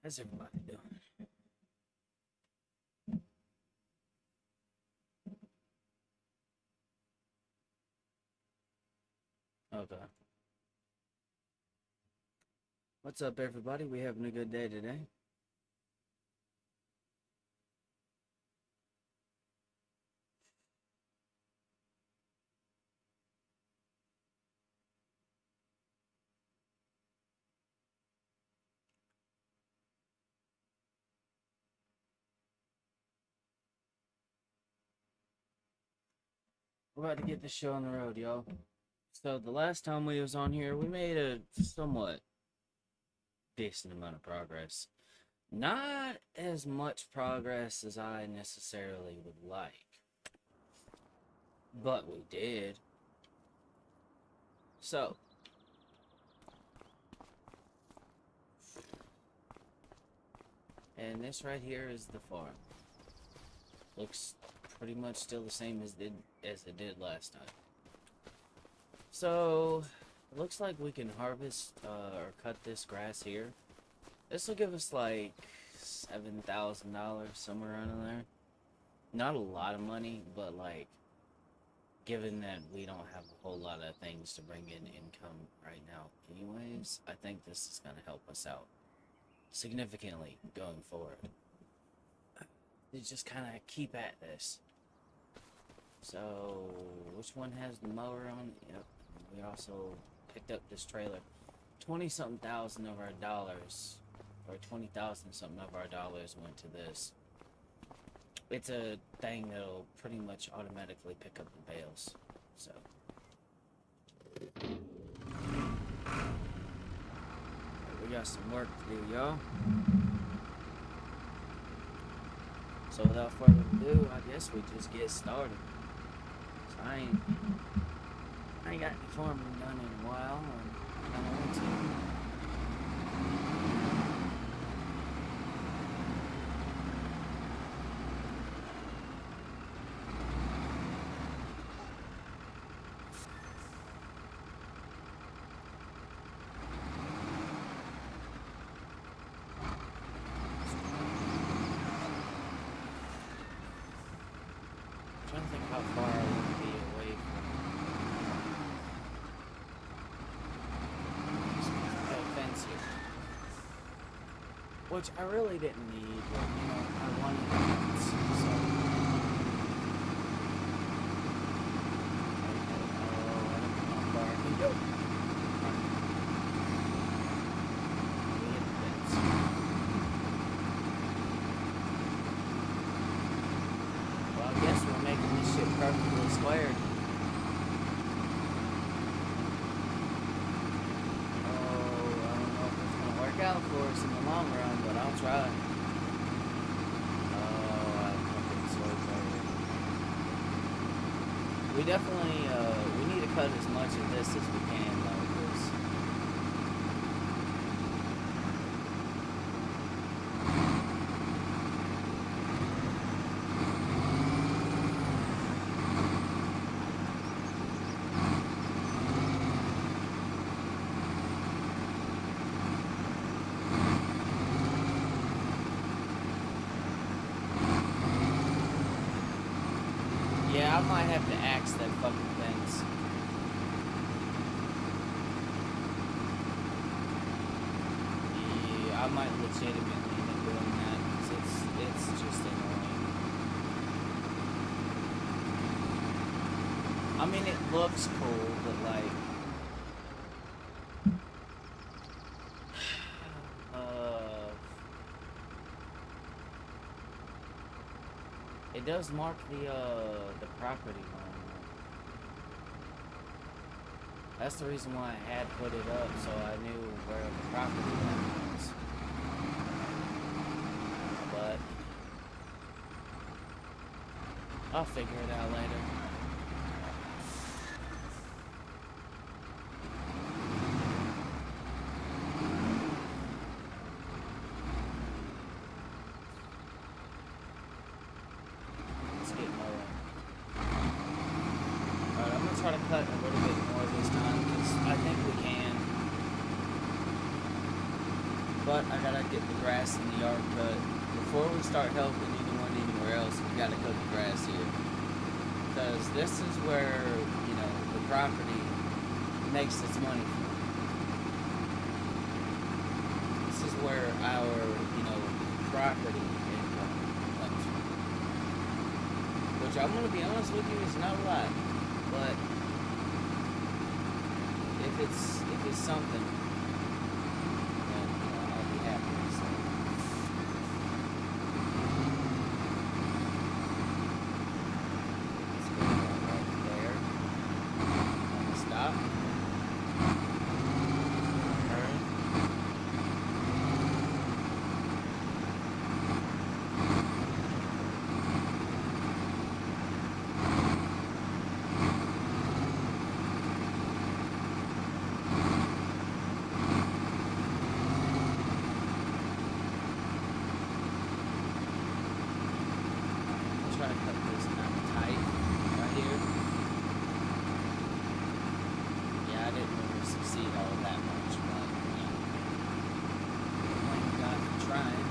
How's everybody doing? Okay. What's up, everybody? We having a good day today? We're about to get this show on the road, y'all. So the last time we was on here, we made a somewhat decent amount of progress. Not as much progress as I necessarily would like, but we did. So, and this right here is the farm. Looks pretty much still the same as it did last time. So, it looks like we can harvest or cut this grass here. This will give us like $7,000, somewhere around there. Not a lot of money, but like, given that we don't have a whole lot of things to bring in income right now anyways, I think this is going to help us out significantly going forward. You just kind of keep at this. So, which one has the mower on? Yep. We also picked up this trailer. 20-something thousand of our dollars, or 20,000 something of our dollars went to this. It's a thing that'll pretty much automatically pick up the bales. So, we got some work to do, y'all. So without further ado, I guess we just get started. So I ain't got any farming done in a while, and I don't want to. I'm trying to think how far I want to be away from the fence here. Which I really didn't need, but you know, I wanted a fence, so. Oh, I don't know how far I can go. We hit the fence. Well, I guess we're making this shit perfectly squared. Out for us in the long run, but I'll try. Oh, I fucking so tired. We definitely, we need to cut as much of this as we can, though, because yeah, I might have to axe that fucking fence. Yeah, I might legitimately end up doing that, because it's just annoying. I mean, it looks cool, but like, it does mark the property line. That's the reason why I had put it up, so I knew where the property line was. But I'll figure it out later. Try to cut a little bit more this time, because I think we can. but I gotta get the grass in the yard cut. Before we start helping anyone anywhere else, we gotta cut the grass here. Because this is where, the property makes its money from. This is where our, property income comes from. Which I'm gonna be honest with you, is not a lot. But if it's something, then I'll be happy. So let's go right there. I'm gonna stop. Turn. Try to cut this kind of tight right here. Yeah, I didn't really succeed all that much, but thank God for trying.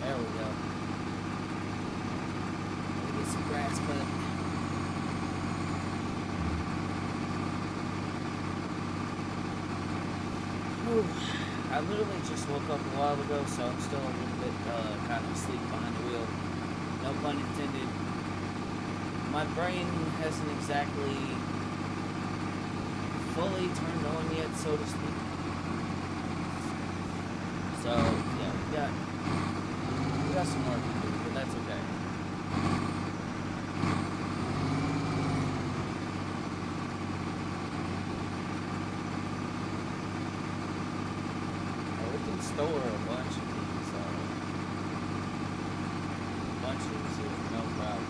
There we go. Let me get some grass cut. I literally just woke up a while ago, so I'm still a little bit kind of asleep behind the wheel. No pun intended. My brain hasn't exactly fully turned on yet, so to speak. So yeah, we got some work to do, but that's okay. Store a bunch of these here, no problem.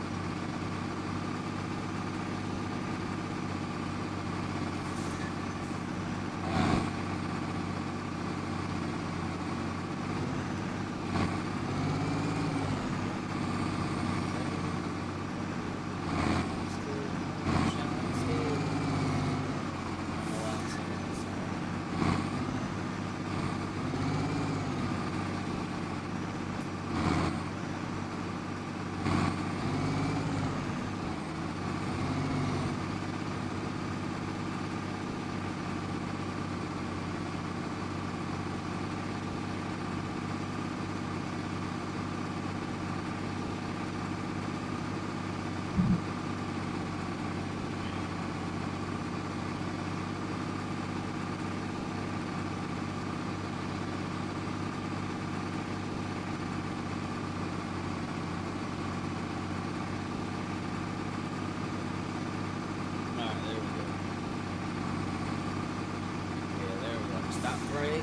Break.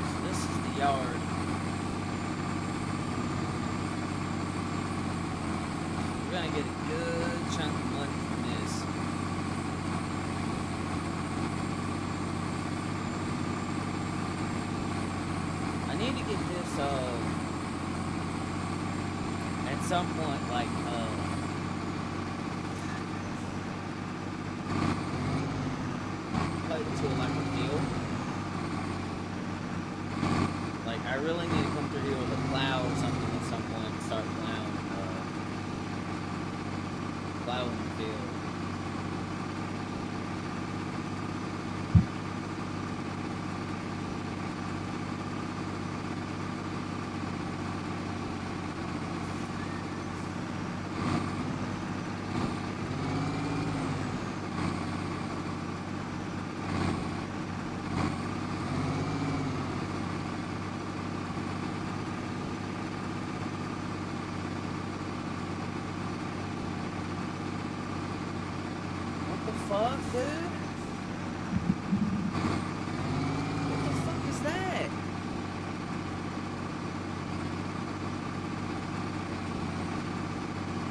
So this is the yard. We're gonna get a good chunk of money from this. I need to get this at some point cut to like a field. Like I really need to come through here with a plow or something at some point and start plowing the field.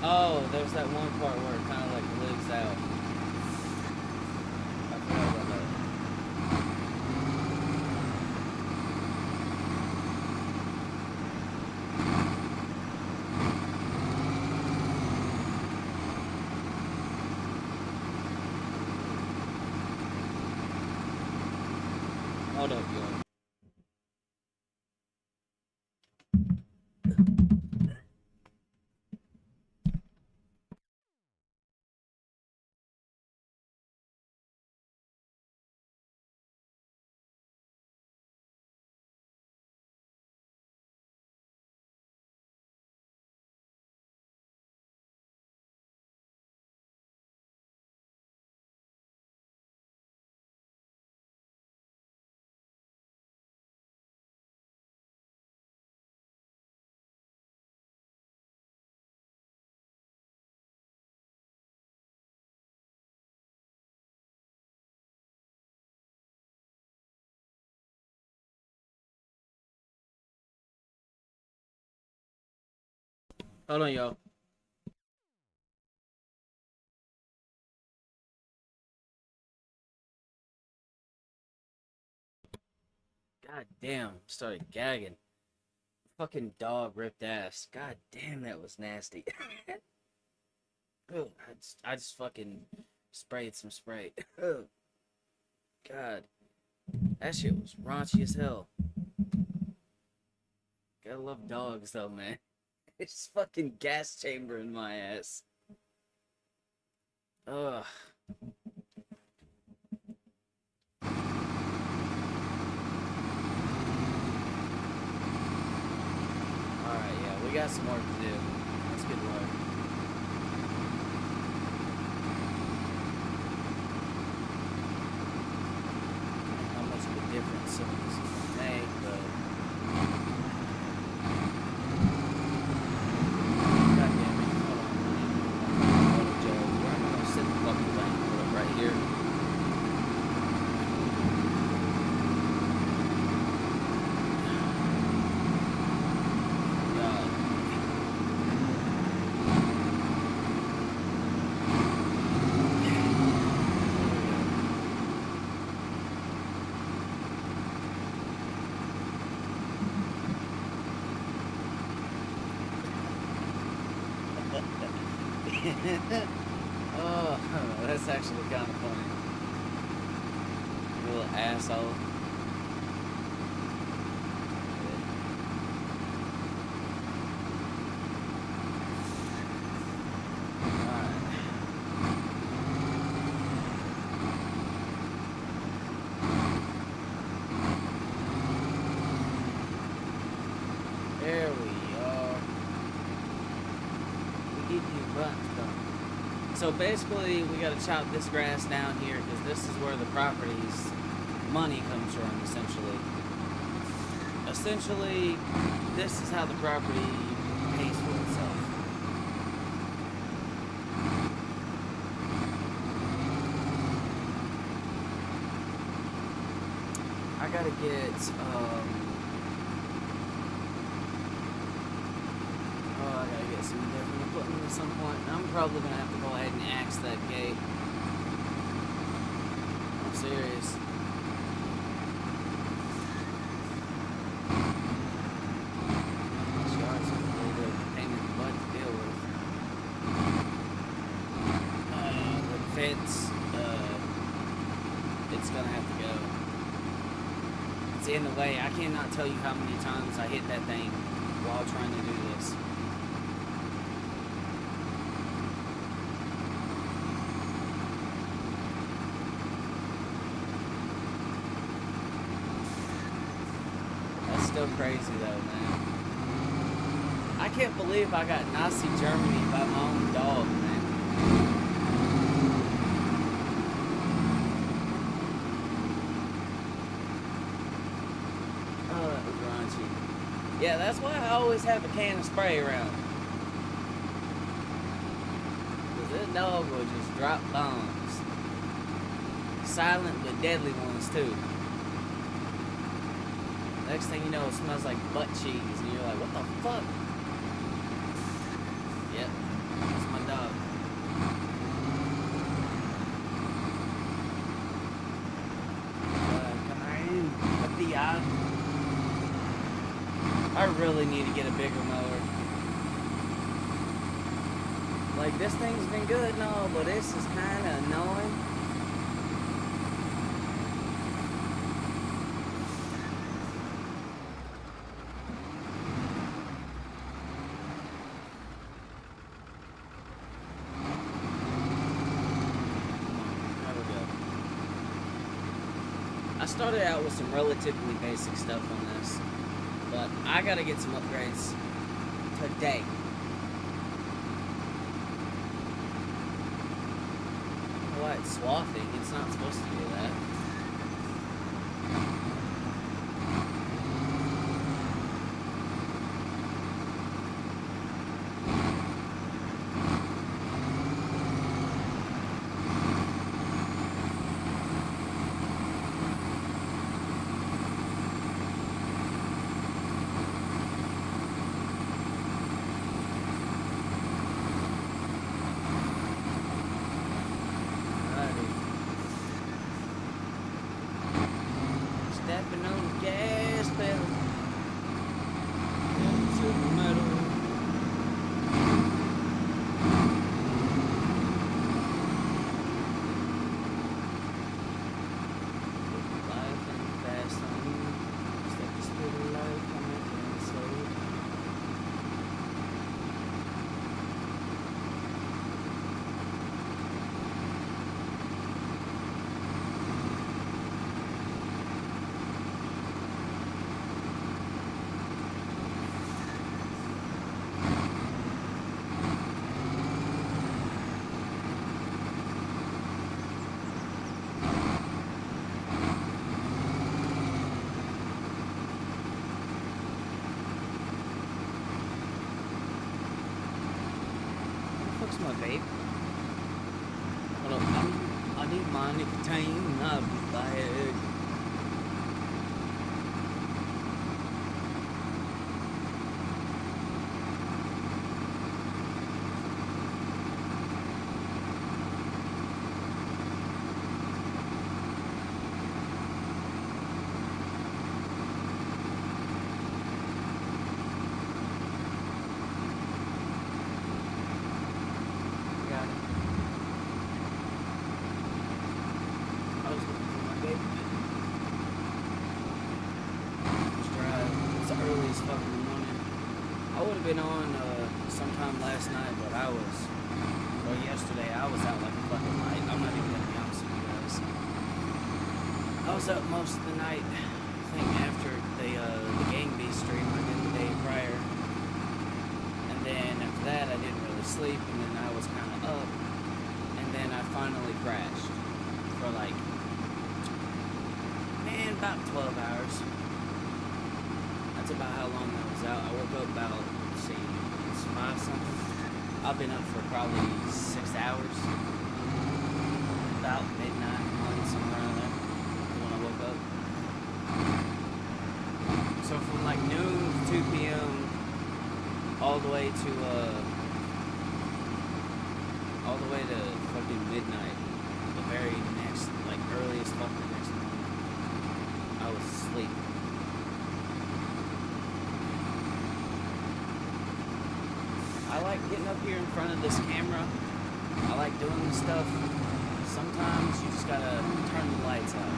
Oh, there's that one part where it kind of like lives out. I forgot about that. Hold up, yo. Hold on, yo. God damn, started gagging. Fucking dog ripped ass. God damn, that was nasty. Ugh, I just fucking sprayed some spray. Ugh. God, that shit was raunchy as hell. Gotta love dogs though, man. It's fucking gas chamber in my ass. Ugh. Alright, yeah, we got some work to do. Let's get to work. How much of a difference some of this is gonna make, but God damn it. Hold on, hold on, Joe. Where am I gonna sit the fucking thing? Put it right here. God. Oh, that's actually kind of funny. You little asshole. There we are. We get these buttons done. So basically, we gotta chop this grass down here because this is where the property's money comes from, essentially. Essentially, this is how the property pays for itself. I gotta get, I gotta get some different equipment at some point. I'm probably gonna have to go ahead and axe that gate. I'm serious. This yard's a little bit of a pain in the butt to deal with. The fence, it's gonna have to go. It's in the way. I cannot tell you how many times I hit that thing while trying to do this. That's still crazy though, man. I can't believe I got Nazi Germany by my own dog, man. Oh, that was raunchy. Yeah, that's why I always have a can of spray around. Because this dog will just drop bombs. Silent but deadly ones, too. Next thing you know, it smells like butt cheese. And you're like, what the fuck? Yep. That's God. I really need to get a bigger mower. Like, this thing's been good and all, but this is kind of annoying. I started out with some relatively basic stuff on this, but I gotta get some upgrades today. I don't know why it's swathing. It's not supposed to do that. Stepping on the gas pedal into the metal. Life ain't fast on you. Step the speed of life, I'm making it slow. What's my vape? Hold up, I need my nicotine. I'll be back. I was looking for my vape. Let's drive. It's early as fuck in the morning. I would have been on sometime last night, but yesterday I was out like a fucking light. I'm not even gonna be honest with you guys. I was up most of the night. I think after the Gang Beast stream I did the day prior, and then after that I didn't really sleep, and then I was kind of up, and then I finally crashed for like, man, about 12 hours. That's about how long I was out. I woke up about, let's see, it's 5 something. I've been up for probably 6 hours. About midnight, somewhere around there, when I woke up. So from like noon to 2 p.m. all the way to fucking midnight, the very next, like earliest fucking next morning, I was asleep. I like getting up here in front of this camera. I like doing this stuff. Sometimes you just gotta turn the lights out.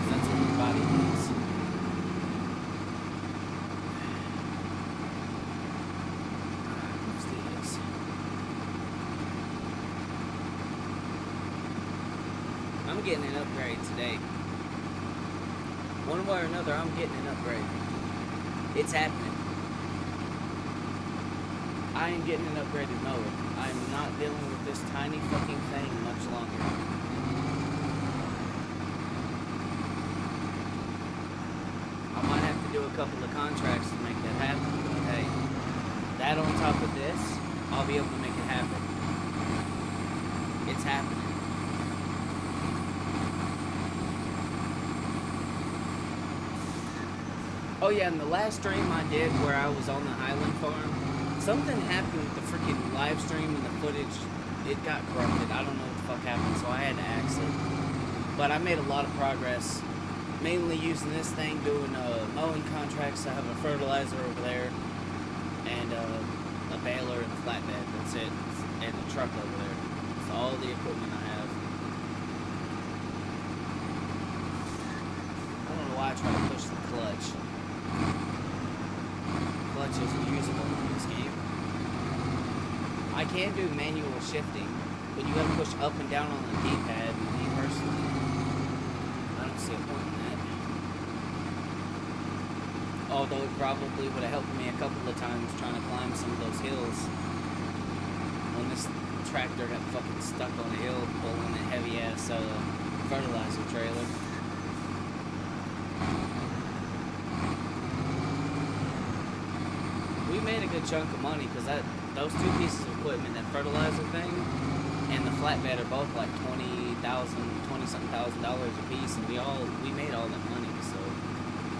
That's what your body needs. Let's do this. I'm getting an upgrade today. One way or another, I'm getting an upgrade. It's happening. I am getting an upgraded mower. I am not dealing with this tiny fucking thing much longer. I might have to do a couple of contracts to make that happen, but hey, that on top of this, I'll be able to make it happen. It's happening. Oh yeah, and the last stream I did where I was on the Highland farm, something happened with the freaking live stream and the footage. It got corrupted. I don't know what the fuck happened, so I had to axe it. But I made a lot of progress, mainly using this thing, doing mowing contracts. I have a fertilizer over there, and a baler and a flatbed. That's it, and a truck over there. That's all the equipment I have. I don't know why I try to push the clutch. Clutch isn't usable in this game. I can do manual shifting, but you gotta push up and down on the D-pad. Me personally, I don't see a point in that. Although it probably would have helped me a couple of times trying to climb some of those hills. When this tractor got fucking stuck on a hill pulling a heavy ass fertilizer trailer. We made a good chunk of money because those two pieces of equipment, that fertilizer thing and the flatbed, are both like $20,000, $20-something thousand a piece, and we made all that money, so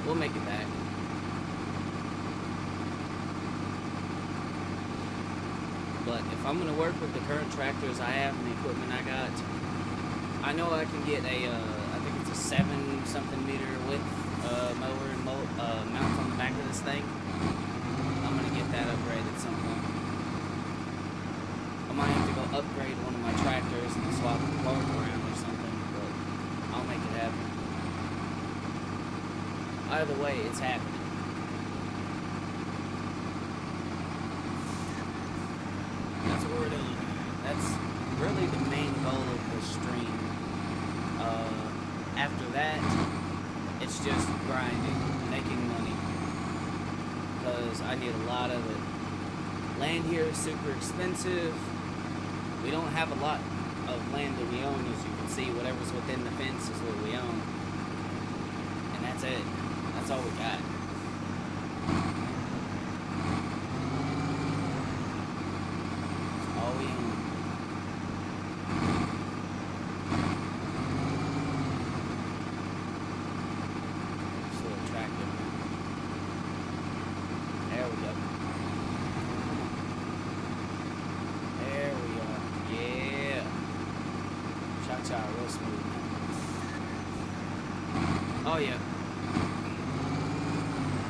we'll make it back. But if I'm gonna work with the current tractors I have and the equipment I got, I know I can get a I think it's a 7-something meter width mower and mount on the back of this thing. I'm gonna get that upgraded at some point. I might have to go upgrade one of my tractors and swap the part around or something, but I'll make it happen. Either way, it's happening. That's what we're doing. That's really the main goal of this stream. After that, it's just grinding, making money. Because I need a lot of it. Land here is super expensive. We don't have a lot of land that we own, as you can see. Whatever's within the fence is what we own. And that's it. That's all we got. That's all we own. This little tractor. There we go. There we are. Yeah. Cha-cha, real smooth. Oh yeah.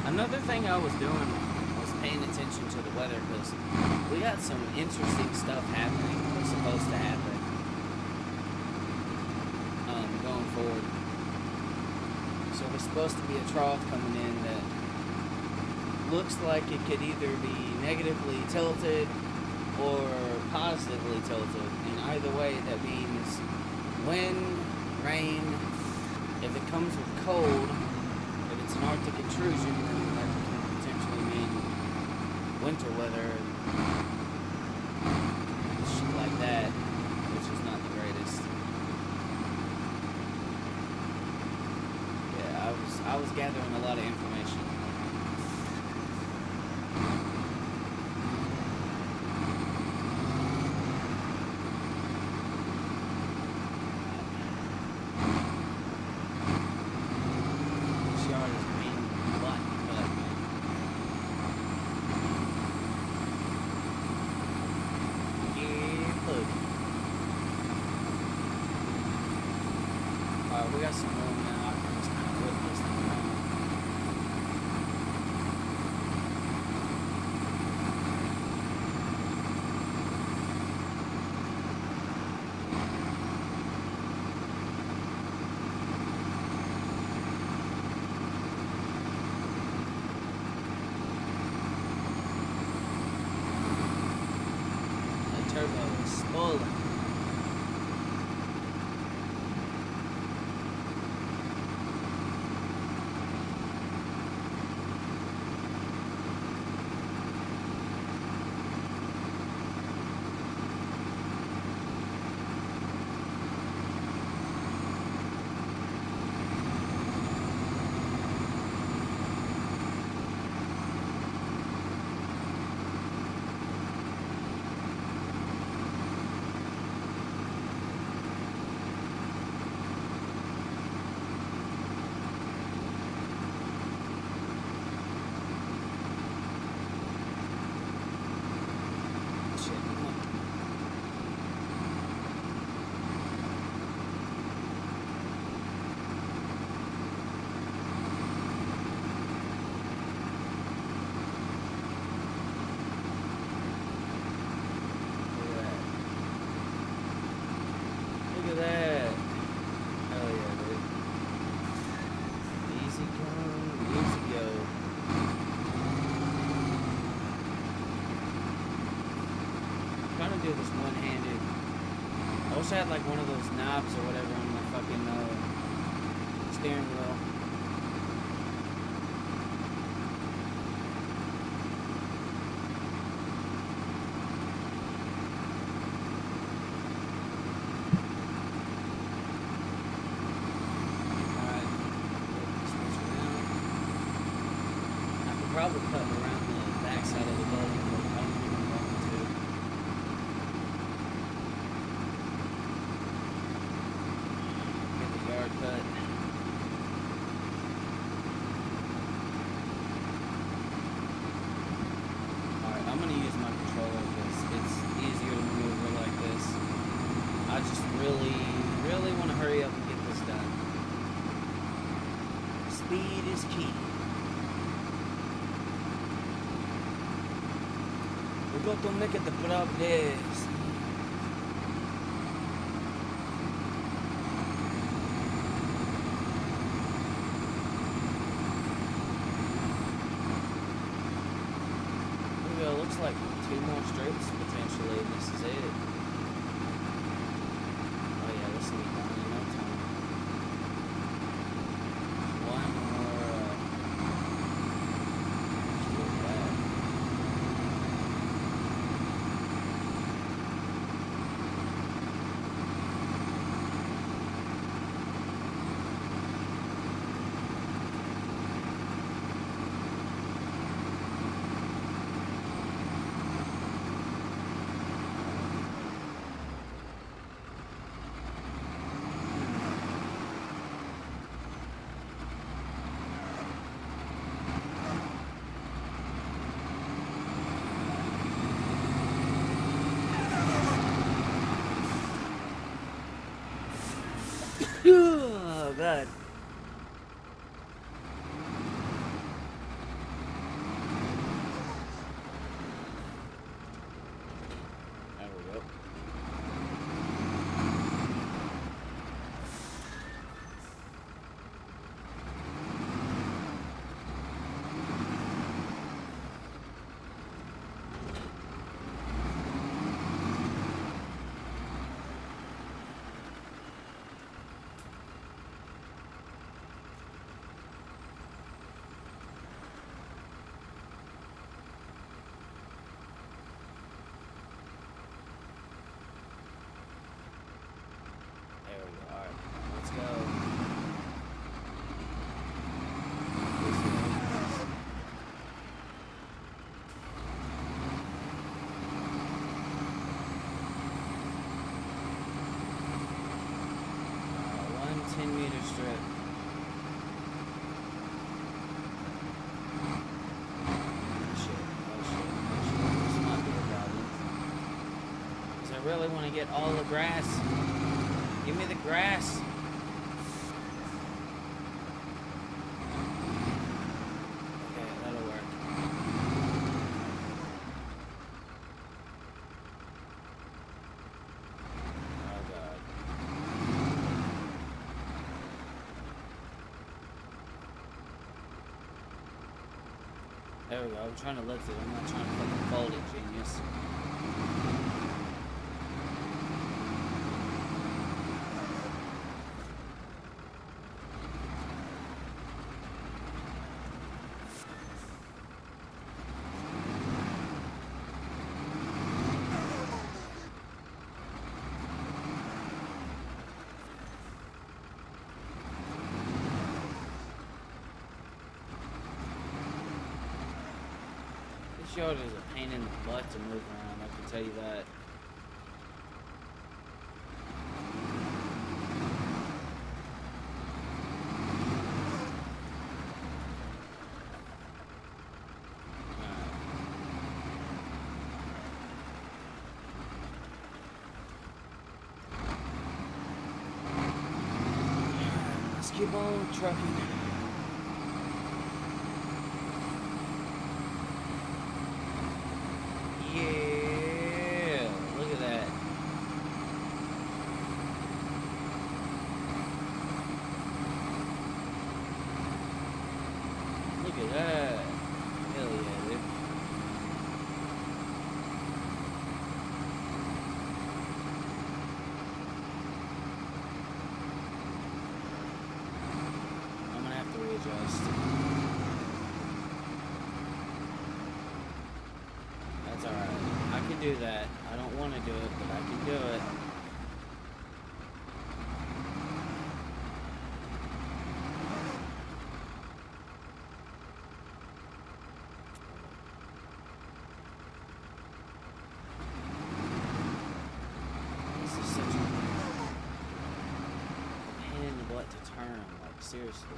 Another thing I was doing was paying attention to the weather, because we got some interesting stuff happening that's supposed to happen going forward. So there's supposed to be a trough coming in that looks like it could either be negatively tilted or positively tilted. And either way, that means wind, rain. If it comes with cold, if it's an Arctic intrusion, then that can potentially mean winter weather and shit like that, which is not the greatest. Yeah, I was gathering a lot of information. We got some room now. I can just kind of whip this thing around. The turbo is spoiling. do this one-handed. I wish I had like one of those knobs or whatever on my fucking steering wheel. Probably cut around the back side of the building, but I don't think I'm going to. Get the yard cut. Alright, I'm going to use my controller because it's easier to maneuver like this. I just really want to hurry up and get this done. Speed is key. We got to make it the progress. Maybe it looks like 2 more straights potentially, and this is it. Oh yeah, this will be done in no time. One more. Let's do that. Oh god. There we go. There we go. Alright, let's go. One 10-meter strip. This might be a problem. Because I really want to get all the grass. Give me the grass. Okay, that'll work. Oh god. There we go. I'm trying to lift it. I'm not trying to fucking fold it, genius. This yard is a pain in the butt to move around, I can tell you that. Let's keep on trucking. Yeah, look at that. Look at that. Hell yeah, dude. do that. I don't want to do it, but I can do it. This is such a pain in the butt to turn, like seriously.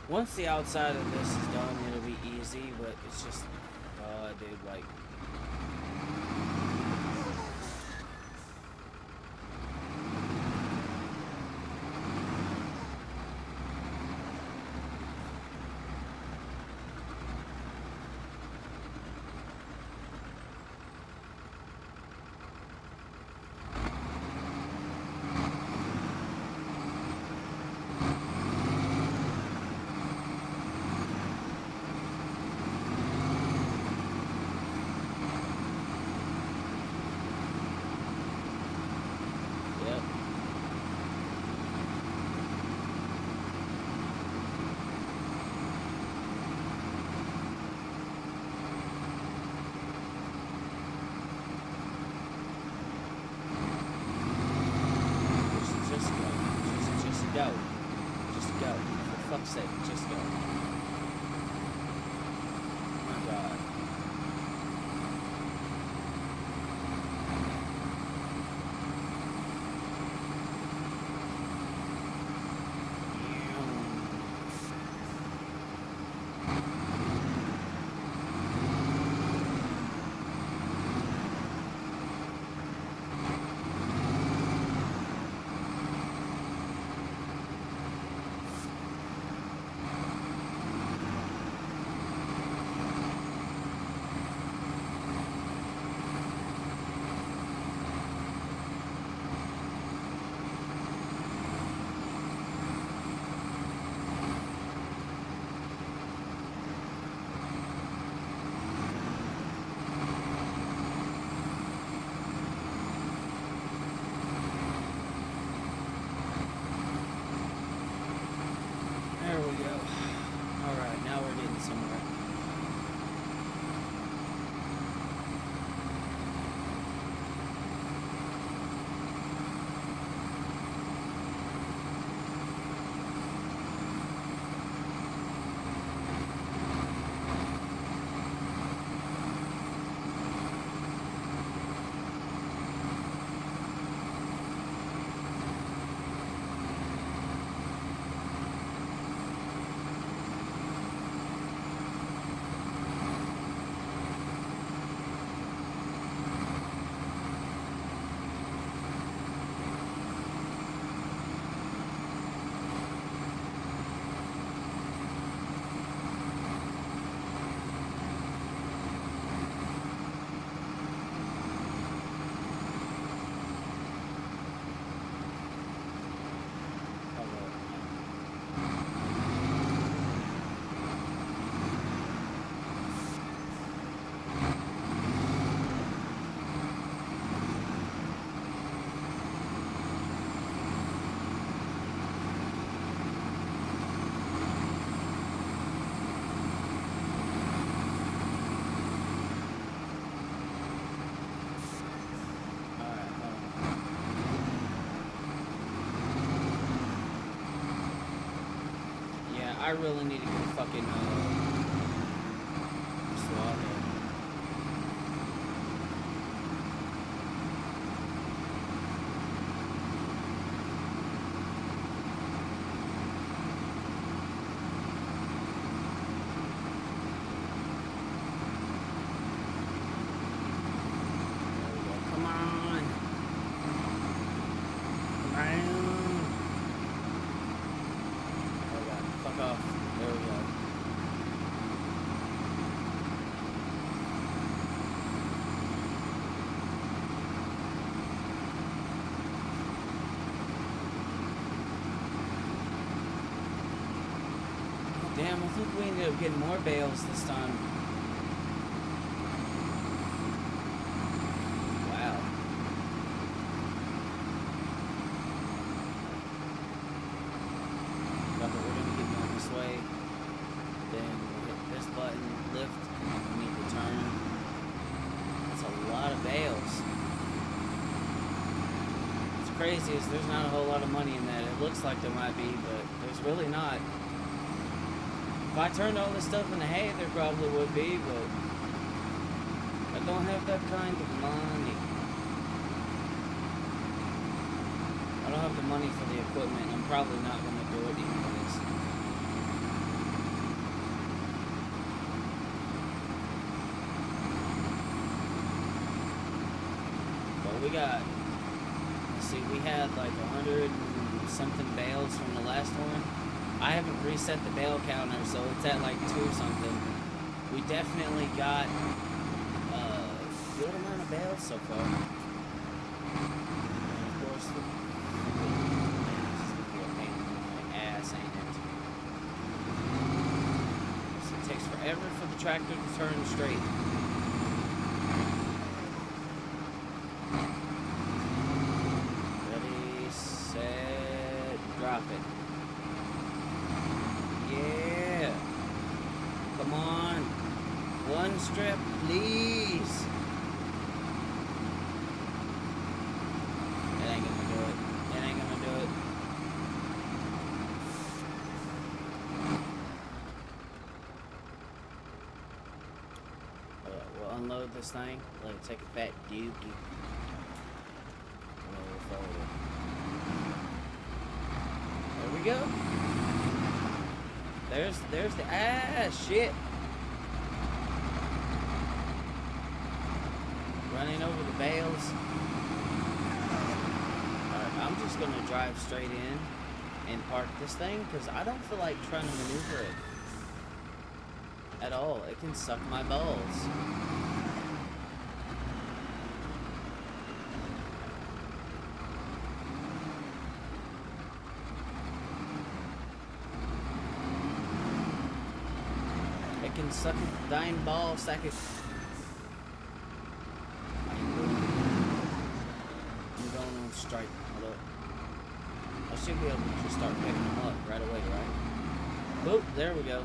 Once the outside of this is done, it'll be easy, but it's just, dude, like... Go. Just go. For fuck's sake, just go. My God. There we go. Alright, now we're getting somewhere. I really need to get fucking slaughter. Come on. Fuck off. There we go. Damn, I think we ended up getting more bales this time. Wow. But we're gonna get more. crazy is there's not a whole lot of money in that. It looks like there might be, but there's really not. If I turned all this stuff into hay, there probably would be, but I don't have that kind of money. I don't have the money for the equipment. I'm probably not going to do it anyways. But we got, let's see, we had like 100 and something bales from the last one. I haven't reset the bale counter, so it's at like 2 or something. We definitely got a good amount of bales so far. And of course, ass, ain't it? So it takes forever for the tractor to turn straight. Ready, set, drop it. Yeah. Come on. One strip, please. It ain't gonna do it. It ain't gonna do it. We'll unload this thing. Let it take a fat dookie. There we go. There's the shit. Running over the bales. Alright, I'm just gonna drive straight in and park this thing because I don't feel like trying to maneuver it at all. It can suck my balls. Can suck a dying ball sack it. I'm going on strike. Hold up. I should be able to just start picking them up right away, right? Boop, there we go.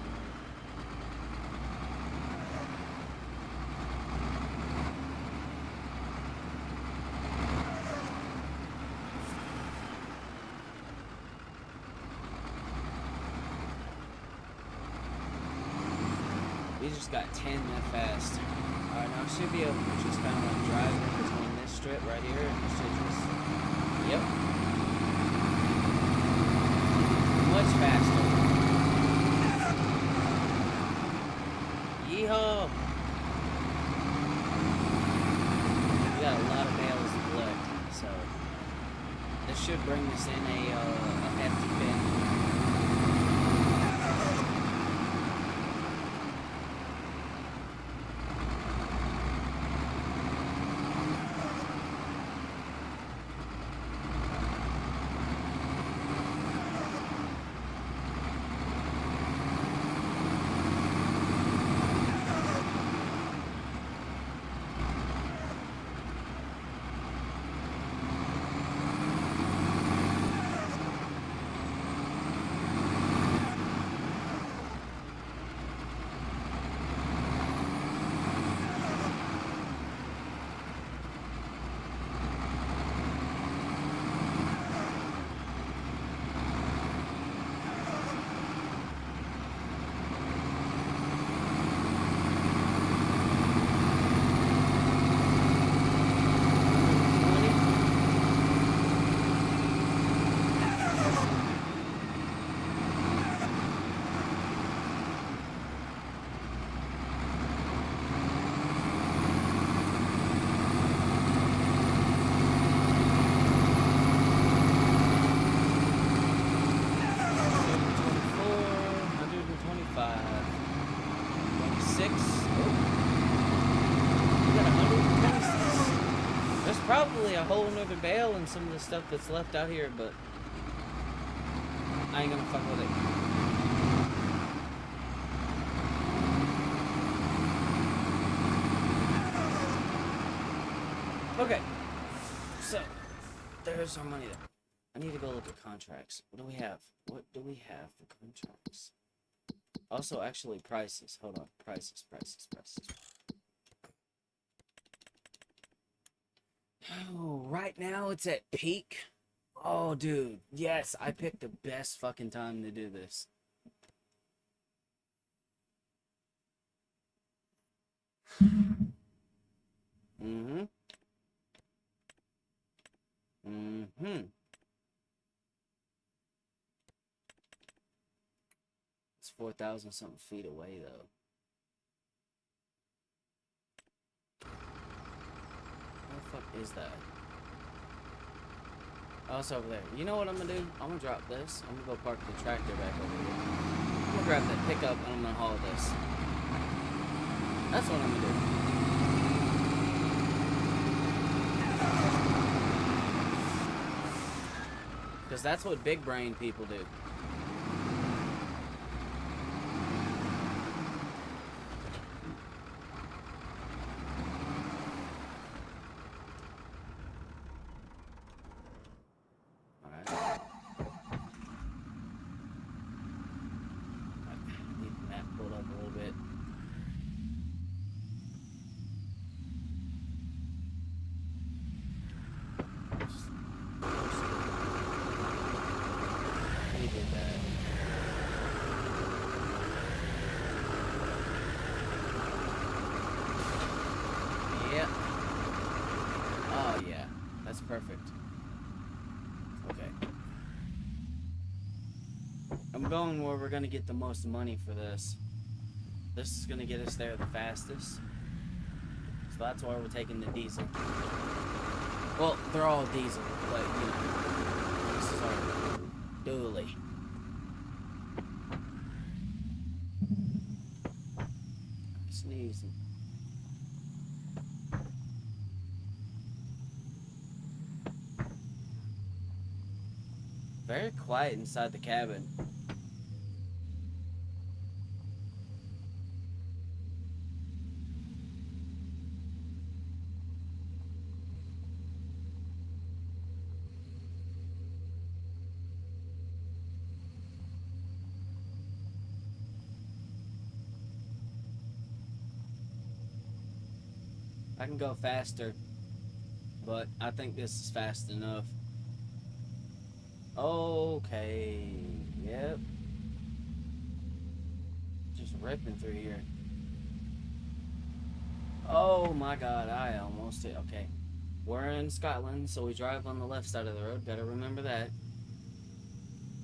We just got 10 that fast. Alright, now I should be able to just kind of like drive in between this strip right here and this should just... Yep. Much faster. Yeehaw! We got a lot of bales to collect, so... This should bring us in a hefty bin. Probably a whole nother bale and some of the stuff that's left out here, but I ain't gonna fuck with it. Okay, so there's our money there. I need to go look at contracts. What do we have? What do we have for contracts? Also, actually, prices. Hold on. Prices. Oh, right now it's at peak. Oh, dude. Yes, I picked the best fucking time to do this. Mm-hmm. Mm-hmm. It's 4,000 something feet away, though. What the fuck is that? Oh, it's over there. You know what I'm gonna do? I'm gonna drop this. I'm gonna go park the tractor back over here. I'm gonna grab that pickup and I'm gonna haul this. That's what I'm gonna do. Because that's what big brain people do. Alright. I need the map pulled up a little bit. He did that. Yep. Oh, yeah. That's perfect. Okay. I'm going where we're gonna get the most money for this. This is gonna get us there the fastest. So that's why we're taking the diesel. Well, they're all diesel, but you know, this is our dually. Sneezing. Very quiet inside the cabin. I can go faster, but I think this is fast enough. Okay, yep. Just ripping through here. Oh my god, I almost hit. Okay. We're in Scotland, so we drive on the left side of the road. Gotta remember that.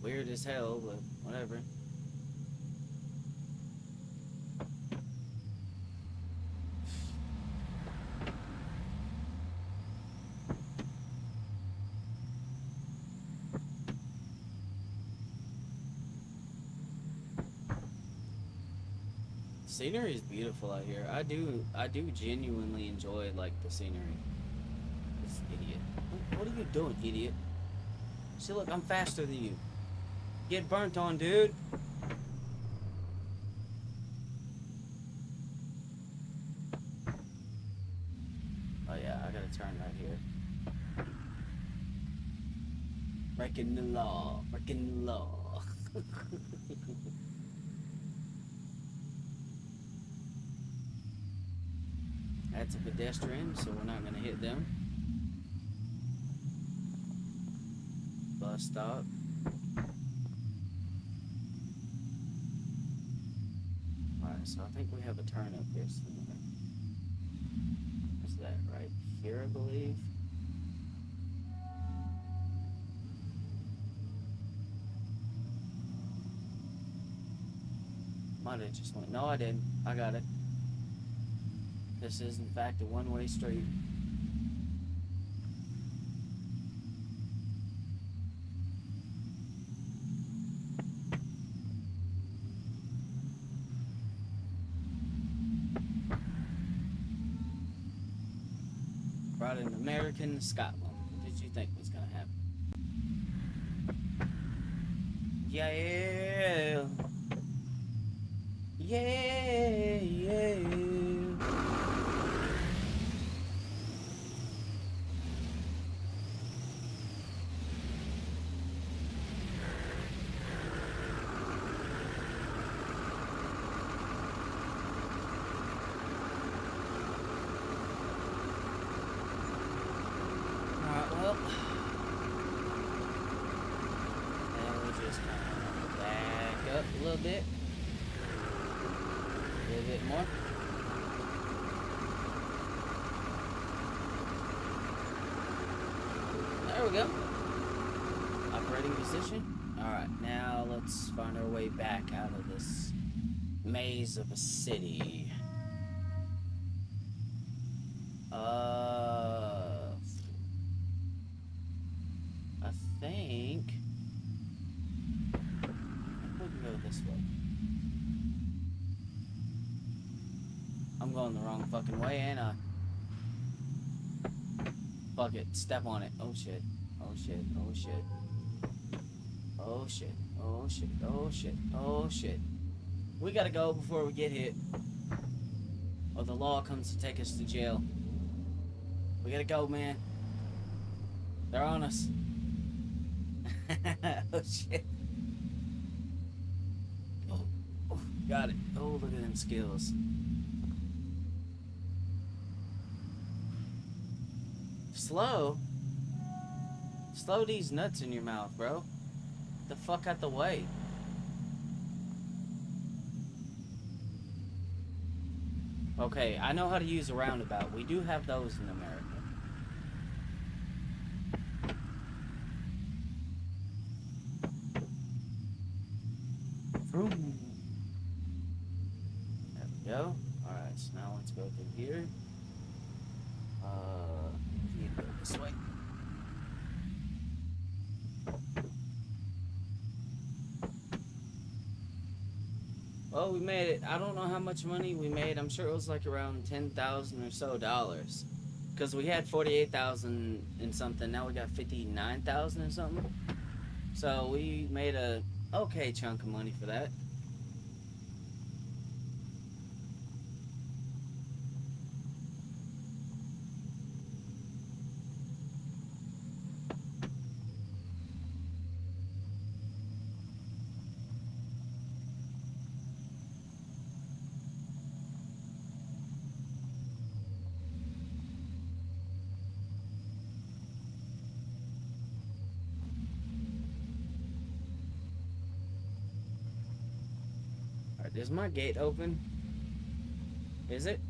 Weird as hell, but whatever. Scenery is beautiful out here. I do genuinely enjoy like the scenery. This idiot. What are you doing, idiot? See, look, I'm faster than you. Get burnt on, dude. Oh yeah, I gotta turn right here. Breaking the law. Breaking the law. That's a pedestrian, so we're not gonna hit them. Bus stop. Alright, so I think we have a turn up here somewhere. Is that right here, I believe? Might have just went. No, I didn't. I got it. This is, in fact, a one-way street. Brought an American to Scotland. What did you think was gonna happen? Yeah. Yeah, yeah. Alright, well. a little bit. A little bit more. There we go. Operating position. Alright, now let's find our way back out of this maze of a city. I think we can go this way. I'm going the wrong fucking way, ain't I? Fuck it, step on it. Oh shit. Oh shit. Oh shit. Oh shit. Oh shit. Oh shit. Oh shit. We gotta go before we get hit. Or the law comes to take us to jail. We gotta go, man. They're on us. Oh shit. Oh, got it. Oh, look at them skills. Slow? Slow these nuts in your mouth, bro. The fuck out the way. Okay, I know how to use a roundabout. We do have those in America. Vroom. There we go. Alright, so now let's go through here. We need to go this way. Well, we made it. I don't know how much money we made. I'm sure it was like around $10,000 or so dollars. Because we had 48,000 and something. Now we got 59,000 or something. So we made a okay chunk of money for that. Alright, is my gate open? Is it?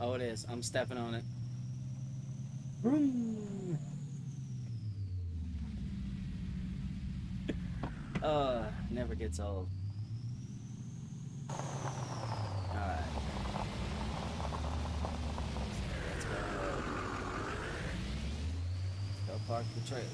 Oh, it is. I'm stepping on it. Vroom. Never gets old. Alright. Let's go. Let's go park the trailer.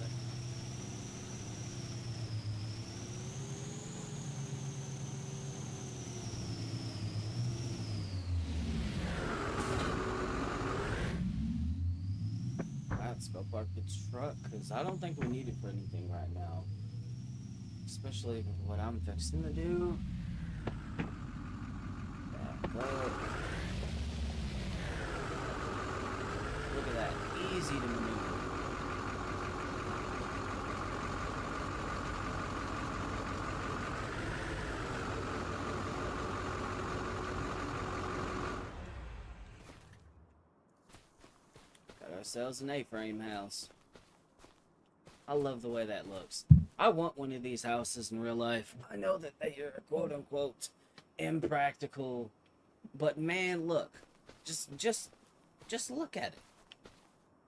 Let's go park the truck, because I don't think we need it for anything right now. Especially with what I'm fixing to do. Back up. Look at that. Easy to maneuver. Got ourselves an A-frame house. I love the way that looks. I want one of these houses in real life. I know that they are quote-unquote impractical, but man, look. Just look at it.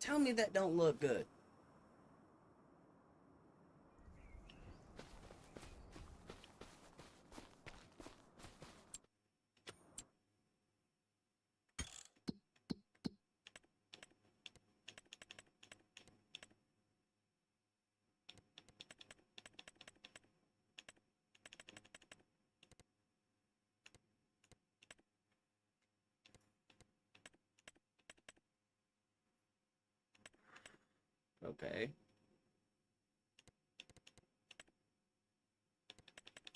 Tell me that don't look good. Okay.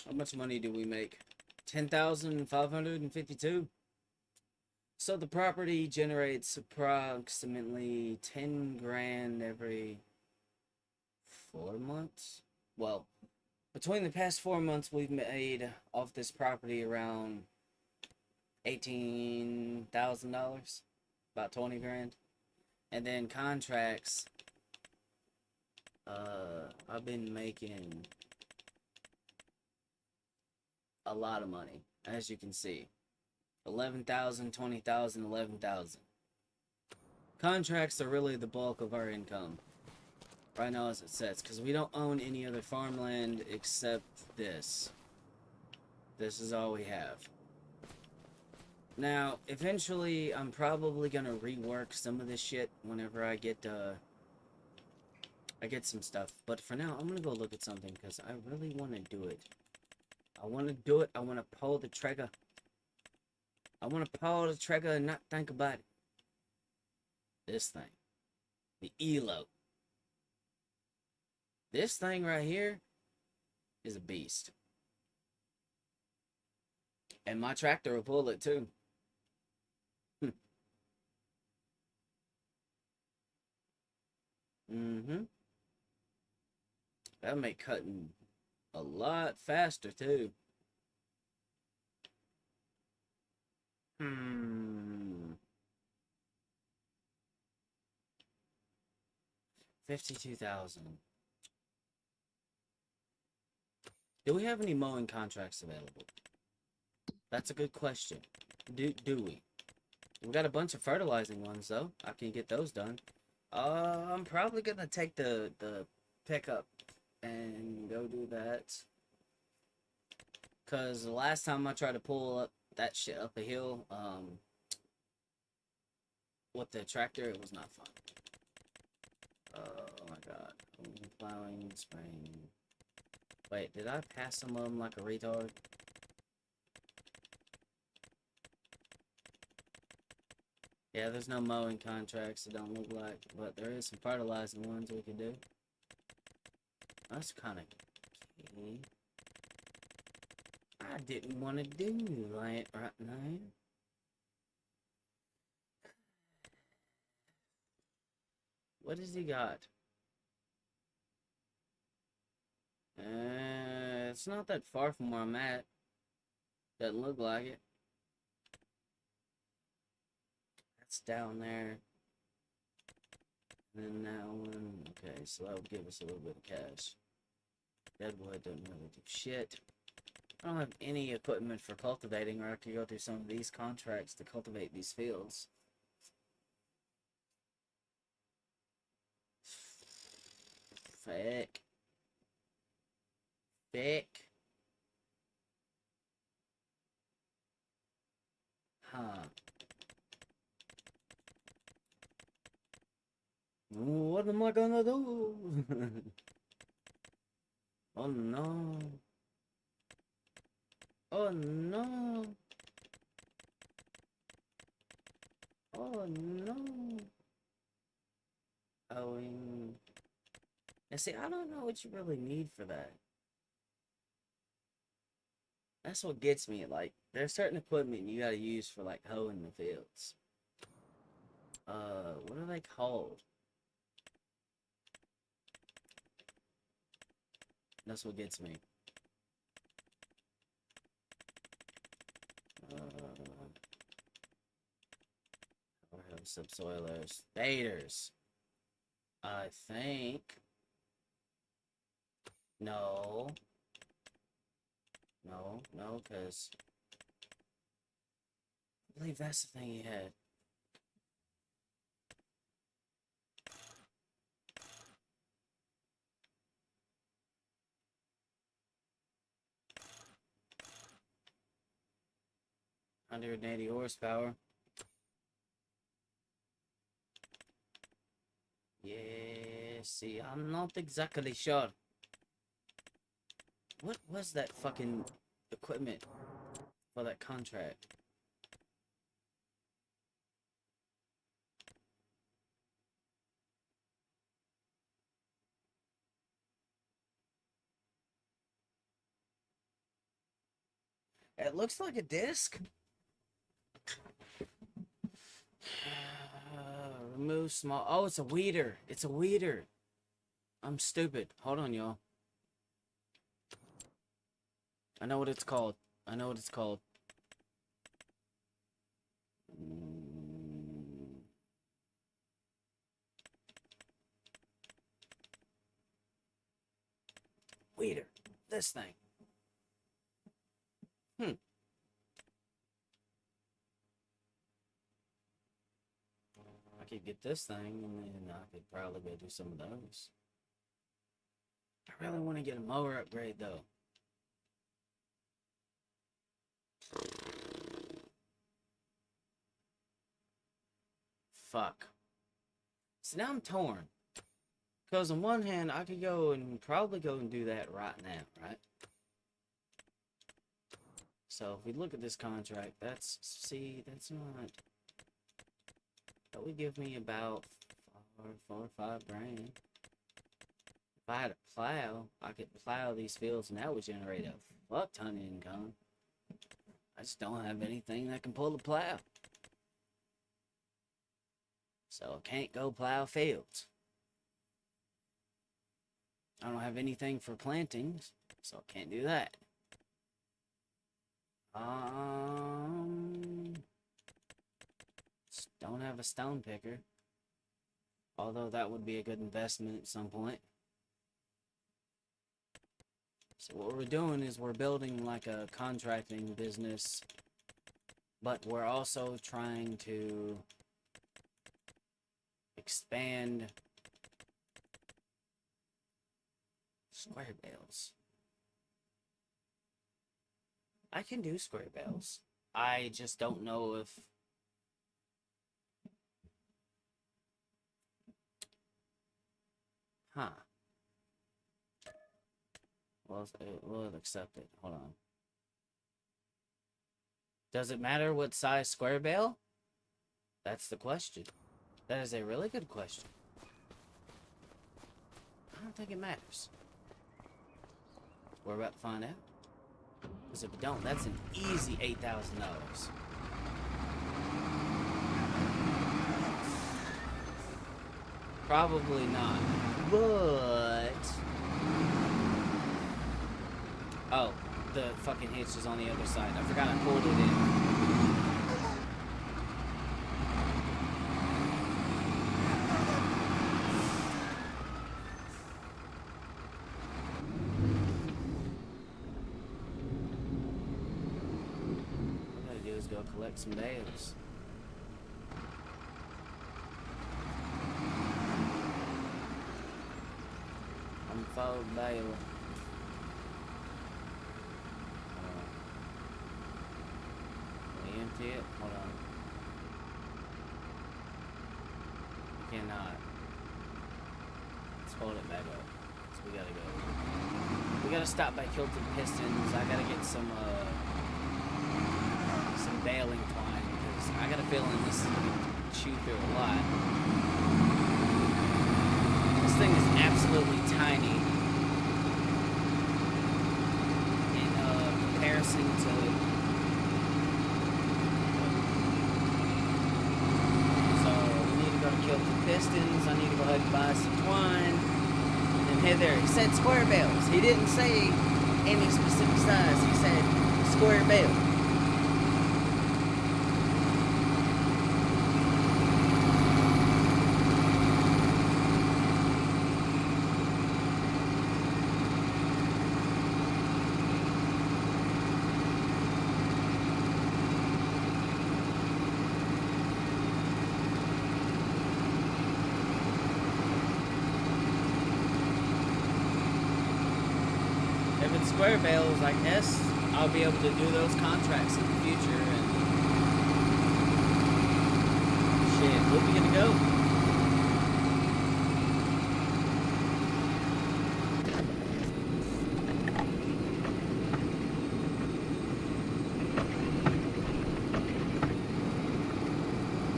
How much money do we make? 10,552. So the property generates approximately 10 grand every 4 months. Well, between the past 4 months, we've made off this property around $18,000, about 20 grand. And then contracts, I've been making a lot of money, as you can see. 11,000, 20,000, 11,000. Contracts are really the bulk of our income. Right now as it sets, because we don't own any other farmland except this. This is all we have. Now, eventually, I'm probably gonna rework some of this shit whenever I get some stuff. But for now, I'm gonna go look at something, because I really want to do it. I want to do it. I want to pull the trigger. I want to pull the trigger and not think about it. This thing. The ELO. This thing right here is a beast. And my tractor will pull it too. Mm-hmm. That'll make cutting a lot faster too. 52,000. Do we have any mowing contracts available? That's a good question. Do we? We got a bunch of fertilizing ones though. I can get those done. I'm probably gonna take the pickup and go do that. Cause the last time I tried to pull up that shit up a hill, with the tractor, it was not fun. Oh my god. Plowing, spraying. Wait, did I pass some of them like a retard? Yeah, there's no mowing contracts, it don't look like, but there is some fertilizing ones we can do. That's kind of key. I didn't want to do that right now. What has he got? It's not that far from where I'm at. Doesn't look like it. That's down there. And then that one. Okay, so that would give us a little bit of cash. Deadwood doesn't really do shit. I don't have any equipment for cultivating, or I could go through some of these contracts to cultivate these fields. Fake. Fake. Huh. What am I gonna do? Oh no. Oh no. Oh no. Oh, and see, I don't know what you really need for that. That's what gets me. Like, there's certain equipment you gotta use for like hoeing the fields. What are they called? That's what gets me. I have subsoilers. Spaders. I think. No. No, because I believe that's the thing he had. $180 horsepower. Yeah, see, I'm not exactly sure. What was that fucking equipment for that contract? It looks like a disc. Remove small. Oh, it's a weeder. It's a weeder. I'm stupid. Hold on, y'all. I know what it's called. I know what it's called. Weeder. This thing. Hmm. I could get this thing, and then I could probably go do some of those. I really want to get a mower upgrade, though. Fuck. So now I'm torn. Because on one hand, I could go and probably go and do that right now, right? So if we look at this contract, that's not... That would give me about four or five grand. If I had a plow, I could plow these fields and that would generate a fuck ton of income. I just don't have anything that can pull the plow. So I can't go plow fields. I don't have anything for plantings, so I can't do that. Don't have a stone picker. Although that would be a good investment at some point. So what we're doing is we're building like a contracting business, but we're also trying to expand square bales. I can do square bales. I just don't know if... Huh. Well, we'll accept it. Hold on. Does it matter what size square bale? That's the question. That is a really good question. I don't think it matters. We're about to find out. Because if we don't, that's an easy $8,000. Probably not. But... Oh, the fucking hitch is on the other side. I forgot I pulled it in. What I gotta do is go collect some bales. Unfold bale. Empty it. Hold on. You cannot. Let's hold it back up. So we gotta go. We gotta stop by Kilted Pistons. I gotta get some baling twine because I got a feeling this is gonna chew through a lot. This thing is absolutely tiny in comparison to. Kill the pistons. I need to go ahead and buy some twine. And hey there, he said square bales. He didn't say any specific size. He said square bale. If it's square bales, I guess I'll be able to do those contracts in the future. And shit, where we gonna go?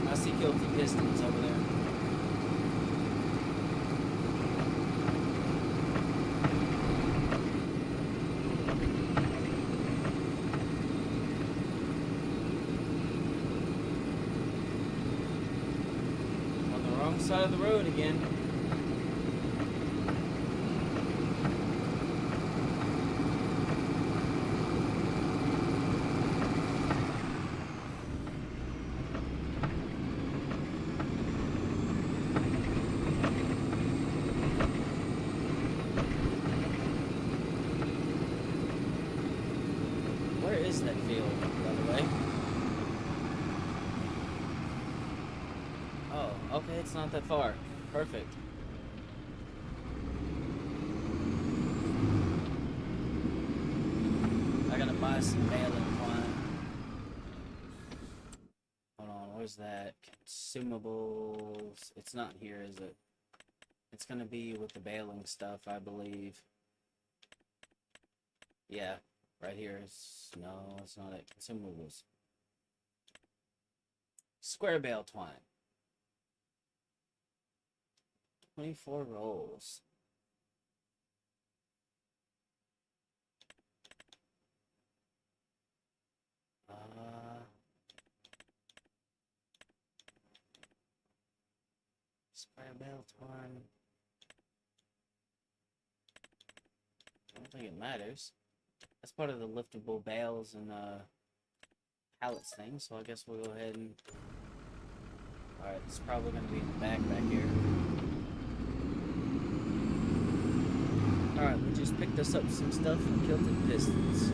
I see guilty pistons over there. Side of the road again. Where is that Okay, it's not that far. Perfect. I gotta buy some baling twine. Hold on, where's that? Consumables. It's not here, is it? It's gonna be with the baling stuff, I believe. Yeah, right here. No, it's not it. Consumables. Square bale twine. 24 rolls. Square bale twine. I don't think it matters. That's part of the liftable bales and pallets thing, so I guess we'll go ahead and... Alright, it's probably going to be in the back here. Alright, we just picked us up some stuff from Kilted Pistons.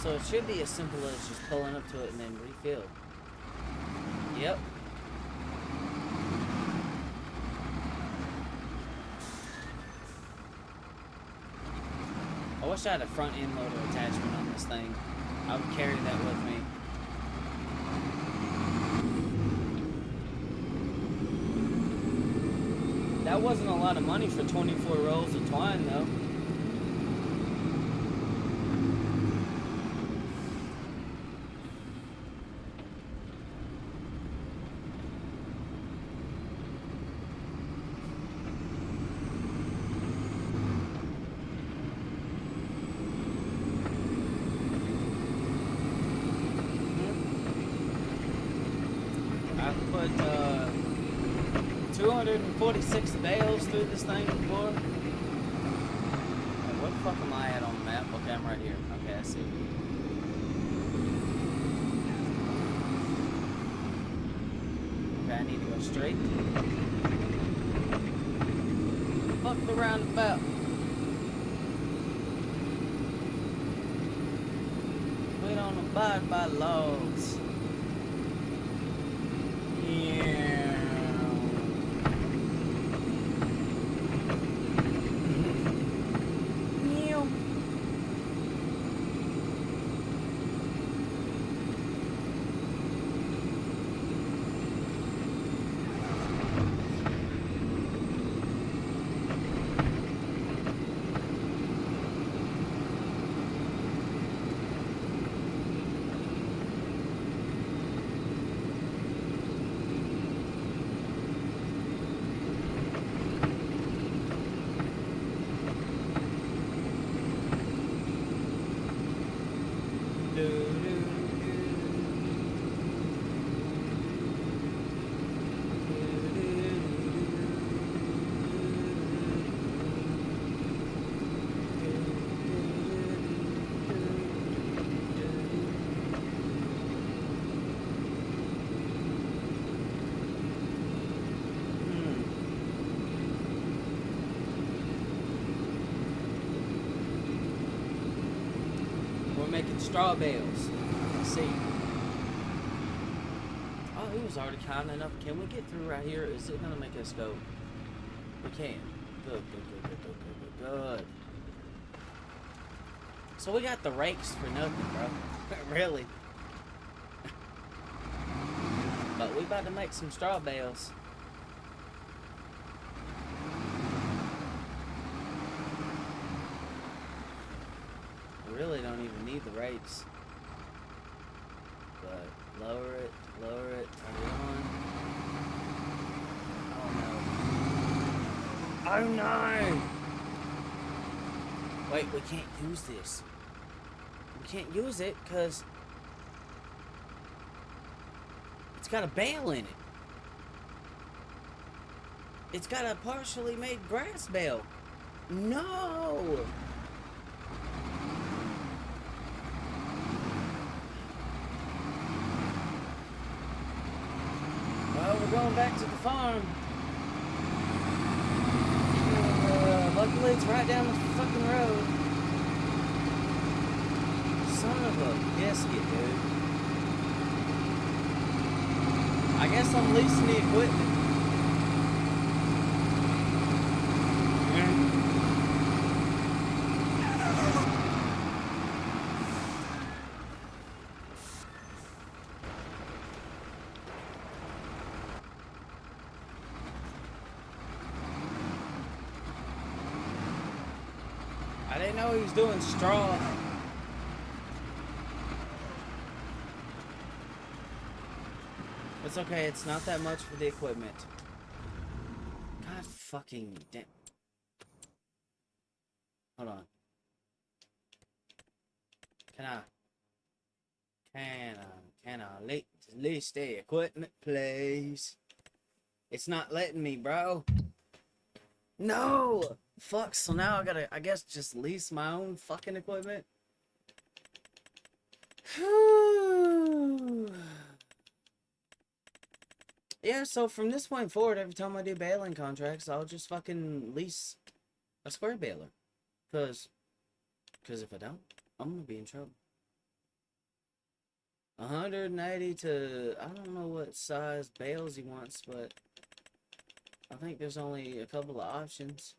So it should be as simple as just pulling up to it and then refill. Yep. I wish I had a front end loader attachment on this thing. I would carry that with me. That wasn't a lot of money for 24 rolls of twine, though. I've put 246 bales through this thing before. What the fuck am I at on the map? Okay, I'm right here. Okay, I see. Okay, I need to go straight. Fuck the roundabout. We don't abide by laws. Making straw bales. Let's see. Oh, he was already kind enough. Can we get through right here? Is it gonna make us go? We can. Good, good, good, good, good, good, good, good. So we got the rakes for nothing, bro. Really. But we about to make some straw bales. Really don't even need the rakes, but lower it, turn it on. Oh no! Wait, we can't use this. We can't use it because it's got a bale in it. It's got a partially made grass bale. No! We're going back to the farm. Luckily, it's right down the fucking road. Son of a biscuit, dude. guess I'm leasing the equipment. I didn't know he was doing straw. It's okay, it's not that much for the equipment. God fucking damn. Hold on. Can I lease the equipment, please? It's not letting me, bro. No! Fuck, so now I gotta, I guess, just lease my own fucking equipment? Yeah, so from this point forward, every time I do baling contracts, I'll just fucking lease a square baler. Cause if I don't, I'm gonna be in trouble. 180 to, I don't know what size bales he wants, but I think there's only a couple of options.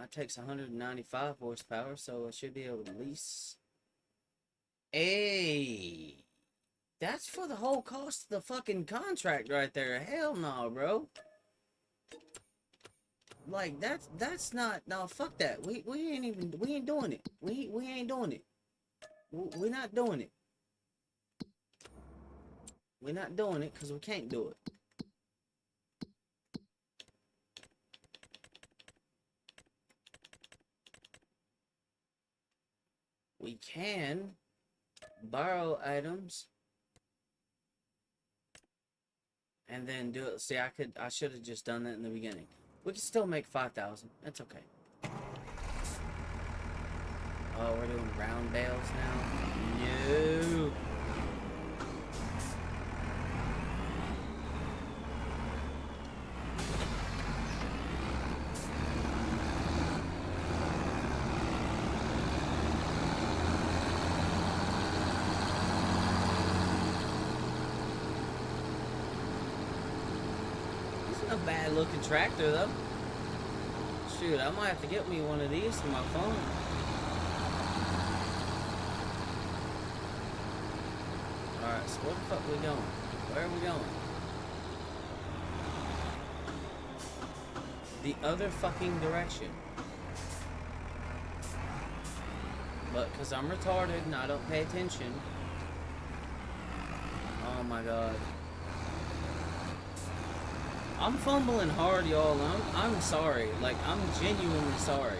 It takes 195 horsepower, so I should be able to lease. Hey, that's for the whole cost of the fucking contract right there. Hell no, bro. Like that's not, no, fuck that. We ain't doing it. We ain't doing it. We're not doing it. We're not doing it because we can't do it. We can borrow items and then do it. See, I should have just done that in the beginning. We can still make 5,000. That's okay. Oh, we're doing round bales now? No. A bad looking tractor though. Shoot, I might have to get me one of these for my phone. Alright, so where the fuck we going? Where are we going? The other fucking direction. But because I'm retarded and I don't pay attention. Oh my god. I'm fumbling hard, y'all. I'm sorry. Like, I'm genuinely sorry.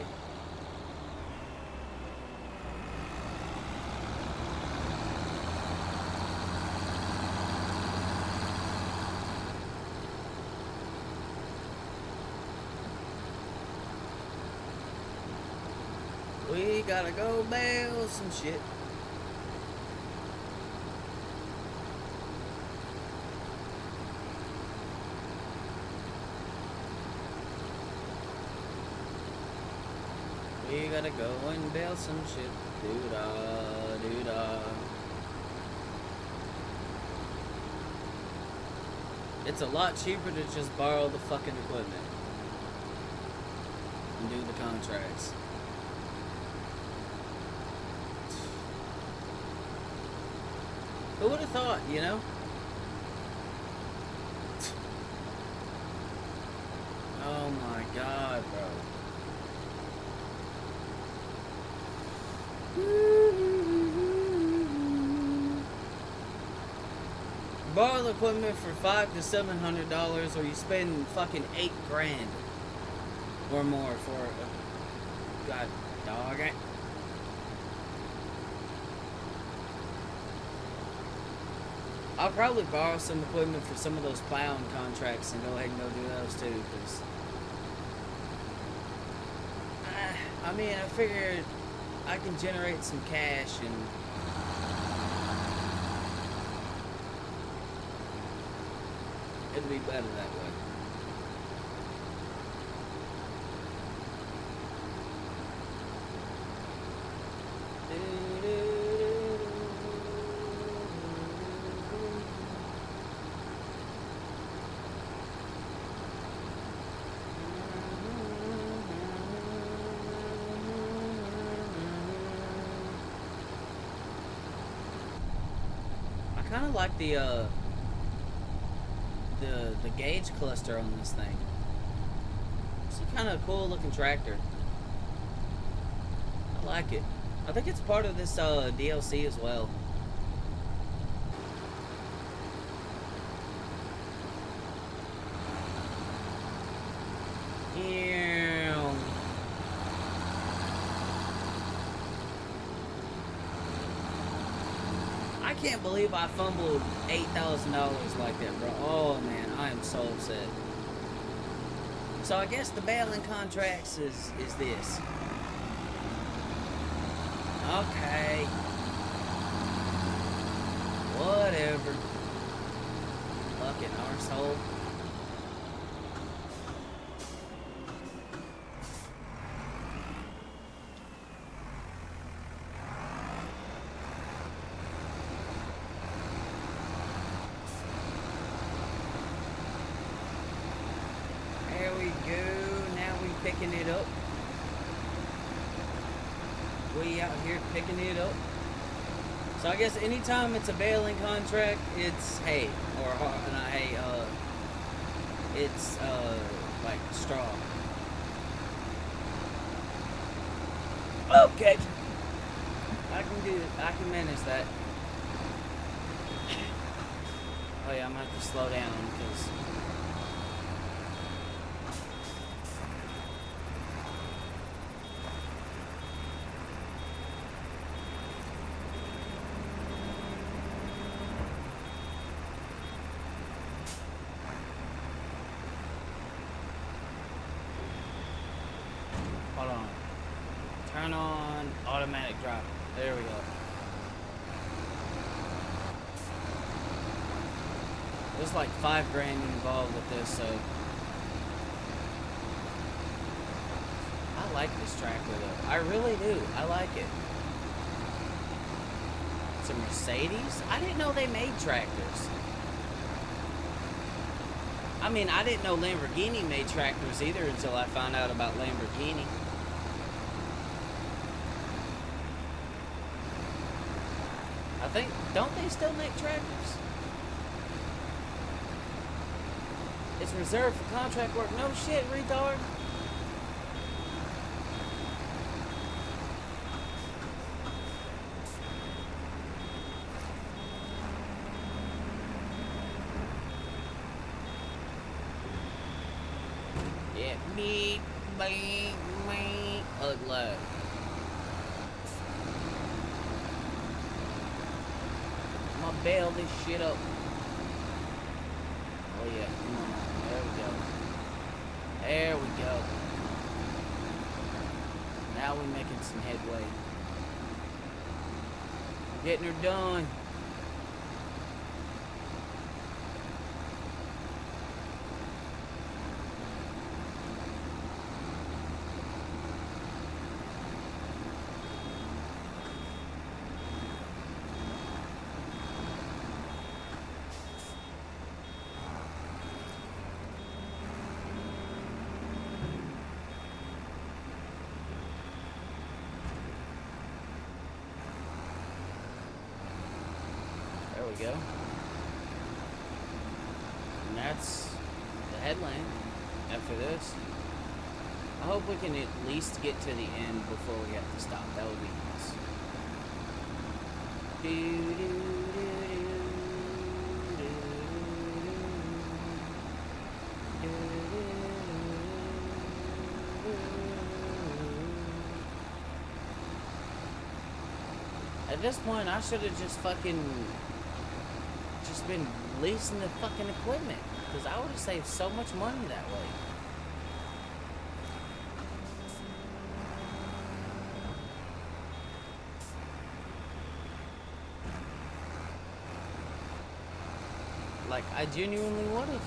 We gotta go bail some shit. We gotta go and bail some shit. Doo-dah, doo-dah. It's a lot cheaper to just borrow the fucking equipment and do the contracts. Who would have thought, you know? Oh my god, bro. Borrow the equipment for $500 to $700, or you spend fucking $8 grand or more for it. God dog it. I'll probably borrow some equipment for some of those plowing contracts and go ahead and go do those too, because I mean, I figured I can generate some cash and it'll be better that way. kind of like the gauge cluster on this thing. It's a kind of cool looking tractor. I like it. I think it's part of this DLC as well. I can't believe I fumbled $8,000 like that, bro. Oh man, I am so upset. So I guess the baling contracts is this. Okay. Whatever. Fucking arsehole. There we go. Now we picking it up. We out here picking it up. So I guess anytime it's a baling contract, it's hay or not hay. It's like straw. Okay, I can do it. I can manage that. Oh yeah, I'm gonna have to slow down because. Hold on. Turn on automatic drive. There we go. There's like $5 grand involved with this, so I like this tractor though. I really do. I like it. It's a Mercedes? I didn't know they made tractors. I mean, I didn't know Lamborghini made tractors either until I found out about Lamborghini. I think, don't they still make tractors? It's reserved for contract work. No shit, retard. Yeah, me, ugly. I'm gonna bail this shit up. Oh yeah, come on. There we go. There we go. Now we're making some headway. Getting her done. There we go. And that's the headland after this. I hope we can at least get to the end before we have to stop. That would be nice. At this point, I should have just been leasing the fucking equipment, because I would have saved so much money that way. Like, I genuinely would have.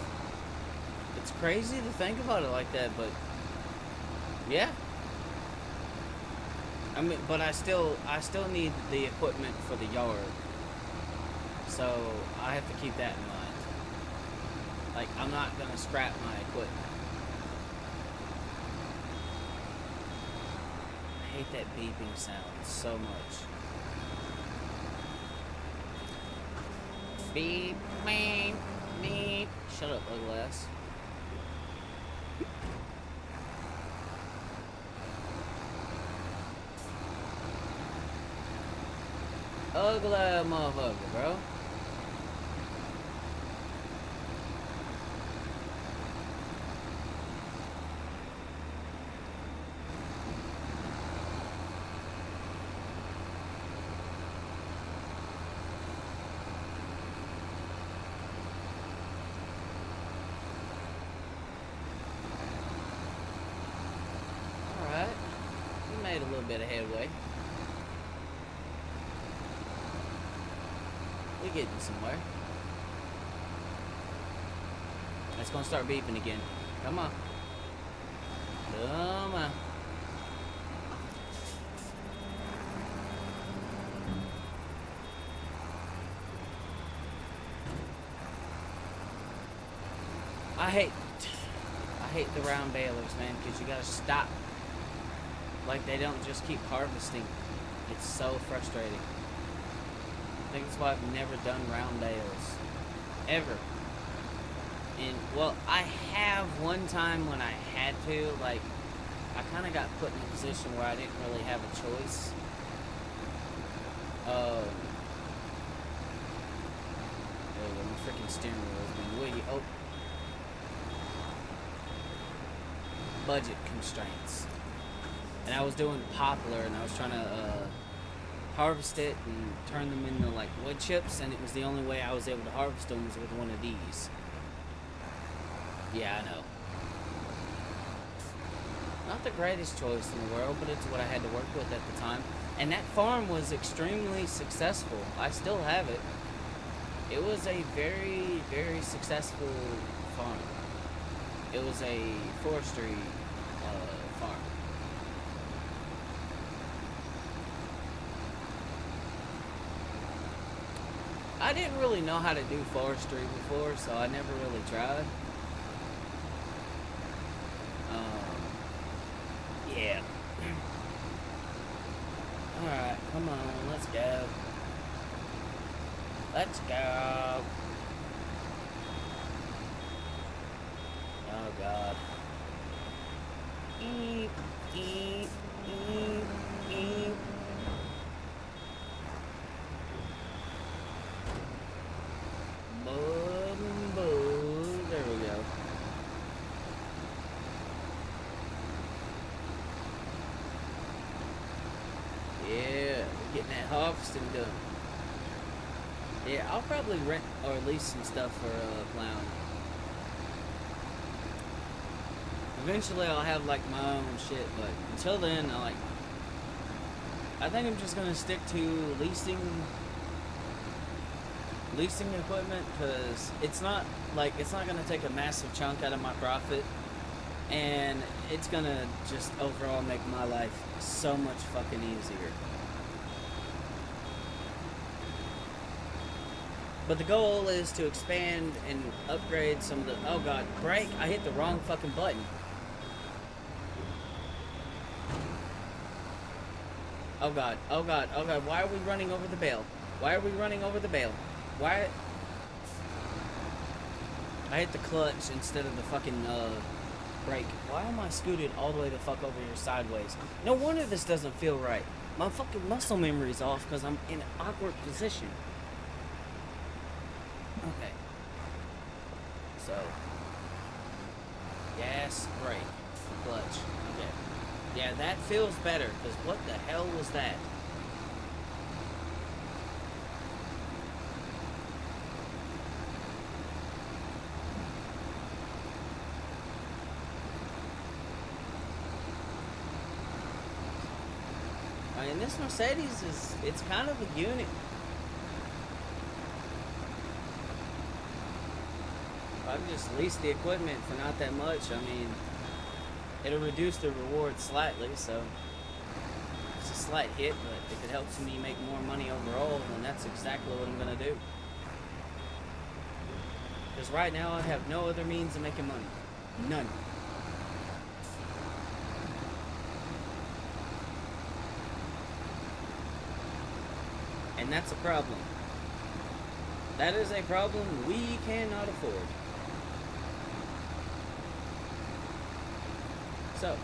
It's crazy to think about it like that, but yeah. I mean, but I still need the equipment for the yard. So I have to keep that in mind. Like, I'm not gonna scrap my equipment. I hate that beeping sound so much. Beep, beep, beep. Shut up, ugly ass. Ugly motherfucker, bro. Alright. We made a little bit of headway. We're getting somewhere. It's gonna start beeping again. Come on. Come on. I hate the round balers, man, because you gotta stop. Like, they don't just keep harvesting. It's so frustrating. I think that's why I've never done round bales. Ever. And, well, I have one time when I had to, like, I kind of got put in a position where I didn't really have a choice. My freaking steering wheel is being wiggy. Oh. Budget constraints. And I was doing poplar, and I was trying to harvest it and turn them into like wood chips, and it was the only way I was able to harvest them was with one of these. Yeah, I know. Not the greatest choice in the world, but it's what I had to work with at the time. And that farm was extremely successful. I still have it. It was a very, very successful farm. It was a forestry farm. I didn't really know how to do forestry before, so I never really tried. Yeah. Alright, come on, let's go. Let's go. Oh, God. Eep, eep, eep, eep. Boom, boom. There we go. Yeah, we're getting that harvesting done. Yeah, I'll probably rent or lease some stuff for plowing. Eventually I'll have like my own shit, but until then, I think I'm just gonna stick to leasing equipment, because it's not gonna take a massive chunk out of my profit, and it's gonna just overall make my life so much fucking easier. But the goal is to expand and upgrade some of the... Oh god, brake! I hit the wrong fucking button. Oh god, oh god, oh god, why are we running over the bale? Why are we running over the bale? Why... I hit the clutch instead of the fucking, brake. Why am I scooted all the way the fuck over here sideways? No wonder this doesn't feel right. My fucking muscle memory's off because I'm in an awkward position. Okay. So. Gas, brake, clutch. Okay. Yeah, that feels better, because what the hell was that? I mean, this Mercedes it's kind of a unit. If I just lease the equipment for not that much, I mean, it'll reduce the reward slightly, so it's a slight hit, but if it helps me make more money overall, then that's exactly what I'm going to do. Because right now I have no other means of making money. None. And that's a problem. That is a problem we cannot afford. So,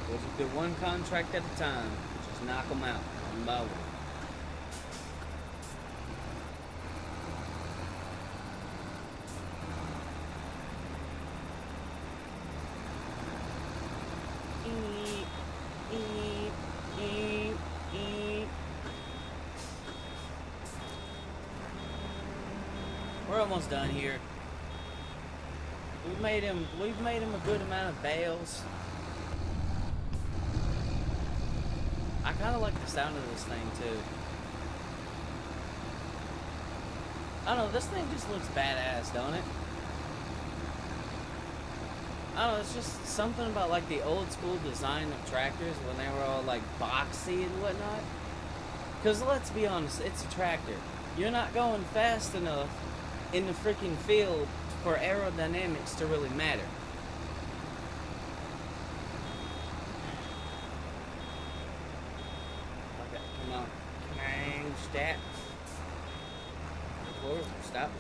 we'll just do one contract at a time. Just knock them out one by one. We're almost done here. We've made him a good amount of bales. I kind of like the sound of this thing too. I don't know, this thing just looks badass, don't it? I don't know, it's just something about like the old school design of tractors when they were all like boxy and whatnot. Because let's be honest, it's a tractor. You're not going fast enough in the freaking field for aerodynamics to really matter. Okay, come on. Come on, stop. Forward, stop.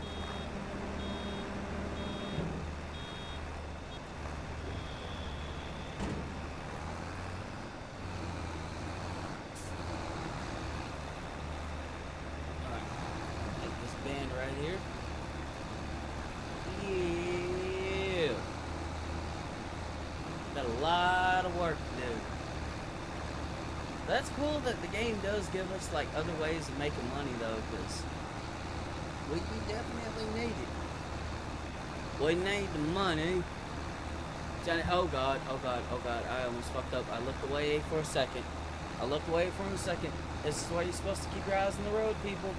Alright, take this band right here. Yeah. Got a lot of work to do. That's cool that the game does give us like other ways of making money though, because we definitely need it. We need the money. Johnny, oh god, oh god, oh god, I almost fucked up. I looked away for a second. This is why you're supposed to keep your eyes on the road, people.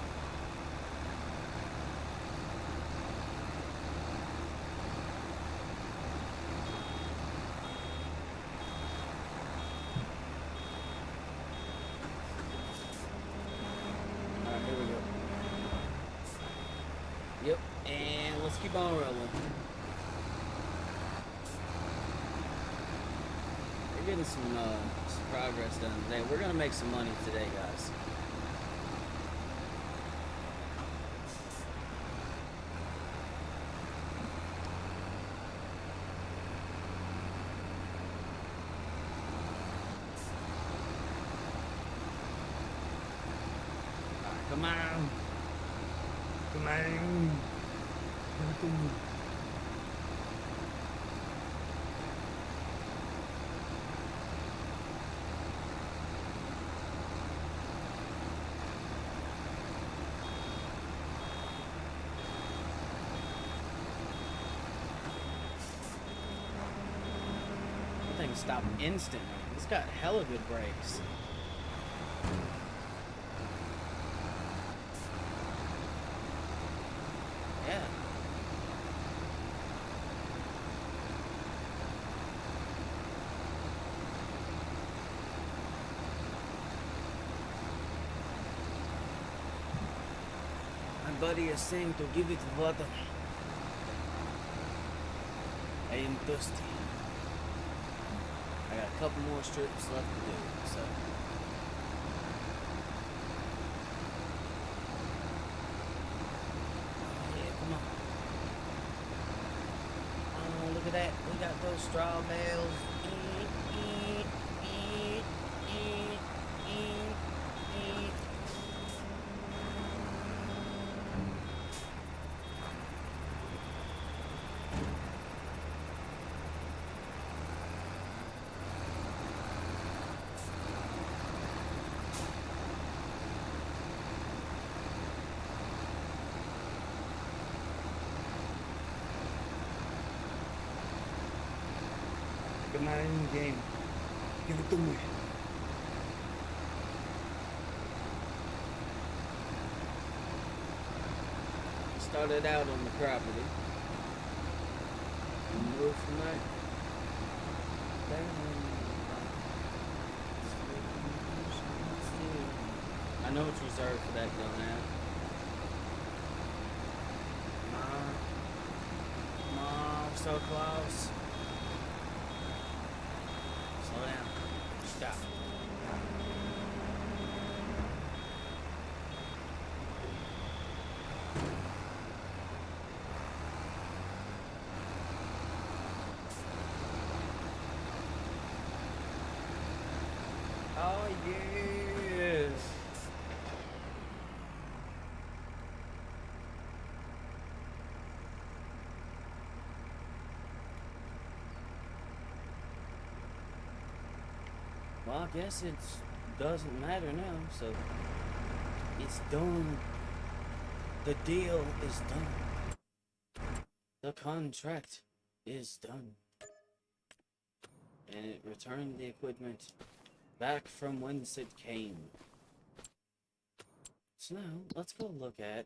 Yep, and let's keep on rolling. We're getting some progress done today. We're gonna make some money today, guys. Alright, come on. Come on. That thing stopped instantly. It's got hella good brakes. Yeah. My buddy is saying to give it water. I am thirsty. I got a couple more strips left to do, so. Yeah, come on. Oh, look at that. We got those straw bales. Come on, game. Give it to me. Started out on the property. Move from there. I know it's reserved for that going out. Come on, we're so close. Slow down. Oh yes. Well, I guess it doesn't matter now, so it's done. The deal is done. The contract is done. And it returned the equipment back from whence it came. So now, let's go look at...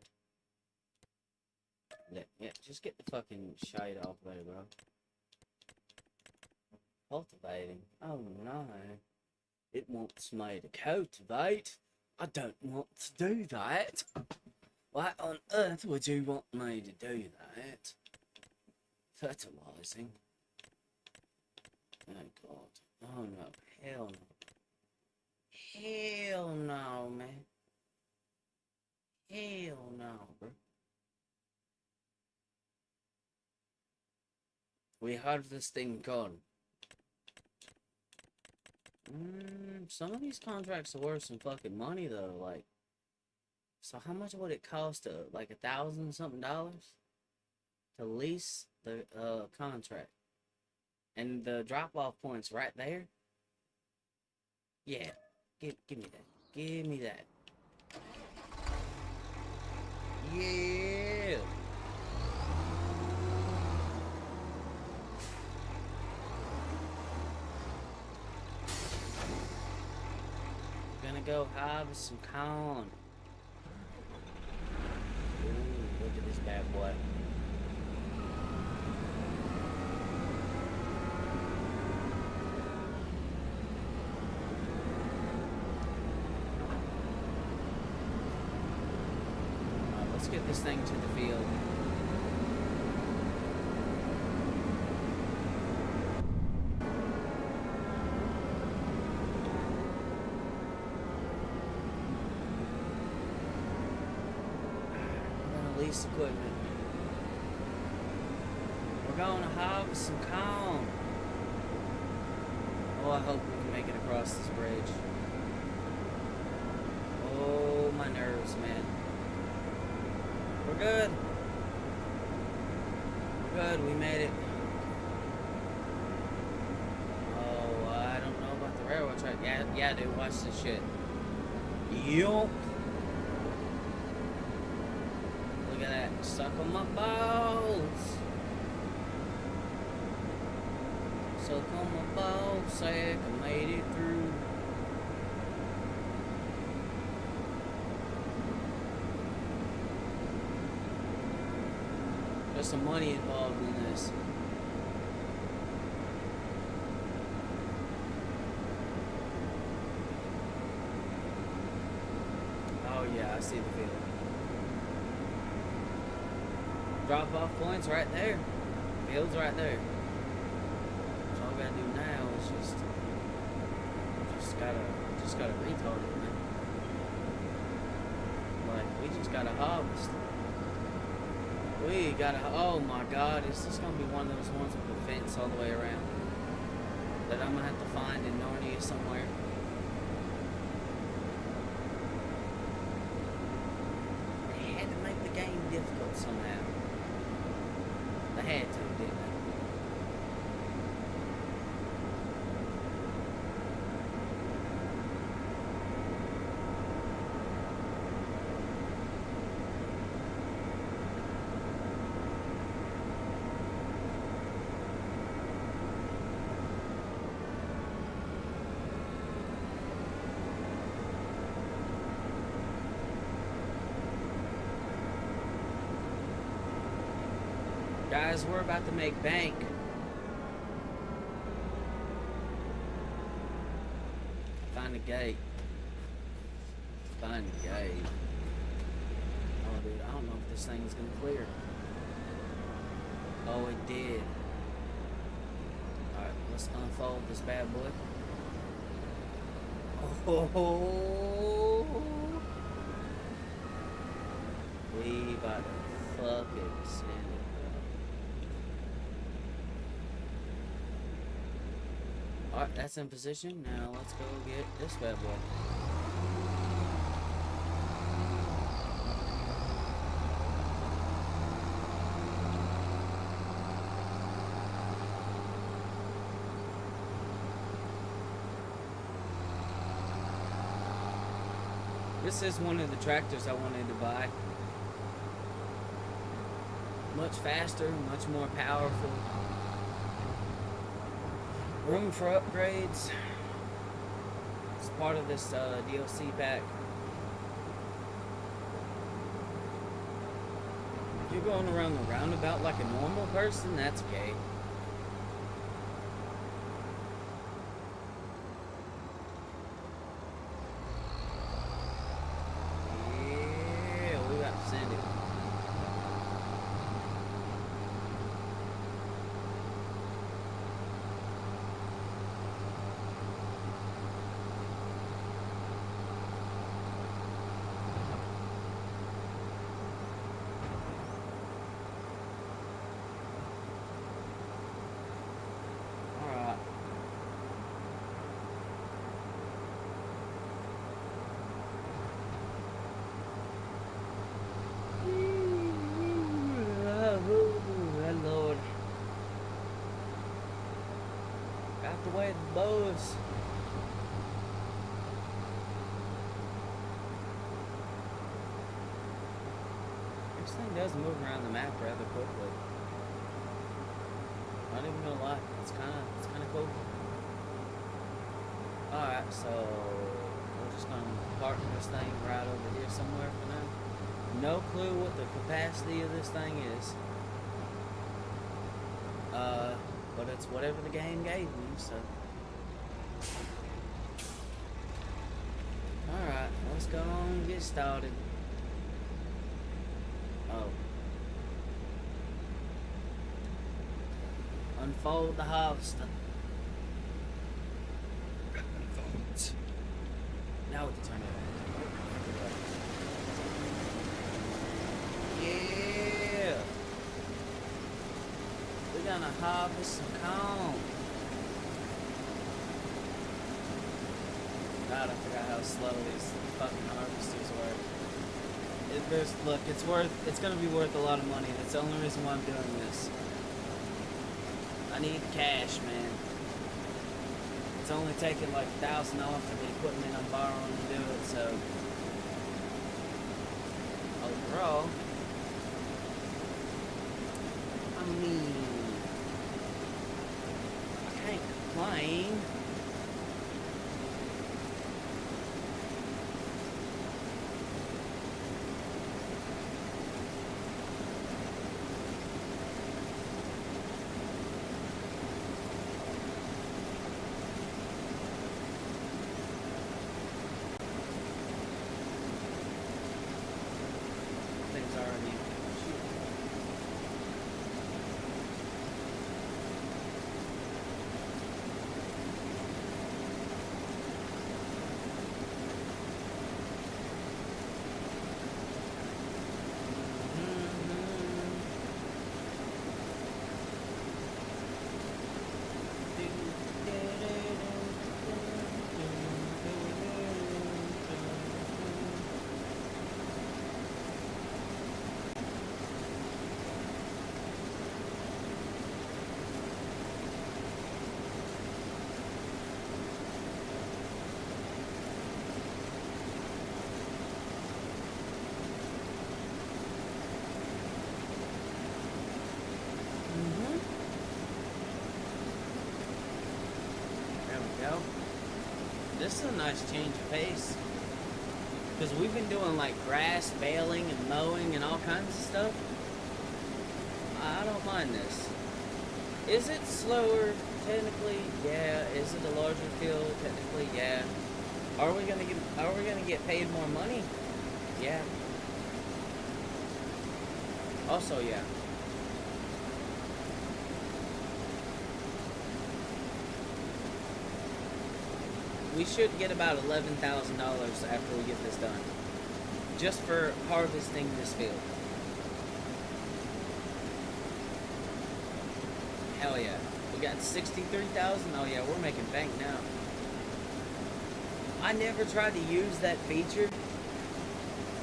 Yeah, just get the fucking shite off there, bro. Cultivating? Oh no. It wants me to cultivate. I don't want to do that. Why on earth would you want me to do that? Fertilizing. Oh god. Oh no. Hell no. Hell no, man. Hell no, bro. We have this thing gone. Some of these contracts are worth some fucking money though, like. So how much would it cost to, like, $1,000 something to lease the contract? And the drop-off point's right there? Yeah. Give me that. Give me that. Yeah! Gonna go harvest some corn. Ooh, look at this bad boy. Let's get this thing to the field. I'm gonna lease equipment. We're gonna harvest some corn. Oh, I hope we can make it across this bridge. Oh, my nerves, man. We're good. We're good. We made it. Oh, I don't know about the railroad track. Yeah, dude. Watch this shit. Yup. Look at that. Suck on my balls. Suck on my balls. Sack. I made it through. There's some money involved in this. Oh yeah, I see the field. Drop off points right there. Field's right there. So all we gotta do now is just gotta retard it, man. Like, we just gotta harvest. We gotta, oh my god, is this gonna be one of those ones with a fence all the way around? That I'm gonna have to find in Narnia somewhere? They had to make the game difficult somehow. They had to, didn't they? Guys, we're about to make bank. Find a gate. Find a gate. Oh, dude, I don't know if this thing is gonna clear. Oh, it did. Alright, let's unfold this bad boy. Oh, we about to fucking send it. Alright, that's in position. Now let's go get this bad boy. This is one of the tractors I wanted to buy. Much faster, much more powerful. Room for upgrades. It's part of this DLC pack. If you're going around the roundabout like a normal person, that's okay. Yeah, we got to send it. Lord. Got the way the bows. This thing does move around the map rather quickly. Not even gonna lie, it's kinda cool. Alright, so we're just gonna park this thing right over here somewhere for now. No clue what the capacity of this thing is. But it's whatever the game gave me, so. Alright, let's go on and get started. Oh. Unfold the harvester. Now we can turn it on. Yeah! We're gonna harvest some corn. God, I forgot how slow these fucking harvesters work. Look, it's gonna be worth a lot of money. That's the only reason why I'm doing this. I need cash, man. It's only taking like $1,000 for the equipment I'm borrowing to do it, so overall, I mean, I can't complain. This is a nice change of pace, because we've been doing like grass baling and mowing and all kinds of stuff. I don't mind this. Is it slower? Technically, yeah. Is it a larger field? Technically, yeah. Are we gonna get paid more money? Yeah. Also, yeah. We should get about $11,000 after we get this done, just for harvesting this field. Hell yeah. We got 63,000. Oh yeah, we're making bank now. I never tried to use that feature,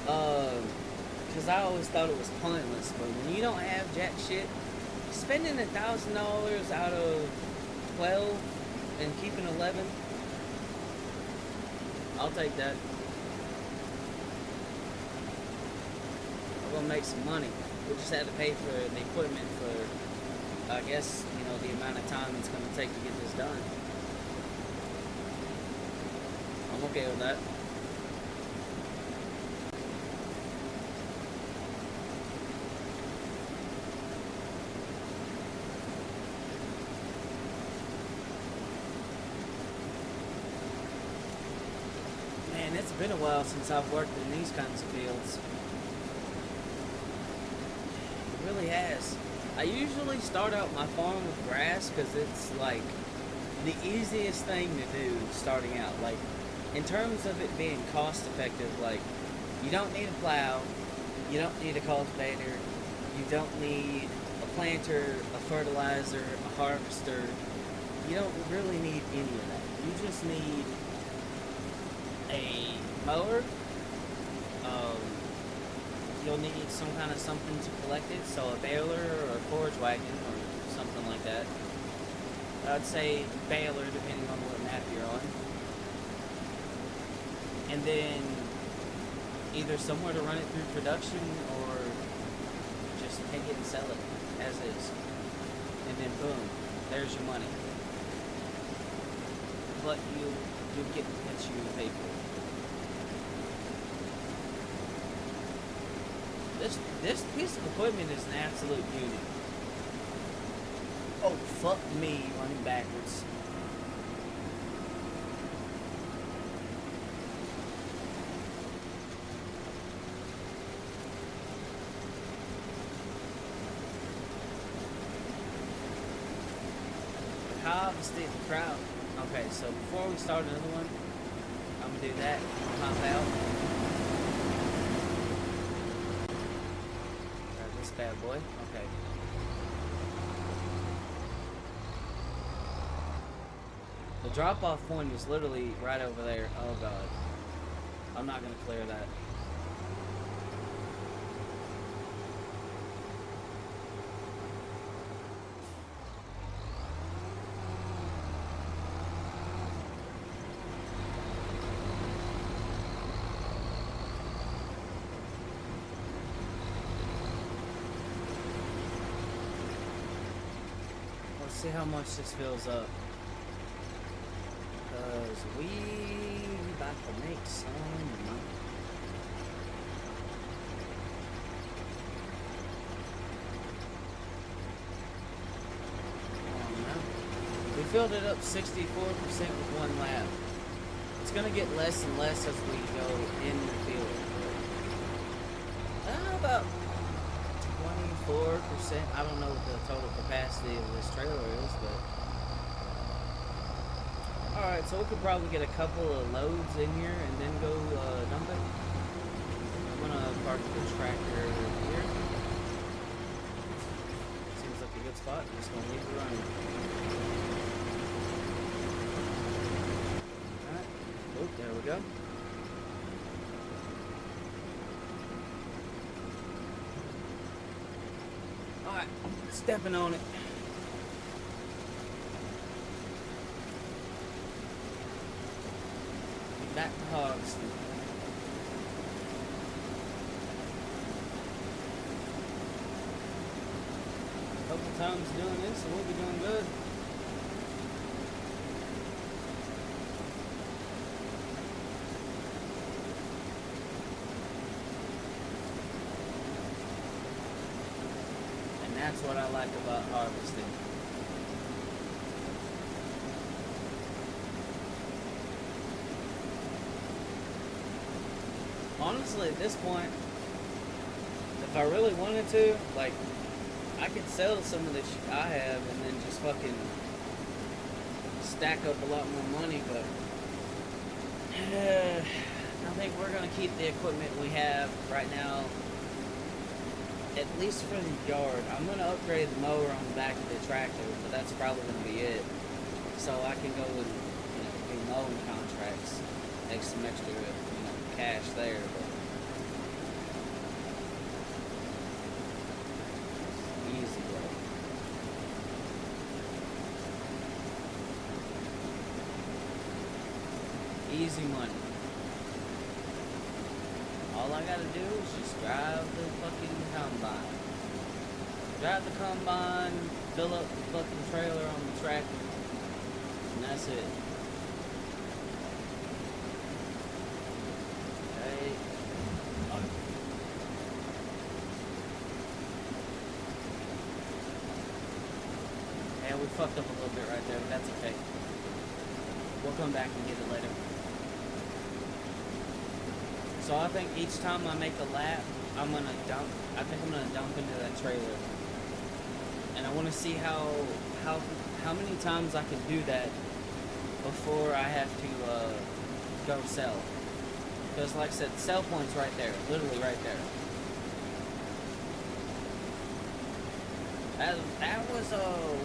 because I always thought it was pointless. But when you don't have jack shit, spending $1,000 out of 12 and keeping 11, I'll take that. We're gonna make some money. We just had to pay for the equipment for, I guess, you know, the amount of time it's gonna take to get this done. I'm okay with that. Man, it's been a while since I've worked in these kinds of fields. It really has. I usually start out my farm with grass because it's like the easiest thing to do starting out. Like, in terms of it being cost effective, like, you don't need a plow, you don't need a cultivator, you don't need a planter, a fertilizer, a harvester. You don't really need any of that. You just need a mower. You'll need some kind of something to collect it, so a baler or a forage wagon or something like that. I'd say baler, depending on what map you're on. And then either somewhere to run it through production or just take it and sell it as is. And then boom, there's your money. But you get what you pay for. This piece of equipment is an absolute beauty. Oh, fuck me, running backwards. Harvested the crowd. Okay, so before we start another one, I'm gonna do that. Pop out. This bad boy. Okay. The drop-off point is literally right over there. Oh god. I'm not gonna clear that. See how much this fills up, because we about to make some money. We filled it up 64% with one lap. It's gonna get less and less as we go in the field. About 24%. I don't know what the total capacity of this trailer is, but alright, so we could probably get a couple of loads in here and then go dump it. I'm gonna park the tractor here. Seems like a good spot. I'm just gonna leave it running. Alright. Oh, there we go. Alright, stepping on it. Back to harvesting. A couple times doing this and we'll be doing good. And that's what I like about harvesting. Honestly, at this point, if I really wanted to, like, I could sell some of the shit I have and then just fucking stack up a lot more money, but I think we're gonna keep the equipment we have right now at least for the yard, I'm gonna upgrade the mower on the back of the tractor, but that's probably gonna be it. So I can go and do mowing contracts, make some extra cash there. But easy though. Easy money. All I gotta do is just drive the fucking combine. Drive the combine, fill up the fucking trailer on the tractor, and that's it. Okay. And we fucked up a little bit right there, but that's okay. We'll come back and get it later. So I think each time I make a lap, I think I'm gonna dump into that trailer. And I wanna see how many times I can do that before I have to go sell. Because like I said, the sell point's right there, literally right there. That was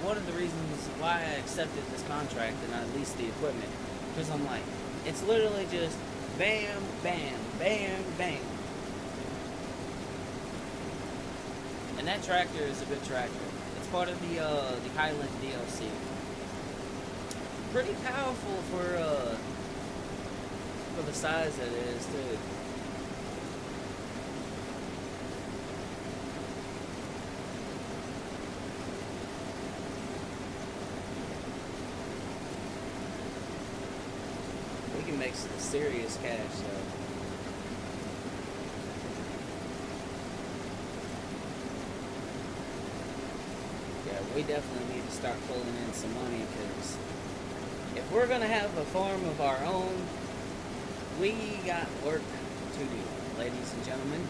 one of the reasons why I accepted this contract and I leased the equipment. Because I'm like, it's literally just bam, bam, bam, bam. And that tractor is a good tractor. It's part of the Highland DLC. Pretty powerful for the size that it is too. We can make some serious cash though. Yeah, we definitely need to start pulling in some money because if we're gonna have a farm of our own, we got work to do, ladies and gentlemen.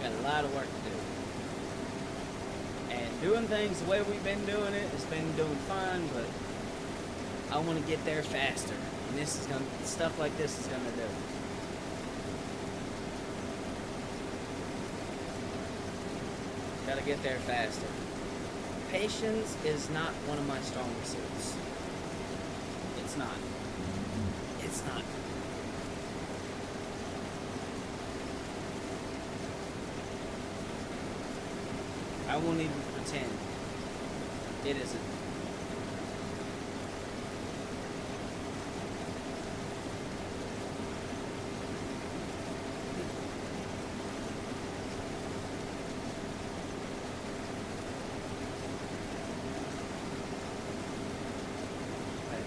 Got a lot of work to do. And doing things the way we've been doing it has been doing fine, but I want to get there faster. And stuff like this is gonna do. Gotta get there faster. Patience is not one of my stronger suits. It's not. It's not. I won't even pretend it isn't.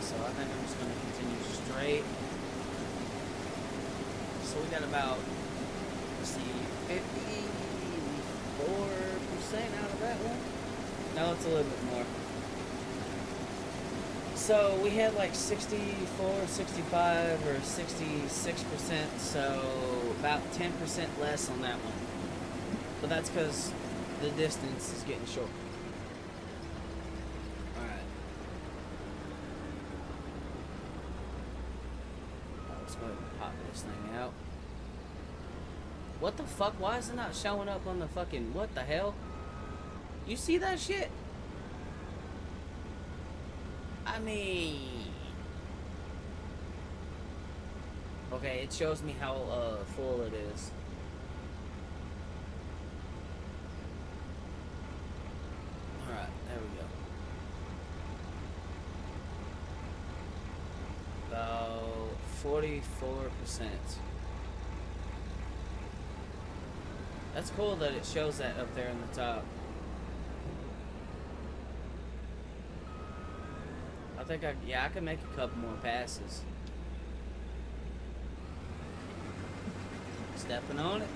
So I think I'm just going to continue straight. So we got about, let's see, 54% out of that one. No, it's a little bit more. So we had like 64, 65, or 66%, so about 10% less on that one. But that's because the distance is getting short. Out. What the fuck? Why is it not showing up on the fucking... What the hell? You see that shit? I mean... Okay, it shows me how full it is. Alright, there we go. About 44%. That's cool that it shows that up there in the top. I think I can make a couple more passes. Stepping on it.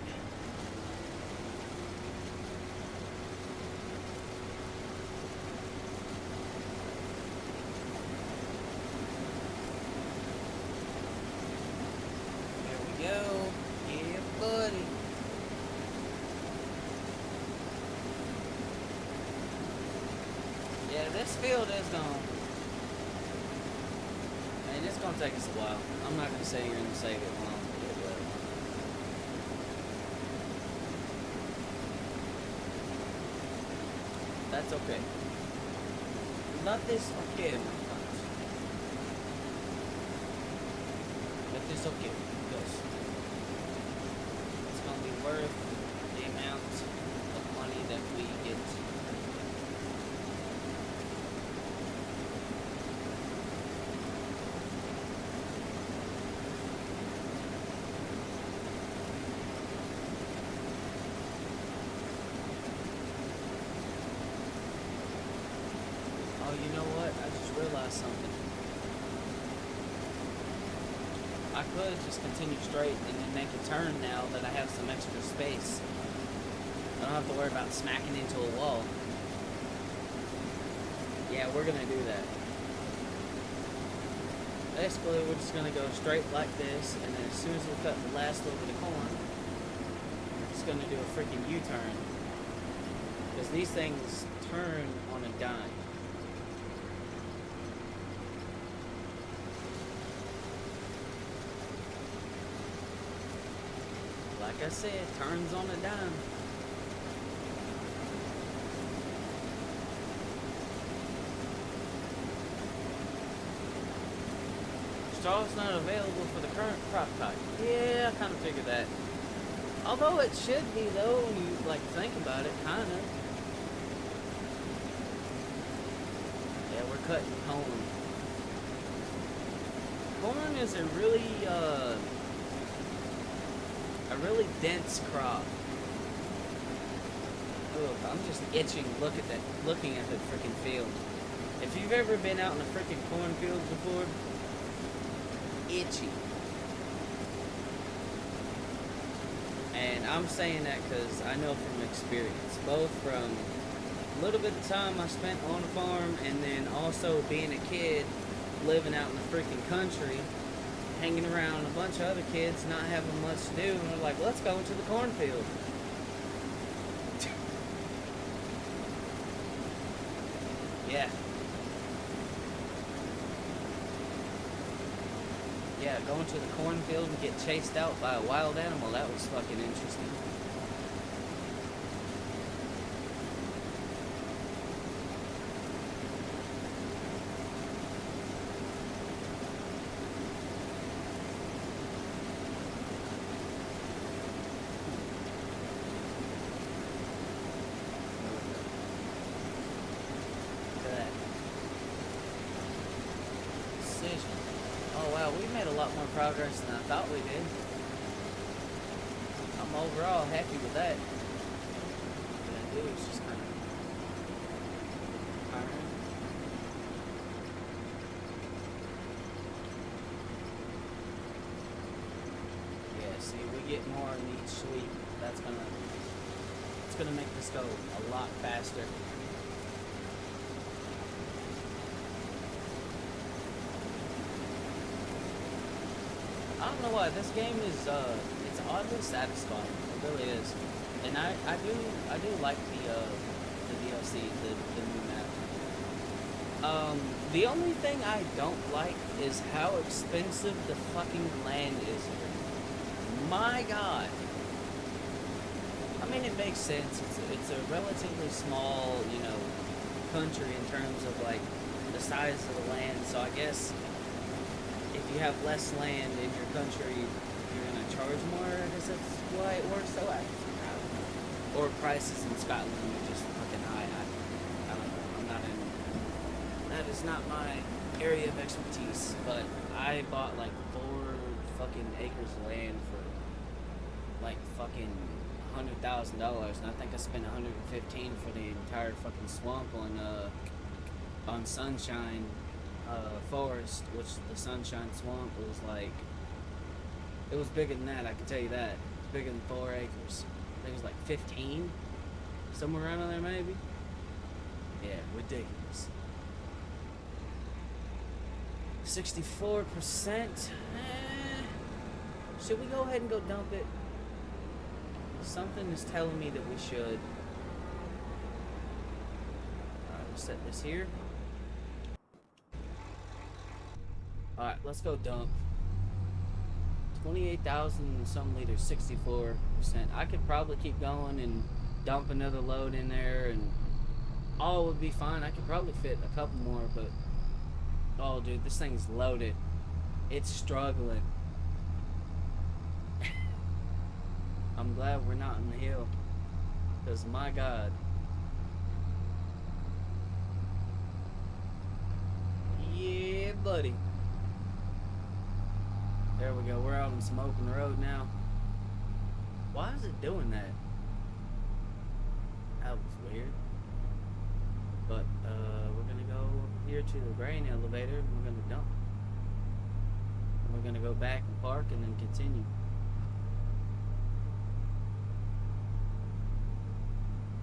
Go. Yeah, buddy. Yeah, this field is gone. And it's gonna take us a while. I'm not gonna say you're gonna save it long. That's okay. That is okay, my friends. That is okay, because it's gonna be worth the amount of money that we get. Oh, you know what? I just realized something. I could just continue straight and then make a turn now that I have some extra space. I don't have to worry about smacking into a wall. Yeah, we're gonna do that. Basically, we're just gonna go straight like this, and then as soon as we cut the last little bit of corn, we're just gonna do a freaking U-turn. Because these things turn on a dime. Like I said, turns on a dime. Straw's not available for the current crop type. Yeah, I kind of figured that. Although it should be though, when you like think about it, kind of. Yeah, we're cutting corn. Corn is a really dense crop. Ugh, I'm just itching looking at the freaking field. If you've ever been out in a freaking cornfield before, itchy. And I'm saying that because I know from experience, both from a little bit of time I spent on a farm and then also being a kid living out in the freaking country, hanging around a bunch of other kids not having much to do, and we're like, let's go into the cornfield. Yeah. Yeah, going to the cornfield and get chased out by a wild animal, that was fucking interesting. Oh wow, we made a lot more progress than I thought we did. I'm overall happy with that. What I do is just kind of iron. Yeah, see, we get more in each sweep. It's gonna make this go a lot faster. I don't know why this game is it's oddly satisfying. It really is, and I do like the DLC, the new map. The only thing I don't like is how expensive the fucking land is here. My God. I mean, it makes sense. It's a relatively small, country in terms of like the size of the land. So I guess if you have less land in your country, you're gonna charge more. I guess that's why it works so out. Or prices in Scotland are just fucking high. I don't know. I'm not in. That is not my area of expertise. But I bought like 4 fucking acres of land for like fucking $100,000, and I think I spent $115 for the entire fucking swamp on Sunshine Forest, which the Sunshine Swamp was like, it was bigger than that, I can tell you that. It's bigger than 4 acres. I think it was like 15, somewhere around in there maybe. Yeah, ridiculous. 64%. Should we go ahead and go dump it? Something is telling me that we should. Alright, we'll set this here. Alright, let's go dump. 28,000 some liters, 64%. I could probably keep going and dump another load in there and all would be fine. I could probably fit a couple more, but oh dude, this thing's loaded. It's struggling. I'm glad we're not in the hill, because my god. Yeah, buddy. There we go. We're out on some open road now. Why is it doing that? That was weird. But we're gonna go over here to the grain elevator and we're gonna dump. And we're gonna go back and park and then continue.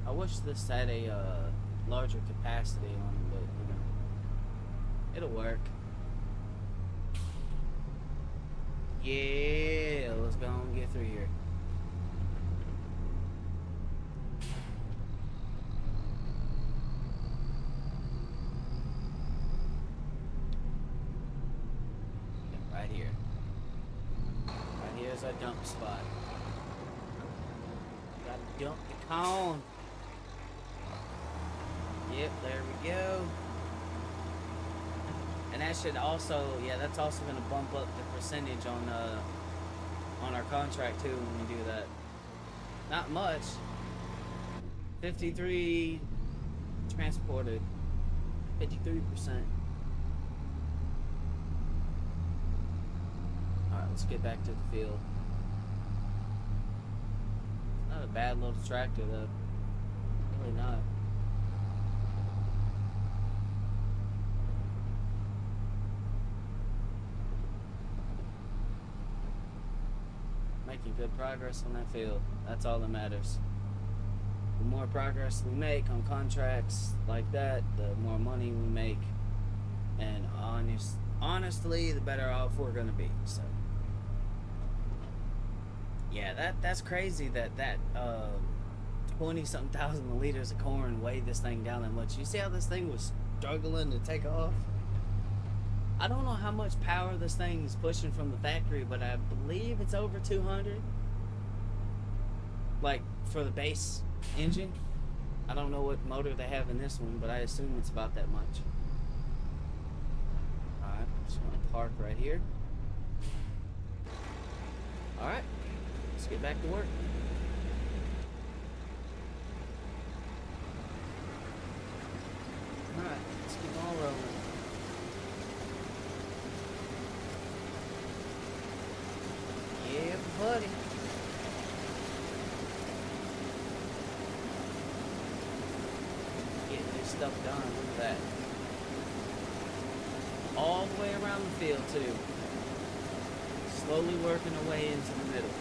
I wish this had a larger capacity on it, but you know, it'll work. Yeah, let's go and get through here. Right here. Right here's our dump spot. Gotta dump the cone. Yep, there we go. And that should also, yeah, that's also going to bump up the percentage on our contract too when we do that. Not much. 53 transported. 53%. Alright, let's get back to the field. It's not a bad little tractor though. Really not. Making good progress on that field. That's all that matters. The more progress we make on contracts like that, the more money we make, and honestly, the better off we're gonna be. So, yeah, that's crazy that 20-something thousand liters of corn weighed this thing down that much. You see how this thing was struggling to take off? I don't know how much power this thing is pushing from the factory, but I believe it's over 200. Like, for the base engine. I don't know what motor they have in this one, but I assume it's about that much. Alright, just gonna park right here. Alright, let's get back to work. Alright, let's keep on rolling. Yeah, buddy. Getting this stuff done. Look at that. All the way around the field, too. Slowly working our way into the middle.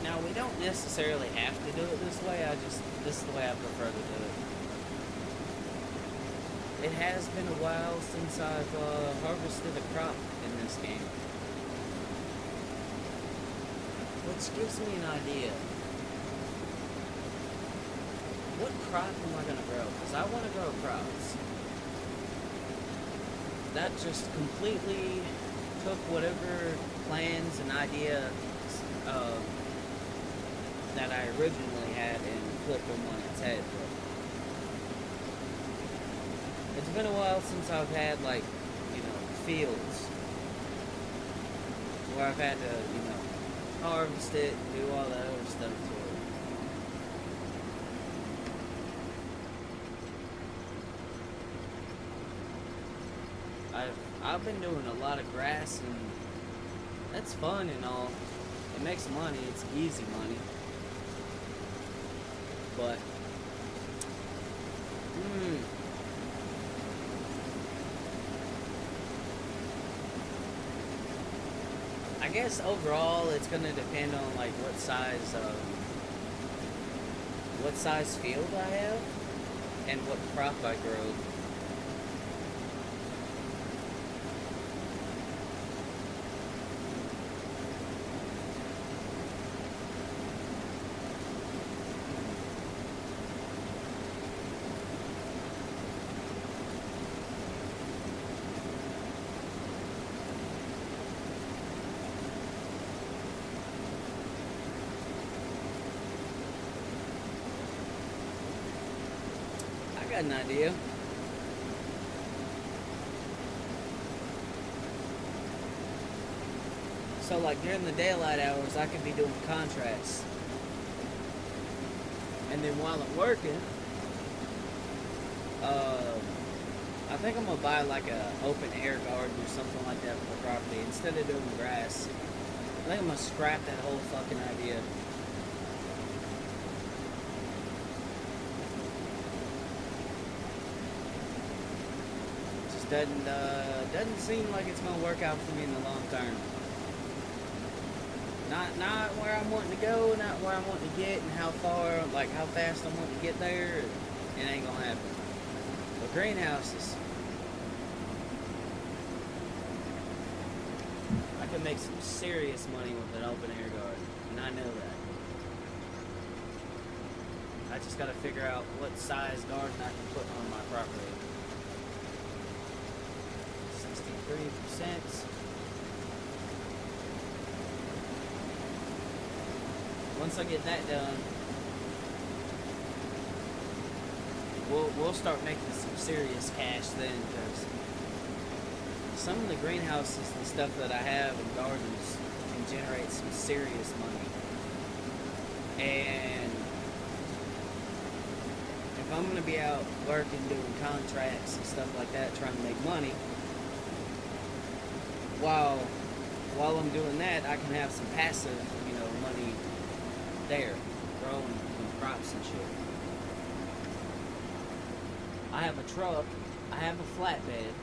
Now, we don't necessarily have to do it this way. This is the way I prefer to do it. It has been a while since I've harvested a crop in this game. Which gives me an idea. What crop am I going to grow? Because I want to grow crops. That just completely took whatever plans and ideas that I originally had and flipped them on its head. It's been a while since I've had, like, you know, fields where I've had to, you know, harvest it, do all that other stuff to it. I've been doing a lot of grass, and that's fun and all. It makes money, it's easy money. But I guess overall it's gonna depend on like what size field I have and what crop I grow. got an idea. So like during the daylight hours, I could be doing contracts. And then while I'm working, I think I'm gonna buy like a open air garden or something like that for the property instead of doing grass. I think I'm gonna scrap that whole fucking idea. Just doesn't seem like it's gonna work out for me in the long term. Not where I'm wanting to go, not where I'm wanting to get, and how far, like how fast I'm wanting to get there. It ain't gonna happen. But greenhouses, I can make some serious money with an open air garden, and I know that. I just gotta figure out what size garden I can put on my property. 63%. Once I get that done, we'll start making some serious cash then, because some of the greenhouses and stuff that I have in gardens can generate some serious money. And if I'm gonna be out working, doing contracts and stuff like that, trying to make money, while I'm doing that, I can have some passive, money there, growing crops and shit. I have a truck, I have a flatbed,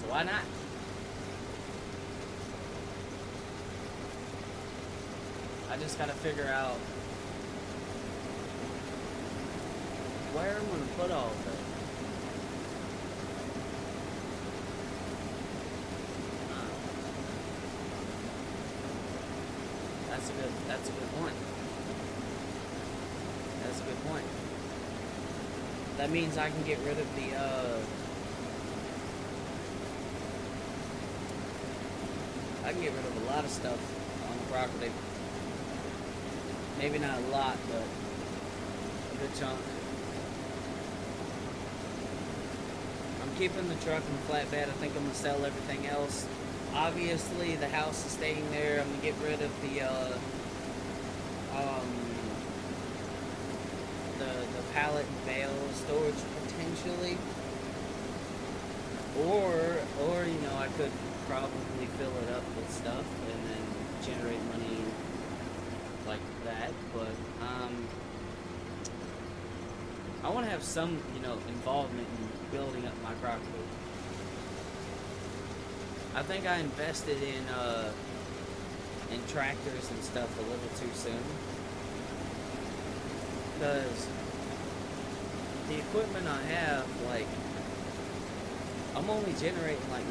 so why not? I just gotta figure out where I'm gonna put all of it. That's a good point. That's a good point. That means I can get rid of the, I can get rid of a lot of stuff on the property. Maybe not a lot, but a good chunk. I'm keeping the truck and the flatbed. I think I'm gonna sell everything else. Obviously, the house is staying there. I'm gonna get rid of the pallet and bale storage potentially, or I could probably fill it up with stuff and then generate money like that. But I want to have some involvement in building up my property. I think I invested in tractors and stuff a little too soon, because the equipment I have, like, I'm only generating like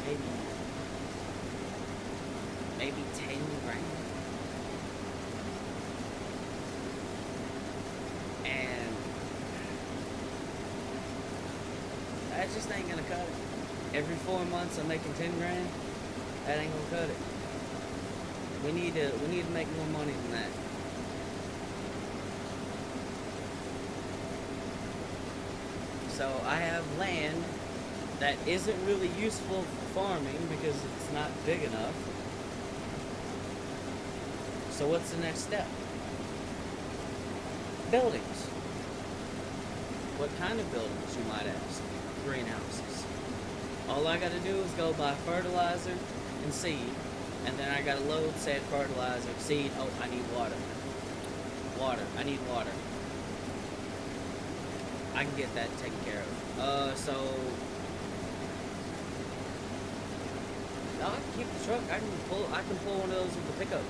maybe 10 grand, and that just ain't gonna cut it. Every 4 months I'm making 10 grand. That ain't gonna cut it. We need to make more money than that. So I have land that isn't really useful for farming because it's not big enough. So what's the next step? Buildings. What kind of buildings, you might ask? Greenhouses. All I gotta do is go buy fertilizer and seed, and then I gotta load said fertilizer, seed. Oh, I need water. I need water. I can get that taken care of. So no, I can keep the truck. I can pull one of those with the pickup.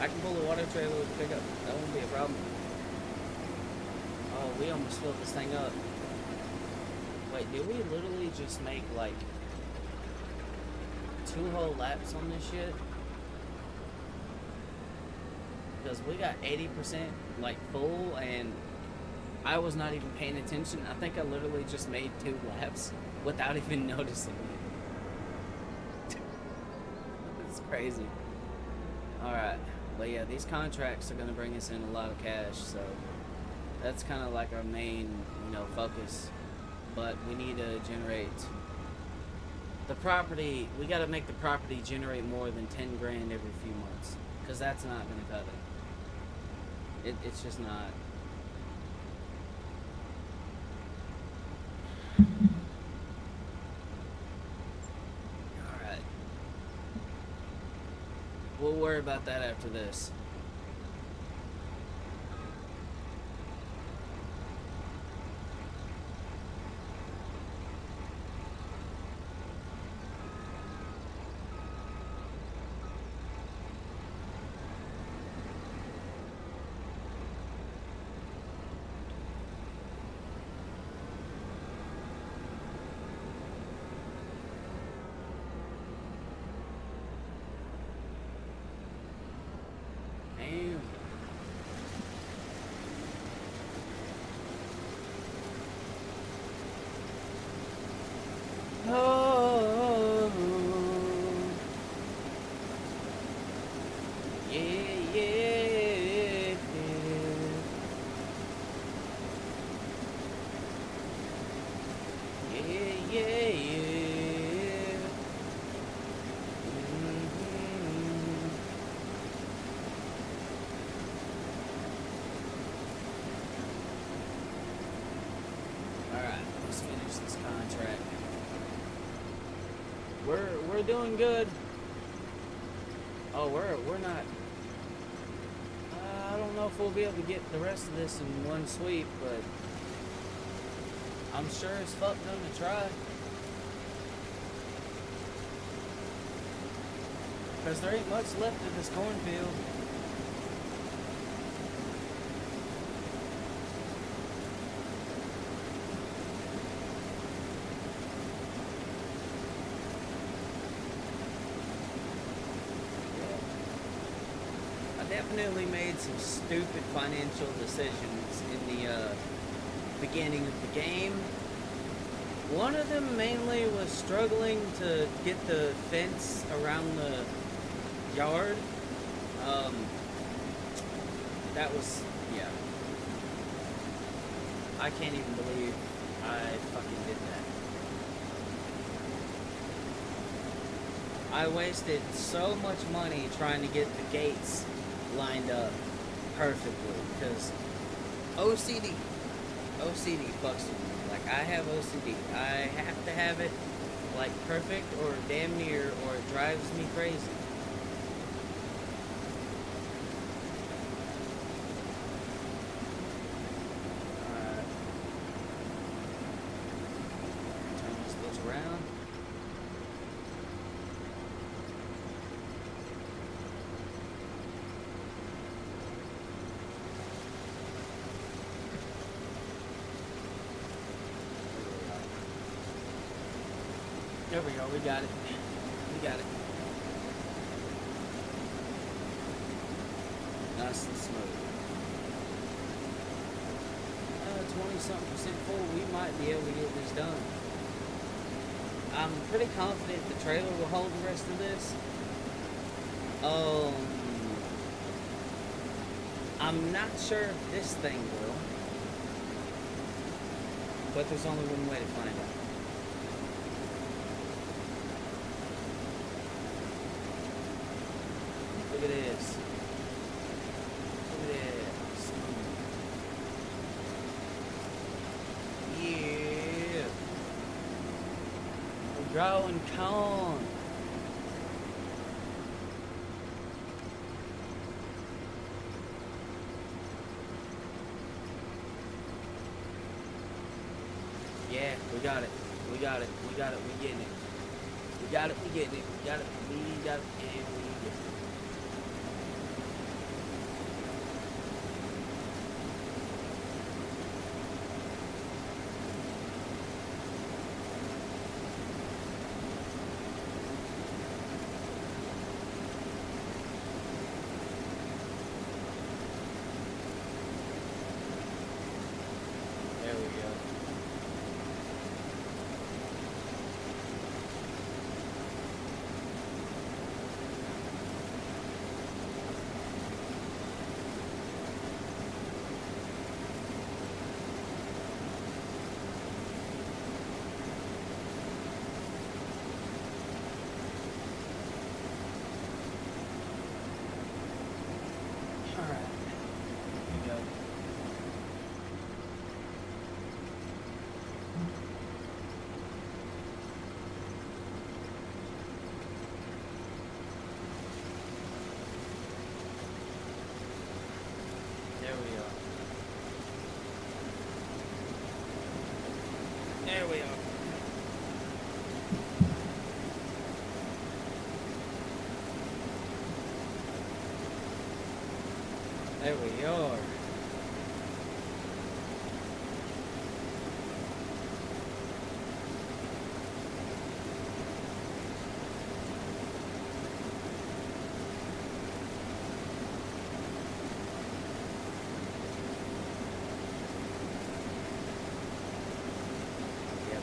I can pull the water trailer with the pickup. That won't be a problem. Oh, we almost filled this thing up. Wait, did we literally just make like 2 whole laps on this shit? Because we got 80% like full, and I was not even paying attention. I think I literally just made 2 laps without even noticing it. It's crazy. Alright. But yeah, these contracts are gonna bring us in a lot of cash, so that's kind of like our main, focus. But we need to generate the property. We got to make the property generate more than 10 grand every few months, because that's not gonna cut it's just not. All right, we'll worry about that after this. Damn. Oh, yeah, yeah, yeah, yeah, yeah. All right, let's finish this contract. We're doing good. Oh, we're not. I don't know if we'll be able to get the rest of this in one sweep, but I'm sure as fuck gonna try. Because there ain't much left of this cornfield. I definitely made some stupid financial decisions in the beginning of the game. One of them mainly was struggling to get the fence around the yard. That was, yeah. I can't even believe I fucking did that. I wasted so much money trying to get the gates lined up perfectly, because OCD fucks with me. Like, I have OCD. I have to have it like perfect or damn near, or it drives me crazy. Alright. Turn this bitch around. 'There we go, we got it. We got it. Nice and smooth. 20-something% full, we might be able to get this done. I'm pretty confident the trailer will hold the rest of this. I'm not sure if this thing will. But there's only one way to find out. Look at this. Look at this. Yeah. We're growing corn. Yeah, we got it. We got it. We got it. We getting it. We got it. We getting it. We got it. We got it. And we get it. There we go. There we are. There we are. There we are.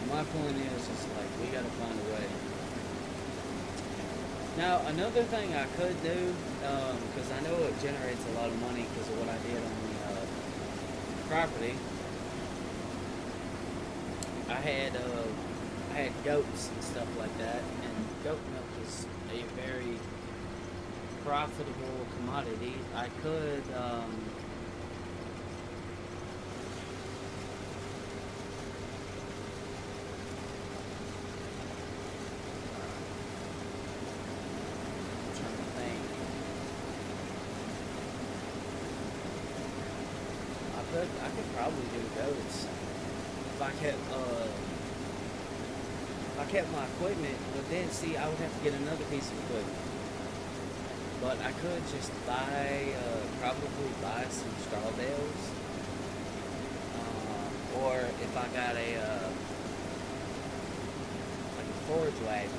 My point is like we gotta find a way. Now another thing I could do, because I know it generates a lot of money because of what I did on the property. I had goats and stuff like that, and goat milk is a very profitable commodity. I could. I could probably do goats if I kept my equipment. But then, see, I would have to get another piece of equipment. But I could just probably buy some straw bales, or if I got like a forage wagon.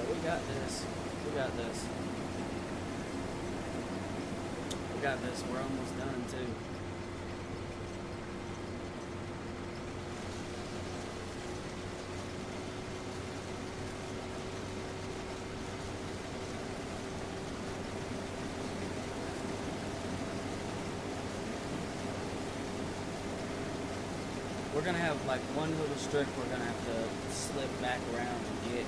We got this. We got this. We got this. We're almost done too. We're gonna have like one little strip we're gonna have to slip back around and get.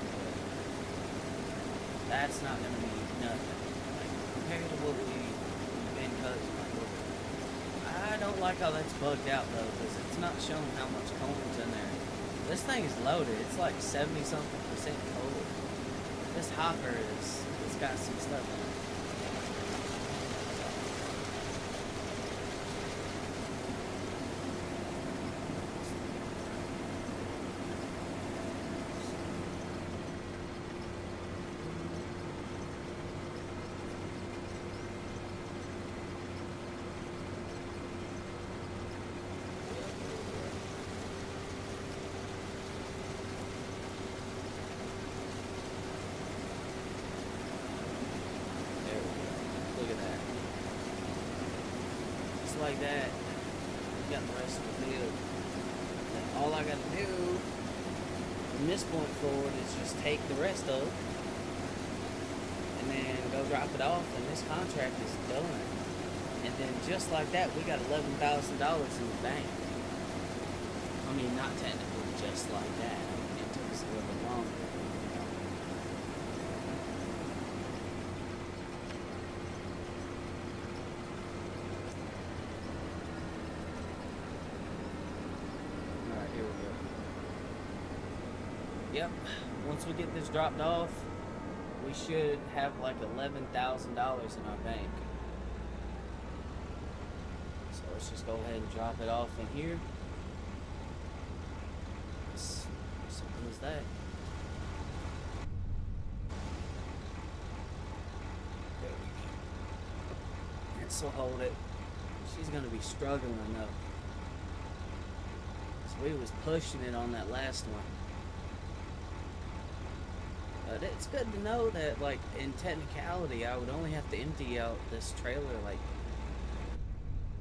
That's not going to be nothing. Like, compared to what we've been cutting. I don't like how that's bugged out, though, because it's not showing how much corn's in there. This thing is loaded. It's like 70-something% full. This hopper it's got some stuff in it. Like that, you got the rest of the field. And all I got to do from this point forward is just take the rest of it and then go drop it off, and this contract is done. And then just like that, we got $11,000 in the bank. I mean, not technically just like that. It took us a little bit longer. Yep, once we get this dropped off, we should have like $11,000 in our bank. So let's just go ahead and drop it off in here. As simple as that. There we go. This will hold it. She's gonna be struggling though. So we was pushing it on that last one. But it's good to know that, like, in technicality, I would only have to empty out this trailer, like,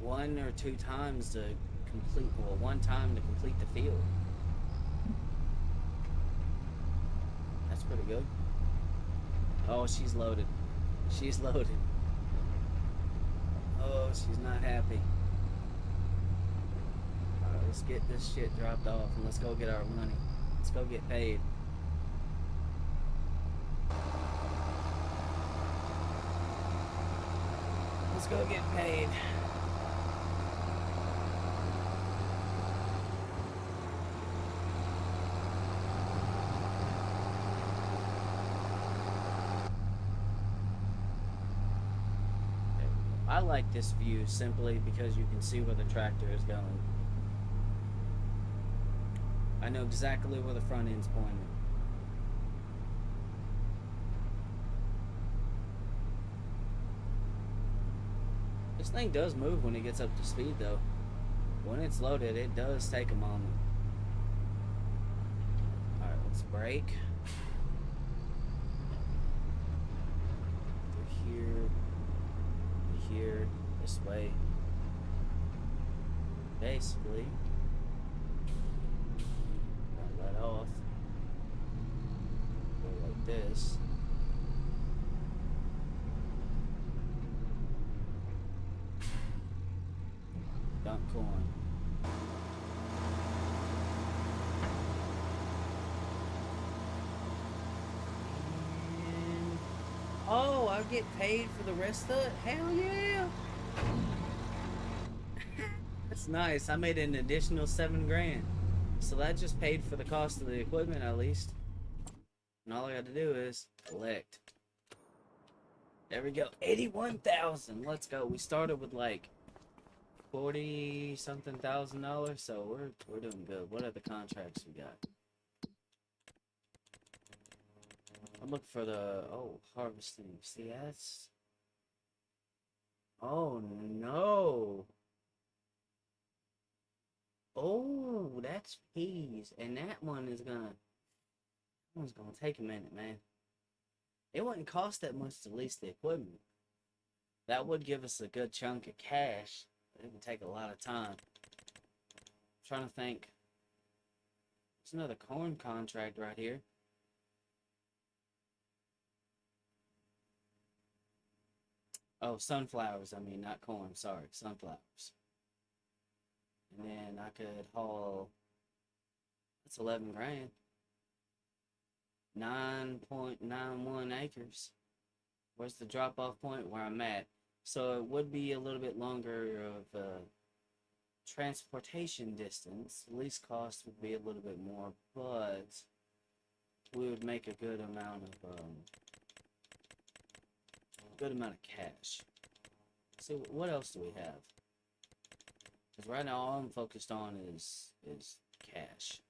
one or two times to complete, well, one time to complete the field. That's pretty good. Oh, she's loaded. She's loaded. Oh, she's not happy. Alright, let's get this shit dropped off and let's go get our money. Let's go get paid. Let's go get paid. I like this view simply because you can see where the tractor is going. I know exactly where the front end's pointed. This thing does move when it gets up to speed, though. When it's loaded, it does take a moment. Alright, let's brake. Through here, this way. Basically. Gotta let off. Go like this. Dump corn. And, oh, I get paid for the rest of it? Hell yeah! That's nice. I made an additional $7 grand. So that just paid for the cost of the equipment at least. And all I got to do is collect. There we go. 81,000. Let's go. We started with like 40 something thousand dollars, so we're doing good. What are the contracts we got? I'm looking for the harvesting. See, that's no. Oh, that's peas, and that one's gonna take a minute, man. It wouldn't cost that much to lease the equipment. That would give us a good chunk of cash. It would take a lot of time. I'm trying to think. There's another corn contract right here. Oh, sunflowers. I mean, not corn. Sorry, sunflowers. And then I could haul. That's 11 grand. 9.91 acres. Where's the drop-off point? Where I'm at. So it would be a little bit longer of transportation distance. Lease cost would be a little bit more, but we would make a good amount of cash. So what else do we have? Because right now all I'm focused on is cash.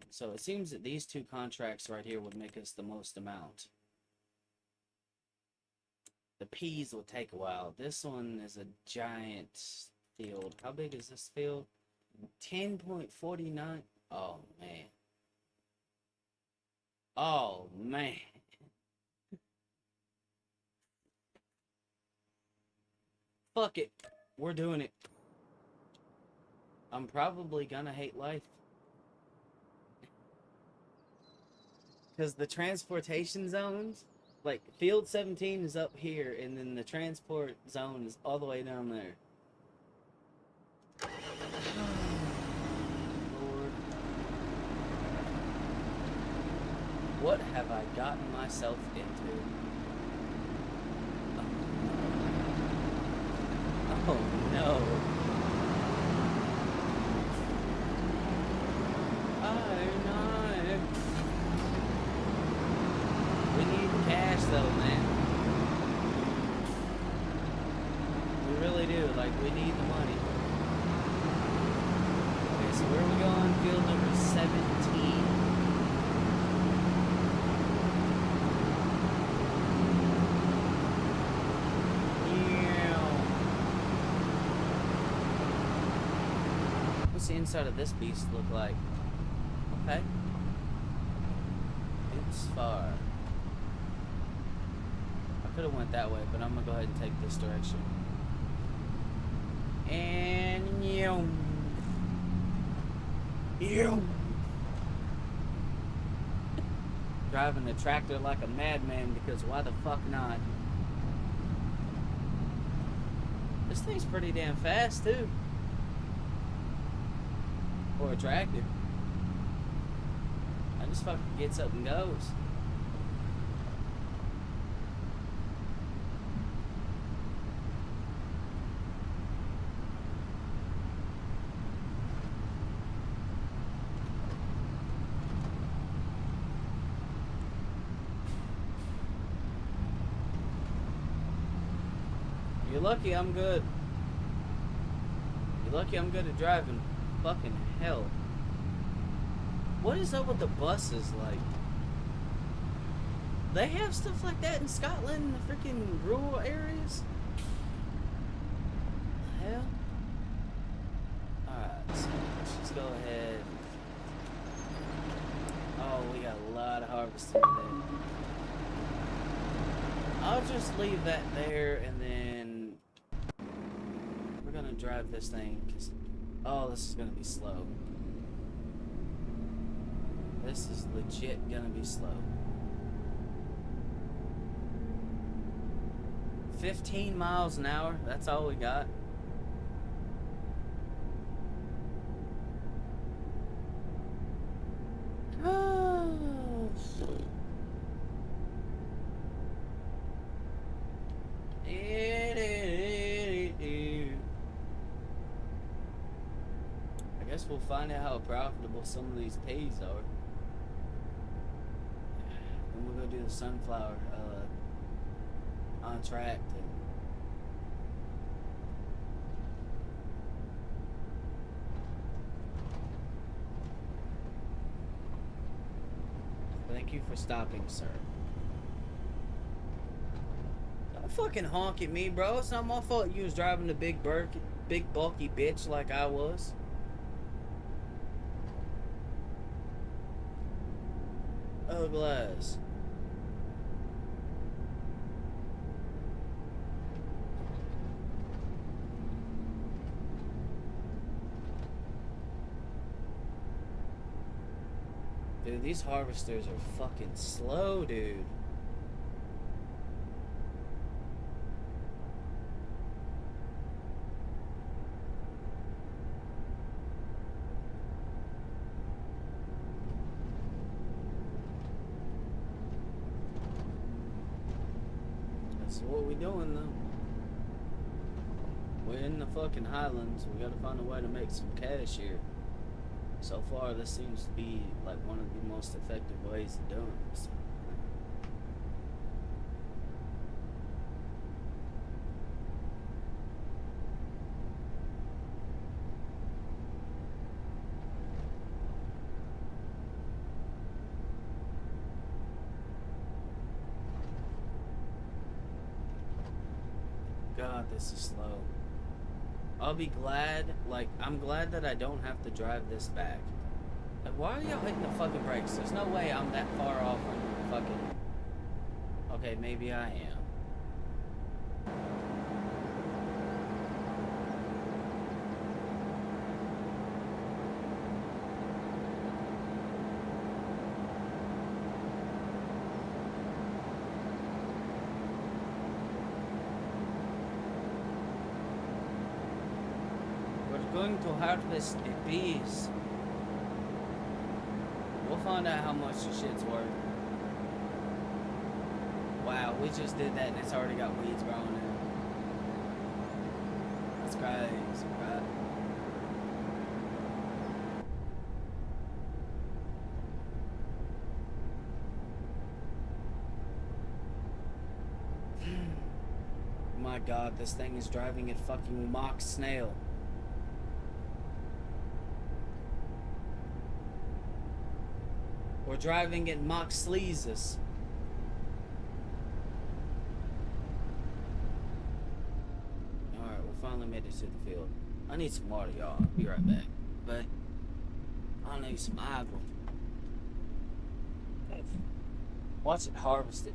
So it seems that these two contracts right here would make us the most amount. The peas will take a while. This one is a giant field. How big is this field? 10.49. Oh, man. Oh, man. Fuck it. We're doing it. I'm probably gonna hate life. Because the transportation zones, like field 17 is up here, and then the transport zone is all the way down there. Lord. What have I gotten myself into? Oh no. We need the cash though, man. We really do. Like, we need the money. Okay, so where are we going? Field number 17. What's the inside of this beast look like? Okay. It's far. Could have went that way, but I'm gonna go ahead and take this direction. And driving the tractor like a madman, because why the fuck not? This thing's pretty damn fast too, for a tractor. I just fucking gets up and goes. You're lucky I'm good. You're lucky I'm good at driving. Fucking hell. What is up with the buses, like? They have stuff like that in Scotland, in the freaking rural areas? The hell? Alright, so let's just go ahead. Oh, we got a lot of harvesting today. I'll just leave that there, and then we're gonna drive this thing, because, oh, this is gonna be slow. This is legit gonna be slow. 15 miles an hour, that's all we got. I guess we'll find out how profitable some of these peas are. Then we'll go do the sunflower contract. Thank you for stopping, sir. Don't fucking honk at me, bro. It's not my fault you was driving the big bulky bitch like I was. Oh, glass. Dude, these harvesters are fucking slow, dude. That's what we doing, though. We're in the fucking Highlands. We gotta find a way to make some cash here. So far, this seems to be like one of the most effective ways of doing this. God, this is slow. I'll be glad, like, I'm glad that I don't have to drive this back. Like, why are y'all hitting the fucking brakes? There's no way I'm that far off on the fucking... Okay, maybe I am. Going to harvest the bees. We'll find out how much the shit's worth. Wow, we just did that and it's already got weeds growing in it. That's crazy, right? My God, this thing is driving at fucking Mach snail. We're driving at Mach Sleezus. Alright, we finally made it to the field. I need some water, y'all. I'll be right back. But I need some apple. Watch it harvest it.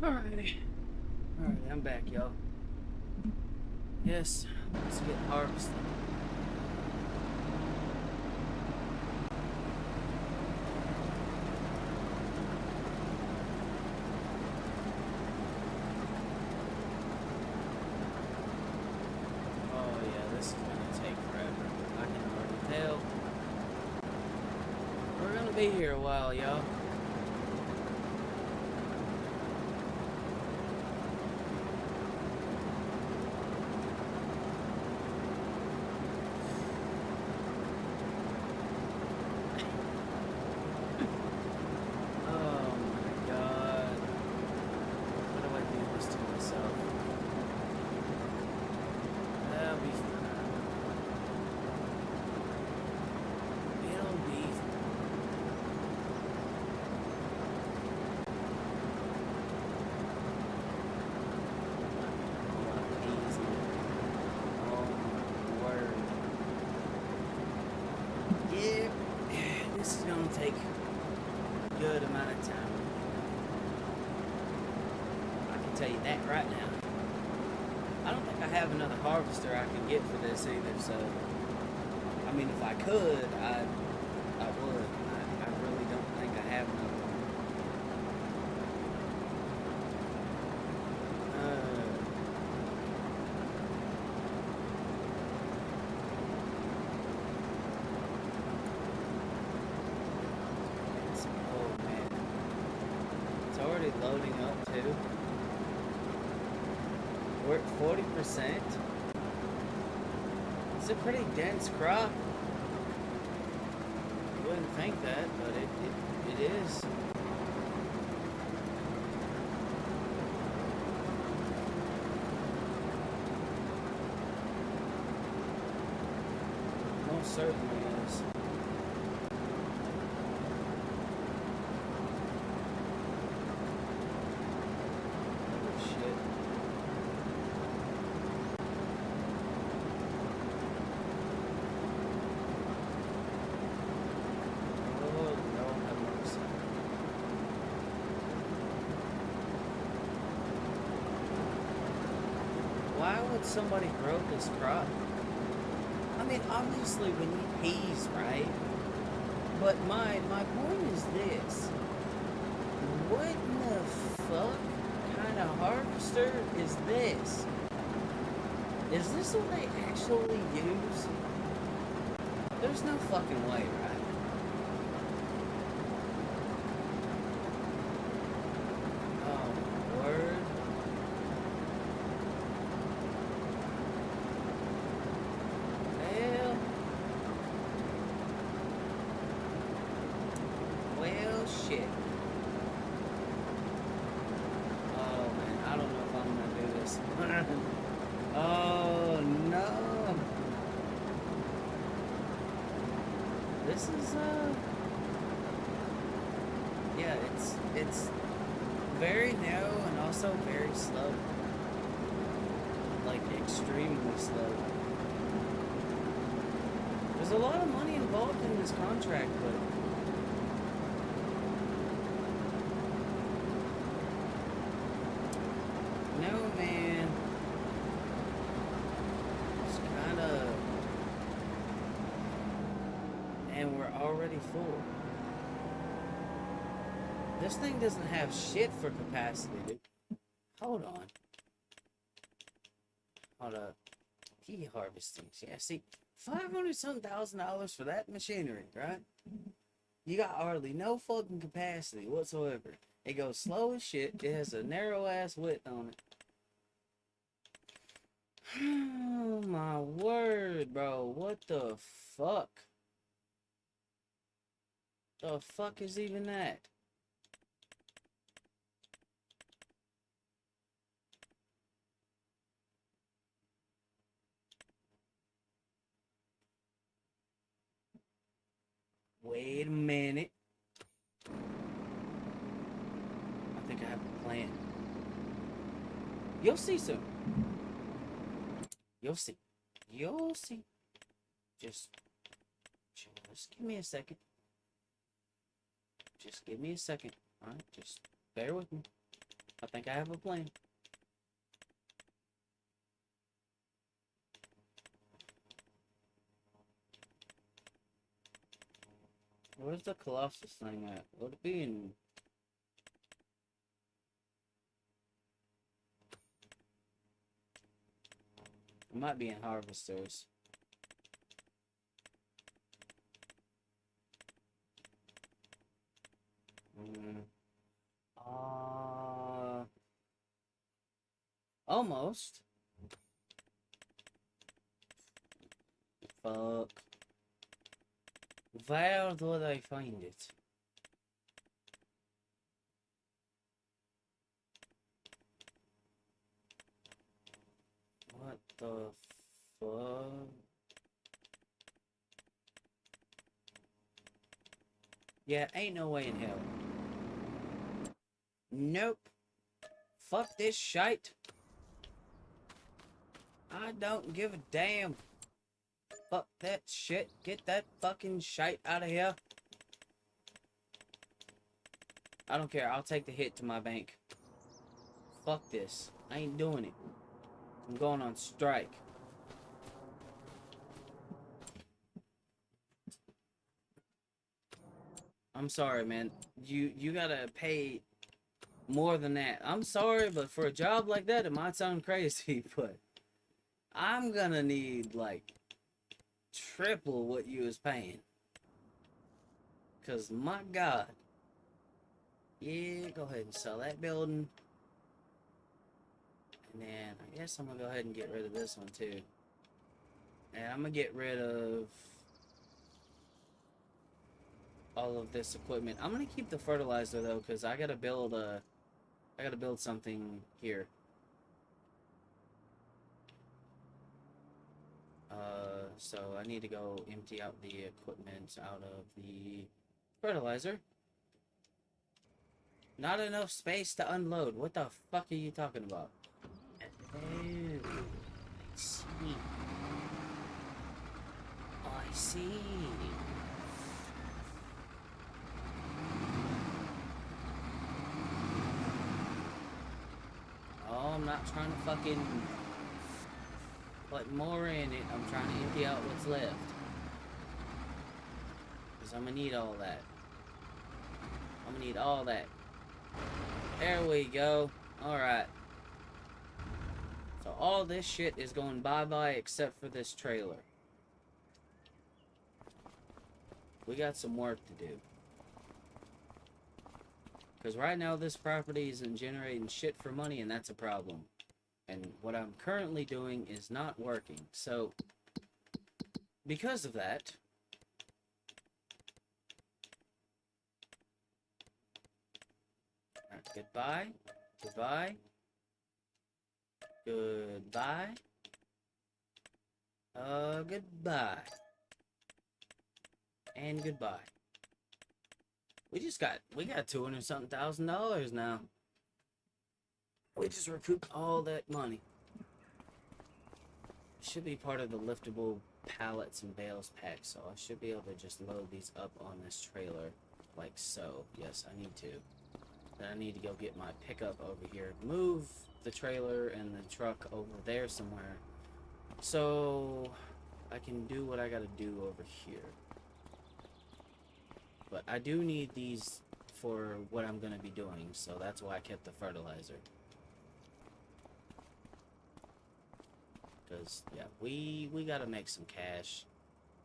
Alrighty. Alright, I'm back, y'all. Yes, let's get harvested. Oh yeah, this is gonna take forever. I can already tell. We're gonna be here a while, y'all. Oh my god. Why do I do this to myself? That'll be fine. It'll be fine. Easy. Oh my word. Yeah, this is gonna take a good amount of time. I can tell you that right now. I don't think I have another harvester I can get for this either, so I mean if I could, I would. I really don't think I have another one. Oh man. It's already loading up too. We're at 40%. It's a pretty dense crop. You wouldn't think that, but it is. Most certainly is. Oh shit. Oh, Lord have mercy. Why would somebody grow this crop? I mean, obviously we need peas, right? But my point is this. What in the fuck kind of harvester is this? Is this what they actually use? There's no fucking way, right? Oh, my word. Well, shit. Oh, man, I don't know if I'm gonna do this. Oh, no. This is, yeah, it's very narrow and also very slow. Like, extremely slow. There's a lot of money involved in this contract, but no, man. It's kind of... And we're already full. This thing doesn't have shit for capacity, dude. Hold on. Hold up. Pea harvesting. Yeah, see, $500,000 for that machinery, right? You got hardly no fucking capacity whatsoever. It goes slow as shit. It has a narrow ass width on it. Oh my word, bro. What the fuck? The fuck is even that? Wait a minute. I think I have a plan. You'll see soon. You'll see. You'll see. Just give me a second. Just give me a second. Alright, just bear with me. I think I have a plan. Where's the Colossus thing at? Would it be in... It might be in Harvesters. Almost. Fuck. Where do I find it? What the fuck? Yeah, ain't no way in hell. Nope. Fuck this shite. I don't give a damn. Fuck that shit. Get that fucking shite out of here. I don't care. I'll take the hit to my bank. Fuck this. I ain't doing it. I'm going on strike. I'm sorry, man. You gotta pay more than that. I'm sorry, but for a job like that, it might sound crazy, but I'm gonna need, like, triple what you was paying. Because, my God. Yeah, go ahead and sell that building. And then, I guess I'm gonna go ahead and get rid of this one, too. And I'm gonna get rid of all of this equipment. I'm gonna keep the fertilizer, though, because I gotta build something here. So I need to go empty out the equipment out of the fertilizer. Not enough space to unload. What the fuck are you talking about? Oh, I see. I see. Oh, I'm not trying to fucking put more in it. I'm trying to empty out what's left. Because I'm going to need all that. I'm going to need all that. There we go. Alright. So all this shit is going bye-bye except for this trailer. We got some work to do. Because right now this property isn't generating shit for money, and that's a problem. And what I'm currently doing is not working. So, because of that, alright, goodbye, goodbye, goodbye, goodbye, and goodbye. We got $200-something thousand now. We just recouped all that money. Should be part of the liftable pallets and bales pack, so I should be able to just load these up on this trailer, like so. Yes, I need to. Then I need to go get my pickup over here, move the trailer and the truck over there somewhere, so I can do what I gotta do over here. But I do need these for what I'm gonna be doing, so that's why I kept the fertilizer. Because, yeah, we gotta make some cash.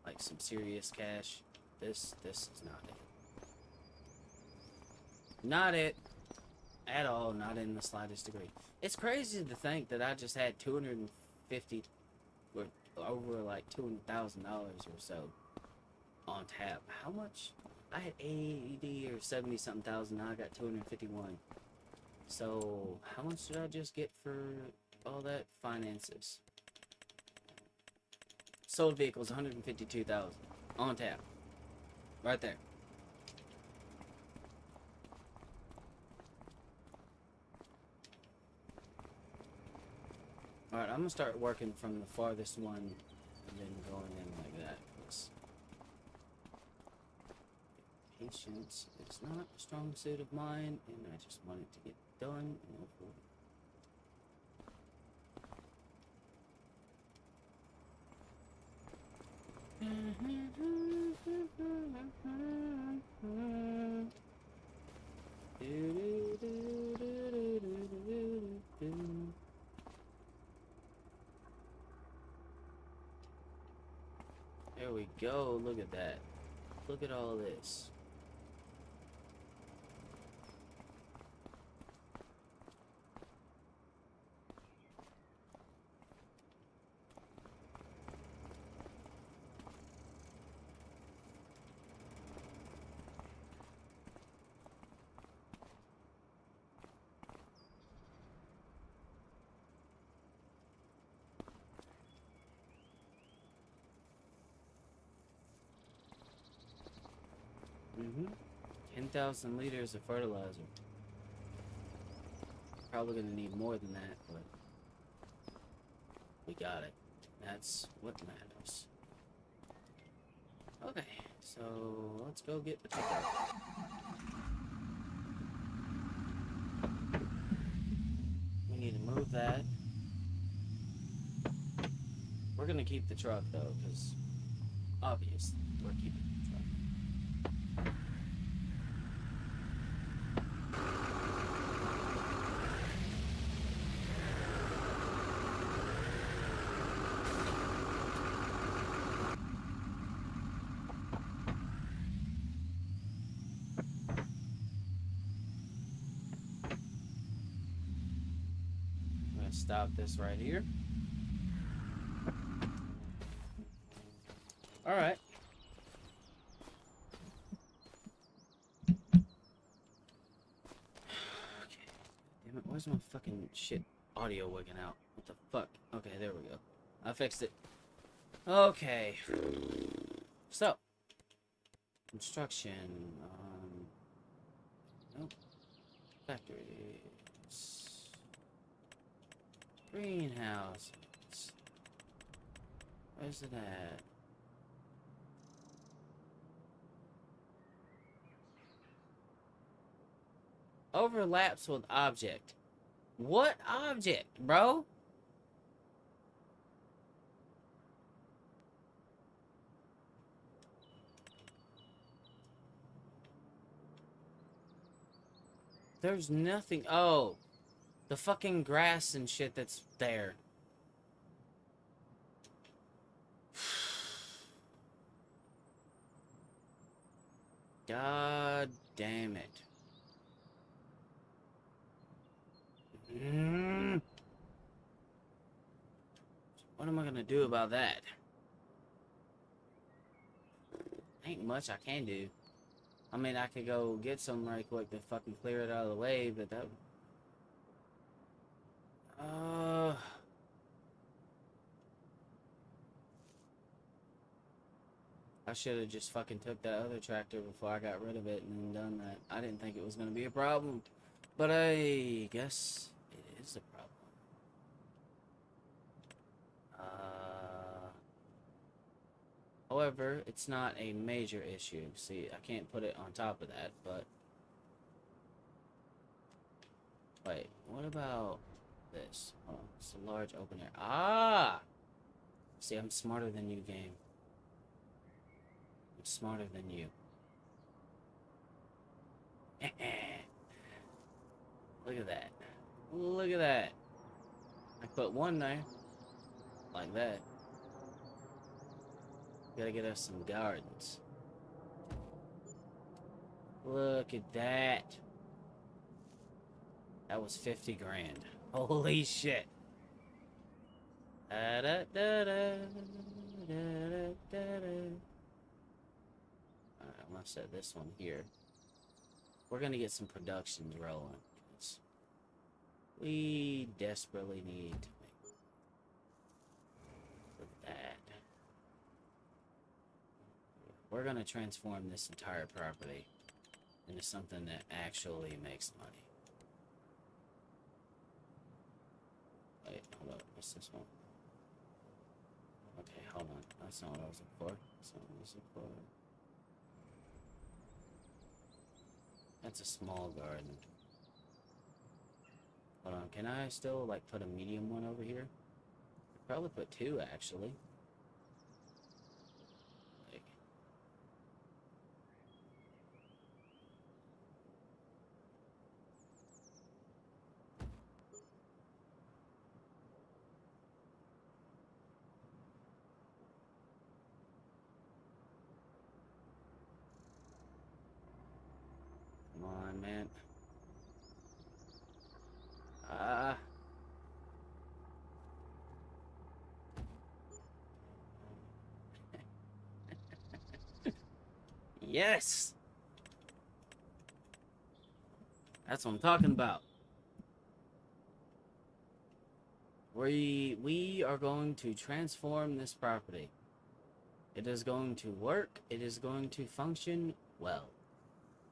Like, some serious cash. This is not it. Not it. At all. Not in the slightest degree. It's crazy to think that I just had $250, or over, like, $200,000 or so on tap. How much? I had 80 or 70 something thousand. Now I got 251. So, how much did I just get for all that? Finances. Sold vehicles, 152,000 on tap, right there. All right, I'm gonna start working from the farthest one, and then going in like that. Patience is not a strong suit of mine, and I just want it to get done. There we go. Look at that. Look at all this. Mm-hmm. 10,000 liters of fertilizer. Probably gonna need more than that, but we got it. That's what matters. Okay, so let's go get the pickup. We need to move that. We're gonna keep the truck though, because obviously we're keeping the truck. I'm gonna stop this right here. All right. Okay. Damn it! Where's my fucking shit audio wigging out? What the fuck? Okay, there we go. I fixed it. Okay. So, construction. Nope. Factories. Greenhouses. Where's it at? Overlaps with object. What object, bro? There's nothing. Oh, the fucking grass and shit that's there. God damn it. What am I gonna do about that? Ain't much I can do. I mean, I could go get some right quick to fucking clear it out of the way, but that... I should have just fucking took that other tractor before I got rid of it and done that. I didn't think it was gonna be a problem. But I guess it is a problem. However, it's not a major issue. See, I can't put it on top of that, but... Wait, what about this? Oh, it's a large open air. Ah! See, I'm smarter than you, game. I'm smarter than you. Look at that. Look at that. I put one there. Like that. Gotta get us some gardens. Look at that. That was 50 grand. Holy shit. Alright, I'm gonna set this one here. We're gonna get some productions rolling. We desperately need to make that. We're gonna transform this entire property into something that actually makes money. Wait, hold up. What's this one? Okay, hold on. That's not what I was looking for. That's not what I was looking for. That's a small garden. Hold on, can I still, like, put a medium one over here? Probably put two, actually. Like, come on, man. Ah. Yes! That's what I'm talking about. We are going to transform this property. It is going to work. It is going to function well.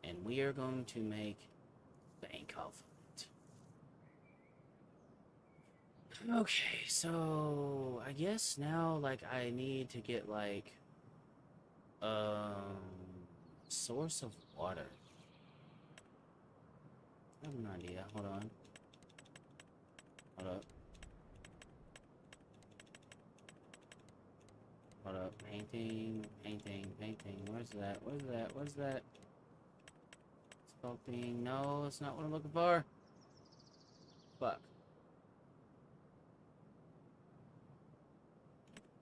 And we are going to make bank off of it. Okay, so I guess now, like, I need to get, like, source of water. I have an idea. Hold on. Hold up. Hold up. Painting, painting, painting. Where's that? Where's that? Where's that? Sculpting. No, it's not what I'm looking for. Fuck.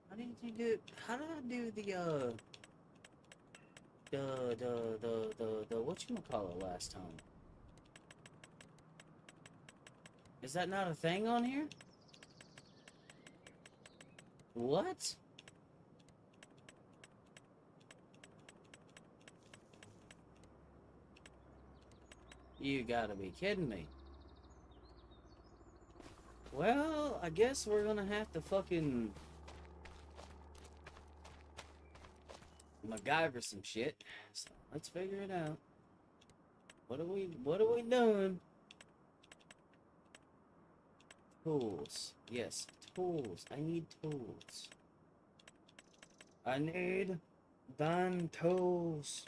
How did you do? How did I do the whatchamacallit last time? Is that not a thing on here? What? You gotta be kidding me. Well, I guess we're gonna have to fucking MacGyver some shit. So let's figure it out. What are we doing? Tools. Yes, tools. I need tools. I need damn tools.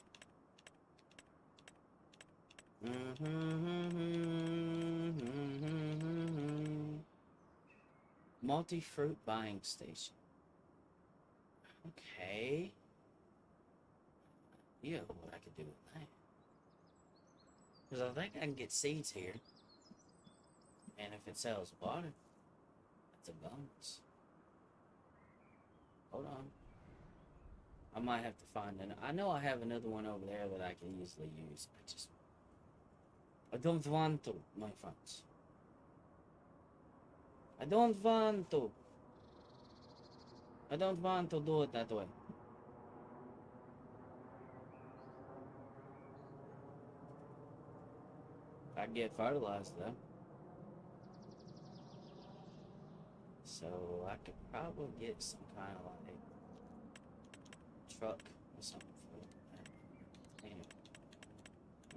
Multi-fruit buying station. Okay. Yeah, what I could do with that. Because I think I can get seeds here. And if it sells water, that's a bonus. Hold on. I might have to find an... I know I have another one over there that I can easily use. I don't want to, my friends. I don't want to. I don't want to do it that way. I get fertilized though. So I could probably get some kind of like truck or something for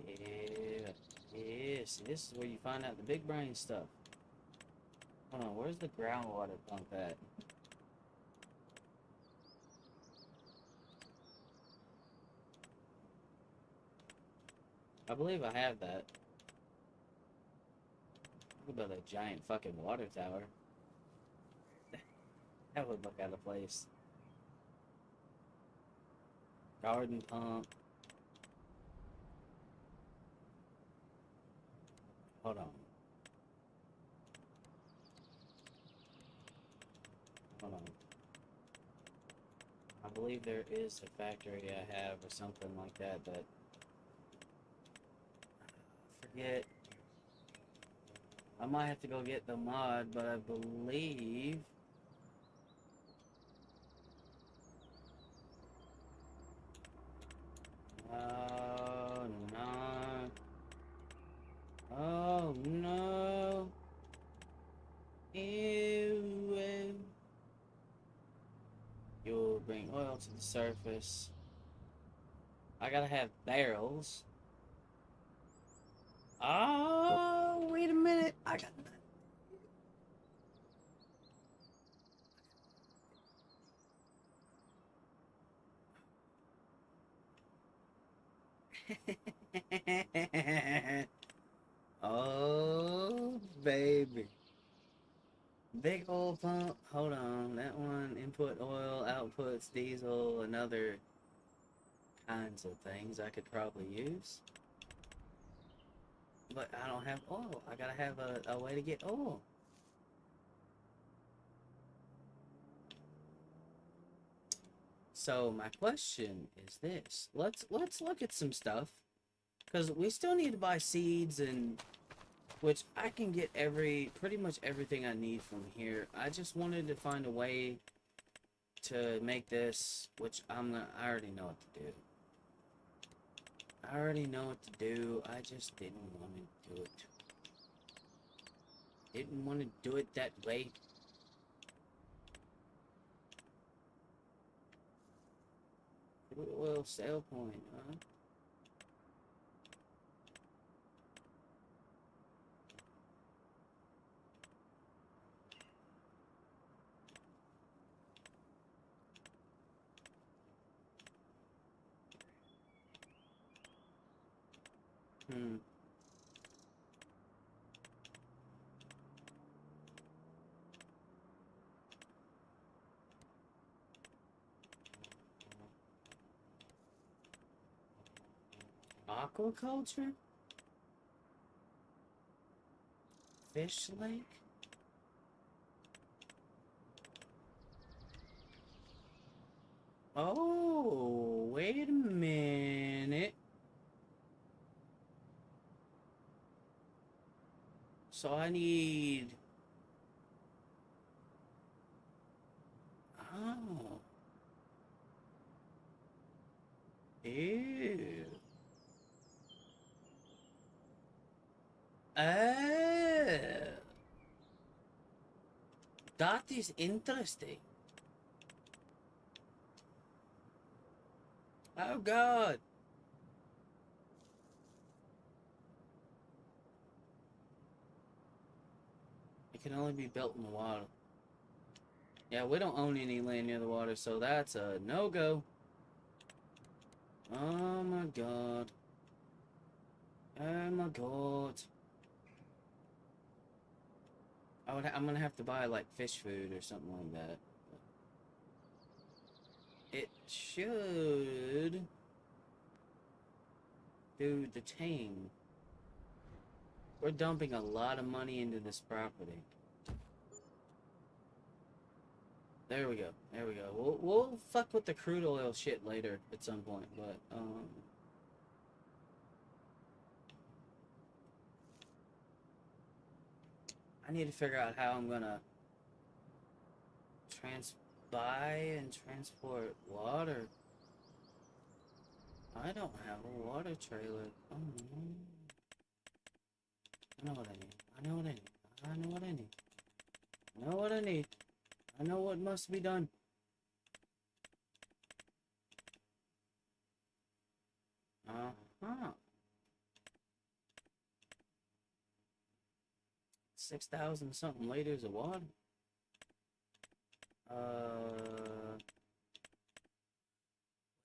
that. Yeah. Yeah. See, this is where you find out the big brain stuff. Hold on, where's the groundwater pump at? I believe I have that. Look about a giant fucking water tower. That would look out of place. Garden pump. Hold on. Hold on. I believe there is a factory I have or something like that, but forget. I might have to go get the mod, but I believe oh no. Oh no. Ew. You'll bring oil to the surface. I gotta have barrels. Oh, wait a minute. I got oh, baby. input oil, outputs diesel, and other kinds of things I could probably use. But I don't have oil. I gotta have a way to get oil. So my question is this. Let's look at some stuff. Because we still need to buy seeds, and which I can get pretty much everything I need from here. I just wanted to find a way to make this, which I already know what to do. I already know what to do. I just didn't want to do it. Didn't want to do it that way. Crude oil sale point, huh? Hmm. Aquaculture? Fish lake? Oh, wait a minute. So I need... Oh. Ew. Oh. That is interesting. Oh God. It can only be built in the water. Yeah, we don't own any land near the water, so that's a no-go. Oh my God. Oh my God. I'm gonna have to buy like fish food or something like that. It should do the thing. We're dumping a lot of money into this property. There we go. There we go. We'll fuck with the crude oil shit later at some point, but I need to figure out how I'm gonna buy and transport water. I don't have a water trailer. Oh no. I know what I need. I know what I need. I know what I need. I know what I need. I know what must be done. Uh-huh. 6,000 something liters of water.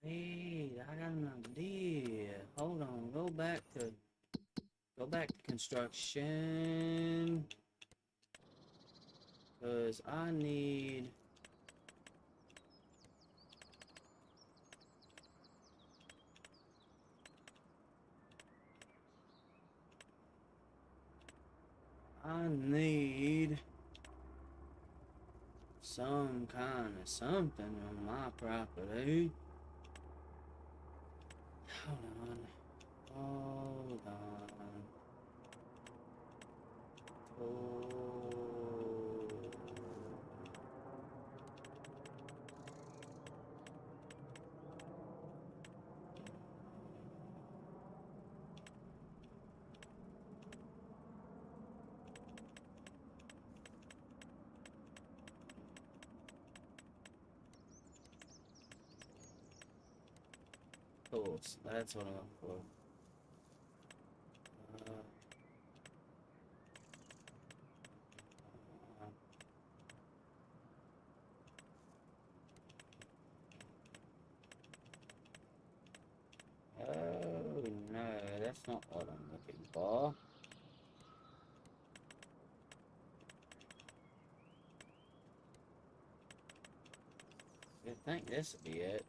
Wait, I got an idea. Hold on, go back to construction. Cause I need some kind of something on my property. Hold on. Hold on. Oh. Tools. That's what I'm looking for. Oh no, that's not what I'm looking for. I think this would be it.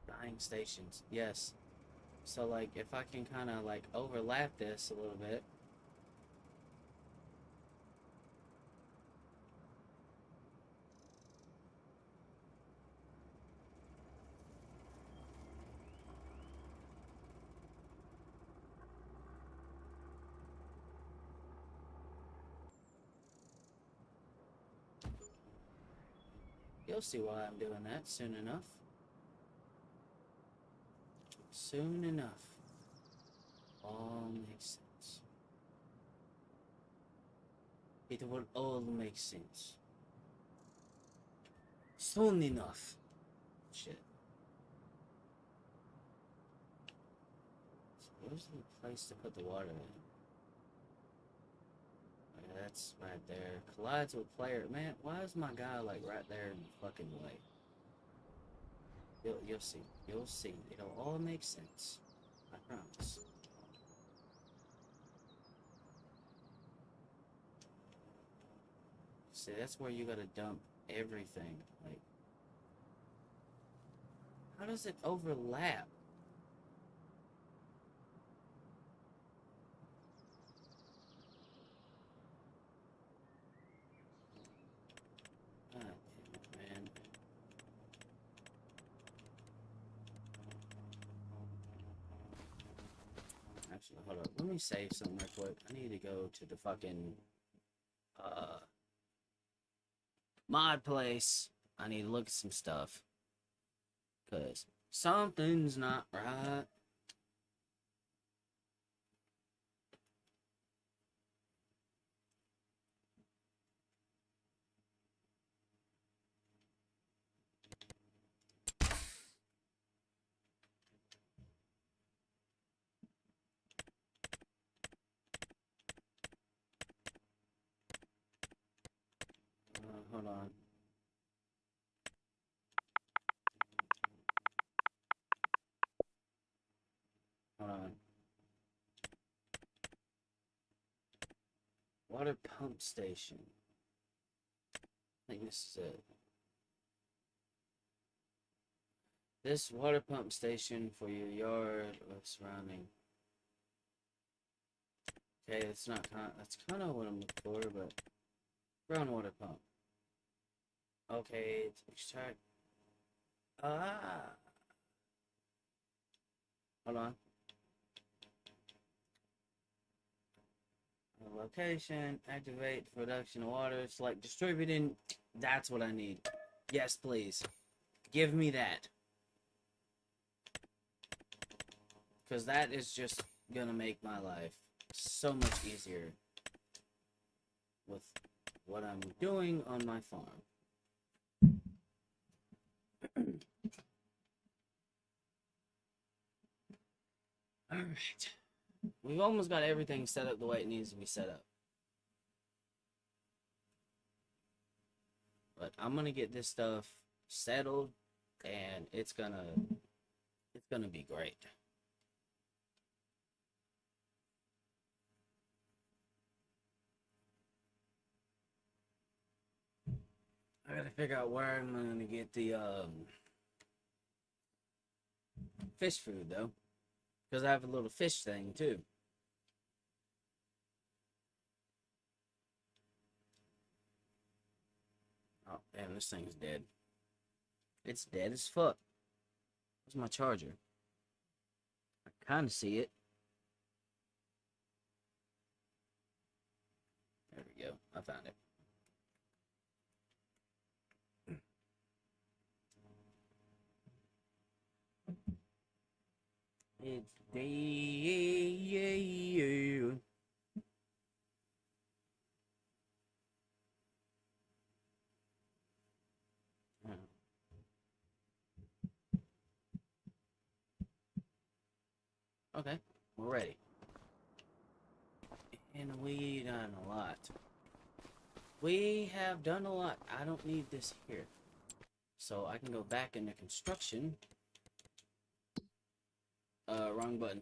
Dying stations. Yes. So, like, if I can kind of, like, overlap this a little bit. You'll see why I'm doing that soon enough. Soon enough. All makes sense. It will all make sense. Soon enough. Shit. So where's the place to put the water in? Okay, that's right there. Collides with player. Man, why is my guy like right there in the fucking way? You'll see. You'll see. It'll all make sense. I promise. See, that's where you gotta dump everything. Like, how does it overlap? God damn it, man. Actually, hold up. Let me save something real quick. I need to go to the fucking uh mod place. I need to look at some stuff. Cause something's not right. Hold on. Hold on. Water pump station. I think this is it. This water pump station for your yard or surrounding. Okay, it's not that's kind of what I'm looking for, but groundwater pump. Okay, it's extract. Ah. Hold on. Location, activate production of water, select distributing. That's what I need. Yes, please. Give me that. Because that is just gonna make my life so much easier with what I'm doing on my farm. Alright. We've almost got everything set up the way it needs to be set up. But I'm gonna get this stuff settled and it's gonna be great. I gotta figure out where I'm gonna get the fish food though. Because I have a little fish thing too. Oh damn, this thing's dead. It's dead as fuck. Where's my charger? I kinda see it. There we go. I found it. It's dead. Okay, we're ready. And we done a lot. We have done a lot. I don't need this here. So I can go back into construction. Wrong button.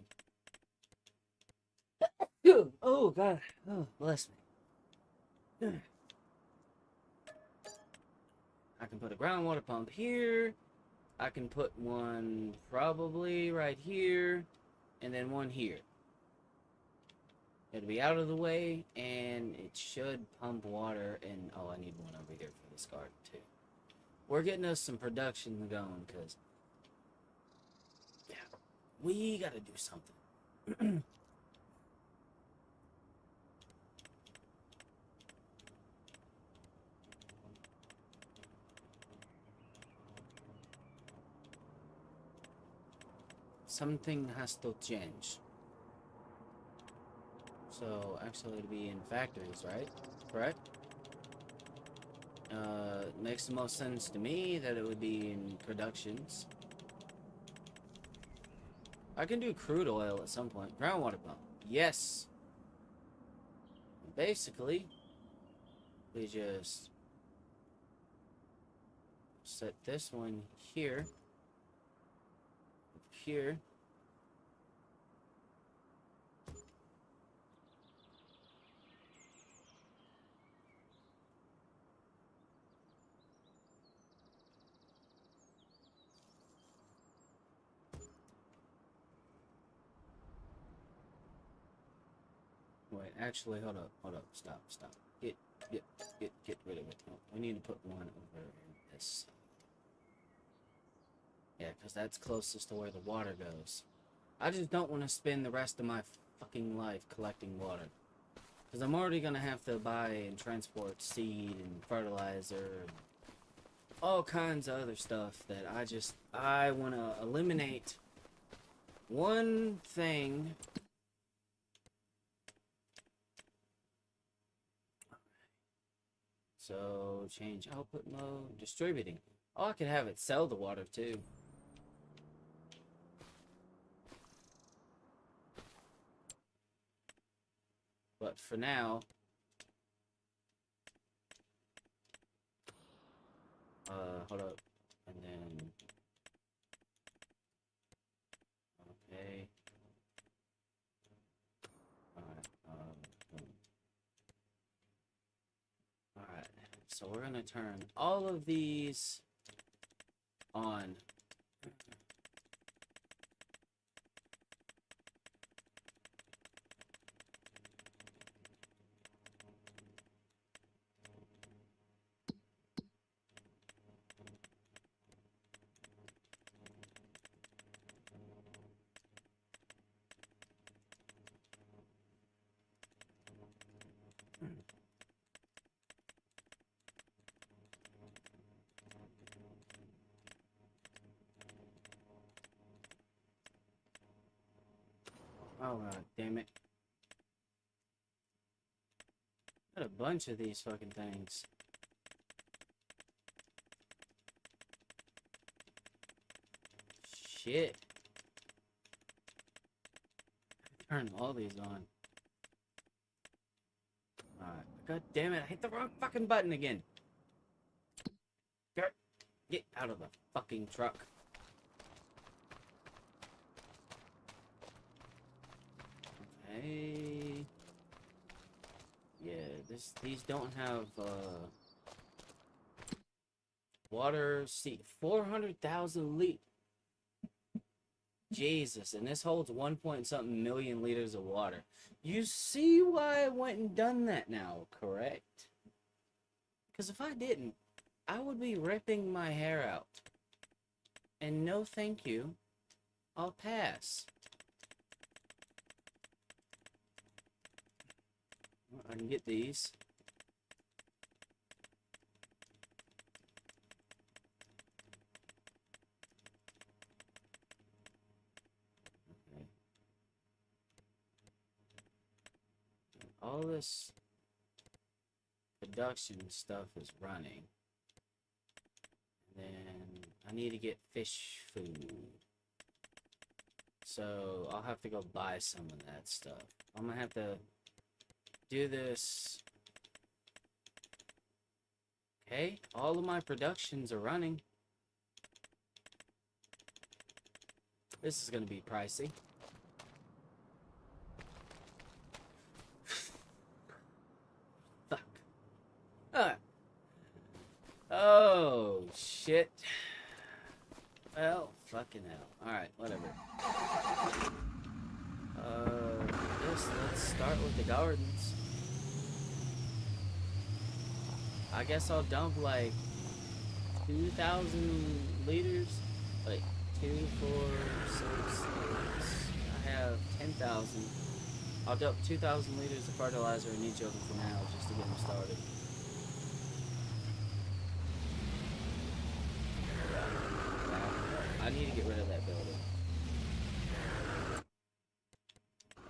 Oh, God. Oh, bless me. I can put a groundwater pump here. I can put one probably right here, and then one here. It'll be out of the way, and it should pump water. And oh, I need one over here for this garden too. We're getting us some production going, because yeah, we gotta do something. Something has to change. So, actually, it'd be in factories, right? Correct? Makes the most sense to me that it would be in productions. I can do crude oil at some point. Groundwater pump. Yes! Basically, we just set this one here. Here. Wait, actually, hold up, stop. Get rid of it. No, we need to put one over in this. Yeah, because that's closest to where the water goes. I just don't want to spend the rest of my fucking life collecting water. Because I'm already going to have to buy and transport seed and fertilizer and all kinds of other stuff that I want to eliminate one thing. So, change output mode, distributing. Oh, I could have it sell the water too. But for now, hold up, and then, okay, alright, so we're gonna turn all of these on. Oh god damn it. Got a bunch of these fucking things. Shit. Turn all these on. Alright. God damn it, I hit the wrong fucking button again. Get out of the fucking truck. Okay. Yeah, these don't have water. See, 400,000 liters. Jesus, and this holds 1 point something million liters of water. You see why I went and done that now, correct? Because if I didn't, I would be ripping my hair out. And no thank you, I'll pass. Well, I can get these. Okay. All this production stuff is running. And then I need to get fish food. So I'll have to go buy some of that stuff. I'm gonna have to do this. Okay, all of my productions are running. This is gonna be pricey. Fuck. Ah. Oh. shit. Well, fucking hell. Alright, whatever. Let's start with the gardens. I guess I'll dump like 2,000 liters. Like 2, 4, 6, 8. I have 10,000. I'll dump 2,000 liters of fertilizer in each of them for now, just to get them started. I need to get rid of that building.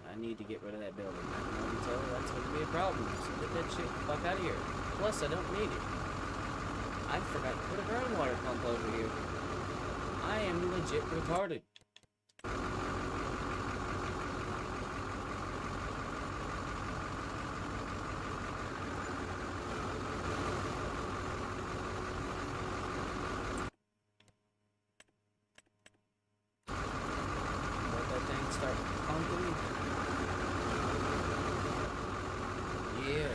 I need to get rid of that building. I can already tell that's going to be a problem. So get that shit the fuck out of here. Plus, I don't need it. I forgot to put a groundwater pump over here. I am legit retarded. Let that thing start pumping. Yeah.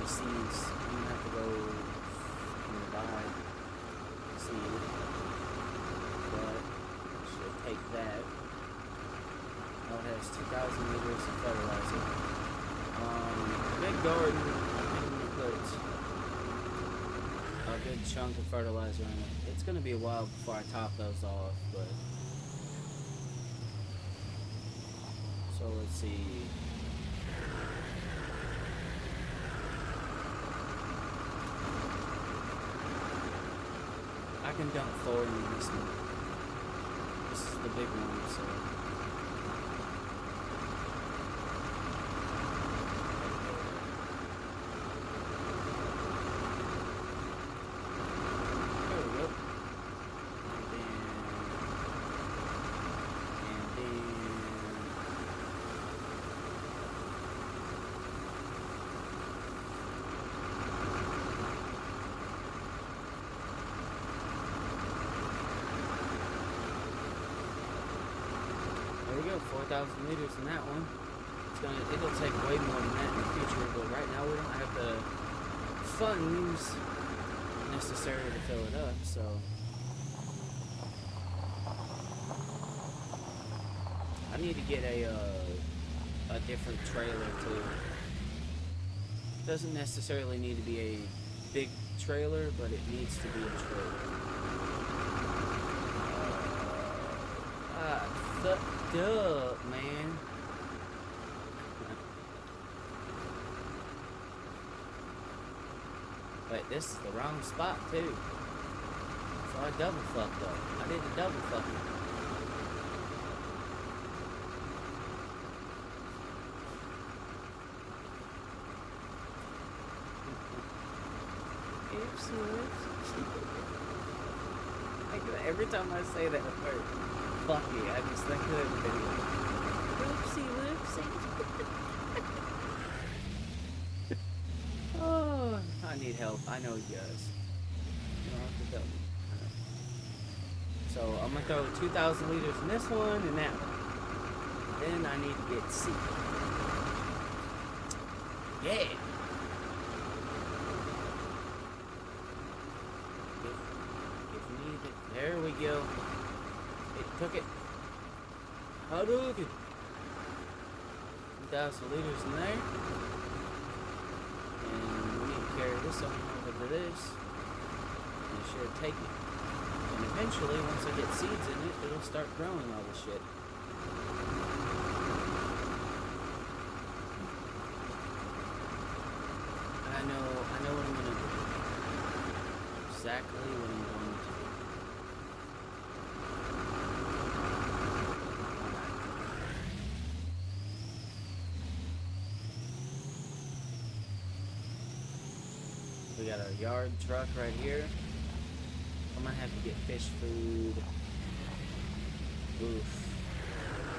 Seeds. I'm gonna have to go and buy seed, but should take that. Oh, it has 2,000 liters of fertilizer. Big garden. I'm gonna put a good chunk of fertilizer in it. It's gonna be a while before I top those off, but so let's see. I can dump 4 in this one. This is the big one, so. There we go. And then. There we go, 4,000 liters in that one. It'll take way more than that in the future, but right now we don't have the funds necessary to fill it up, so. I need to get a different trailer too. Doesn't necessarily need to be a big trailer, but it needs to be a trailer. Fucked up, man. Wait, this is the wrong spot too. So I double fucked up. I did a double fucking. Every time I say that word, fucky, I just think of the video. Whoopsie, whoopsie. Oh, I need help. I know you guys. You don't have to tell me. So I'm gonna throw 2,000 liters in this one and that one. Then I need to get seed. Yeah. There we go. It took it. Hadouken. 2,000 liters in there. And we need to carry this on over to this. And it should take it. And eventually, once I get seeds in it, it'll start growing all the shit. And I know what I'm gonna do. Exactly what I'm going to do. We got our yard truck right here. I'm gonna have to get fish food. Oof.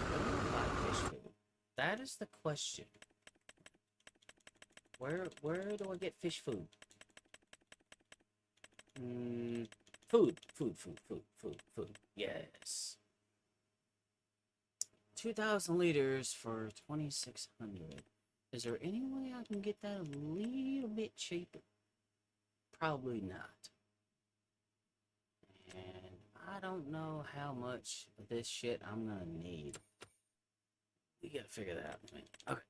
Where do I buy fish food? That is the question. Where do I get fish food? Food. Yes. 2,000 liters for 2,600. Is there any way I can get that a little bit cheaper? Probably not. And I don't know how much of this shit I'm gonna need. We gotta figure that out, man. Okay.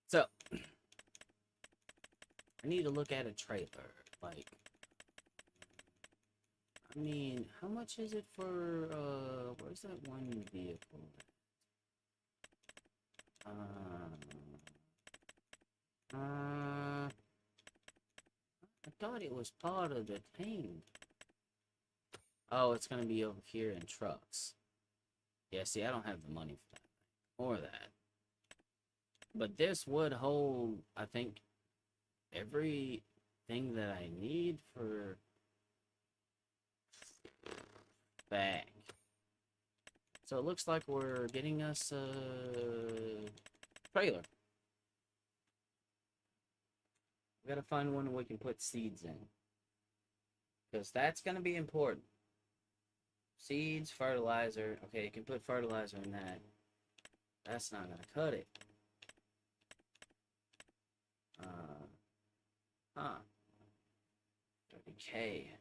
So, I need to look at a trailer. Like, I mean, how much is it for, where's that one vehicle? I thought it was part of the thing. Oh, it's gonna be over here in trucks. Yeah, see, I don't have the money for that. Or that. But this would hold, I think, everything that I need for bag. So it looks like we're getting us a trailer. We gotta find one we can put seeds in. Because that's gonna be important. Seeds, fertilizer. Okay, you can put fertilizer in that. That's not gonna cut it. Huh. 30K.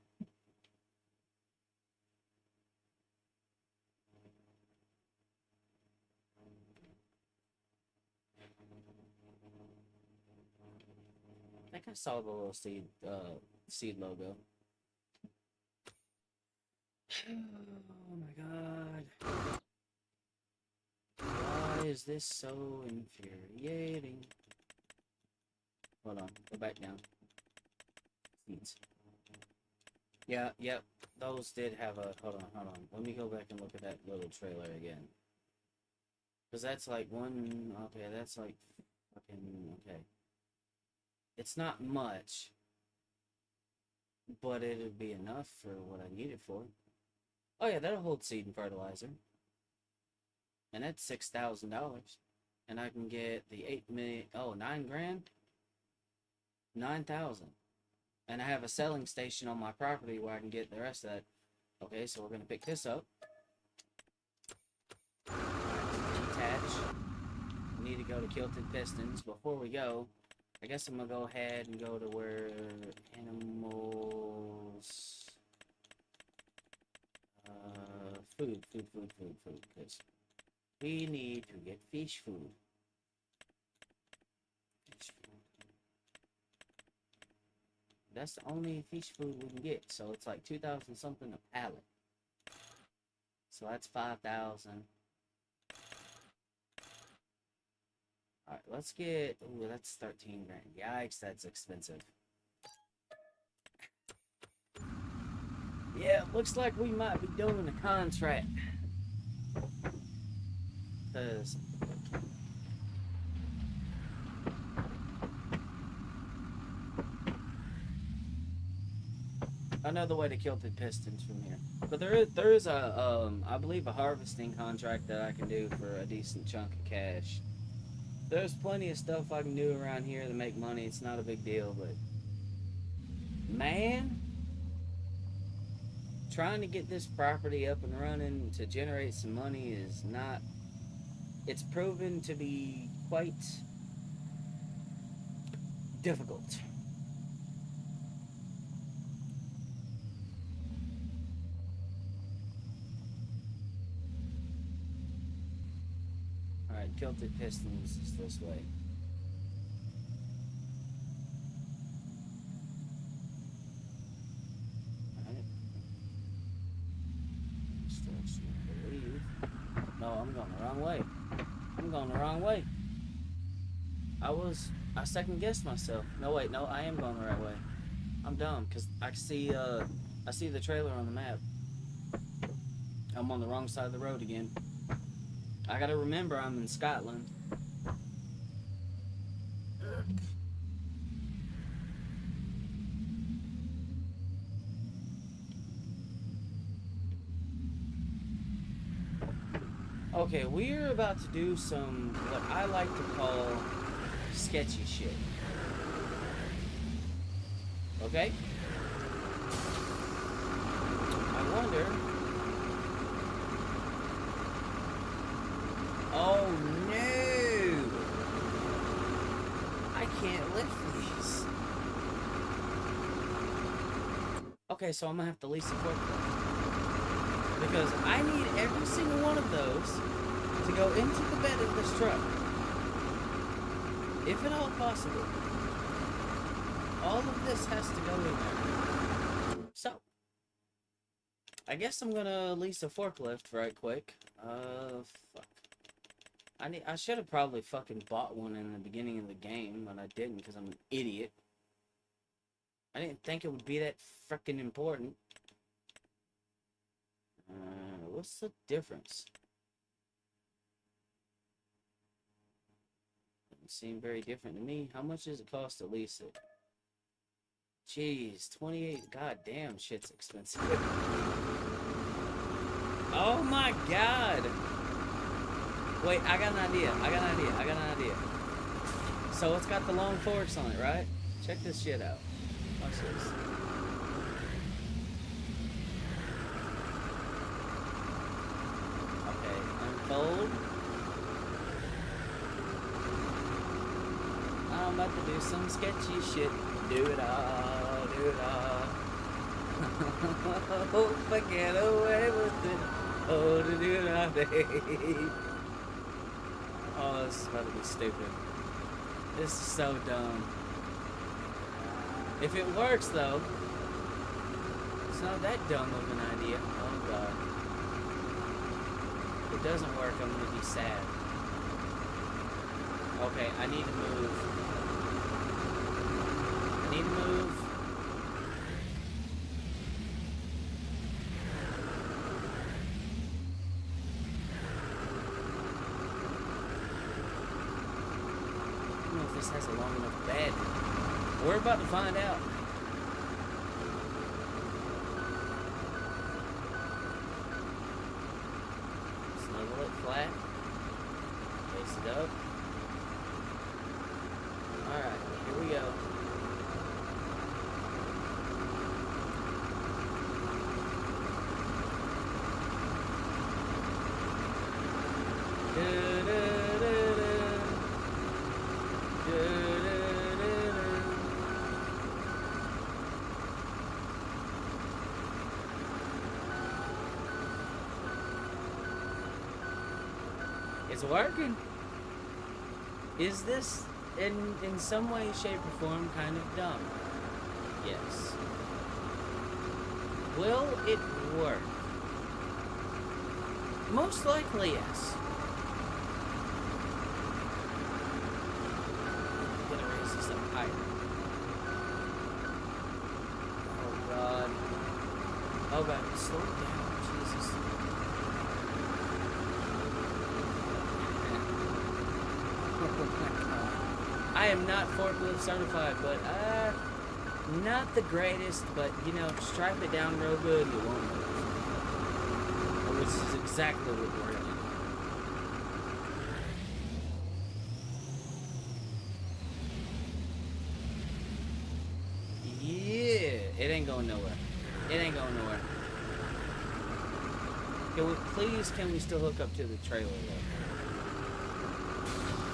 I think I saw the little seed logo. Oh my god. Why is this so infuriating? Hold on, go back down. Seeds. Yeah, yep. Those did have a... Hold on. Let me go back and look at that little trailer again. Because that's like one... Okay, that's like... Fucking... Okay. It's not much. But it'd be enough for what I need it for. Oh yeah, that'll hold seed and fertilizer. And that's $6,000. And I can get the 8 million... Oh, 9 grand? 9,000. And I have a selling station on my property where I can get the rest of that. Okay, so we're going to pick this up. Detach. We need to go to Kilted Pistons. Before we go, I guess I'm going to go ahead and go to where animals... food. Because we need to get fish food. That's the only fish food we can get. So it's like 2,000 something a pallet. So that's 5,000. Alright, let's get... Ooh, that's 13 grand. Yikes, that's expensive. Yeah, looks like we might be doing a contract. Because... another way to Kilted Pistons from here. But there is a I believe a harvesting contract that I can do for a decent chunk of cash. There's plenty of stuff I can do around here to make money. It's not a big deal, but man, trying to get this property up and running to generate some money is not... It's proven to be quite difficult. Alright, Kilted Pistons is this way. Alright. I believe. No, I'm going the wrong way. I'm going the wrong way. I second guessed myself. No wait, no, I am going the right way. I'm dumb, because I see the trailer on the map. I'm on the wrong side of the road again. I gotta remember I'm in Scotland. Okay, we're about to do some, what I like to call, sketchy shit. Okay? I wonder... Oh no! can't lift these. Okay, so I'm gonna have to lease a forklift. Because I need every single one of those to go into the bed of this truck. If at all possible. All of this has to go in there. So, I guess I'm gonna lease a forklift right quick. Fuck. I should have probably fucking bought one in the beginning of the game, but I didn't because I'm an idiot. I didn't think it would be that freaking important. What's the difference? Doesn't seem very different to me. How much does it cost to lease it? Jeez, 28. God damn, shit's expensive. Oh my god! Wait, I got an idea. So it's got the long forks on it, right? Check this shit out. Watch this. Okay, unfold. I'm about to do some sketchy shit. Do it all, do it all. Hope I get away with it. Oh, to do it all day. Oh, this is about to be stupid. This is so dumb. If it works, though, it's not that dumb of an idea. Oh, God. If it doesn't work, I'm going to be sad. Okay, I need to move. I need to move. I don't know if this has a long enough bed. We're about to find out. Snuggle it flat. Face it up. Alright, here we go. It's working. Is this in some way, shape, or form kind of dumb? Yes. Will it work? Most likely, yes. I'm gonna raise this up higher. Oh God. Oh God, slow it down, Jesus. I am not forklift certified, but not the greatest, but you know, stripe it down real good, you won't move. Which is exactly what we're gonna do. Yeah, it ain't going nowhere. It ain't going nowhere. Can we still hook up to the trailer though?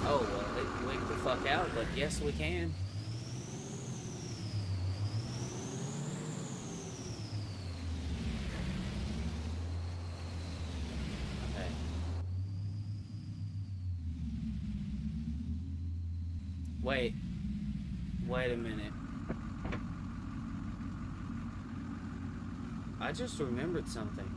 Oh, well, it wigged the fuck out, but yes, we can. Okay. Wait a minute. I just remembered something.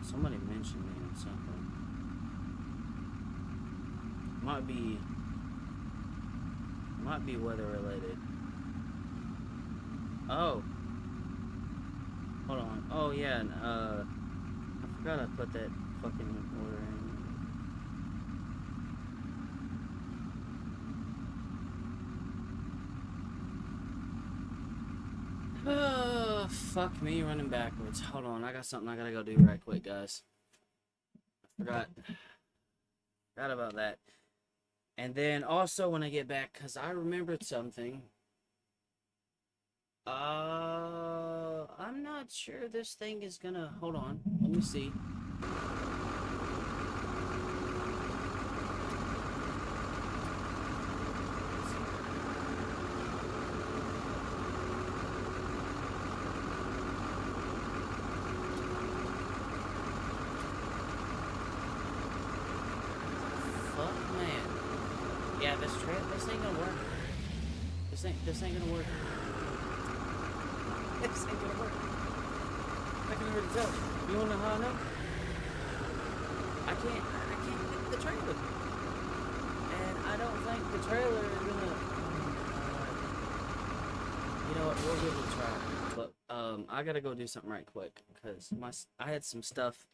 Somebody mentioned me on something. Might be weather related. Oh. Hold on. Oh yeah, and I forgot I put that fucking order in. Oh, fuck me running backwards. Hold on, I got something I gotta go do right quick, guys. Forgot about that. And then also when I get back, because I remembered something. I'm not sure this thing is gonna. Hold on. Let me see. Fuck, man. Yeah, this ain't gonna work. This ain't gonna work. This ain't gonna work. I can already tell. You wanna know how I know? I can't get the trailer. And I don't think the trailer is gonna you know what, we'll give it a try. But I gotta go do something right quick because I had some stuff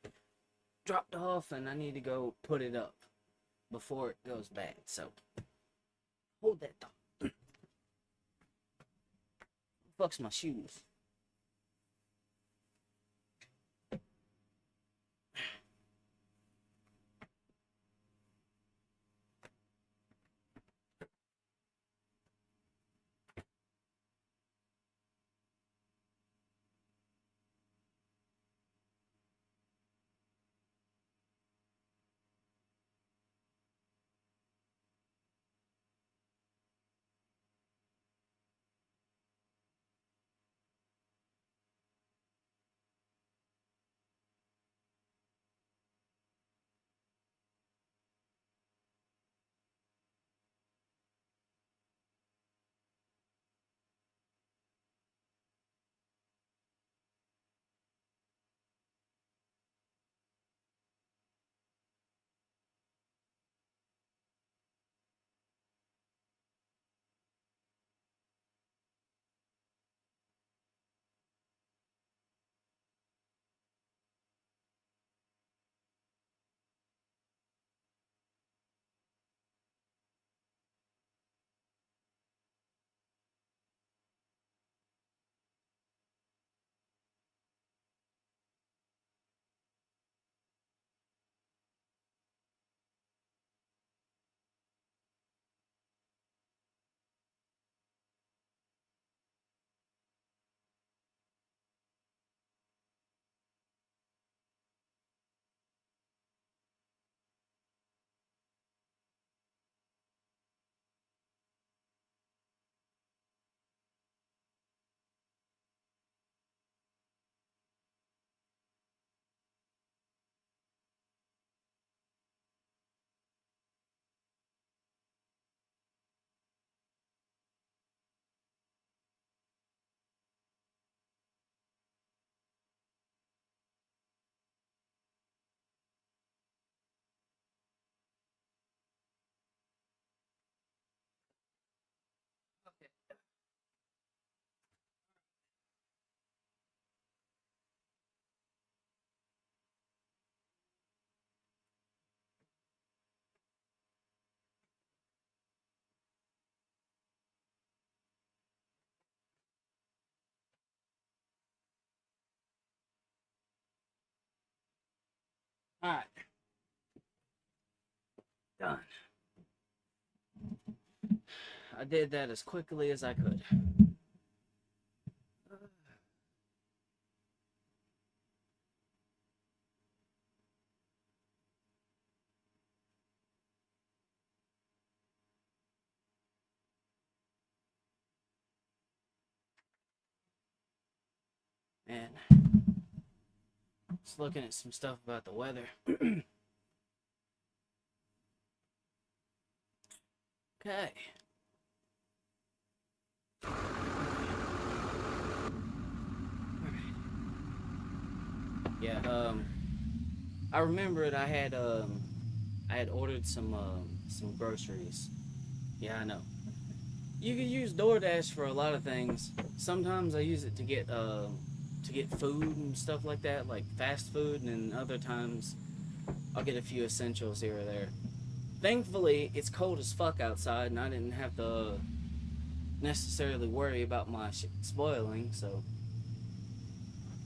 dropped off and I need to go put it up before it goes bad. So hold that thought. Fuck's my shoes. Alright, done. I did that as quickly as I could. And just looking at some stuff about the weather. Okay. Yeah, I remember it. I had ordered some groceries. Yeah, I know. You can use DoorDash for a lot of things. Sometimes I use it to get food and stuff like that, like fast food, and other times I'll get a few essentials here or there. Thankfully, it's cold as fuck outside, and I didn't have to necessarily worry about my shit spoiling. So,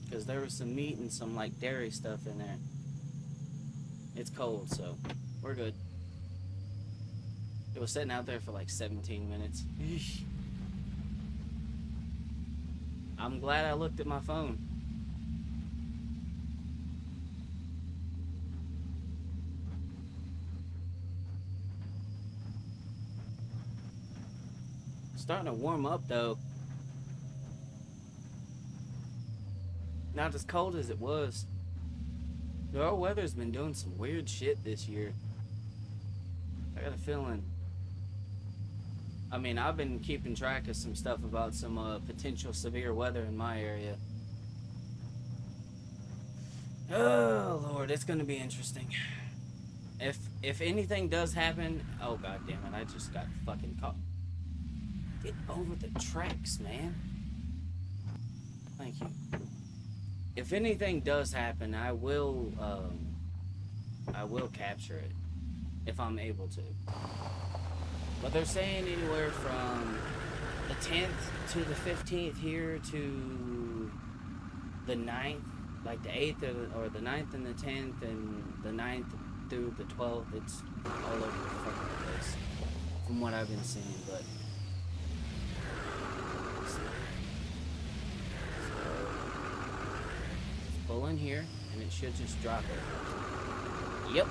because there was some meat and some like dairy stuff in there. It's cold, so we're good. It was sitting out there for like 17 minutes. I'm glad I looked at my phone. Starting to warm up though. Not as cold as it was. Our weather's been doing some weird shit this year. I got a feeling. I mean, I've been keeping track of some stuff about some potential severe weather in my area. Oh Lord, it's gonna be interesting. If anything does happen, oh god damn it, I just got fucking caught. Get over the tracks, man. Thank you. If anything does happen, I will capture it if I'm able to. But they're saying anywhere from the 10th to the 15th here to the 9th, like the 8th or the 9th and the 10th and the 9th through the 12th. It's all over the fucking place from what I've been seeing, but pull in here and it should just drop it. Yep.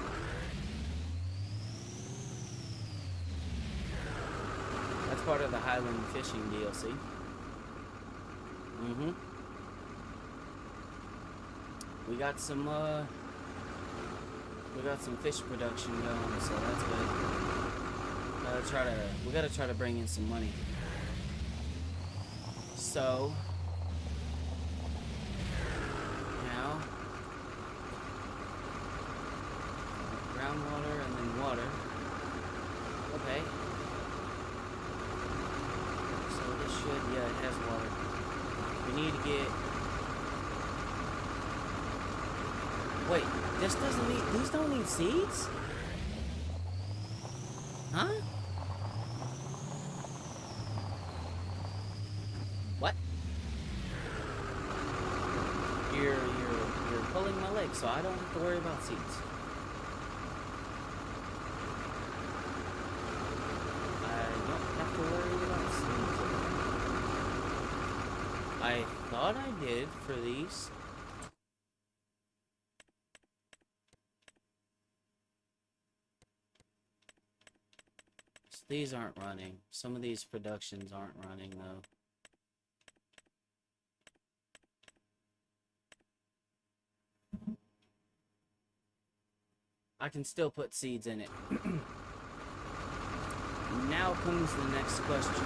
That's part of the Highland fishing DLC. We got some fish production going, so that's good. We gotta try to bring in some money. So now groundwater and then water. Okay. So this should, yeah, it has water. We need to get. Wait, this doesn't need. These don't need seeds? Huh? What? You're pulling my leg, so I don't have to worry about seeds. I don't have to worry about seeds. I thought I did for these. These aren't running. Some of these productions aren't running though. I can still put seeds in it. Now comes the next question.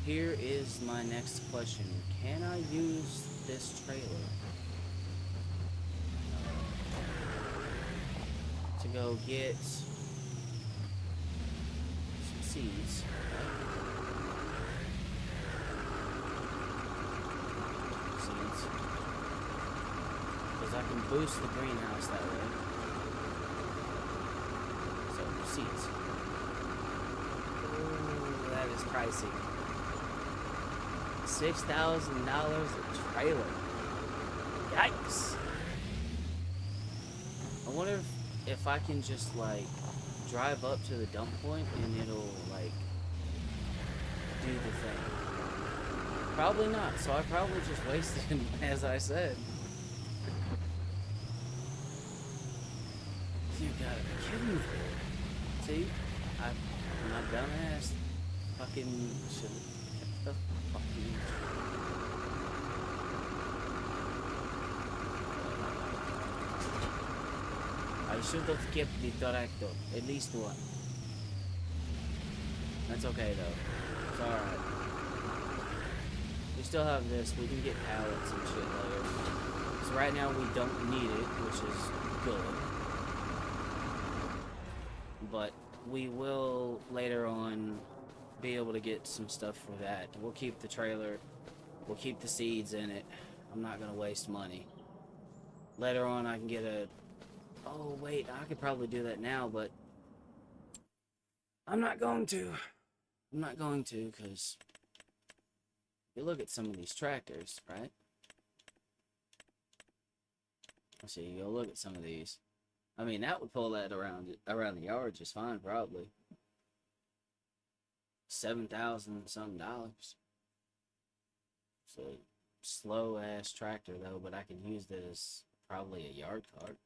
Here is my next question. Can I use this trailer to go get seeds, seeds, because I can boost the greenhouse that way. So seeds. Ooh, that is pricey. $6,000 a trailer. Yikes! I wonder if I can just like drive up to the dump point and it'll like do the thing. Probably not, so I probably just wasted him as I said. You gotta be kidding me. See? I'm not dumbass. Fucking should've kept the fucking I should have kept the tractor, at least one. That's okay though. It's alright. We still have this, we can get pallets and shit later. So right now we don't need it, which is good. But we will later on be able to get some stuff for that. We'll keep the trailer, we'll keep the seeds in it. I'm not gonna waste money. Later on I can get a oh, wait, I could probably do that now, but I'm not going to. I'm not going to, because you look at some of these tractors, right? Let's see, you go look at some of these. I mean, that would pull that around the yard just fine, probably. $7,000 something. It's a slow ass tractor though, but I could use this as probably a yard cart.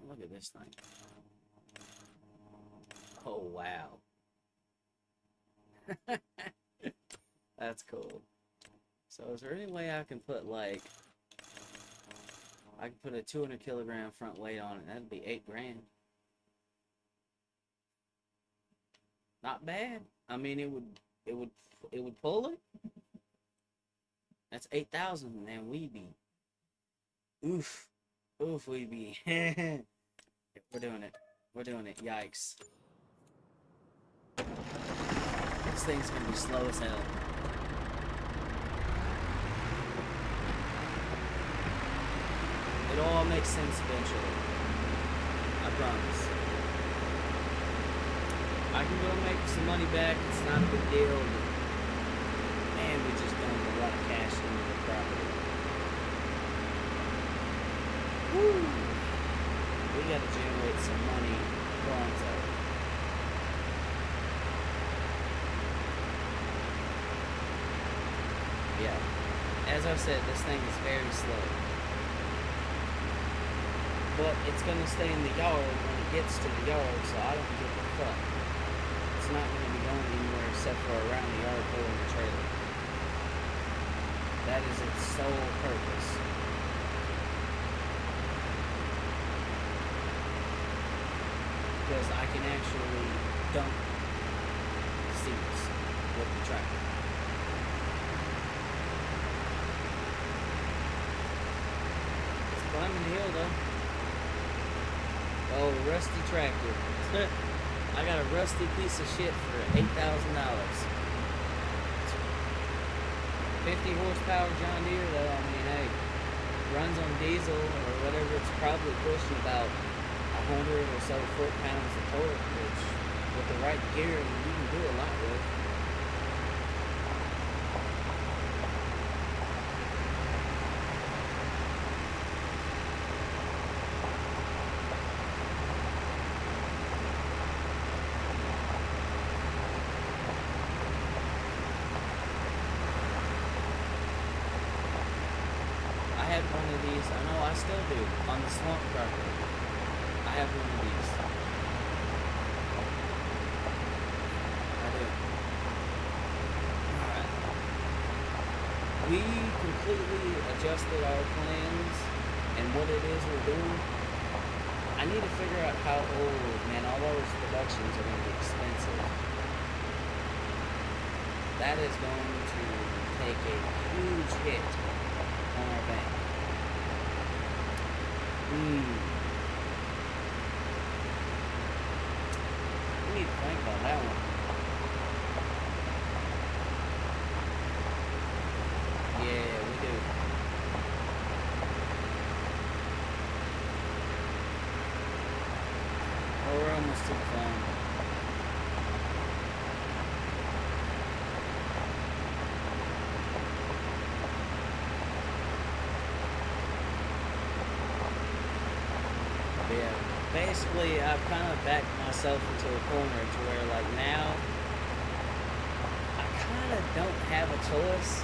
Look at this thing. Oh wow. That's cool. So is there any way I can put like, I can put a 200 kilogram front weight on it? That'd be $8 grand. Not bad. I mean, it would pull it. That's 8,000, and we'd be, oof, we'd be. We're doing it. We're doing it. Yikes. This thing's gonna be slow as hell. It all makes sense eventually. I promise. I can go make some money back. It's not a big deal. But man, we just dumped a lot of cash into the property. Woo! We gotta generate some money pronto. Yeah. As I said, this thing is very slow. But it's gonna stay in the yard when it gets to the yard, so I don't give a fuck. It's not gonna be going anywhere except for around the yard pulling the trailer. That is its sole purpose. Because I can actually dump seats with the tractor. It's climbing the hill though. Oh, rusty tractor. I got a rusty piece of shit for $8,000. 50 horsepower John Deere though, I mean, hey, runs on diesel or whatever, it's probably pushing about 100 or so foot-pounds of torque, which with the right gear, you can do a lot with. I had one of these, I know I still do, on the swamp property. I have one of these. I do. Alright. We completely adjusted our plans and what it is we're doing. I need to figure out how old, man, all those productions are going to be expensive. That is going to take a huge hit on our bank. We need to think about that one. Yeah, we do. Oh, we're almost to the phone. Yeah, basically I've kind of backed myself into a corner to where like now I kind of don't have a choice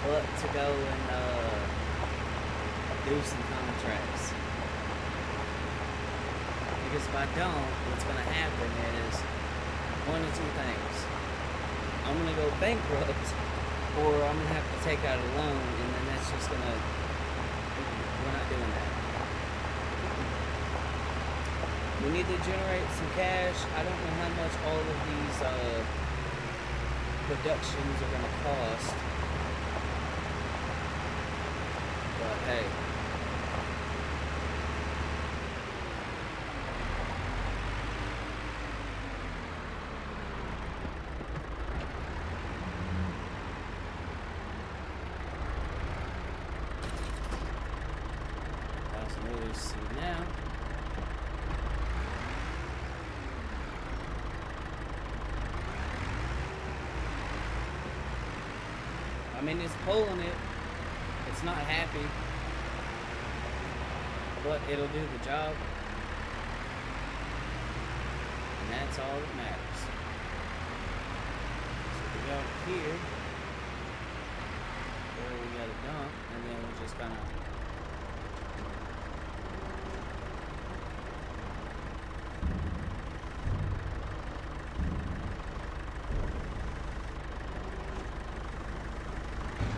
but to go and do some contracts, because if I don't, what's going to happen is one of two things. I'm going to go bankrupt, or I'm going to have to take out a loan, and then that's just going to, we're not doing that. We need to generate some cash. I don't know how much all of these productions are going to cost. But hey. $1,000 seed now. I mean, it's pulling it. It's not happy, but it'll do the job. And that's all that matters. So we go here, where we got a dump, and then we'll just kind of...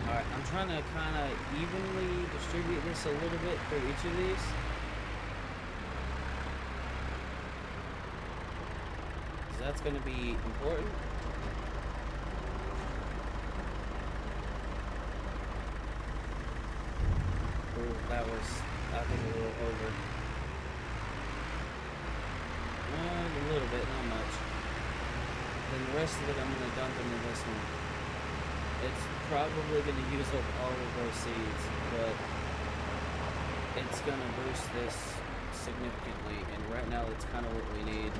Alright, I'm trying to kind of evenly distribute this a little bit for each of these. That's going to be important. Ooh, that was, I think, a little over. A little bit, not much. Then the rest of it I'm going to dump into this one. It's probably going to use up all of those seeds, but it's going to boost this significantly, and right now it's kind of what we need.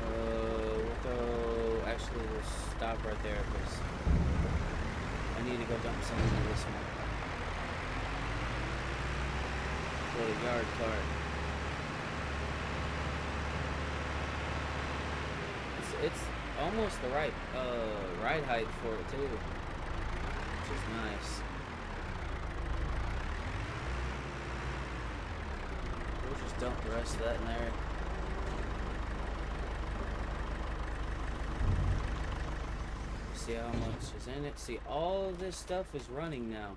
We'll go, actually we'll stop right there because I need to go dump some into this one. Little yard cart. It's almost the right ride height for it too, which is nice. We'll just dump the rest of that in there. See how much is in it. See, all of this stuff is running now.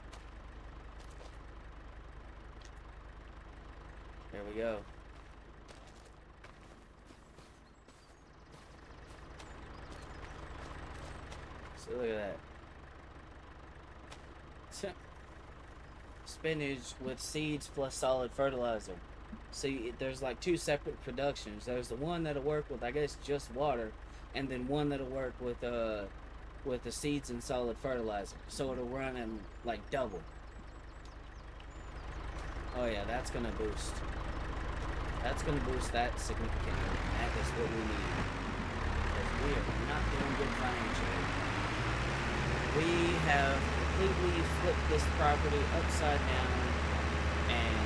There we go. So look at that. Spinach with seeds plus solid fertilizer. See, there's like two separate productions. There's the one that'll work with, I guess, just water, and then one that'll work with the seeds and solid fertilizer, so it'll run in like double. Oh yeah, that's gonna boost. That's gonna boost that significantly. That is what we need, because we are not doing good financially. We have completely flipped this property upside down and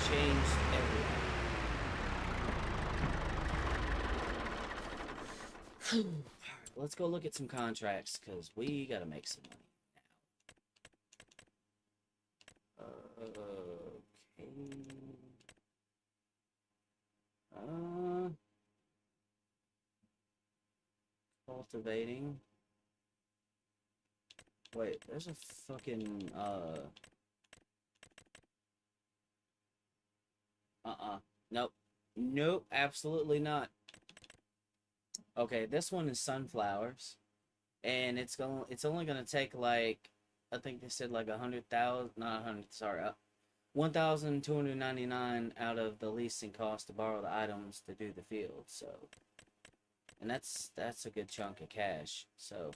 changed everything. Let's go look at some contracts, because we gotta make some money now. Okay. Cultivating. Wait, there's a fucking, Nope. Nope, absolutely not. Okay, this one is sunflowers, and it's only gonna take like, I think they said like 100,000, not 100, sorry, 1,299 out of the leasing cost to borrow the items to do the field. So, and that's a good chunk of cash. So,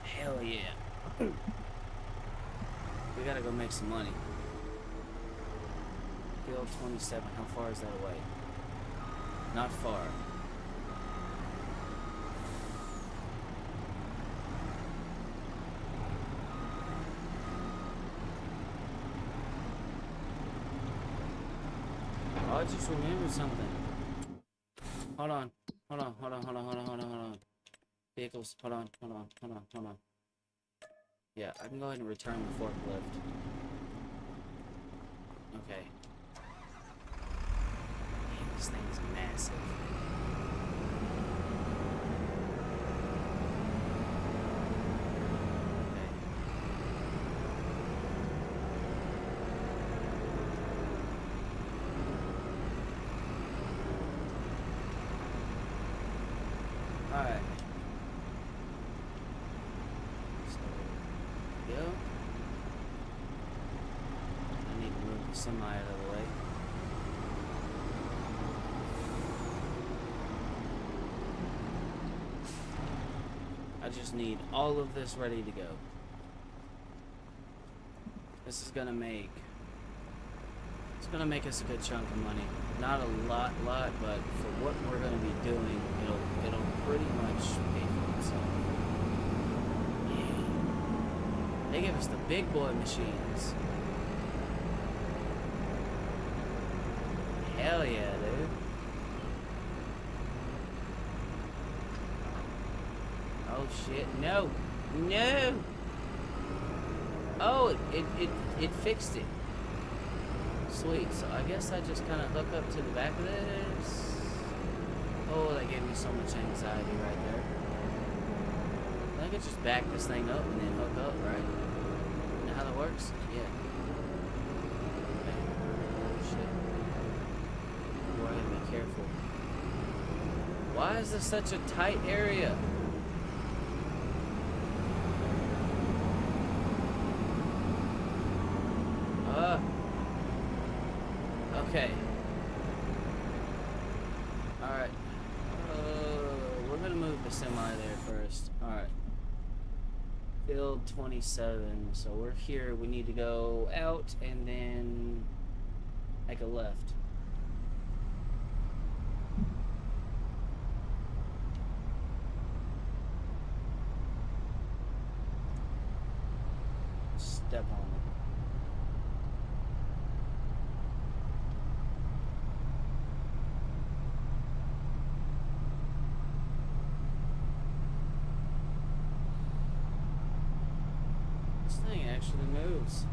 hell yeah, we gotta go make some money. Field 27. How far is that away? Not far. Oh, I just remembered something. Hold on. Vehicles, hold on. Yeah, I can go ahead and return the forklift. Okay. Man, this thing is massive. Alright. So, go. I need to move the semi out of the way. I just need all of this ready to go. This is gonna make... It's gonna make us a good chunk of money. Not a lot, but for what we're gonna be doing, it'll pretty much pay for itself. Yeah. They give us the big boy machines. Hell yeah, dude. Oh shit, no. No! Oh, it fixed it. Sweet, so I guess I just kind of hook up to the back of this. Oh, that gave me so much anxiety right there. I could just back this thing up and then hook up, right? You know how that works? Yeah. Okay. Oh shit. Boy, I gotta be careful. Why is this such a tight area? Okay. Alright. We're gonna move the semi there first. Alright. Field 27. So we're here. We need to go out and then make a left. Step on it. Thing actually moves.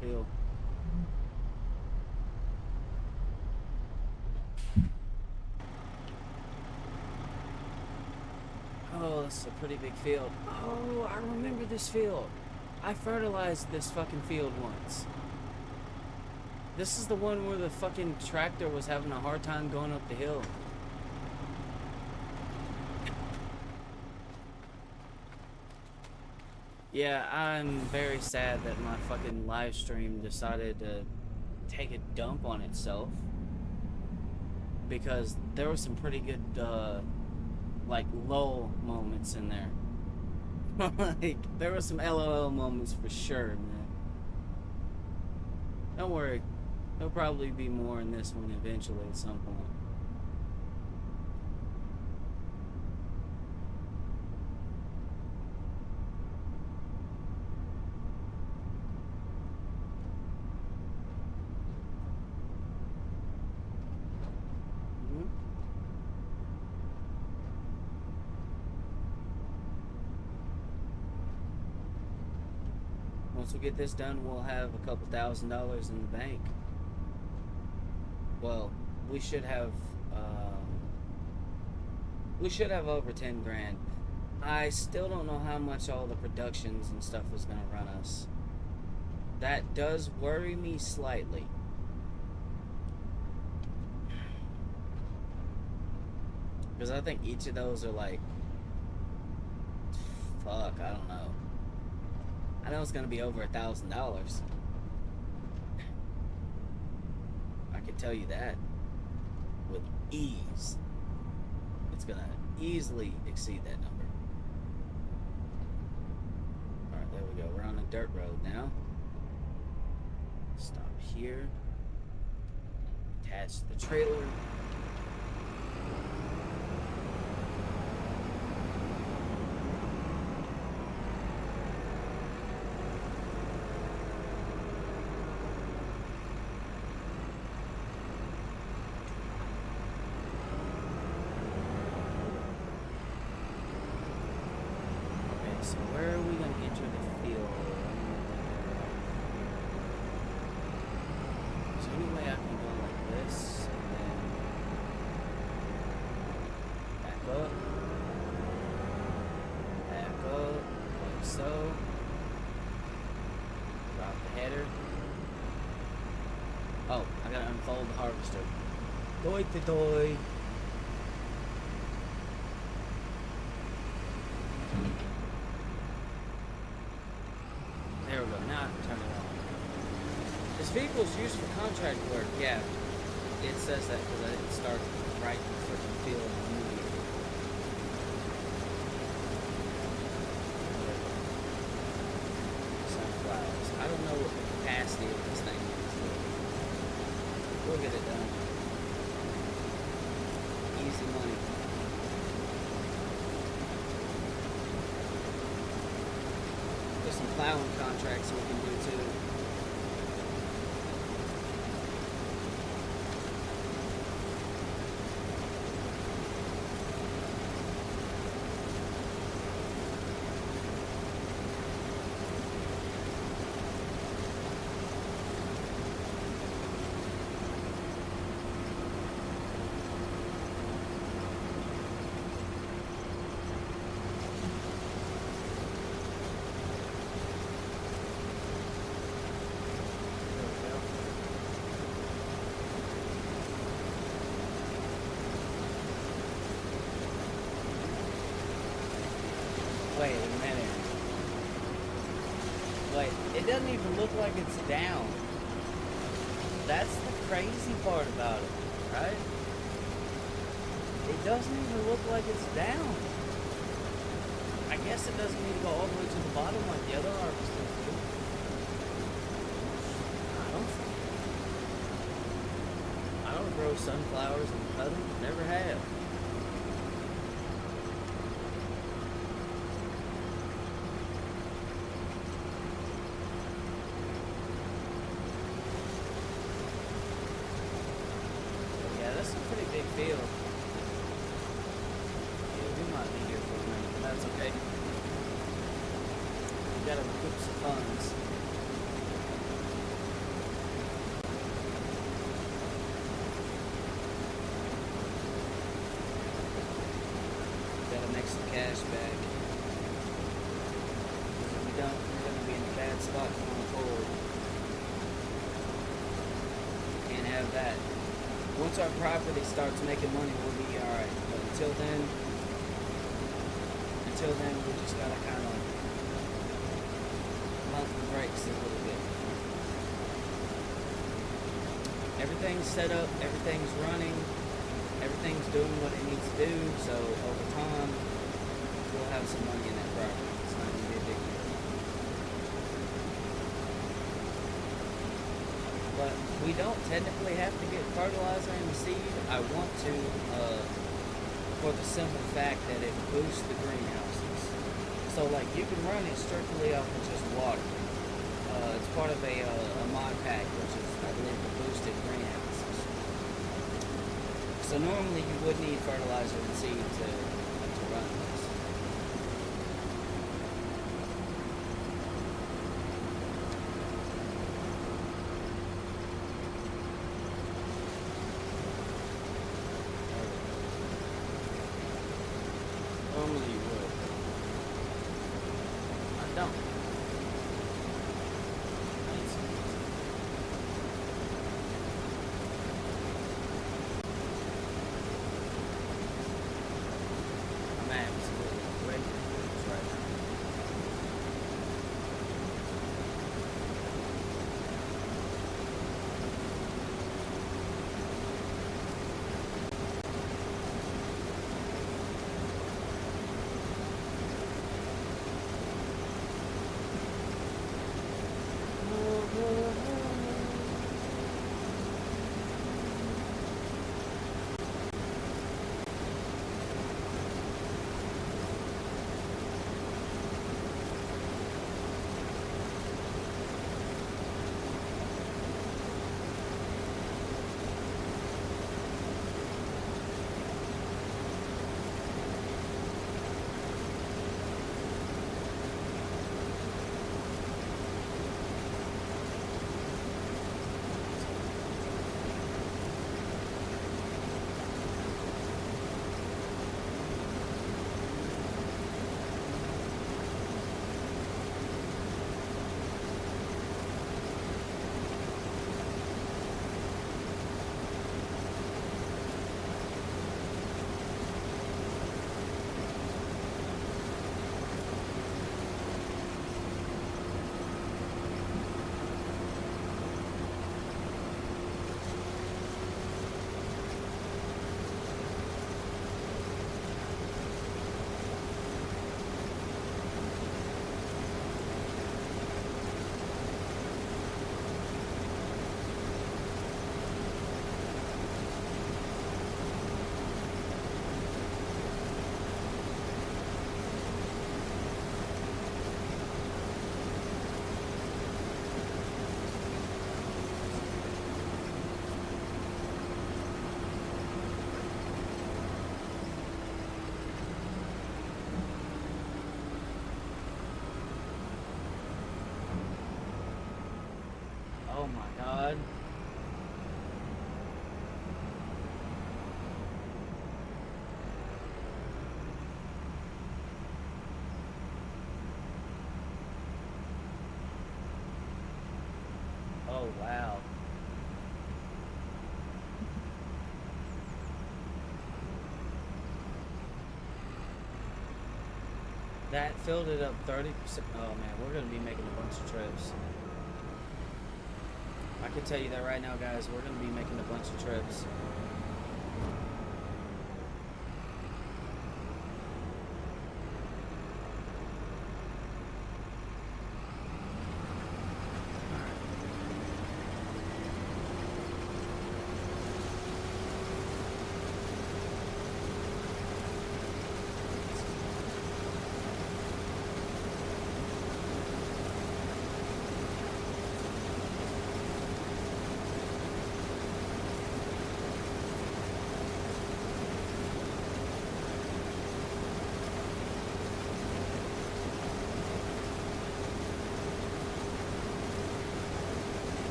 Feel. Oh, this is a pretty big field. Oh, I remember this field. I fertilized this fucking field once. This is the one where the fucking tractor was having a hard time going up the hill. Yeah, I'm very sad that my fucking live stream decided to take a dump on itself. Because there were some pretty good, like, lull moments in there. Like, there were some LOL moments for sure, man. Don't worry. There'll probably be more in this one eventually at some point. Once we get this done, we'll have a couple $1,000s in the bank. Well, we should have over 10 grand. I still don't know how much all the productions and stuff is gonna run us. That does worry me slightly. Because I think each of those are like, fuck, I don't know. I know it's gonna be over $1,000. I can tell you that with ease. It's gonna easily exceed that number. Alright, there we go. We're on a dirt road now. Stop here. Attach the trailer. So where are we going to enter the field? Is there any way I can go like this and then back up, like so, drop the header. Oh, I got to unfold the harvester. Doi to doi. There we go, now I can turn it on. This vehicle is used for contract work, yeah. It says that because I didn't start right in the freaking field immediately. capacity of this thing is. We'll get it done. Easy money. There's some plowing contracts we can do too. Wait a minute. Wait, it doesn't even look like it's down. That's the crazy part about it, right? It doesn't even look like it's down. I guess it doesn't need to go all the way to the bottom like the other harvesters do. I don't grow sunflowers and cut them. Never have. Big field. Yeah, we might be here for a minute, but that's okay. We gotta recoup some funds. Gotta make some cash back. If we don't, we're gonna be in a bad spot going forward. Can't have that. Once our property starts making money, we'll be alright. But until then, we just gotta kind of pump the brakes a little bit. Everything's set up, everything's running, everything's doing what it needs to do, so over time, we'll have some money in that property. It's not gonna be a big deal. But we don't technically have to get fertilizer in the seed. I want to, for the simple fact that it boosts the greenhouses. So like you can run it strictly off of just water. It's part of a mod pack, which is I believe the boosted greenhouses. So normally you would need fertilizer and seed to run this. Normally you would. I don't. That filled it up 30%. Oh man, we're gonna be making a bunch of trips. I can tell you that right now, guys. We're gonna be making a bunch of trips.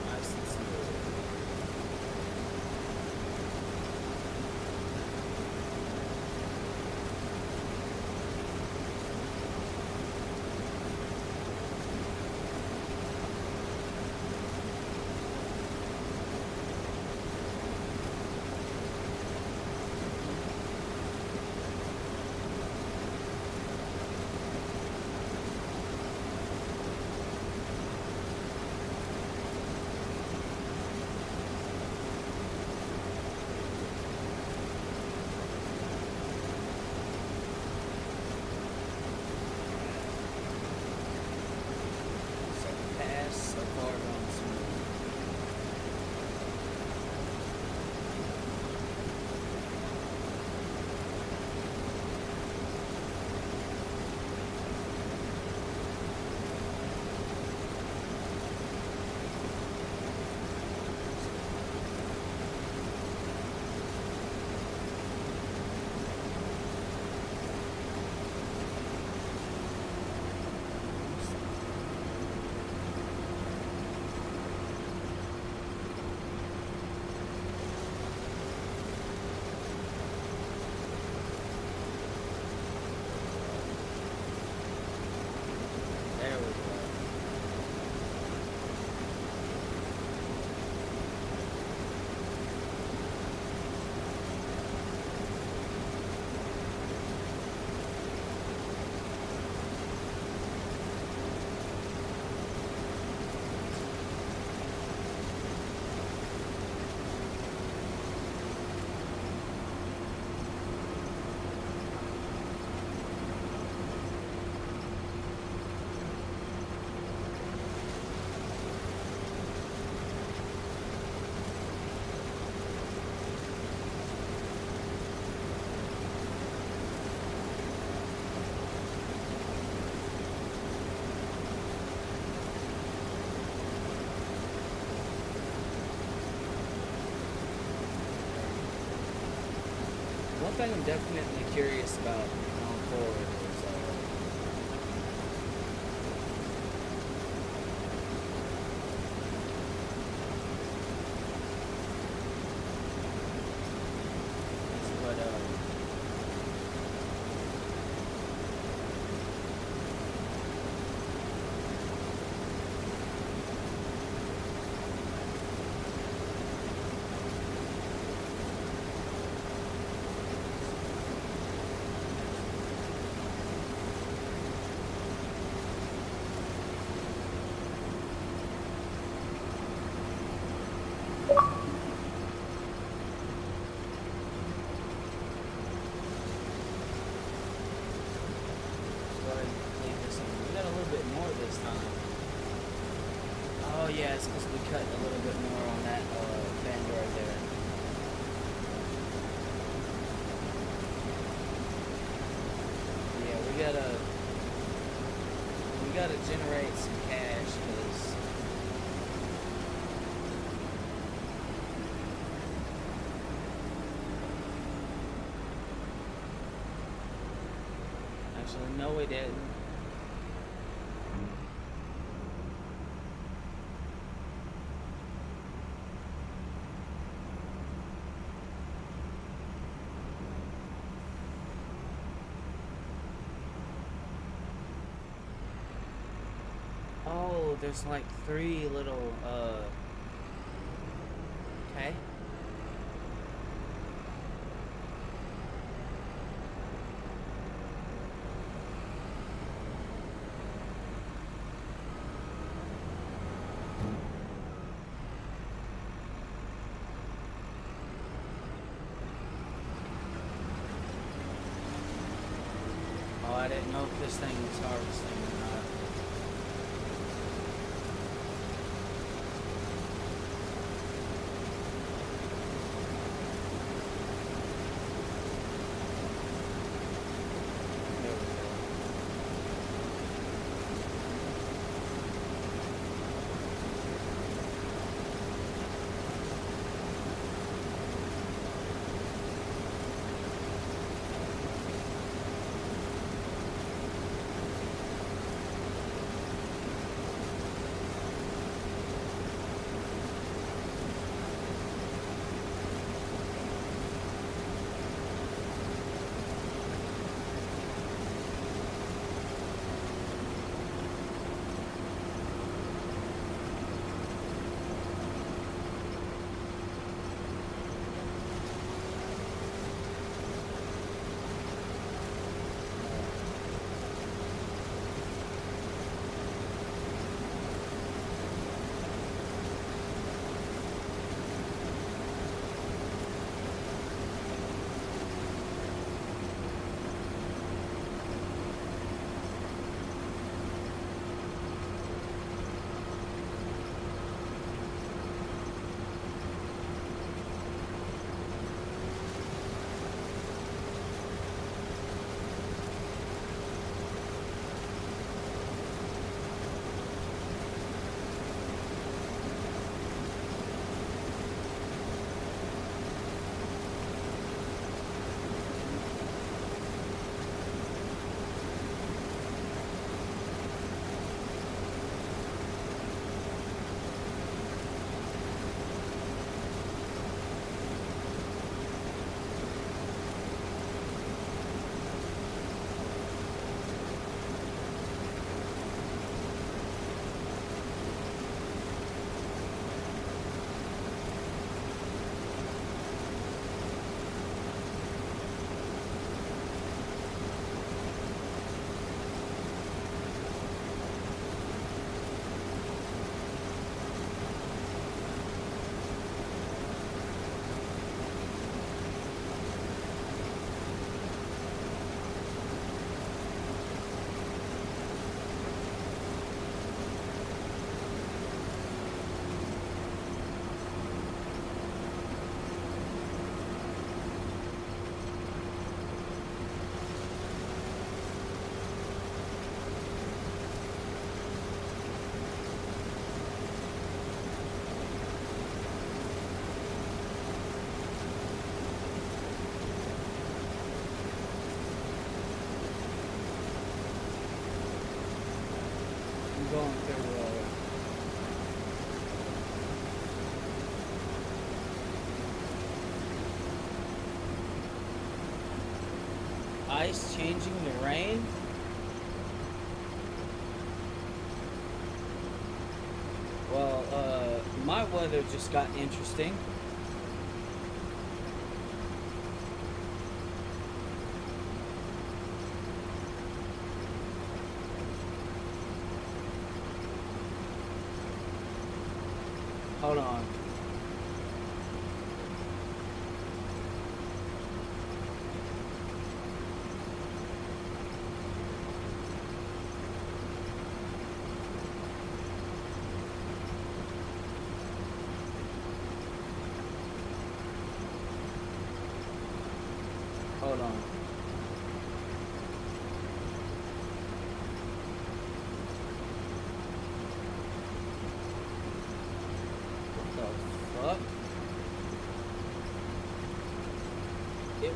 Nice and smooth. So pass so far gone smooth. There we go. One thing I'm definitely curious about going forward is what this time. Oh yeah, it's because we cut a little bit more on that bend right there. Yeah, we gotta generate some cash because actually no we didn't. Oh, there's like three little okay. Oh, I didn't know if this thing was harvesting or not. There we go. I'm going through ice changing to rain. Well, my weather just got interesting. Hold on.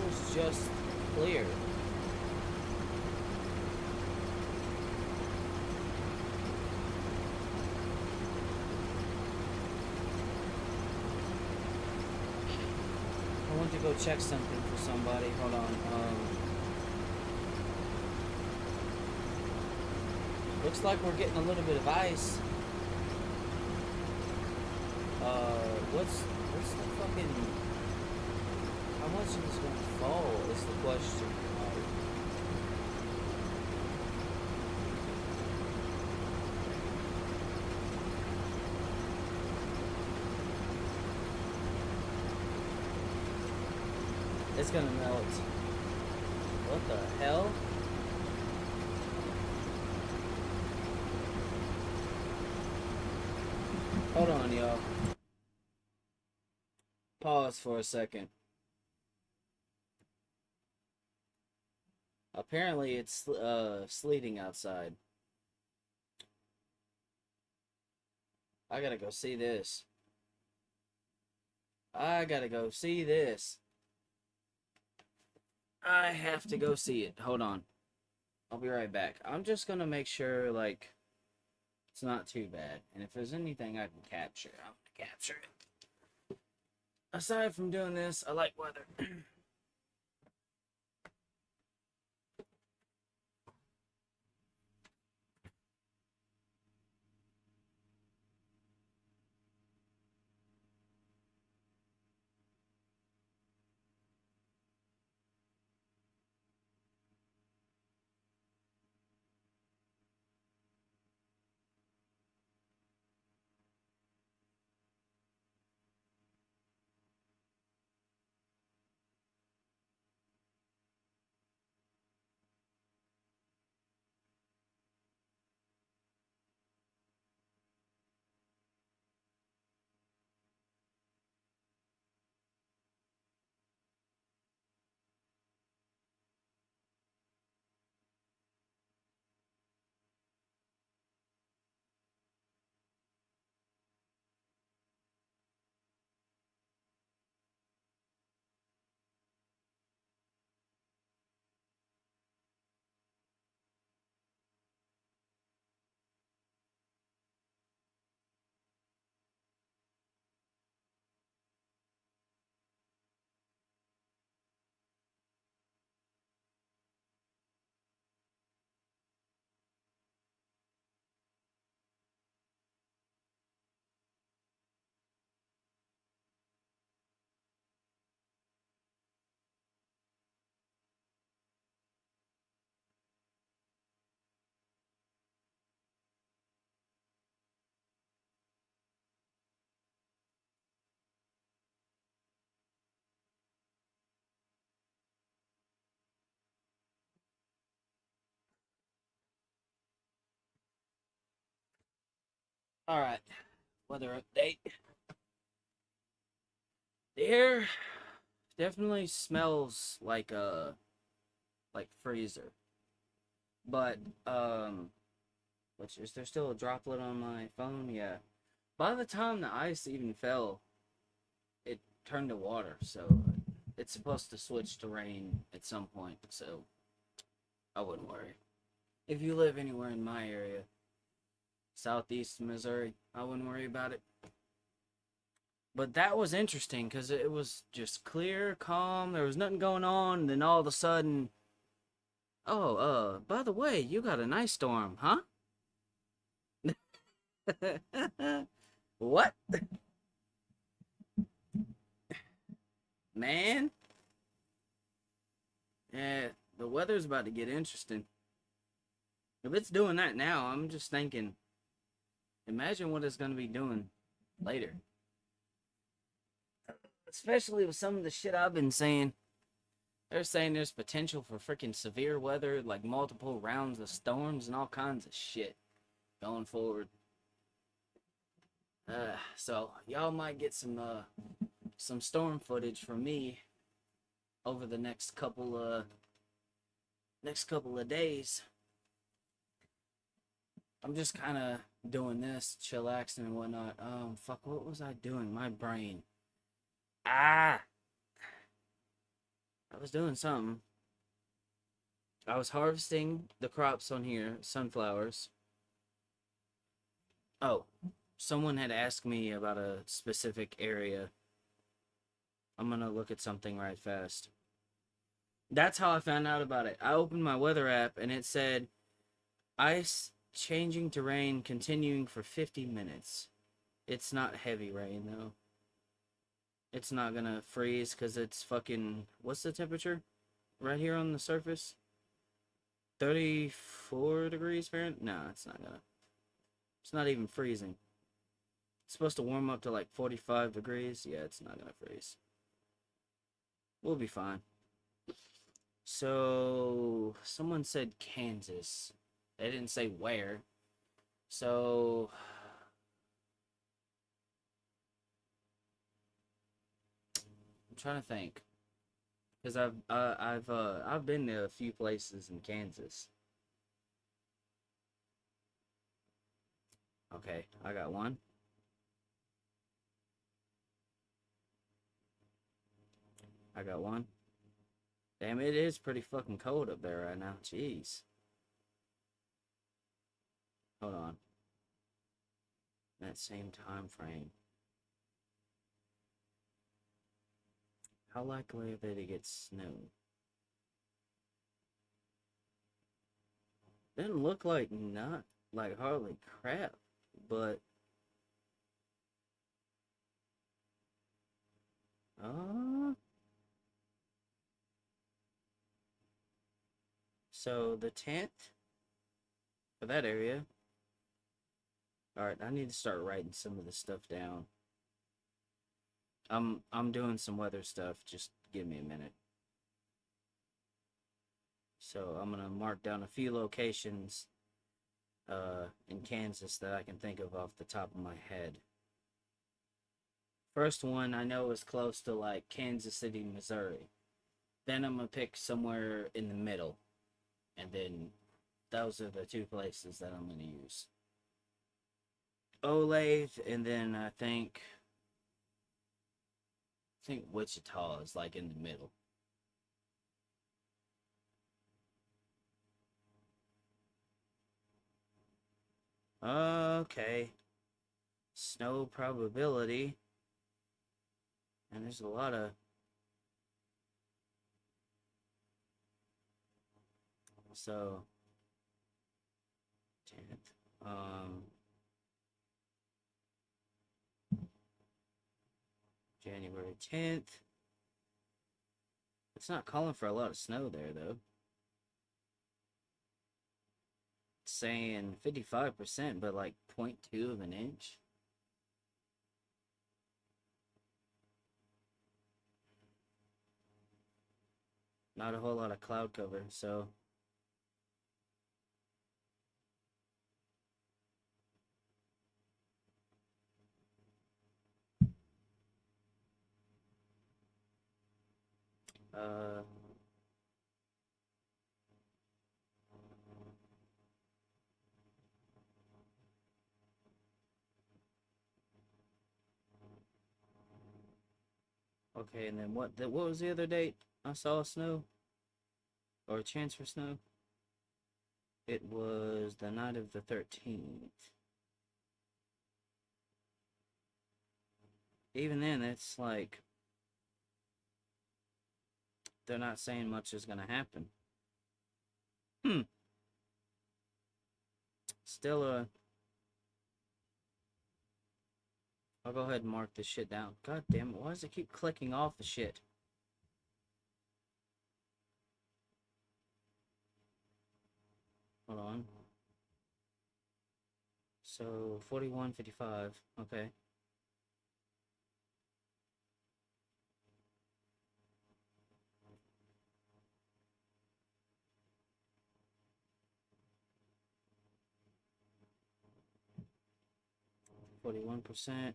was just clear. I went to go check something for somebody. Hold on. Looks like we're getting a little bit of ice. What's the fucking... How much is this going to fall is the question. It's gonna melt. What the hell? Hold on, y'all. Pause for a second. Apparently it's sleeting outside. I gotta go see this. I gotta go see this. I have to go see it. Hold on. I'll be right back. I'm just gonna make sure, like, it's not too bad. And if there's anything I can capture, I'm gonna capture it. Aside from doing this, I like weather. Alright. Weather update. The air definitely smells like freezer. But, which is there still a droplet on my phone? Yeah. By the time the ice even fell, it turned to water, so it's supposed to switch to rain at some point, so I wouldn't worry. If you live anywhere in my area, southeast Missouri, I wouldn't worry about it. But that was interesting because it was just clear, calm, there was nothing going on, and then all of a sudden, oh, by the way, you got an ice storm, huh? What? Man? Yeah, the weather's about to get interesting. If it's doing that now, I'm just thinking, imagine what it's going to be doing later. Especially with some of the shit I've been saying. They're saying there's potential for freaking severe weather, like multiple rounds of storms and all kinds of shit going forward. So y'all might get some storm footage from me over the next couple of days. I'm just kind of doing this, chillaxing and whatnot. Fuck, what was I doing? My brain. I I was doing something. I was harvesting the crops on here, sunflowers. Oh, someone had asked me about a specific area. I'm gonna look at something right fast. That's how I found out about it. I opened my weather app and it said ice changing to rain continuing for 50 minutes. It's not heavy rain though. It's not gonna freeze because it's fucking. What's the temperature right here on the surface? 34 degrees Fahrenheit? No, it's not gonna. It's not even freezing. It's supposed to warm up to like 45 degrees. Yeah, it's not gonna freeze. We'll be fine. So, someone said Kansas. They didn't say where. So, I'm trying to think. Because I've been to a few places in Kansas. Okay, I got one. I got one. Damn, it is pretty fucking cold up there right now. Jeez. Hold on. That same time frame. How likely are they to get snow? Doesn't look like not like hardly crap, but uh so the 10th for that area. Alright, I need to start writing some of this stuff down. I'm doing some weather stuff, just give me a minute. So I'm gonna mark down a few locations in Kansas that I can think of off the top of my head. First one I know is close to like Kansas City, Missouri. Then I'm gonna pick somewhere in the middle, and then those are the two places that I'm gonna use. Olathe, and then I think Wichita is like in the middle. Okay. Snow probability. And there's a lot of. So 10th. January 10th. It's not calling for a lot of snow there though. It's saying 55%, but like 0.2 of an inch. Not a whole lot of cloud cover, so uh okay, and then what was the other date I saw snow or a chance for snow? It was the night of the 13th. Even then, it's like they're not saying much is gonna happen. Hmm. Still I'll go ahead and mark this shit down. God damn it, why does it keep clicking off the shit? Hold on. So 41:55. Okay. %41.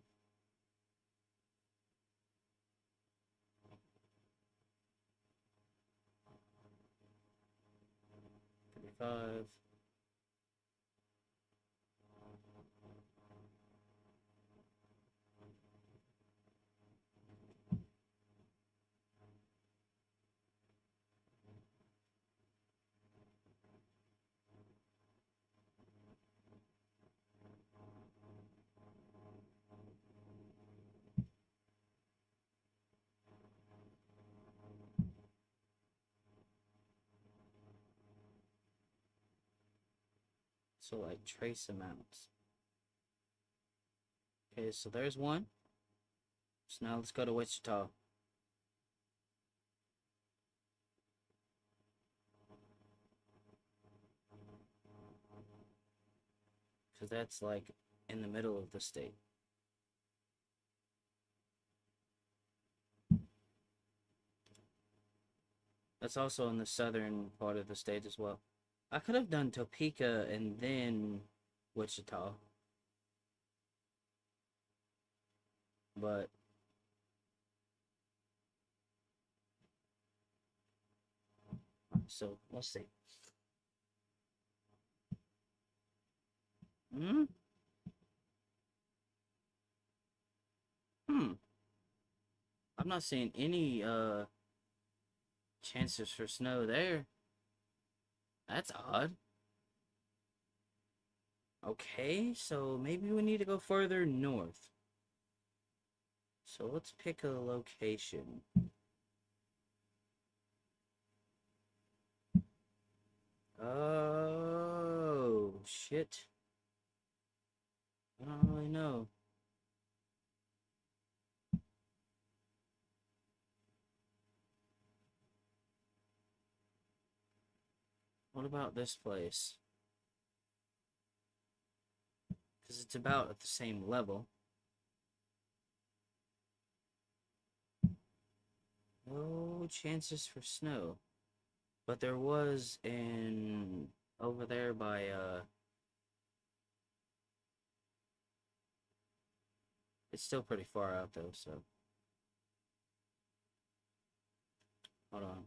55. So, like, trace amounts. Okay, so there's one. So now let's go to Wichita. Because that's, like, in the middle of the state. That's also in the southern part of the state as well. I could have done Topeka and then Wichita. But so let's see. Hmm. Hmm. I'm not seeing any chances for snow there. That's odd. Okay, so maybe we need to go further north. So let's pick a location. Oh, shit. I don't really know. What about this place? Because it's about at the same level. No chances for snow. But there was in over there by it's still pretty far out though, so hold on.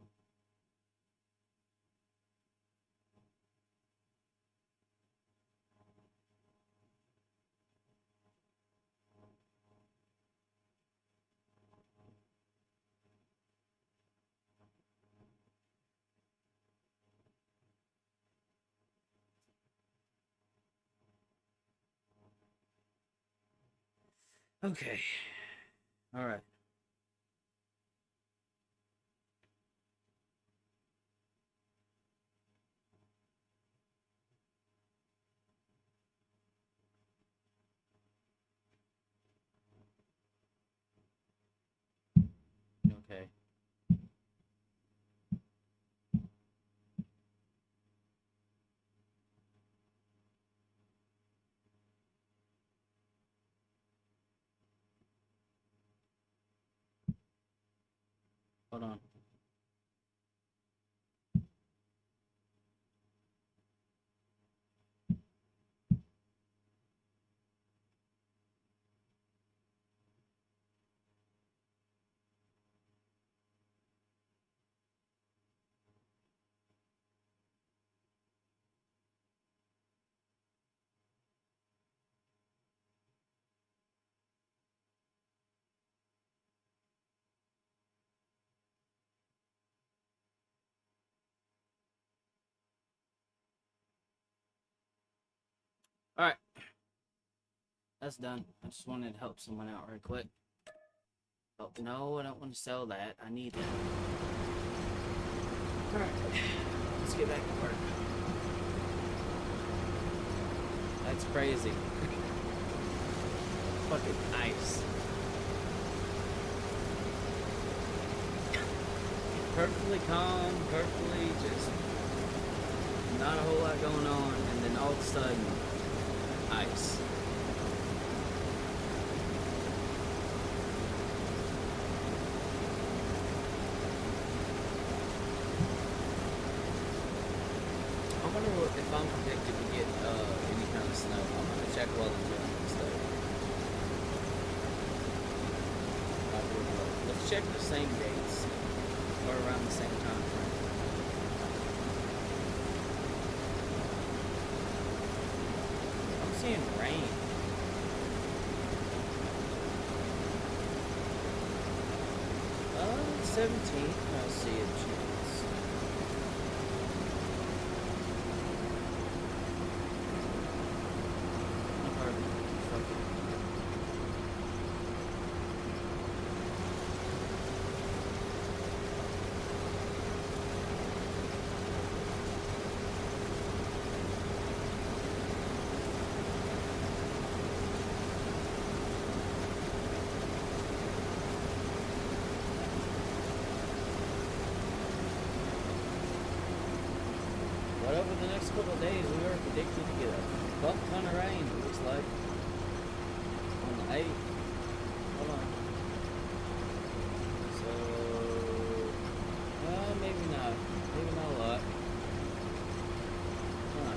Okay. Alright. Okay. Hold on. Alright. That's done. I just wanted to help someone out real quick. Oh, no, I don't want to sell that. I need that. Alright. Let's get back to work. That's crazy. Fucking ice. Perfectly calm, perfectly just not a whole lot going on, and then all of a sudden, ice. I wonder if I'm predicted to get any kind of snow. I'm gonna check while I'm doing this though. Let's check the same dates or around the same time frame. I'm seeing rain. 17th, I'll see a chance. days we are predicted to get a buck ton of rain, it looks like. On the 8th. Hold on. So, maybe not. Maybe not a lot. Huh.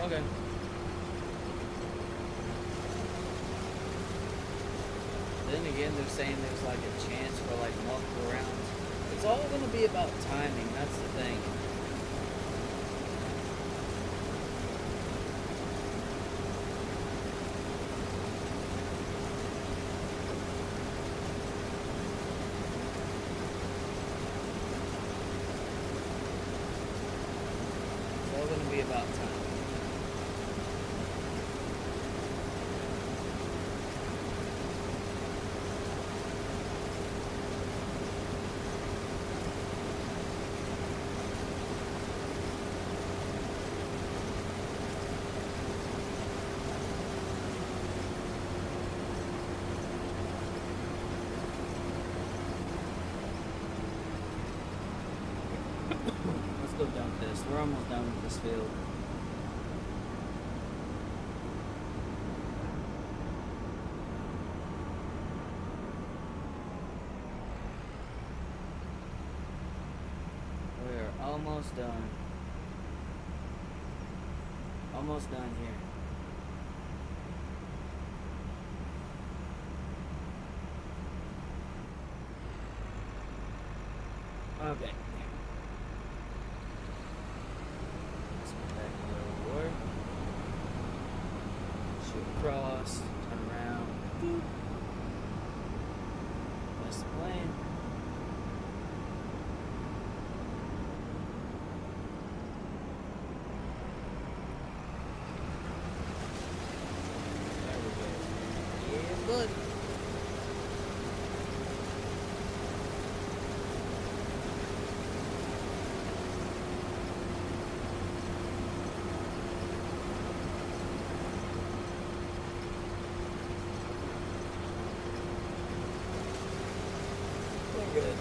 Okay. Then again, they're saying there's like a chance for like multiple rounds. It's all going to be about timing, that's the thing. It's all going to be about timing. Let's go dump this. We're almost done with this field. We're almost done. Almost done here. Okay. Let's go back a little more. Shoot across, turn around. Boop. That's the plan. There we go. Yeah, buddy. Good.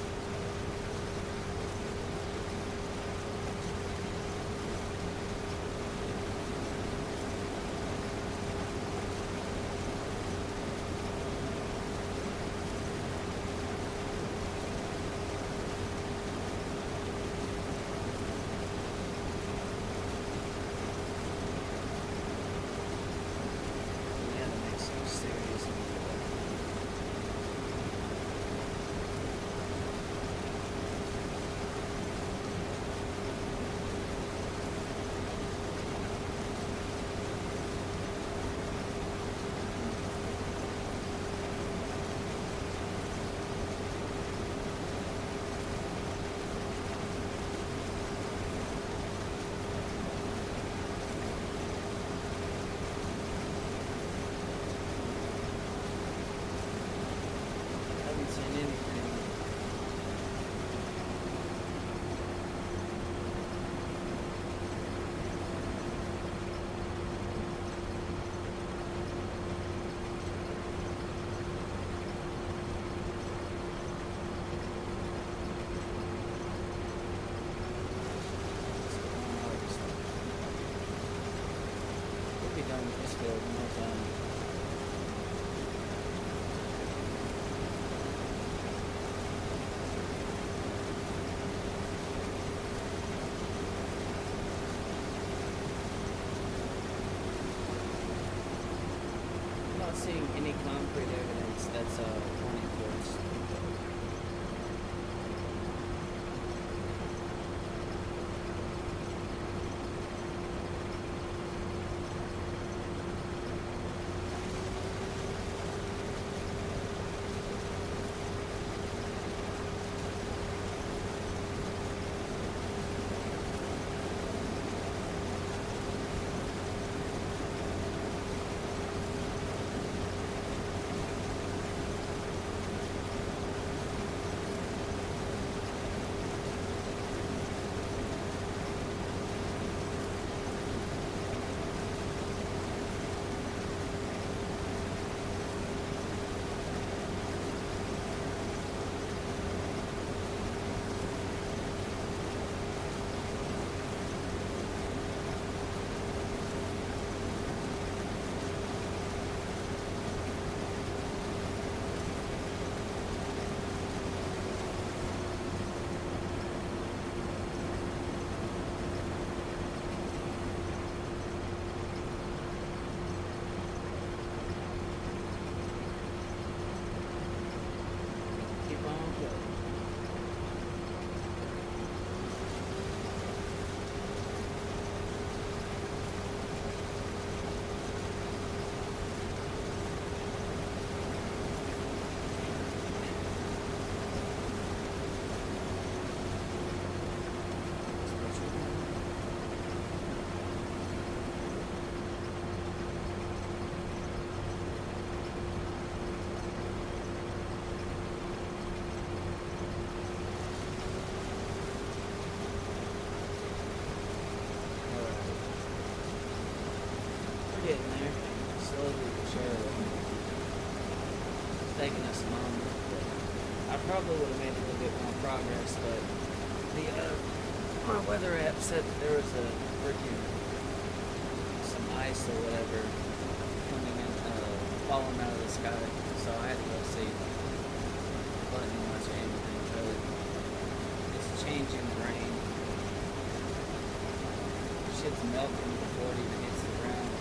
Yeah, that makes some serious sense. Haven't seen anything. We'll be done with this field in no time. I'm not seeing any concrete evidence that's pointing towards. getting there, slowly but surely. It's taking us a moment, but I probably would have made a little bit more progress, but the my weather app said that there was a freaking some ice or whatever coming in, falling out of the sky, so I had to go see. Wasn't much of anything really. It's changing the rain. Shit's melting before it even hits the ground.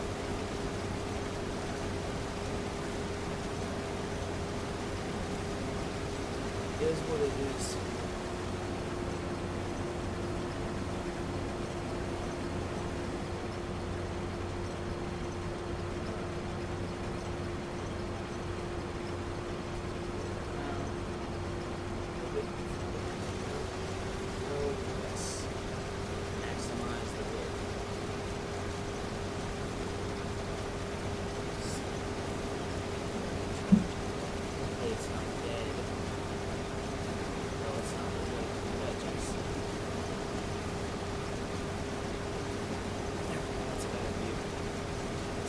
It is what it is.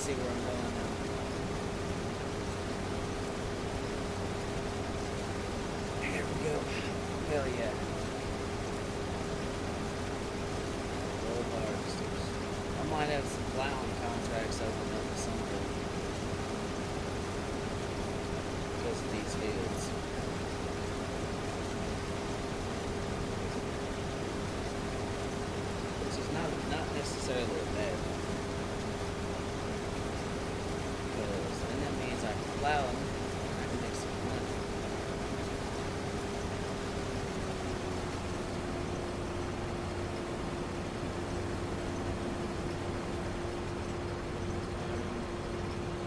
See where I'm going now. Here we go. Hell yeah. Gold harvesters. I might have some plowing contracts open up at some point because of these fields. Which is not necessarily a bad thing. And that means I can plow them and I can make some money.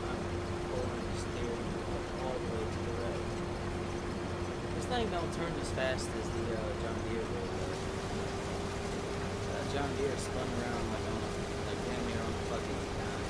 I'm pulling the steering wheel all the way to the right. This thing don't turn as fast as the John Deere will. John Deere spun around like damn near on the fucking dime.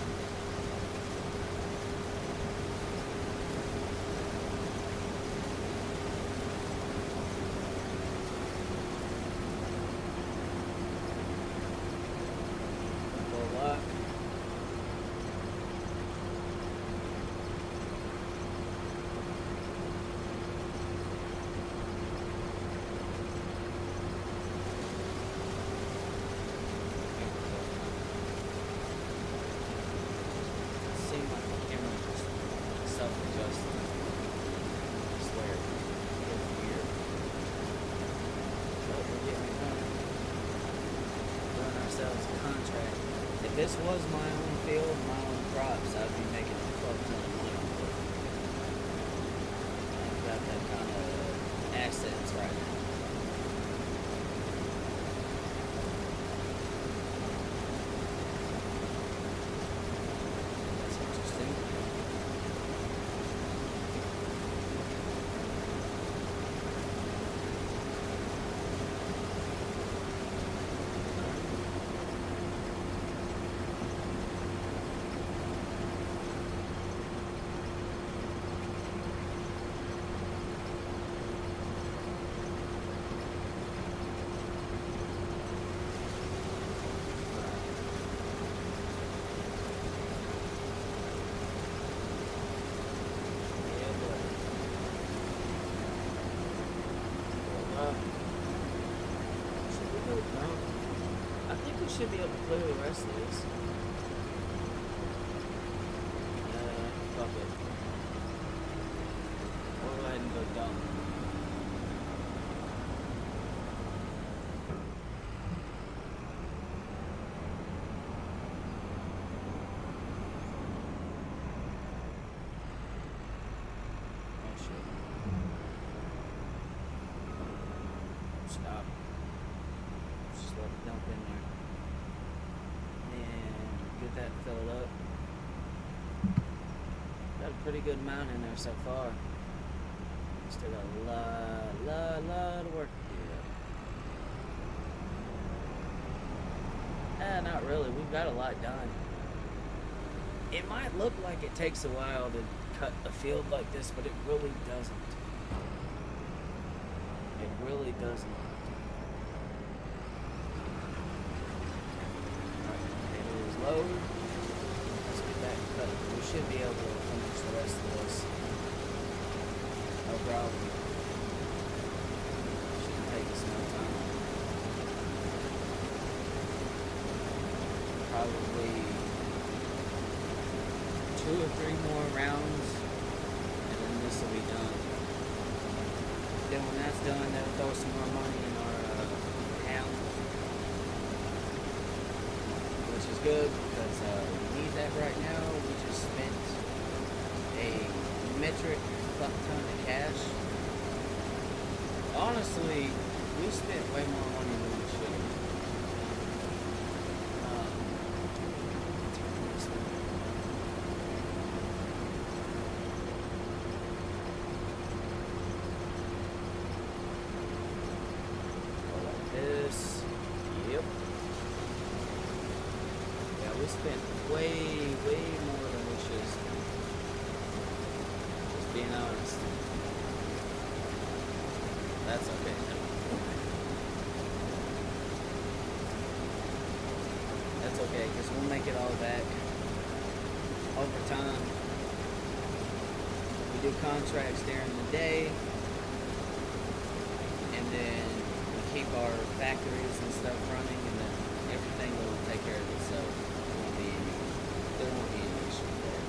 If this was my own field, my own crops, I'd be making a fuck ton of money. I've got that kind of assets right now. That's interesting. I think we should be able to clear the rest of this. Fuck it. We'll go ahead and go dump. Oh shit. Stop. Just let it dump in there. And get that filled up. Got a pretty good amount in there so far. Still got a lot of work to do. Not really. We've got a lot done. It might look like it takes a while to cut a field like this, but it really doesn't. It really doesn't. Alright, it is low. Let's get back should be able to finish the rest of this. No problem. Shouldn't take us no time. Probably 2 or 3 more rounds, and then this will be done. Then when that's done, they'll throw some more money in our account, which is good because we need that right now. We just spent a metric fuck ton of cash. Honestly, we spent way more money than we should have. We spent way more than we should have spent. Just being honest. That's okay. That's okay, because we'll make it all back over time. We do contracts during the day, and then we keep our factories and stuff running, and then everything will take care of itself. There won't be any issue there.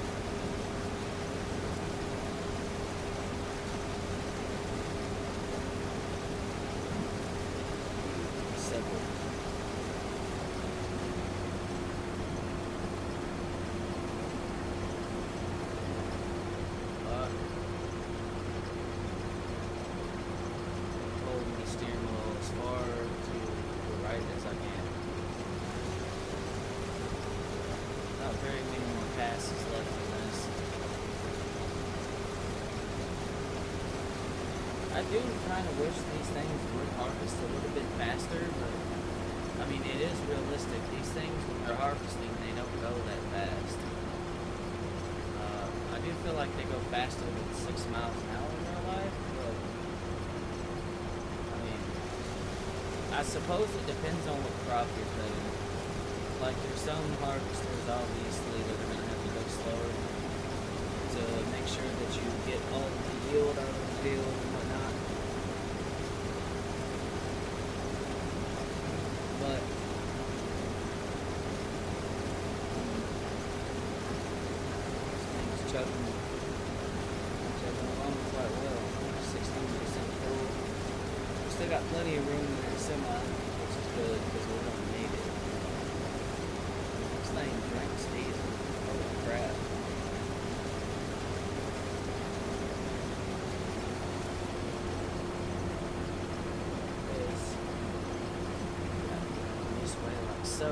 Simple. Hold my steering wheel as far to the right as I can. Not very many more passes left in this. I do kind of wish these things would harvest a little bit faster, but I mean, it is realistic. These things, when they're harvesting, they don't go that fast. I do feel like they go faster than 6 miles an hour in real life, but I mean, I suppose it depends on what crop you're cutting. Like, there's some harvesters, obviously, that are going to have to go slower to make sure that you get all of the yield out of the field and whatnot. But this thing's chugging along quite well. 16% full. We still got plenty of room in that semi, which is good because we're going to need it. This thing drinks diesel. Holy crap. This way like so.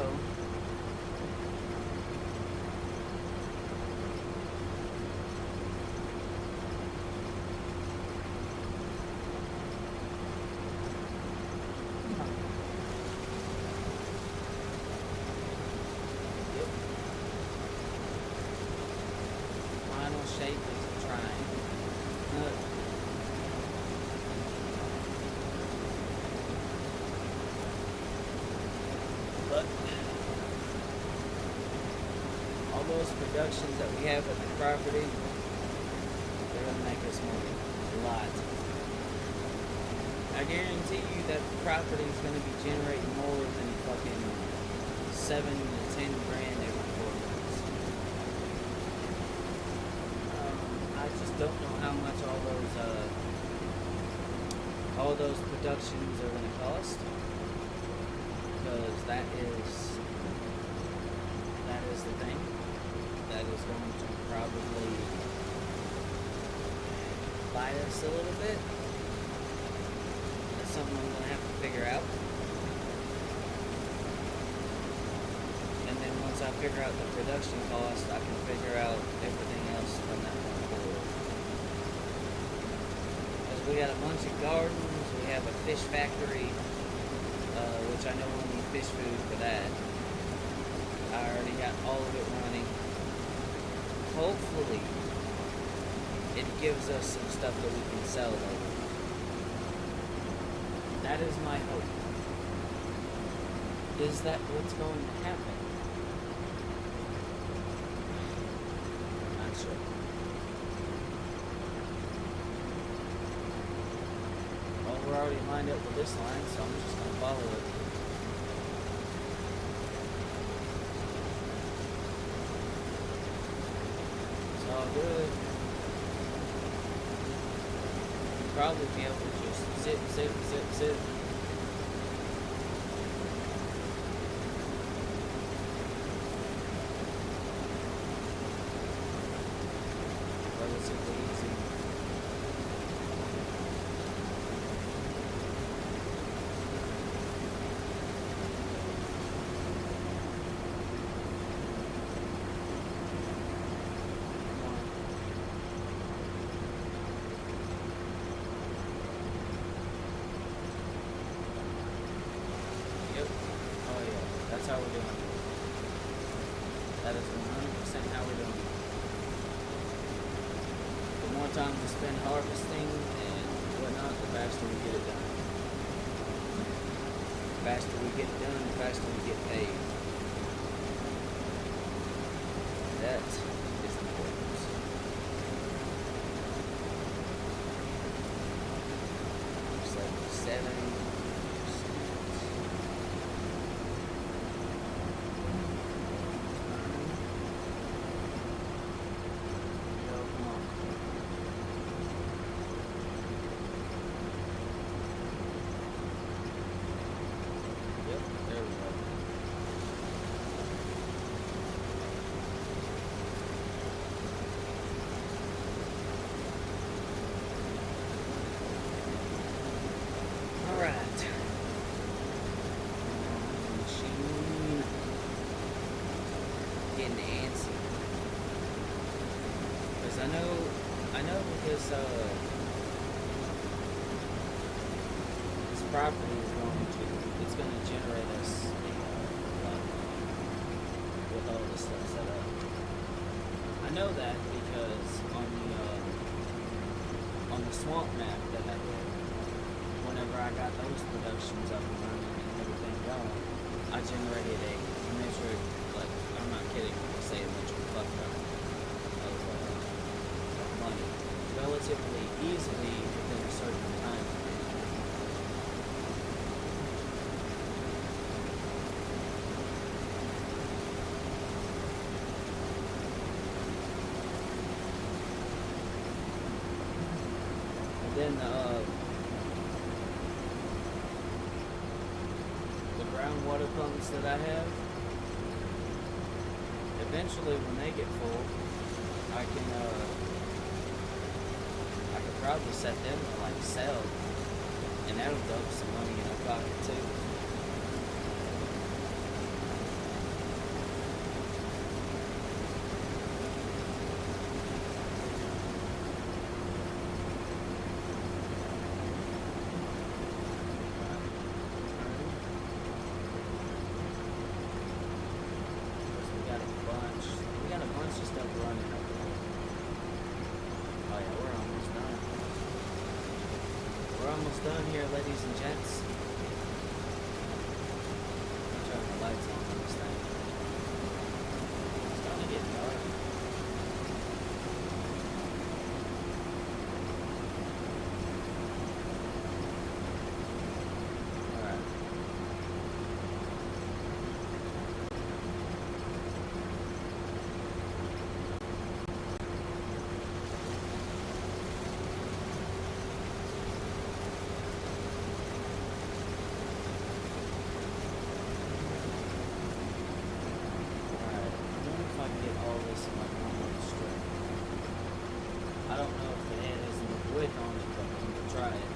Shape is a triangle. But all those productions that we have at the property, they're gonna make us money. A lot. I guarantee you that the property is gonna be generating more than fucking 7 to 10 grand every 4 months. I just don't know how much all those productions are going to cost, because that is the thing that is going to probably bite us a little bit. That's something I'm going to have to figure out. And then once I figure out the production cost, I can figure out everything else from that point forward. Because we got a bunch of gardens, we have a fish factory, which I know we'll need fish food for that. I already got all of it running. Hopefully, it gives us some stuff that we can sell later. That is my hope. Is that what's going to happen? I lined up with this line, so I'm just gonna follow it. It's all good. You'll probably be able to just sit. Relatively easy. Yep. Oh yeah. That's how we're doing it. That is 100% how we're doing it. The more time we spend harvesting and whatnot, the faster we get it done. The faster we get it done, the faster we get paid. That is important. It's like 70%. I know because this property is it's going to generate us a lot of money with all this stuff set up. I know that because on the swamp map that I did, whenever I got those productions up and running and everything going, I generated a metric, like, I'm not kidding when I say a metric fuck ton of money relatively easily within a certain time. And then the groundwater pumps that I have, eventually when they get full, I could probably set them to like sell, and that'll dump some money in our pocket too. We got a bunch of stuff running up there. Oh yeah, we're almost done. We're almost done here, ladies and gents. Turn the lights on this thing. It's starting to get dark. Alright. I don't know if it has enough width on it, but I'm gonna try it.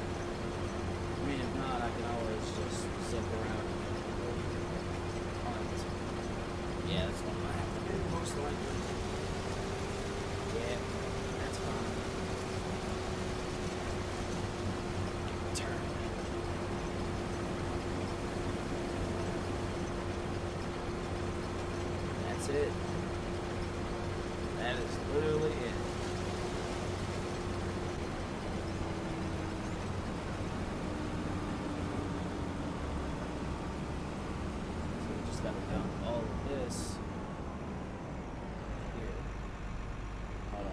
I mean, if not, I can always just zip around and hunt. Yeah, that's what I have to do, most likely. Yeah, that's fine. Turn. That's it. That is literally it. Got to dump all of this here. Hold on.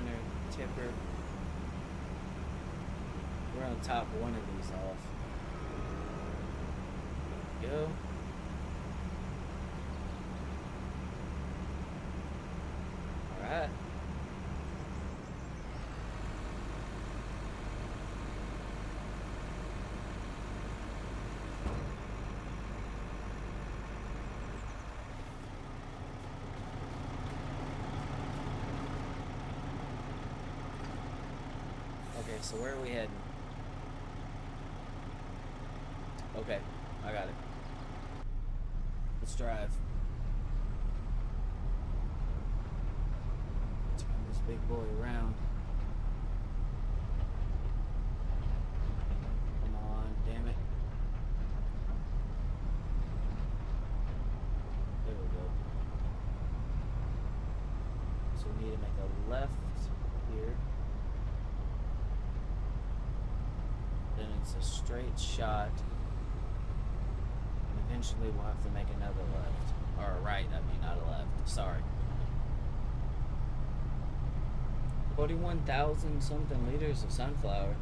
center tipper. We're gonna top one of these off. There we go. Alright. Okay, so where are we heading? Okay, I got it. Let's drive. Turn this big boy around. Come on, damn it. There we go. So we need to make a left here. Then it's a straight shot. And eventually we'll have to make another left. Or a right, I mean, not a left. Sorry. 41,000 something liters of sunflower.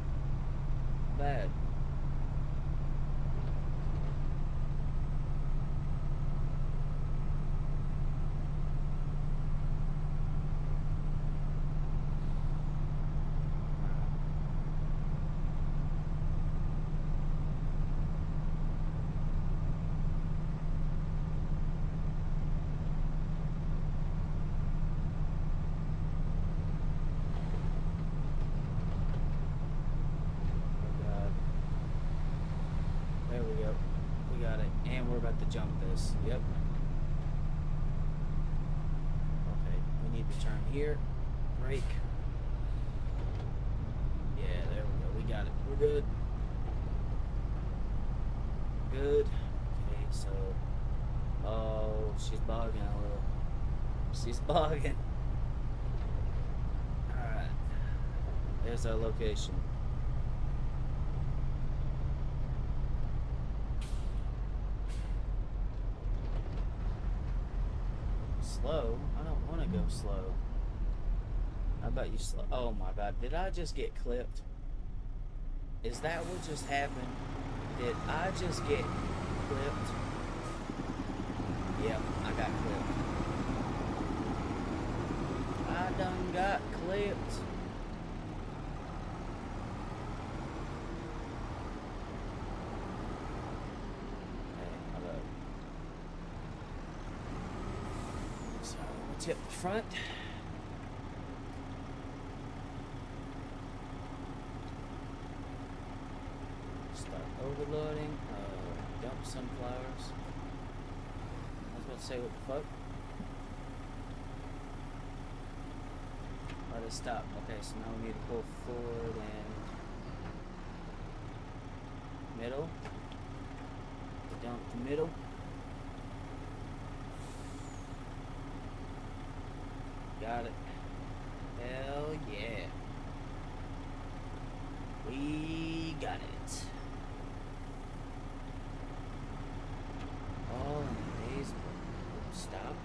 Bad. There we go. We got it. And we're about to jump this. Yep. Okay. We need to turn here. Brake. Yeah, there we go. We got it. We're good. Good. Okay, so... Oh, she's bogging a little. She's bogging. Alright. There's our location. Slow? I don't want to go slow. How about you slow? Oh my god, did I just get clipped? Is that what just happened? Did I just get clipped? Yep, I got clipped. I done got clipped. Tip the front. Start overloading. Dump sunflowers. I was about to say, what the fuck? Let it stop. Okay, so now we need to pull forward and middle. Dump the middle. Got it. Hell yeah. We got it. All in days. Stop.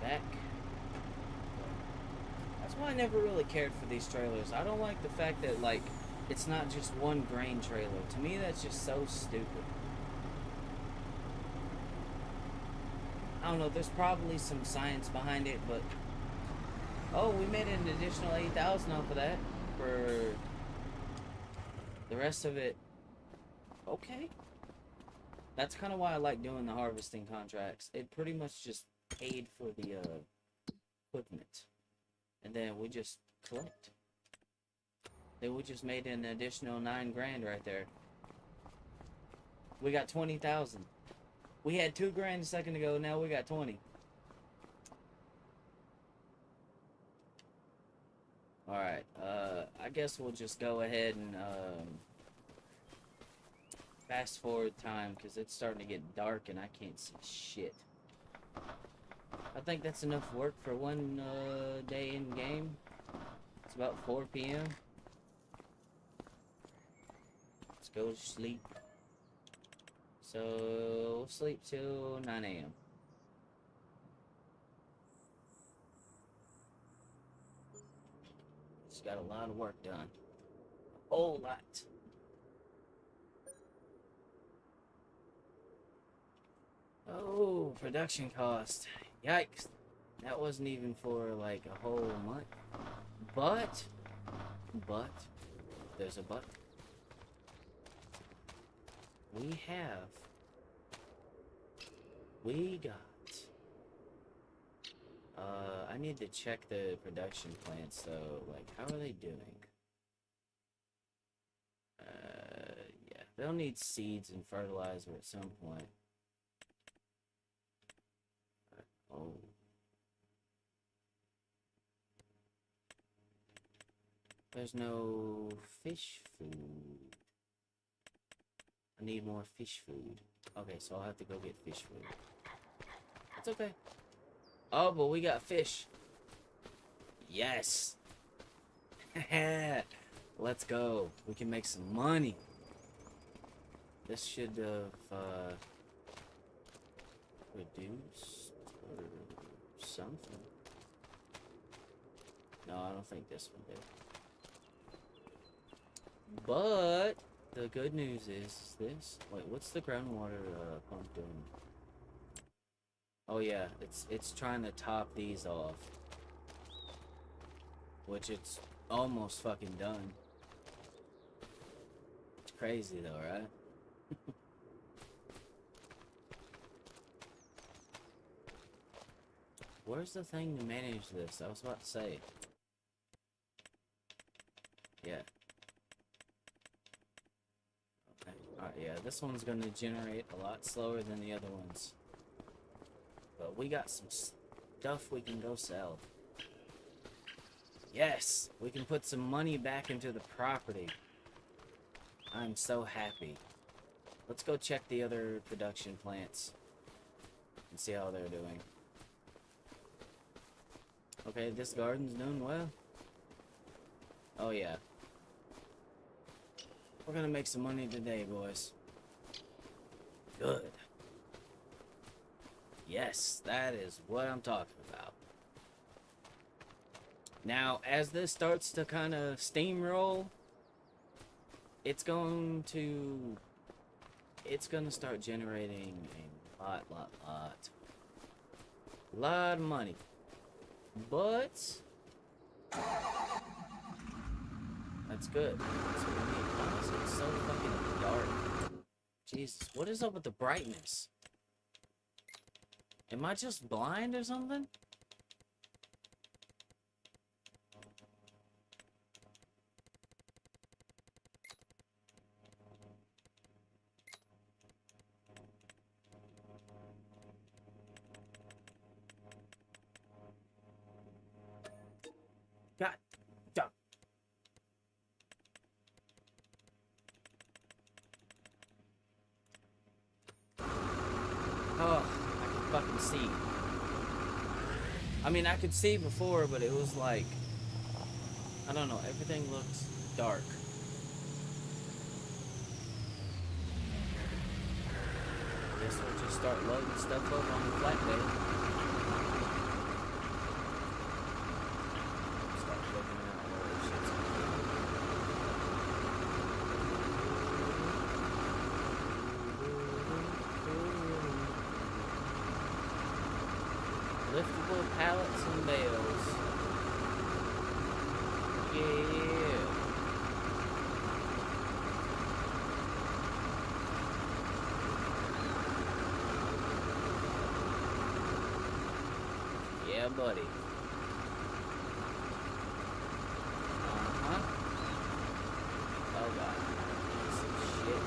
Back. That's why I never really cared for these trailers. I don't like the fact that, like, it's not just one grain trailer. To me, that's just so stupid. I don't know, there's probably some science behind it, but... Oh, we made an additional 8,000 off of that. For... the rest of it... Okay. That's kind of why I like doing the harvesting contracts. It pretty much just paid for the, equipment. And then we just collect. Then we just made an additional 9 grand right there. We got 20,000. We had 2 grand a second ago, now we got 20. Alright, I guess we'll just go ahead and, fast forward time, because it's starting to get dark and I can't see shit. I think that's enough work for one, day in game. It's about 4 p.m. Let's go to sleep. So, sleep till 9 a.m. Just got a lot of work done. A whole lot. Oh, production cost. Yikes. That wasn't even for like a whole month. But, there's a but. We got, I need to check the production plants though. Like, how are they doing? Yeah, they'll need seeds and fertilizer at some point. Oh. There's no fish food. I need more fish food. Okay, so I'll have to go get fish food. It's okay. Oh, but we got fish. Yes. Let's go. We can make some money. This should have reduced or something. No, I don't think this one did. But the good news is this. Wait, what's the groundwater pump doing? Oh yeah, it's trying to top these off. Which it's almost fucking done. It's crazy though, right? Where's the thing to manage this? I was about to say. Yeah. Okay. Alright, yeah, this one's gonna generate a lot slower than the other ones. But we got some stuff we can go sell. Yes! We can put some money back into the property. I'm so happy. Let's go check the other production plants and see how they're doing. Okay, this garden's doing well. Oh yeah. We're gonna make some money today, boys. Good. Yes, that is what I'm talking about. Now, as this starts to kind of steamroll, it's gonna start generating a lot of money. But that's good. That's what we need. Honestly, it's so fucking dark. Jesus, what is up with the brightness? Am I just blind or something? God. Duck. Oh, I can fucking see. I mean, I could see before, but it was like, I don't know, everything looks dark. I guess we'll just start loading stuff up on the flatbed. Start looking at where this shit's going. Liftable pallets and bales. Yeah. Yeah, buddy. Uh-huh. Oh, God. Some shit.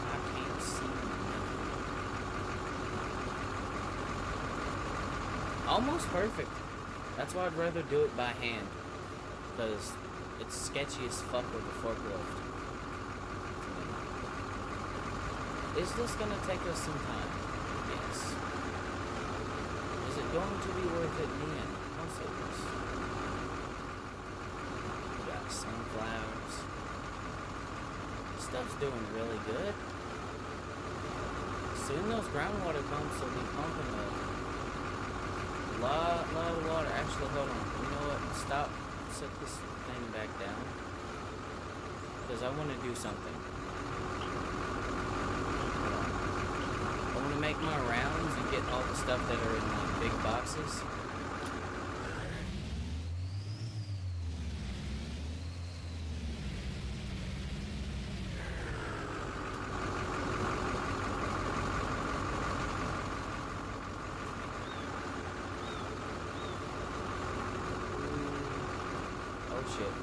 I can't see nothing. Almost perfect. That's why I'd rather do it by hand. Because it's sketchy as fuck with the forklift. Is this gonna take us some time? Yes. Is it going to be worth it in the end? Also, yes. We got sunflowers. Stuff's doing really good. Soon those groundwater pumps will be pumping a lot of water. Actually, hold on. You know what? Stop set this thing back down. Because I want to do something. I want to make my rounds and get all the stuff that are in like big boxes. Oh shit.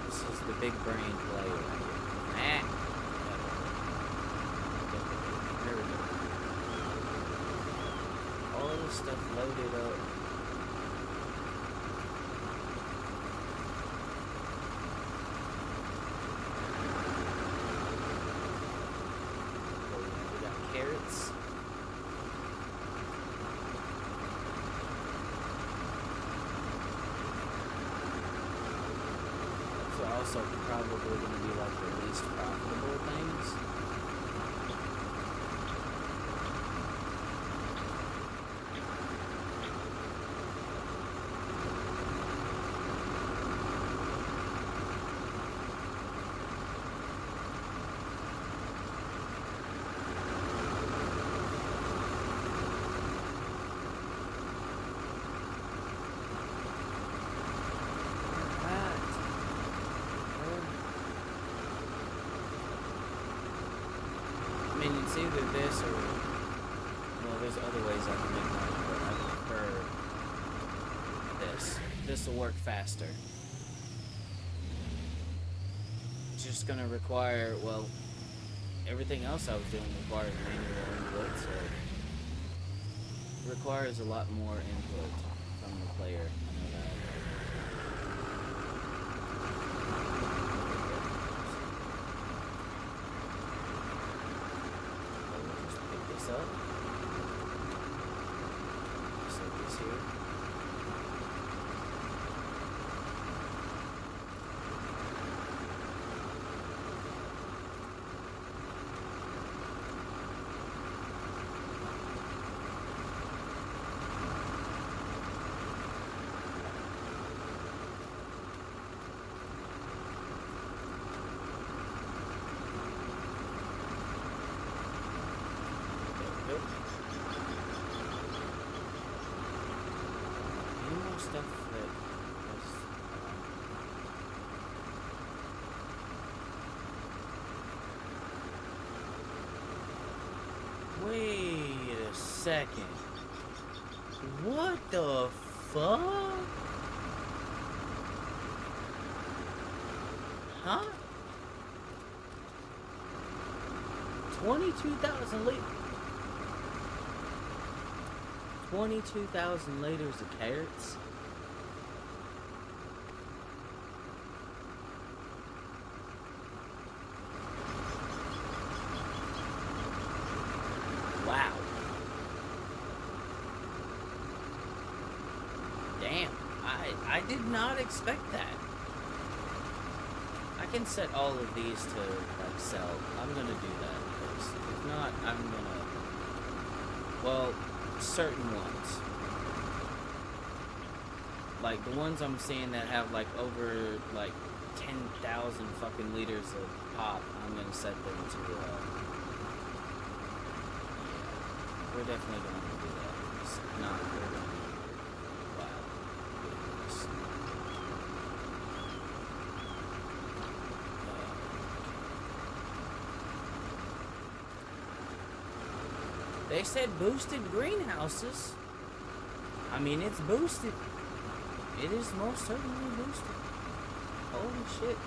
This is the big brain play right here. Ah. There we go. All this stuff loaded up. We got carrots. These are also probably going to be like the least profitable things. I mean, it's either this or, well, there's other ways I can make money, but I prefer this. This will work faster. It's just gonna require, well, everything else I was doing required manual input, so it requires a lot more input from the player. I know that. Up. Set this here. Any more stuff that was... Wait a second. What the fuck? Huh? 22,000 liters. 22,000 liters of carrots? Wow. Damn. I did not expect that. I can set all of these to, like, sell. I'm gonna do that, because if not, I'm gonna... Well... certain ones, like the ones I'm seeing that have like over like 10,000 fucking liters of pop, I'm gonna set them to yeah, we're definitely gonna do that. It's not we're gonna be here. Wow. Goodness. They said boosted greenhouses. I mean, it's boosted. It is most certainly boosted. Holy shit.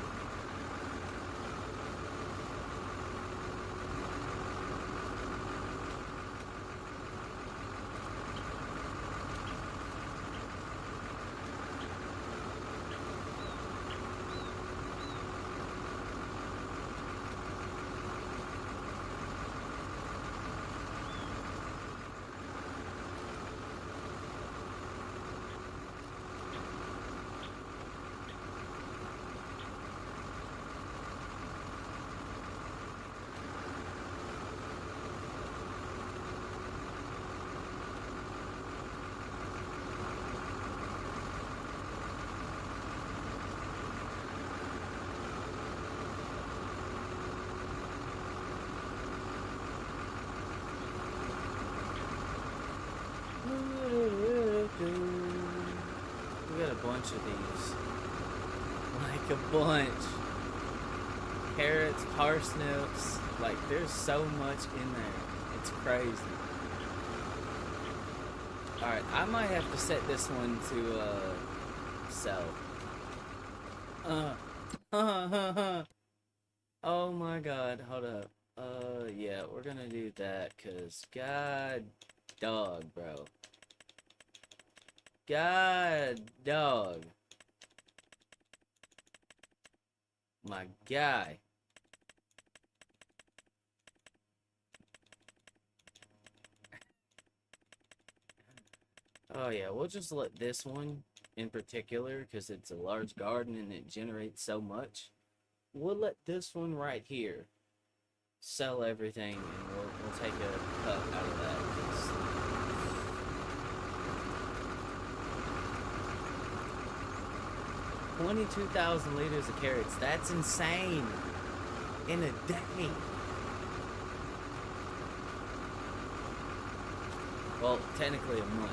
bunch of these. Like a bunch. Carrots, parsnips. Like, there's so much in there. It's crazy. Alright, I might have to set this one to, sell. Oh my god, hold up. Yeah, we're gonna do that, cause god dog, bro. God dog. My guy. Oh yeah, we'll just let this one in particular, because it's a large garden and it generates so much. We'll let this one right here sell everything, and we'll take a cut out of that. 22,000 liters of carrots. That's insane. In a day. Well, technically a month.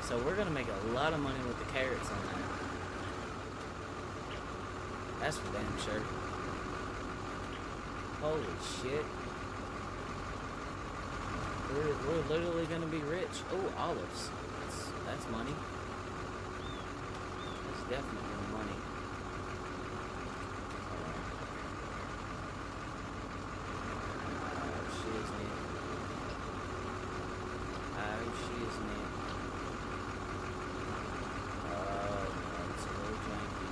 So we're gonna make a lot of money with the carrots on that. That's for damn sure. Holy shit. We're literally gonna be rich. Oh, olives. That's money. That's definitely money. Oh, shiznit. Oh, shiznit. Oh, no, it's a little janky.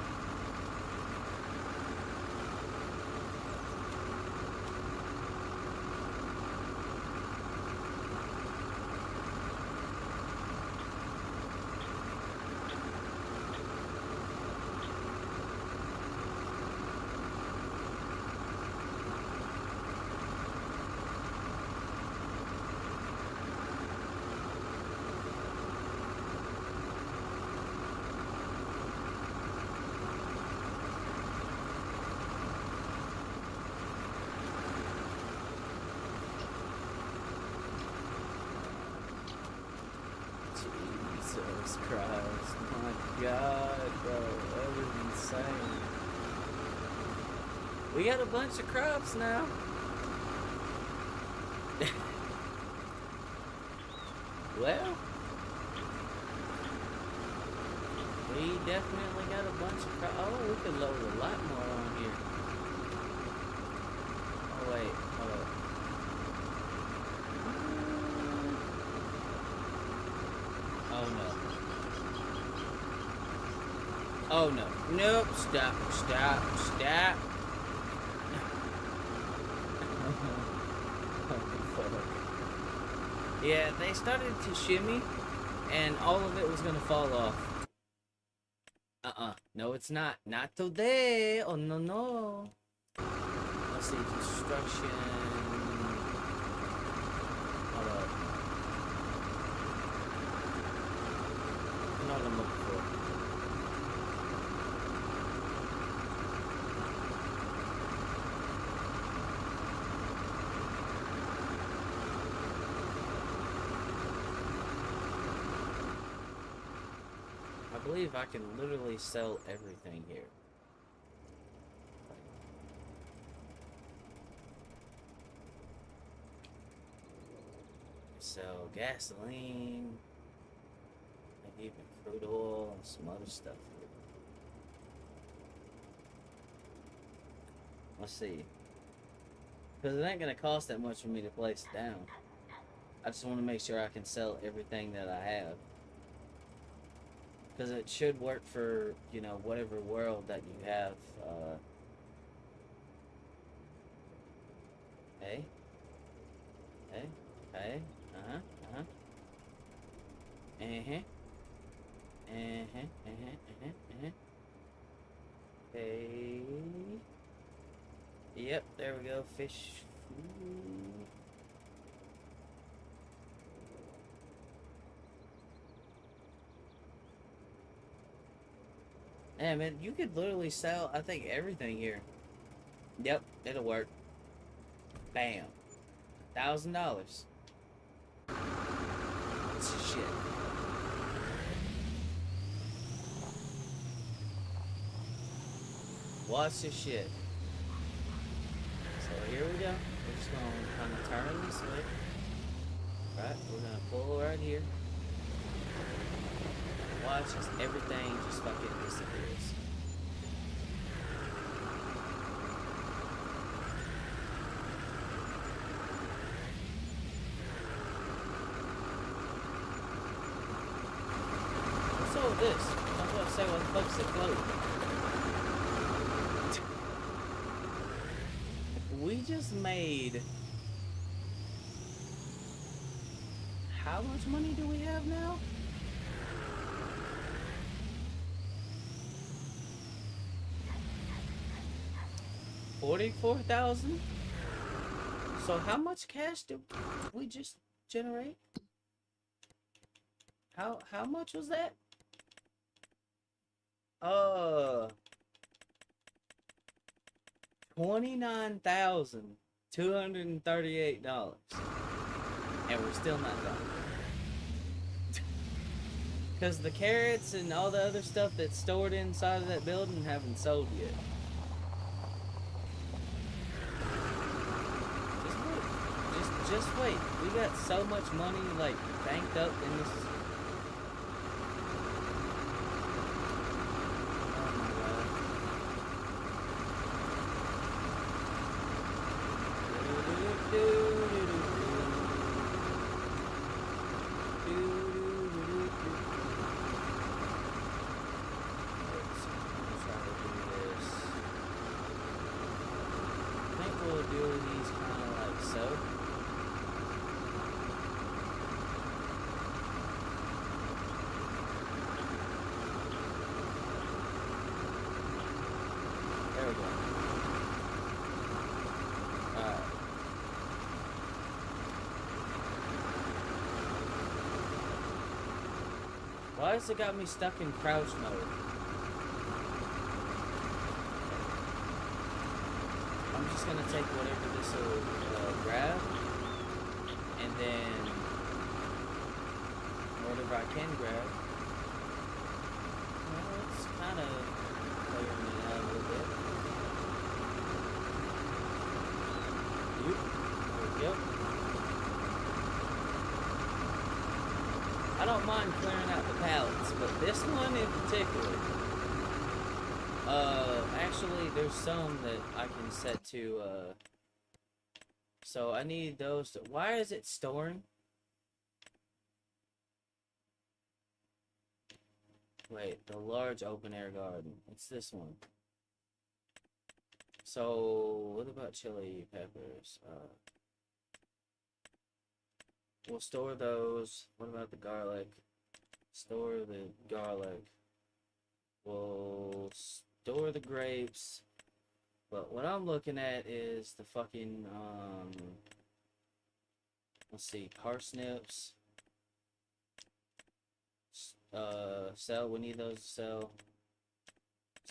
Jesus Christ, my God, bro, that is insane. We got a bunch of crops now. Well, we definitely got a bunch of crops. Oh, we could load a lot more on here. Oh, wait, hold up. Oh no. Oh no. Nope. Stop. Stop. Stop. Yeah, they started to shimmy, and all of it was gonna fall off. No, it's not. Not today. Oh no, no. Let's see. Construction. Hold up. I know what I'm looking for. I believe I can literally sell everything here. Sell gasoline, maybe even crude oil and some other stuff here. Let's see. Because it ain't going to cost that much for me to place it down. I just want to make sure I can sell everything that I have. Because it should work for, you know, whatever world that you have. Hey? Hey? Hey? Uh-huh. Uh-huh. Uh-huh. Uh-huh. Uh-huh. Uh-huh. Uh-huh. Okay. Yep, there we go. Fish. Ooh. Yeah, man, you could literally sell, I think, everything here. Yep, it'll work. Bam. $1,000. Shit. Watch this shit. So here we go. We're just gonna kind of turn this way. Right, we're gonna pull right here. Watch as everything just fucking disappears. What's up with this? I was about to say, what the fuck's it floating? We just made... How much money do we have now? $44,000? So how much cash did we just generate? How much was that? $29,238. And we're still not done. Because the carrots and all the other stuff that's stored inside of that building haven't sold yet. Just wait. We got so much money, like, banked up in this... Oh my god. We'll do these kind of like so. There we go. Alright. Why has it got me stuck in crouch mode? I'm just gonna take whatever this will grab, and then whatever I can grab. Well, it's kind of clearing it out a little bit. Yep. I don't mind clearing out the pallets, but this one in particular. Actually, there's some that I can set to, so I need those to, why is it storing? Wait, the large open air garden. It's this one. So, what about chili peppers? We'll store those. What about the garlic? Store the garlic. We'll store the grapes, but what I'm looking at is the fucking, let's see, parsnips, sell, we need those to sell,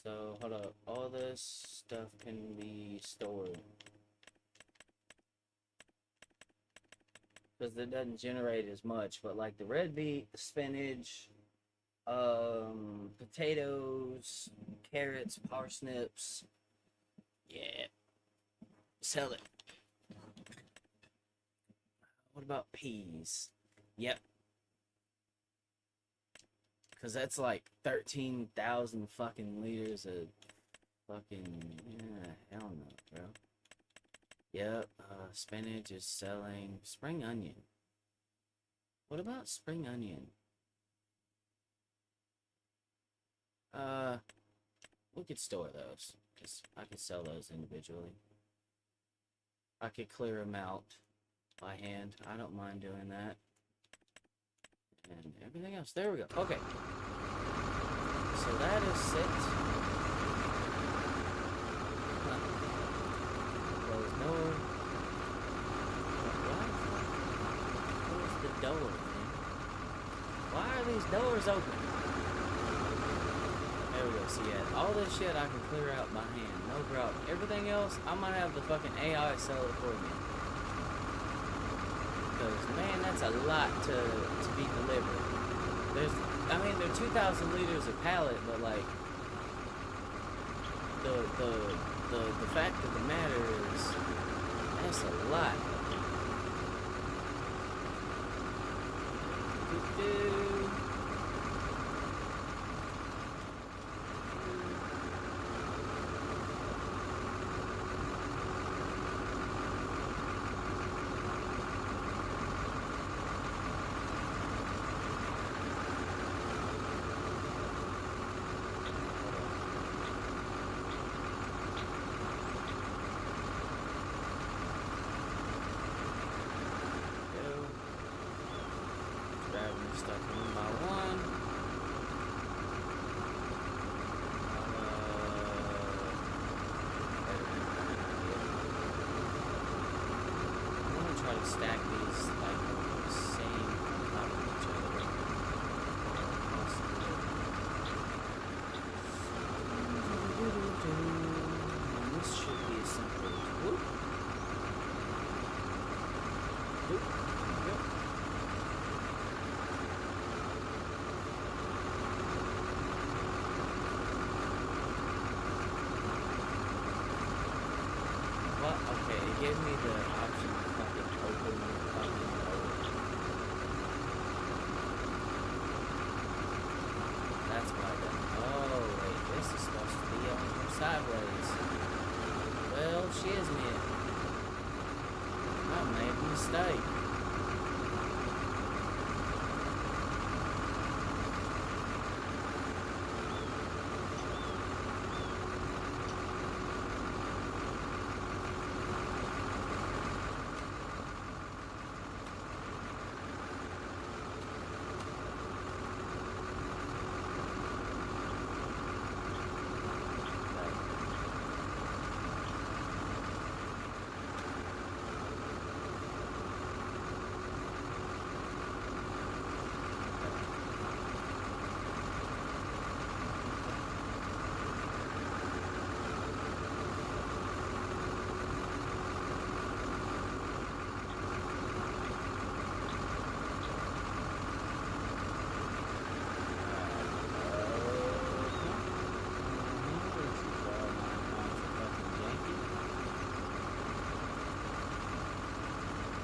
so, hold up, all this stuff can be stored, because it doesn't generate as much, but like the red beet, the spinach, potatoes, carrots, parsnips. Yeah. Sell it. What about peas? Yep. Because that's like 13,000 fucking liters of fucking... Yeah, hell no, bro. Yep. Spinach is selling. Spring onion. What about spring onion? We could store those, because I could sell those individually. I could clear them out by hand. I don't mind doing that. And everything else. There we go. Okay. So that is set. Close door. What? Close the door, man. Why are these doors open? There we go, see, yeah, all this shit I can clear out by hand, no problem. Everything else, I might have the fucking AI sell it for me. Because, man, that's a lot to be delivered. There's, I mean, they're 2,000 liters a pallet, but, like, the the the fact of the matter is that's a lot. Grabbing stuff one by one. I want to try to stack these like the same on top of each other. And this should be as simple as whoop. Whoop. Yep. What? Okay, it gave me the option to fucking open the fucking door. That's why then. Oh, wait, this is supposed to be on from sideways. Well, shiznit. I made a mistake.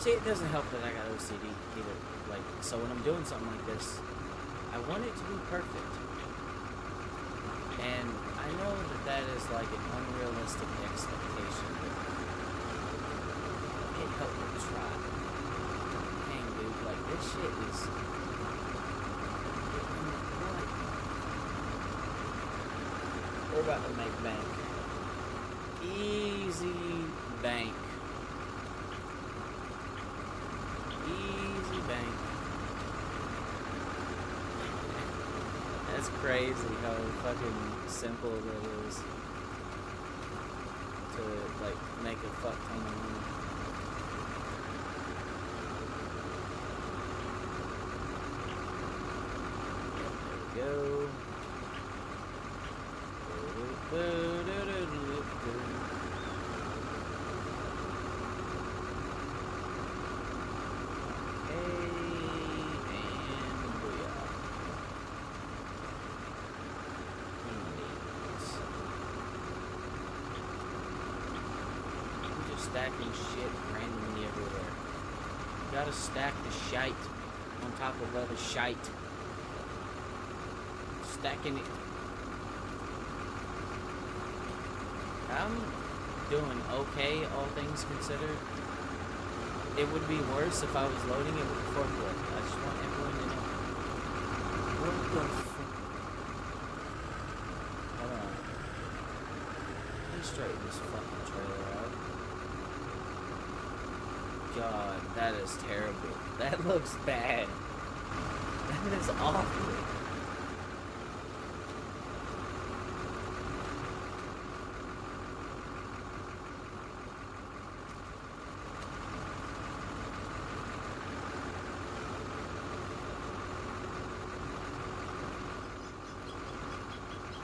See, it doesn't help that I got OCD either. Like, so when I'm doing something like this, I want it to be perfect. And I know that that is like an unrealistic expectation, but it helped me try. Dang, dude, like, this shit is... We're about to make bank. Easy bank. Easy bank. That's crazy how fucking simple that is to like make a fuck ton of money. Yep, there we go. Stacking shit randomly everywhere. You gotta stack the shite on top of other shite. Stacking it. I'm doing okay, all things considered. It would be worse if I was loading it with a forklift. I just want everyone to know. What the fuck? Hold on. Let me straighten this fucking trailer out. God, that is terrible. That looks bad. That is awful.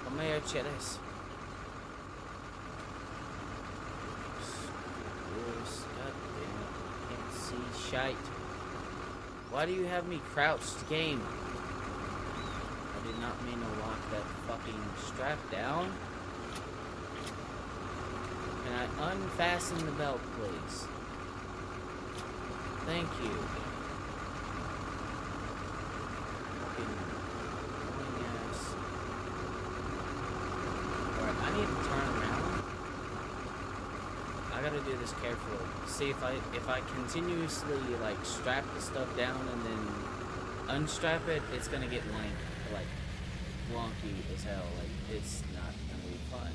Come here, chilies. Shite. Why do you have me crouched, game? I did not mean to lock that fucking strap down. unfasten the belt, please. Thank you. Fucking annoying ass. Alright, I need to turn around. I gotta do this carefully. See if I continuously like strap the stuff down and then unstrap it, it's gonna get like wonky as hell. Like it's not gonna be fun.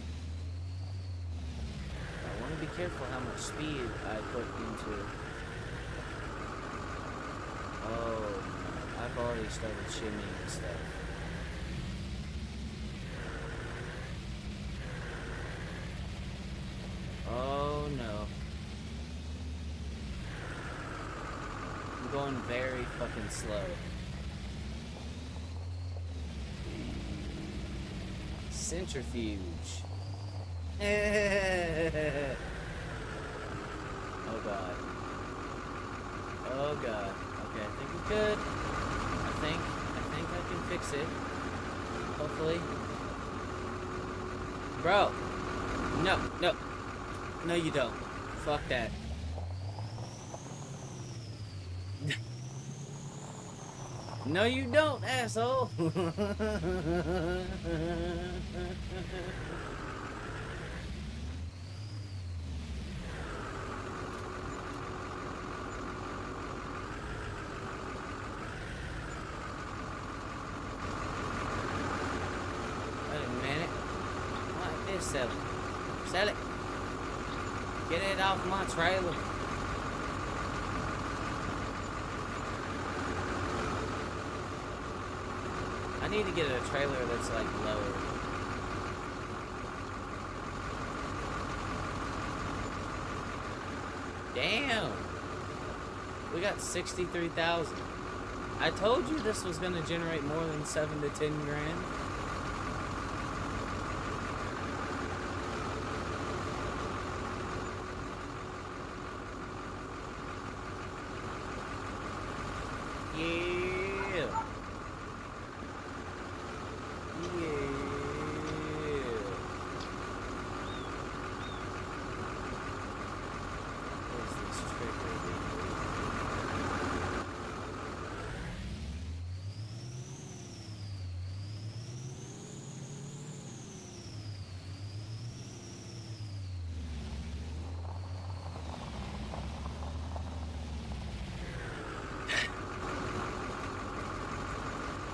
I want to be careful how much speed I put into. Oh, I've already started shimmying stuff. Oh no. I'm going very fucking slow. Centrifuge. Oh god. Oh god. Okay, I think we're good. I think I can fix it. Hopefully. Bro. No. No, you don't. Fuck that. No, you don't, asshole. Wait a minute. Like this, sell it. Sell it. Get it off my trailer. I need to get a trailer that's like lower. Damn. We got 63,000. I told you this was gonna generate more than 7 to 10 grand.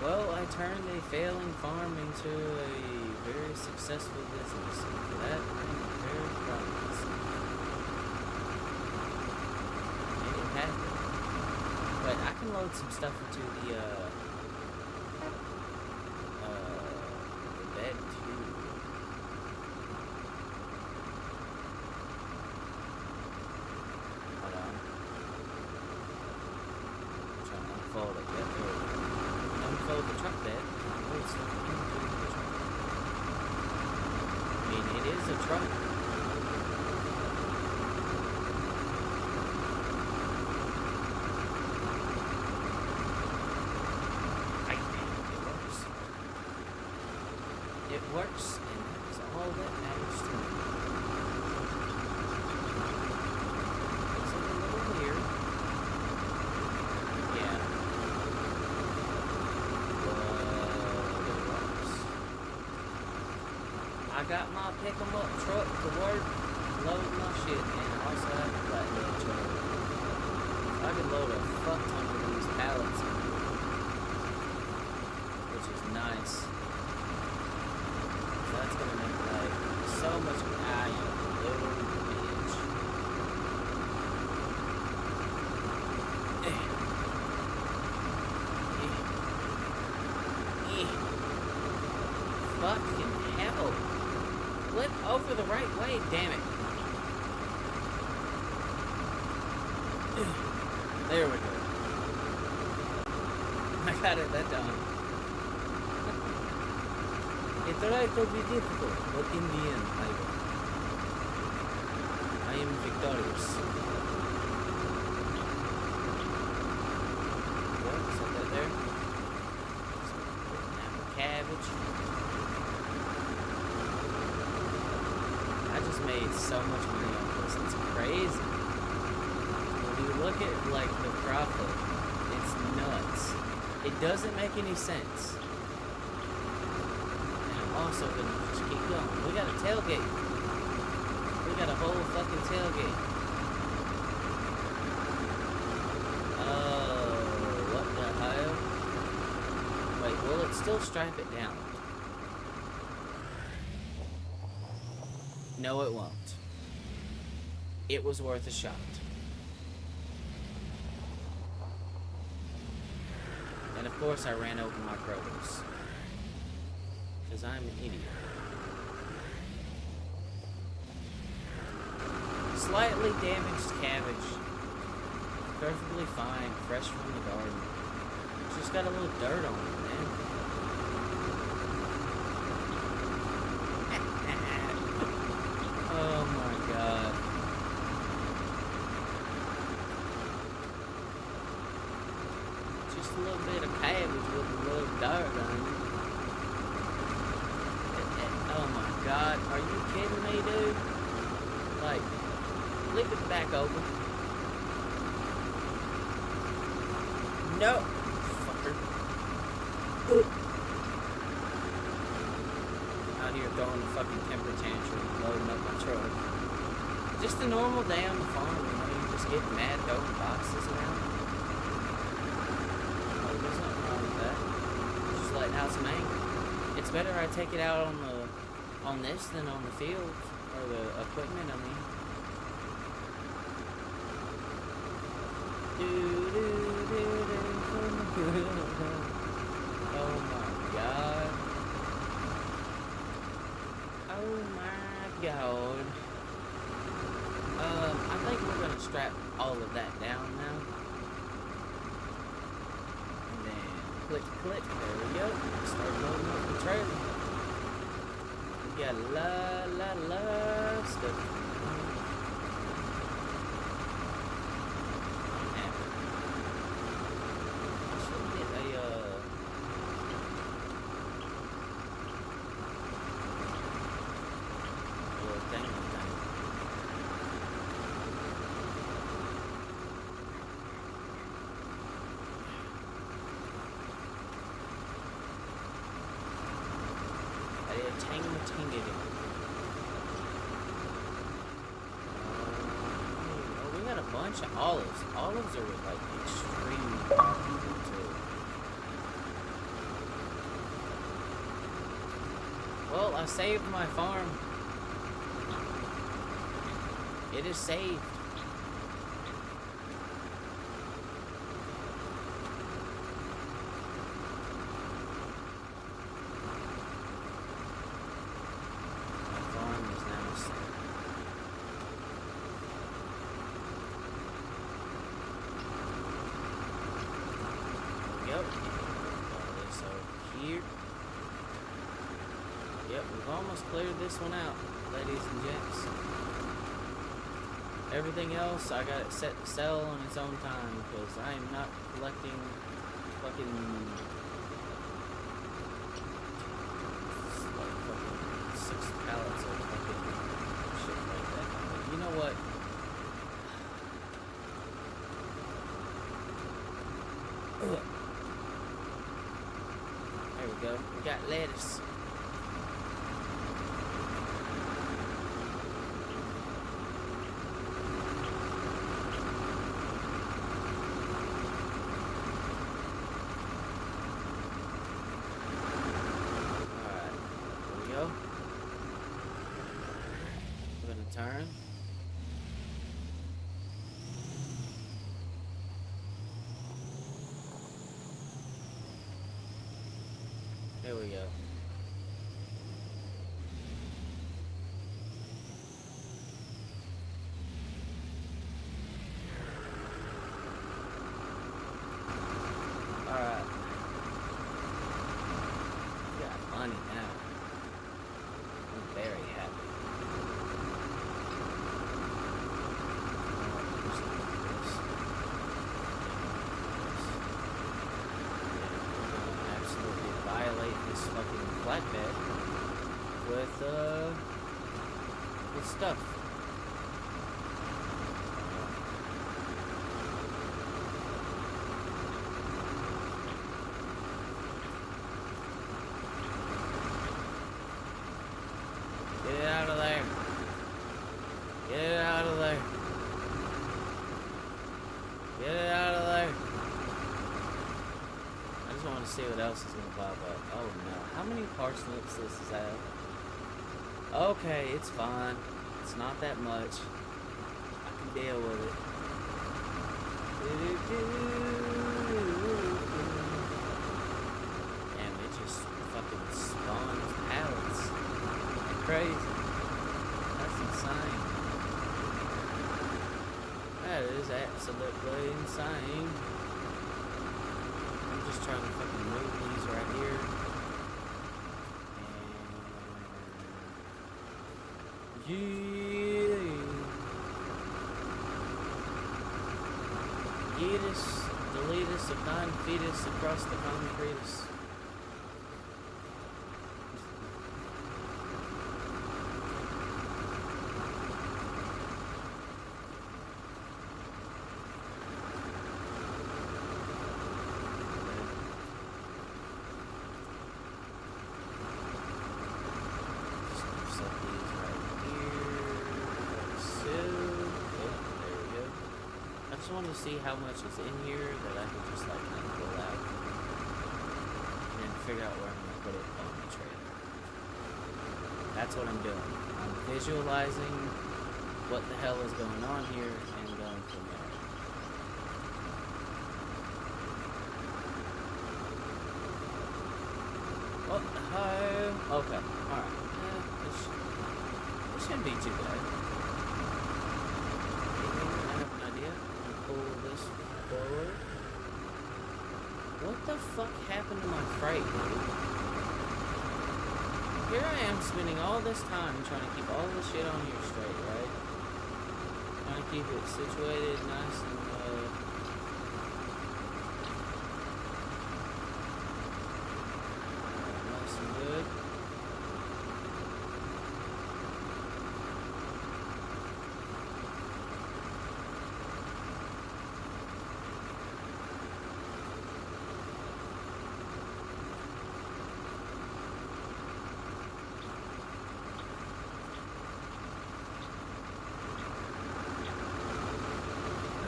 Well, I turned a failing farm into a very successful business, and for that, I'm very proud of myself. And it happened. But I can load some stuff into the bed, too. Hold on. I'm trying to unfold it. Yep, there we go. Unfold the truck bed and load stuff into the truck. I mean, it is a truck. I think it works. It works, and that's all that matters to me. Is it a little weird? Yeah. I got my pick-em-up truck to work, load my shit, and I also have a flatbed truck. So I can load a fuck ton of these pallets in here, which is nice. So that's gonna make life so much. Ah, you little bitch. Fucking hell. Flip over the right way, damn it. There we go. I got it that time. It tried to be difficult, but in the end, I won. I am victorious. Yep, set that there. Apple cabbage. I just made so much money this. It's crazy. When you look at, like, the profit, it's nuts. It doesn't make any sense. And I'm also gonna just keep going. We got a tailgate. We got a whole fucking tailgate. What the hell? Wait, will it still stripe it down? No, it won't. It was worth a shot. And of course I ran over my produce. Because I'm an idiot. Slightly damaged cabbage. Perfectly fine, fresh from the garden. It's just got a little dirt on it, man. Oh my god. Just a little bit of cabbage with a little dirt on it. Oh my god, are you kidding me, dude? Like, flip it back over. No! Fucker. Out here throwing a fucking temper tantrum, loading up my truck. Just the normal day on the farm, you know, you just get mad throwing boxes around. Oh, there's nothing wrong with that. Just letting out some anger. It's better I take it out on this than on the field, or the equipment, I mean. Oh my god. Oh my god. I think we're gonna strap all of that down now. And then click, click, there we go. Start loading up the trailer. We got a lot of stuff. We got a bunch of olives. Olives are like extremely popular too. Well, I saved my farm. It is saved. Yep, we've almost cleared this one out, ladies and gents. Everything else, I got it set to sell on its own time, because I am not collecting fucking 6 pallets of fucking shit like that. But you know what? Ugh. There we go. We got lettuce. Turn. There we go. Alright. We got money now. I'm very happy. This fucking flatbed with stuff. see what else is gonna pop up. Oh no. How many parsnips does this have? Okay, it's fine. It's not that much. I can deal with it. Damn, it just fucking spawns pallets. Crazy. That's insane. That is absolutely insane. I'm just trying to fucking move these right here. Yeah. Yeetus, deletus of non-fetus across the concretus. I just wanted to see how much is in here that I could just like kind of pull out and then figure out where I'm going to put it on the trailer. That's what I'm doing. I'm visualizing what the hell is going on here and going from there. What the hell? Okay, alright. This shouldn't be too bad. This forward. What the fuck happened to my freight, dude? Here I am spending all this time trying to keep all this shit on here straight, right? Trying to keep it situated nice and nice and good.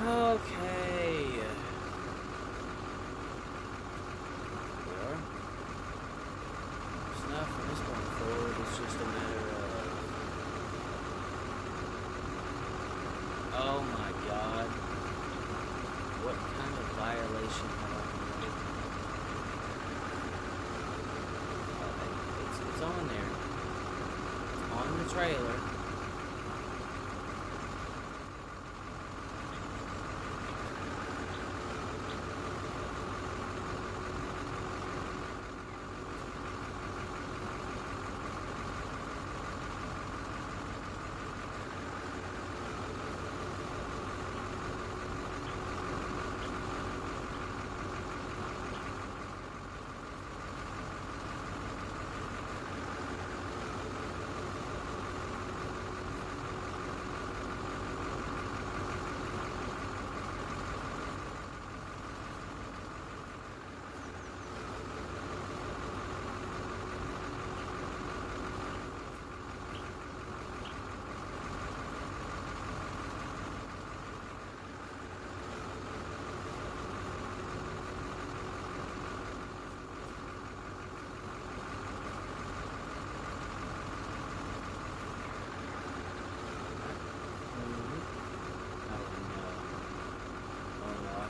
Okay. So now from this point forward, it's just a matter of... Oh my god. What kind of violation have I committed? Okay, it's on there. It's on the trailer.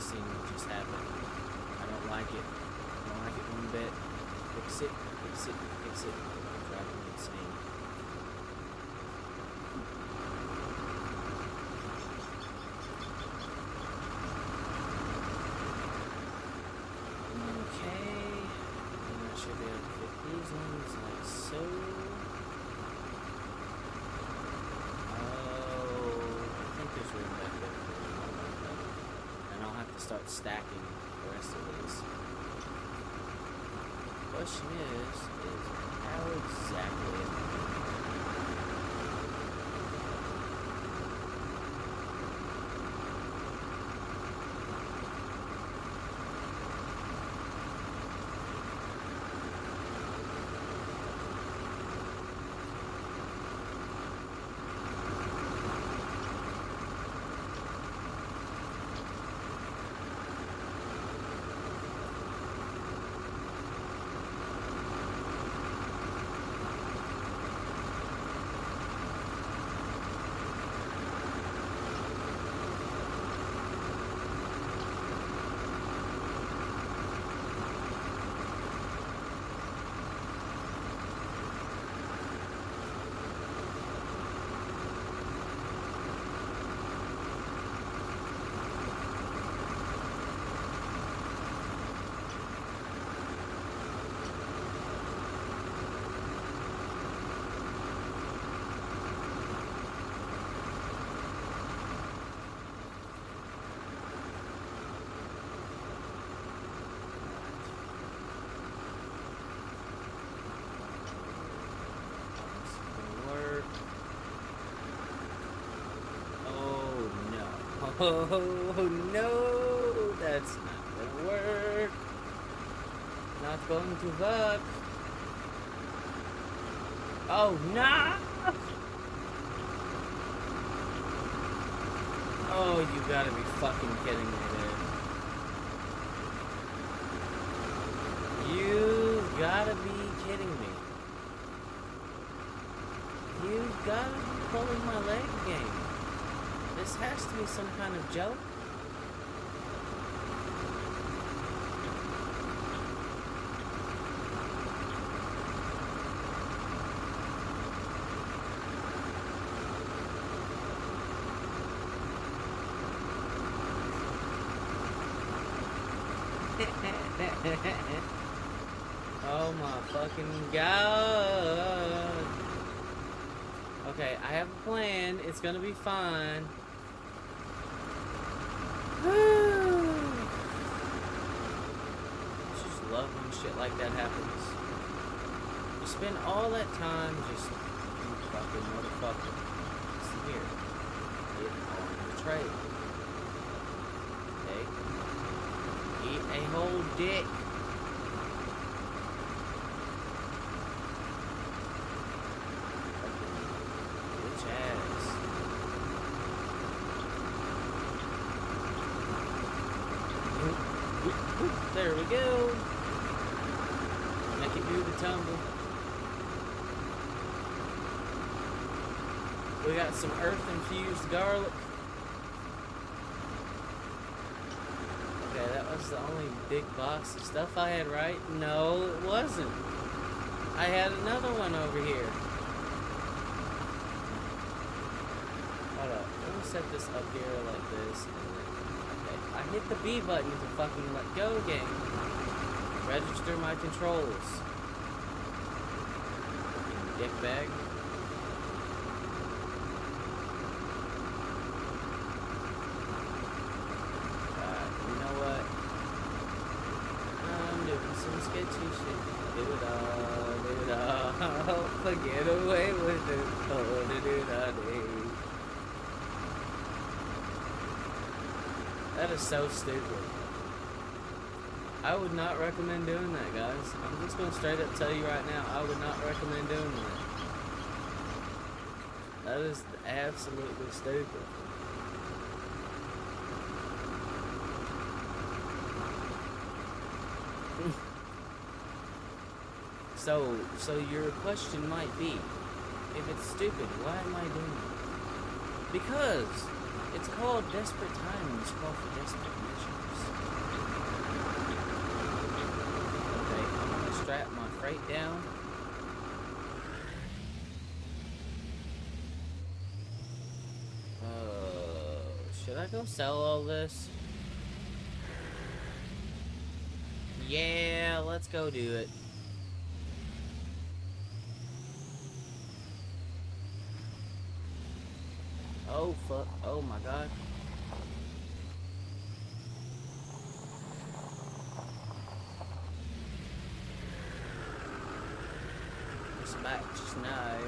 Seen what just happened. I don't like it. I don't like it one bit. Fix it, fix it, fix it. It's driving me insane. Okay. And I should be able to fit these ones like so. Oh, I think there's room back there for one like that. And I'll have to start stacking the rest of these. Question is how exactly am I doing it? Oh no, that's not gonna work. Not going to work. Oh no! Oh, you gotta be fucking kidding me, dude. You gotta be kidding me. You gotta be pulling my leg again. This has to be some kind of joke. Oh my fucking god. Okay, I have a plan. It's gonna be fine. Just love when shit like that happens. You spend all that time just, you fucking motherfucker. See here. Get on the tray. Okay. Eat a whole dick. Fucking bitch ass. There we go. Make it do the tumble. We got some earth-infused garlic. Okay, that was the only big box of stuff I had, right? No, it wasn't. I had another one over here. Hold up. Let me set this up here like this. And then, okay. I hit the B button to fucking let go game. Register my controls. Fucking dickbag. You know what? I'm doing some sketchy shit. Do it all. Forget away with it. Oh, that is so stupid. I would not recommend doing that, guys. I'm just gonna straight up tell you right now, I would not recommend doing that. That is absolutely stupid. So your question might be, if it's stupid, why am I doing it? Because it's called desperate times call for desperate measures. Okay, I'm gonna strap my freight down. Should I go sell all this? Yeah, let's go do it. Oh fuck, oh my god. This match now.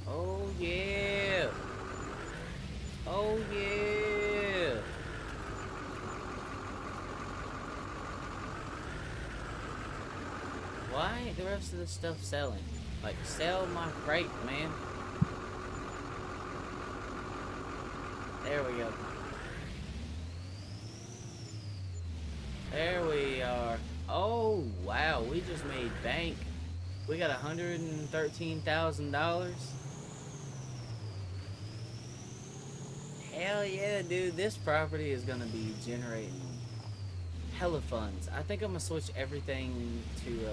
Oh yeah. Oh yeah. Why ain't the rest of the stuff selling? Like, sell my freight, man. There we go. There we are. Oh, wow. We just made bank. We got $113,000. Hell yeah, dude. This property is going to be generating hella funds. I think I'm going to switch everything to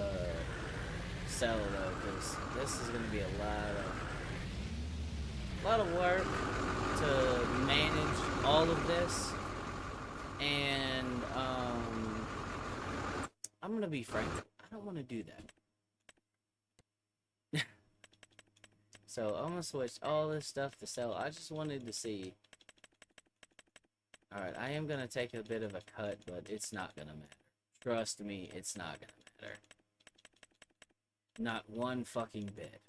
sell, though, because this is going to be a lot of work to manage all of this. And I'm gonna be frank, I don't want to do that. So I'm gonna switch all this stuff to sell. I just wanted to see. Alright, I am gonna take a bit of a cut, but it's not gonna matter. Trust me, it's not gonna matter. Not one fucking bit.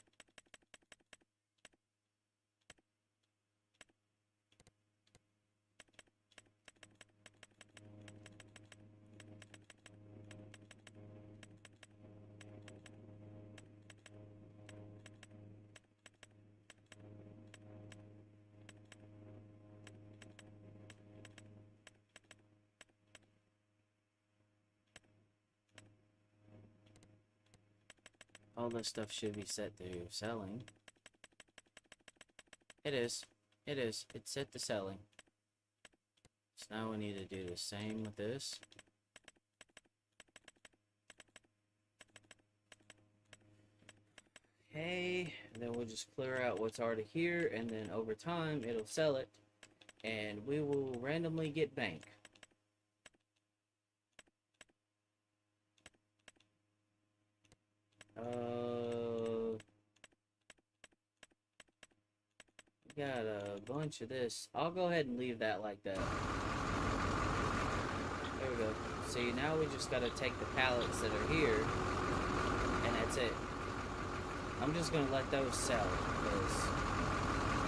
All this stuff should be set to selling. It is. It is. It's set to selling. So now we need to do the same with this. Okay, and then we'll just clear out what's already here, and then over time it'll sell it, and we will randomly get bank. We got a bunch of this. I'll go ahead and leave that like that. There we go. See, now we just gotta take the pallets that are here, and that's it. I'm just gonna let those sell, because,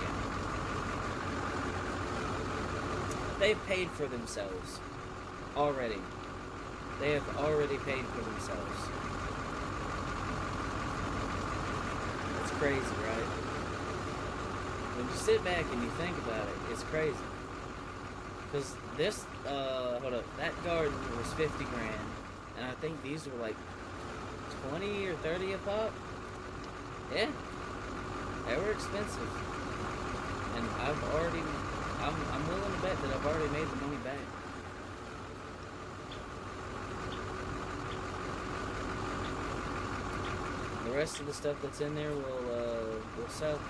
yeah. They've paid for themselves. Already. They have already paid for themselves. That's crazy, right? When you sit back and you think about it, it's crazy. Because this, hold up, that garden was 50 grand, and I think these were like 20 or 30 a pop. Yeah, they were expensive, and I'm willing to bet that I've already made the money back. The rest of the stuff that's in there will sell.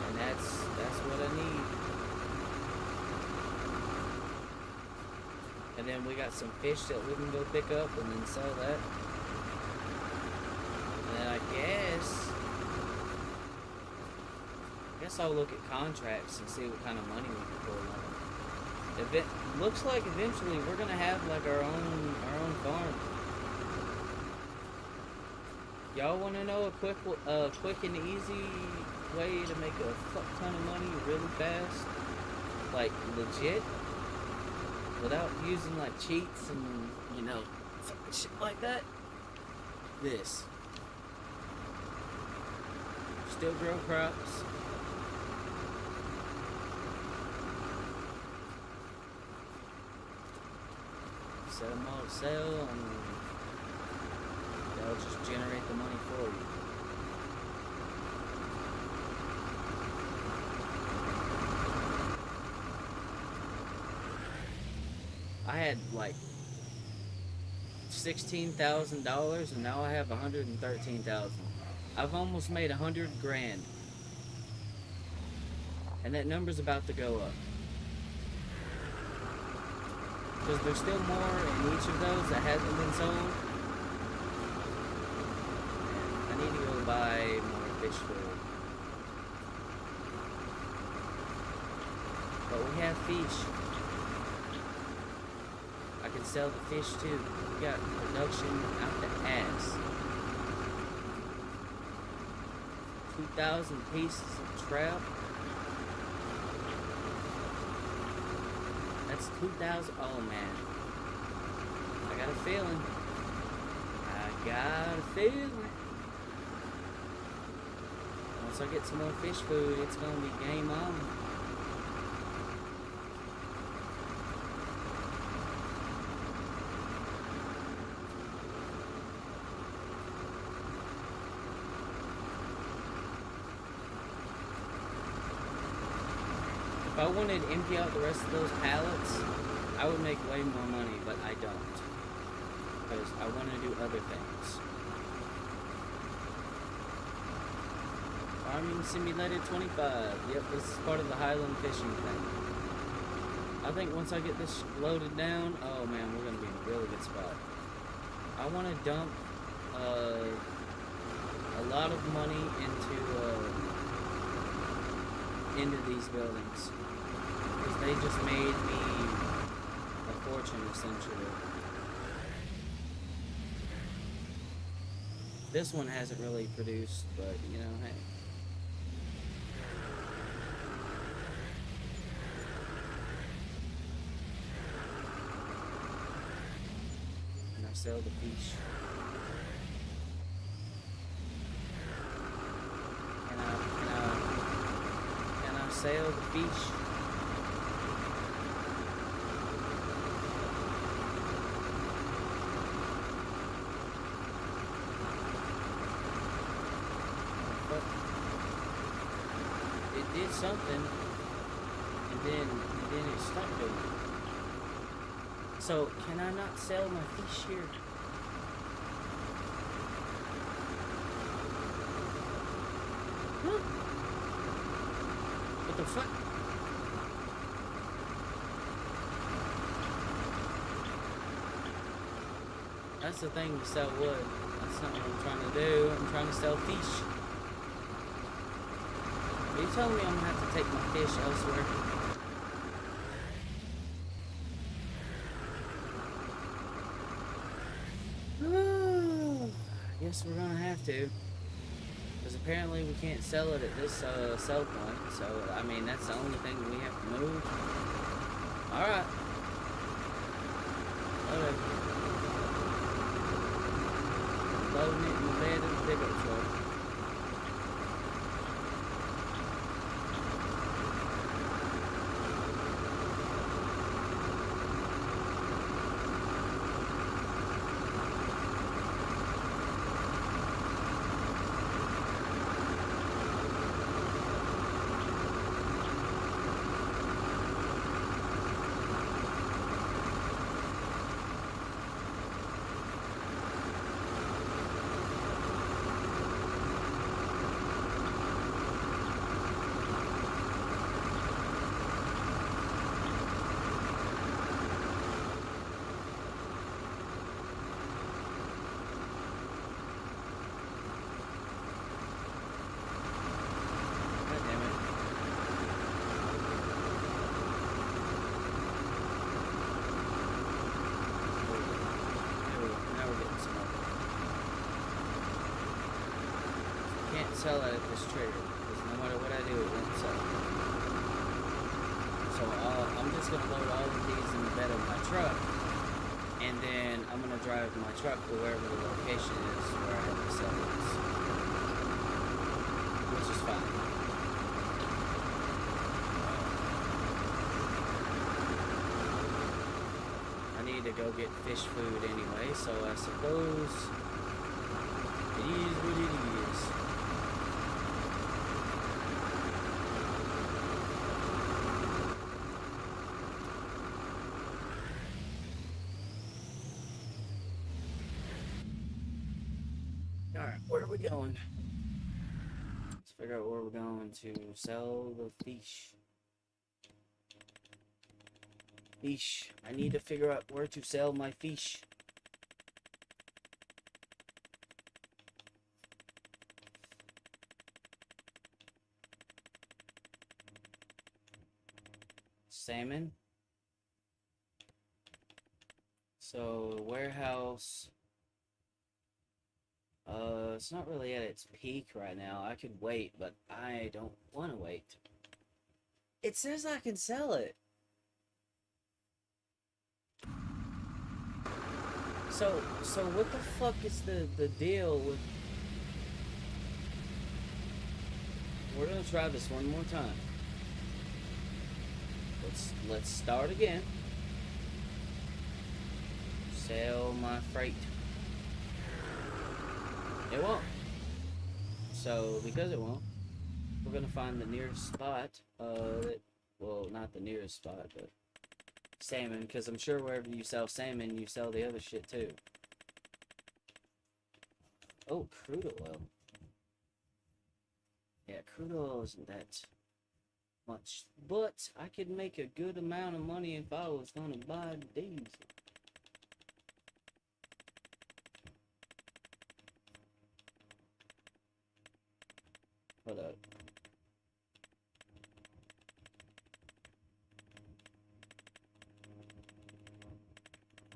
And that's what I need. And then we got some fish that we can go pick up and then sell that. And then I guess I'll look at contracts and see what kind of money we can pull on. If it looks like eventually we're gonna have like our own farm. Y'all want to know a quick and easy way to make a fuck ton of money really fast? Like, legit? Without using, like, cheats and, you know, shit like that? This. Still grow crops. Set them all to sell, and they'll just generate the money for you. I had like $16,000 and now I have $113,000. I've almost made 100 grand. And that number's about to go up. Because there's still more in each of those that hasn't been sold. I need to go buy more fish food. But we have fish. I can sell the fish too. We got production out the ass. 2,000 pieces of trout. That's 2,000. Oh man. I got a feeling. Once I get some more fish food, it's gonna be game on. If I wanted to empty out the rest of those pallets, I would make way more money, but I don't. Because I want to do other things. Farming Simulator 25. Yep, this is part of the Highland fishing thing. I think once I get this loaded down, oh man, we're going to be in a really good spot. I want to dump a lot of money into these buildings. Because they just made me a fortune, essentially. This one hasn't really produced, but, you know, hey. Can I sell the fish? Can I sell the fish? It did something, and then it stopped doing it. So can I not sell my fish here? Huh? What the fuck? That's the thing to sell wood. That's not what I'm trying to do. I'm trying to sell fish. Are you telling me I'm gonna have to take my fish elsewhere? Guess we're gonna have to. Because apparently we can't sell it at this sell point. So, I mean, that's the only thing we have to move. Alright. Whatever. Loading it in the bed of the pickup truck. Sell it at this trader because no matter what I do, it won't sell. So I'm just gonna load all of these in the bed of my truck, and then I'm gonna drive my truck to wherever the location is where I have to sell this, which is fine. I need to go get fish food anyway, so I suppose it is what it is. Alright, where are we going? Let's figure out where we're going to sell the fish. Fish. I need to figure out where to sell my fish. Salmon. So, warehouse. It's not really at its peak right now. I could wait, but I don't want to wait. It says I can sell it. So what the fuck is the deal with... We're gonna try this one more time. Let's start again. Sell my freight. It won't. So, because it won't, we're gonna find the nearest spot, well, not the nearest spot, but salmon, because I'm sure wherever you sell salmon, you sell the other shit too. Oh, crude oil. Yeah, crude oil isn't that much, but I could make a good amount of money if I was gonna buy diesel. Hold up.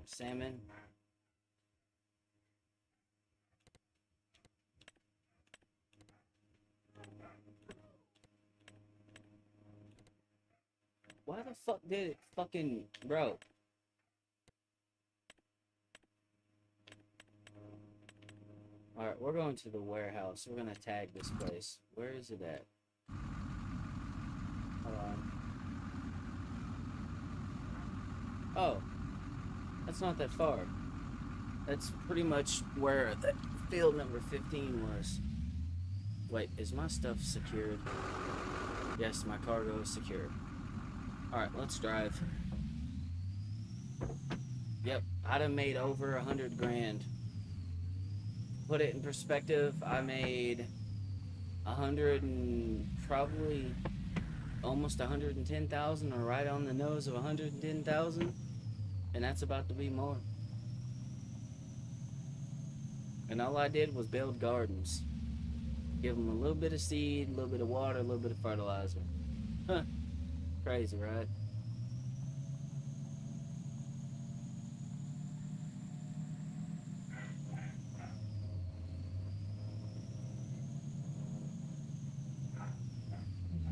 salmon. Why the fuck did it fucking... Bro. Alright, we're going to the warehouse. We're gonna tag this place. Where is it at? Hold on. Oh. That's not that far. That's pretty much where that field number 15 was. Wait, is my stuff secured? Yes, my cargo is secured. Alright, let's drive. Yep, I'd have made over 100 grand. Put it in perspective, I made 100 and probably almost 110,000, or right on the nose of 110,000, and that's about to be more. And all I did was build gardens. Give them a little bit of seed, a little bit of water, a little bit of fertilizer. Huh. Crazy, right?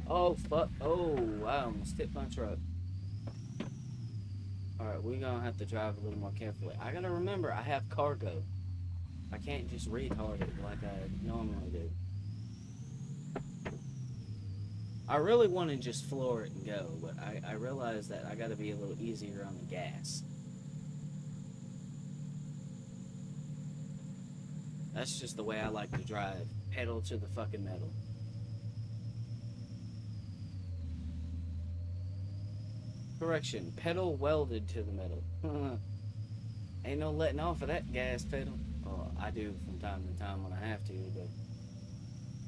Oh, fuck. Oh, I almost hit my truck. Alright, we're gonna have to drive a little more carefully. I gotta remember, I have cargo. I can't just retard it like I normally do. I really want to just floor it and go, but I realize that I gotta be a little easier on the gas. That's just the way I like to drive. Pedal to the fucking metal. Correction, pedal welded to the metal. Ain't no letting off of that gas pedal. Well, I do from time to time when I have to, but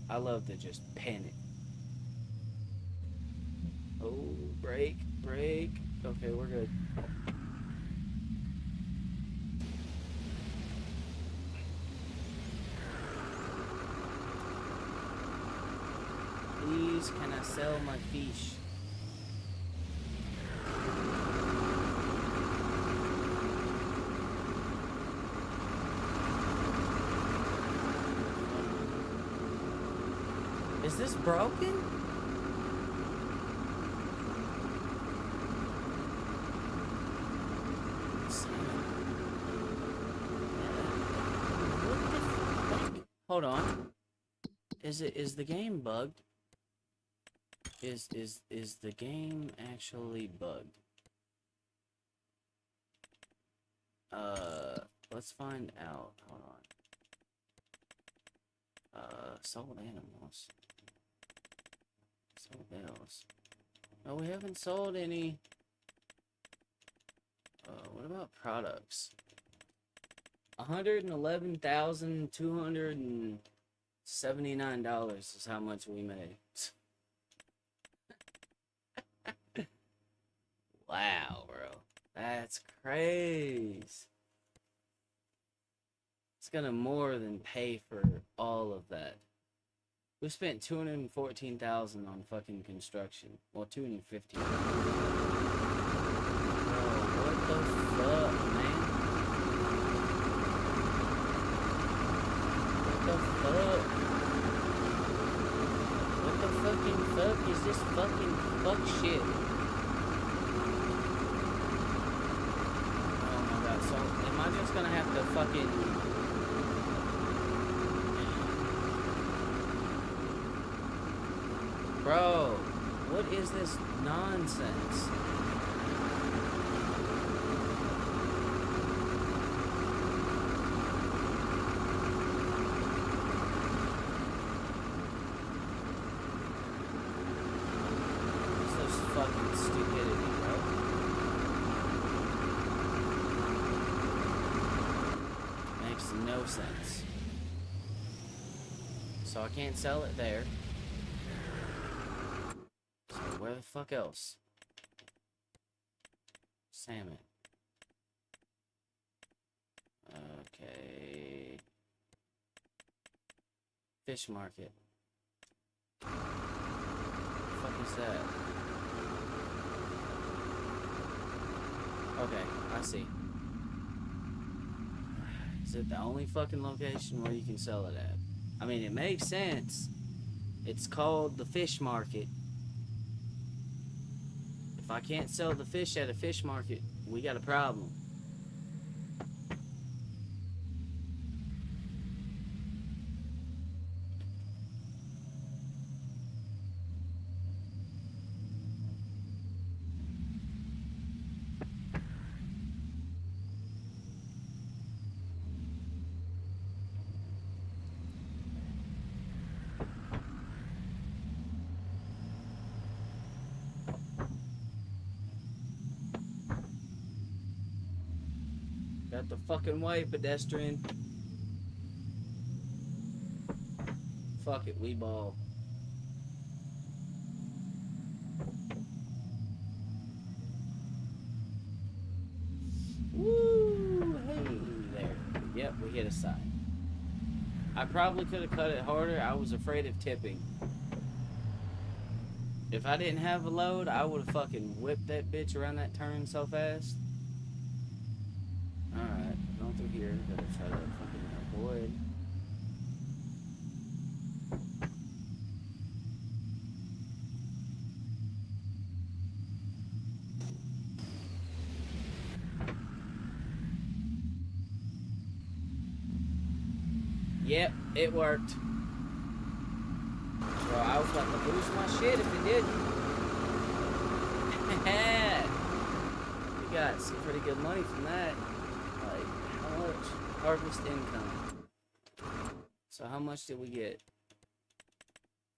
I love to just pen it. Oh, brake, brake. Okay, we're good. Please, can I sell my fish? Is this broken? Hold on. Is the game bugged? Is the game actually bugged? Let's find out. Hold on. Sold animals. Sold else. No, we haven't sold any. What about products? $111,279 is how much we made. Wow, bro. That's crazy. It's gonna more than pay for all of that. We spent $214,000 on fucking construction. Well, $215,000. Bro, what the fuck, man? What the fuck? What the fucking fuck is this fucking fuck shit? Oh my god, so am I just gonna have to fucking... Bro, what is this nonsense? This is fucking stupidity, bro. Makes no sense. So I can't sell it there. Where the fuck else? Salmon. Okay. Fish market. What the fuck is that? Okay, I see. it the only fucking location where you can sell it at? I mean, it makes sense. It's called the fish market. If I can't sell the fish at a fish market, we got a problem. Got the fucking way, pedestrian. Fuck it, we ball. Woo! Hey there. Yep, we hit a sign. I probably could have cut it harder. I was afraid of tipping. If I didn't have a load, I would have fucking whipped that bitch around that turn so fast. Alright, going through here. Gotta try to fucking avoid. Yep, it worked. Well, I was about to lose my shit if it didn't. We got some pretty good money from that. Like, how much? Harvest income. So how much did we get?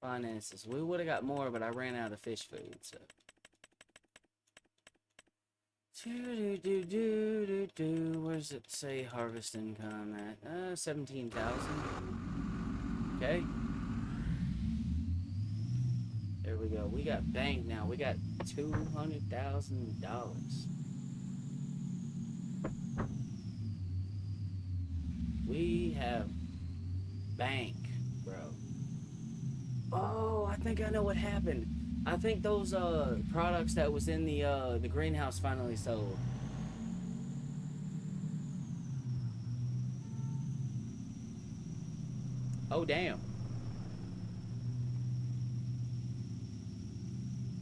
Finances. We would have got more, but I ran out of fish food, so. Where's it say harvest income at? 17,000. Okay. There we go. We got bank now. We got $200,000. We have bank, bro. Oh, I think I know what happened. I think those products that was in the greenhouse finally sold. Oh damn.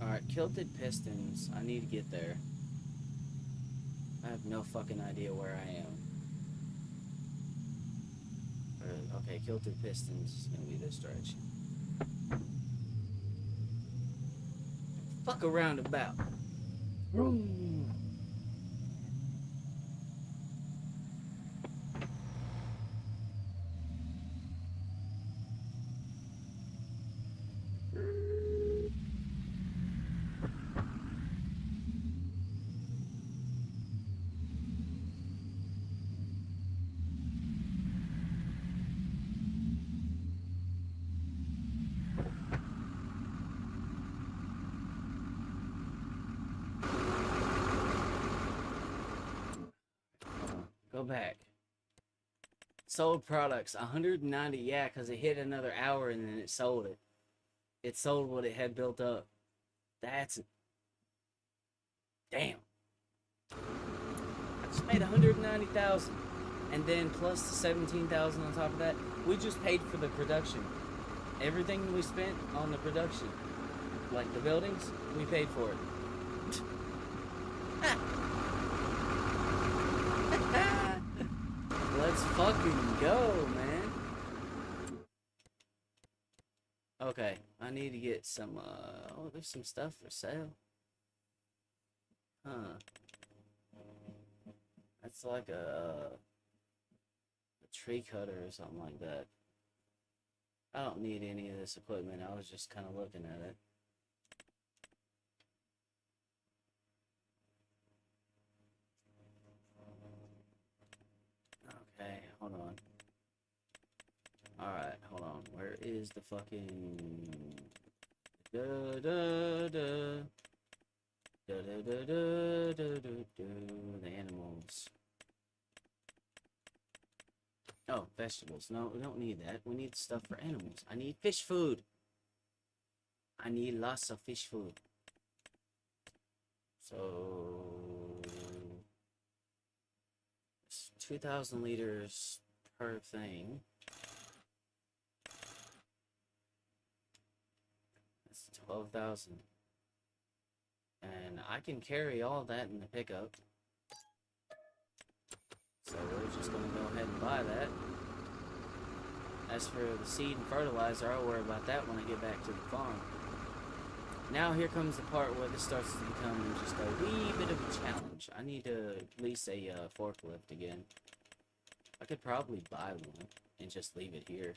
Alright, kilted pistons. I need to get there. I have no fucking idea where I am. Okay, kilted pistons is gonna be this direction. Fuck around about. Vroom. Go back. Sold products, 190, yeah, because it hit another hour and then it sold it. It sold what it had built up. That's... Damn. I just made 190,000. And then plus the 17,000 on top of that, we just paid for the production. Everything we spent on the production, like the buildings, we paid for it. Let's fucking go, man. Okay, I need to get some, oh, there's some stuff for sale. Huh. That's like a tree cutter or something like that. I don't need any of this equipment. I was just kind of looking at it. Okay, hold on. Alright, hold on. Where is the fucking... The animals. Oh, vegetables. No, we don't need that. We need stuff for animals. I need fish food. I need lots of fish food. So... 2,000 liters per thing. That's 12,000. And I can carry all that in the pickup. So we're just gonna go ahead and buy that. As for the seed and fertilizer, I'll worry about that when I get back to the farm. Now here comes the part where this starts to become just a wee bit of a challenge. I need to lease a forklift again. I could probably buy one and just leave it here.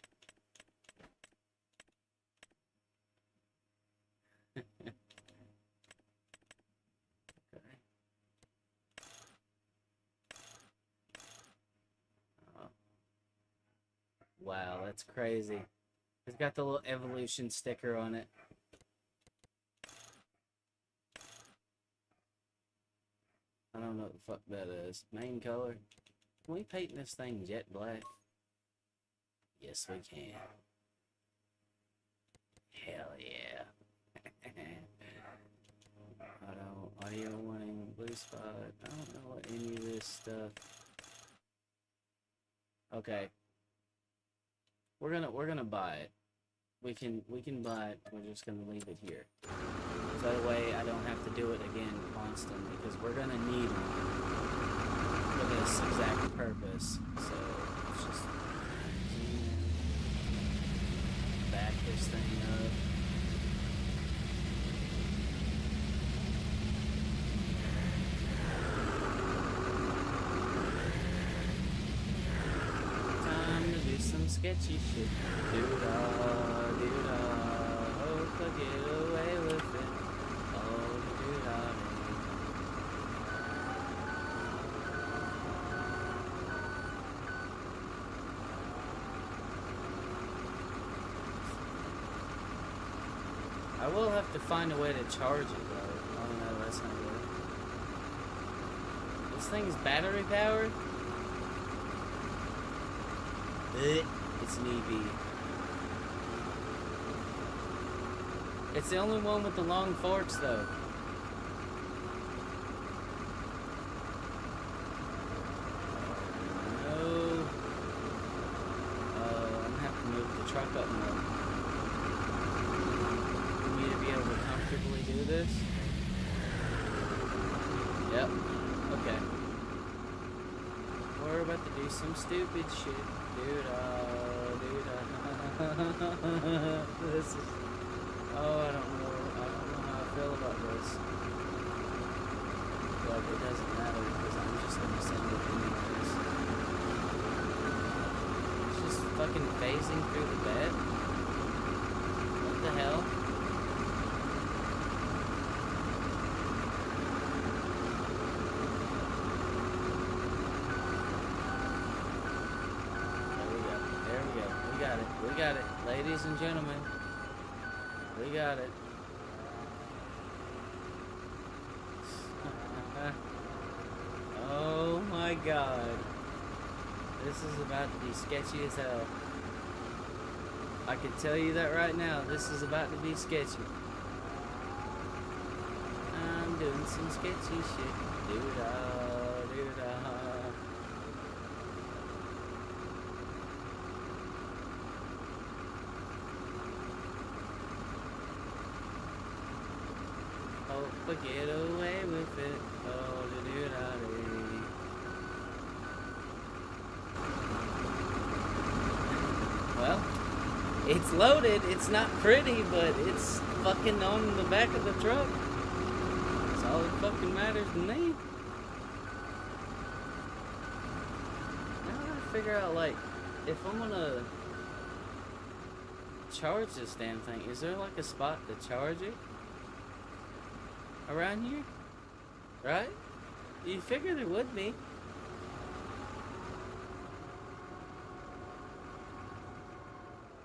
Okay. Wow, that's crazy. It's got the little evolution sticker on it. I don't know what the fuck that is. Main color. Can we paint this thing jet black? Yes, we can. Hell yeah. Audio warning, blue spot. I don't know what any of this stuff. Okay. We're gonna buy it. We can buy it. We're just gonna leave it here. So that way I don't have to do it again constantly, because we're gonna need them for this exact purpose. So let's just back this thing up. Some sketchy shit. Do-da, do-da, hope I get away with it. Oh, do-da. I will have to find a way to charge it though. Oh no, that's not good. This thing's battery powered? It's an EV. It's the only one with the long forks, though. No. I'm gonna have to move the truck up more. For me to be able to comfortably do this. Yep. Okay. We're about to do some stupid shit. Dude, this is, oh, I don't know how I feel about this, but it doesn't matter, because I'm just gonna send it anyways. It's just fucking phasing through the bed. What the hell? We got it, ladies and gentlemen. We got it. Oh my god. This is about to be sketchy as hell. I can tell you that right now. This is about to be sketchy. I'm doing some sketchy shit. Doo-da, doo-da. But get away with it. Oh, do da Well, it's loaded. It's not pretty, but it's fucking on the back of the truck. That's all that fucking matters to me. Now I gotta figure out, like, if I'm gonna charge this damn thing, is there like a spot to charge it? Around here? Right? You figure there would be.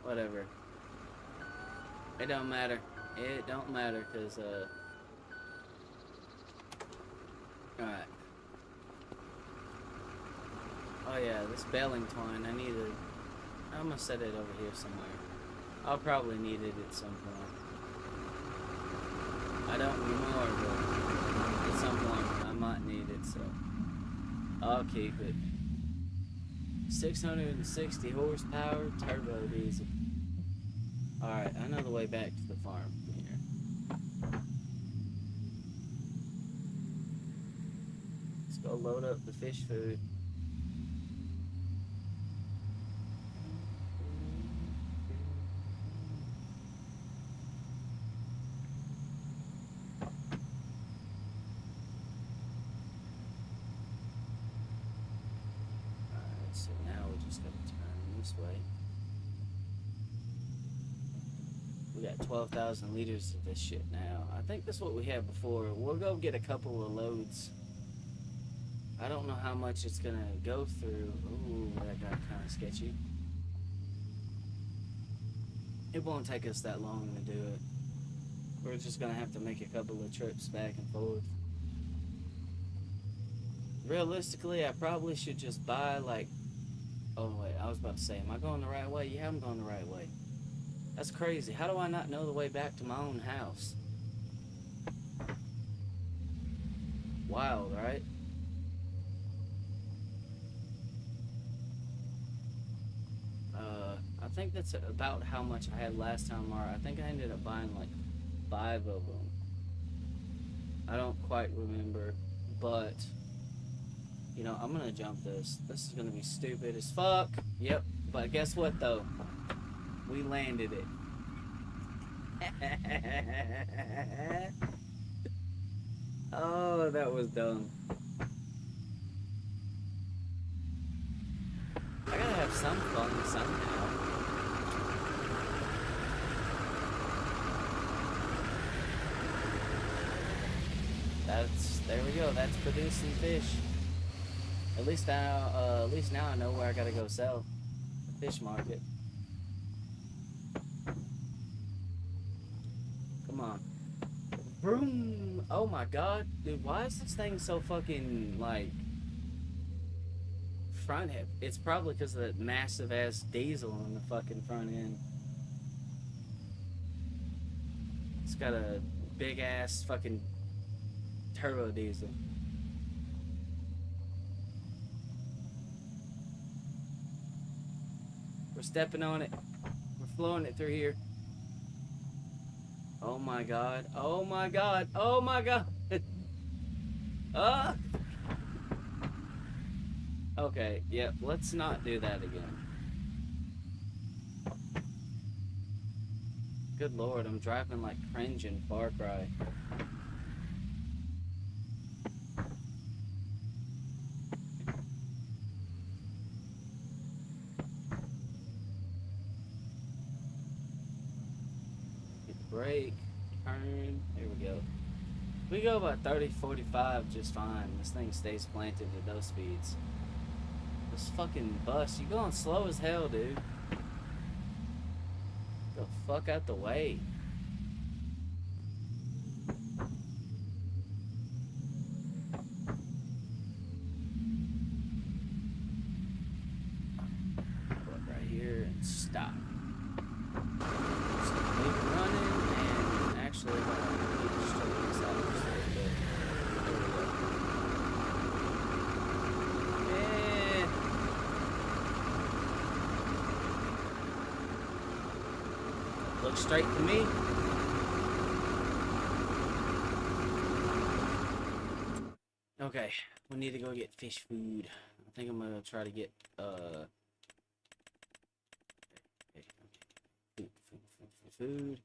Whatever. It don't matter. It don't matter, cause alright. Oh yeah, this baling twine, I'm gonna set it over here somewhere. I'll probably need it at some point. I don't anymore, but at some point I might need it, so I'll keep it. 660 horsepower turbo diesel. Alright, I know the way back to the farm from here. Let's go load up the fish food. Alright, so now we just gotta turn this way. We got 12,000 liters of this shit now. I think that's what we had before. We'll go get a couple of loads. I don't know how much it's gonna go through. Ooh, that got kind of sketchy. It won't take us that long to do it. We're just gonna have to make a couple of trips back and forth. Realistically, I probably should just buy like... Oh wait, I was about to say, am I going the right way? Yeah, I'm going the right way. That's crazy. How do I not know the way back to my own house? Wild, right? I think that's about how much I had last time. Or I think I ended up buying like 5 of them. I don't quite remember, but you know, I'm gonna jump this. This is gonna be stupid as fuck. Yep, but guess what though? We landed it. Oh, that was dumb. I gotta have some fun somehow. There we go. That's producing fish. At least now I know where I gotta go sell. The fish market. Come on. Vroom! Oh my god. Dude, why is this thing so fucking, like, front head? It's probably because of that massive ass diesel on the fucking front end. It's got a big ass fucking turbo diesel. We're stepping on it. We're flowing it through here. Oh my god. Oh my god. Oh my god. Ah. Okay, yeah, let's not do that again. Good lord, I'm driving like cringe in Far Cry. Hit the brake, turn, there we go. We go about 30, 45 just fine. This thing stays planted at those speeds. This fucking bus, you going slow as hell, dude. The fuck out the way. Go up right here and stop. Just leave it running and actually keep it straight inside just a little bit. There we go. Yeah. Look straight to me. Okay, we need to go get fish food. I think I'm gonna try to get food.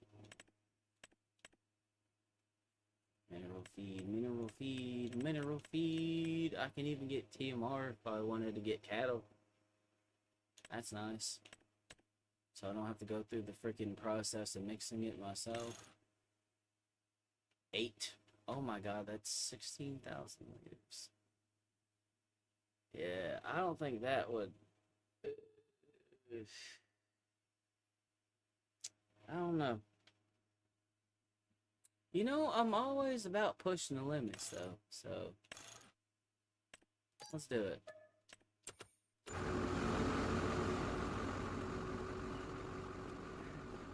Mineral feed, mineral feed, mineral feed. I can even get TMR if I wanted to get cattle. That's nice. So I don't have to go through the freaking process of mixing it myself. 8. Oh my god, that's 16,000 liters. Yeah, I don't think that would... I don't know. You know, I'm always about pushing the limits, though, so... Let's do it.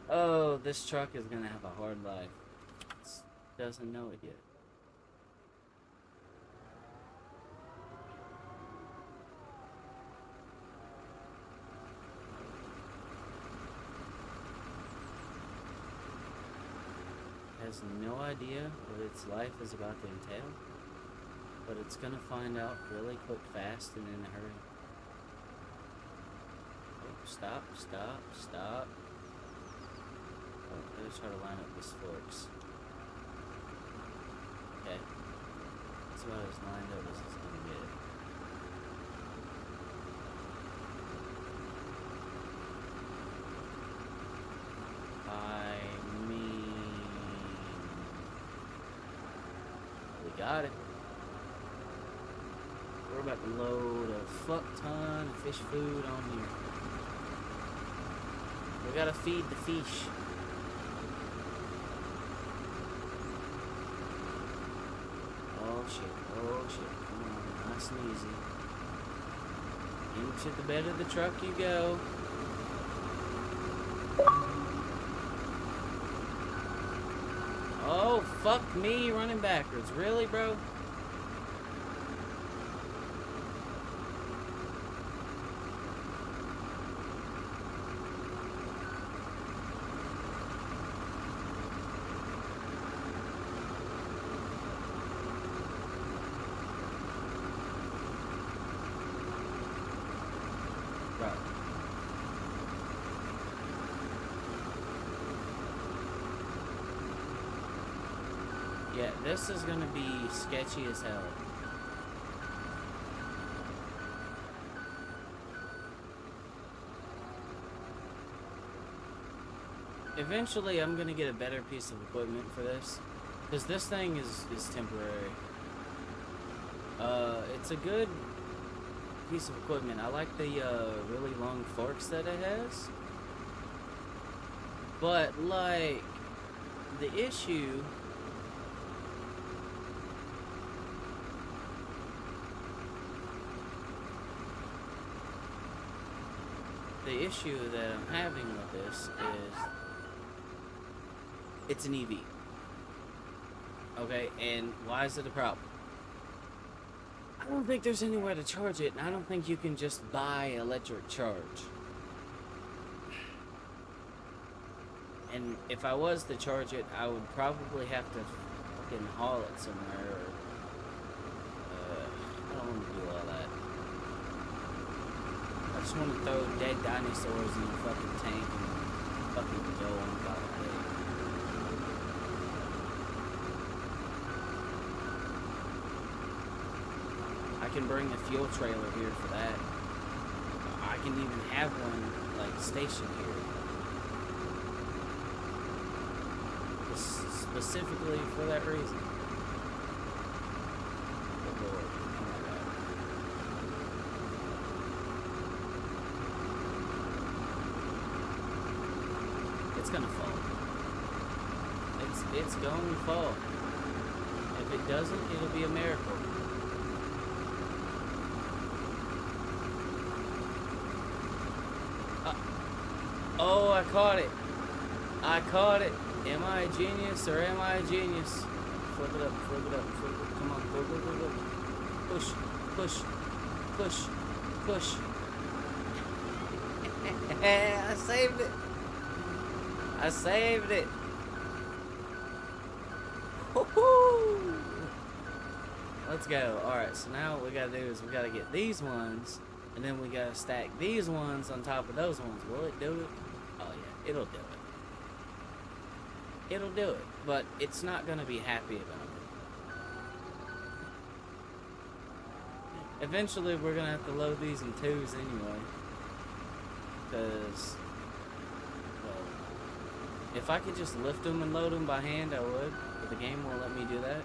Oh, this truck is gonna have a hard life. It doesn't know it yet. has no idea what its life is about to entail, but it's gonna find out really quick, fast, and in a hurry. Oh, stop, stop, stop. Oh, let's try to line up these forks. Okay. That's about as lined up as it's gonna get. I mean, we got it. We're about to load a fuck ton of fish food on here. We gotta feed the fish. Oh shit, oh shit. Come on, nice and easy. Into the bed of the truck you go. Oh, fuck me running backwards. Really, bro? Bro. Yeah, this is gonna be sketchy as hell. Eventually, I'm gonna get a better piece of equipment for this, because this thing is temporary. It's a good piece of equipment. I like the really long forks that it has, but like the issue. The issue that I'm having with this is it's an EV. Okay, and why is it a problem? I don't think there's anywhere to charge it, and I don't think you can just buy electric charge. And if I was to charge it, I would probably have to fucking haul it somewhere. Or, I don't want to do all that. I just want to throw dead dinosaurs in the fucking tank and fucking go on about it. I can bring a fuel trailer here for that. I can even have one, like, stationed here. Specifically for that reason. Good Lord. Oh my God. It's gonna fall. It's going to fall. If it doesn't, it'll be a miracle. Oh, I caught it. I caught it. Am I a genius or am I a genius? Flip it up, flip it up, flip it up. Come on, go, go, go, go. Push, push, push, push. I saved it. I saved it. Woohoo! Let's go. Alright, so now what we gotta do is we gotta get these ones, and then we gotta stack these ones on top of those ones. Will it do it? Oh yeah, it'll do it. It'll do it, but it's not gonna be happy about it. Eventually, we're gonna have to load these in twos anyway, because, well, if I could just lift them and load them by hand, I would, but the game won't let me do that.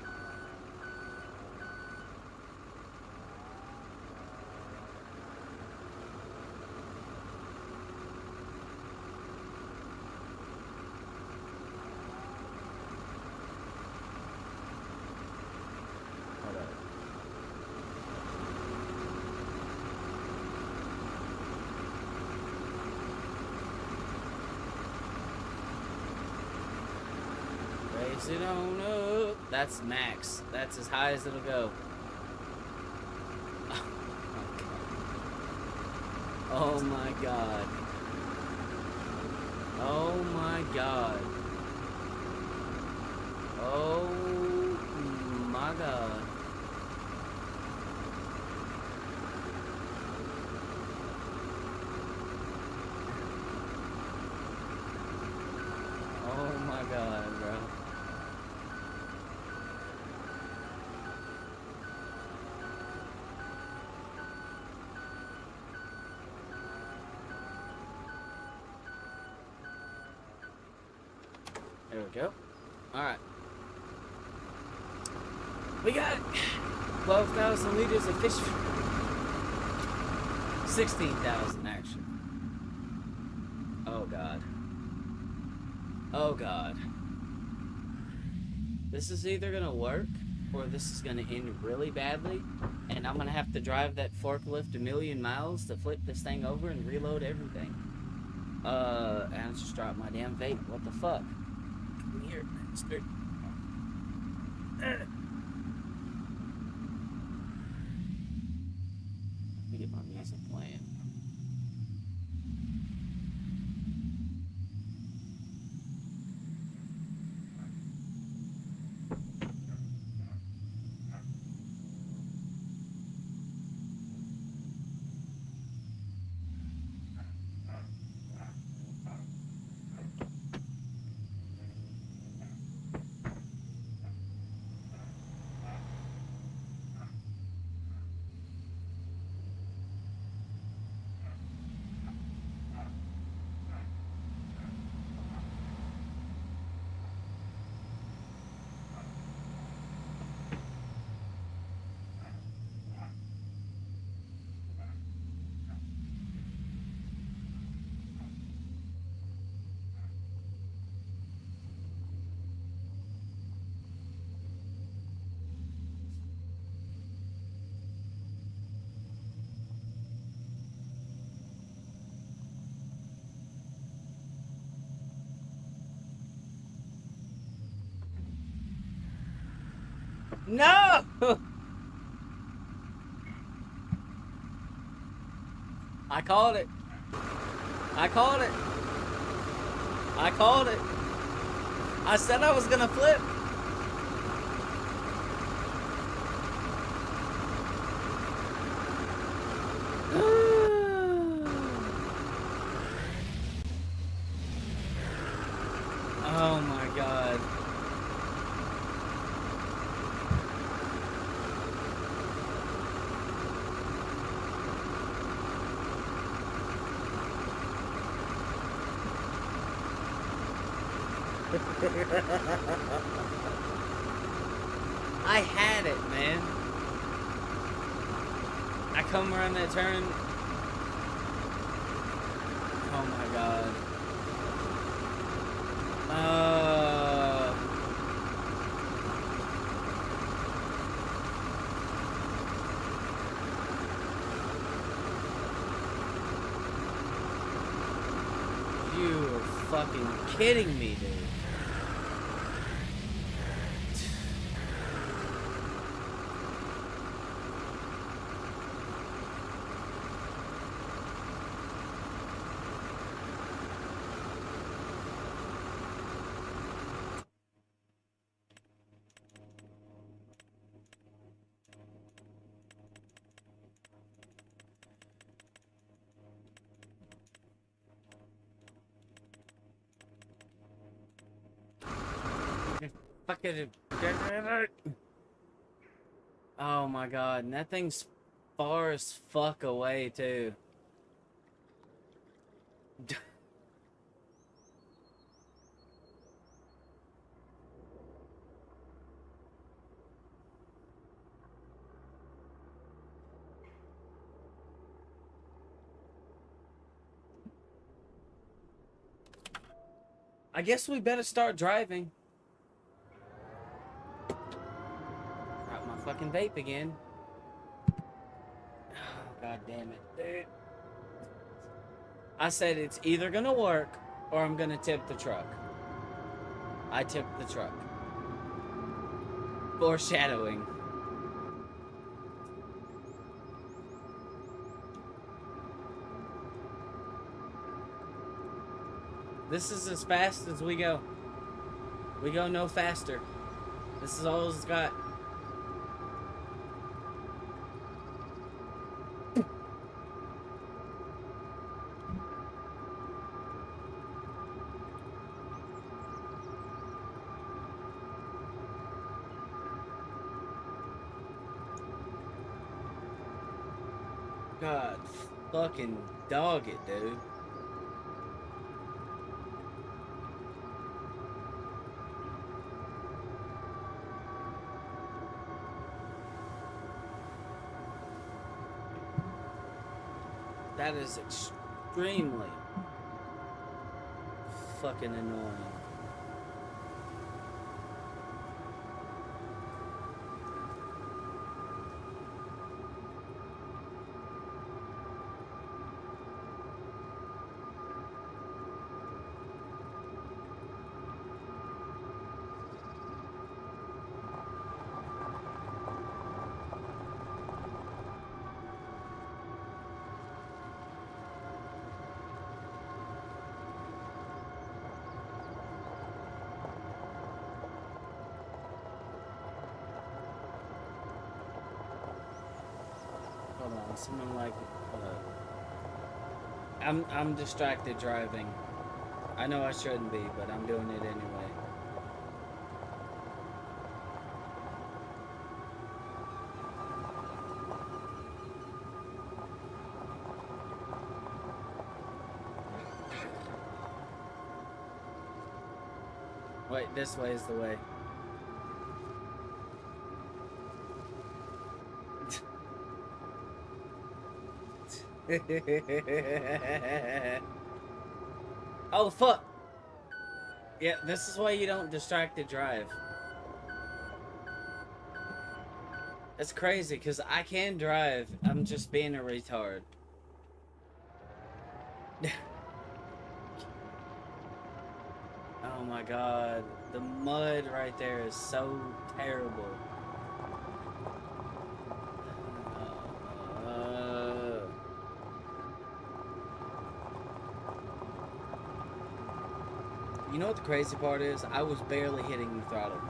Raise it on up. That's max. That's as high as it'll go. Oh my God. Oh my God. Oh my god. Oh my god, bro. There we go. Alright. We got 12,000 liters of fish. 16,000 actually. Oh god. Oh god. This is either gonna work or this is gonna end really badly, and I'm gonna have to drive that forklift a million miles to flip this thing over and reload everything. And I just dropped my damn vape. What the fuck? Come here, bastard. Let me get my music playing. No! I called it. I called it. I called it. I said I was gonna flip. Oh my god. I had it, man. I come around that turn. Oh my god. You are fucking kidding me, dude. Fucking. Oh my god, and that thing's far as fuck away too. I guess we better start driving. Drop my fucking vape again. God damn it, dude. I said it's either gonna work or I'm gonna tip the truck. I tipped the truck. Foreshadowing. This is as fast as we go. We go no faster. This is all it's got. God fucking dog it, dude. That is extremely fucking annoying. Hold on, someone like, I'm distracted driving. I know I shouldn't be, but I'm doing it anyway. Wait, this way is the way. Oh, fuck! Yeah, this is why you don't distracted drive. It's crazy, because I can drive. I'm just being a retard. Oh my god. The mud right there is so terrible. You know what the crazy part is? I was barely hitting the throttle.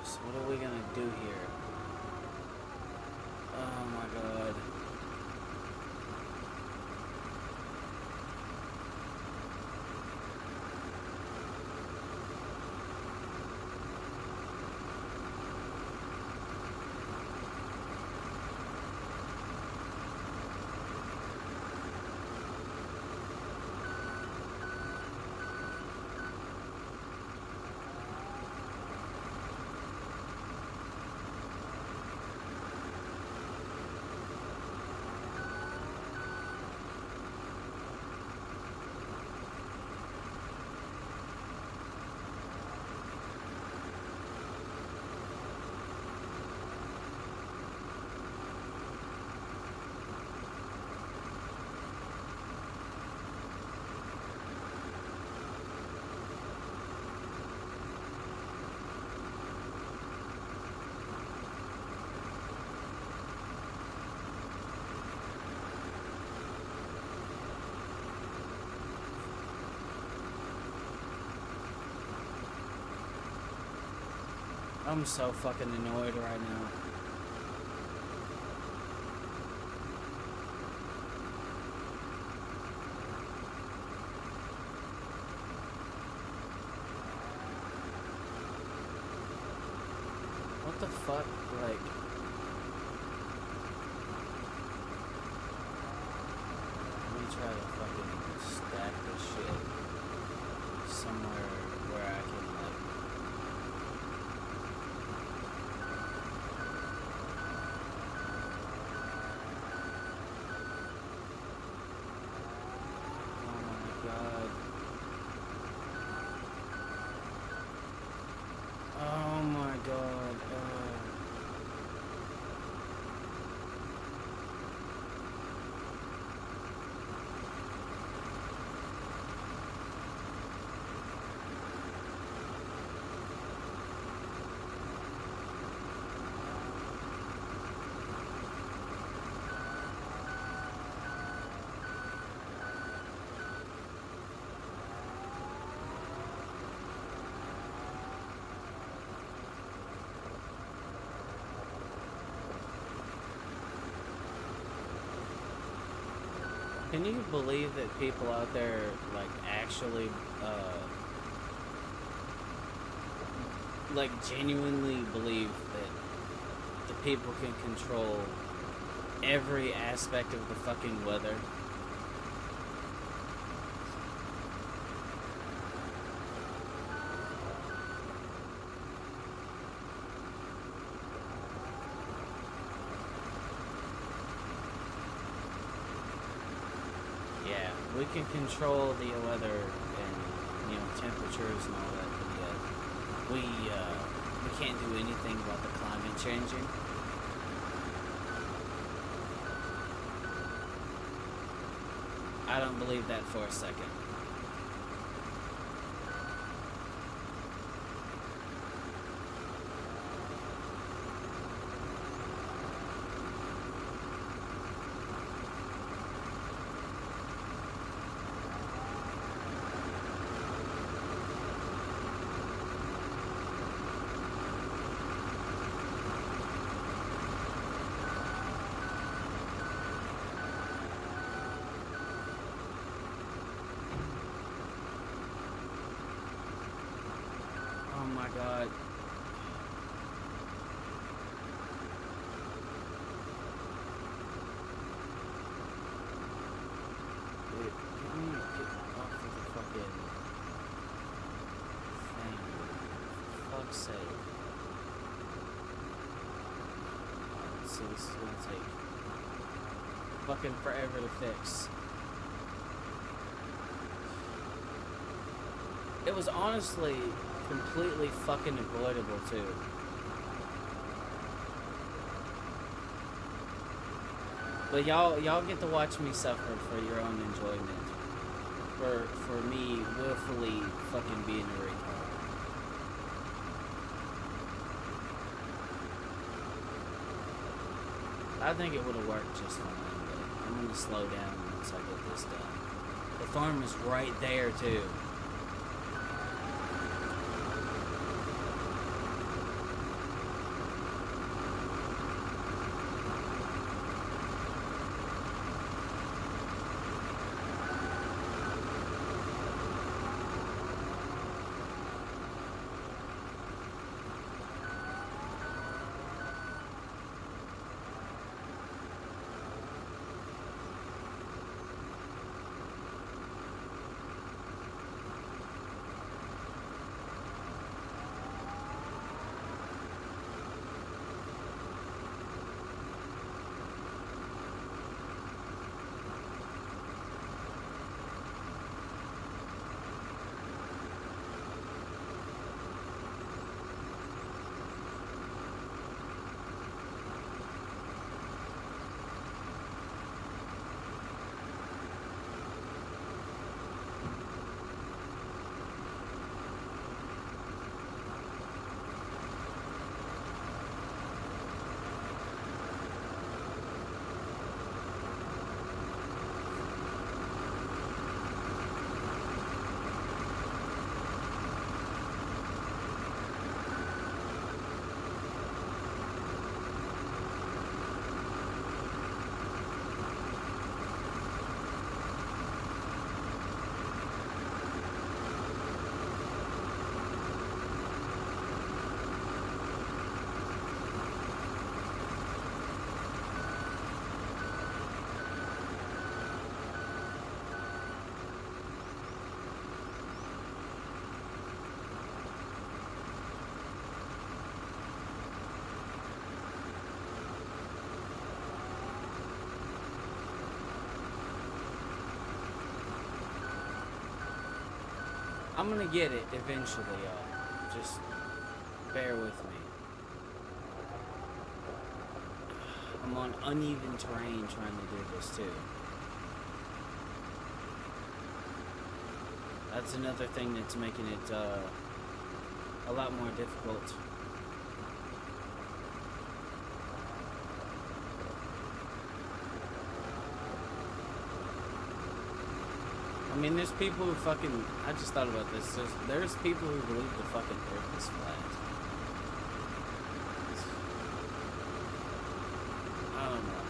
So what are we gonna do here? Oh my god. I'm so fucking annoyed right now. What the fuck? Like... Let me try to fucking stack this shit somewhere where I can, like... Can you believe that people out there, like, actually, like, genuinely believe that the people can control every aspect of the fucking weather? Yeah, we can control the weather and, you know, temperatures and all that, but yeah, we can't do anything about the climate changing. I don't believe that for a second. Oh my god. Dude, can we get off of the fucking thing? For fuck's sake. So this is gonna take fucking forever to fix. It was honestly completely fucking avoidable too. But y'all get to watch me suffer for your own enjoyment. For me willfully fucking being a retard. I think it would have worked just fine, but I'm gonna slow down once I get this done. The farm is right there too. I'm gonna get it eventually, y'all. Just bear with me. I'm on uneven terrain trying to do this too. That's another thing that's making it a lot more difficult. I mean, there's people who fucking... I just thought about this. There's people who believe the fucking earth is flat. I don't know.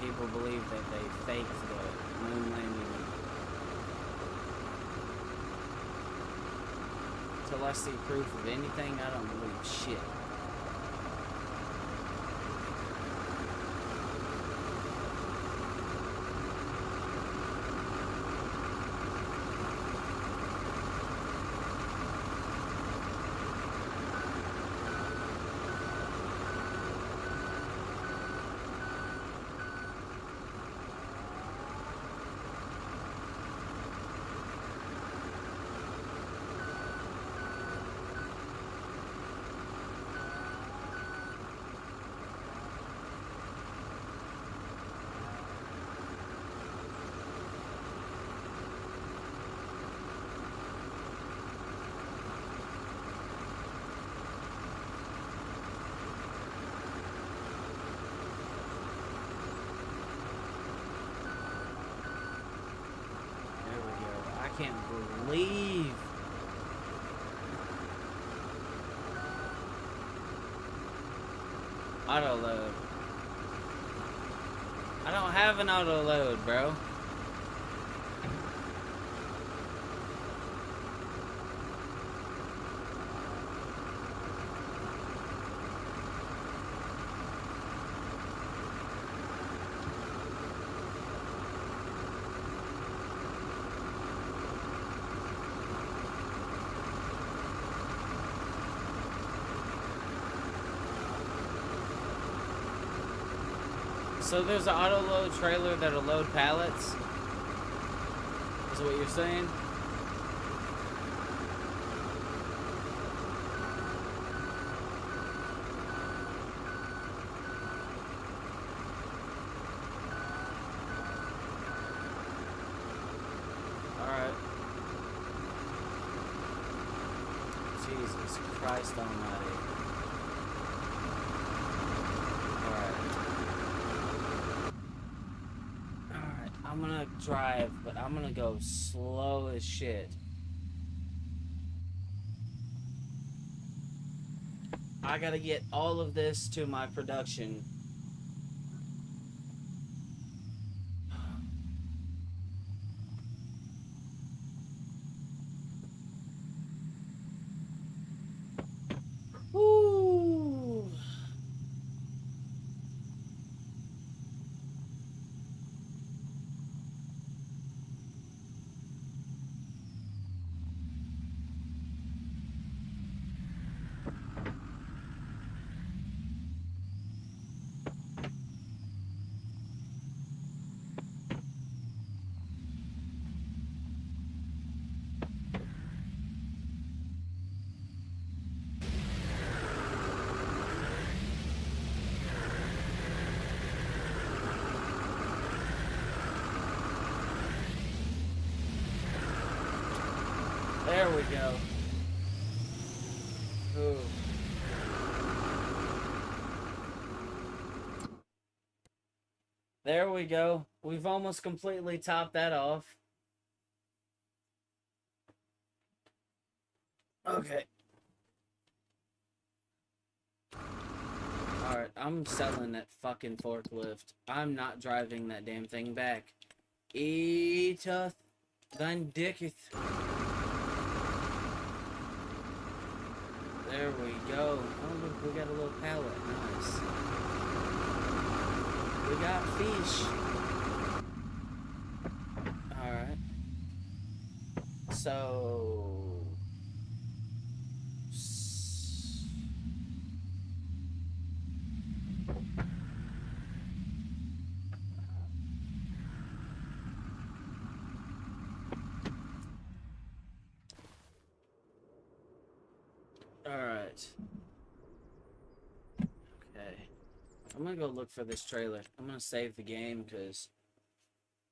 people believe that they faked the moon landing. Until I see proof of anything, I don't believe shit. I can't believe auto load. I don't have an auto load, bro. So there's an auto load trailer that'll load pallets? Is that what you're saying? Alright. Jesus Christ almighty. I'm gonna drive, but I'm gonna go slow as shit. I gotta get all of this to my production. Woo! There we go. Ooh. There we go. We've almost completely topped that off. Okay. Alright, I'm selling that fucking forklift. I'm not driving that damn thing back. Eateth thine dicketh. There we go. Oh look, we got a little pallet. Nice. We got fish. Alright. So... Alright. Okay. I'm gonna go look for this trailer. I'm gonna save the game because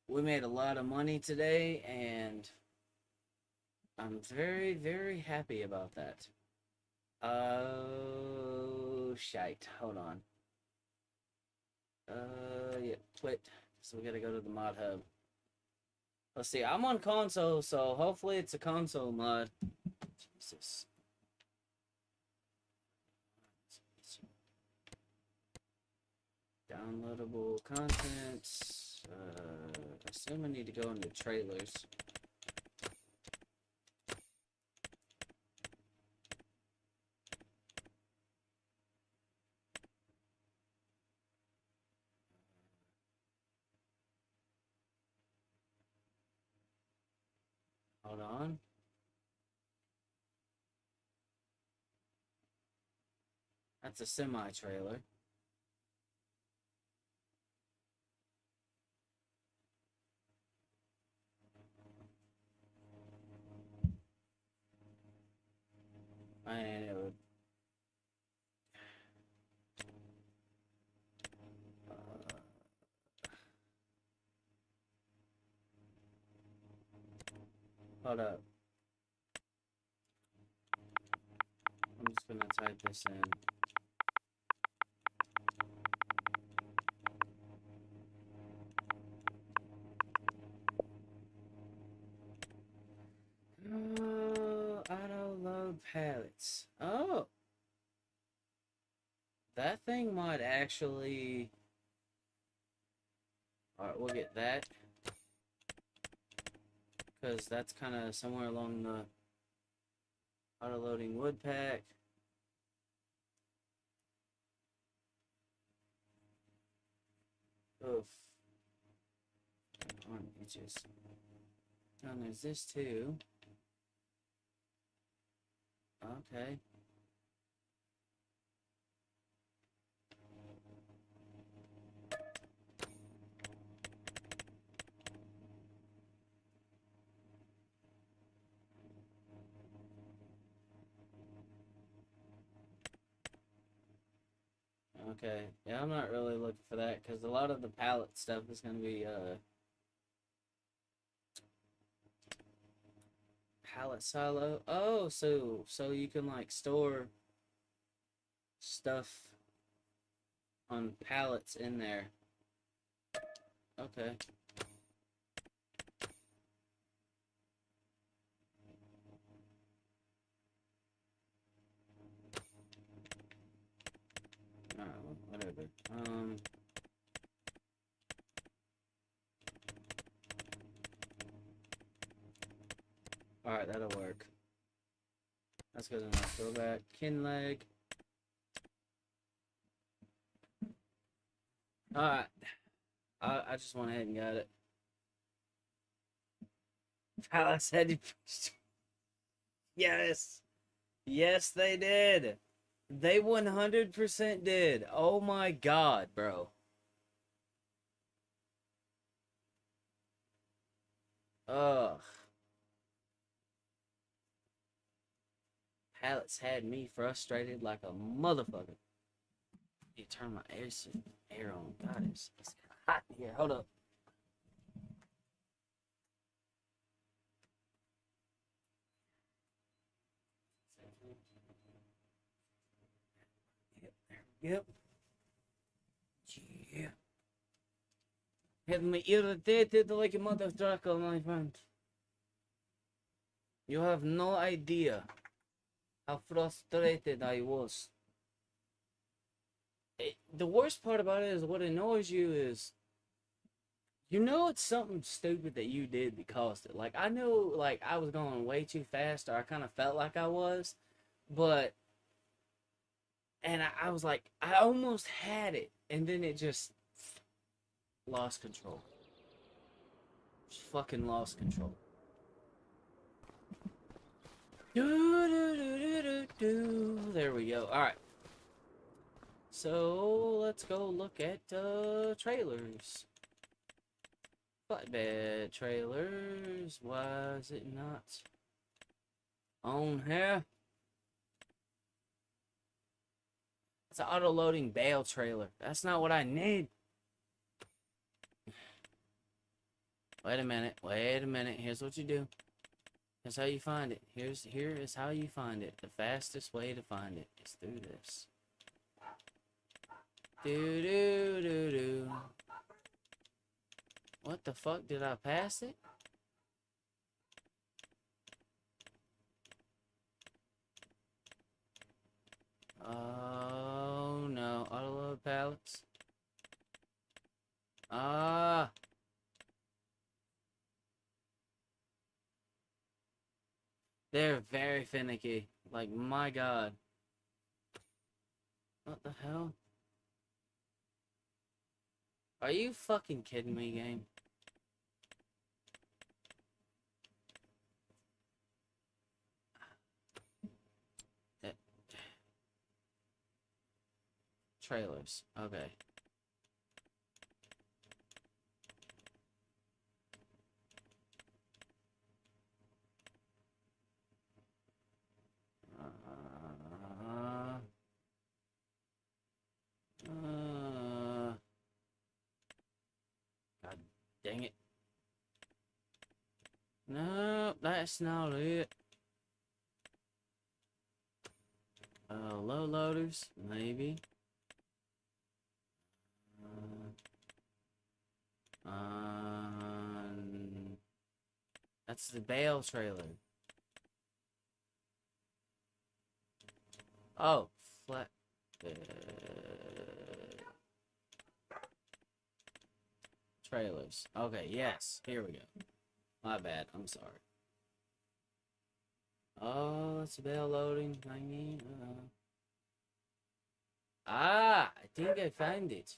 we made a lot of money today and I'm very, very happy about that. Oh, shite. Hold on. Yeah, quit. So we gotta go to the mod hub. Let's see. I'm on console, so hopefully it's a console mod. Jesus. Downloadable contents. I assume I need to go into trailers. Hold on. That's a semi-trailer. And it would... hold up. I'm just gonna type this in. Auto load pallets. Oh, that thing might actually. Alright, we'll get that. Because that's kind of somewhere along the auto loading wood pack. Oof. Arm itches. And there's this too. Okay. Okay. Yeah, I'm not really looking for that because a lot of the pallet stuff is going to be pallet silo. Oh, so you can like store stuff on pallets in there. Okay. Alright, whatever. Alright, that'll work. That's good enough. Go back. Kin leg. Alright. I just went ahead and got it. I said yes. Yes, they did. They 100% did. Oh my god, bro. Ugh. Pallets had me frustrated like a motherfucker. You turn my air on. God, it's hot here. Hold up. Yep. Yeah. Had me irritated like a motherfucker, my friend. You have no idea how frustrated I was. The worst part about it is what annoys you is you know it's something stupid that you did that caused it. Like I knew like I was going way too fast or I kind of felt like I was, but and I was like I almost had it and then it just lost control. Just fucking lost control. There we go. All right. So let's go look at trailers. Flatbed trailers. Why is it not on here? It's an auto-loading bale trailer. That's not what I need. Wait a minute. Wait a minute. Here's what you do. Here's how you find it. Here is how you find it. The fastest way to find it is through this. Do do do do. What the fuck? Did I pass it? Oh no. Auto load pallets. Ah. They're very finicky. Like, my God. What the hell? Are you fucking kidding me, game? Eh, Trailers. Okay. Uh, God dang it. No, that's not it. Low loaders, maybe. That's the bale trailer. Oh, flat. Trailers. Okay, yes. Here we go. My bad. I'm sorry. Oh, it's bale loading. I mean, I think I found it.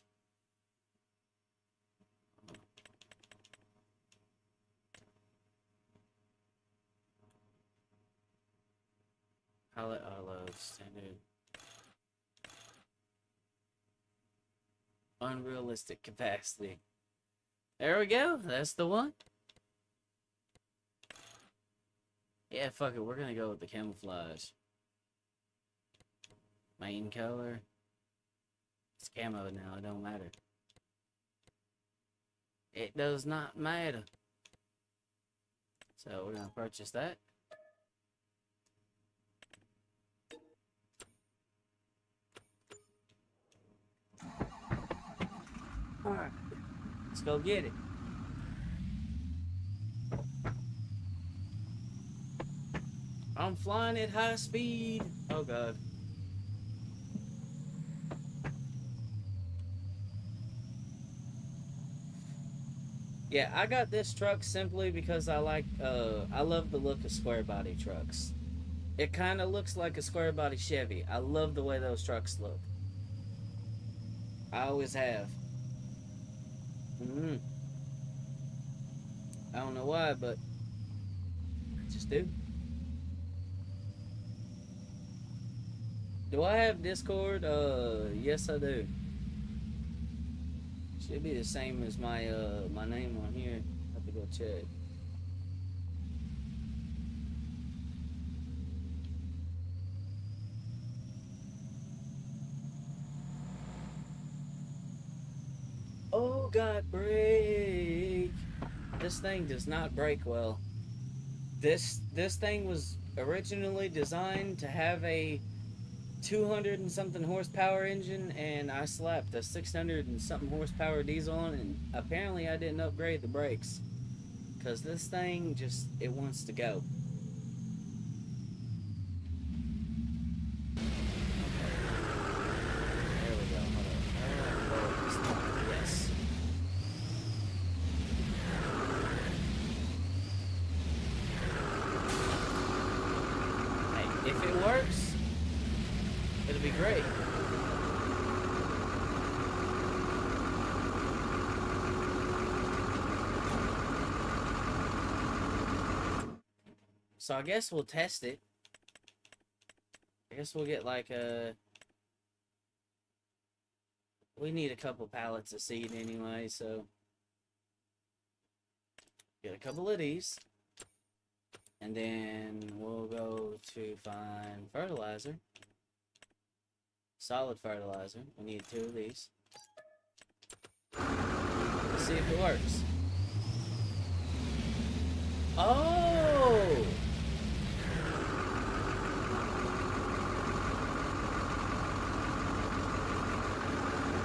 Pallet load standard. Unrealistic capacity. There we go. That's the one. Yeah, fuck it. We're gonna go with the camouflage. Main color. It's camo now. It don't matter. It does not matter. So we're gonna purchase that. Alright. Let's go get it. I'm flying at high speed. Oh god. Yeah, I got this truck simply because I love the look of square body trucks. It kind of looks like a square body Chevy. I love the way those trucks look. I always have. I don't know why, but I just do. Do I have Discord? Yes I do. Should be the same as my my name on here. Have to go check. Oh god, brake! This thing does not brake well. This thing was originally designed to have a 200 and something horsepower engine, and I slapped a 600 and something horsepower diesel on, and apparently I didn't upgrade the brakes, because this thing just, it wants to go. There we go. Hold on. Yes. Hey, if it works, it'll be great. So I guess we'll test it. I guess we'll get like a... We need a couple pallets of seed anyway, so... Get a couple of these. And then we'll go to find fertilizer. Solid fertilizer. We need 2 of these. Let's see if it works. Oh!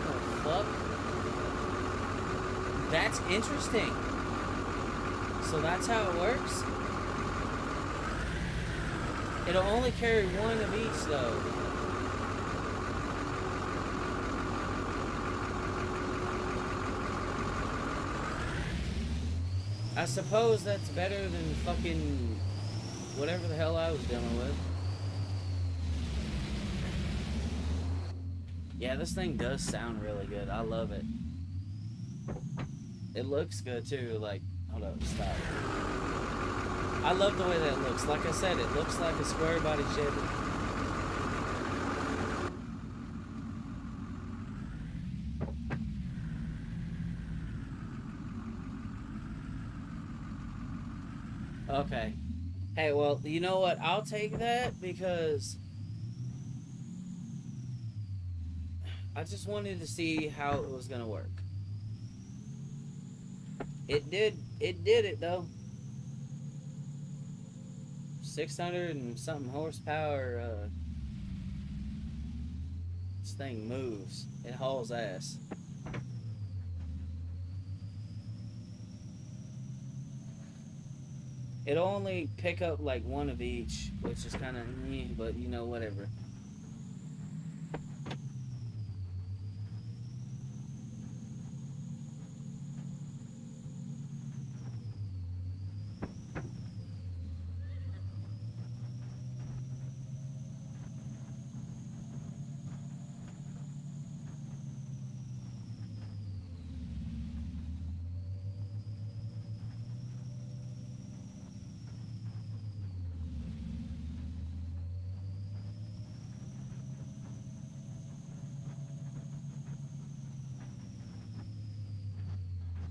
What the fuck? That's interesting. So that's how it works? It'll only carry 1 of each though. I suppose that's better than fucking whatever the hell I was dealing with. Yeah, this thing does sound really good. I love it. It looks good too. Like, hold up, stop. I love the way that it looks. Like I said, it looks like a square body Chevy. Okay. Hey, well, you know what? I'll take that because I just wanted to see how it was gonna work. It did. It did it though. 600 and something horsepower. This thing moves. It hauls ass. It'll only pick up like one of each, which is kind of, but you know, whatever.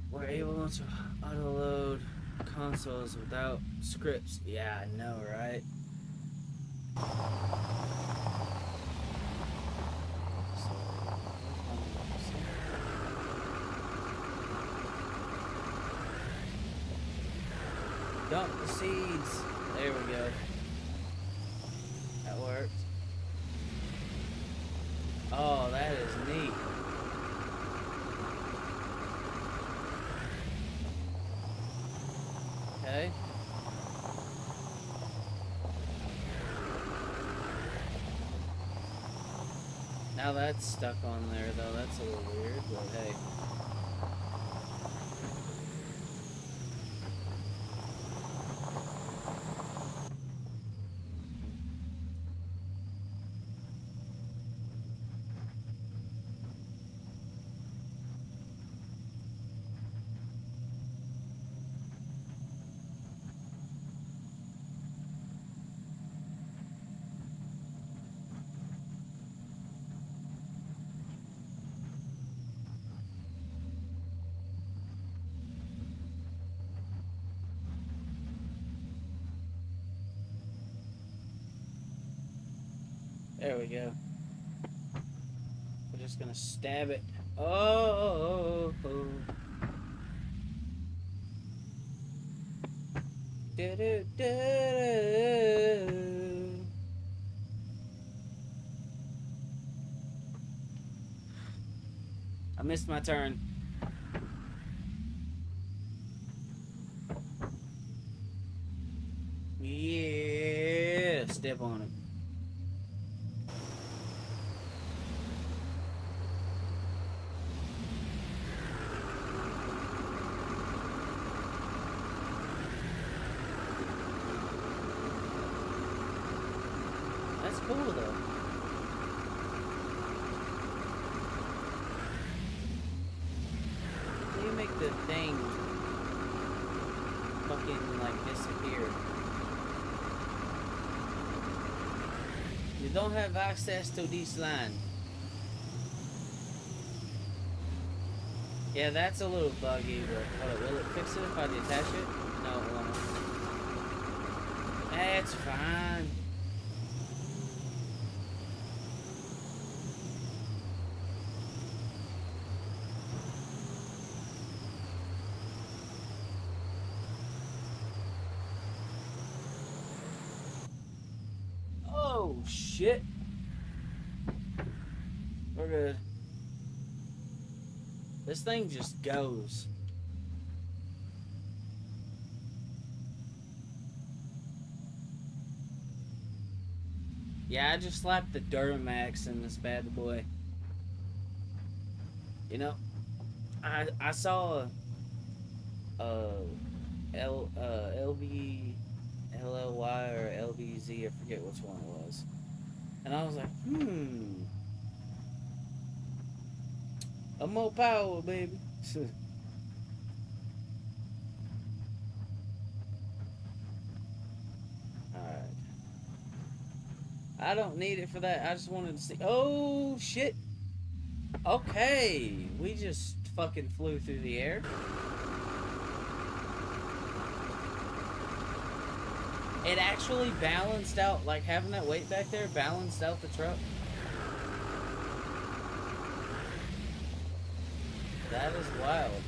We're able to auto-load consoles without scripts. Yeah, I know, right? Dump the seeds. There we go. That worked. Oh, that is neat. Okay. Now that's stuck on there, though. That's a little weird, but hey. There we go. We're just gonna stab it. Oh. I missed my turn. Yeah, step on it. That's cool though. You make the thing fucking like disappear. You don't have access to this line. Yeah, that's a little buggy, but hold on, will it fix it if I detach it? No, it won't. That's fine. Oh, shit. We're good. This thing just goes. Yeah, I just slapped the Duramax in this bad boy. You know, I saw a LV LLY or LVZ, I forget which one it was. And I was like, a more power, baby. Alright. I don't need it for that. I just wanted to see. Oh, shit. Okay. We just fucking flew through the air. It actually balanced out, like having that weight back there balanced out the truck. That is wild.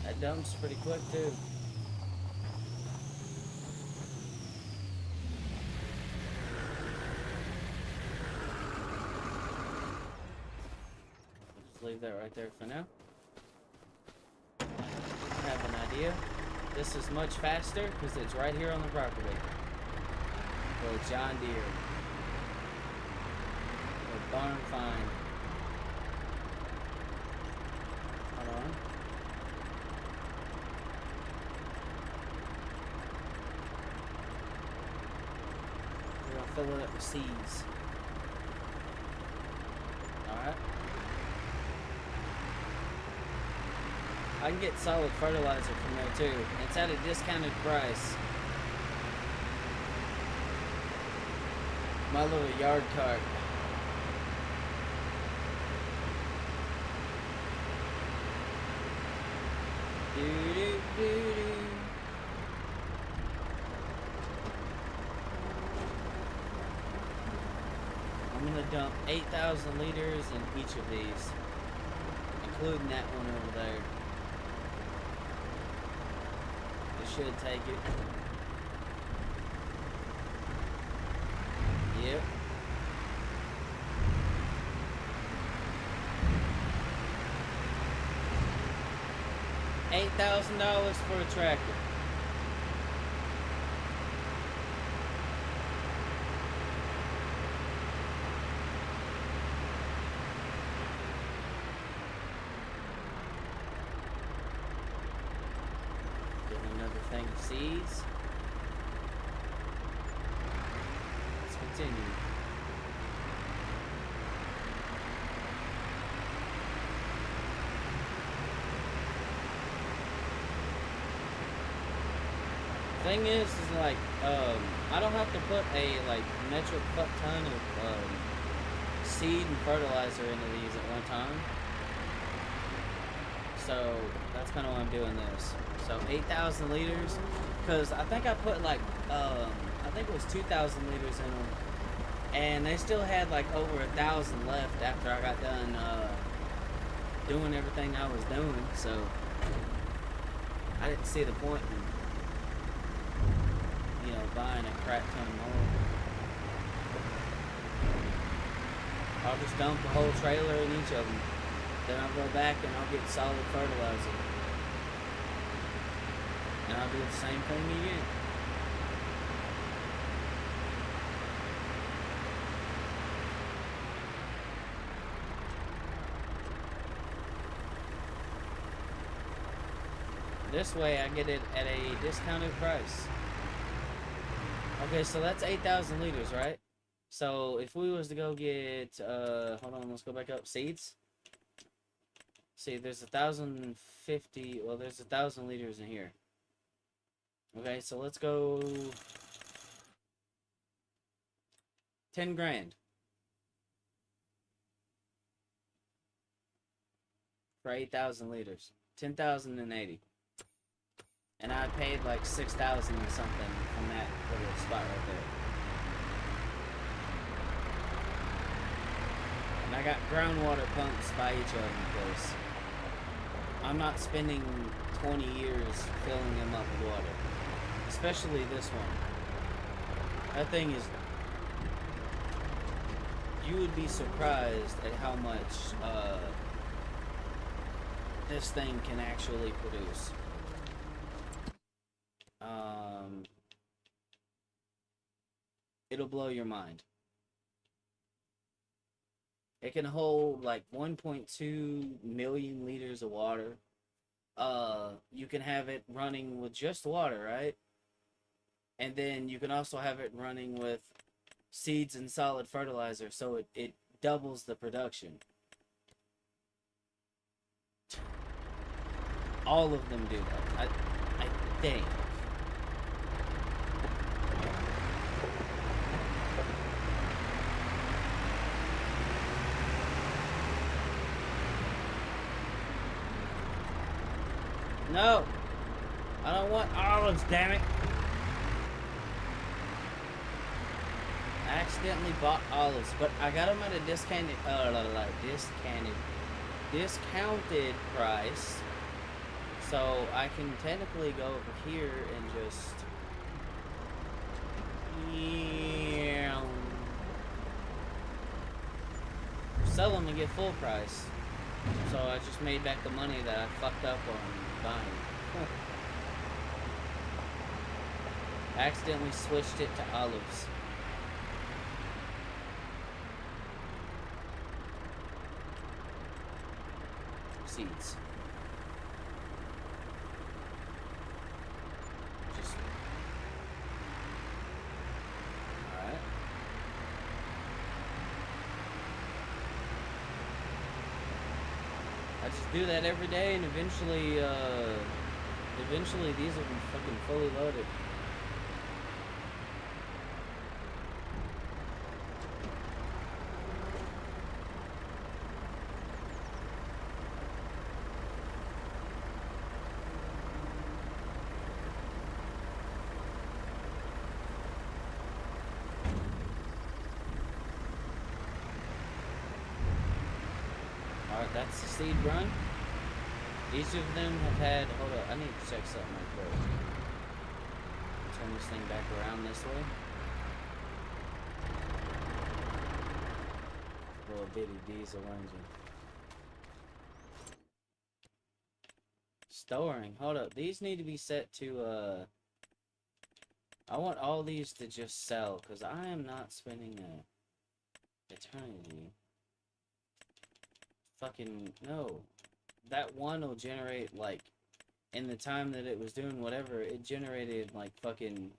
That dumps pretty quick too. Just leave that right there for now. I have an idea. This is much faster because it's right here on the property. The John Deere. The barn find. Hold on. We're gonna fill it up with seeds. Alright. I can get solid fertilizer from there too. It's at a discounted price. My little yard cart. I'm gonna dump 8,000 liters in each of these, including that one over there. It should take it. Yep. $8,000 for a tractor. Get another thing of seeds. Let's continue. Thing is like, I don't have to put a like metric fuck ton of seed and fertilizer into these at one time. So that's kind of why I'm doing this. So 8,000 liters, because I think I put like, I think it was 2,000 liters in them, and they still had like over 1,000 left after I got done doing everything I was doing. So I didn't see the point in, you know, buying a crap ton more. I'll just dump the whole trailer in each of them. Then I'll go back and I'll get solid fertilizer. And I'll do the same thing again. This way I get it at a discounted price. Okay, so that's 8,000 liters, right? So if we was to go get, hold on, let's go back up. Seeds. See, there's 1,050, well, there's 1,000 liters in here. Okay, so let's go 10 grand. For 8,000 liters. 10,080. And I paid like 6,000 and something from that little spot right there. And I got groundwater pumps by each of them because I'm not spending 20 years filling them up with water. Especially this one. That thing is... You would be surprised at how much this thing can actually produce. It'll blow your mind. It can hold like 1.2 million liters of water. You can have it running with just water, right? And then you can also have it running with seeds and solid fertilizer, so it doubles the production. All of them do that. I think. No! I don't want olives, damn it! I accidentally bought olives, but I got them at a discounted price. So I can technically go over here and just sell them and get full price. So I just made back the money that I fucked up on buying. I accidentally switched it to olives. Seeds. Just alright. I just do that every day, and eventually these will be fucking fully loaded. Alright, that's the seed run. Each of them have had... Hold up, I need to check something real quick. Turn this thing back around this way. Little bitty diesel engine. Storing. Hold up. These need to be set to, I want all these to just sell, because I am not spending a eternity. Fucking no. That one will generate, like, in the time that it was doing whatever, it generated like fucking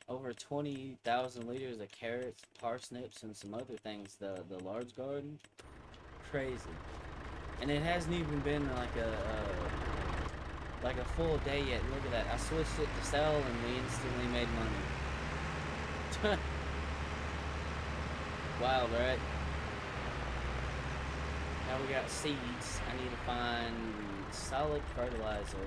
over 20,000 liters of carrots, parsnips, and some other things. The large garden, crazy. And it hasn't even been like a full day yet. Look at that. I switched it to sell, and we instantly made money. Wild, right? Now we got seeds. I need to find solid fertilizer.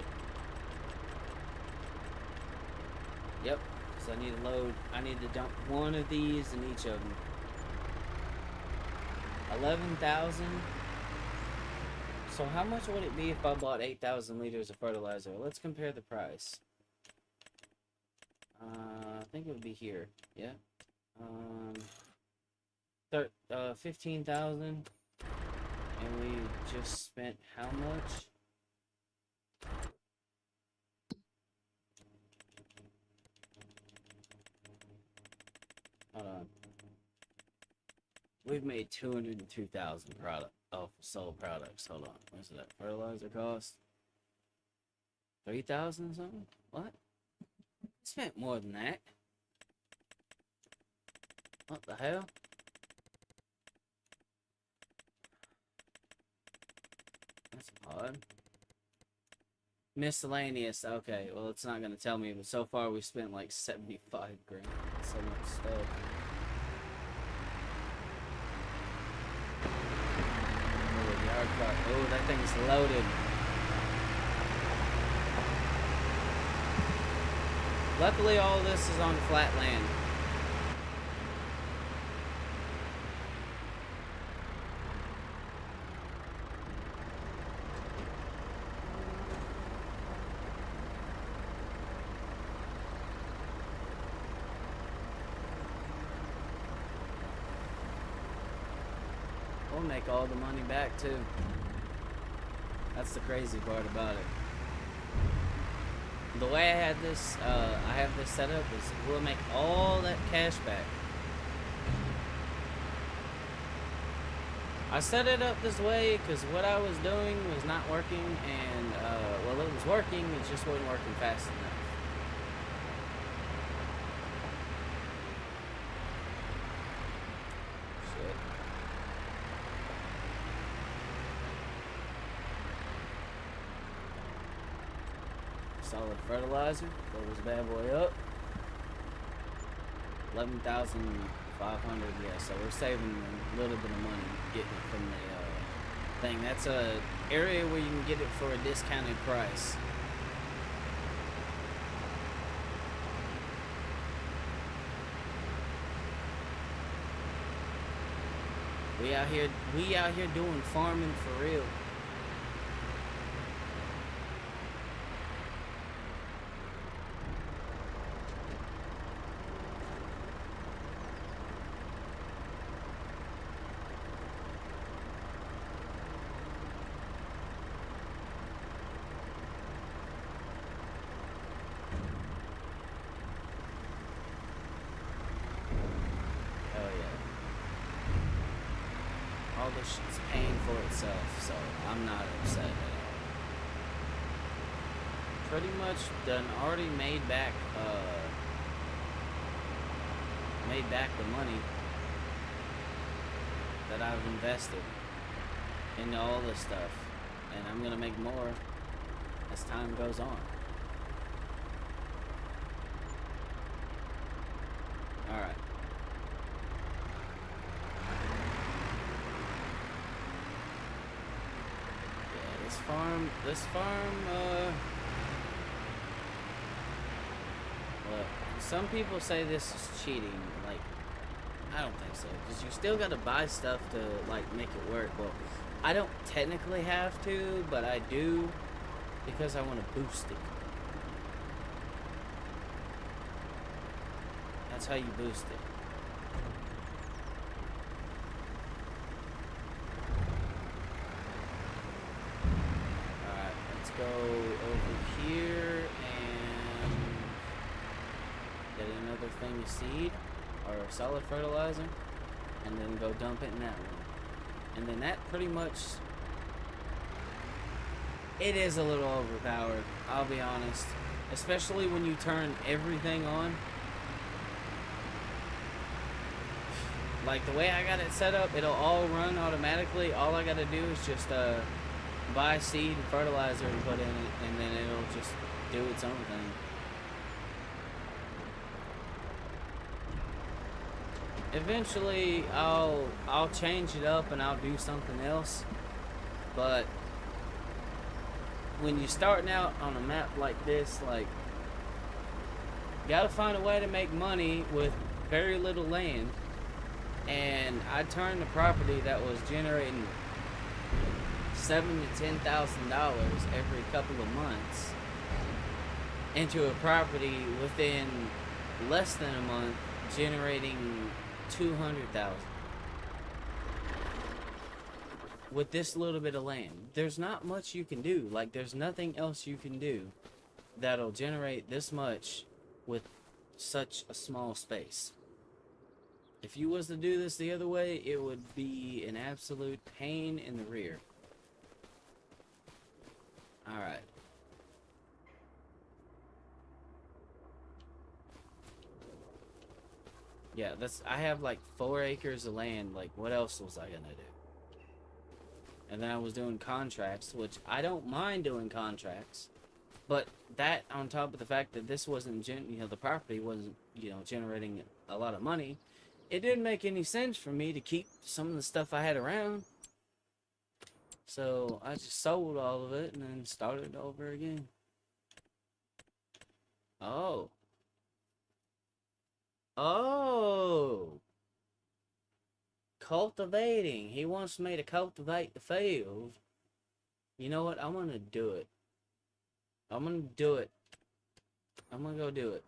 Yep. So I need to load. I need to dump one of these in each of them. 11,000. So how much would it be if I bought 8,000 liters of fertilizer? Let's compare the price. I think it would be here. Yeah. 15,000. And we just spent how much? Hold on. We've made 202,000 sold products. Hold on. What's that? Fertilizer cost? 3,000 something? What? I spent more than that. What the hell? That's odd. Miscellaneous. Okay, well, it's not gonna tell me, but so far we spent like 75 grand. So much stuff. Oh, yard car. Oh, that thing's loaded. Luckily, all this is on flat land. We'll make all the money back too. That's the crazy part about it. The way I have this set up is we'll make all that cash back. I set it up this way because what I was doing was not working, and well, it was working, it just wasn't working fast enough. Shit. Solid fertilizer. Fill this bad boy up. 11,500. Yeah, so we're saving a little bit of money getting it from the thing. That's a area where you can get it for a discounted price. We out here doing farming for real. Oh yeah. All this shit's paying for itself, so I'm not upset at all. Pretty much done already made back the money that I've invested into all this stuff, and I'm gonna make more as time goes on. All right. Yeah, this farm, look, some people say this is cheating. Like, I don't think so, because you still got to buy stuff to, like, make it work. Well, I don't technically have to, but I do because I want to boost it. That's how you boost it. Alright, let's go over here and get another thing of seed, or solid fertilizer, and then go dump it in that one. And then that pretty much, it is a little overpowered, I'll be honest. Especially when you turn everything on. Like, the way I got it set up, it'll all run automatically. All I gotta do is just buy seed and fertilizer and put in it, and then it'll just do its own thing. Eventually, I'll change it up and I'll do something else. But when you're starting out on a map like this, like, you gotta find a way to make money with very little land. And I turned the property that was generating $7,000 to $10,000 every couple of months into a property within less than a month generating $200,000 with this little bit of land. There's not much you can do. Like, there's nothing else you can do that'll generate this much with such a small space. If you was to do this the other way, it would be an absolute pain in the rear. Alright. Yeah, I have like 4 acres of land. Like, what else was I gonna do? And then I was doing contracts, which I don't mind doing contracts. But that, on top of the fact that this wasn't, the property wasn't, generating a lot of money, it didn't make any sense for me to keep some of the stuff I had around. So I just sold all of it and then started over again. Oh. Oh. Cultivating. He wants me to cultivate the field. You know what? I'm going to do it. I'm going to do it. I'm going to go do it.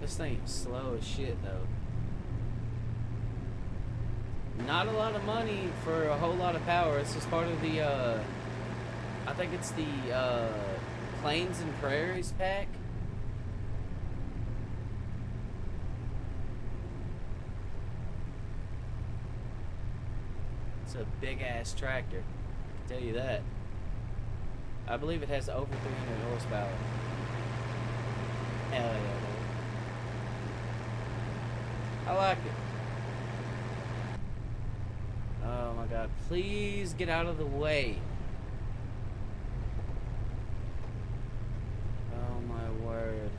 This thing's slow as shit, though. Not a lot of money for a whole lot of power. It's just part of the, I think it's the, Plains and Prairies pack. It's a big-ass tractor. I can tell you that. I believe it has over 300 horsepower. Hell yeah, dude. I like it. Oh my god, please get out of the way. Oh my word.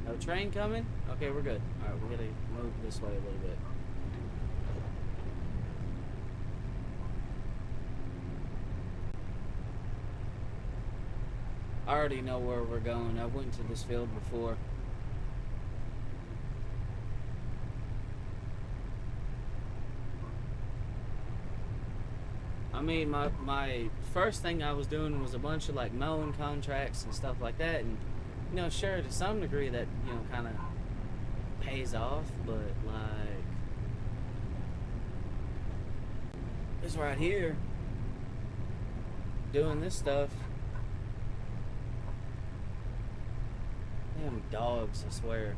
No train coming? Okay, we're good. Alright, we gotta move this way a little bit. I already know where we're going. I went to this field before. I mean, my first thing I was doing was a bunch of like mowing contracts and stuff like that, and you know, sure, to some degree that, you know, kind of pays off, but like this right here, doing this stuff, damn dogs, I swear.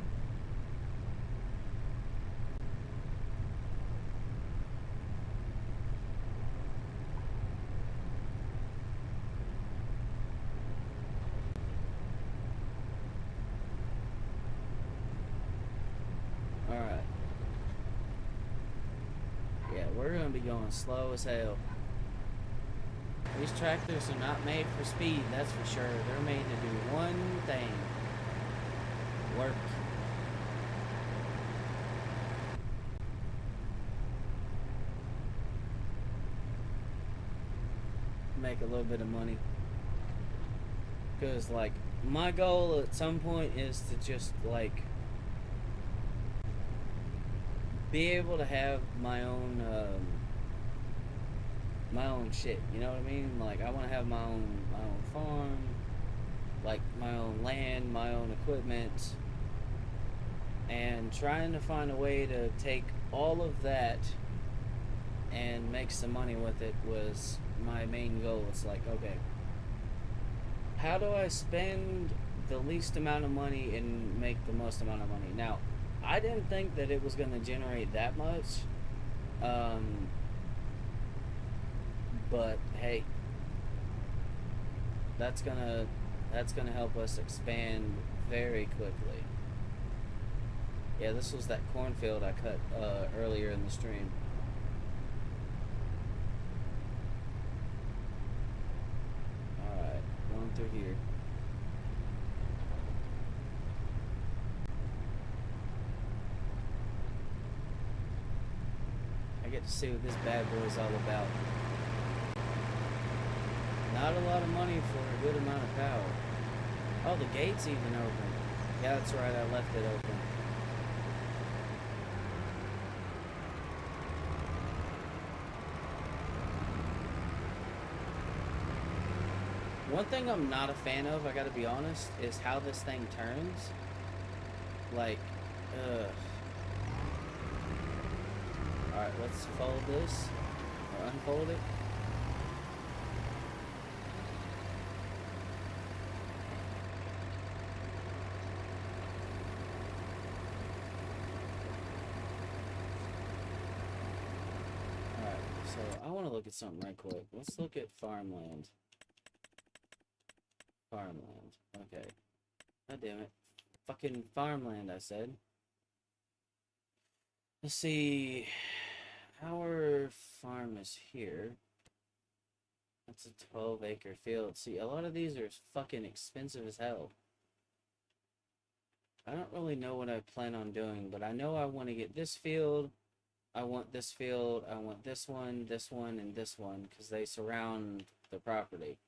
Alright. Yeah, we're gonna be going slow as hell. These tractors are not made for speed, that's for sure. They're made to do one thing. Work. Make a little bit of money. Because, like, my goal at some point is to just, like, be able to have my own shit, you know what I mean? Like, I want to have my own farm, like my own land, my own equipment, and trying to find a way to take all of that and make some money with it was my main goal. It's like, okay, how do I spend the least amount of money and make the most amount of money? Now, I didn't think that it was going to generate that much, but hey, that's gonna help us expand very quickly. Yeah, this was that cornfield I cut earlier in the stream. Alright, going through here. I get to see what this bad boy is all about. Not a lot of money for a good amount of power. Oh, the gate's even open. Yeah, that's right, I left it open. One thing I'm not a fan of, I gotta be honest, is how this thing turns. Like, ugh. Alright, let's fold this, or unfold it. Alright, so I want to look at something right quick. Let's look at farmland. Farmland, okay. God damn it. Fucking farmland, I said. Let's see. Our farm is here. That's a 12-acre field. See, a lot of these are fucking expensive as hell. I don't really know what I plan on doing, but I know I want to get this field. I want this field. I want this one, and this one, because they surround the property.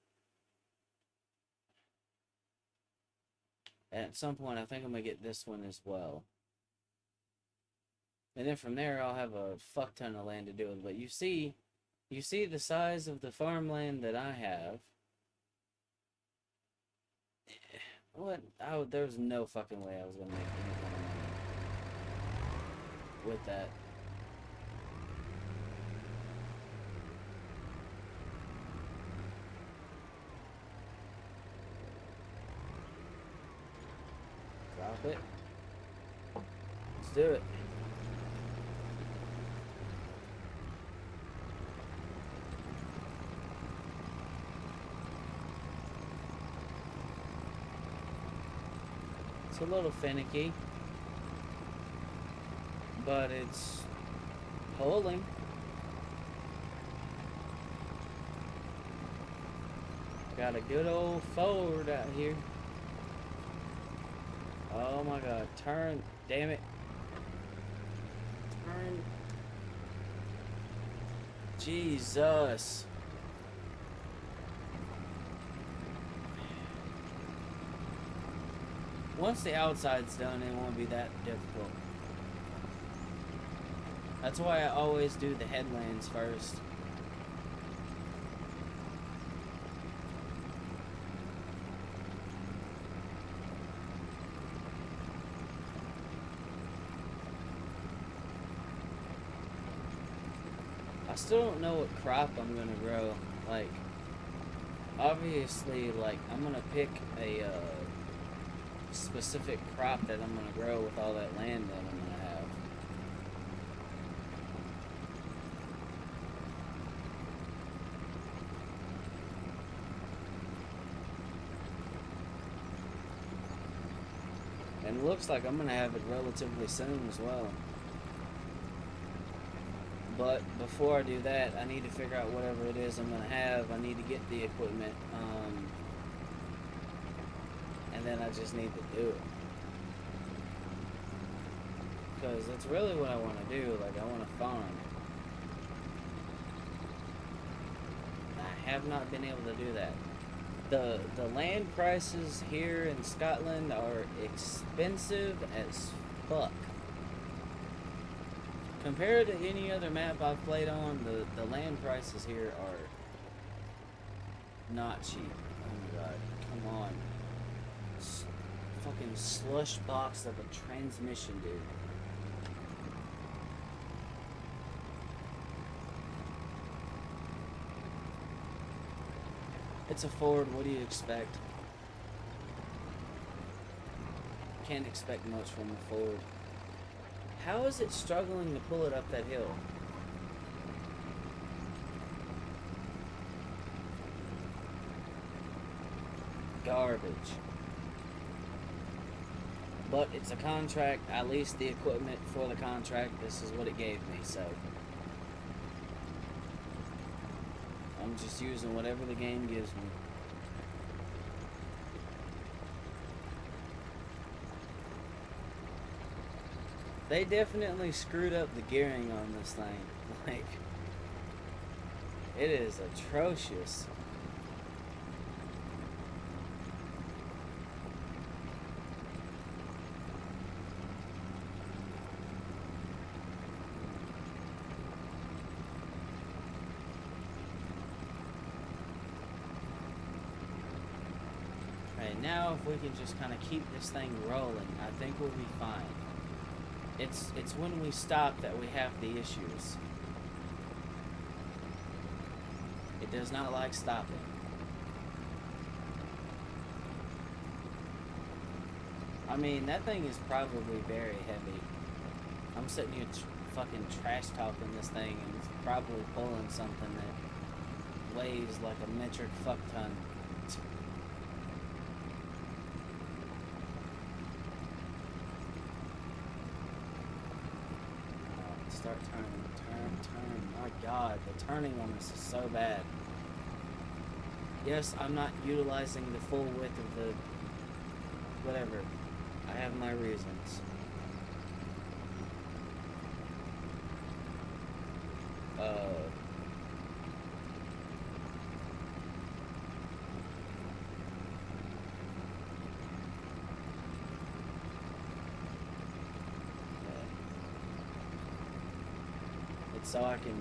At some point, I think I'm gonna get this one as well. And then from there, I'll have a fuck ton of land to do with. But you see the size of the farmland that I have. What? There was no fucking way I was gonna make any kind of money with that. Drop it. Let's do it. It's a little finicky, but it's pulling. Got a good old Ford out here. Oh my god, turn, damn it. Turn. Jesus. Once the outside's done, it won't be that difficult. That's why I always do the headlands first. I still don't know what crop I'm gonna grow. Like, obviously, like, I'm gonna pick a specific crop that I'm gonna grow with all that land that I'm gonna have. And it looks like I'm gonna have it relatively soon as well. But before I do that, I need to figure out whatever it is I'm gonna have. I need to get the equipment, and then I just need to do it. Because that's really what I want to do. Like, I want to farm. I have not been able to do that. The land prices here in Scotland are expensive as fuck. Compared to any other map I've played on, the land prices here are not cheap. Oh my god, come on. Fucking slush box of a transmission, dude. It's a Ford, what do you expect? Can't expect much from a Ford. How is it struggling to pull it up that hill? Garbage. But it's a contract. I leased the equipment for the contract. This is what it gave me, so I'm just using whatever the game gives me. They definitely screwed up the gearing on this thing. Like, it is atrocious. Okay, now if we can just kind of keep this thing rolling, I think we'll be fine. It's when we stop that we have the issues. It does not like stopping. I mean, that thing is probably very heavy. I'm sitting here fucking trash talking this thing, and it's probably pulling something that weighs like a metric fuck ton. Start turning, turn. My god, the turning on this is so bad. Yes, I'm not utilizing the full width of the whatever. I have my reasons. so I can,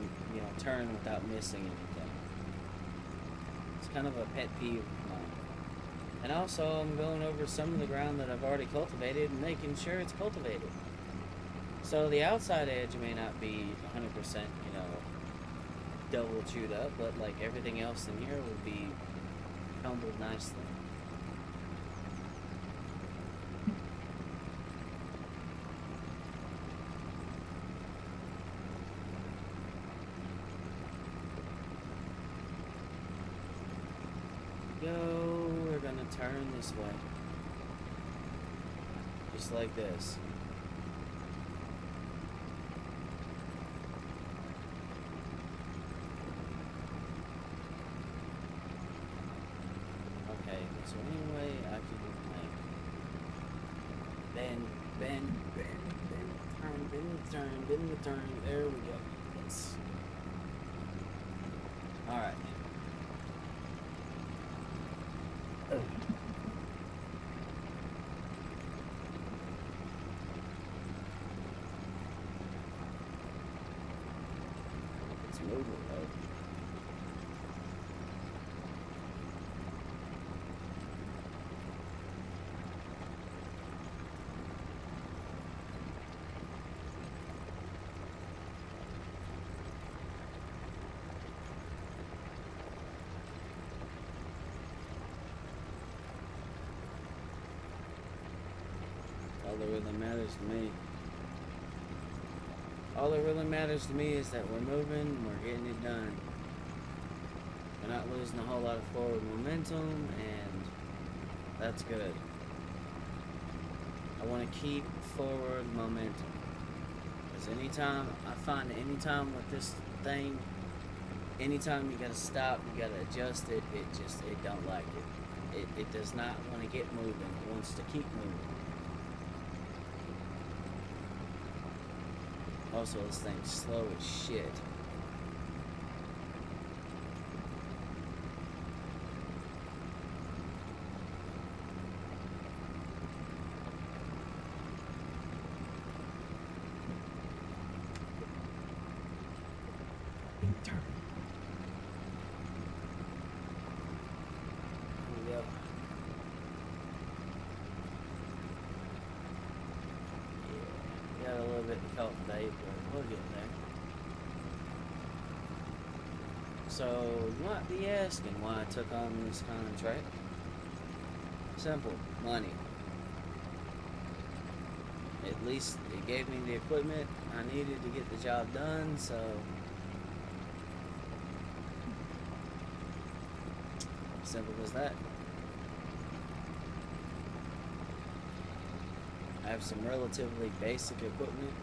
turn without missing anything. It's kind of a pet peeve of mine. And also, I'm going over some of the ground that I've already cultivated and making sure it's cultivated. So the outside edge may not be 100%, double chewed up, but like everything else in here would be crumbled nicely. We're gonna turn this way. Just like this. Okay, so anyway, I can like bend, turn, the turn. There we go. Yes. Alright. It's moving, though. All that really matters to me. All that really matters to me is that we're moving, we're getting it done. We're not losing a whole lot of forward momentum, and that's good. I want to keep forward momentum. Because anytime with this thing, anytime you gotta stop, you gotta adjust it, it don't like it. It does not want to get moving, it wants to keep moving. Also, this thing's slow as shit. Turn. There we go. Got a little bit to cultivate, but we'll get there. So, you might be asking why I took on this contract. Simple. Money. At least it gave me the equipment I needed to get the job done, so... simple as that. I have some relatively basic equipment.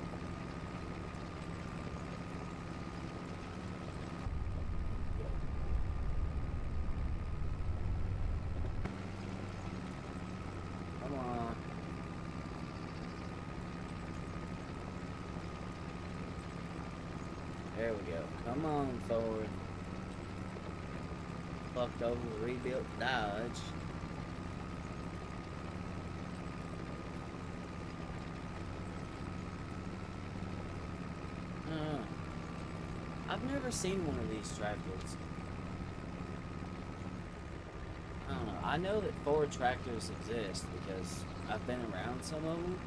Come on. There we go. Come on forward. Fucked over, rebuilt Dodge. I've never seen one of these tractors. I don't know. I know that Ford tractors exist because I've been around some of them,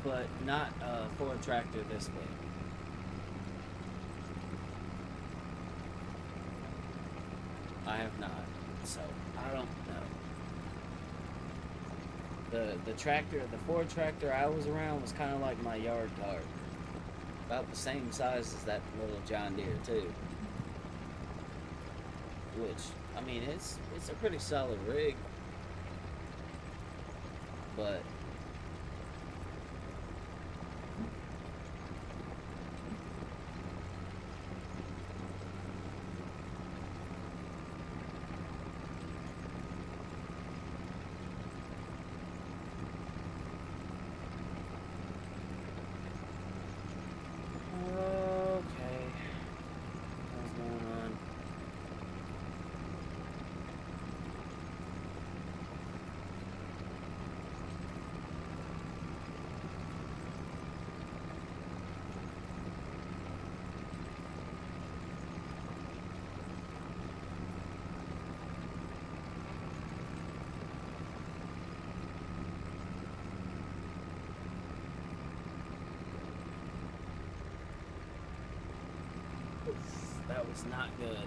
but not a Ford tractor this big. I have not, so I don't know. The Ford tractor I was around was kind of like my yard cart. About the same size as that little John Deere too. Which, I mean, it's a pretty solid rig. But That was not good.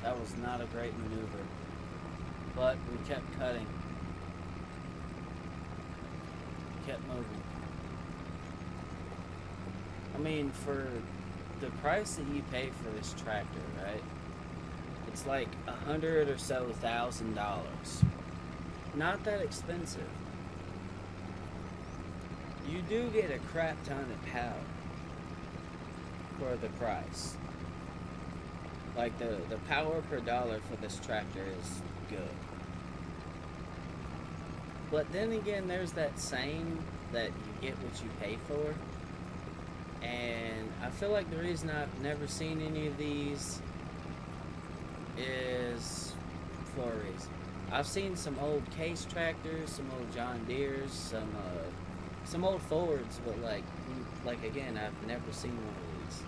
That was not a great maneuver. But we kept cutting. Kept moving. I mean, for the price that you pay for this tractor, right? It's like $100,000. Not that expensive. You do get a crap ton of power for the price. Like the power per dollar for this tractor is good. But then again, there's that saying that you get what you pay for. And I feel like the reason I've never seen any of these is for a reason. I've seen some old Case tractors, some old John Deeres, some old Fords, but like again, I've never seen one of these.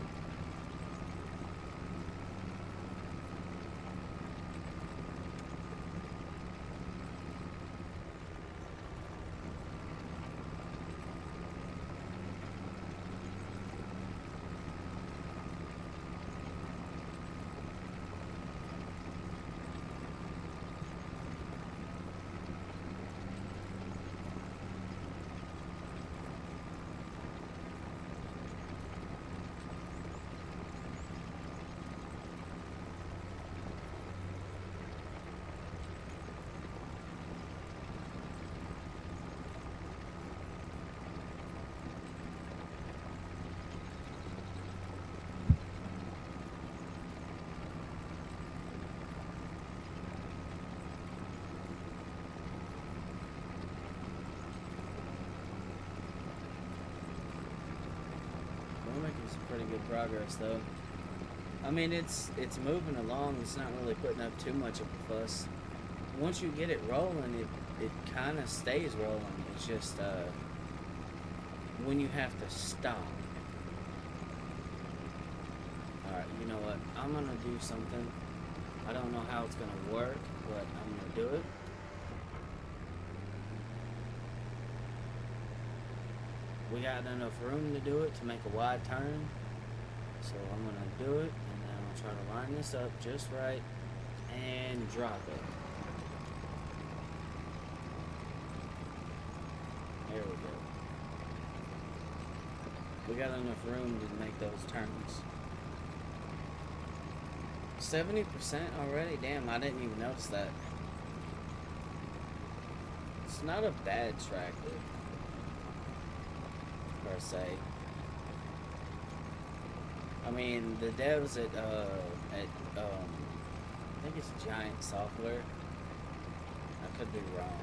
We're making some pretty good progress though. I mean, it's moving along. It's not really putting up too much of a fuss. Once you get it rolling, it kind of stays rolling. It's just when you have to stop. Alright, you know what? I'm gonna do something. I don't know how it's gonna work, but I'm gonna do it. We got enough room to do it to make a wide turn. So I'm gonna do it, and then I'm gonna try to line this up just right and drop it. There we go. We got enough room to make those turns. 70% already? Damn, I didn't even notice that. It's not a bad tractor, per se. I mean, the devs at I think it's Giant Software. I could be wrong.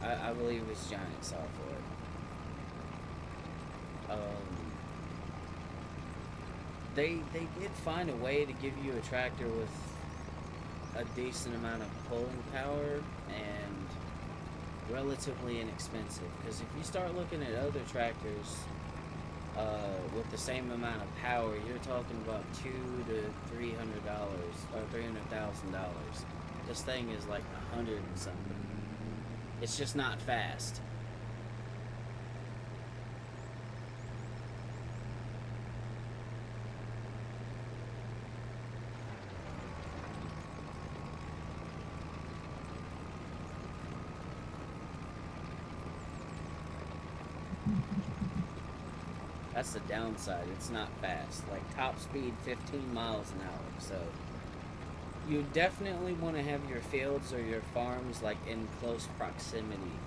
I believe it's Giant Software. They did find a way to give you a tractor with a decent amount of pulling power and relatively inexpensive. Because if you start looking at other tractors with the same amount of power, you're talking about $200,000 to $300 or $300,000. This thing is like 100 and something. It's just not fast. That's the downside. It's not fast. Like top speed 15 miles an hour. So you definitely want to have your fields or your farms like in close proximity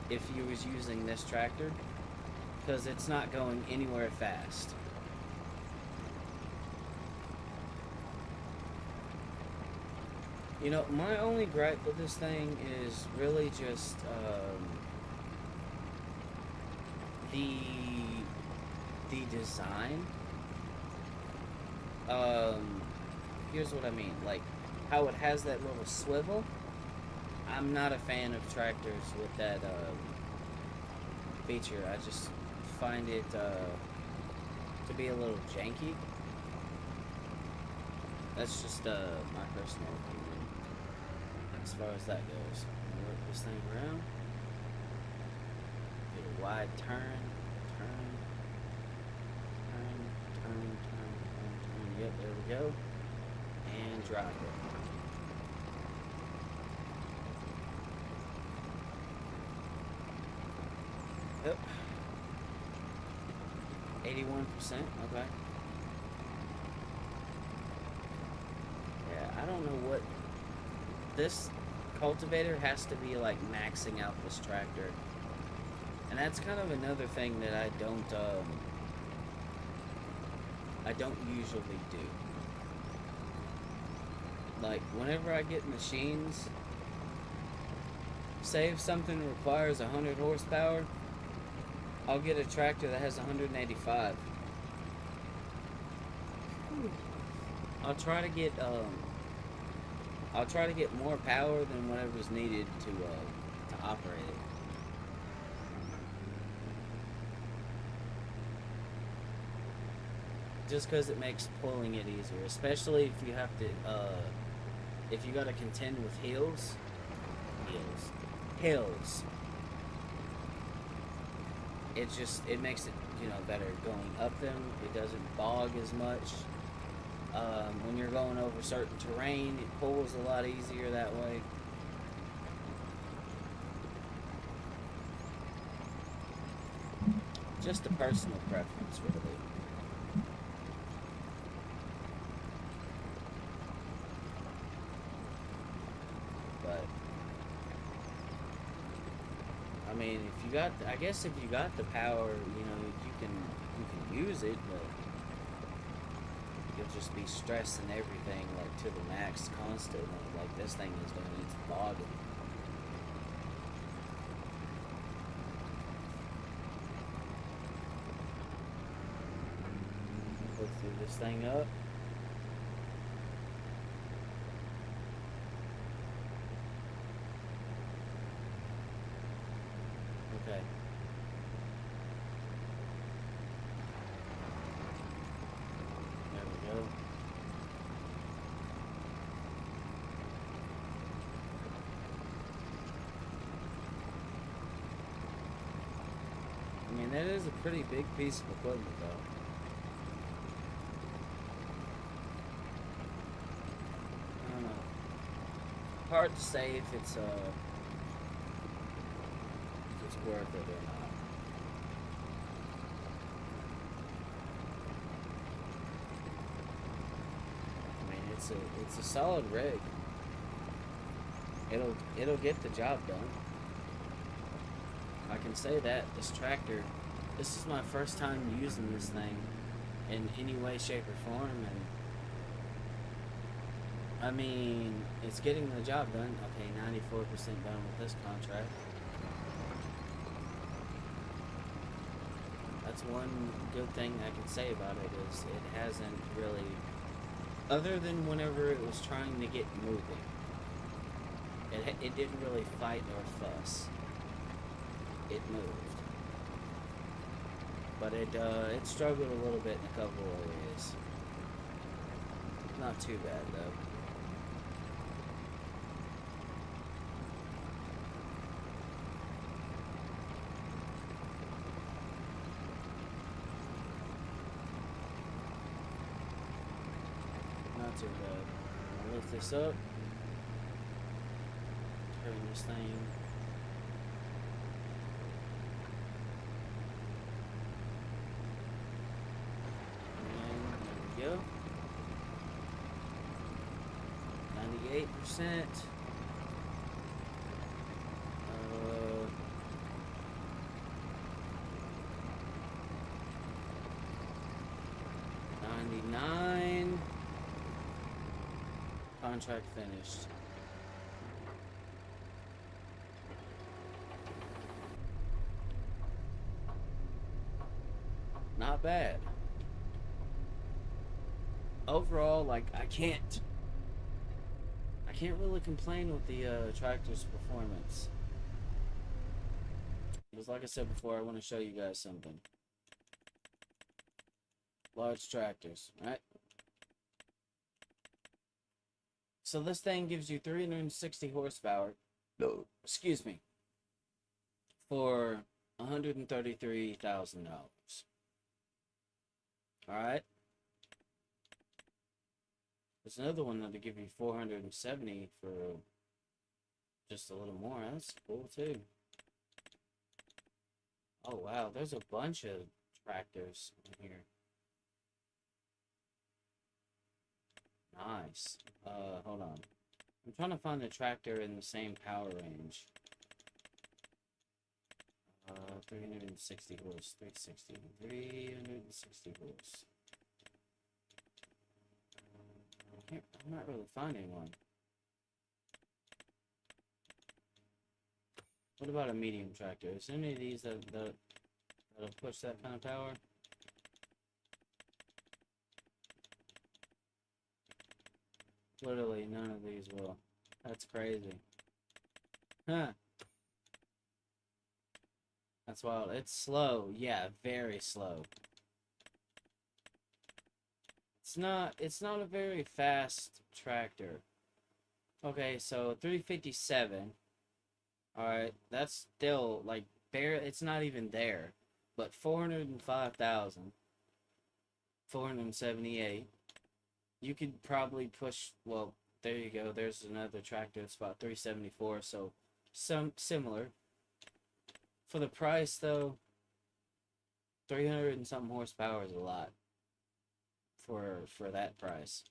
if you was using this tractor, because it's not going anywhere fast. You know, my only gripe with this thing is really just the design. Here's what I mean, like how it has that little swivel. I'm not a fan of tractors with that feature. I just find it to be a little janky. That's just my personal opinion as far as that goes. I'm gonna work this thing around, get a wide turn. we go. And drop it. Yep. 81%, okay. Yeah, I don't know what... This cultivator has to be, like, maxing out this tractor. And that's kind of another thing that I don't usually do. Like, whenever I get machines, say if something requires 100 horsepower, I'll get a tractor that has 185. I'll try to get more power than whatever's needed to operate it. Just because it makes pulling it easier, especially if you have to, if you gotta contend with hills. It makes it, better going up them. It doesn't bog as much. When you're going over certain terrain, it pulls a lot easier that way. Just a personal preference, really. But I mean, I guess if you got the power, you can use it, but you'll just be stressing everything like to the max constantly. Like this thing is doing, it's bogging. Look through this thing up. Okay. There we go. I mean, that is a pretty big piece of equipment, though. I don't know. Hard to say if it's worth it or not. I mean, it's a solid rig. It'll get the job done. I can say that this tractor, this is my first time using this thing in any way, shape, or form, and I mean, it's getting the job done. Okay, 94% done with this contract. That's one good thing I can say about it, is it hasn't really, other than whenever it was trying to get moving, it didn't really fight or fuss. It moved, but it struggled a little bit in a couple areas. Not too bad though. Not too bad. I'll lift this up. Turn this thing. And there we go. 98%. 99. Contract finished. Not bad. Overall, like, I can't really complain with the tractor's performance. Because like I said before, I want to show you guys something. Large tractors, right? So this thing gives you 360 horsepower. No, excuse me. For $133,000. All right. There's another one that'll give you 470 for just a little more. That's cool too. Oh wow, there's a bunch of tractors in here. Nice. Hold on. I'm trying to find a tractor in the same power range. 360 horse, 360 horse. I'm not really finding one. What about a medium tractor? Is there any of these that'll push that kind of power? Literally none of these will. That's crazy. Huh. That's wild. It's slow. Yeah, very slow. It's not a very fast tractor. Okay, so 357. Alright, that's still like it's not even there. But 405,000. 478. You could probably push, well, there you go. There's another tractor. It's about 374, so some similar. For the price though, 300 and something horsepower is a lot for that price.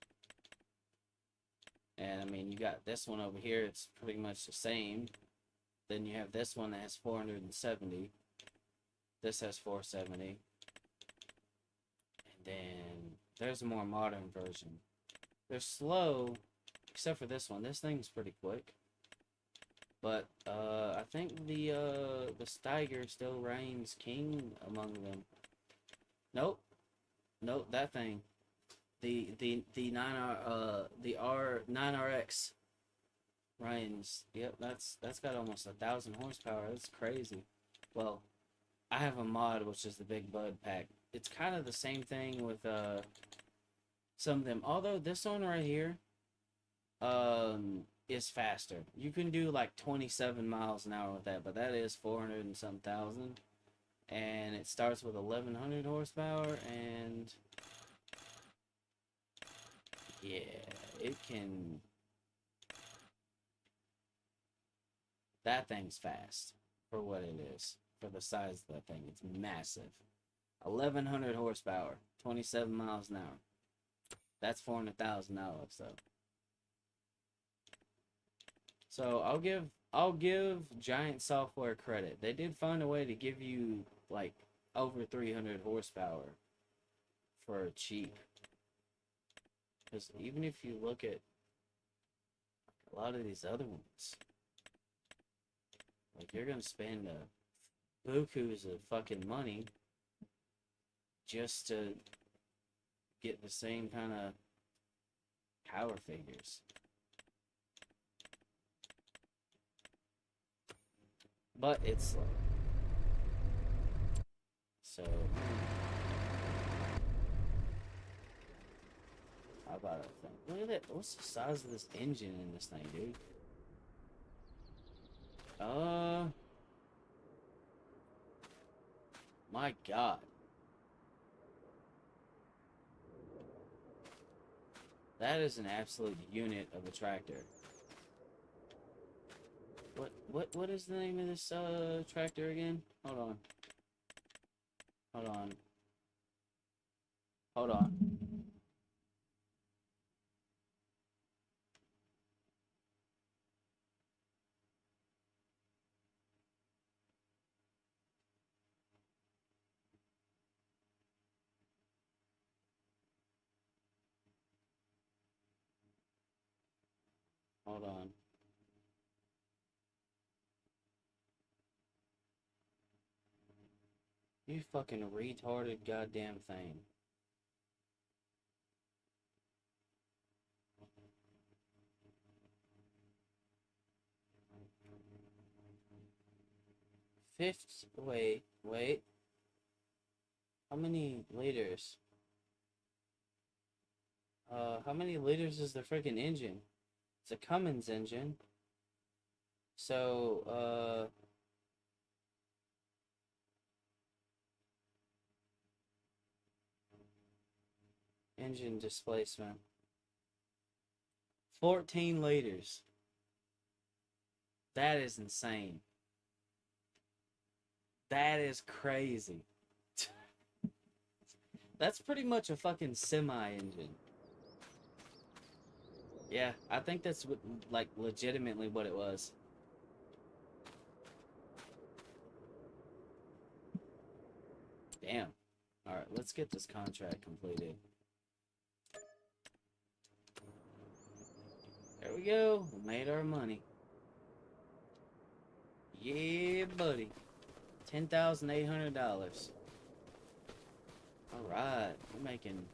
And I mean, you got this one over here, it's pretty much the same. Then you have this one that has 470. This has 470. And then there's a more modern version. They're slow, except for this one. This thing's pretty quick. But I think the Steiger still reigns king among them. Nope. Nope, that thing. The 9RX reigns. Yep, that's got almost 1,000 horsepower. That's crazy. Well, I have a mod which is the Big Bud pack. It's kind of the same thing with some of them. Although this one right here is faster. You can do like 27 miles an hour with that, but that is 400 and some thousand. And it starts with 1,100 horsepower, and yeah, it can. That thing's fast for what it is. For the size of that thing, it's massive. 1,100 horsepower, 27 miles an hour. That's $400,000 though. So I'll give Giant Software credit. They did find a way to give you like over 300 horsepower for cheap. Because even if you look at a lot of these other ones, like you're gonna spend bukus of fucking money just to get the same kind of power figures. But it's slow. So, how about a thing? Look at that. What's the size of this engine in this thing, dude? My God. That is an absolute unit of a tractor. What is the name of this tractor again? Hold on. Hold on. Hold on. Hold on. You fucking retarded goddamn thing. Wait. How many liters? How many liters is the freaking engine? It's a Cummins engine. So, engine displacement. 14 liters. That is insane. That is crazy. That's pretty much a fucking semi-engine. Yeah, I think that's what, like, legitimately what it was. Damn. Alright, let's get this contract completed. There we go. We made our money. Yeah, buddy. $10,800. Alright, we're making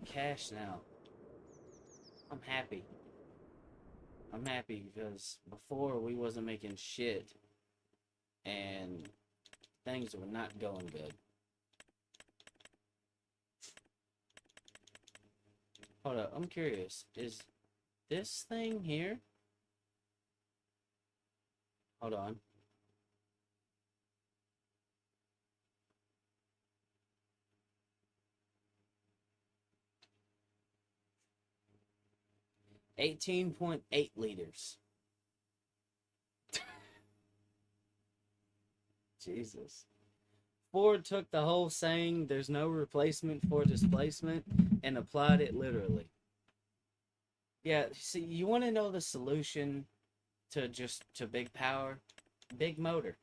cash now. I'm happy. I'm happy because before we wasn't making shit and things were not going good. Hold up, I'm curious. Is this thing here? Hold on. $18.8 liters. Jesus. Ford took the whole saying, there's no replacement for displacement, and applied it literally. Yeah, see, you want to know the solution to big power? Big motor.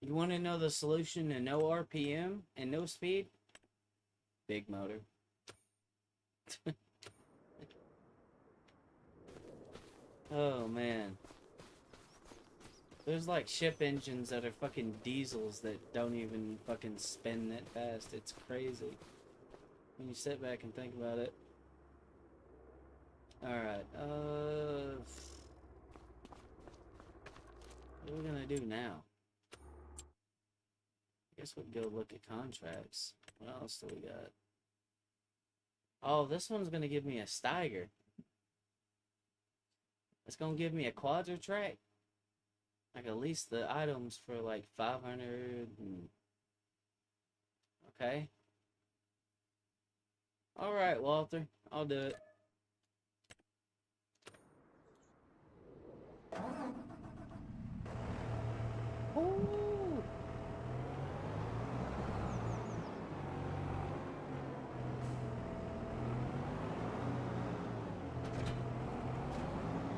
You want to know the solution to no RPM and no speed? Big motor. Oh, man. There's like ship engines that are fucking diesels that don't even fucking spin that fast. It's crazy when you sit back and think about it. Alright, what are we gonna do now? I guess we'd go look at contracts. What else do we got? Oh, this one's gonna give me a Steiger. It's gonna give me a quadra track. I can lease the items for like 500 and... Okay. Alright, Walter. I'll do it. Ooh.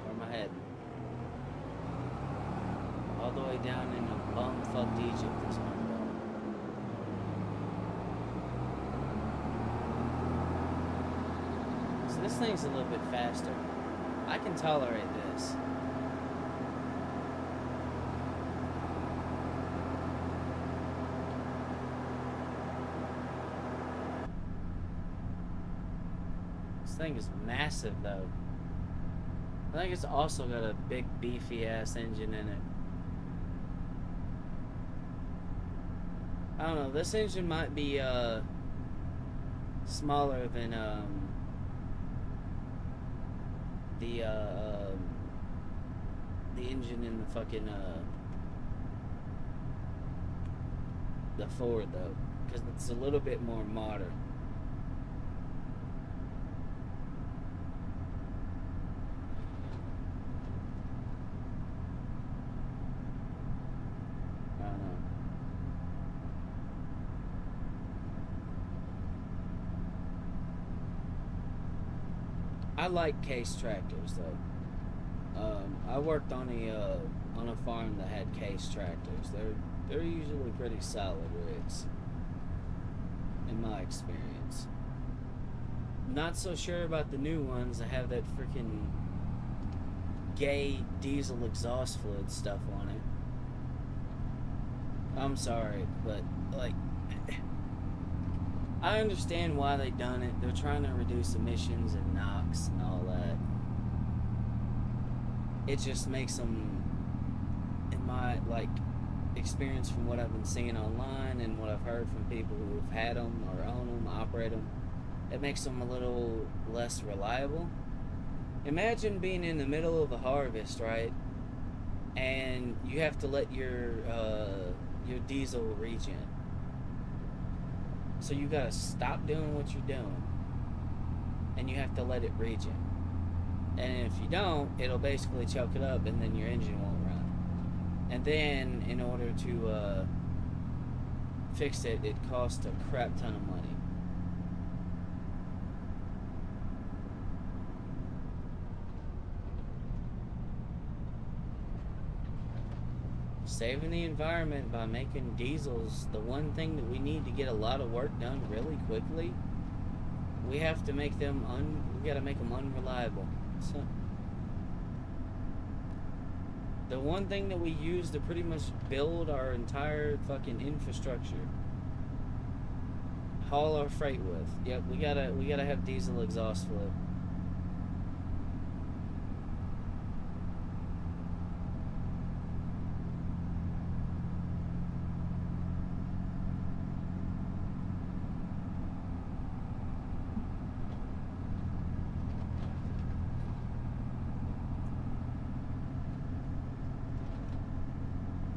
Where am I heading? All the way down into bum-fucked Egypt this one. So this thing's a little bit faster. I can tolerate this. This thing is massive, though. I think it's also got a big, beefy-ass engine in it. I don't know, this engine might be, smaller than, the engine in the fucking, the Ford, though. Because it's a little bit more modern. I like case tractors though. I worked on a farm that had case tractors. They're usually pretty solid rigs, in my experience. Not so sure about the new ones that have that freaking gay diesel exhaust fluid stuff on it. I'm sorry, but like, I understand why they done it. They're trying to reduce emissions and NOx and all that. It just makes them, in my experience from what I've been seeing online and what I've heard from people who've had them or own them, operate them, it makes them a little less reliable. Imagine being in the middle of a harvest, right? And you have to let your diesel regen. So you gotta stop doing what you're doing and you have to let it regen. And if you don't, it'll basically choke it up, and then your engine won't run. And then, in order to fix it, it costs a crap ton of money. Saving the environment by making diesels the one thing that we need to get a lot of work done really quickly. We have to make them we gotta make them unreliable. So, the one thing that we use to pretty much build our entire fucking infrastructure, haul our freight with. Yep, we gotta have diesel exhaust fluid.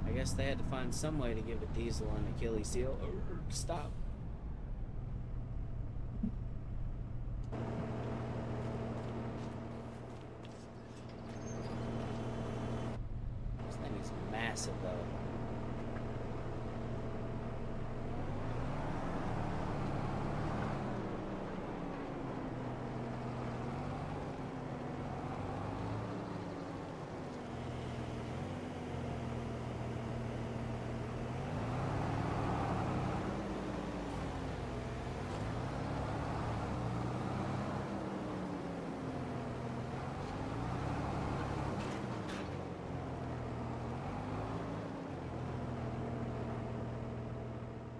I guess they had to find some way to give a diesel an Achilles heel. Stop. This thing is massive, though.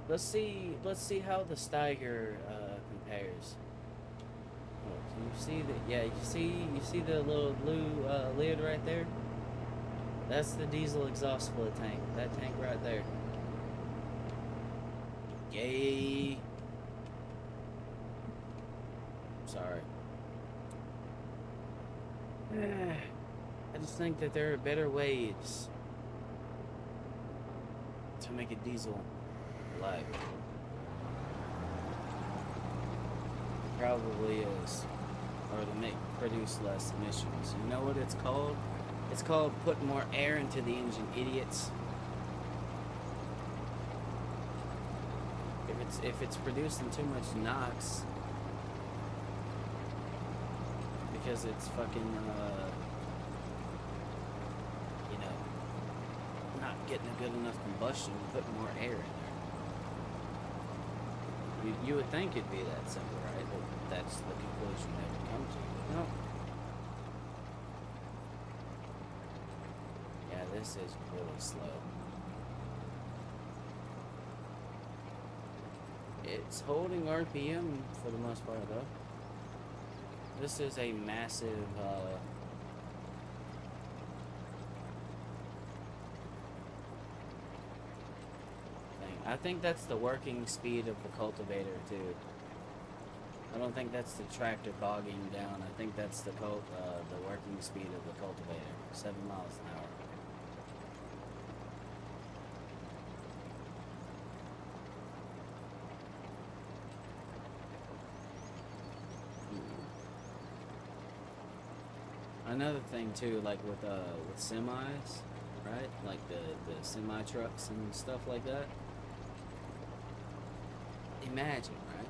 Let's see how the Steiger compares. Oh, can you see the? Yeah, you see the little blue lid right there. That's the diesel exhaust fluid tank. That tank right there. Yay! Sorry. I just think that there are better ways to make a diesel. Like, probably is, or to produce less emissions. You know what it's called? It's called putting more air into the engine, idiots. If it's producing too much NOx, because it's fucking you know, not getting a good enough combustion, put more air in there. You would think it'd be that simple, right? But that's the conclusion they would come to. No. Yeah, this is really slow. It's holding RPM for the most part, though. This is a massive I think that's the working speed of the cultivator too. I don't think that's the tractor bogging down. I think that's the working speed of the cultivator. 7 miles an hour. Another thing too, like with semis, right? Like the semi trucks and stuff like that. Imagine, right?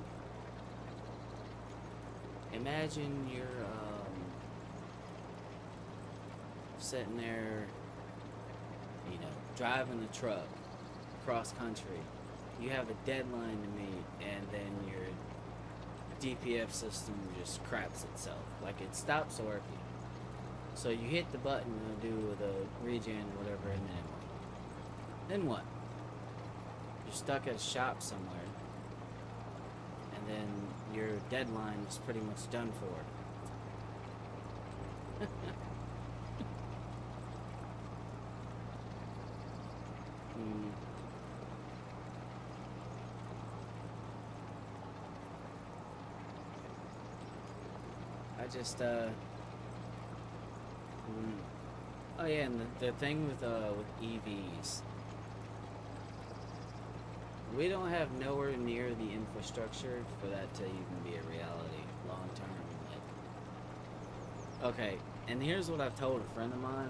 Imagine you're sitting there, you know, driving a truck cross country. You have a deadline to meet, and then your DPF system just craps itself. Like, it stops working. So you hit the button to do the regen or whatever, and then what? You're stuck at a shop somewhere. And then your deadline is pretty much done for. I just oh yeah, and the thing with EVs, we don't have nowhere near the infrastructure infrastructure for that to even be a reality long term. Like, okay, and here's what I've told a friend of mine.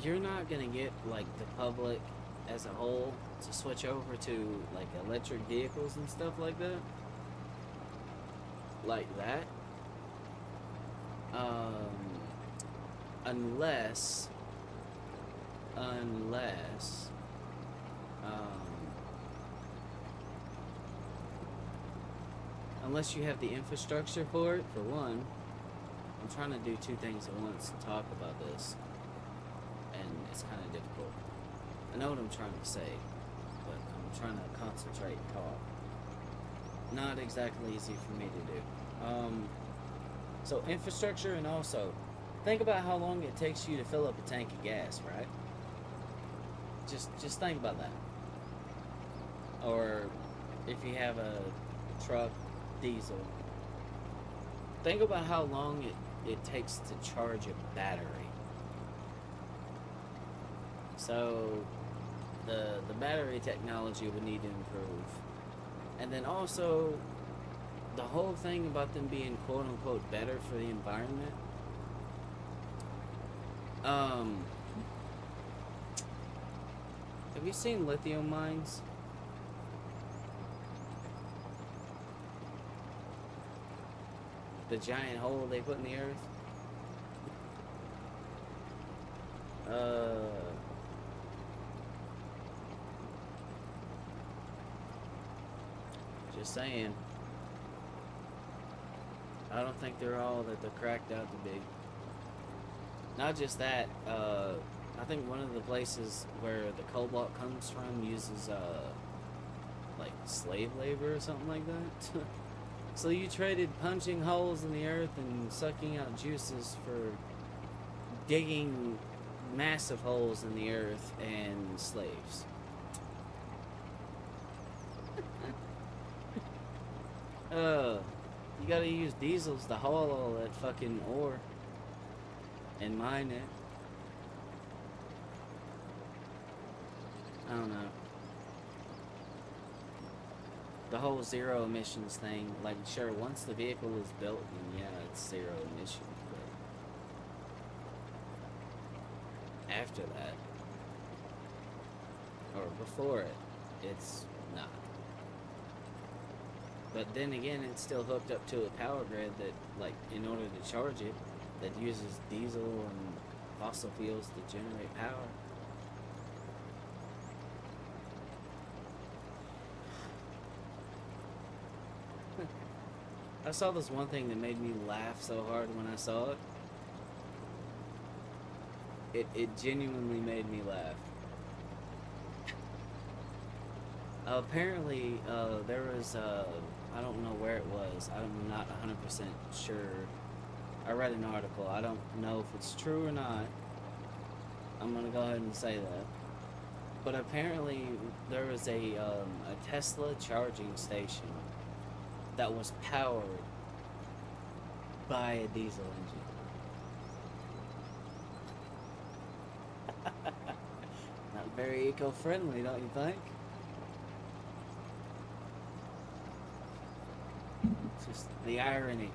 You're not gonna get like the public as a whole to switch over to like electric vehicles and stuff like that. Like that. Um, unless, unless, um, unless you have the infrastructure for it, for one. I'm trying to do two things at once and talk about this, and it's kind of difficult. I know what I'm trying to say, but I'm trying to concentrate and talk. Not exactly easy for me to do. So infrastructure, and also think about how long it takes you to fill up a tank of gas, right? Just think about that. Or if you have a truck, diesel, think about how long it takes to charge a battery. So the battery technology would need to improve. And then also the whole thing about them being quote unquote better for the environment. Have you seen lithium mines? The giant hole they put in the earth? Just saying. I don't think they're all that they're cracked out to be. Not just that, I think one of the places where the cobalt comes from uses, like slave labor or something like that. So you traded punching holes in the earth and sucking out juices for digging massive holes in the earth and slaves. You gotta use diesels to haul all that fucking ore and mine it. I don't know. The whole zero emissions thing, like, sure, once the vehicle is built, then yeah, it's zero emission, but after that, or before it, it's not. But then again, it's still hooked up to a power grid that, like, in order to charge it, that uses diesel and fossil fuels to generate power. I saw this one thing that made me laugh so hard when I saw it. It genuinely made me laugh. Apparently, there was, I don't know where it was. I'm not 100% sure. I read an article. I don't know if it's true or not. I'm gonna go ahead and say that. But apparently, there was a Tesla charging station that was powered by a diesel engine. Not very eco-friendly, don't you think? It's just the irony.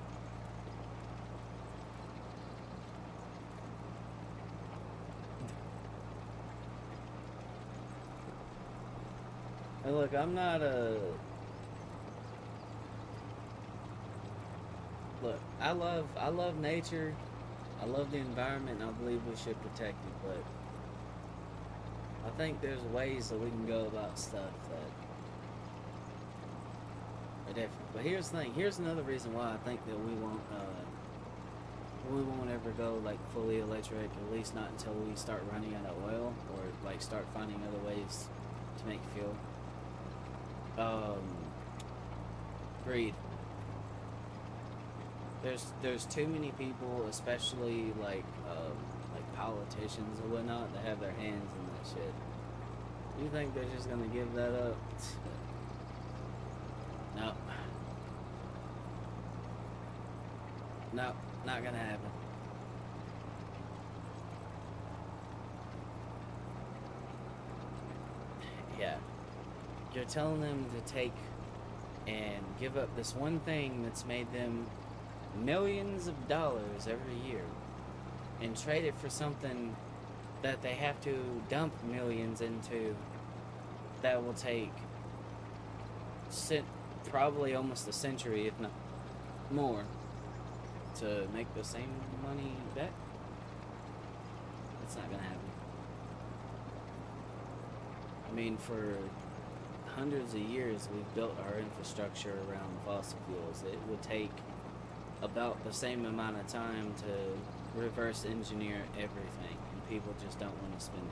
And look, I'm not a... Look, I love nature, I love the environment, and I believe we should protect it, but I think there's ways that we can go about stuff that are different. But here's the thing, here's another reason why I think that we won't ever go like fully electric, at least not until we start running out of oil, or like start finding other ways to make fuel. Greed. There's too many people, especially like politicians and whatnot, that have their hands in that shit. You think they're just gonna give that up? No. No, not gonna happen. Yeah. You're telling them to take and give up this one thing that's made them millions of dollars every year and trade it for something that they have to dump millions into that will take probably almost a century, if not more, to make the same money back. It's not gonna happen. I mean, for hundreds of years, we've built our infrastructure around fossil fuels. It would take about the same amount of time to reverse engineer everything, and people just don't want to spend it.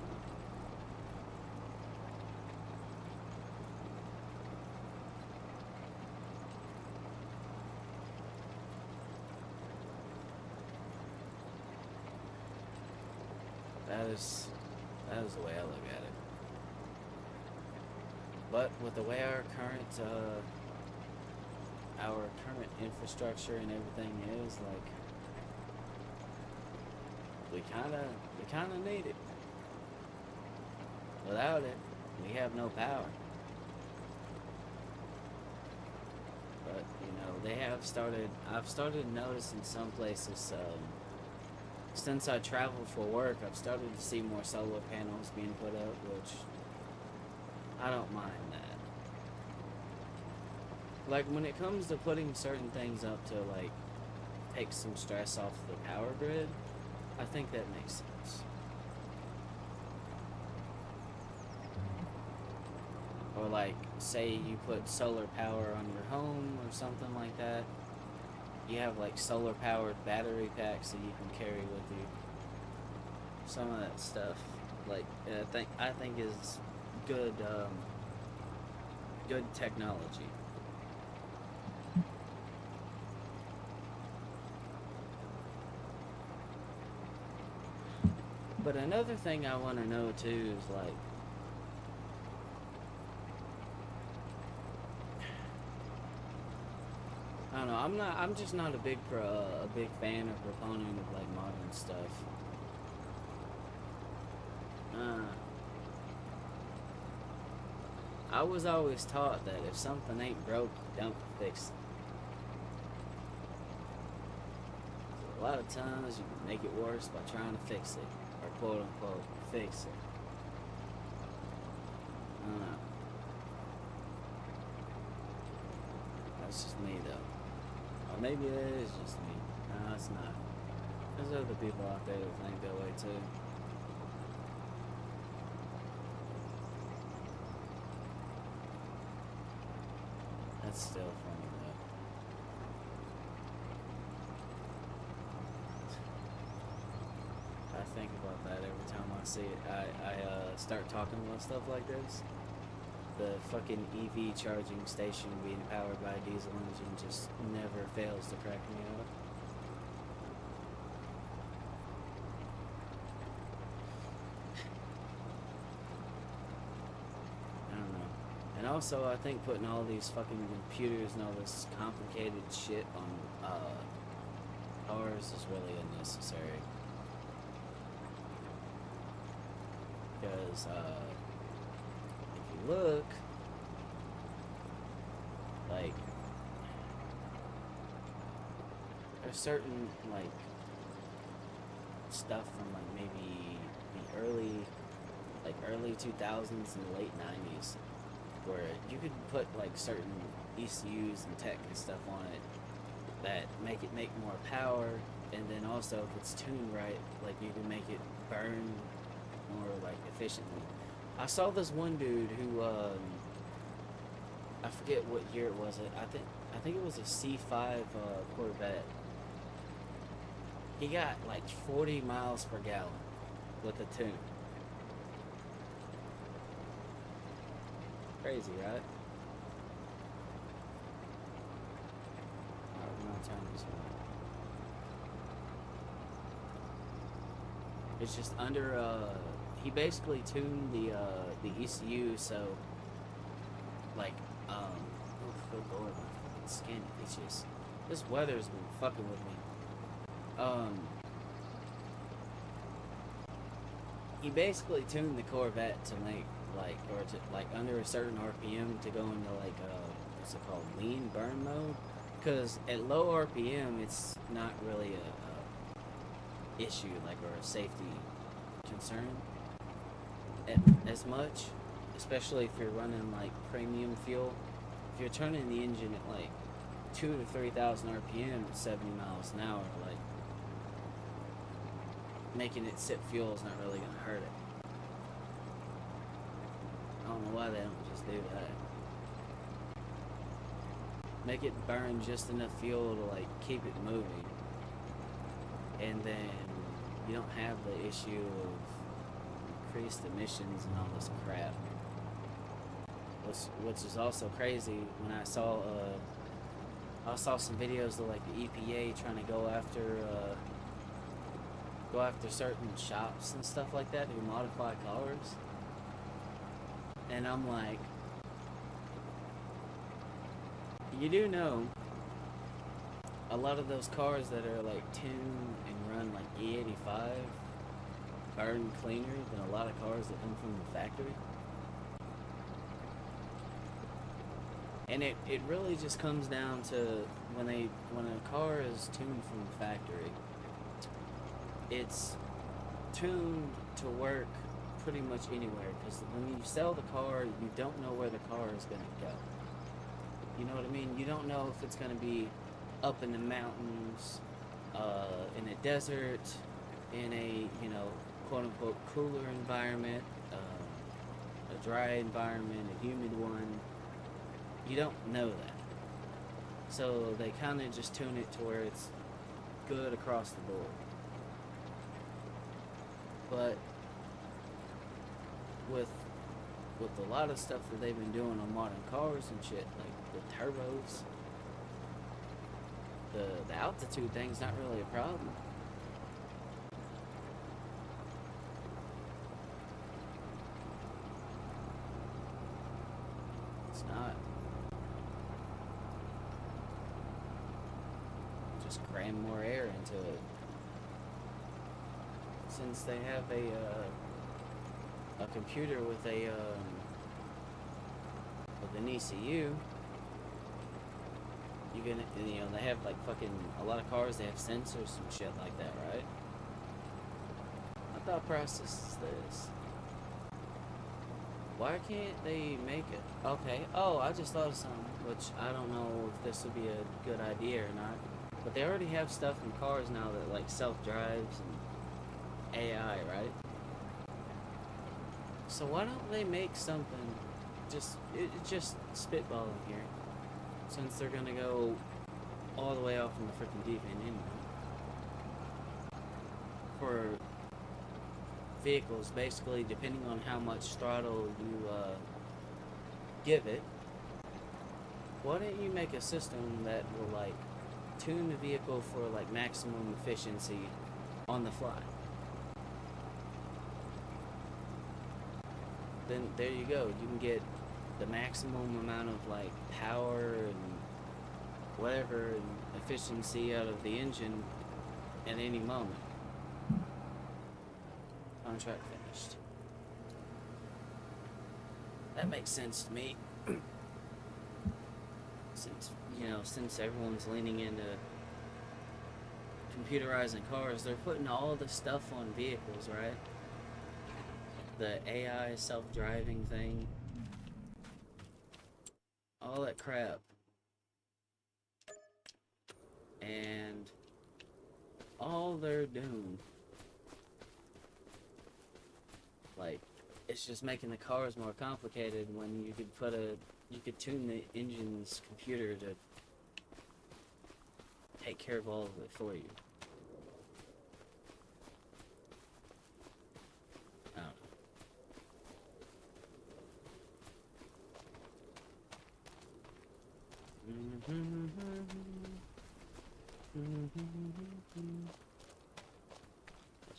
That is the way I look at it. But with the way our current infrastructure and everything is, like, we kinda need it. Without it, we have no power. But I've started noticing some places, since I travel for work, I've started to see more solar panels being put up, which I don't mind that. Like, when it comes to putting certain things up to, like, take some stress off the power grid, I think that makes sense. Or, like, say you put solar power on your home or something like that. You have, like, solar powered battery packs that you can carry with you. Some of that stuff, like, I think is good, good technology. But another thing I want to know too is, like, I don't know. I'm just not a big fan or proponent of, like, modern stuff. Uh, I was always taught that if something ain't broke, don't fix it. A lot of times you can make it worse by trying to fix it, or quote unquote fix it. I don't know. That's just me though. Or maybe it is just me. No, it's not. There's other people out there that think that way too. That's still funny though. I think about that every time I see it. I start talking about stuff like this. The fucking EV charging station being powered by a diesel engine just never fails to crack me up. I don't know. And also, I think putting all these fucking computers and all this complicated shit on cars is really unnecessary. Because if you look, like, there's certain, like, stuff from, like, maybe the early 2000s and late 90s, where you could put, like, certain ECUs and tech and stuff on it that make it make more power, and then also if it's tuned right, like, you can make it burn more, like, efficiently. I saw this one dude who, I forget what year it was. I think it was a C5 Corvette. He got like 40 miles per gallon with a tune. Crazy, right? Alright, we're gonna turn this one. It's just under he basically tuned the ECU so, like, good lord, my fucking skin itches. This weather's been fucking with me. He basically tuned the Corvette to make, like, or to like under a certain RPM to go into like what's it called, lean burn mode. Because at low RPM, it's not really a issue like or a safety concern as much, especially if you're running like premium fuel. If you're turning the engine at like 2 to 3,000 RPM at 70 miles an hour, like making it sip fuel is not really gonna hurt it. I don't know why they don't just do that. Make it burn just enough fuel to like keep it moving, and then you don't have the issue of increased emissions and all this crap. Which is also crazy. When I saw some videos of like the EPA trying to go after certain shops and stuff like that who modify cars, and I'm like, you do know a lot of those cars that are like tuned and run like E85 burn cleaner than a lot of cars that come from the factory. And it really just comes down to when a car is tuned from the factory, it's tuned to work pretty much anywhere, because when you sell the car, you don't know where the car is going to go. You know what I mean? You don't know if it's going to be up in the mountains, in a desert, in a, quote-unquote cooler environment, a dry environment, a humid one. You don't know that. So they kind of just tune it to where it's good across the board. But with a lot of stuff that they've been doing on modern cars and shit, like the turbos, the altitude thing's not really a problem. It's not. Just cram more air into it. Since they have a computer with an ECU, you can, they have like fucking a lot of cars. They have sensors and shit like that, right? My thought process is this: why can't they make it? Okay. Oh, I just thought of something, which I don't know if this would be a good idea or not. But they already have stuff in cars now that like self-drives and AI, right? So why don't they make something, just spitballing here, since they're gonna go all the way off in the freaking deep end anyway, for vehicles, basically, depending on how much throttle you give it. Why don't you make a system that will like tune the vehicle for like maximum efficiency on the fly? Then there you go. You can get the maximum amount of like power and whatever and efficiency out of the engine at any moment. Contract finished. That makes sense to me. Since everyone's leaning into computerizing cars, they're putting all the stuff on vehicles, right? The AI self-driving thing, all that crap, and all they're doing, like, it's just making the cars more complicated when you could tune the engine's computer to take care of all of it for you. I don't know.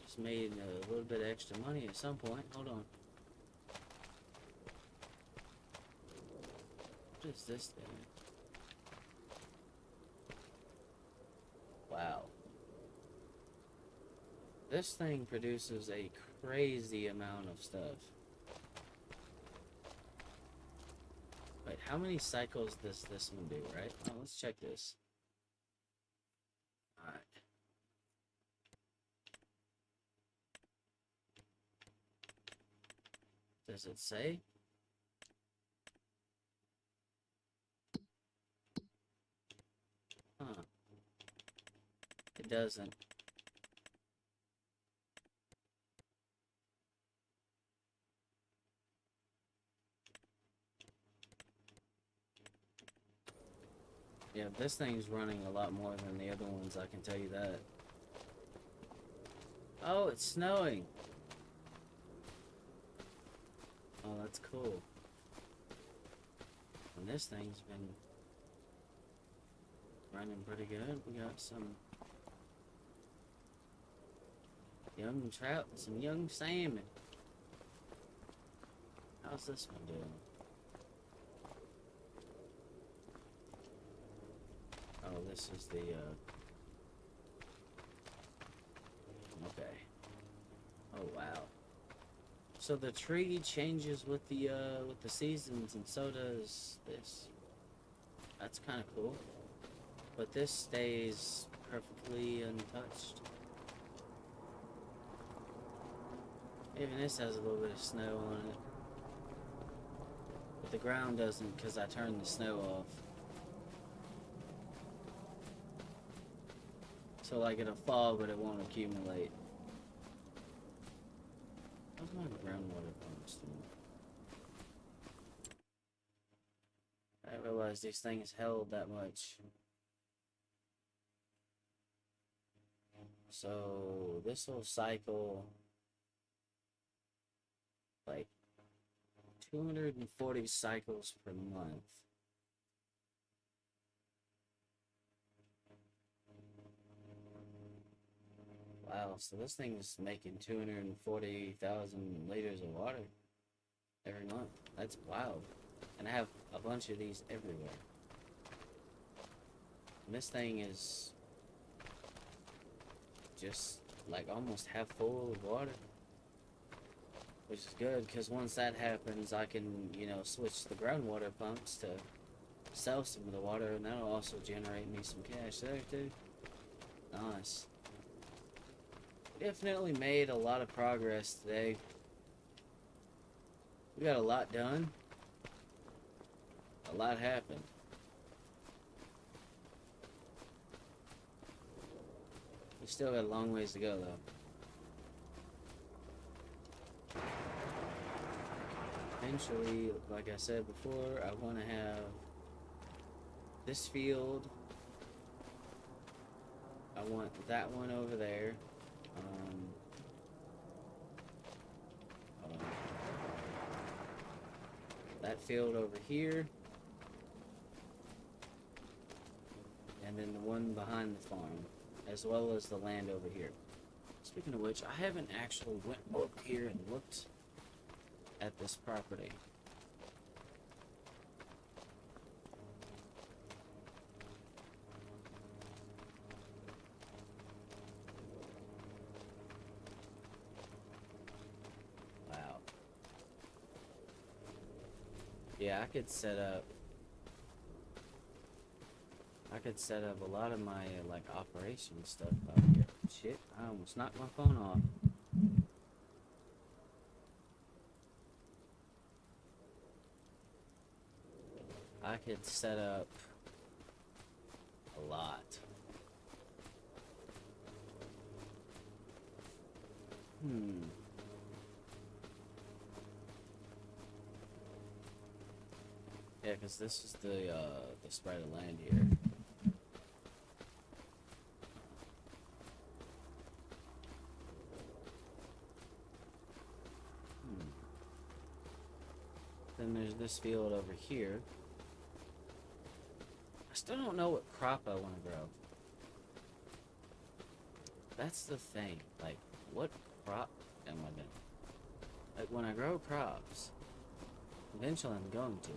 Just made a little bit of extra money at some point. Hold on. What is this thing? Wow. This thing produces a crazy amount of stuff. how many cycles does this one do, right? Oh, let's check this. Alright. Does it say? Huh. It doesn't. Yeah, this thing's running a lot more than the other ones, I can tell you that. Oh, it's snowing! Oh, that's cool. And this thing's been running pretty good. We got some young trout and some young salmon. How's this one doing? Oh, this is the, okay. Oh, wow. So the tree changes with the seasons, and so does this. That's kind of cool. But this stays perfectly untouched. Even this has a little bit of snow on it. But the ground doesn't, because I turned the snow off. So like it'll fall, but it won't accumulate. How's my groundwater pumps doing? I didn't realize these things held that much. So this will cycle like 240 cycles per month. Wow, so this thing is making 240,000 liters of water every month. That's wild. And I have a bunch of these everywhere. And this thing is just like almost half full of water. Which is good, because once that happens, I can, you know, switch the groundwater pumps to sell some of the water, and that'll also generate me some cash there, too. Nice. Definitely made a lot of progress today. We got a lot done. A lot happened. We still got a long ways to go, though. Eventually, like I said before, I want to have this field. I want that one over there. That field over here. And then the one behind the farm. As well as the land over here. Speaking of which, I haven't actually went up here and looked at this property. Wow. Yeah, I could set up a lot of my like operation stuff out here. Shit, I almost knocked my phone off. I could set up a lot. Yeah, because this is the spread of land here. Then there's this field over here. I still don't know what crop I want to grow. That's the thing. Like, what crop am I doing? Like, when I grow crops, eventually I'm going to.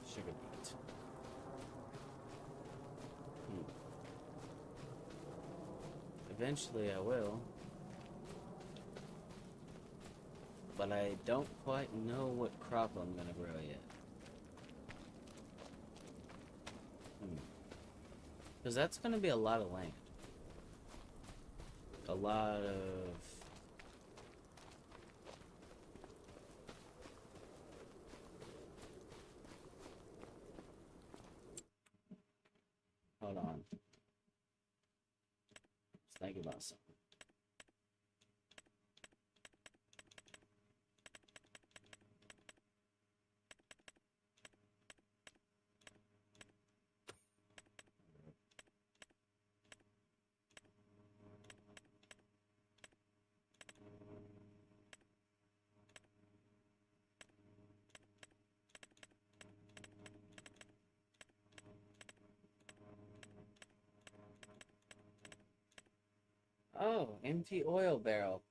Sugar beet. Eventually I will. but I don't quite know what crop I'm gonna grow yet. Because that's gonna be a lot of land. A lot of... Hold on. Let's think about something. Oh, empty oil barrel.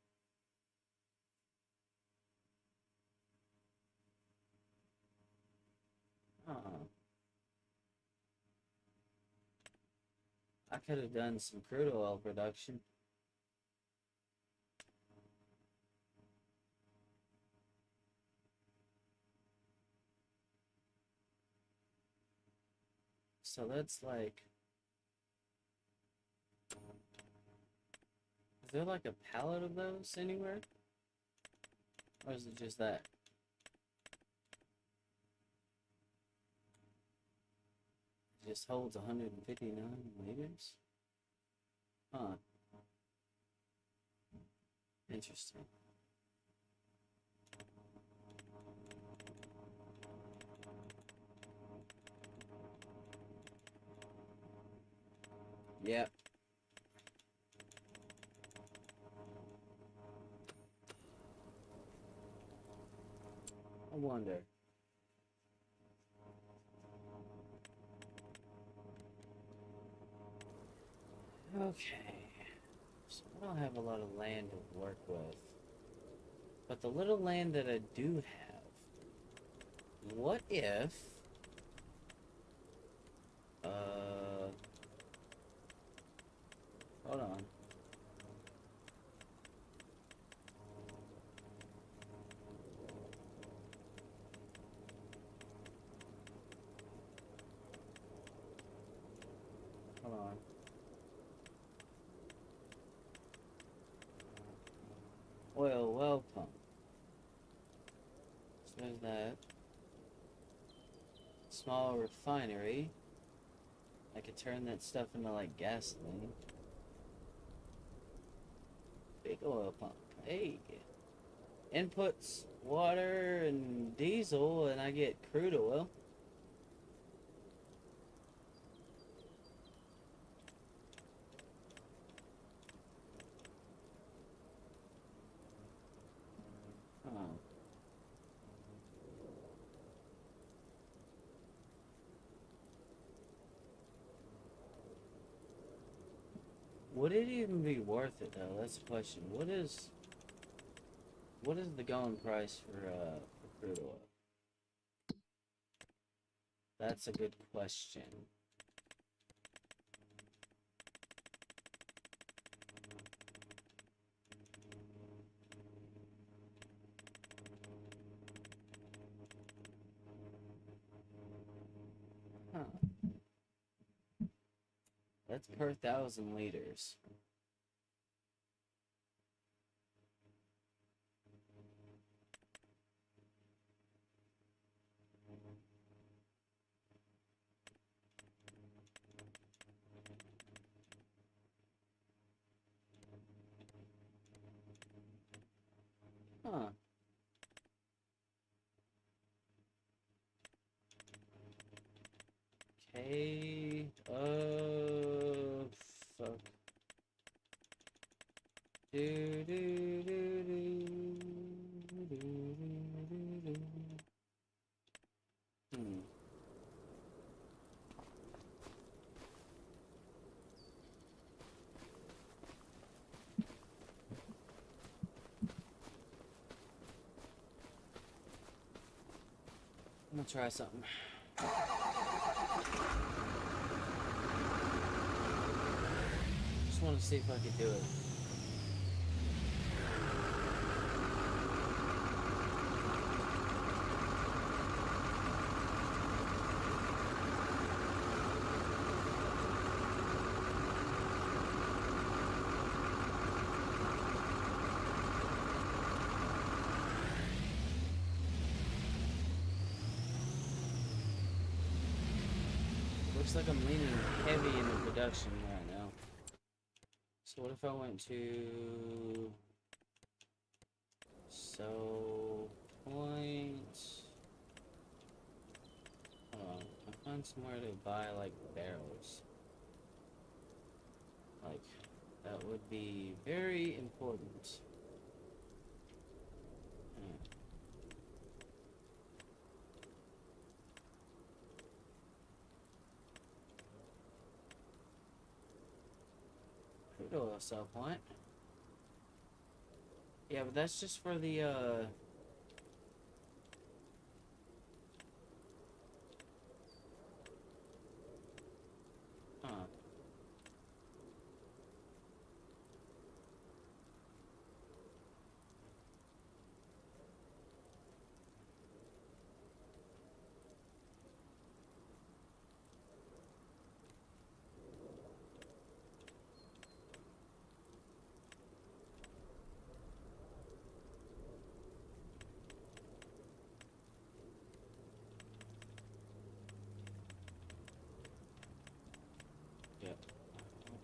Oh. I could have done some crude oil production. So that's like... Is there like a pallet of those anywhere? Or is it just that? It just holds 159 liters? Huh. Interesting. Yep. I wonder. Okay. So I don't have a lot of land to work with. But the little land that I do have, what if... Hold on. Hold on. Oil well pump. So there's that. Small refinery. I could turn that stuff into like gasoline. Big oil pump. Hey. Inputs, water, and diesel, and I get crude oil. Oh. Would it even be worth it though? That's the question. What is the going price for crude oil? That's a good question. Huh. That's per 1,000 liters. Huh. Okay. Fuck. Do do do do do do do. I'm gonna try something. Just want to see if I could do it. looks like I'm leaning heavy into production right now. So what if I went to point? Hold on, I find somewhere to buy like barrels. Like that would be very important. Crude oil sell point. Yeah, but that's just for the huh.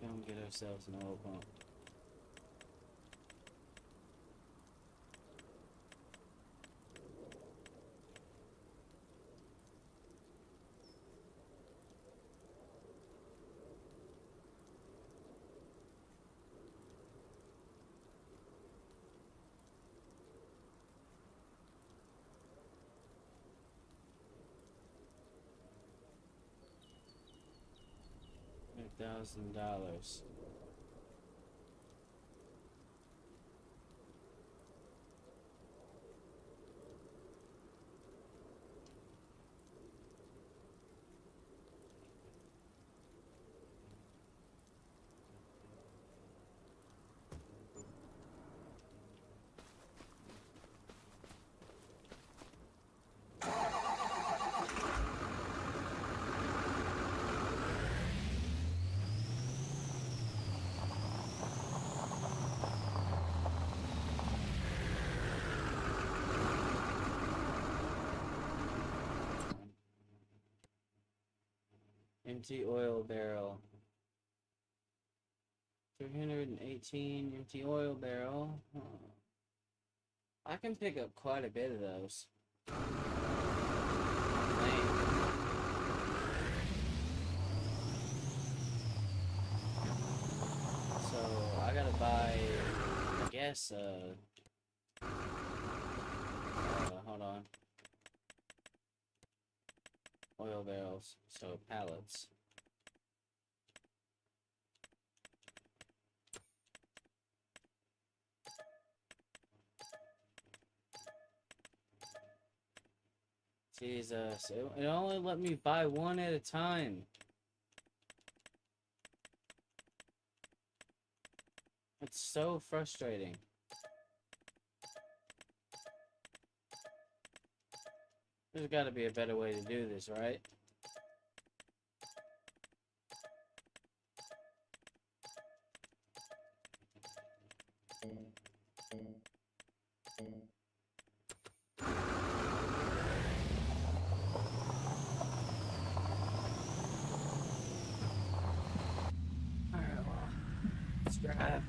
'We're gonna get ourselves an oil pump. $1,000. Empty oil barrel. 318 empty oil barrel. Huh. I can pick up quite a bit of those. So I gotta buy, I guess, hold on. Oil barrels, so pallets. Jesus, it only let me buy one at a time. It's so frustrating. There's gotta be a better way to do this, right? Alright, well, let's drive.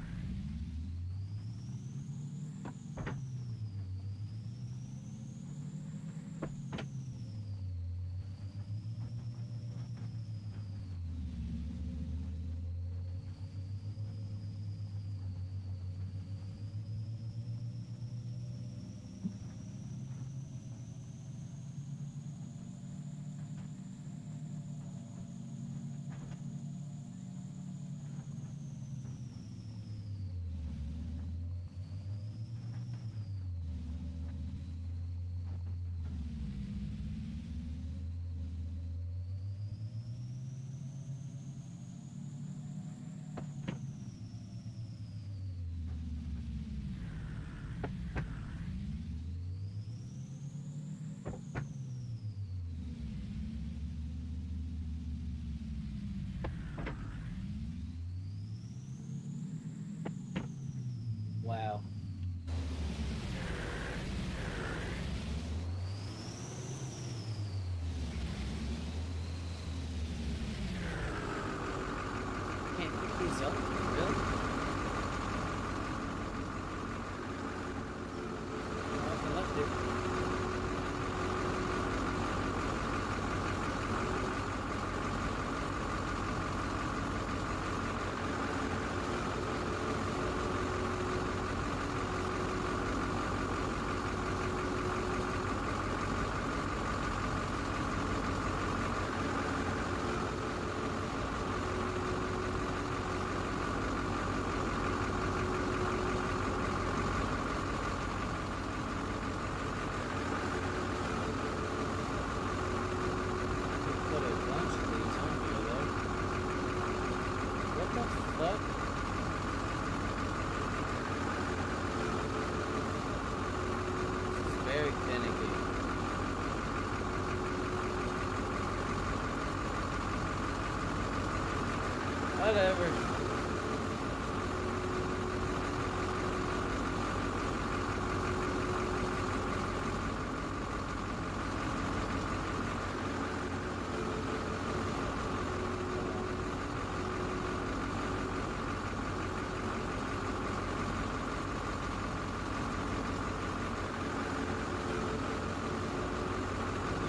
Whatever.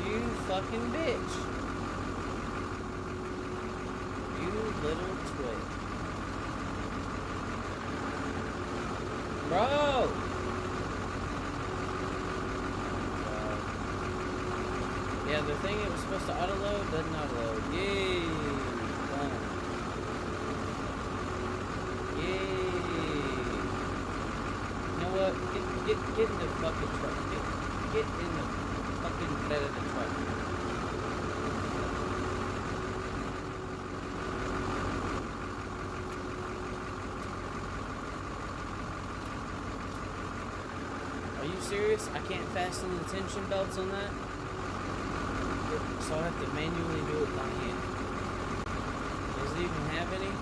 You fucking bitch. You little twit. Bro! Yeah, the thing it was supposed to auto-load doesn't auto-load. Yay! Fun. Yay! You know what? Get in the fucking truck. Get in the fucking bed of the truck. Are you serious? I can't fasten the tension belts on that? So I have to manually do it by hand. Does it even have any?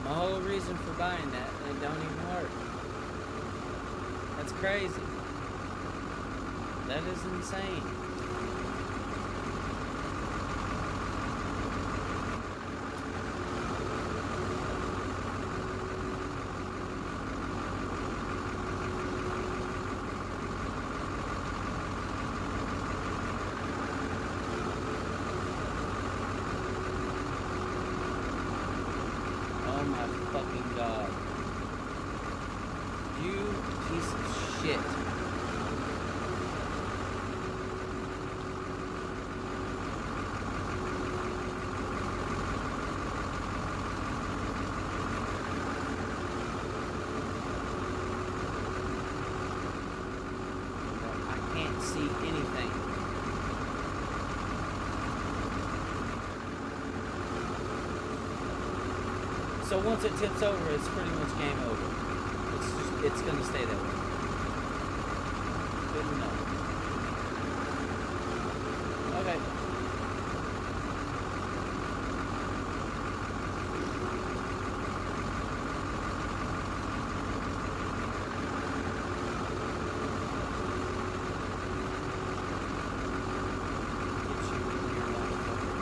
My whole reason for buying that, and it don't even work. That's crazy. That is insane. Oh my fucking god. You piece of shit. I can't see anything. So once it tips over, it's pretty much game over. It's gonna stay that way. Good enough. Okay. Get you in here, motherfucker.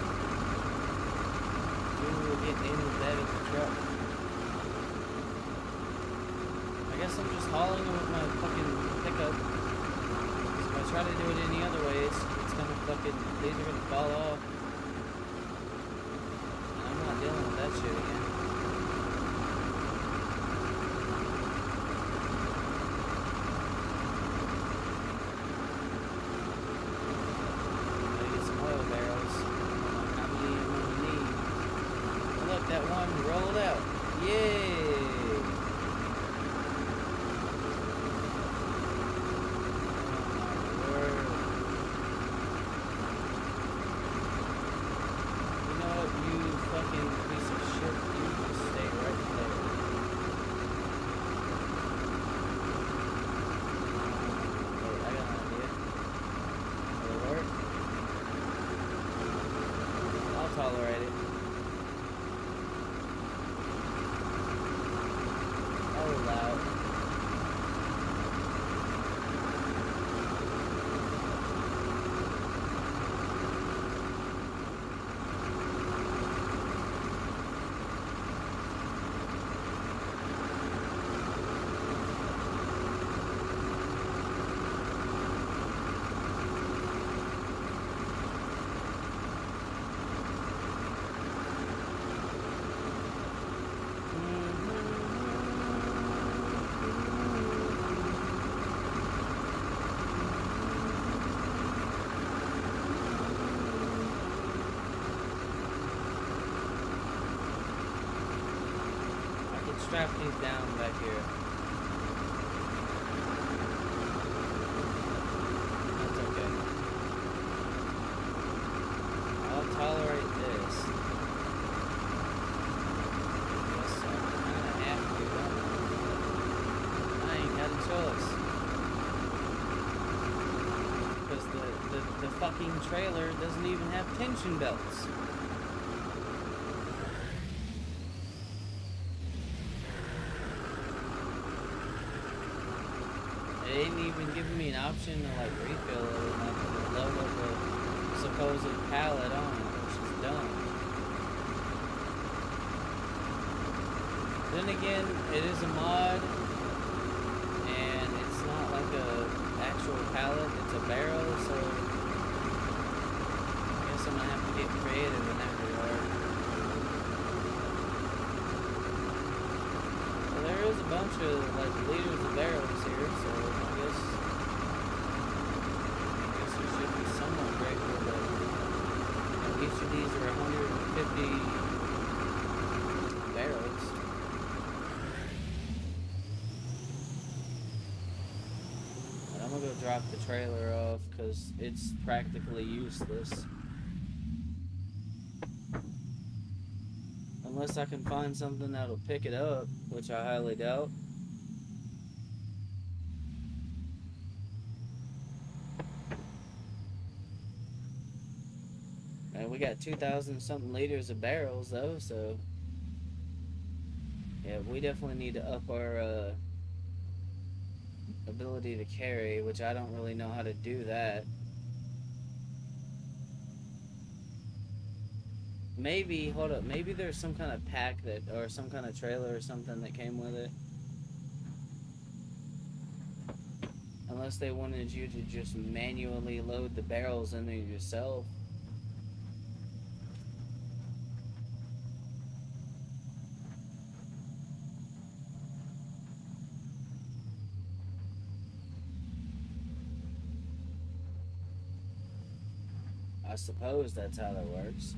You will get in the bed of the truck. I guess I'm just hauling them with my fucking pickup. 'Cause if I try to do it any other way, it's gonna fucking, these are gonna fall off. And I'm not dealing with that shit again. Gotta get some oil barrels. How many am I gonna need? Oh, look, that one rolled out. Yay! Fucking piece of shit, you just stay right there. Wait, I got an idea. Will it work? I'll tolerate it. I'll allow it. Strap these down back here. trailer doesn't even have tension belts. They ain't even giving me an option to like refill it and like load up a supposed pallet on it, which is dumb. Then again, it is a mod, and it's not like a actual pallet, it's a barrel, so I guess I'm gonna have to get creative in that regard. Well, there is a bunch of like liters of barrels here, so I guess we should be somewhat grateful that each of these are 150 barrels. But I'm gonna go drop the trailer off because it's practically useless. Unless I can find something that'll pick it up, which I highly doubt. And we got 2,000 something liters of barrels though, so yeah, we definitely need to up our ability to carry, which I don't really know how to do that. Maybe, hold up, maybe there's some kind of pack that, or some kind of trailer or something that came with it. Unless they wanted you to just manually load the barrels in there yourself. I suppose that's how that works.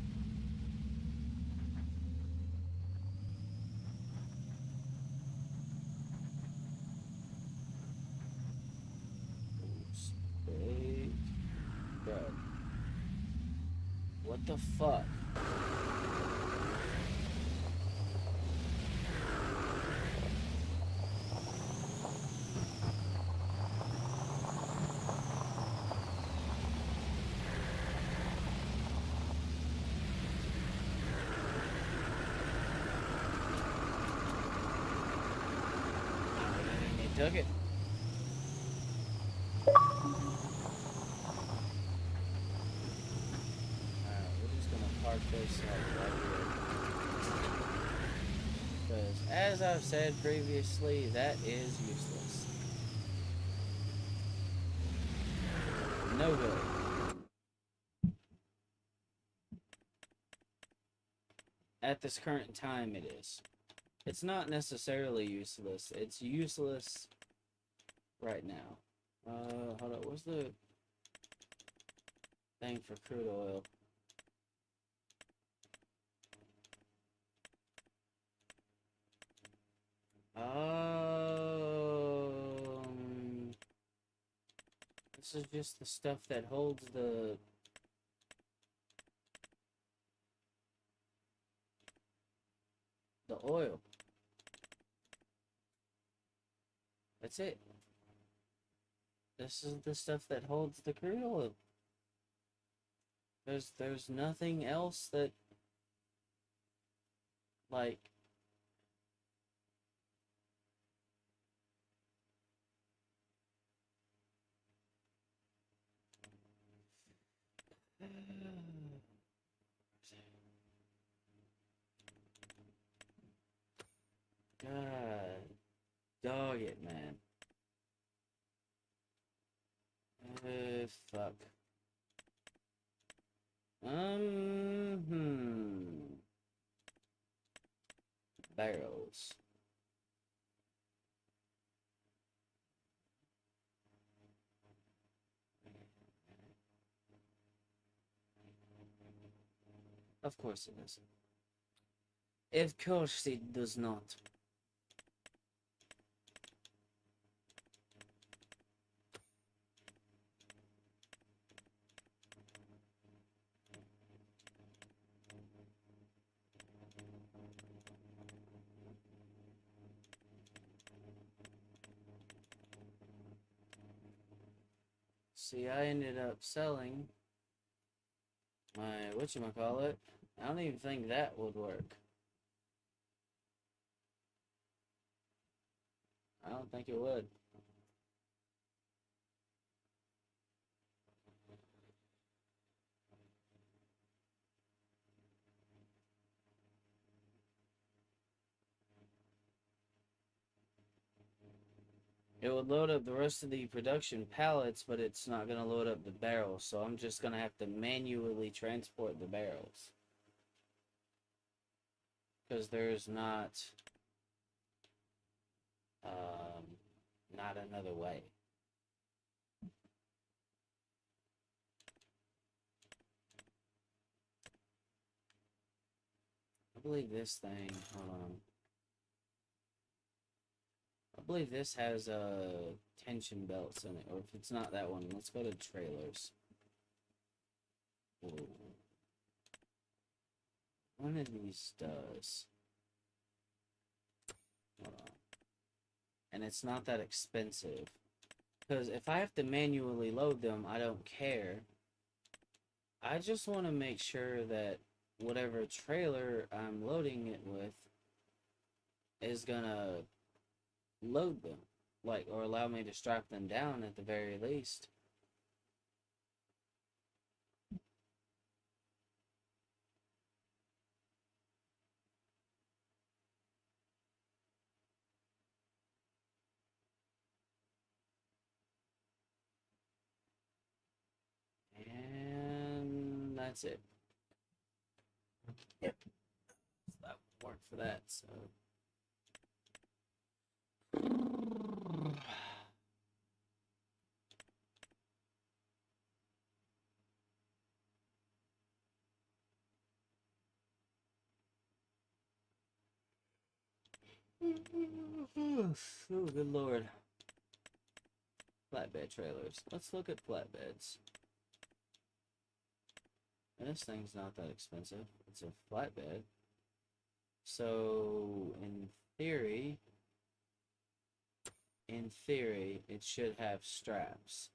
Steak. Bro. What the fuck? They took it. This right here. Because as I've said previously, that is useless. No good. At this current time it is. It's not necessarily useless. It's useless right now. Hold on, what's the thing for crude oil? This is just the stuff that holds the oil. That's it. This is the stuff that holds the crude oil. There's nothing else that, like, God, dog it, man. Fuck. Barrels. Of course it doesn't. Of course it does not. See, I ended up selling my whatchamacallit. I don't even think that would work. I don't think it would. It would load up the rest of the production pallets, but it's not going to load up the barrels, so I'm just going to have to manually transport the barrels. Because there's not another way. I believe this thing, hold on. I believe this has tension belts in it, or if it's not that one, let's go to trailers. Ooh. One of these does. Hold on. And it's not that expensive. Because if I have to manually load them, I don't care. I just want to make sure that whatever trailer I'm loading it with is gonna load them, like, or allow me to strap them down at the very least. And that's it. Yep. So that worked for that, so. Oh, good lord. Flatbed trailers. Let's look at flatbeds. This thing's not that expensive. It's a flatbed. So, in theory, it should have straps.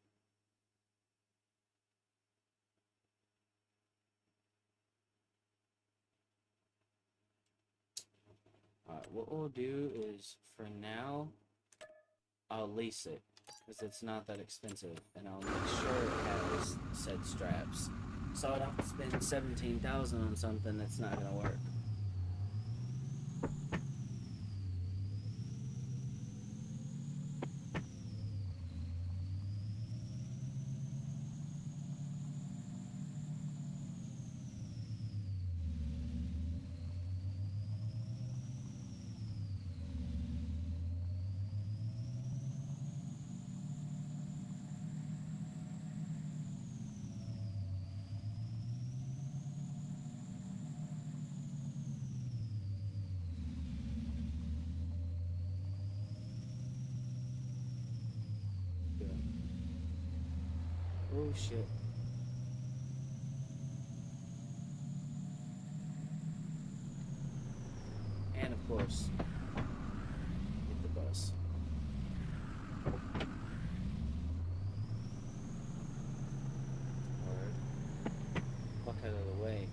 Alright, what we'll do is, for now, I'll lease it, because it's not that expensive, and I'll make sure it has said straps. So I don't have to spend $17,000 on something that's not gonna work. Oh shit. And of course, hit the bus. Word. Fuck out of the way.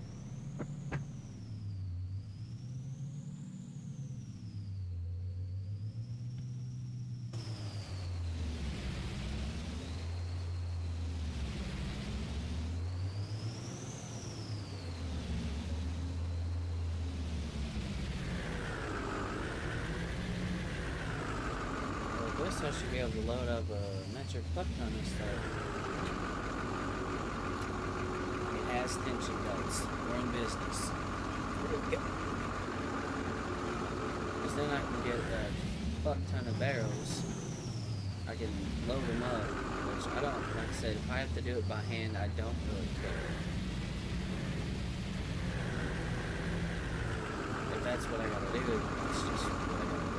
This I should be able to load up a metric fuck ton of stuff. It has tension belts. We're in business. Because then I can get a fuck ton of barrels. I can load them up, which I don't, like I said, if I have to do it by hand, I don't really care. If that's what I gotta do, it's just what I gotta do.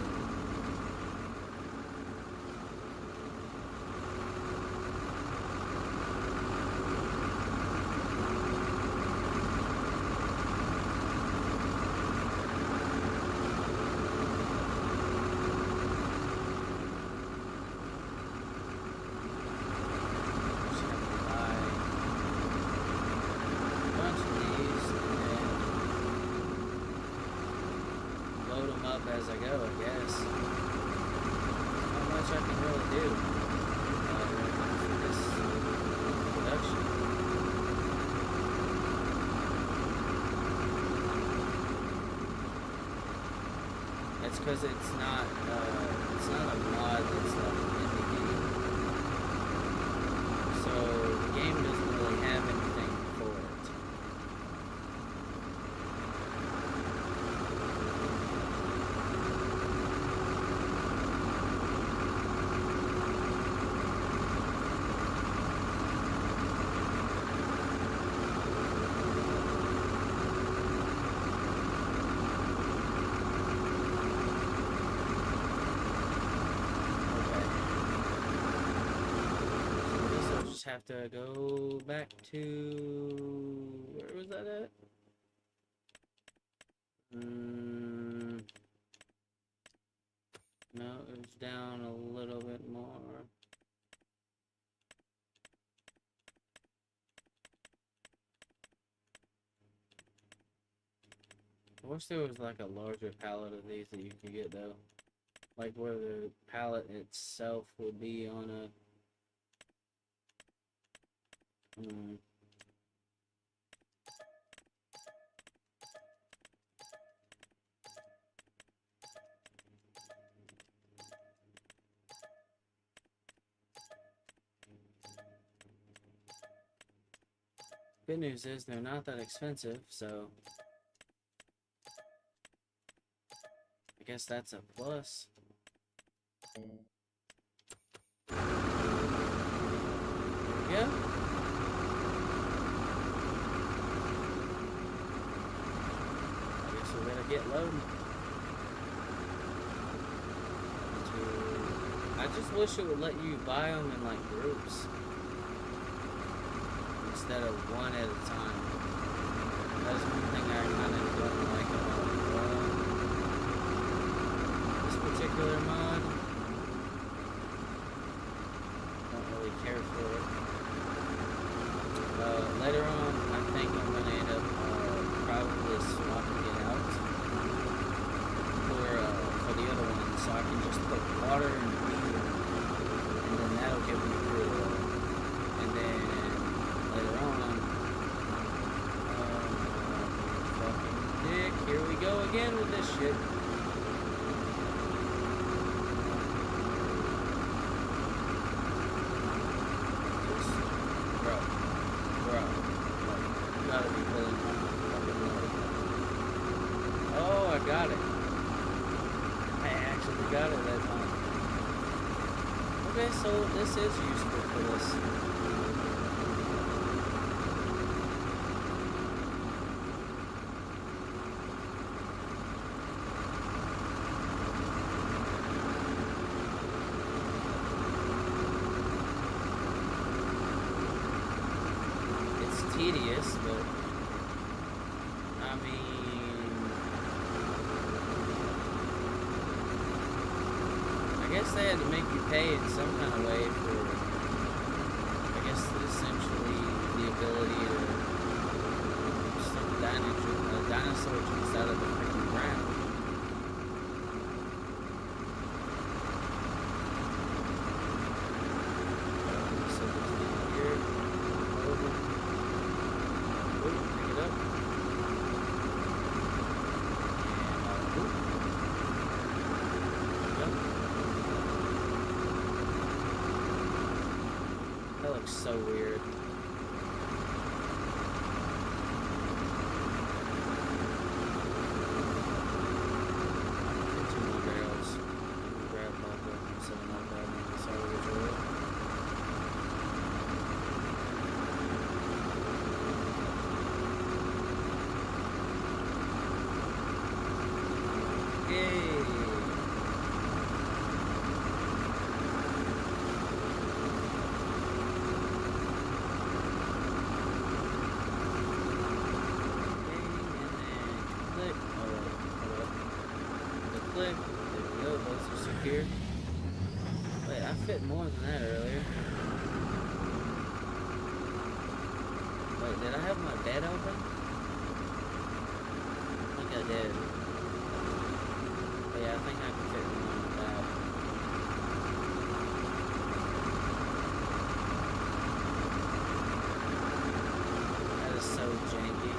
up as I go, I guess. Not much I can really do when it comes to this production. It's because it's not a mod that's like in the game. So the game doesn't really have anything for it. Have to go back to where was that at? No, it was down a little bit more. I wish there was like a larger palette of these that you could get though, like where the palette itself would be on a Good news is they're not that expensive, so I guess that's a plus. There we go. I guess we better get loading. I just wish it would let you buy them in like groups instead of one at a time. That's one thing I kind of don't like about this particular mod. Don't really care for it. Later on, I think I'm going to end up probably swapping it out for the other one, so I can just put water and diesel, and then that'll give me crude oil. And then later on, fucking dick, here we go again with this shit. Gotta be pulling fucking load. Oh, I got it. I actually got it that time. Okay, so this is useful for this. It's tedious, but I mean, I guess they had to make you pay in some kind of way for, I guess, essentially the ability to stuff a dinosaur just out of the freaking ground. So there's down here, over, pick it up, and that looks so weird. Get 2 more barrels. Grab like 7 more barrels. Salvage oil. Yay! Click. There we go. Those are secure. Wait, I fit more than that earlier. Wait, did I have my bed open? I think I did. Yeah, I think I can fit one with that. That is so janky.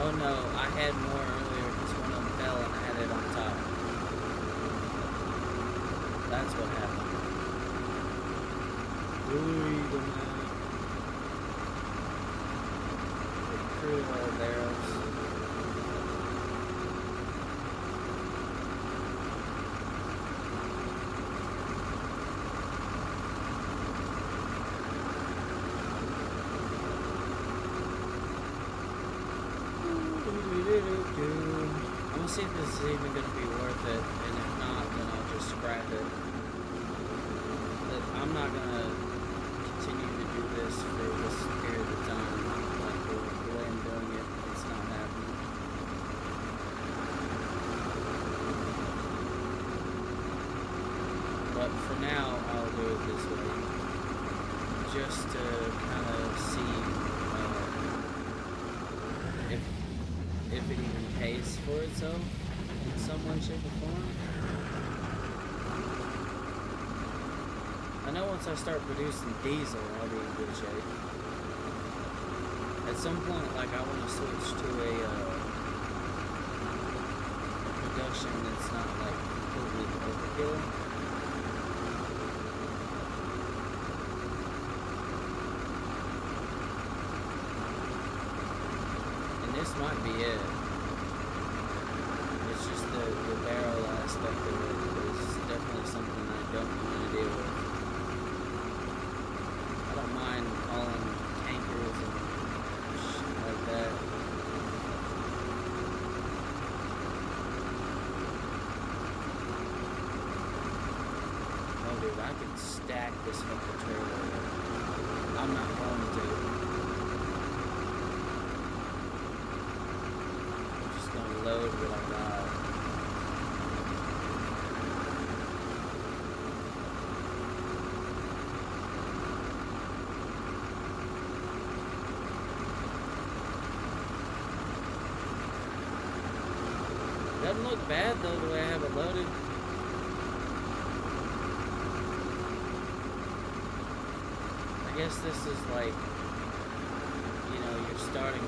Oh no, I had more earlier because one of them fell and I had it on top. That's what happened. Ooh, the man. Crew of barrels. I'm gonna see if this is even gonna be worth it, and if not, then I'll just scrap it. But I'm not gonna continue to do this for this period of time. Like the way I'm doing it, it's not happening. But for now, I'll do it this way, just to kind of see if it even pays for itself in some way, shape, or form. I know once I start producing diesel, I'll be in good shape. At some point, like, I want to switch to a production that's not, like, completely overkill. This might be it. It's just the barrel aspect of it is definitely something I don't want to deal with. I don't mind hauling tankers and shit like that. Oh dude, I could stack this fucking trailer. I'm not going to. Load what I got. Doesn't look bad though, the way I have it loaded. I guess this is like, you know, you're starting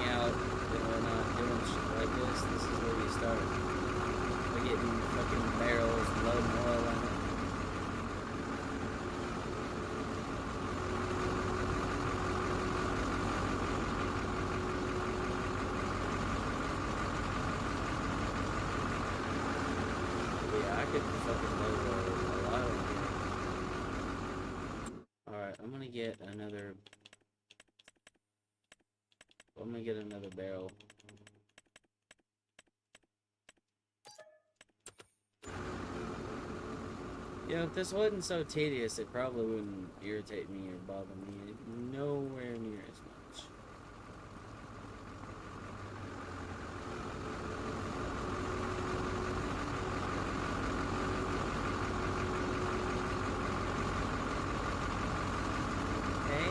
out. We're not doing shit like this. This is where you start. We're getting fucking barrels and loading oil in it. Yeah, I could fucking load a lot of here. Alright, I'm gonna get another barrel. You know, if this wasn't so tedious, it probably wouldn't irritate me or bother me nowhere near as much. Okay.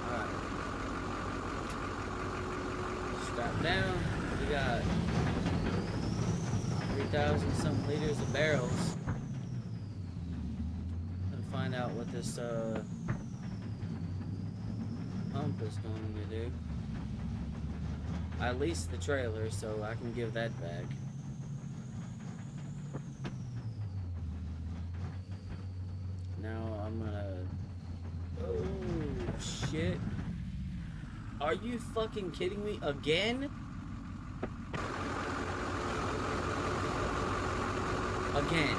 Alright. Strap down. We got 3,000 something liters of barrels. And find out what this pump is going to do. I leased the trailer, so I can give that back. Now I'm gonna... Oh, shit. Are you fucking kidding me? Again? Again.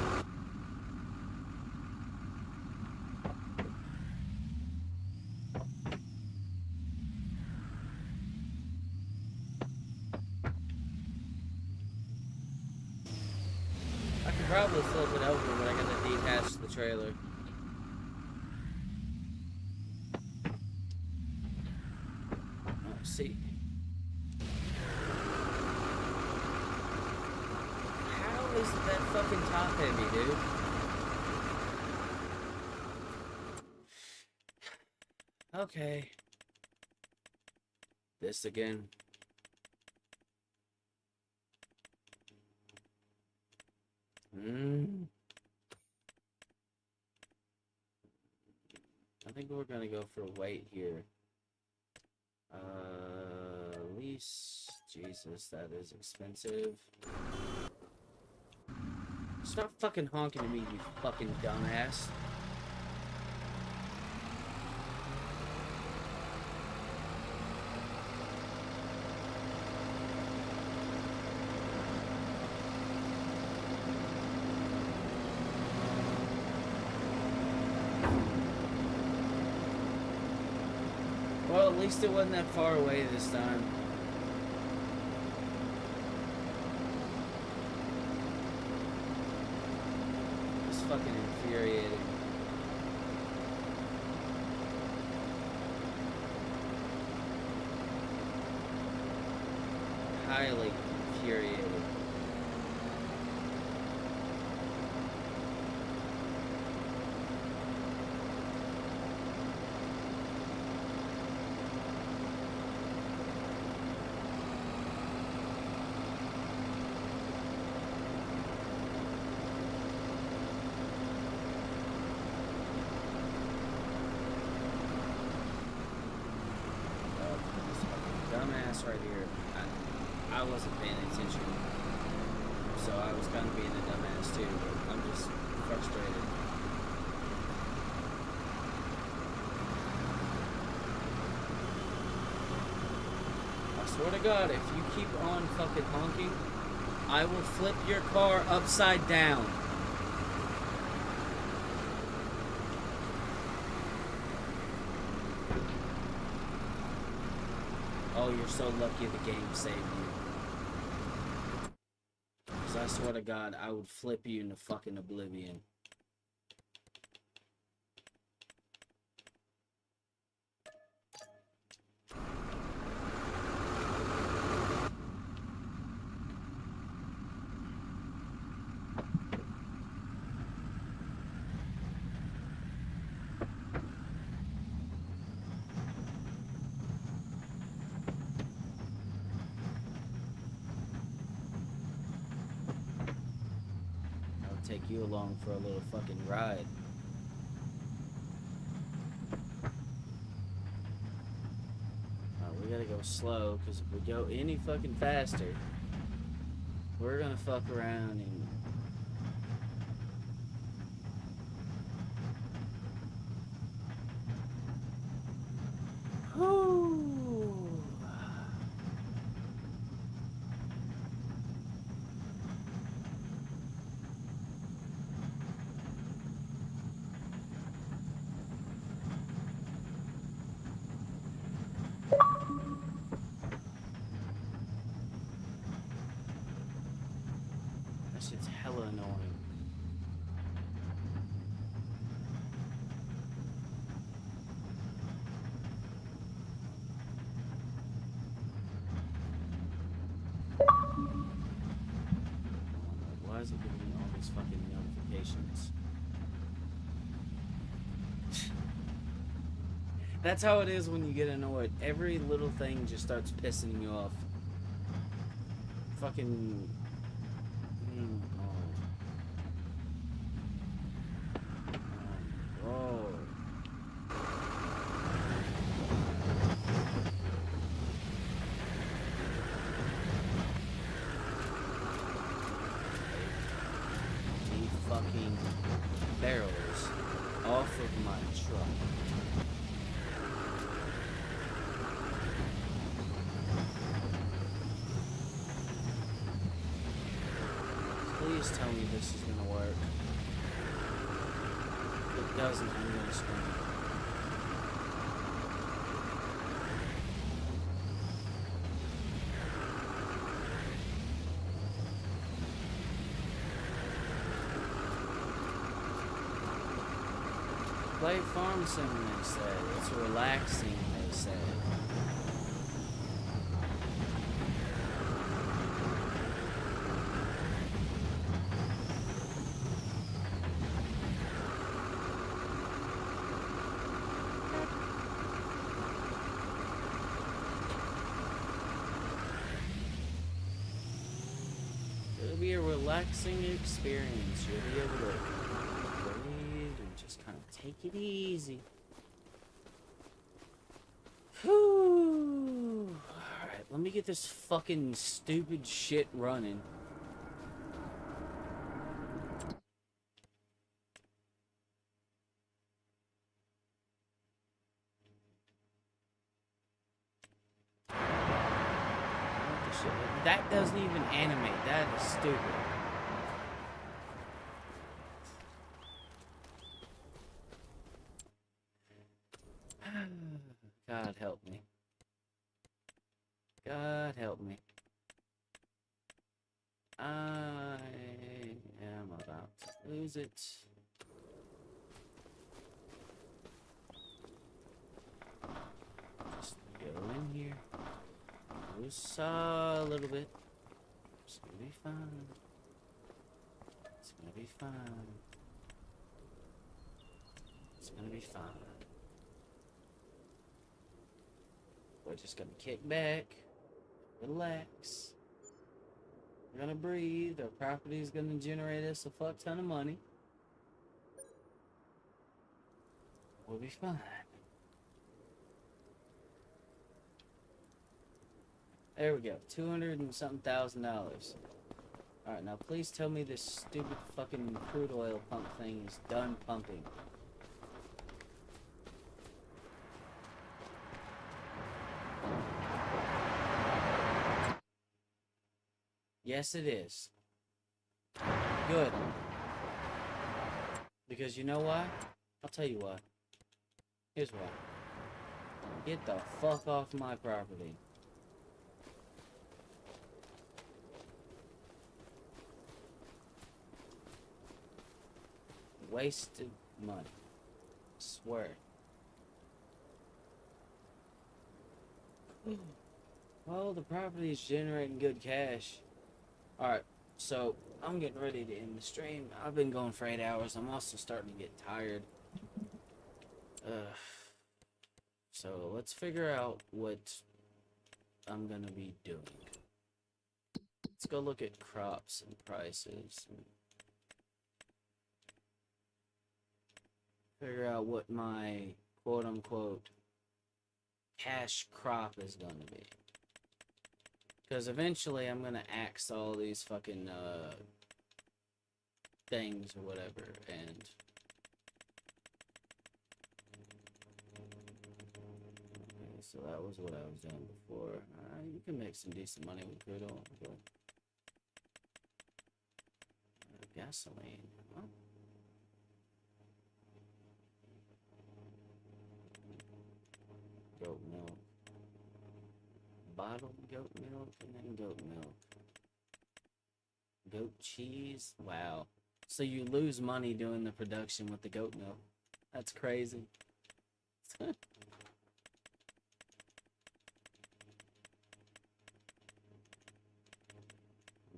probably flip it over, but I gotta detach the trailer. Oh, see. How is that fucking top heavy, dude? Okay. This again. I think we're gonna go for weight here. Lease. Jesus, that is expensive. Stop fucking honking at me, you fucking dumbass. Well, at least it wasn't that far away this time. It's fucking infuriating. Highly infuriating. Dumbass right here. I wasn't paying attention, so I was kind of being a dumbass too, but I'm just frustrated. I swear to God, if you keep on fucking honking, I will flip your car upside down. Oh, you're so lucky the game saved you. Because I swear to God, I would flip you into fucking oblivion. Take you along for a little fucking ride. We gotta go slow, because if we go any fucking faster, we're gonna fuck around and... It's hella annoying. Why is it giving me all these fucking notifications? That's how it is when you get annoyed. Every little thing just starts pissing you off. Fucking... fucking barrels off of my truck. Please tell me this is gonna work. If it doesn't, I'm gonna scream. Play Farm Sim, they said. It's relaxing, they said. It'll be a relaxing experience. You'll be able to breathe and just kind of take it easy. Whew. Alright, let me get this fucking stupid shit running. That doesn't even animate. That is stupid. God help me. God help me. I am about to lose it. Just go in here. Loose a little bit. It's gonna be fine. It's gonna be fine. It's gonna be fine. We're just gonna kick back, relax. We're gonna breathe. Our property is gonna generate us a fuck ton of money. We'll be fine. There we go. 200 and something thousand dollars. Alright, now please tell me this stupid fucking crude oil pump thing is done pumping. Yes, it is. Good. Because you know why? I'll tell you why. Here's why. Get the fuck off my property. Wasted money. I swear. Well, the property is generating good cash. Alright, so I'm getting ready to end the stream. I've been going for 8 hours. I'm also starting to get tired. So let's figure out what I'm gonna be doing. Let's go look at crops and prices. And figure out what my quote-unquote cash crop is gonna be. Because eventually I'm gonna axe all these fucking things or whatever, and okay, so that was what I was doing before. You can make some decent money with crude oil, but gasoline. Huh? Goat milk. Bottled goat milk and then goat milk. Goat cheese? Wow. So you lose money doing the production with the goat milk. That's crazy.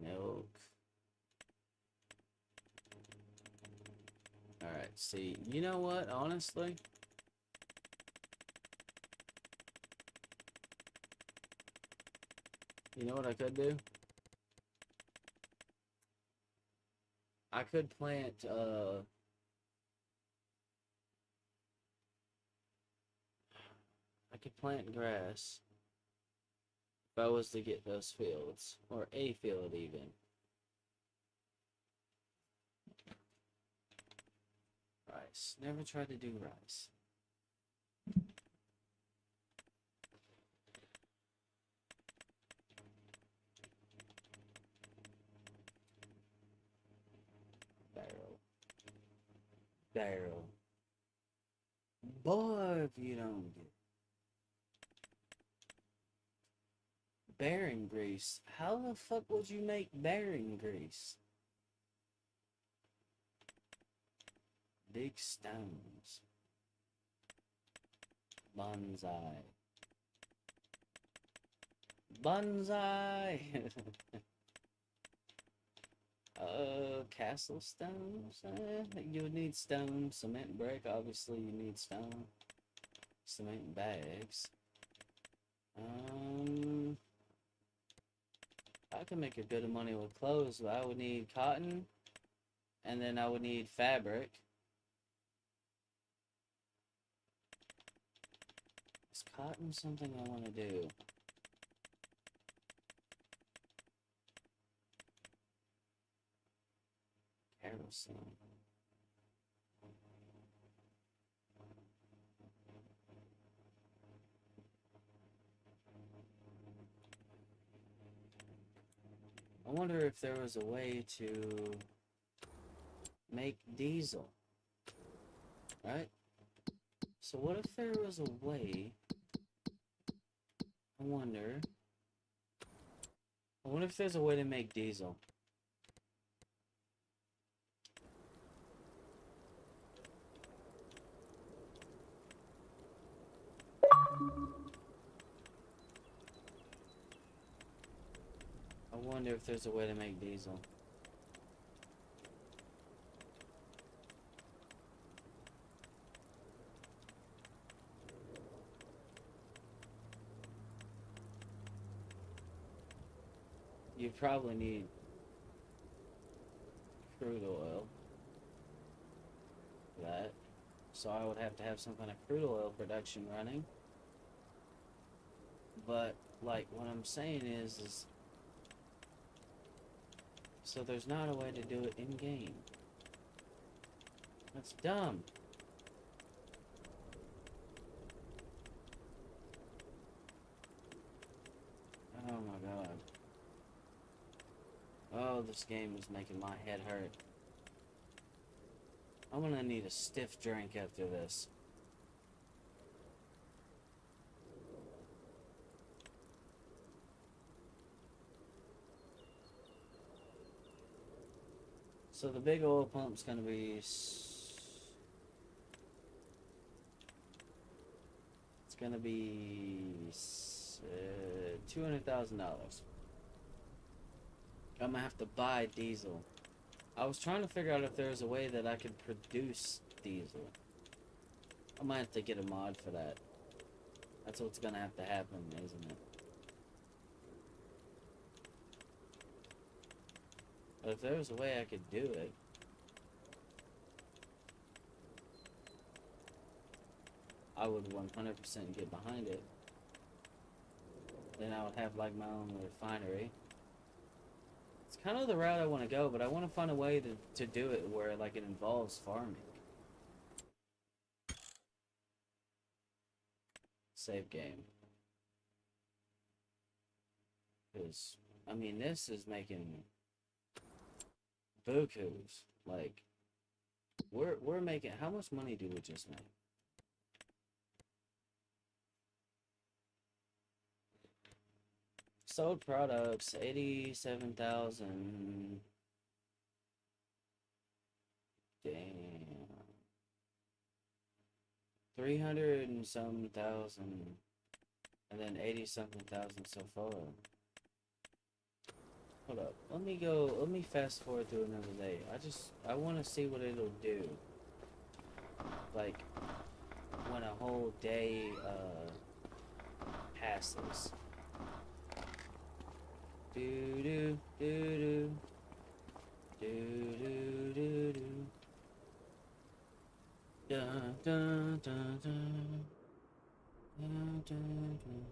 Milk. Alright, see, you know what, honestly? You know what I could do? I could plant, I could plant grass if I was to get those fields, or a field even. Rice. Never tried to do rice. Barrel. Boy, if you don't get bearing grease. How the fuck would you make bearing grease? Big stones. Bonsai. Bonsai! Castle stones? You would need stone, cement brick, obviously you need stone. Cement bags. I can make a good money with clothes, but I would need cotton, and then I would need fabric. Is cotton something I want to do? Kerosene. I wonder if there was a way to make diesel, right? So what if there was a way, I wonder if there's a way to make diesel. I wonder if there's a way to make diesel. You probably need crude oil for that. So I would have to have some kind of crude oil production running. But, like, what I'm saying is so there's not a way to do it in-game. That's dumb. Oh my god. Oh, this game is making my head hurt. I'm gonna need a stiff drink after this. So the big oil pump's gonna be... It's gonna be... $200,000. I'm gonna have to buy diesel. I was trying to figure out if there was a way that I could produce diesel. I might have to get a mod for that. That's what's gonna have to happen, isn't it? But if there was a way I could do it... I would 100% get behind it. Then I would have like my own refinery. It's kind of the route I want to go, but I want to find a way to do it where like it involves farming. Save game. Because, I mean, this is making bukus. Like, we're making, how much money do we just make? Sold products, 87,000. Damn. 300 and some thousand. And then 80 something thousand so far. Hold up. Let me fast forward to another day. I want to see what it'll do. Like, when a whole day, passes. Do do do do do do do. Dun dun dun dun. Dun dun dun dun.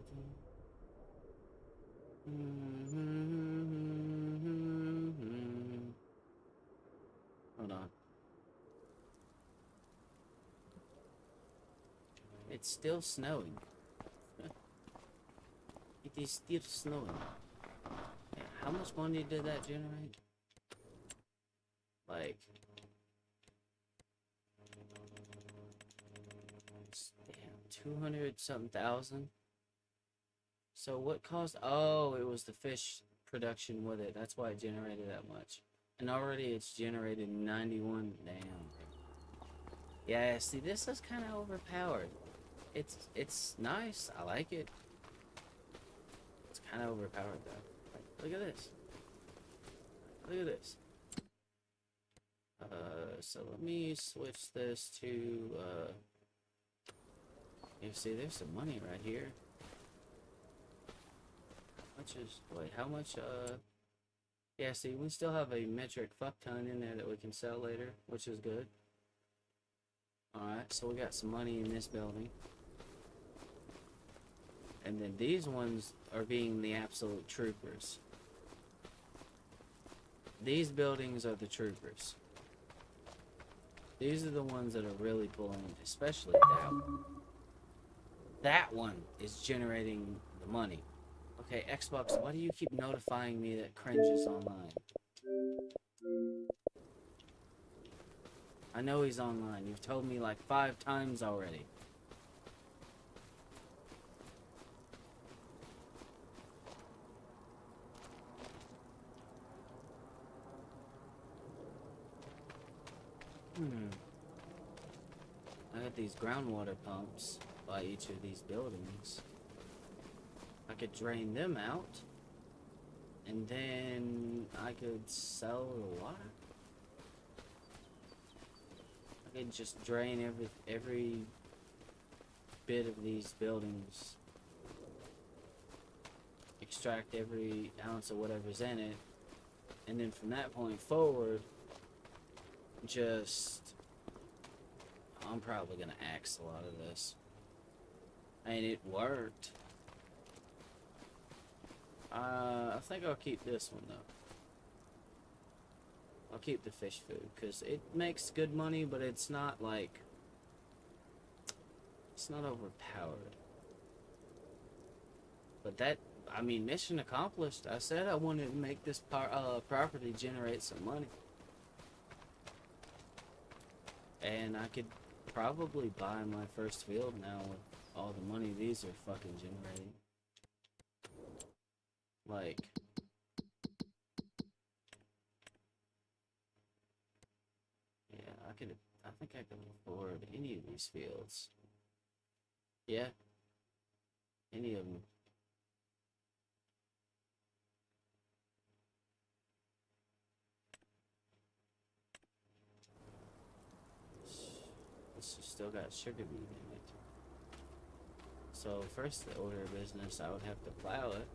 Hold on. It's still snowing. It is still snowing. How much money did that generate? Like, damn, 200 something thousand. So what caused? Oh, it was the fish production with it. That's why it generated that much. And already it's generated 91. Damn. Yeah, see, this is kind of overpowered. It's nice. I like it. It's kind of overpowered though. Like, look at this. Look at this. So let me switch this to you see, there's some money right here. How much yeah, see, we still have a metric fuck ton in there that we can sell later, which is good. Alright, so we got some money in this building. And then these ones are being the absolute troopers. These buildings are the troopers. These are the ones that are really pulling, especially that one. That one is generating the money. Okay, Xbox, why do you keep notifying me that cringe is online? I know he's online. You've told me like 5 times already. I got these groundwater pumps by each of these buildings. I could drain them out, and then I could sell the water. I could just drain every bit of these buildings, extract every ounce of whatever's in it, and then from that point forward, I'm probably gonna axe a lot of this. And it worked. I think I'll keep this one though. I'll keep the fish food because it makes good money, but it's not overpowered. But that, I mean, mission accomplished. I said I wanted to make this property generate some money. And I could probably buy my first field now with all the money these are fucking generating. Like, yeah, I think I could afford any of these fields. Yeah, any of them. This has still got sugar beet in it. So first the order of business, I would have to plow it.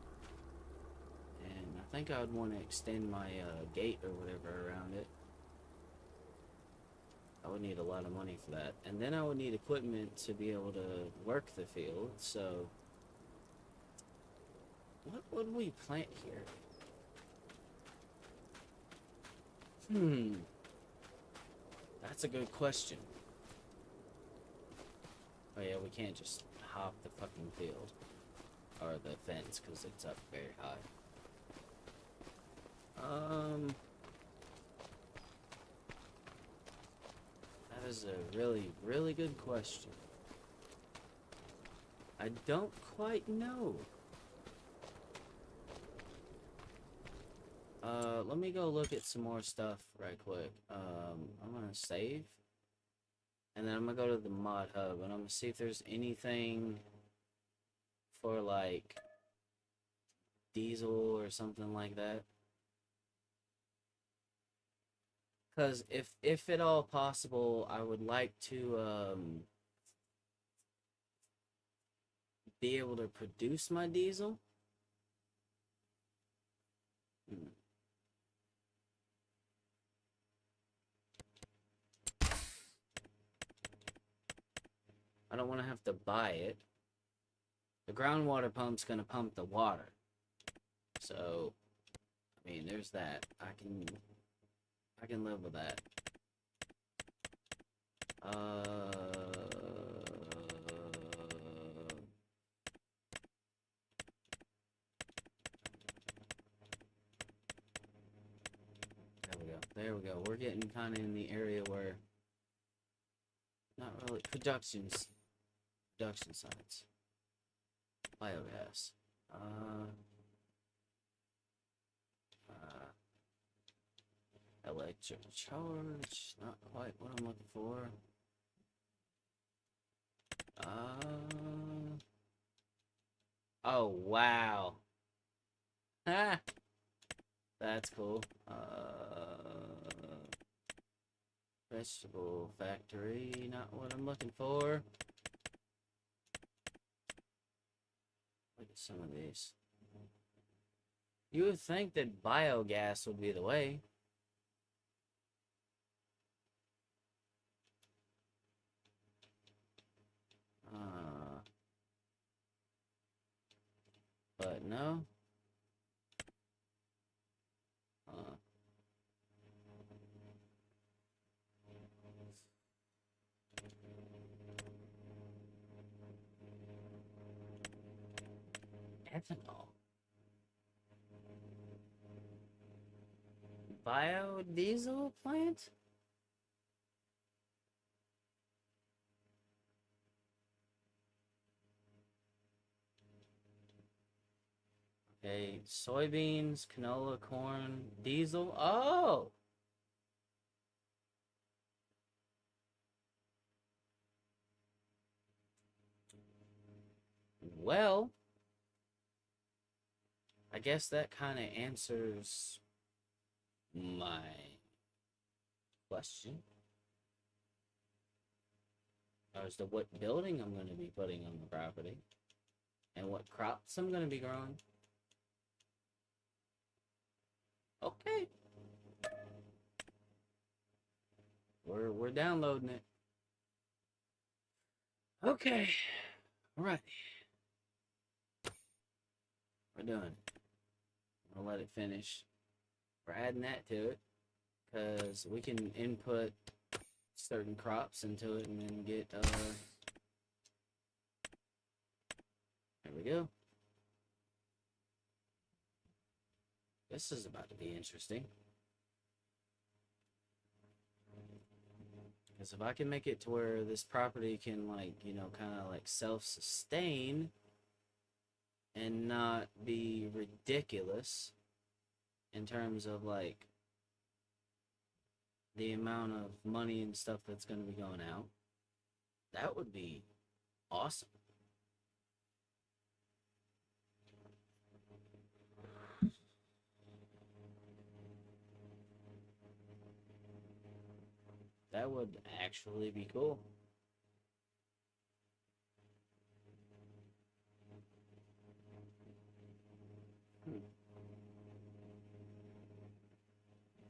And I think I would want to extend my gate or whatever around it. I would need a lot of money for that. And then I would need equipment to be able to work the field, so... What would we plant here? That's a good question. Oh yeah, we can't just hop the fucking field. Or the fence, because it's up very high. That is a really, really good question. I don't quite know. Let me go look at some more stuff right quick. I'm gonna save. And then I'm gonna go to the mod hub and I'm gonna see if there's anything for like diesel or something like that. Because if at all possible, I would like to be able to produce my diesel. I don't want to have to buy it. The groundwater pump's gonna pump the water. So, I mean, there's that. I can live with that. There we go. There we go. We're getting kind of in the area where not really production sites. Biogas. Electric charge. Not quite what I'm looking for. Uh, oh, wow. Ah, that's cool. Vegetable factory, not what I'm looking for. Look at some of these. You would think that biogas would be the way. Uh, but no. Uh, ethanol. Biodiesel plant? Okay, soybeans, canola, corn, diesel. Oh! Well, I guess that kind of answers my question as to what building I'm going to be putting on the property and what crops I'm going to be growing. Okay. We're downloading it. Okay. All right. We're done. I'll let it finish. We're adding that to it because we can input certain crops into it and then get there we go. This is about to be interesting. Because if I can make it to where this property can, like, you know, kind of like self-sustain and not be ridiculous in terms of like the amount of money and stuff that's going to be going out, that would be awesome. That would actually be cool.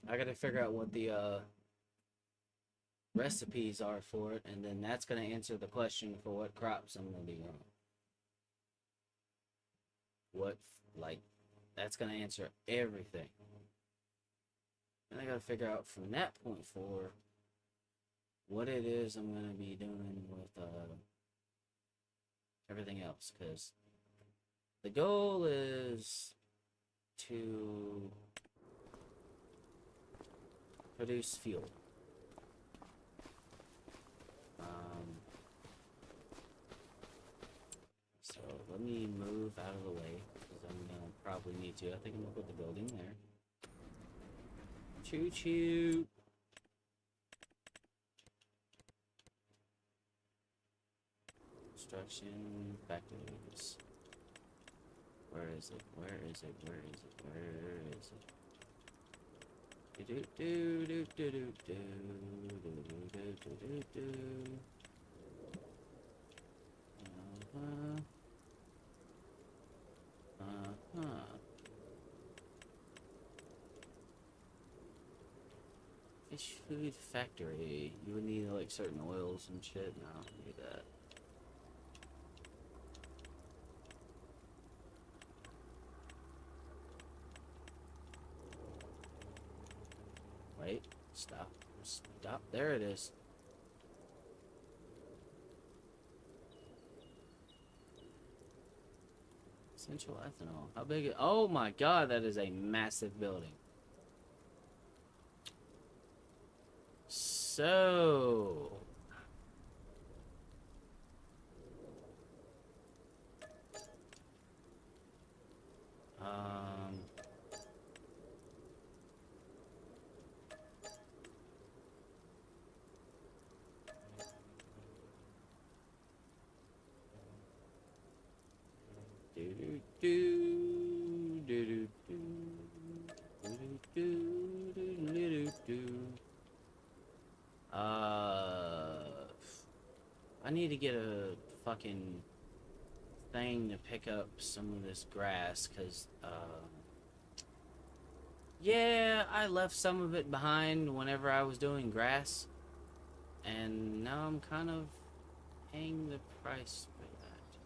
I gotta figure out what the recipes are for it, and then that's gonna answer the question for what crops I'm gonna be growing. What, like, that's gonna answer everything. And I gotta figure out from that point forward what it is I'm gonna be doing with everything else, because the goal is to produce fuel. So let me move out of the way because I'm gonna probably need to. I think I'm gonna put the building there. Choo choo. Construction factories. Where is it? Where is it? Where is it? Where is it? Do do do do do do do do do do do. Fish food factory. You would need like certain oils and shit. No, I don't need that. Wait, stop. Stop. There it is. Essential ethanol. How big is... Oh my god, that is a massive building. So... need to get a fucking thing to pick up some of this grass, because, yeah, I left some of it behind whenever I was doing grass, and now I'm kind of paying the price for that.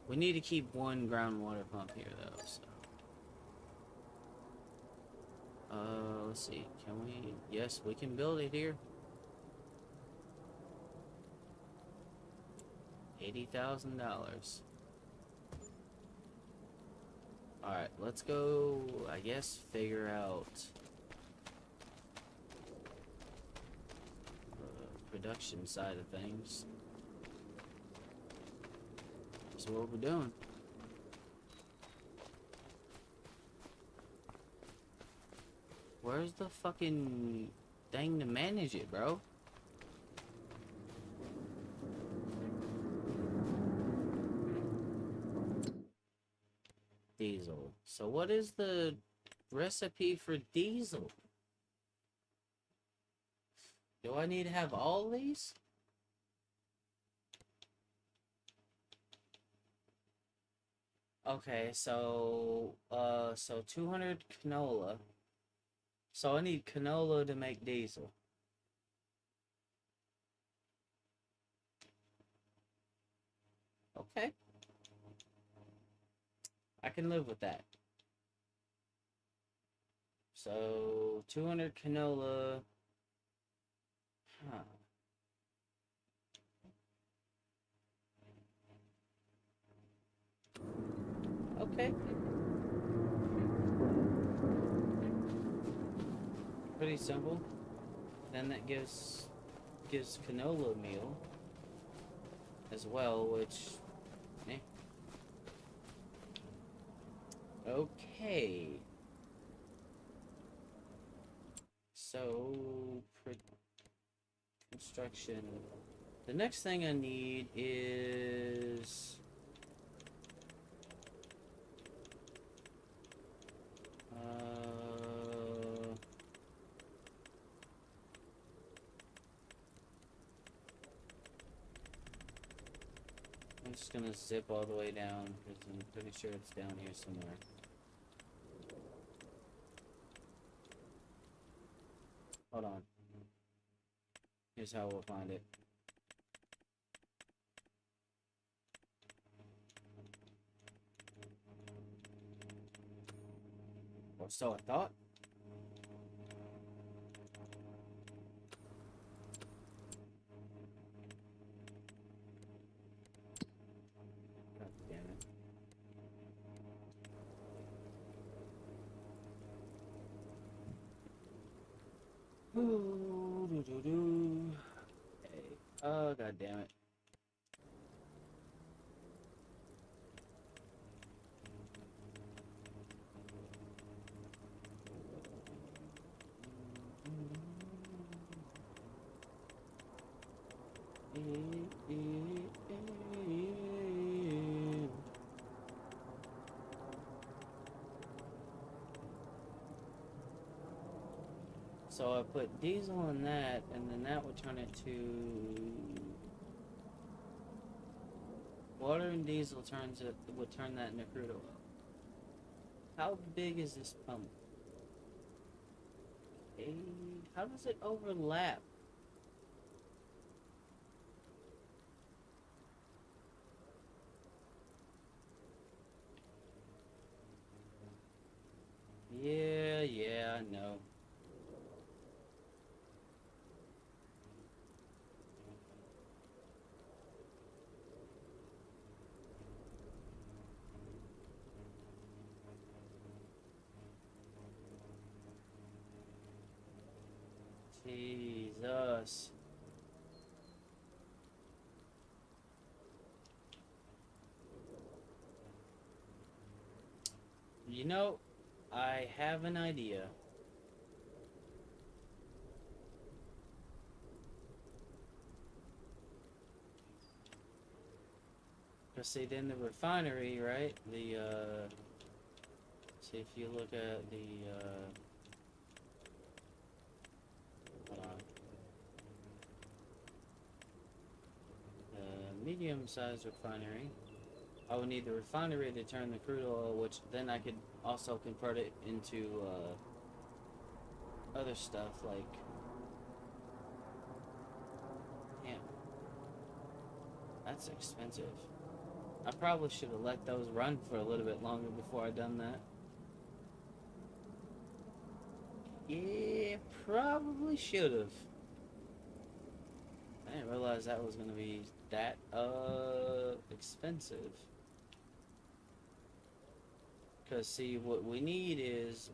We need to keep one groundwater pump here, though, so. Let's see, can we? Yes, we can build it here. $80,000. Alright, let's go, I guess, figure out the production side of things. So what we're doing. Where's the fucking thing to manage it, bro? Diesel. So what is the recipe for diesel? Do I need to have all these? Okay, so 200 canola. So I need canola to make diesel. Okay. I can live with that. So 200 canola. Huh. Okay. Pretty simple. Then that gives canola meal as well, which eh. Okay. So construction. The next thing I need is I'm just gonna zip all the way down because I'm pretty sure it's down here somewhere. Hold on. Here's how we'll find it. Or so I thought. God damn it. Ooh, doo doo doo. Hey. Oh, god damn it. So I put diesel in that, and then that would turn it to water, and diesel would turn that into crude oil. How big is this pump? Okay. How does it overlap? Yeah, I know. Jesus. You know, I have an idea. Cause see, then the refinery, right? See if you look at hold on. medium-sized refinery. I would need the refinery to turn the crude oil, which then I could also convert it into other stuff like, damn, that's expensive. I probably should have let those run for a little bit longer before I done that. Yeah, probably should have. I didn't realize that was gonna be that expensive. Cause see, what we need is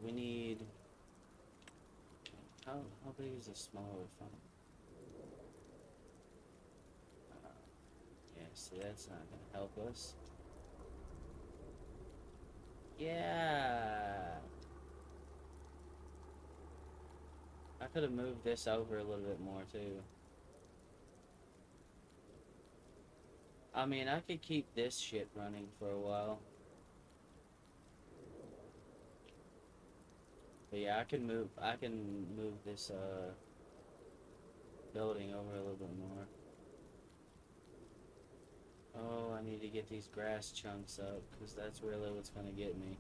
how big is a smaller font? Yeah, see, that's not gonna help us. Yeah, I could have moved this over a little bit more too. I mean, I could keep this shit running for a while. But yeah, I can move this building over a little bit more. Oh, I need to get these grass chunks up, because that's really what's gonna get me.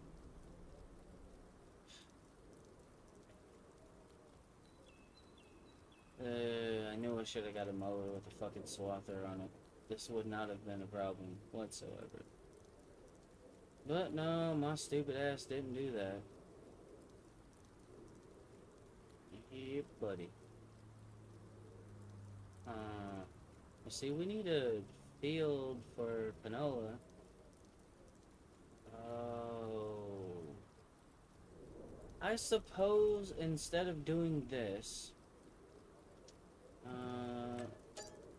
I knew I should have got a mower with a fucking swather on it. This would not have been a problem whatsoever. But no, my stupid ass didn't do that. Yep, buddy. You see, we need a field for canola. Oh. I suppose instead of doing this,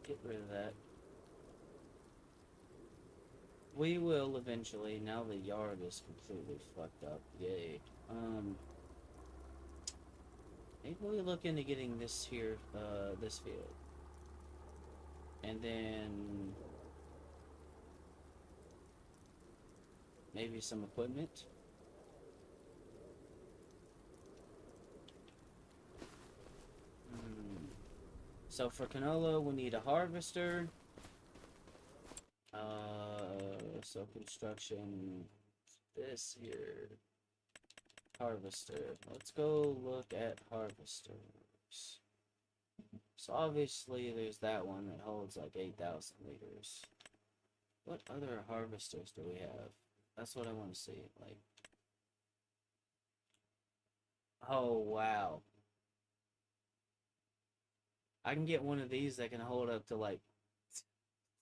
get rid of that. We will eventually, now the yard is completely fucked up. Yay. Maybe we look into getting this here, this field. And then maybe some equipment. So for canola, we need a harvester. So construction, this here, harvester. Let's go look at harvesters. So obviously there's that one that holds like 8,000 liters. What other harvesters do we have? That's what I want to see. Like, oh wow, I can get one of these that can hold up to like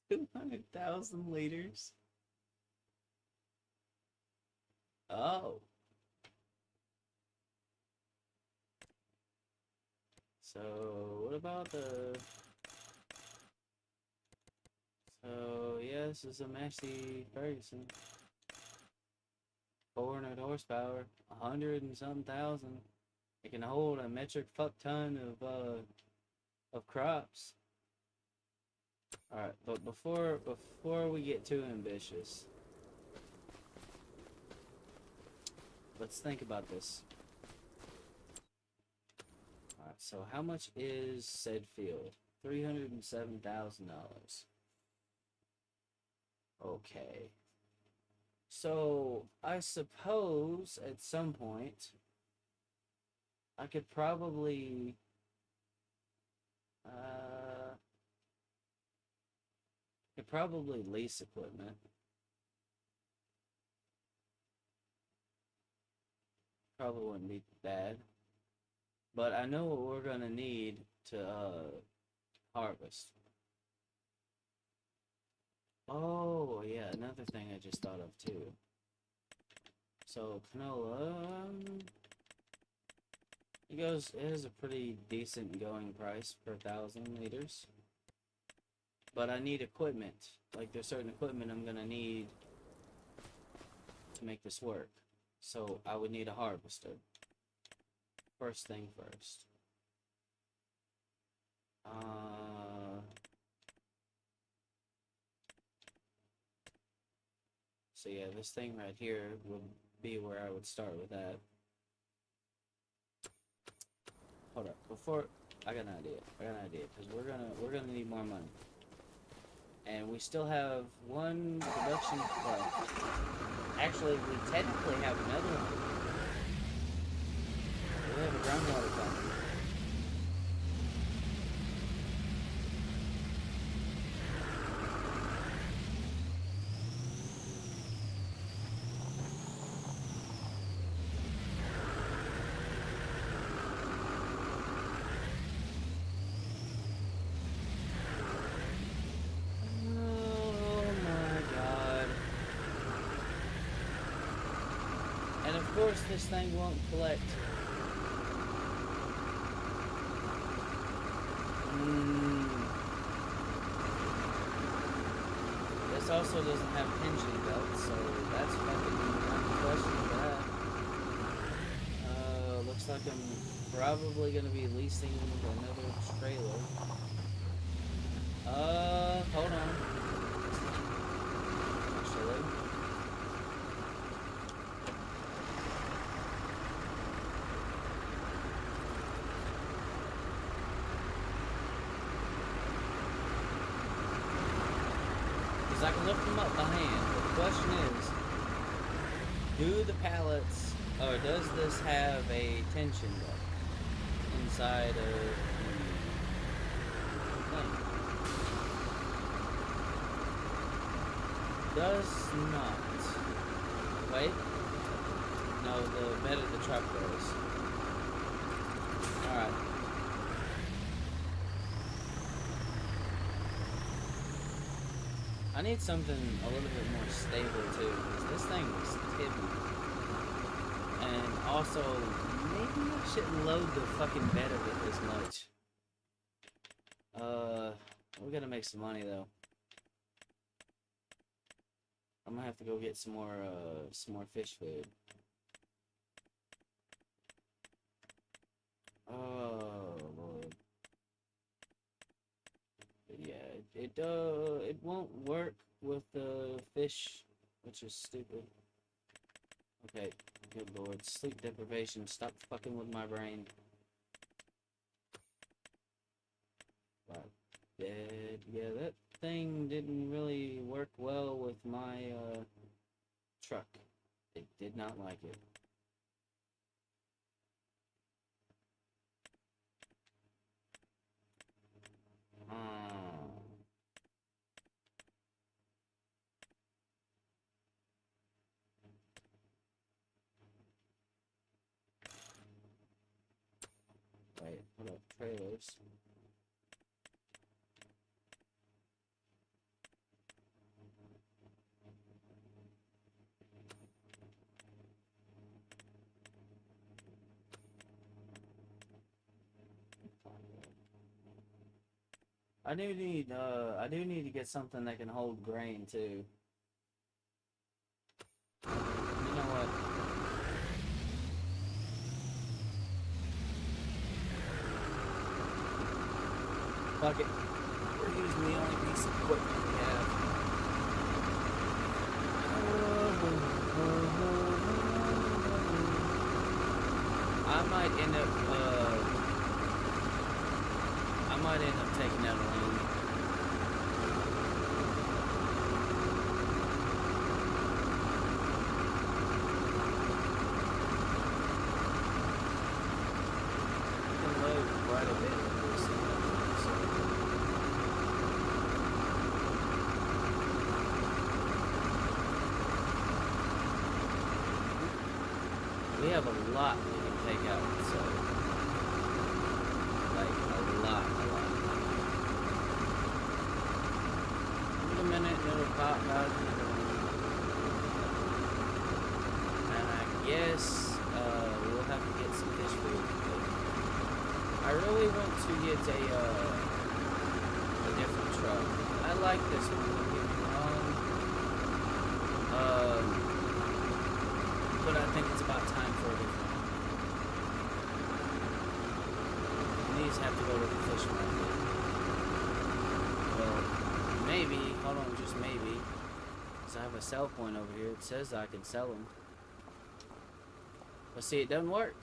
200,000 liters. Oh. So, what about the... So, yeah, this is a Massey Ferguson. 400 horsepower, 100 and some thousand. It can hold a metric fuck ton of crops. Alright, but before we get too ambitious, let's think about this. Alright, so how much is said field? $307,000. Okay. So, I suppose at some point I could probably lease equipment. Probably wouldn't be bad. But I know what we're gonna need to harvest. Oh yeah, another thing I just thought of too. So canola, it has a pretty decent going price per 1,000 liters. But I need equipment. Like there's certain equipment I'm gonna need to make this work. So I would need a harvester. First thing first. So yeah, this thing right here would be where I would start with that. Hold up, before I got an idea, because we're gonna need more money. And we still have one production. Well, actually, we technically have another one. We have a groundwater pump. And of course, this thing won't collect. This also doesn't have tension belts, so that's fucking not the question for that. Looks like I'm probably gonna be leasing another trailer. Hold on. Actually. I can lift them up by hand, but the question is, do the pallets, or does this have a tension belt inside of the thing? Does not. Wait. No, the bed of the truck does. Alright. I need something a little bit more stable too, because this thing is tippy. And also, maybe I shouldn't load the fucking bed of it this much. We gotta make some money though. I'm gonna have to go get some more fish food. Oh Lord. Yeah, it won't work with the fish, which is stupid. Okay, good Lord, sleep deprivation, stop fucking with my brain. Right, dead. Yeah, that thing didn't really work well with my truck. It did not like it. Wait, what up, trailers? I do need to get something that can hold grain too. You know what? Fuck it. We're using the only piece of equipment we have. I might end up taking out a loan. We can load quite a bit of this. We have a lot we can take out, so like a lot. Wait a minute, it'll pop out another one. And I guess we'll have to get some fish food. But I really want to get a different truck. I like this one, don't get me wrong. But I think it's about time for a different one. These have to go to the fish market. Well, maybe, hold on, just maybe. Because I have a sell point over here. It says I can sell them. But see, it doesn't work.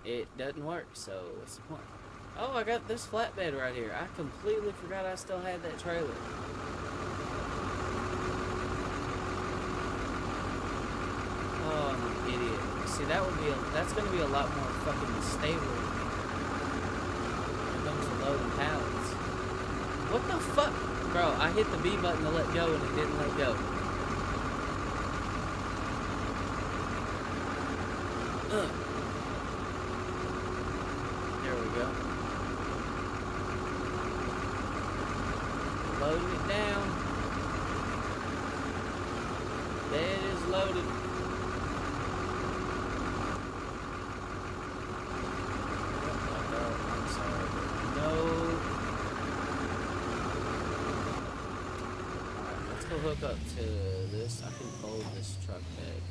It doesn't work, so what's the point? Oh, I got this flatbed right here. I completely forgot I still had that trailer. Oh, I'm an idiot. See, that's gonna be a lot more fucking stable when it comes to loading pallets. What the fuck? Bro, I hit the B button to let go and it didn't let go. There we go. Loading it down. Bed is loaded. I'm sorry. No. Alright, let's go hook up to this. I can fold this truck bag.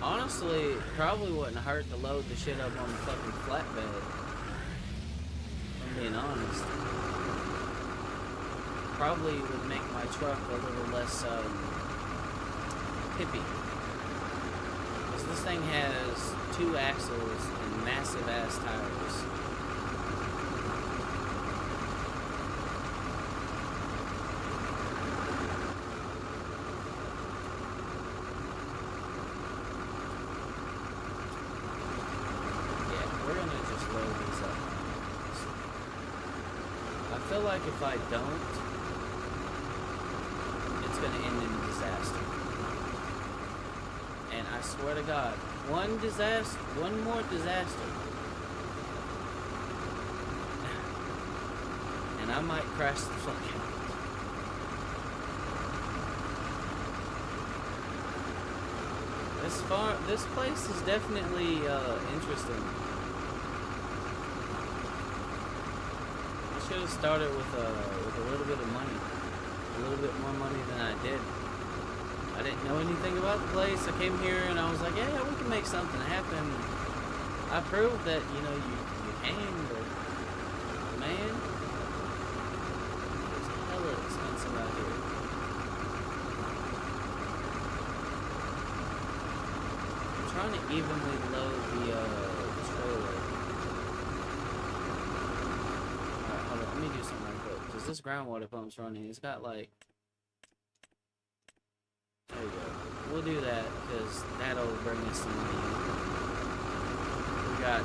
Honestly, probably wouldn't hurt to load the shit up on the fucking flatbed. If I'm being honest. Probably would make my truck a little less hippie. Because this thing has 2 axles and massive ass tires. I feel like if I don't, it's going to end in disaster. And I swear to God, one more disaster, and I might crash the fuck out. This place is definitely interesting. Should have started with a little bit of money, a little bit more money than I did. I didn't know anything about the place. I came here and I was like, yeah, we can make something happen. I proved that, you know, you can, but man, it's hella expensive out here. I'm trying to evenly load the trailer. Let me do something real quick, because this groundwater pump's running. It's got like, there we go. We'll do that, because that'll bring us some money in. We got a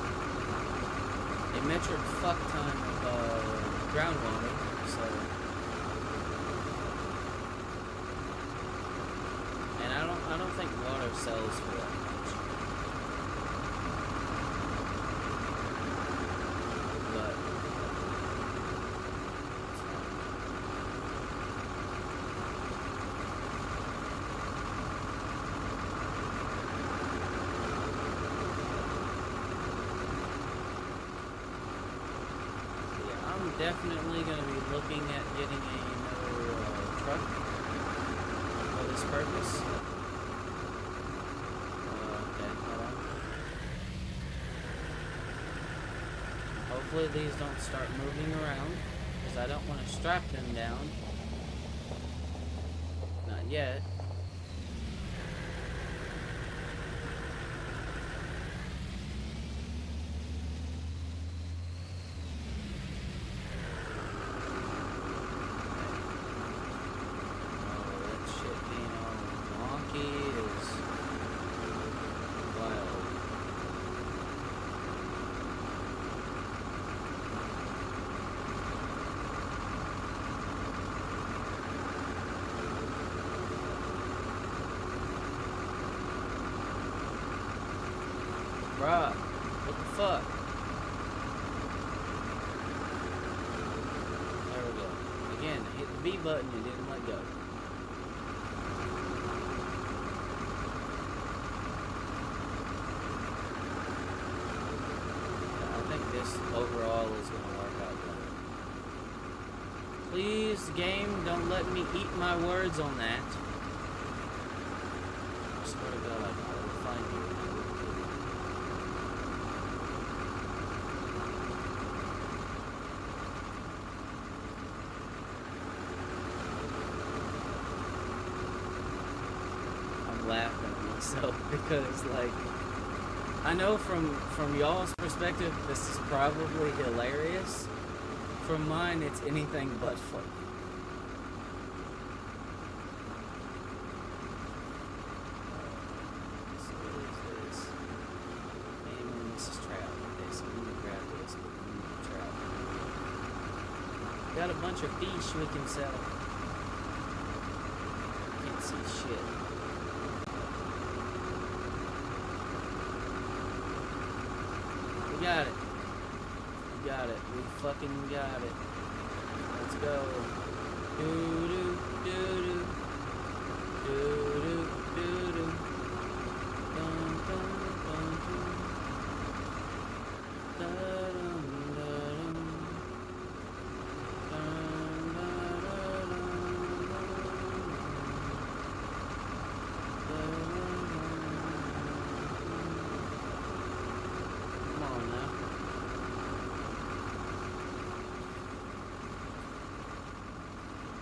metric fuck ton of groundwater, so. And I don't think water sells for that much. But definitely going to be looking at getting another truck for this purpose. Okay, hold on. Hopefully these don't start moving around, because I don't want to strap them down. Not yet. Bruh, what the fuck? There we go. Again, I hit the B button and didn't let go. I think this overall is going to work out better. Please, game, don't let me eat my words on that. I swear to God, I will find you. Laughing at myself because, like, I know from y'all's perspective, this is probably hilarious. From mine, it's anything but funny. So what is this? And this is trout. Okay, so I'm gonna grab this. Trout. Got a bunch of fish we can sell. Can't see shit. We got it. We got it. We fucking got it. Let's go. Doo doo doo doo. Doo doo doo doo. Dun dun dun dun. Da dum da dum. Dun da da dum. Come on now.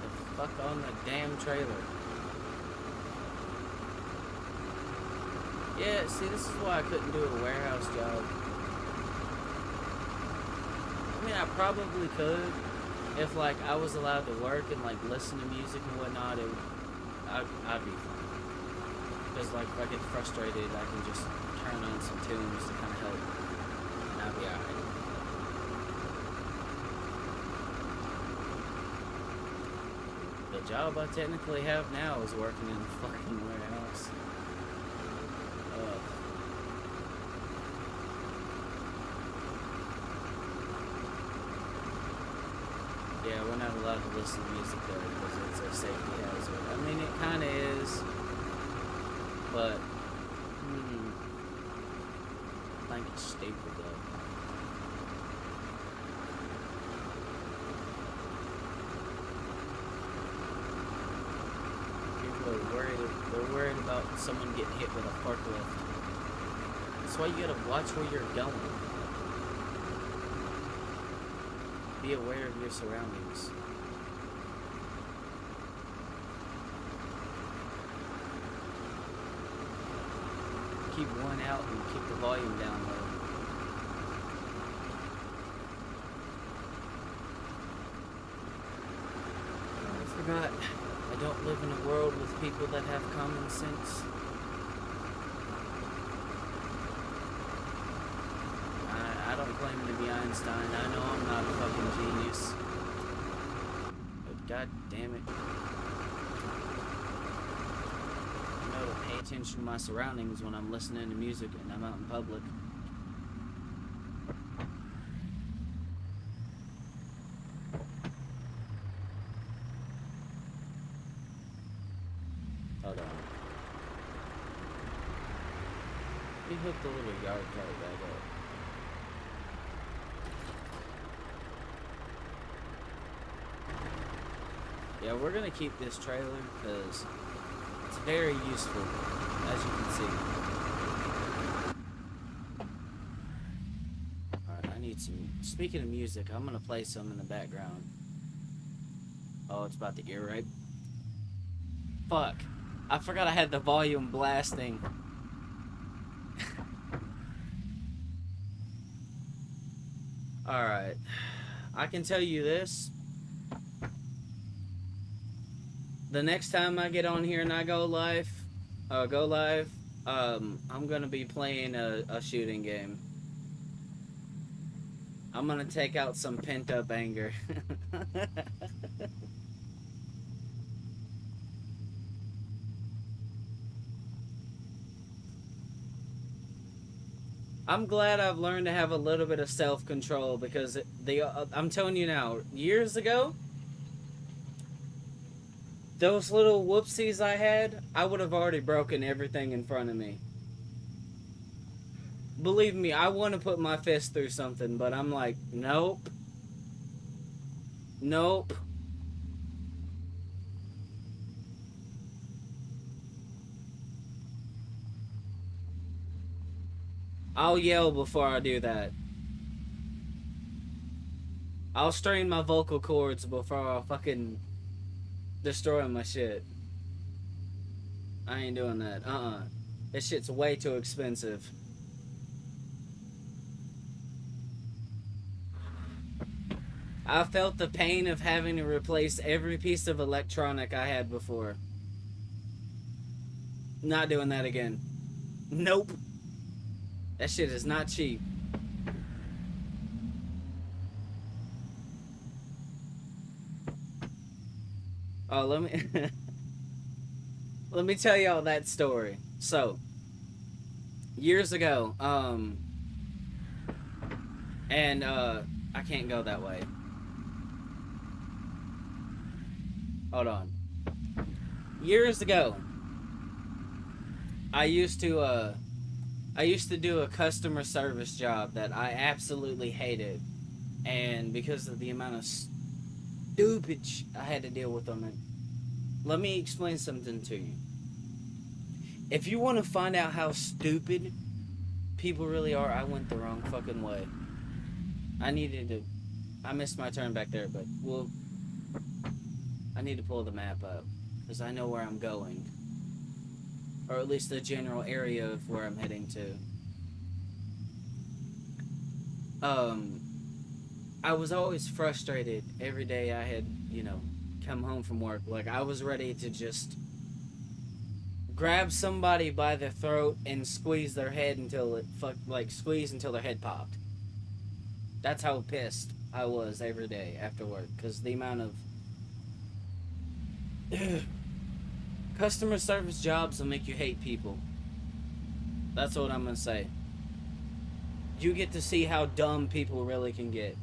The fuck on the damn trailer. Yeah, see, this is why I couldn't do a warehouse job. I mean, I probably could if, like, I was allowed to work and, like, listen to music and whatnot. I'd be fine. Because, like, if I get frustrated, I can just turn on some tunes to kind of help, and I'll be alright. The job I technically have now is working in a fucking warehouse. Yeah, we're not allowed to listen to music though because it's a safety hazard. I mean, it kind of is, but I think it's stupid though. People are worried. They're worried about someone getting hit with a forklift. That's why you gotta watch where you're going. Be aware of your surroundings. Keep one out and keep the volume down low. I forgot. I don't live in a world with people that have common sense. I don't claim to be Einstein. I know I'm not a fucking genius. But god damn it. I know to pay attention to my surroundings when I'm listening to music and I'm out in public. Hold on. Let me hook the little yard cart back up. Yeah, we're gonna keep this trailer because it's very useful, as you can see. Alright, I need some. Speaking of music, I'm gonna play some in the background. Oh, it's about the ear rape. Fuck. I forgot I had the volume blasting. Alright. I can tell you this. The next time I get on here and I go live, I'm gonna be playing a shooting game. I'm gonna take out some pent-up anger. I'm glad I've learned to have a little bit of self-control because I'm telling you now, years ago, those little whoopsies I had, I would have already broken everything in front of me. Believe me, I want to put my fist through something, but I'm like, nope. Nope. I'll yell before I do that. I'll strain my vocal cords before I fucking destroy my shit. I ain't doing that. This shit's way too expensive. I felt the pain of having to replace every piece of electronic I had before. Not doing that again. Nope. That shit is not cheap. Oh, let me let me tell y'all that story. So, years ago, and I can't go that way. Hold on. Years ago, I used to I used to do a customer service job that I absolutely hated, and because of the amount of stupid I had to deal with on it. Let me explain something to you. If you want to find out how stupid people really are, I went the wrong fucking way. I needed to. I missed my turn back there, but well, I need to pull the map up because I know where I'm going, or at least the general area of where I'm heading to. I was always frustrated every day I had, come home from work. Like, I was ready to just grab somebody by the throat and squeeze their head until squeeze until their head popped. That's how pissed I was every day after work, because the amount of customer service jobs will make you hate people. That's what I'm gonna say. You get to see how dumb people really can get.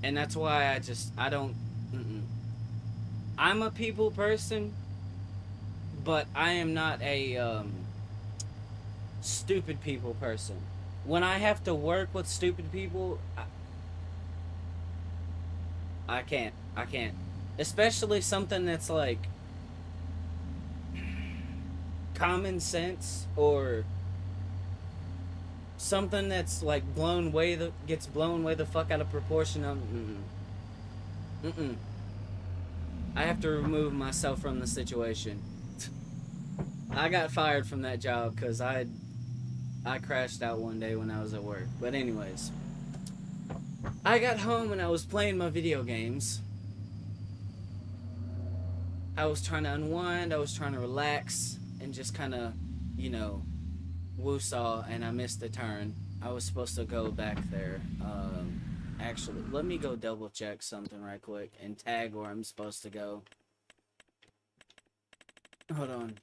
And that's why I don't. I'm a people person, but I am not a stupid people person. When I have to work with stupid people, I can't. I can't. Especially something that's like common sense, or something that's like gets blown way the fuck out of proportion. I have to remove myself from the situation. I got fired from that job because I crashed out one day when I was at work. But anyways, I got home and I was playing my video games. I was trying to unwind. I was trying to relax and just kind of, woo-saw, and I missed the turn. I was supposed to go back there. Actually, let me go double check something right quick and tag where I'm supposed to go. Hold on.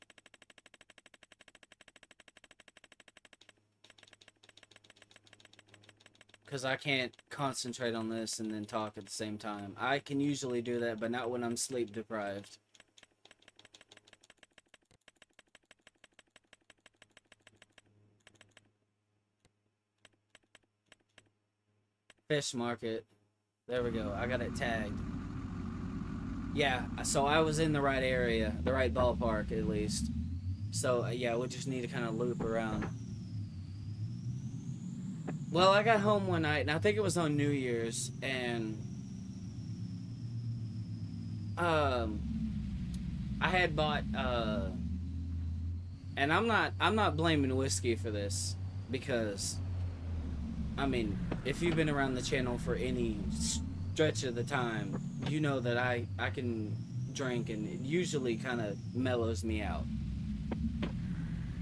Because I can't concentrate on this and then talk at the same time. I can usually do that, but not when I'm sleep deprived. Fish market. There we go. I got it tagged. Yeah, so I was in the right area, the right ballpark at least. So yeah, we just need to kind of loop around. Well, I got home one night, and I think it was on New Year's, and I had bought and I'm not blaming whiskey for this, because I mean, if you've been around the channel for any stretch of the time, you know that I can drink, and it usually kind of mellows me out.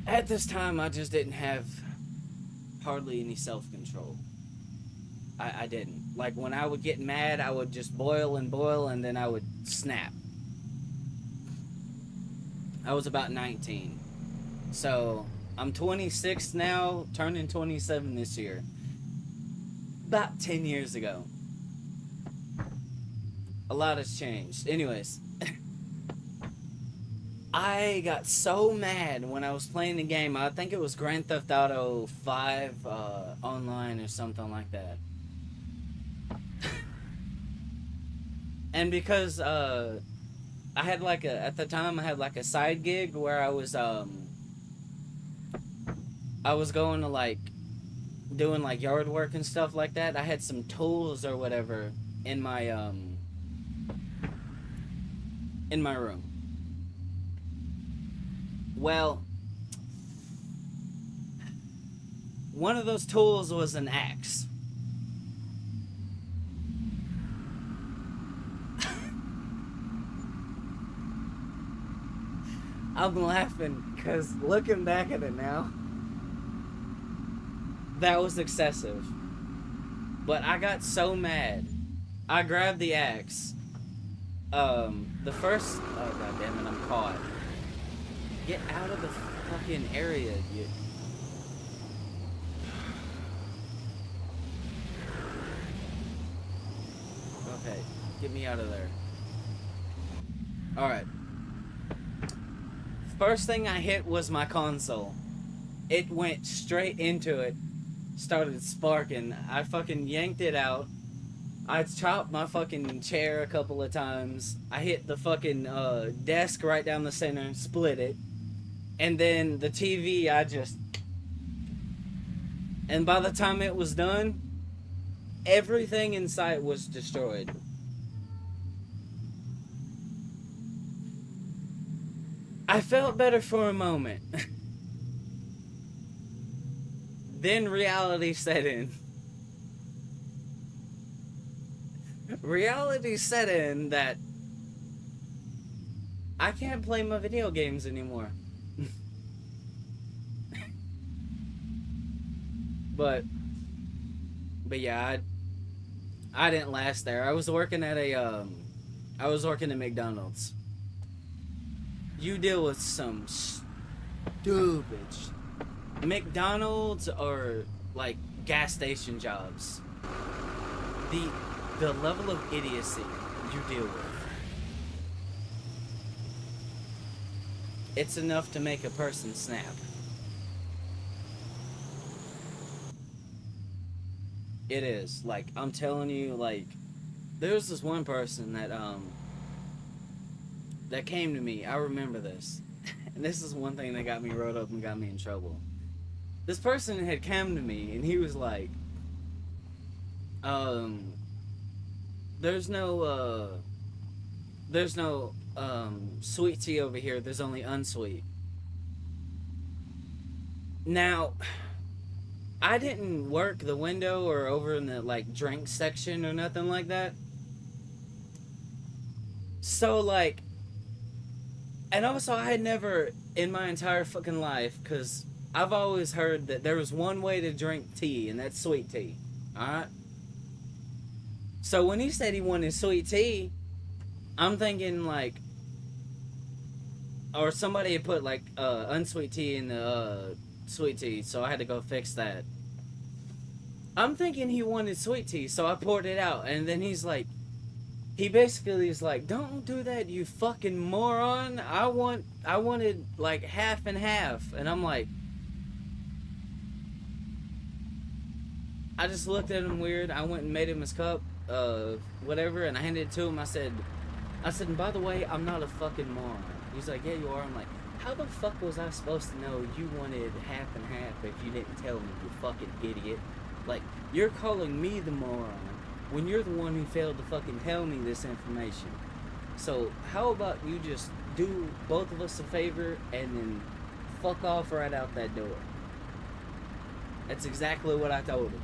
At this time, I just didn't have hardly any self-control. I didn't. Like, when I would get mad, I would just boil, and then I would snap. I was about 19. So, I'm 26 now, turning 27 this year. About 10 years ago. A lot has changed. Anyways. I got so mad when I was playing the game. I think it was Grand Theft Auto 5 online or something like that. And because I had at the time I had like a side gig where I was going to doing yard work and stuff like that. I had some tools or whatever in my room. Well, one of those tools was an axe. I'm laughing because looking back at it now, that was excessive. But I got so mad. I grabbed the axe. The first. Oh, god damn it, I'm caught. Get out of the fucking area, you. Okay, get me out of there. Alright. First thing I hit was my console. It went straight into it. Started sparking. I fucking yanked it out. I chopped my fucking chair a couple of times. I hit the fucking desk right down the center and split it. And then the TV, I just... And by the time it was done, everything in sight was destroyed. I felt better for a moment. Then reality set in. Reality set in that I can't play my video games anymore. but yeah, I didn't last there. I was working at McDonald's. You deal with some stupid McDonald's or like gas station jobs. The level of idiocy you deal with. It's enough to make a person snap. It is. Like, I'm telling you, like, there's this one person that came to me. I remember this. And this is one thing that got me rolled up and got me in trouble. This person had come to me and he was like, there's no sweet tea over here. There's only unsweet. Now, I didn't work the window or over in the like drink section or nothing like that. So like, and also I had never in my entire fucking life, because I've always heard that there was one way to drink tea, and that's sweet tea. Alright? So when he said he wanted sweet tea, I'm thinking like, or somebody had put like unsweet tea in the sweet tea, so I had to go fix that. I'm thinking he wanted sweet tea, so I poured it out, and then he basically is like, don't do that, you fucking moron. I wanted like half and half. And I'm like, I just looked at him weird. I went and made him his cup, whatever, and I handed it to him. I said, and by the way, I'm not a fucking moron. He's like, yeah, you are. I'm like, how the fuck was I supposed to know you wanted half and half if you didn't tell me, you fucking idiot? Like, you're calling me the moron when you're the one who failed to fucking tell me this information. So how about you just do both of us a favor and then fuck off right out that door? That's exactly what I told him.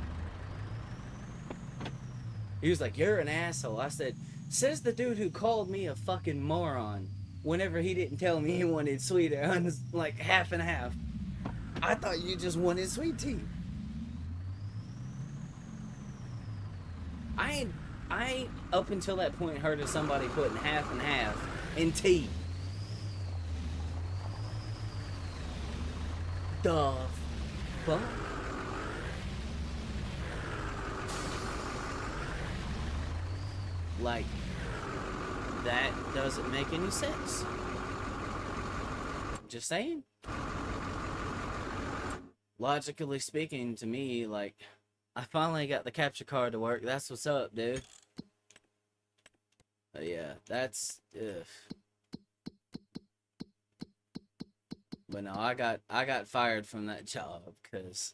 He was like, you're an asshole. I said, says the dude who called me a fucking moron whenever he didn't tell me he wanted sweet, like half and half. I thought you just wanted sweet tea. I up until that point heard of somebody putting half and half in tea. The fuck? Like, that doesn't make any sense. Just saying. Logically speaking, to me, like, I finally got the capture card to work. That's what's up, dude. But yeah, that's... Ugh. But no, I got fired from that job because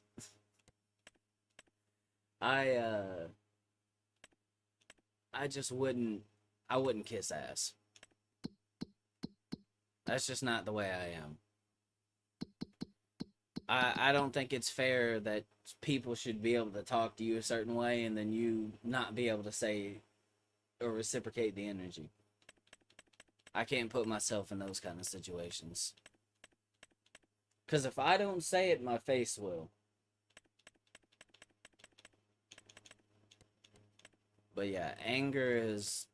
I just wouldn't kiss ass. That's just not the way I am. I don't think it's fair that people should be able to talk to you a certain way and then you not be able to say or reciprocate the energy. I can't put myself in those kind of situations. Because if I don't say it, my face will. But yeah, anger is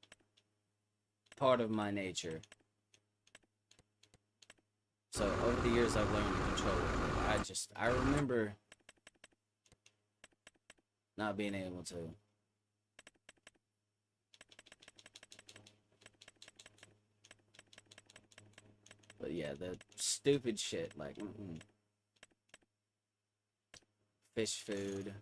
part of my nature. So over the years, I've learned to control it. I remember not being able to. But yeah, the stupid shit, like, fish food.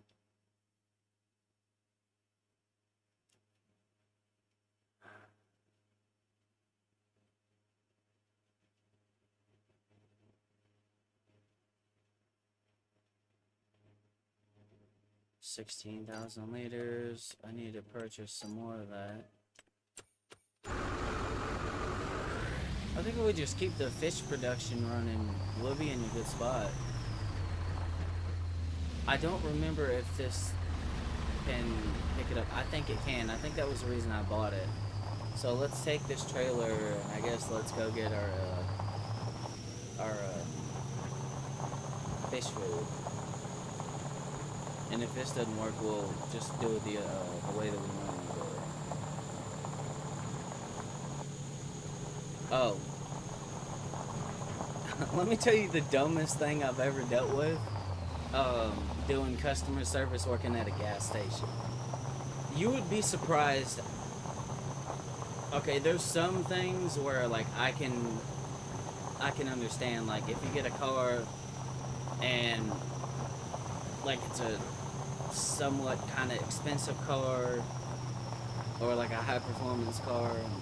$16,000 I need to purchase some more of that. I think if we just keep the fish production running, we'll be in a good spot. I don't remember if this can pick it up. I think it can. I think that was the reason I bought it. So let's take this trailer, and I guess let's go get our fish food. And if this doesn't work, we'll just do it the way that we normally do it. Oh. Let me tell you the dumbest thing I've ever dealt with. Doing customer service working at a gas station. You would be surprised. Okay, there's some things where, like, I can understand, like, if you get a car and, like, it's a somewhat kind of expensive car or like a high performance car, and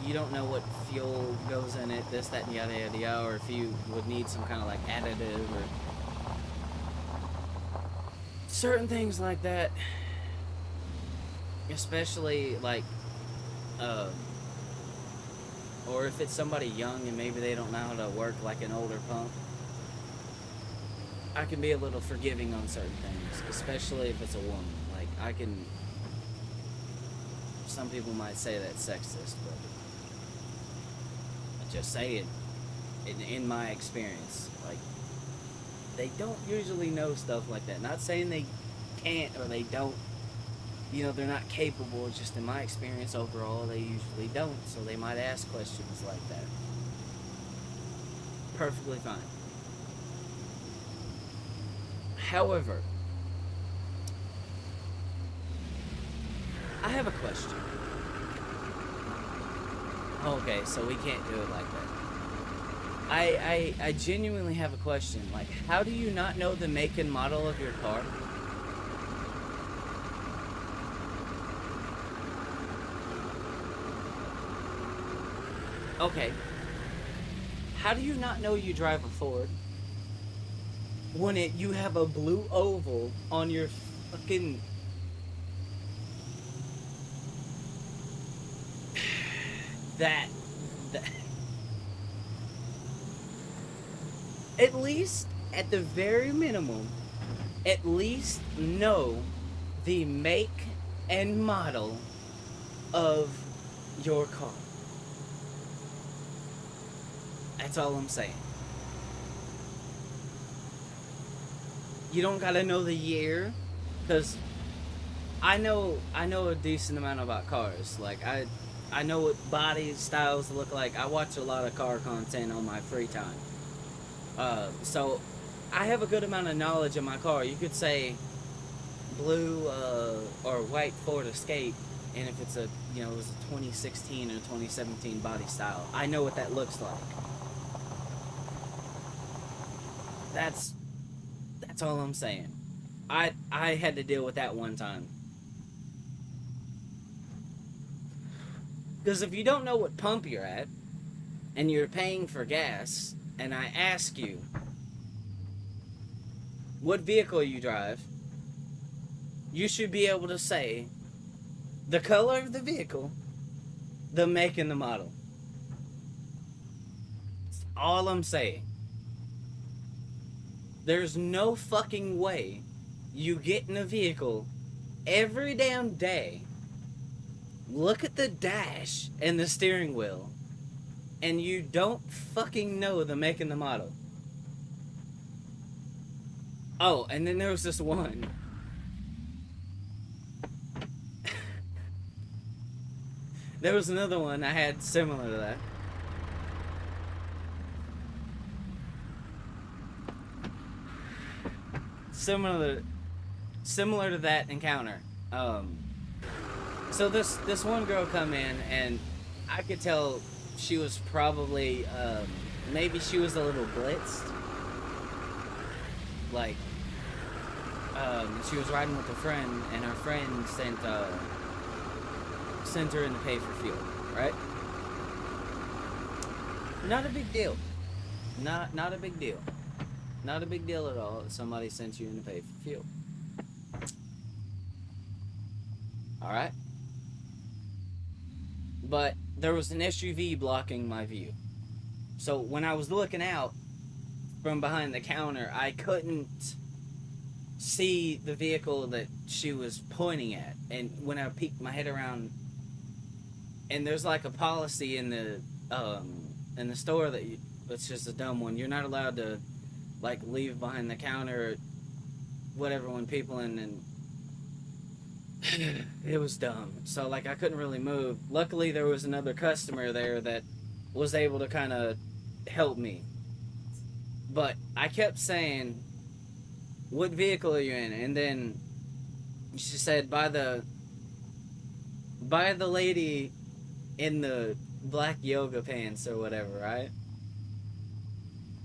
you don't know what fuel goes in it, this, that, and yada yada yada, or if you would need some kind of like additive or certain things like that, especially like or if it's somebody young and maybe they don't know how to work like an older pump. I can be a little forgiving on certain things, especially if it's a woman. Like, I can... Some people might say that's sexist, but... I just say it in my experience. Like, they don't usually know stuff like that. Not saying they can't or they don't... You know, they're not capable. Just in my experience overall, they usually don't. So they might ask questions like that. Perfectly fine. However, I have a question. Okay, so we can't do it like that. I genuinely have a question. Like, how do you not know the make and model of your car? Okay. How do you not know you drive a Ford when you have a blue oval on your fucking... that at least, at the very minimum, at least know the make and model of your car. That's all I'm saying. You don't gotta know the year, because I know a decent amount about cars. Like, I know what body styles look like. I watch a lot of car content on my free time. So I have a good amount of knowledge of my car. You could say blue or white Ford Escape, and if it's it was a 2016 or 2017 body style, I know what that looks like. That's all I'm saying. I had to deal with that one time. Because if you don't know what pump you're at, and you're paying for gas, and I ask you what vehicle you drive, you should be able to say the color of the vehicle, the make and the model. That's all I'm saying. There's no fucking way you get in a vehicle every damn day, look at the dash and the steering wheel, and you don't fucking know the make and the model. Oh, and then there was this one. There was another one I had similar to that. Similar to that encounter. So this one girl come in, and I could tell she was probably maybe she was a little blitzed. Like she was riding with a friend, and her friend sent her in to pay for fuel, right? Not a big deal. Not a big deal. Not a big deal at all that somebody sent you in to pay for fuel. Alright? But there was an SUV blocking my view. So when I was looking out from behind the counter, I couldn't see the vehicle that she was pointing at. And when I peeked my head around, and there's like a policy in the store that it's just a dumb one. You're not allowed to like leave behind the counter or whatever when people and it was dumb. So like I couldn't really move. Luckily there was another customer there that was able to kind of help me. But I kept saying, "What vehicle are you in?" And then she said, by the lady in the black yoga pants or whatever, right?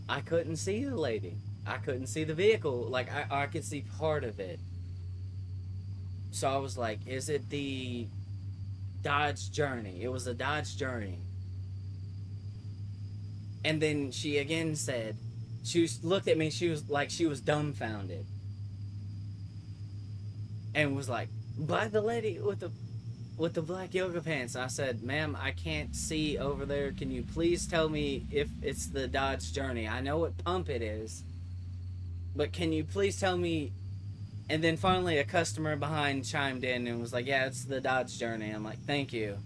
I couldn't see the lady. I couldn't see the vehicle. Like, I could see part of it. So I was like, is it the Dodge Journey? It was a Dodge Journey. And then she again said, looked at me, she was dumbfounded. And was like, by the lady with the black yoga pants. I said, "Ma'am, I can't see over there. Can you please tell me if it's the Dodge Journey? I know what pump it is, but can you please tell me?" And then finally a customer behind chimed in and was like, "Yeah, it's the Dodge Journey." I'm like, "Thank you."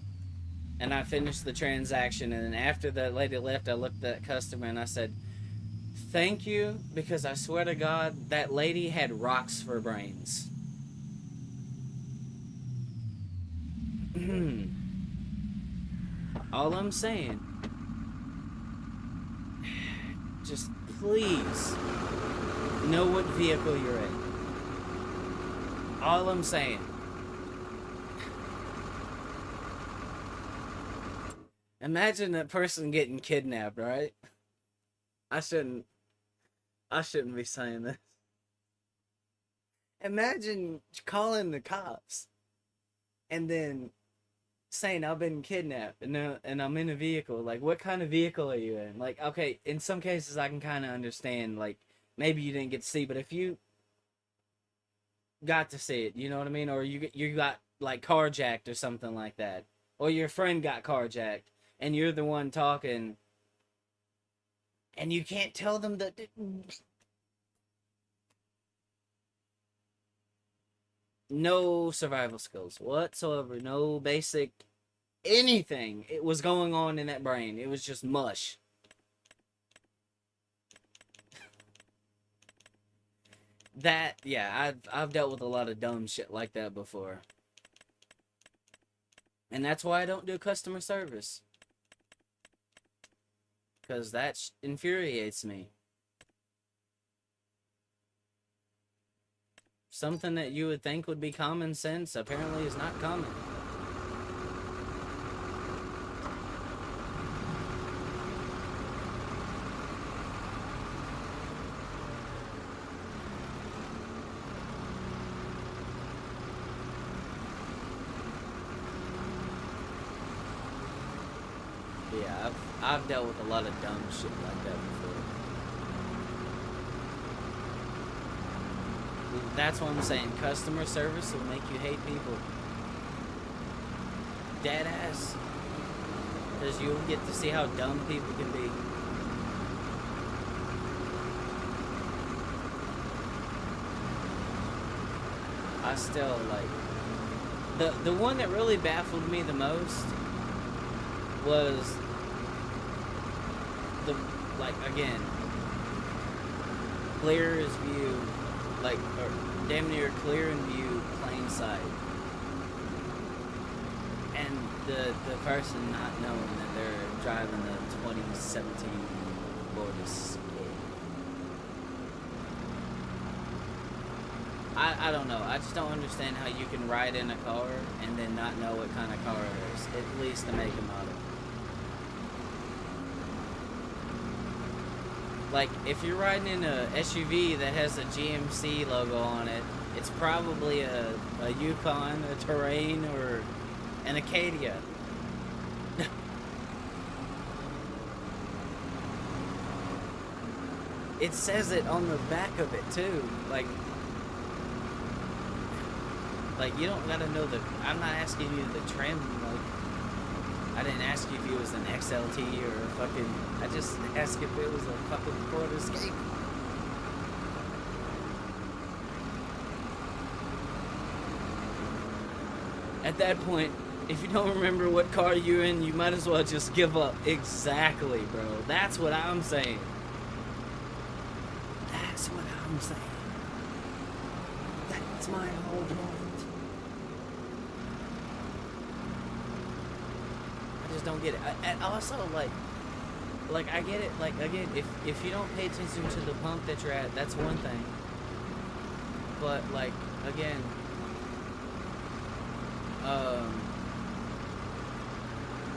And I finished the transaction, and then after the lady left, I looked at that customer and I said, "Thank you, because I swear to God, that lady had rocks for brains." All I'm saying, just please know what vehicle you're in. All I'm saying. Imagine that person getting kidnapped, right? I shouldn't be saying this. Imagine calling the cops and then saying I've been kidnapped and I'm in a vehicle. Like, what kind of vehicle are you in? Like, okay, in some cases I can kind of understand, like, maybe you didn't get to see, but if you got to see it, you know what I mean? Or you got, like, carjacked or something like that. Or your friend got carjacked and you're the one talking and you can't tell them that... No survival skills whatsoever. No basic anything. It was going on in that brain. It was just mush. That, yeah, I've dealt with a lot of dumb shit like that before. And that's why I don't do customer service. Because that infuriates me. Something that you would think would be common sense apparently is not common. Yeah, I've dealt with a lot of dumb shit like that before. That's what I'm saying. Customer service will make you hate people. Dead ass. Because you'll get to see how dumb people can be. I still, like... The one that really baffled me the most was the like again, clear as view, like or damn near clear in view, plain sight, and the person not knowing that they're driving a 2017 Ford Escape. I don't know. I just don't understand how you can ride in a car and then not know what kind of car it is, at least the make and model. Like, if you're riding in a SUV that has a GMC logo on it, it's probably a Yukon, a Terrain, or an Acadia. It says it on the back of it, too. Like, you don't gotta know I'm not asking you the trim, like, I didn't ask you if it was an XLT or a fucking, I just asked if it was a fucking Ford Escape. At that point, if you don't remember what car you're in, you might as well just give up. Exactly, bro. That's what I'm saying. That's what I'm saying. That's my whole point. I just don't get it. And also, like I get it. Like again, if you don't pay attention to the pump that you're at, that's one thing. But like again,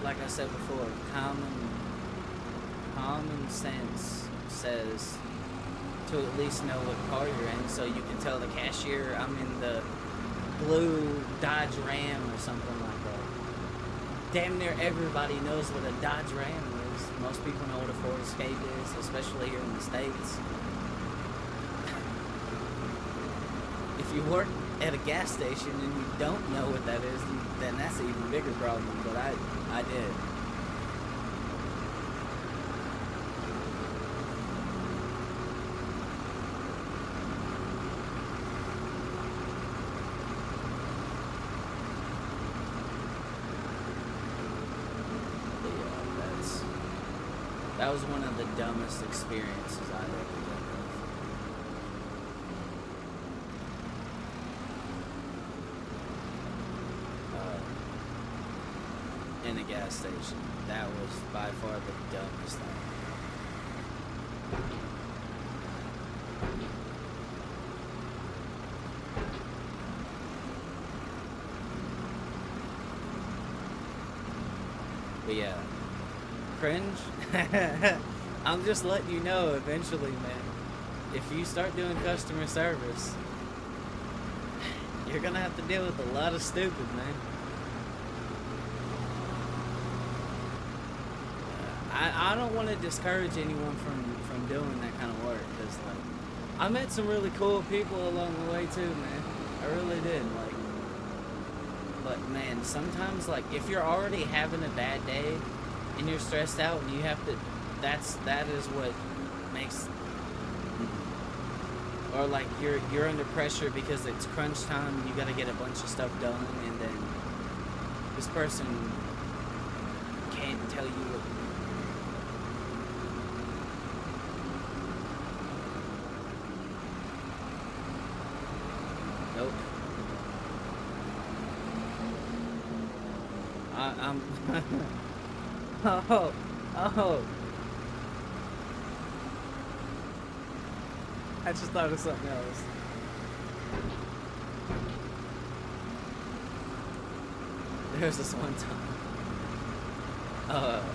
like I said before, common sense says to at least know what car you're in, so you can tell the cashier I'm in the blue Dodge Ram or something like that. Damn near everybody knows what a Dodge Ram is. Most people know what a Ford Escape is, especially here in the States. If you work at a gas station and you don't know what that is, then that's an even bigger problem, but I did. That was one of the dumbest experiences I've ever been with. In a gas station. That was by far the dumbest thing. But yeah. Cringe? I'm just letting you know eventually, man. If you start doing customer service, you're gonna have to deal with a lot of stupid, man. I don't want to discourage anyone from doing that kind of work, because like I met some really cool people along the way too, man. I really did. Like, but man, sometimes like if you're already having a bad day and you're stressed out and you have to, that is what makes, or like you're under pressure because it's crunch time and you got to get a bunch of stuff done, and then this person can't tell you what. Nope. I'm oh. I just thought of something else. There's this one time.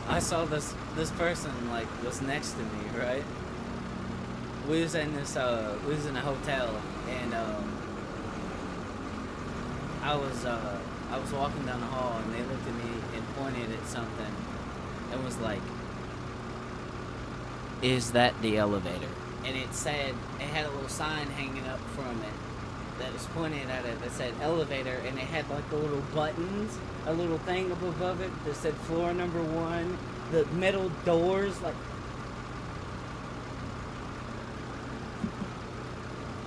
I saw this person like was next to me, right? We was in a hotel, and I was walking down the hall, and they looked at me and pointed at something and was like, "Is that the elevator?" And it had a little sign hanging up from it that was pointing at it that said elevator, and it had like the little buttons, a little thing up above it that said floor number 1, the metal doors, like,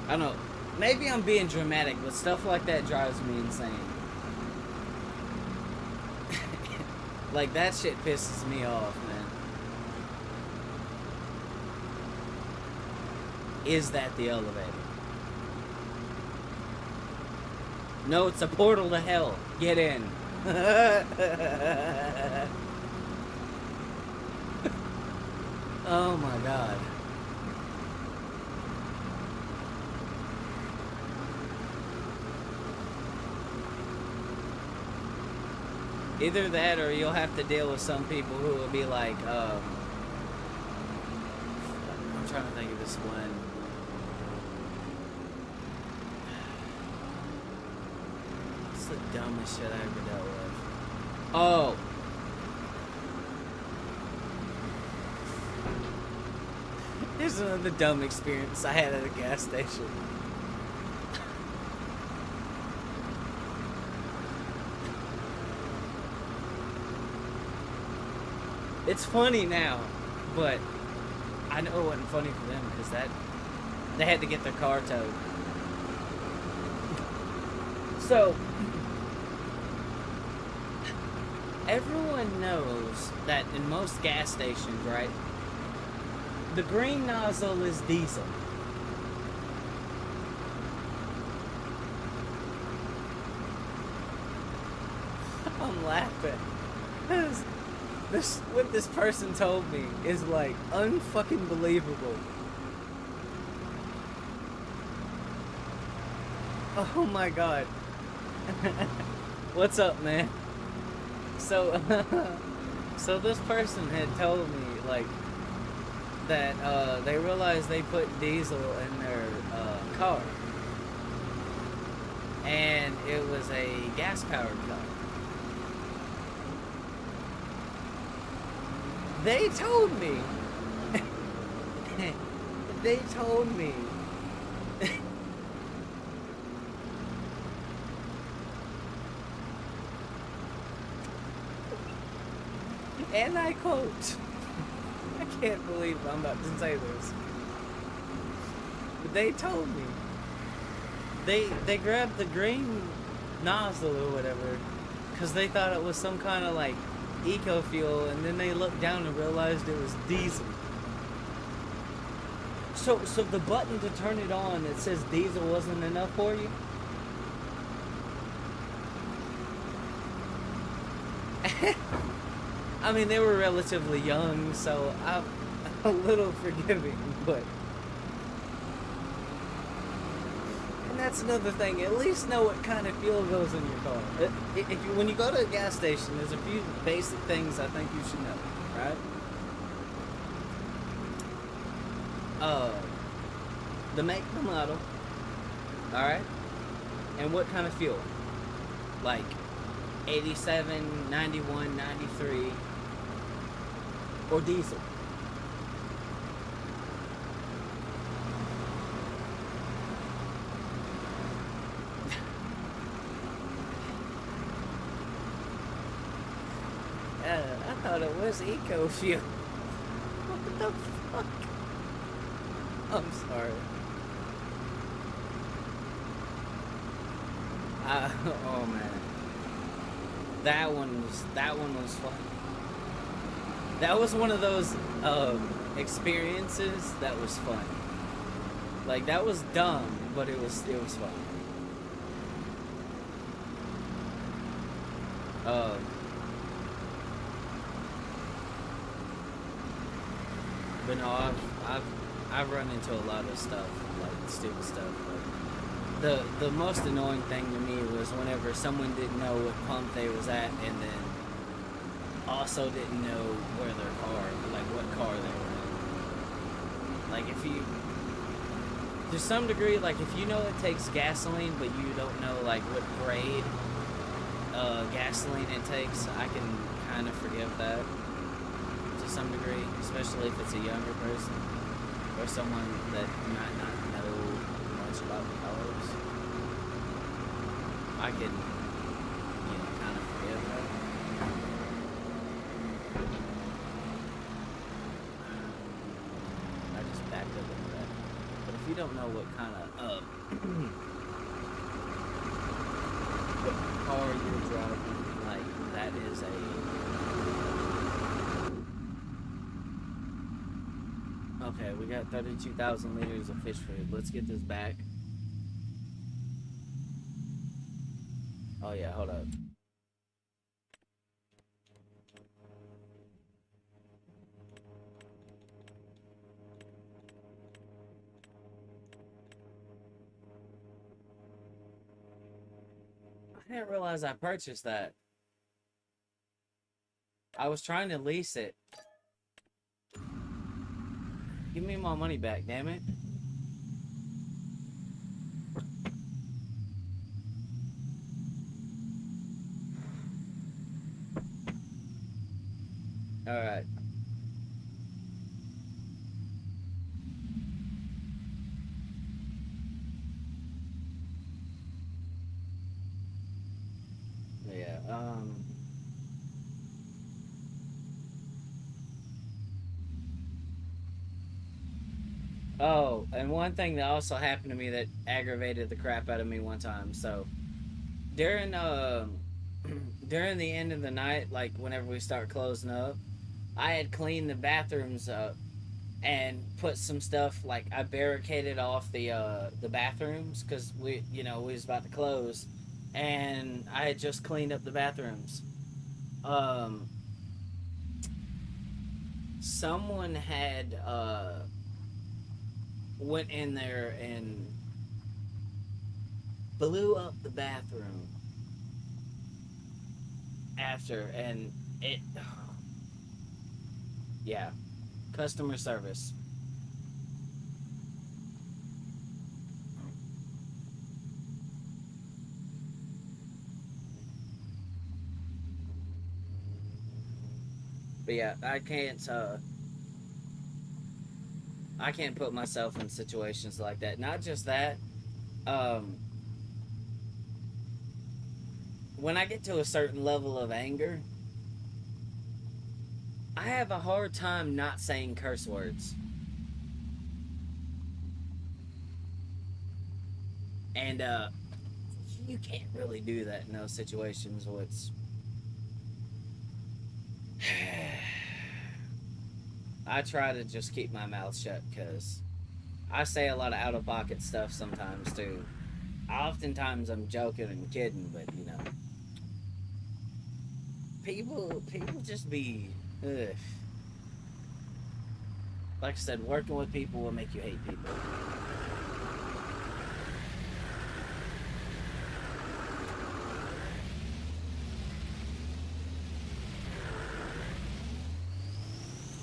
I don't know, maybe I'm being dramatic, but stuff like that drives me insane. Like, that shit pisses me off, man. Is that the elevator? No, it's a portal to hell. Get in. Oh my god. Either that or you'll have to deal with some people who will be like, I'm trying to think of this one. What's the dumbest shit I ever dealt with? Oh! Here's another dumb experience I had at a gas station. It's funny now, but I know it wasn't funny for them because they had to get their car towed. So everyone knows that in most gas stations, right? The green nozzle is diesel. I'm laughing. What this person told me is like unfucking believable. Oh my god. What's up, man? So, so this person had told me like that they realized they put diesel in their car, and it was a gas-powered car. They told me. They told me. And I quote, I can't believe I'm about to say this, but they told me they grabbed the green nozzle or whatever because they thought it was some kind of like eco fuel, and then they looked down and realized it was diesel. So the button to turn it on that says diesel wasn't enough for you? I mean, they were relatively young, so I'm a little forgiving, but... And that's another thing, at least know what kind of fuel goes in your car. When you go to a gas station, there's a few basic things I think you should know, right? The make, the model, alright? And what kind of fuel? Like 87, 91, 93, or diesel. I thought it was eco fuel. What the fuck? I'm sorry. Oh man. That one was fun. That was one of those experiences that was fun. Like, that was dumb, but it was fun. But no, I've run into a lot of stuff, like stupid stuff. Like, the most annoying thing to me was whenever someone didn't know what pump they was at, and then also didn't know where their car, like what car they were in. Like, if you, to some degree, like if you know it takes gasoline, but you don't know like what grade gasoline it takes, I can kind of forgive that to some degree, especially if it's a younger person or someone that might not know much about the colors. I can, kind of forgive that. I just backed up into that. But if you don't know what kind of what car you're driving, like, that is a Okay, we got 32,000 liters of fish food. Let's get this back. Oh yeah, hold up. I didn't realize I purchased that. I was trying to lease it. Give me my money back, damn it. Alright. Yeah, oh, and one thing that also happened to me that aggravated the crap out of me one time. So, during, during the end of the night, like whenever we start closing up, I had cleaned the bathrooms up and put some stuff, like I barricaded off the bathrooms because we was about to close, and I had just cleaned up the bathrooms. Um, Someone had went in there and blew up the bathroom after, and it, yeah, customer service. But yeah, I can't put myself in situations like that. Not just that. Um, when I get to a certain level of anger, I have a hard time not saying curse words. And you can't really do that in those situations where it's I try to just keep my mouth shut because I say a lot of out of pocket stuff sometimes too. Oftentimes I'm joking and kidding, but people just be ugh. Like I said, working with people will make you hate people.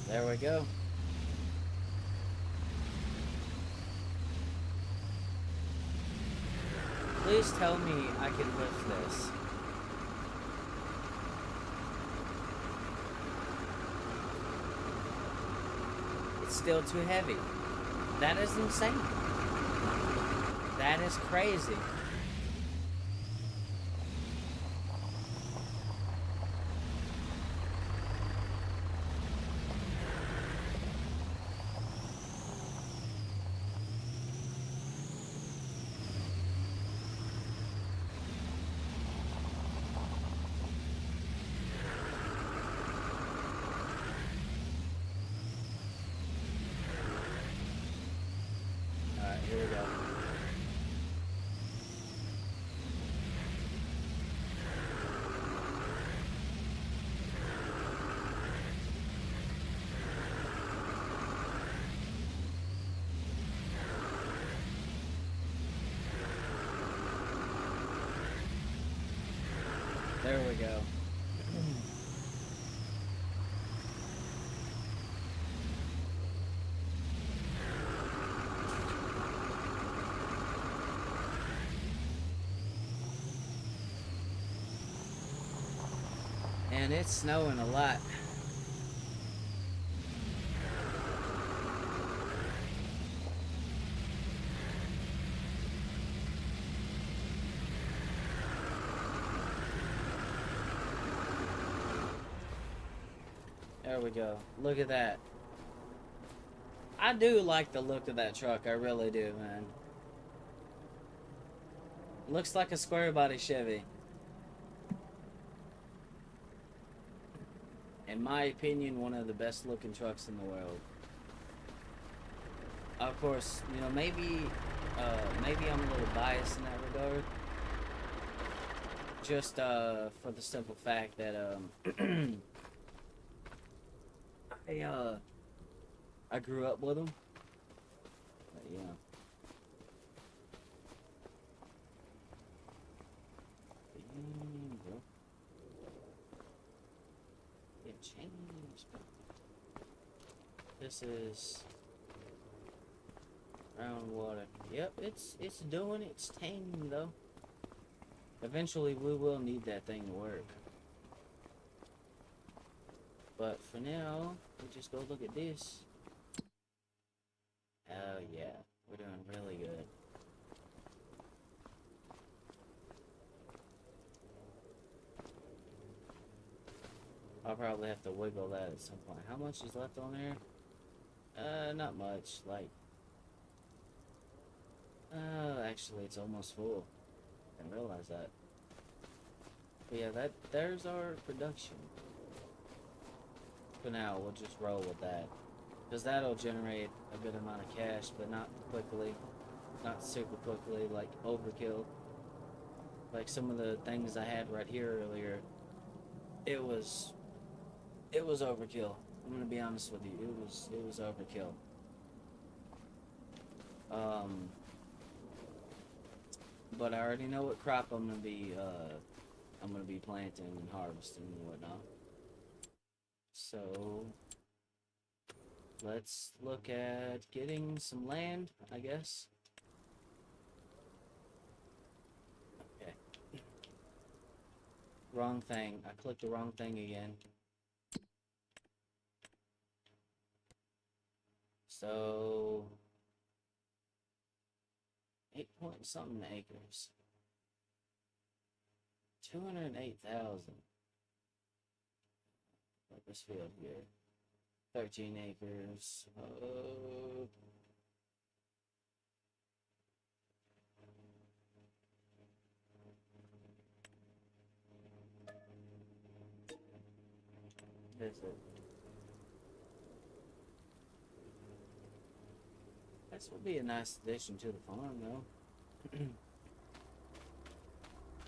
There we go. Please tell me I can lift this. It's still too heavy. That is insane. That is crazy. Alright, here we go. There we go. And it's snowing a lot. There we go. Look at that. I do like the look of that truck. I really do, man. Looks like a square body Chevy. In my opinion, one of the best looking trucks in the world. Of course, you know, maybe I'm a little biased in that regard. Just for the simple fact that I I grew up with them. But, you know, bro, it changed. This is groundwater. Yep, it's doing its thing though. Eventually, we will need that thing to work. But for now, we just go look at this. Oh yeah, we're doing really good. I'll probably have to wiggle that at some point. How much is left on there? Not much. Like, actually, it's almost full. I didn't realize that. But yeah, there's our production. For now, we'll just roll with that. Because that'll generate a good amount of cash, but not quickly. Not super quickly, like overkill. Like some of the things I had right here earlier, it was overkill. I'm gonna be honest with you, it was overkill. Um, but I already know what crop I'm gonna be planting and harvesting and whatnot. So let's look at getting some land, I guess. Okay. Wrong thing. I clicked the wrong thing again. So 8 point something acres. 208,000. Like this field here. 13 acres. Is it? This would be a nice addition to the farm, though.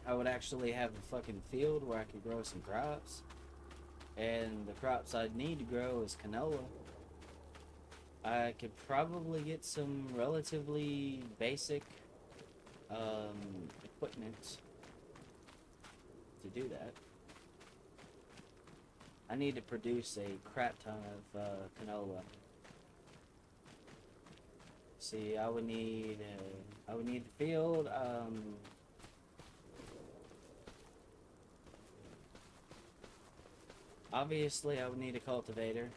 I would actually have a fucking field where I could grow some crops. And the crops I'd need to grow is canola. I could probably get some relatively basic equipment to do that. I need to produce a crap ton of canola. See, I would need the field. Obviously, I would need a cultivator.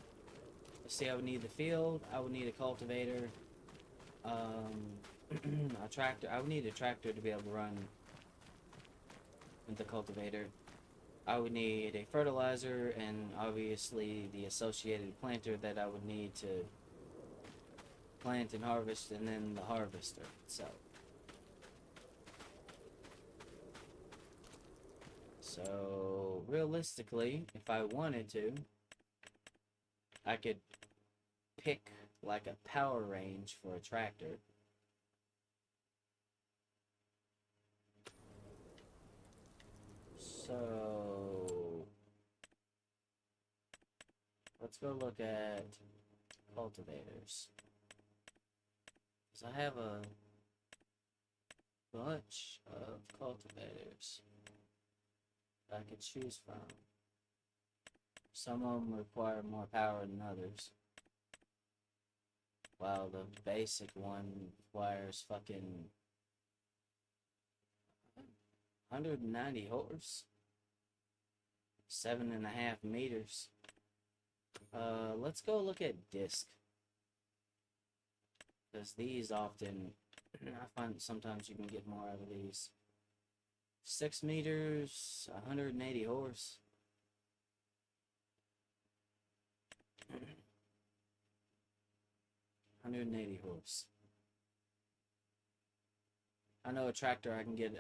See, I would need the field. I would need a cultivator. A tractor. I would need a tractor to be able to run with the cultivator. I would need a fertilizer and obviously the associated planter that I would need to plant and harvest, and then the harvester itself. So realistically, if I wanted to, I could pick like a power range for a tractor. So let's go look at cultivators. Because I have a bunch of cultivators I could choose from. Some of them require more power than others. While the basic one requires fucking 190 horse. 7.5 meters. Let's go look at disc. Because these often, I find sometimes you can get more out of these. 6 meters, 180 horse. $180 horse. I know a tractor I can get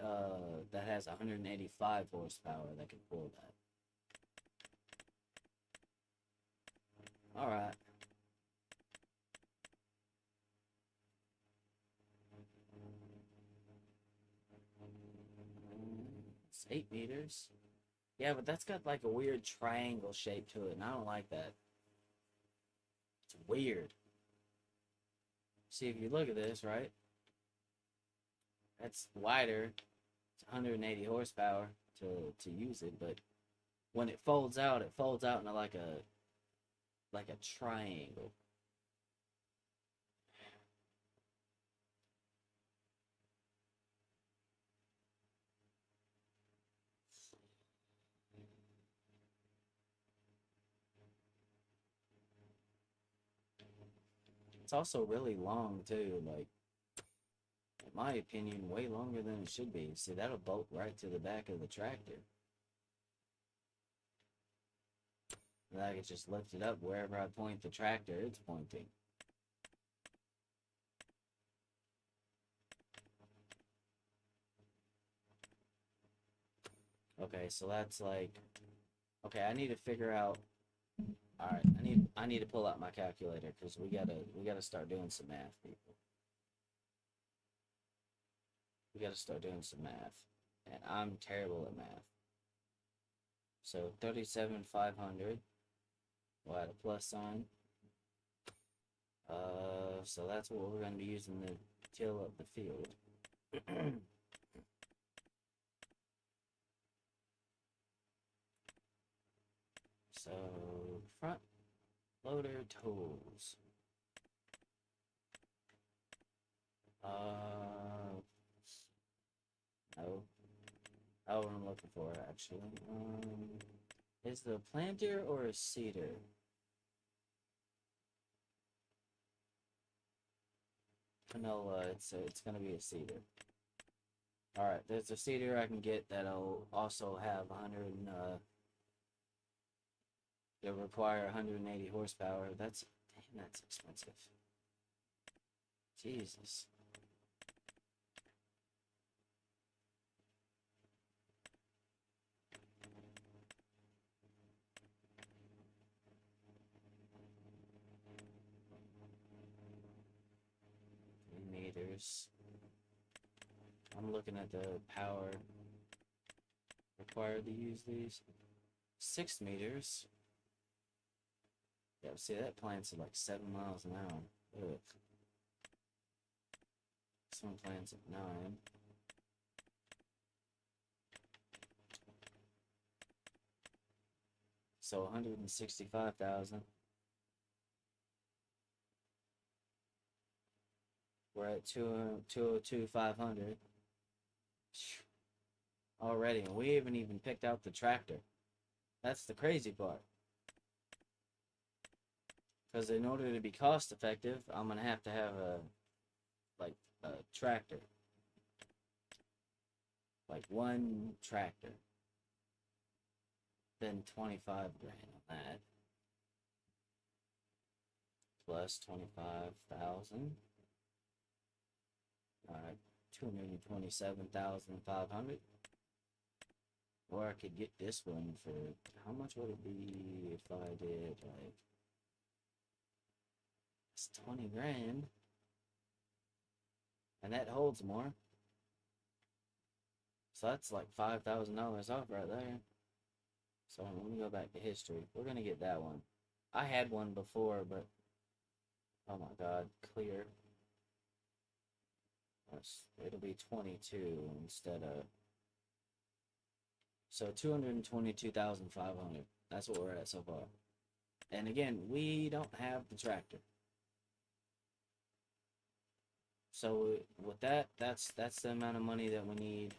that has 185 horsepower that can pull that. Alright. It's 8 meters. Yeah, but that's got like a weird triangle shape to it, and I don't like that. It's weird. See, if you look at this, right? That's wider. It's 180 horsepower to use it, but when it folds out into like a triangle. It's also really long too, like in my opinion, way longer than it should be. See, that'll bolt right to the back of the tractor. And I could just lift it up wherever I point the tractor, it's pointing. Okay, so that's like, okay, I need to figure out. All right, I need to pull out my calculator because we gotta start doing some math, people. We gotta start doing some math, and I'm terrible at math. So 37,500. We'll add a plus sign. So that's what we're gonna be using to till up the field. So front loader tools. No. Oh, what I'm looking for actually. Is the planter or a seeder? No, it's gonna be a seeder. All right, there's a seeder I can get that'll also have 100 it'll require 180 horsepower. That's expensive. Jesus. Meters. I'm looking at the power required to use these. 6 meters. Yeah, see that plant's at like 7 miles an hour. Ugh. This one plants at 9. So 165,000. We're at 202,500 already, and we haven't even picked out the tractor. That's the crazy part. Because in order to be cost effective, I'm gonna have to have a tractor, like one tractor. Then 25 grand on that, plus 25,000. All right, 227,500. Or I could get this one for, how much would it be if I did like, it's 20 grand. And that holds more. So that's like $5,000 off right there. So let me go back to history. We're gonna get that one. I had one before, but oh my god, clear. It'll be 22 instead of. So 222,500. That's what we're at so far. And again, we don't have the tractor. So with that, that's the amount of money that we need.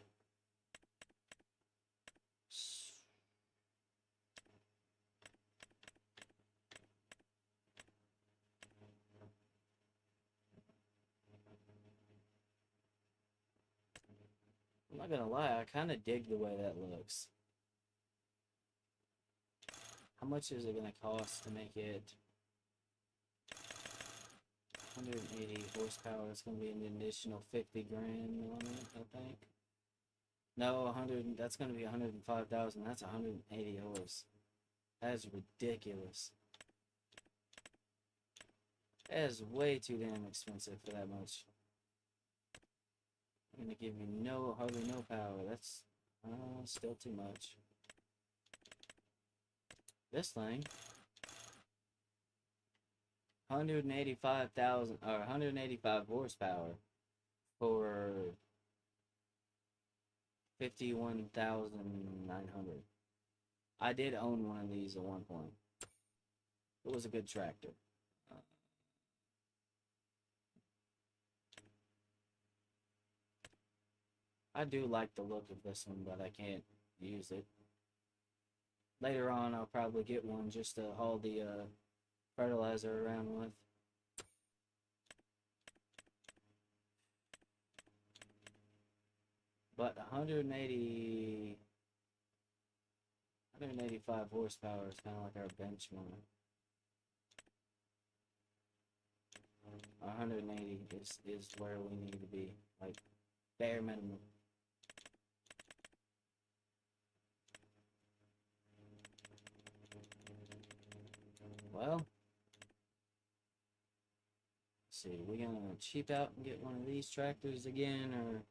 I'm not gonna lie, I kind of dig the way that looks. How much is it gonna cost to make it 180 horsepower? It's gonna be an additional 50 grand on it, I think. No, 100. That's gonna be 105,000. That's 180 horse. That is ridiculous. That is way too damn expensive for that much. I'm gonna give you hardly no power. That's Still too much. This thing, 185,000 or 185 horsepower for 51,900. I did own one of these at one point. It was a good tractor. Uh, I do like the look of this one, but I can't use it. Later on, I'll probably get one just to haul the fertilizer around with. But 185 horsepower is kind of like our benchmark. 180 is where we need to be, like bare minimum. Well, let's see, we gonna cheap out and get one of these tractors again, or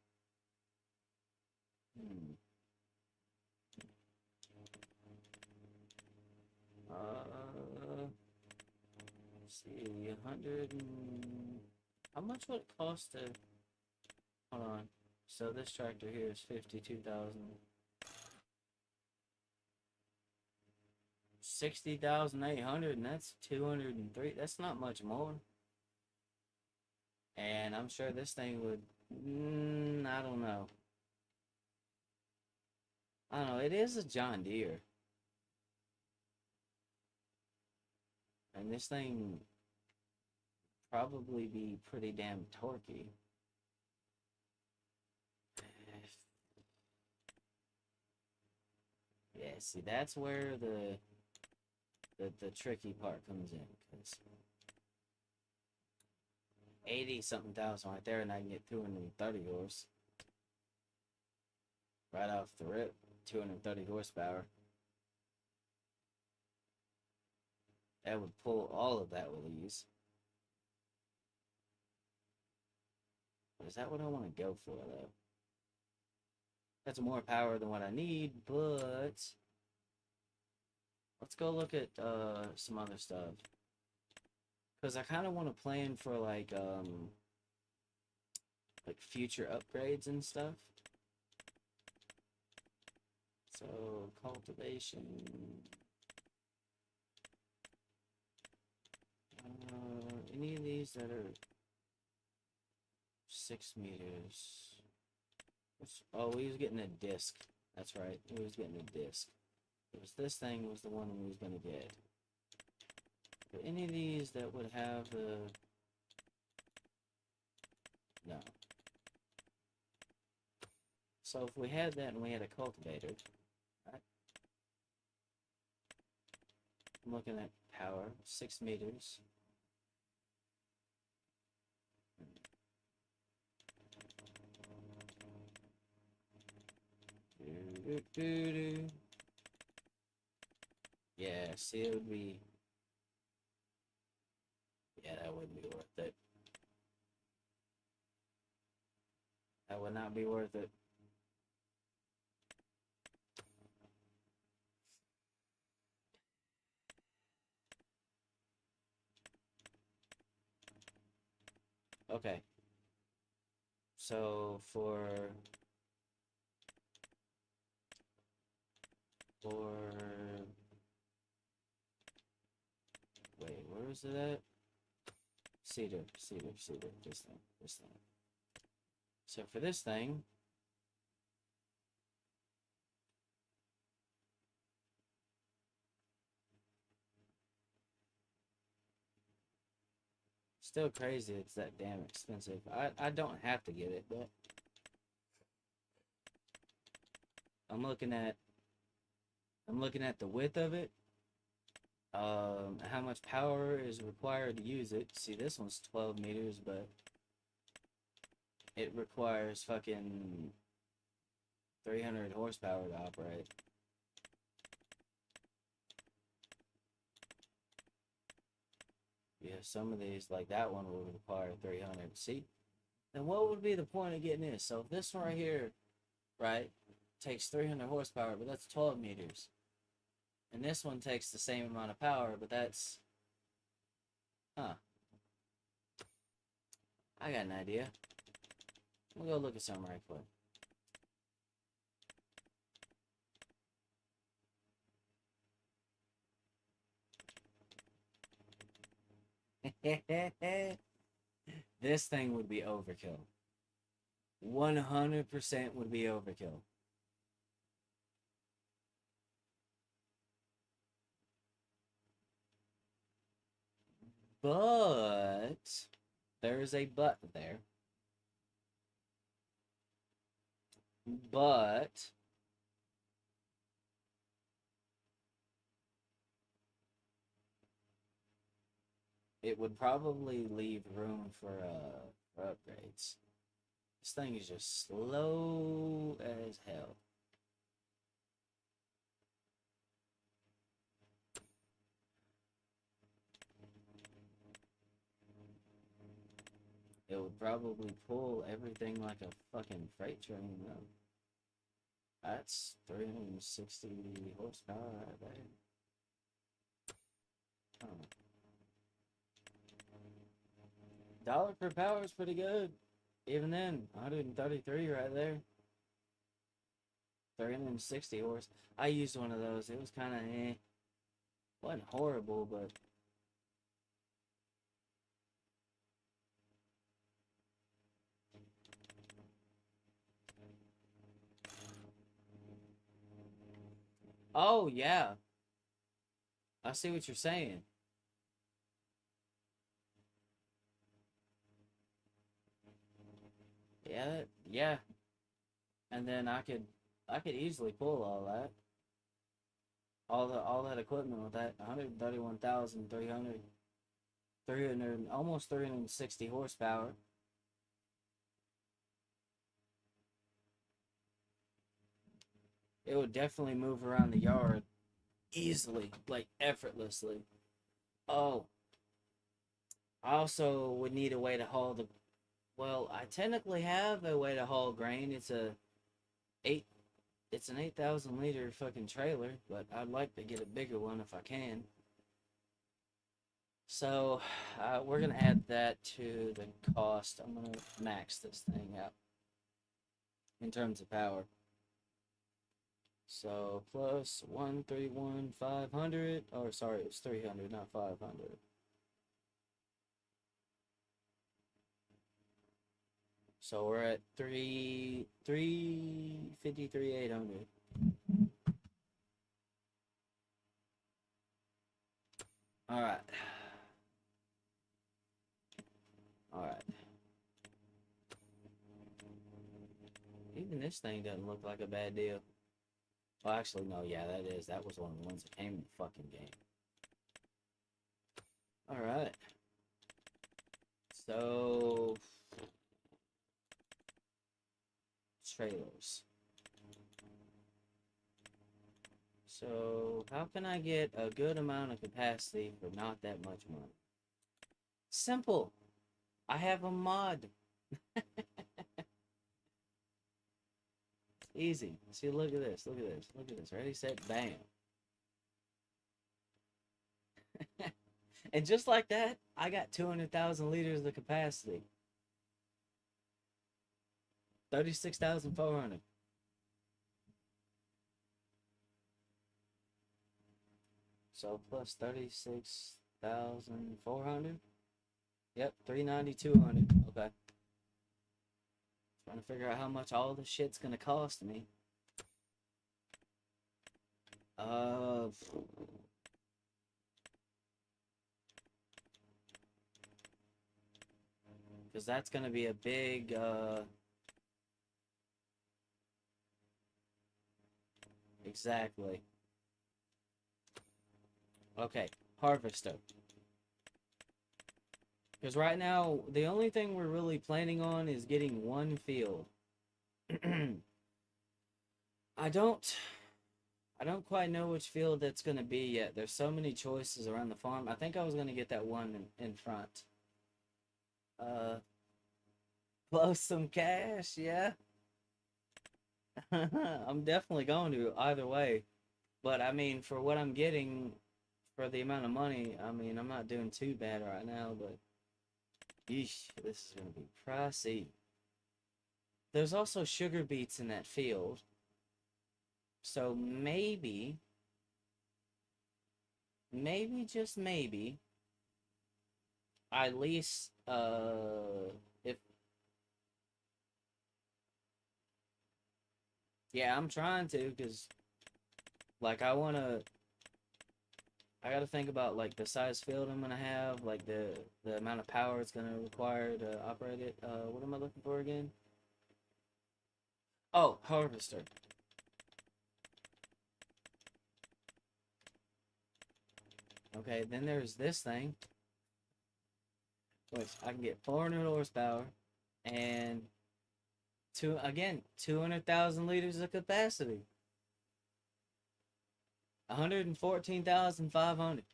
let's see, 100 and how much would it cost to? Hold on. So this tractor here is 52,000. 60,800, and that's 203. That's not much more. And I'm sure this thing would. I don't know. I don't know. It is a John Deere, and this thing probably be pretty damn torquey. Yeah, see, that's where the tricky part comes in, because 80 something thousand right there, and I can get 230 horse right off the rip. 230 horsepower. That would pull all of that with ease. But is that what I want to go for, though? That's more power than what I need, but let's go look at some other stuff. Because I kind of want to plan for like future upgrades and stuff. So cultivation. Any of these that are 6 meters. Oh, we was getting a disc. That's right. We was getting a disc. It was this thing was the one we was gonna get. But any of these that would have the no. So if we had that and we had a cultivator, right? I'm looking at power, 6 meters. Yeah, see, it would be. Yeah, that wouldn't be worth it. That would not be worth it. Okay. So wait, where is it at? Cedar, this thing. So for this thing, still crazy it's that damn expensive. I don't have to get it, but I'm looking at the width of it. How much power is required to use it. See, this one's 12 meters, but it requires fucking 300 horsepower to operate. Yeah, some of these, like that one, will require 300. See, then what would be the point of getting this? So if this one right here, right, takes 300 horsepower, but that's 12 meters. And this one takes the same amount of power, but that's... Huh. I got an idea. We'll go look at something right quick. This thing would be overkill. 100% would be overkill. But there's a but there. But it would probably leave room for upgrades. This thing is just slow as hell. It would probably pull everything like a fucking freight train, though. That's 360 horsepower right there. Oh. Dollar per power is pretty good. Even then, 133 right there. 360 horse. I used one of those. It was kind of eh. Wasn't horrible, but... Oh, yeah. I see what you're saying. Yeah, yeah. And then I could easily pull all that. All that equipment with that 131,300 almost 360 horsepower. It would definitely move around the yard easily, like effortlessly. Oh, I also would need a way to haul the... Well, I technically have a way to haul grain. Eight it's an 8,000 liter fucking trailer, but I'd like to get a bigger one if I can. So, we're gonna add that to the cost. I'm gonna max this thing out in terms of power. So, plus 131,500, or sorry, it's 300, not 500. So we're at 353,800. All right. All right. Even this thing doesn't look like a bad deal. Well, actually, no. Yeah, that was one of the ones that came in the fucking game. All right. So trailers. So how can I get a good amount of capacity for not that much money? Simple. I have a mod. Easy. See, look at this. Look at this. Look at this. Ready, set, bam. And just like that, I got 200,000 liters of capacity. 36,400. So plus 36,400. Yep, 390,200. Okay. Trying to figure out how much all this shit's gonna cost me. Because that's gonna be a big, exactly. Okay, harvester. Because right now, the only thing we're really planning on is getting one field. I don't quite know which field that's going to be yet. There's so many choices around the farm. I think I was going to get that one in front. Blow some cash, yeah. I'm definitely going to either way. But I mean, for what I'm getting for the amount of money, I mean, I'm not doing too bad right now, but yeesh, this is going to be pricey. There's also sugar beets in that field. So maybe, just maybe, I lease, if, yeah, I'm trying to, because, like, I gotta think about, like, the size field I'm gonna have, like, the amount of power it's gonna require to operate it. What am I looking for again? Oh, harvester. Okay, then there's this thing, which I can get 400 horsepower and 200,000 liters of capacity. 114,500.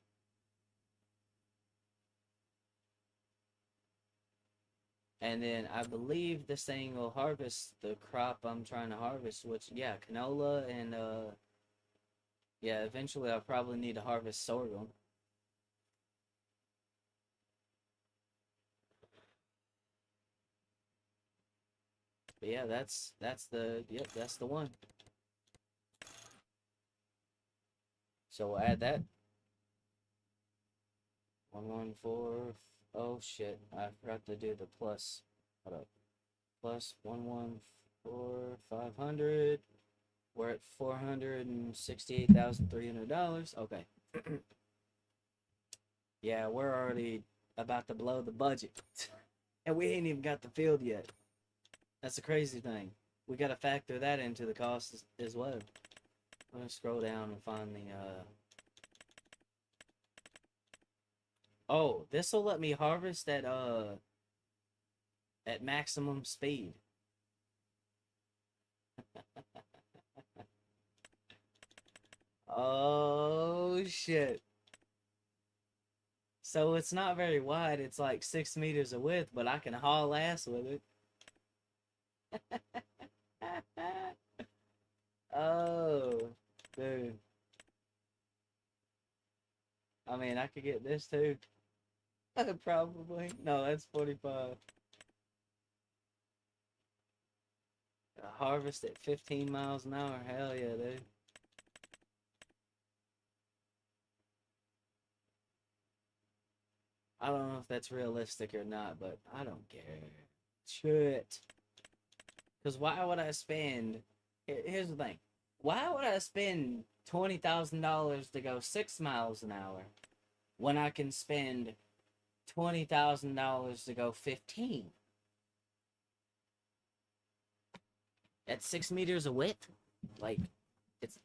And then I believe this thing will harvest the crop I'm trying to harvest, which, yeah, canola and, yeah, eventually I'll probably need to harvest sorghum. But yeah, that's the one. So we'll add that. 114. Oh shit, I forgot to do the plus. Hold up. Plus 114,500. We're at $468,300. Okay. Yeah, we're already about to blow the budget. And we ain't even got the field yet. That's the crazy thing. We gotta factor that into the cost as well. I'm gonna scroll down and find the oh, this will let me harvest at maximum speed. Oh shit. So it's not very wide, it's like 6 meters of width, but I can haul ass with it. Oh, dude. I mean, I could get this too. Probably. No, that's 45. Harvest at 15 miles an hour. Hell yeah, dude. I don't know if that's realistic or not, but I don't care. Shit. Because why would I spend. Here's the thing. Why would I spend $20,000 to go 6 miles an hour when I can spend $20,000 to go 15? At 6 meters of width? Like,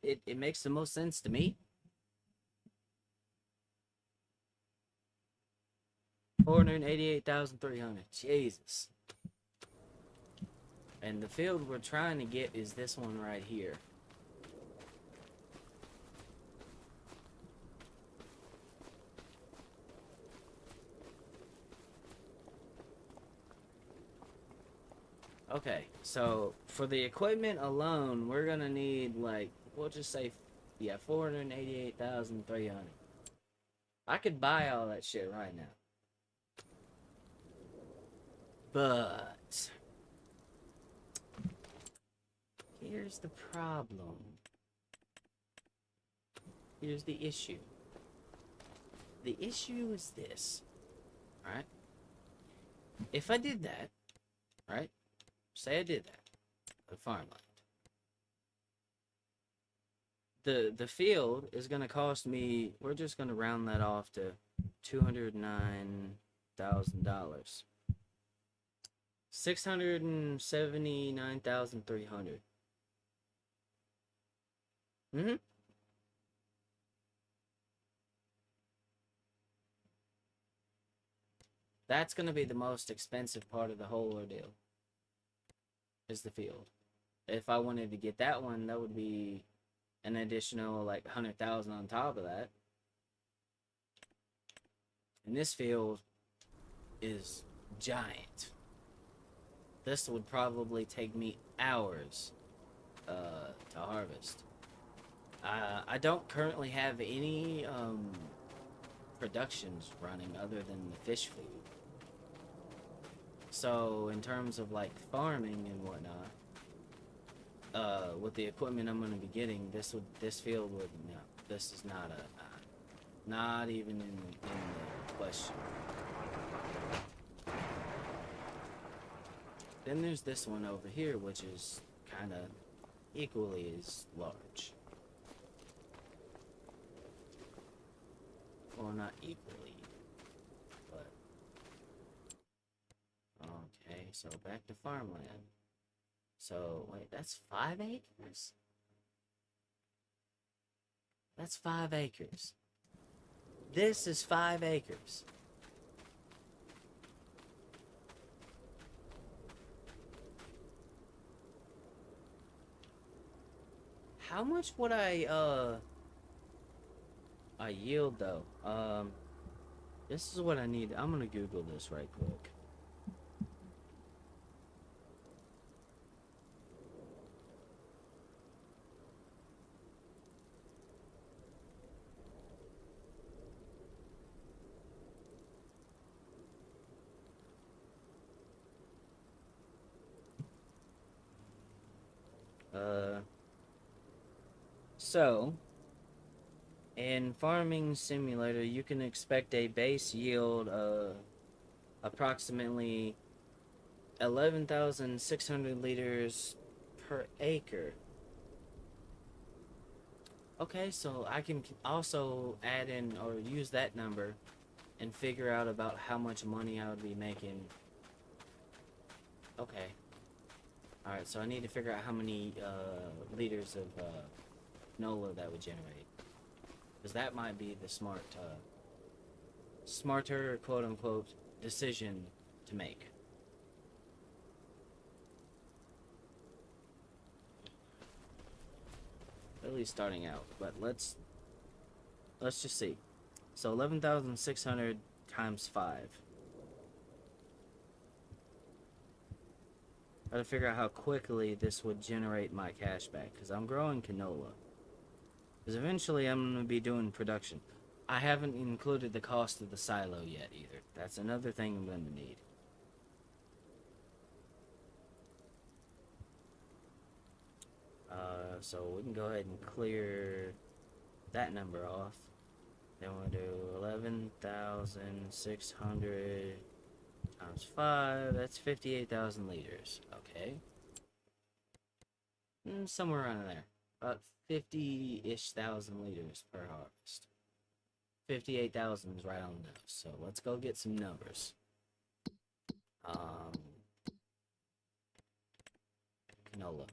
it makes the most sense to me. 488,300. Jesus. And the field we're trying to get is this one right here. Okay, so for the equipment alone, we're gonna need, like, we'll just say, yeah, 488,300. I could buy all that shit right now. But here's the problem. Here's the issue. The issue is this, right? If I did that, right? Say I did that, the farmland. The field is gonna cost me. We're just gonna round that off to $209,000. 679,300. Mm-hmm. That's gonna be the most expensive part of the whole ordeal. Is the field. If I wanted to get that one, that would be an additional like 100,000 on top of that. And this field is giant. This would probably take me hours to harvest. I don't currently have any productions running other than the fish food. So in terms of like farming and whatnot, with the equipment I'm gonna be getting, this field would no, this is not not even in the question. Then there's this one over here, which is kind of equally as large. Well, not equally, but okay. So back to farmland. So wait, that's 5 acres. That's 5 acres. This is 5 acres. How much would I yield though? This is what I need. I'm gonna Google this right quick. Uh, so in Farming Simulator, you can expect a base yield of approximately 11,600 liters per acre. Okay, so I can also add in or use that number and figure out about how much money I would be making. Okay. Alright, so I need to figure out how many liters of NOLA that would generate. Because that might be the smarter, quote-unquote, decision to make. At least starting out. But let's just see. So 11,600 times 5. Gotta figure out how quickly this would generate my cash back, because I'm growing canola. Because eventually I'm going to be doing production. I haven't included the cost of the silo yet either. That's another thing I'm going to need. So we can go ahead and clear that number off. Then we'll do 11,600 times 5. That's 58,000 liters. Okay. Somewhere around there. About 50-ish thousand liters per harvest. 58,000 is right on the nose. So let's go get some numbers. Canola.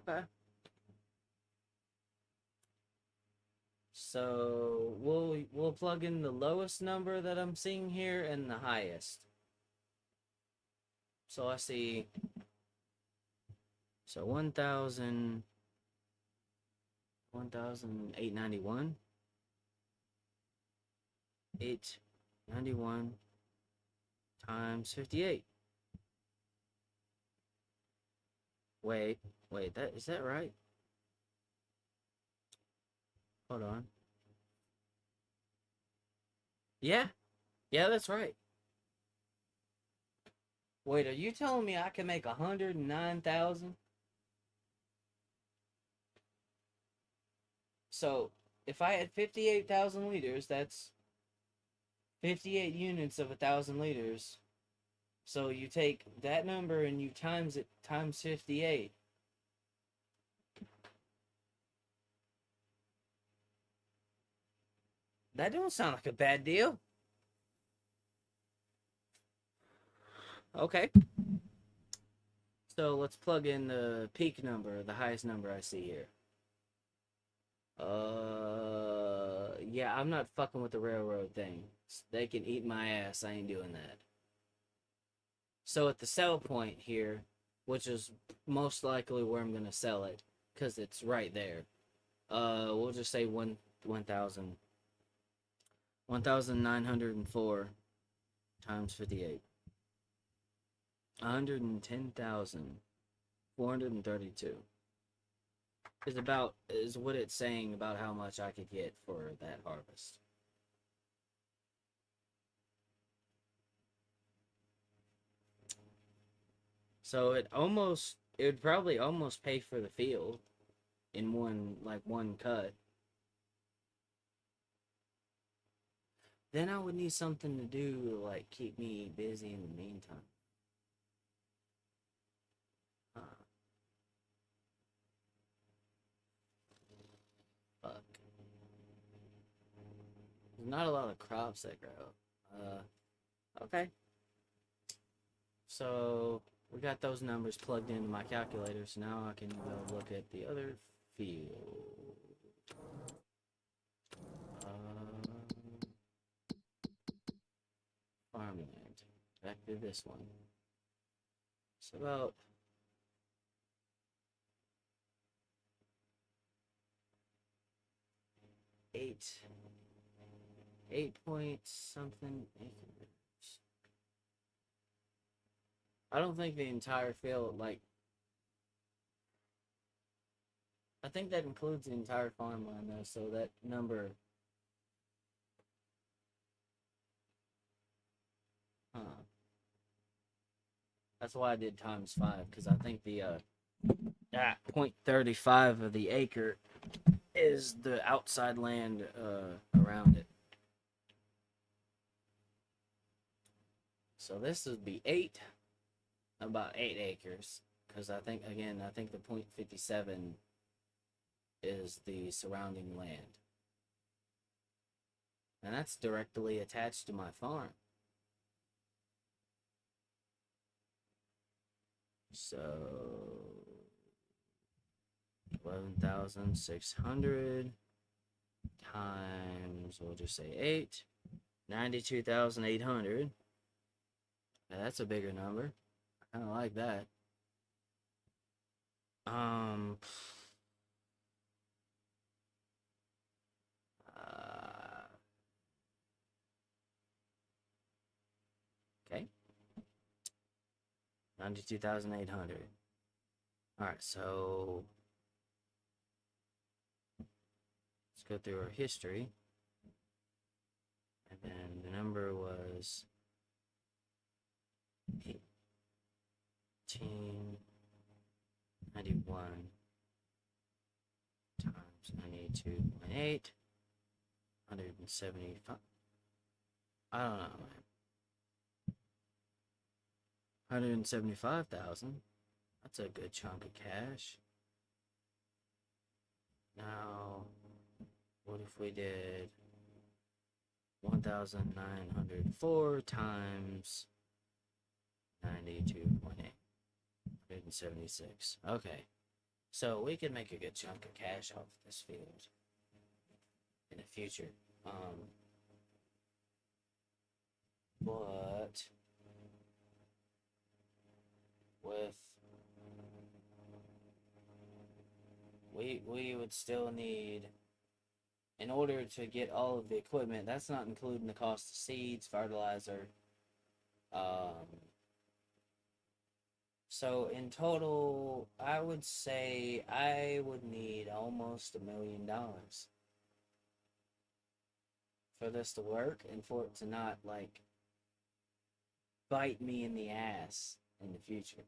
Okay. So we'll plug in the lowest number that I'm seeing here and the highest. So I see. So 1,891. 891 times 58. Wait, that is that right? Hold on. Yeah, that's right. Wait, are you telling me I can make 109,000? So if I had 58,000 liters, that's 58 units of 1,000 liters. So you take that number and you times it times 58. That don't sound like a bad deal. Okay. So let's plug in the peak number, the highest number I see here. Yeah, I'm not fucking with the railroad thing. They can eat my ass. I ain't doing that. So at the sell point here, which is most likely where I'm gonna sell it, because it's right there. We'll just say 1,904 times 58. 110,432 is what it's saying about how much I could get for that harvest. So it would probably almost pay for the field in one cut. Then I would need something to do to like keep me busy in the meantime. Fuck. There's not a lot of crops that grow. Okay. So we got those numbers plugged into my calculator, so now I can go look at the other field. Farmland. Back to this one. It's about 8 point something acres. I don't think the entire field, like, I think that includes the entire farmland though, so that number, huh. That's why I did times 5, because I think the, 0.35 of the acre is the outside land, around it. So this would be about 8 acres, because I think the 0.57 is the surrounding land. And that's directly attached to my farm. So 11,600 times, we'll just say 8, 92,800. Now that's a bigger number. I kind of like that. Okay. 92,800. Alright, so let's go through our history. And then the number was 1891 times 92.8, 175. I don't know, man. 175,000. That's a good chunk of cash. Now, what if we did 1,904 times 92.8? 176. Okay. So we can make a good chunk of cash off this field in the future. But with we would still need, in order to get all of the equipment, that's not including the cost of seeds, fertilizer. So in total, I would say I would need almost $1 million for this to work and for it to not like bite me in the ass in the future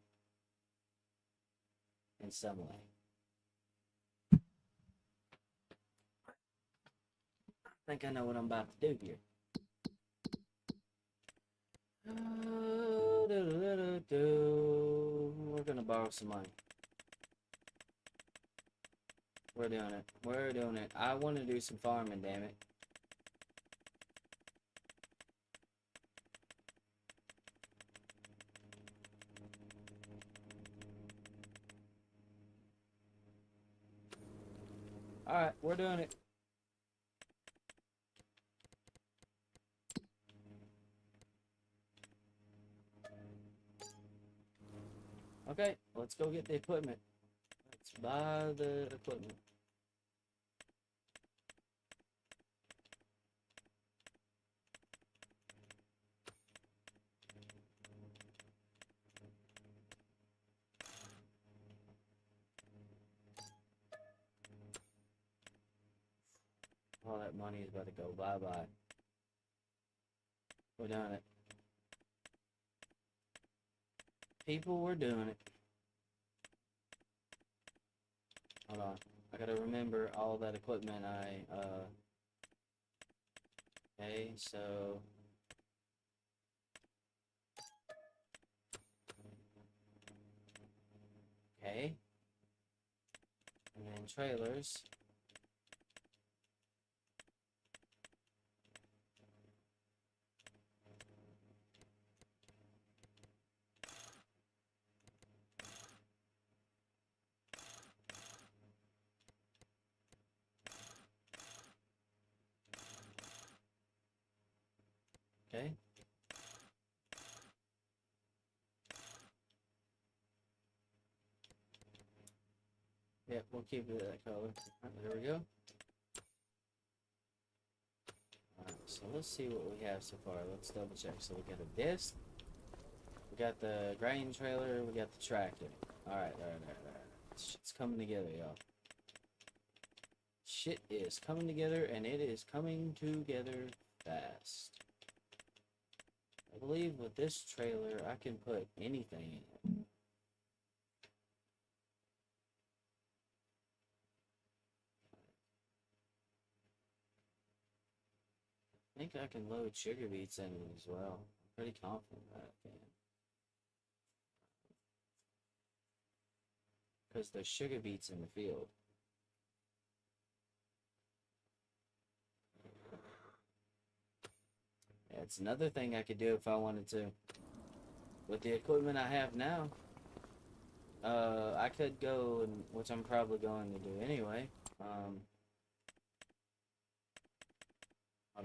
in some way. I think I know what I'm about to do here. We're gonna borrow some money. We're doing it. We're doing it. I want to do some farming, damn it. Alright, we're doing it. Okay, let's go get the equipment. Let's buy the equipment. All that money is about to go bye-bye. We're doing it. People, we're doing it. Hold on. I gotta remember all that equipment okay, so... Okay. And then trailers. Okay. Yep, we'll keep it that color. Alright, there we go. Alright, so let's see what we have so far. Let's double check. So we got a disc. We got the grain trailer. We got the tractor. Alright. Shit's coming together, y'all. Shit is coming together, and it is coming together fast. I believe with this trailer, I can put anything in it. I think I can load sugar beets in it as well. I'm pretty confident that I can. Because there's sugar beets in the field. Yeah, it's another thing I could do if I wanted to. With the equipment I have now, I could go, and which I'm probably going to do anyway. Hold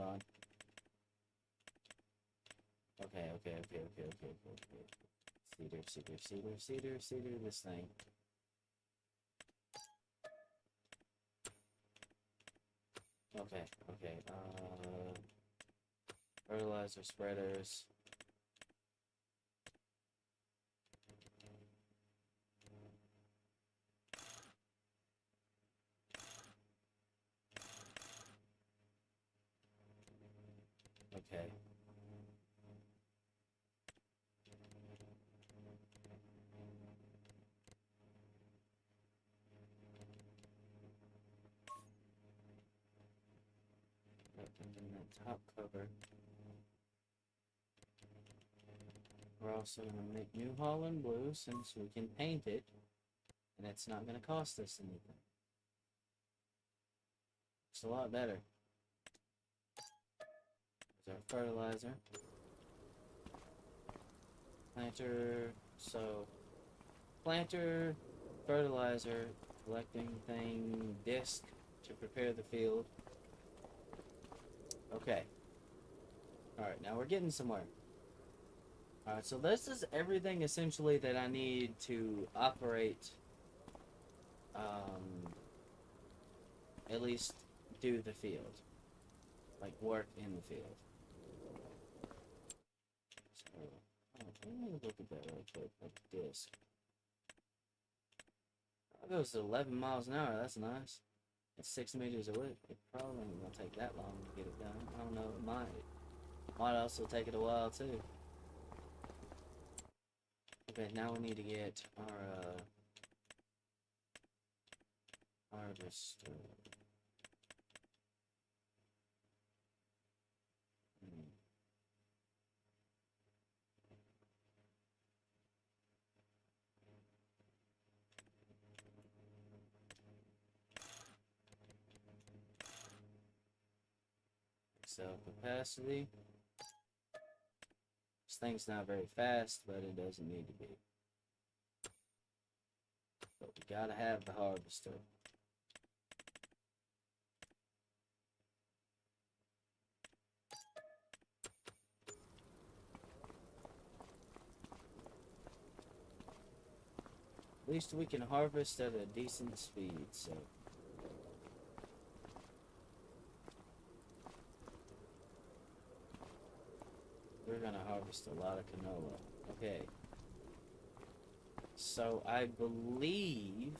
on. Okay. Cedar, this thing. Okay. Fertilizer spreaders. Okay. And then that top cover. We're also going to make New Holland blue since we can paint it, and it's not going to cost us anything. It's a lot better. There's our fertilizer. Planter, so planter, fertilizer, collecting thing, disc to prepare the field. Okay. Alright, now we're getting somewhere. Alright, so this is everything essentially that I need to operate, at least do the field. Like, work in the field. So, let me look at that real quick, like disc. That goes to 11 miles an hour, that's nice. It's 6 meters away. It probably ain't gonna take that long to get it done. I don't know, it might also take it a while too. Okay, now we need to get our harvester. Cell capacity. This thing's not very fast, but it doesn't need to be. But we gotta have the harvester. At least we can harvest at a decent speed, so. We're gonna harvest a lot of canola. Okay. So I believe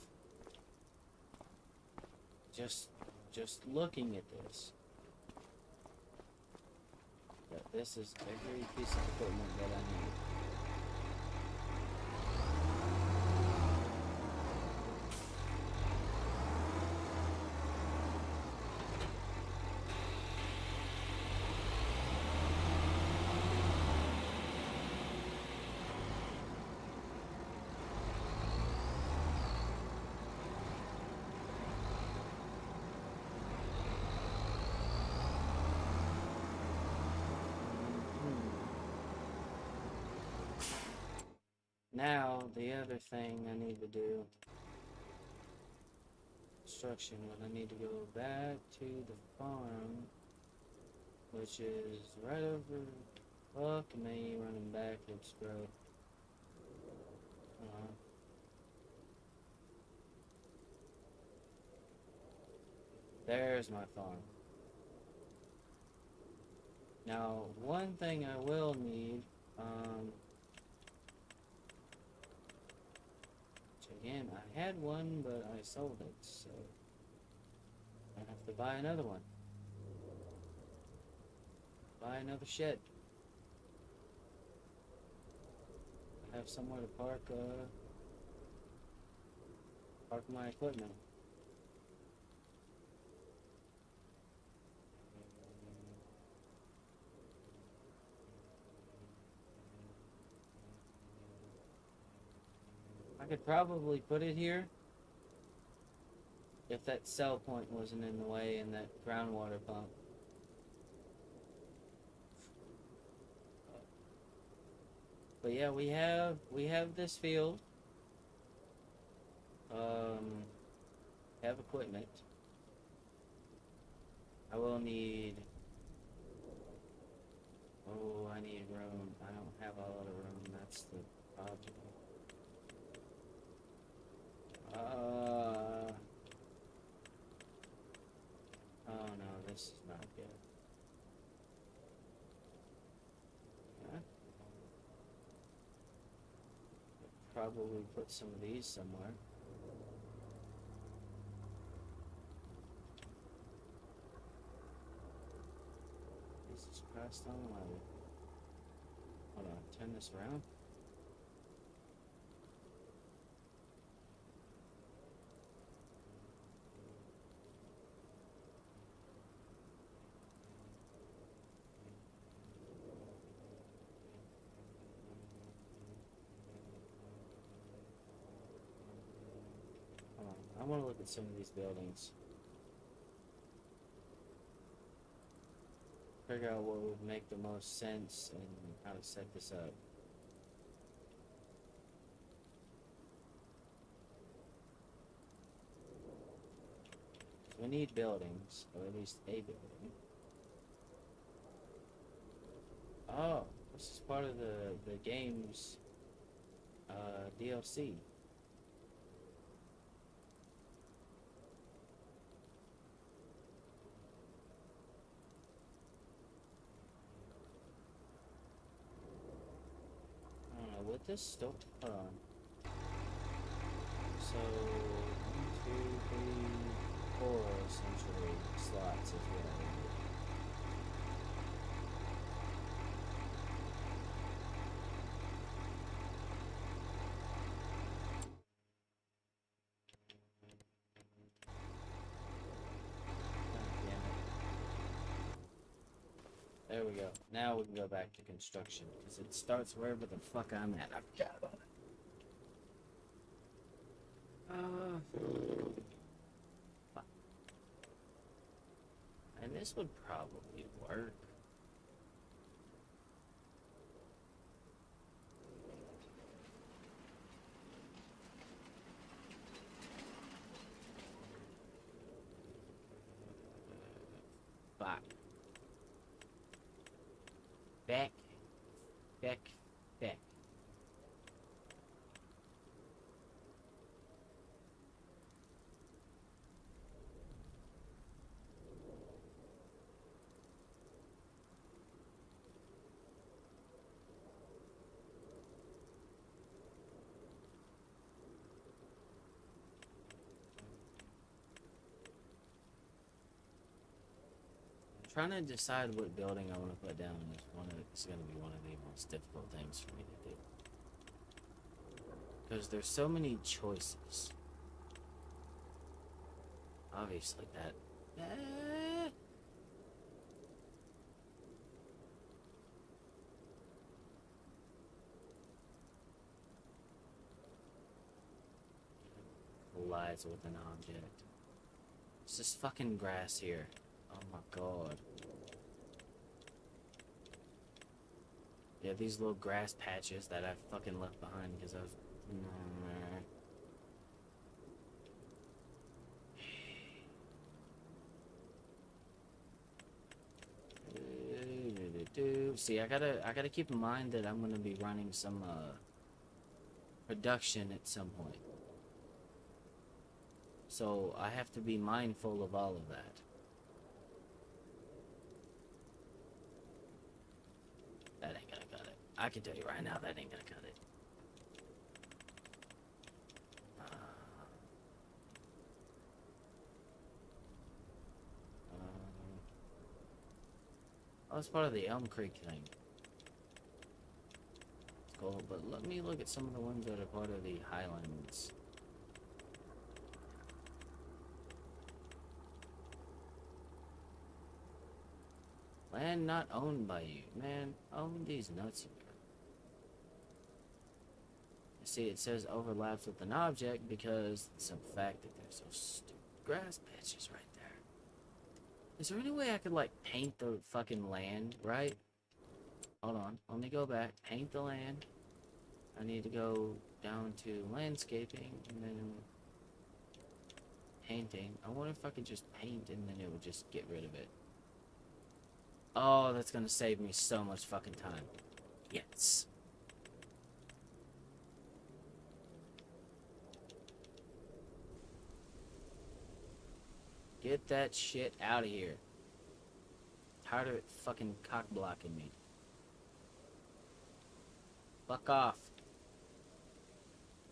just looking at this, that this is every piece of equipment that I need. Now, the other thing I need to do, construction, when I need to go back to the farm, which is right over, fuck me, running backwards, bro. There's my farm. Now, one thing I will need, again, I had one, but I sold it, so I have to buy another one. Buy another shed. I have somewhere to park my equipment. I could probably put it here if that cell point wasn't in the way and that groundwater pump. But yeah, we have this field. Have equipment. I will need. Oh, I need room. I don't have a lot of room. That's the problem. Oh no, this is not good. Yeah. Probably put some of these somewhere. Jesus Christ almighty. Hold on, turn this around. Hold on, I want to look at some of these buildings. Figure out what would make the most sense and how to set this up. We need buildings, or at least a building. Oh, this is part of the game's DLC. I don't know, with this still, hold on. So, 1, 2, 3, 4 essentially slots is what I need. There we go. Now we can go back to construction, because it starts wherever the fuck I'm at. I forgot about it. Fuck. And this would probably work. Fuck. Back. Back. Back. trying to decide what building I want to put down is going to be one of the most difficult things for me to do. Because there's so many choices. Obviously that... Collides with an object. It's just fucking grass here. Oh my god. Yeah, these little grass patches that I fucking left behind because I was... See, I gotta keep in mind that I'm gonna be running some production at some point. So I have to be mindful of all of that. That ain't gonna cut it. I can tell you right now, that ain't gonna cut it. Oh, it's part of the Elm Creek thing. It's cool, but let me look at some of the ones that are part of the Highlands. Land not owned by you. Man, own these nuts here. See, it says overlaps with an object because it's a fact that there's those stupid grass patches right there. Is there any way I could, like, paint the fucking land, right? Hold on. Let me go back. Paint the land. I need to go down to landscaping and then painting. I wonder if I could just paint and then it would just get rid of it. Oh, that's gonna save me so much fucking time. Yes. Get that shit out of here. Tired of it fucking cock blocking me. Fuck off.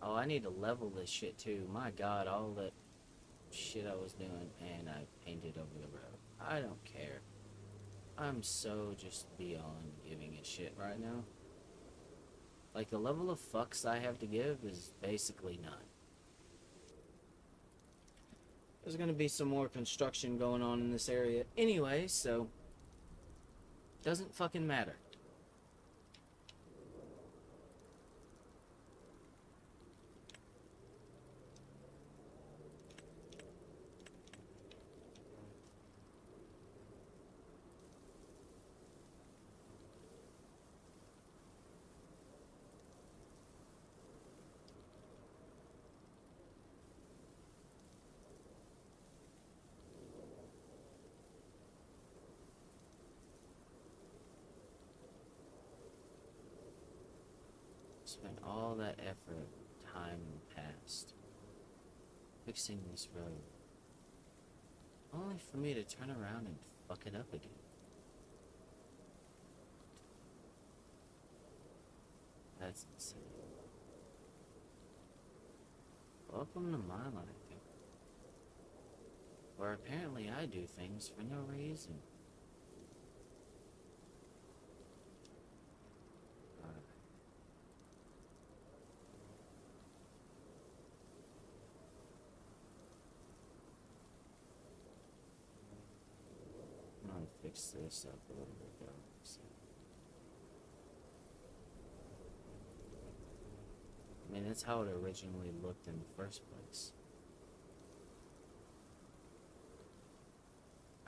Oh, I need to level this shit too. My god, all that shit I was doing and I painted over the road. I don't care. I'm so just beyond giving a shit right now. Like, the level of fucks I have to give is basically none. There's gonna be some more construction going on in this area anyway, so... doesn't fucking matter. Spent all that effort, time in the past, fixing this road, only for me to turn around and fuck it up again. That's insane. Welcome to my life, where apparently I do things for no reason. Fix this up a little bit though. So. I mean, that's how it originally looked in the first place.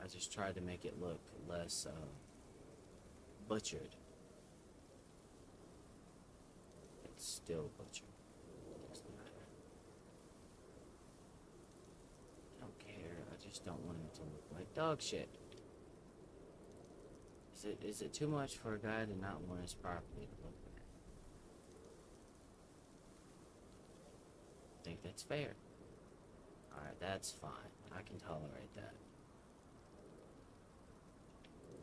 I just tried to make it look less butchered. It's still butchered. I don't care. I just don't want it to look like dog shit. Is it too much for a guy to not want his property to look bad? I think that's fair. Alright, that's fine. I can tolerate that.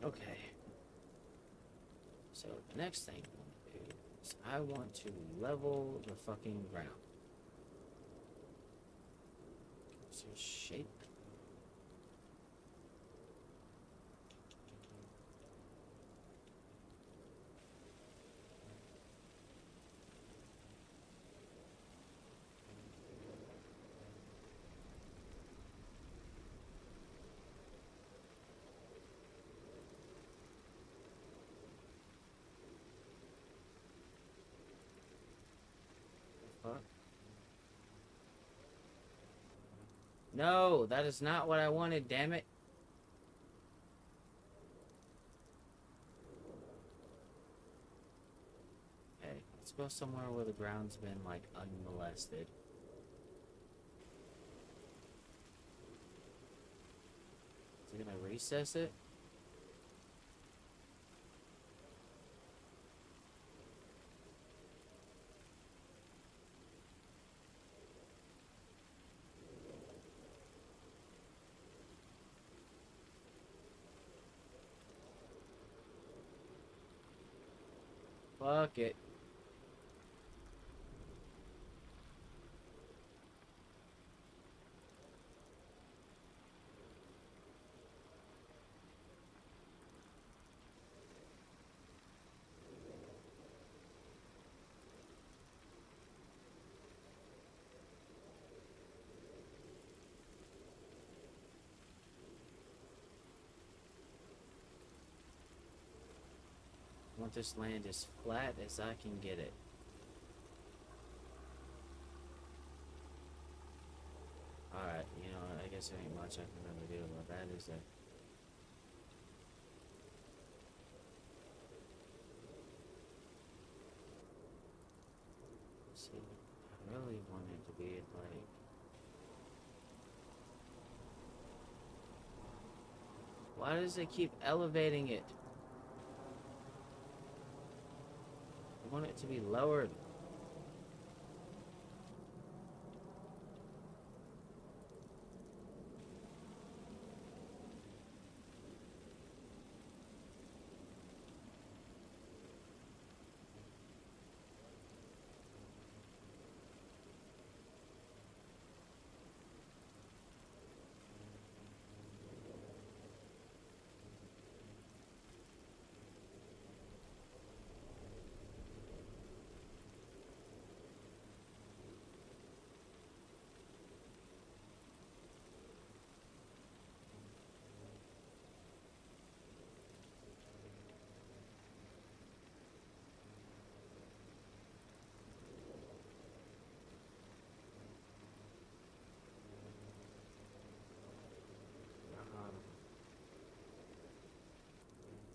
Okay. So, the next thing I want to do is I want to level the fucking ground. So, shape. No, that is not what I wanted, damn it. Okay, let's go somewhere where the ground's been, like, unmolested. Is it gonna recess it? Fuck it. I want this land as flat as I can get it. Alright, you know, I guess there ain't much I can really do about that, is there? See, I really want it to be like... Why does it keep elevating it? I want it to be lowered.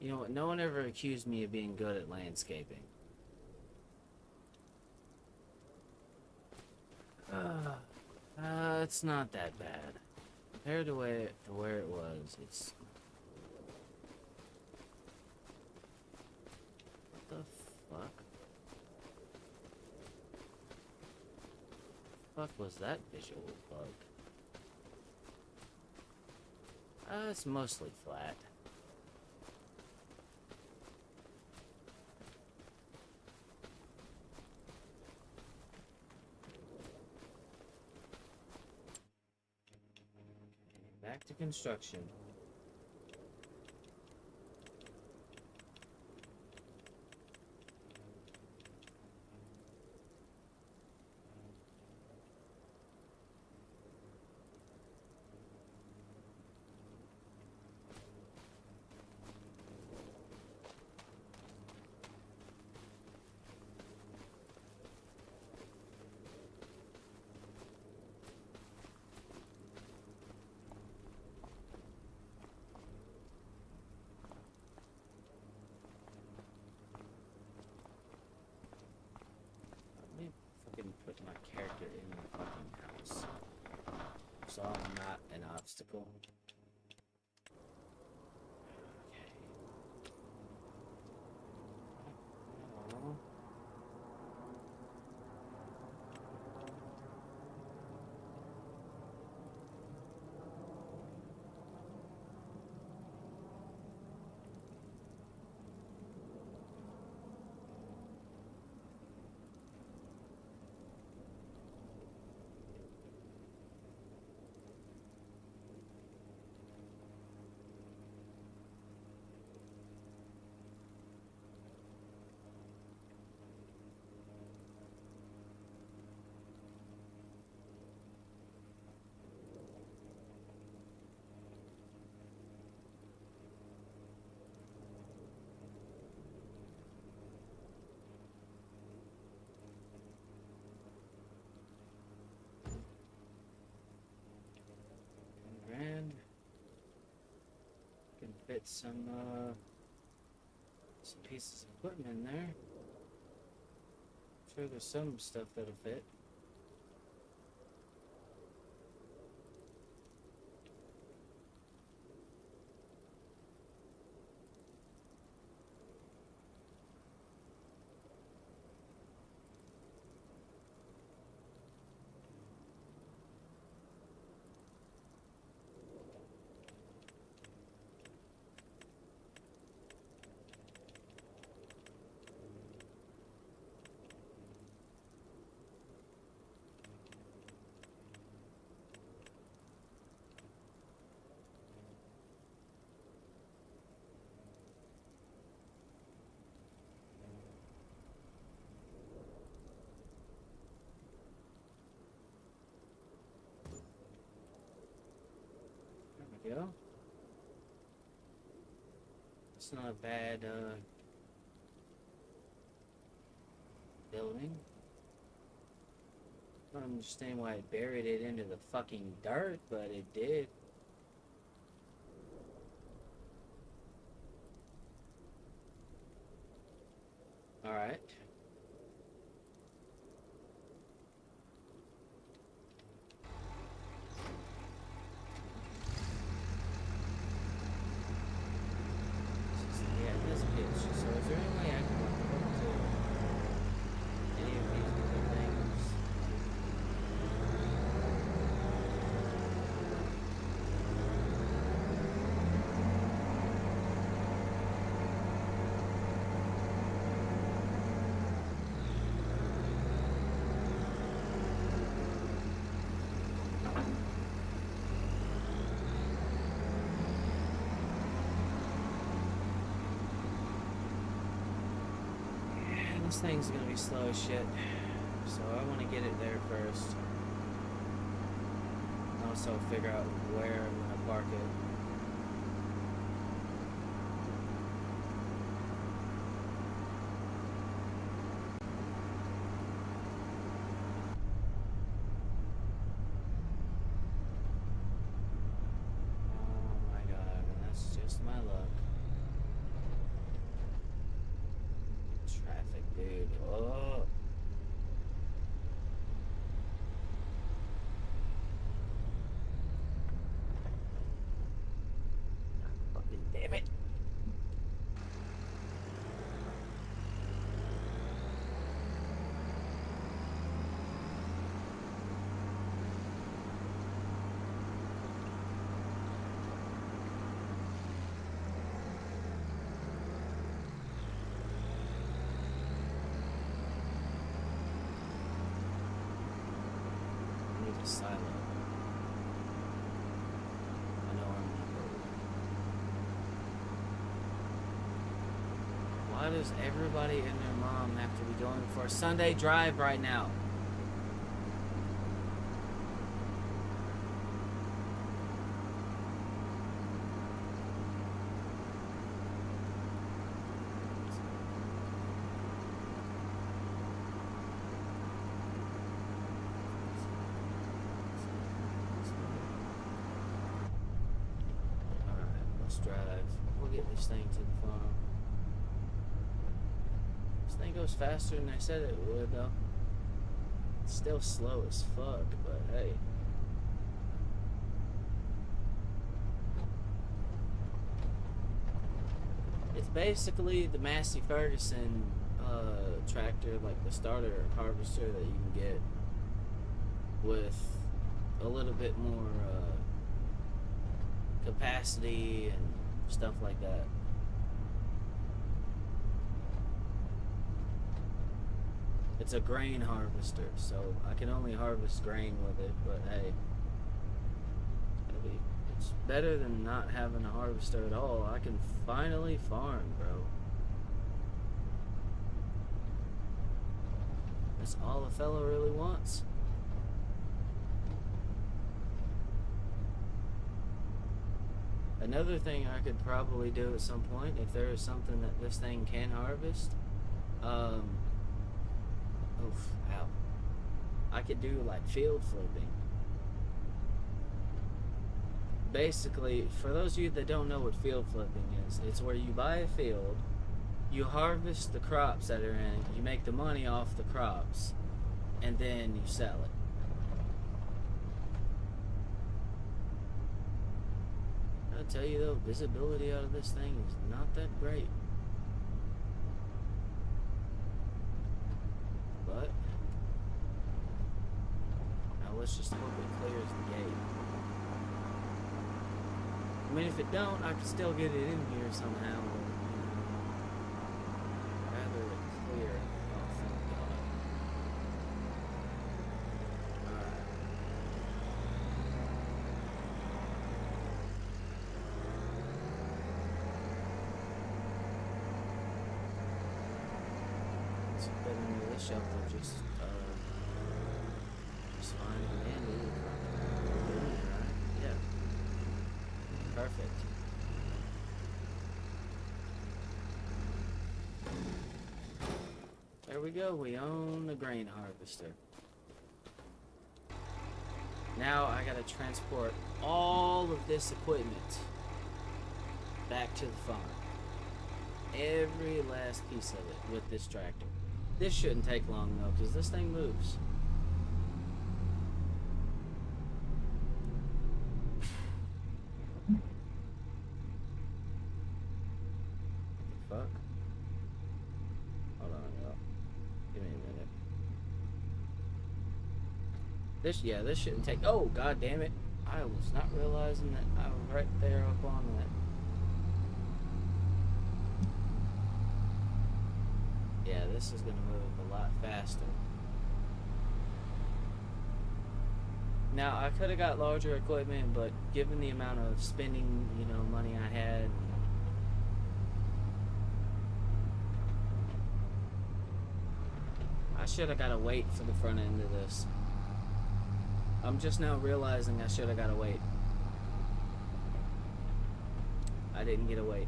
You know what? No one ever accused me of being good at landscaping. It's not that bad. Compared to where it was, it's... What the fuck? Fuck was that visual bug? It's mostly flat. Back to construction. Fucking put my character in the fucking house, so I'm not an obstacle. Okay. fit some pieces of equipment in there. I'm sure there's some stuff that'll fit. There we go. It's not a bad building. I don't understand why it buried it into the fucking dirt, but it did. Alright. Yeah, it does pitch. So is there any way I can hook to any of these other things? This thing's gonna be slow as shit, so I want to get it there first. Also figure out where I'm gonna park it. Oh my god, and that's just my luck. Traffic, dude. Oh. Fucking damn it. Silent. I know I'm not good. Why does everybody and their mom have to be going for a Sunday drive right now? Drive. We'll get this thing to the farm. This thing goes faster than I said it would, though. It's still slow as fuck, but hey. It's basically the Massey Ferguson tractor, like the starter harvester that you can get with a little bit more capacity and stuff like that. It's a grain harvester, so I can only harvest grain with it, but hey, it's better than not having a harvester at all. I can finally farm, bro. That's all a fella really wants. Another thing I could probably do at some point, if there is something that this thing can harvest, oof, ow. I could do like field flipping. Basically, for those of you that don't know what field flipping is, it's where you buy a field, you harvest the crops that are in it, you make the money off the crops, and then you sell it. I'll tell you though, visibility out of this thing is not that great. But now let's just hope it clears the gate. I mean, if it don't, I can still get it in here somehow. But, rather it clear. Oh, thank God. Alright. Let's get into this shelter just fine and handy. Yeah. Perfect. There we go, we own a grain harvester. Now I gotta transport all of this equipment back to the farm. Every last piece of it with this tractor. This shouldn't take long though, because this thing moves. Fuck. Hold on, y'all. Give me a minute. This shouldn't take. Oh, god damn it! I was not realizing that I was right there up on that. Yeah, this is gonna move a lot faster. Now I could have got larger equipment, but given the amount of spending, money I had. I should have got a weight for the front end of this. I'm just now realizing I should have got a weight. I didn't get a weight.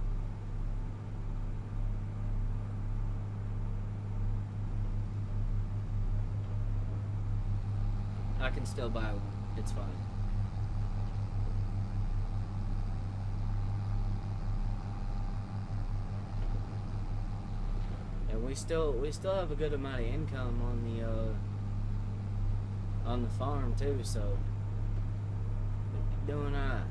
I can still buy one. It's fine. And we still have a good amount of income on the farm too, so doing alright.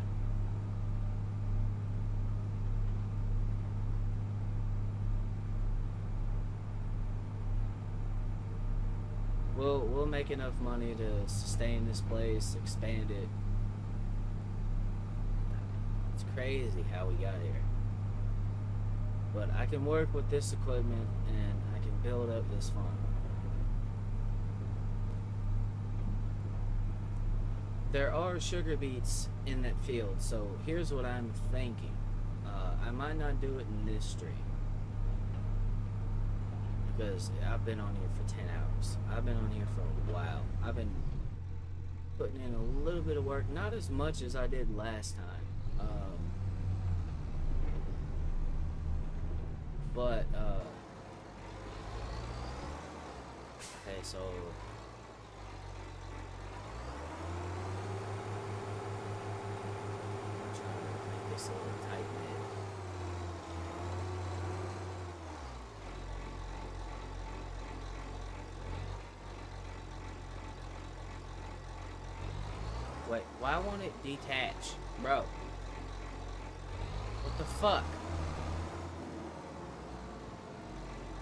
We'll make enough money to sustain this place, expand it. It's crazy how we got here. But I can work with this equipment and I can build up this farm. There are sugar beets in that field, so here's what I'm thinking. I might not do it in this stream. Because I've been on here for 10 hours. I've been on here for a while. I've been putting in a little bit of work, not as much as I did last time. Okay, so I'm trying to make this a little tight knit. Wait, why won't it detach? Bro. What the fuck?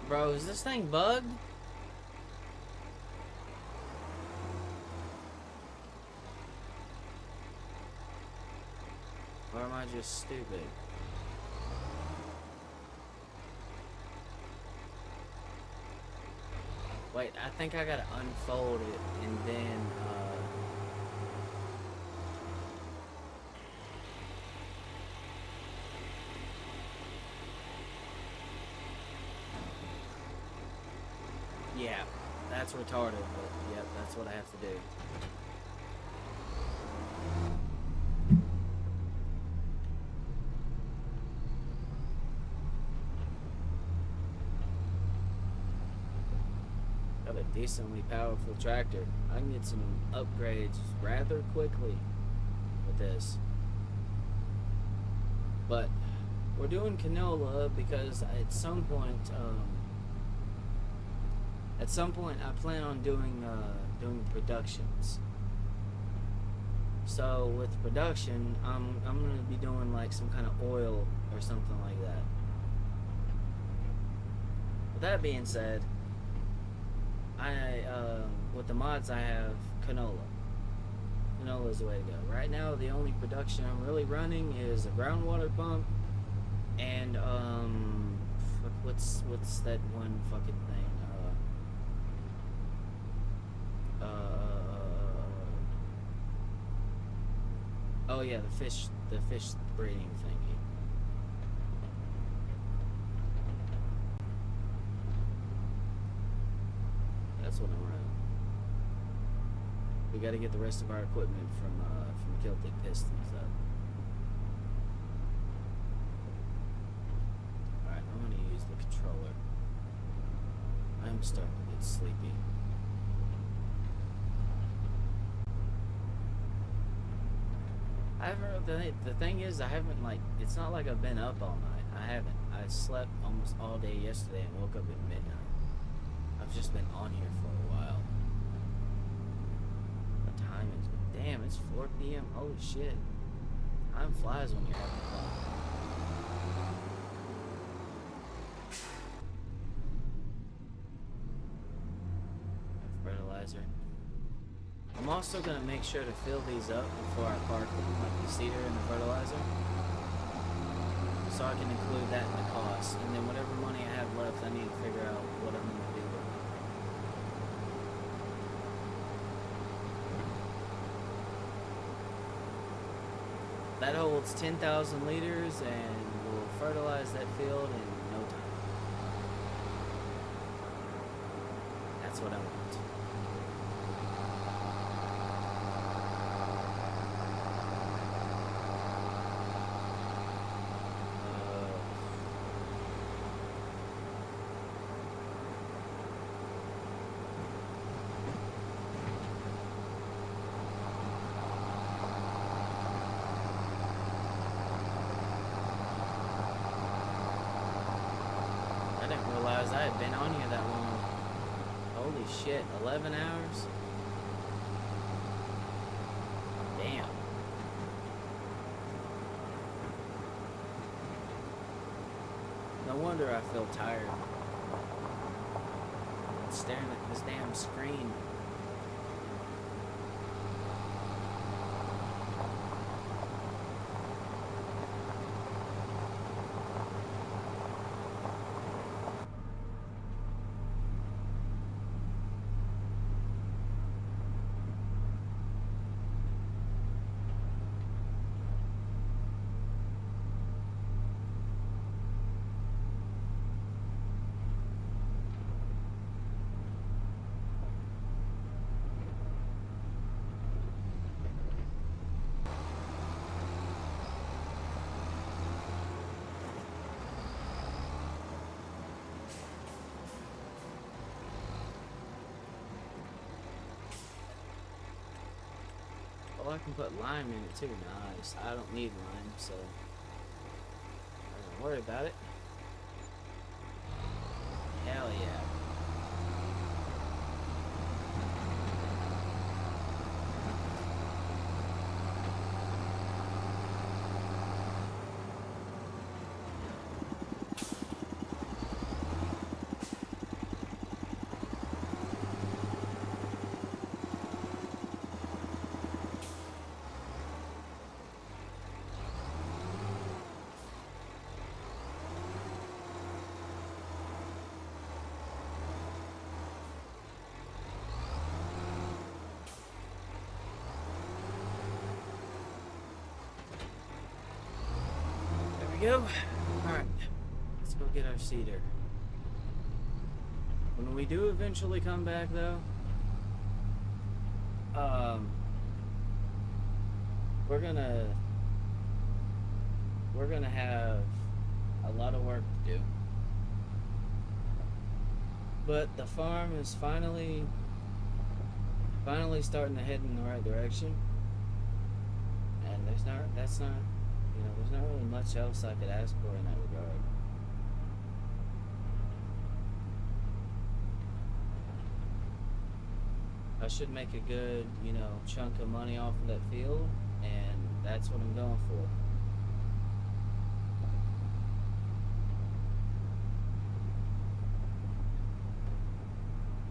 Bro, is this thing bugged? Or am I just stupid? Wait, I think I gotta unfold it and then, yeah, that's retarded, but yep, that's what I have to do. Got a decently powerful tractor. I can get some upgrades rather quickly with this. But we're doing canola because at some point I plan on doing productions. So with production, I'm gonna be doing like some kind of oil or something like that. With that being said, I with the mods I have canola. Canola is the way to go. Right now, the only production I'm really running is a groundwater pump and what's that one fucking thing? Oh yeah, the fish breeding thingy. That's what I'm running. We got to get the rest of our equipment from Celtic Pistons though. All right, I'm gonna use the controller. I'm starting to get sleepy. The thing is, I haven't it's not like I've been up all night. I haven't. I slept almost all day yesterday and woke up at midnight. I've just been on here for a while. The time is, damn, it's 4 p.m. Holy shit. Time flies when you're having fun. Fertilizer. I'm also going to make sure to fill these up before I park them, like the cedar and the fertilizer. So I can include that in the cost. And then whatever money I have left, I need to figure out what I'm going to do with it. That holds 10,000 liters and will fertilize that field in no time. That's what I want. I had been on here that long. Holy shit, 11 hours? Damn. No wonder I feel tired. I'm staring at this damn screen. Oh, I can put lime in it too. Nice. I don't need lime, so I don't worry about it. Hell yeah. Go. Alright, let's go get our cedar. When we do eventually come back though, we're gonna have a lot of work to do. But the farm is finally starting to head in the right direction. And that's not You know, there's not really much else I could ask for in that regard. I should make a good, you know, chunk of money off of that field, and that's what I'm going for.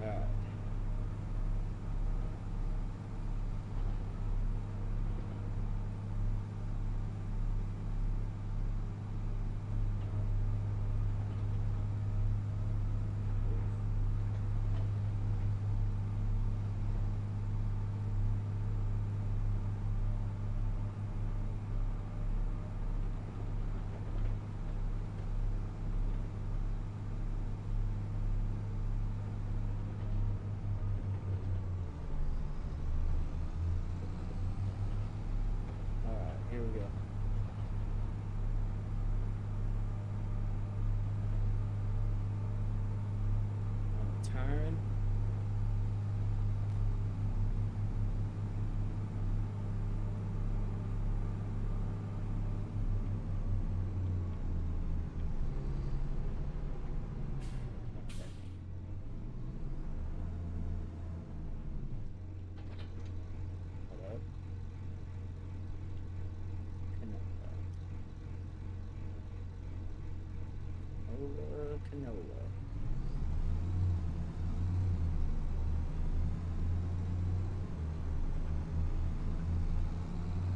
Alright. Alright, here we go. Turn. Hello. Canola.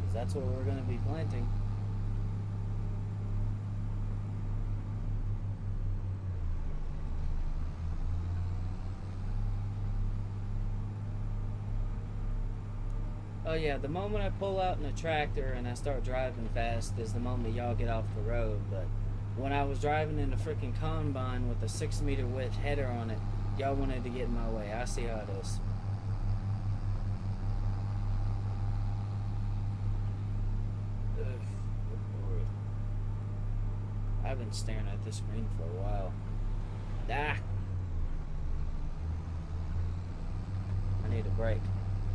Because that's what we're going to be planting. Oh yeah, the moment I pull out in a tractor and I start driving fast is the moment y'all get off the road, but when I was driving in a freaking combine with a 6 meter width header on it, y'all wanted to get in my way. I see how it is. Ugh, good Lord. I've been staring at this screen for a while. Ah! I need a break.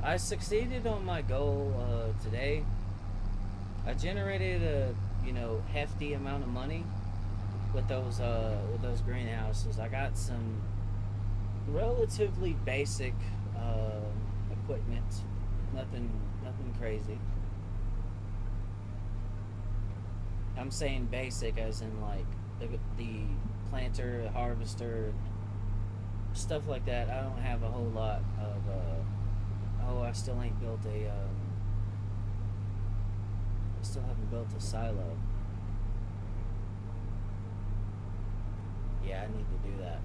I succeeded on my goal today. I generated a, you know, hefty amount of money with those greenhouses. I got some relatively basic equipment, nothing crazy. I'm saying basic as in like the planter, the harvester, stuff like that. I don't have a whole lot of. Oh, I still ain't built a. I still haven't built a silo. Yeah, I need to do that.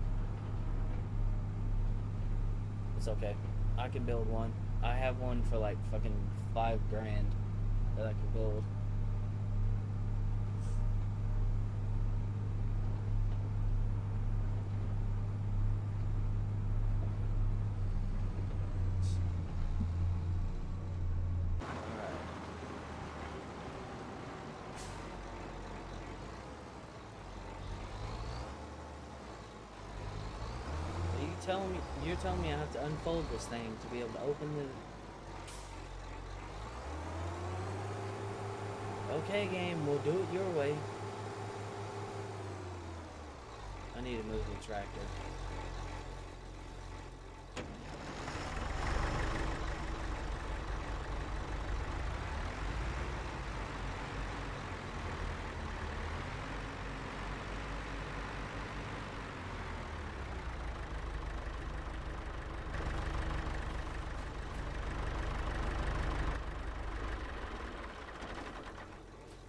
It's okay. I can build one. I have one for like fucking $5 grand that I can build. You're telling me I have to unfold this thing to be able to open the... Okay, game, we'll do it your way. I need to move the tractor.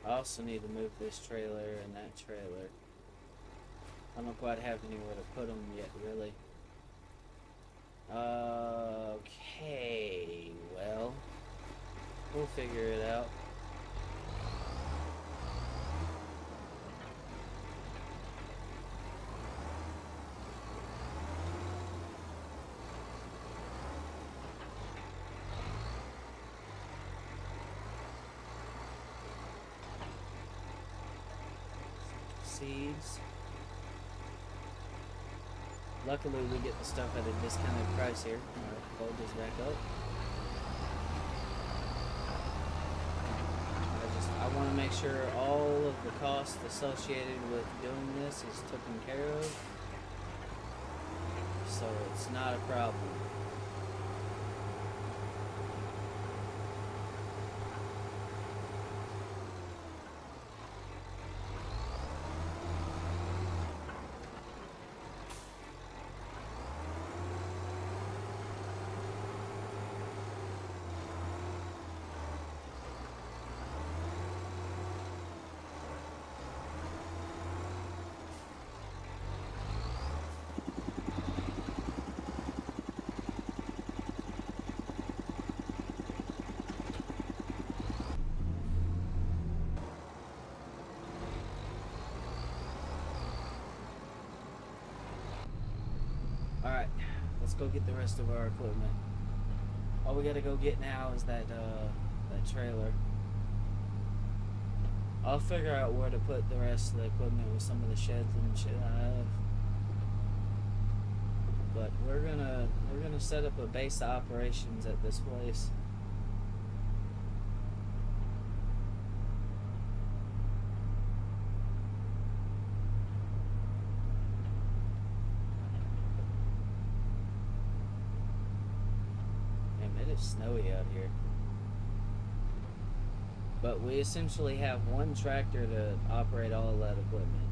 I also need to move this trailer and that trailer. I don't quite have anywhere to put them yet, really. Okay, well, we'll figure it out. Seeds. Luckily, we get the stuff at a discounted price here. Alright, fold this back up. I want to make sure sure all of the costs associated with doing this is taken care of, so it's not a problem. Alright, let's go get the rest of our equipment. All we gotta go get now is that trailer. I'll figure out where to put the rest of the equipment with some of the sheds and shit I have. But we're gonna set up a base of operations at this place. It's snowy out here, but we essentially have one tractor to operate all of that equipment.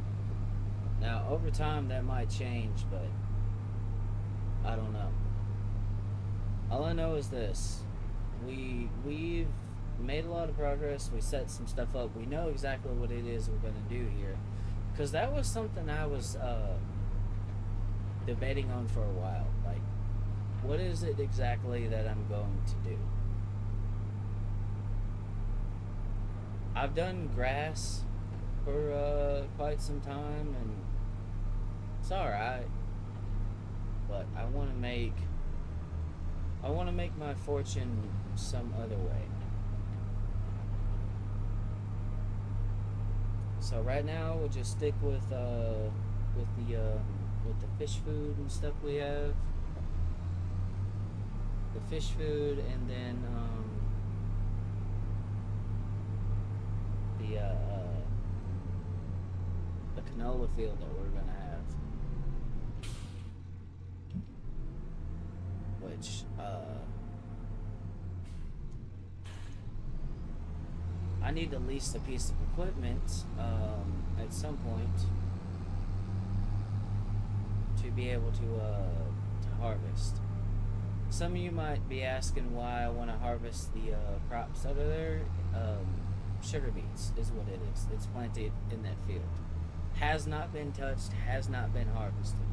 Now over time that might change, but I don't know. All I know is this: we've made a lot of progress. We set some stuff up. We know exactly what it is we're going to do here, because that was something I was debating on for a while. Like, what is it exactly that I'm going to do? I've done grass for quite some time, and it's alright. But I want to make my fortune some other way. So right now we'll just stick with the fish food and stuff we have. The fish food, and then the canola field that we're gonna have, which I need to lease a piece of equipment at some point to be able to harvest. Some of you might be asking why I want to harvest the crops that are there. Sugar beets is what it is. It's planted in that field. Has not been touched, has not been harvested.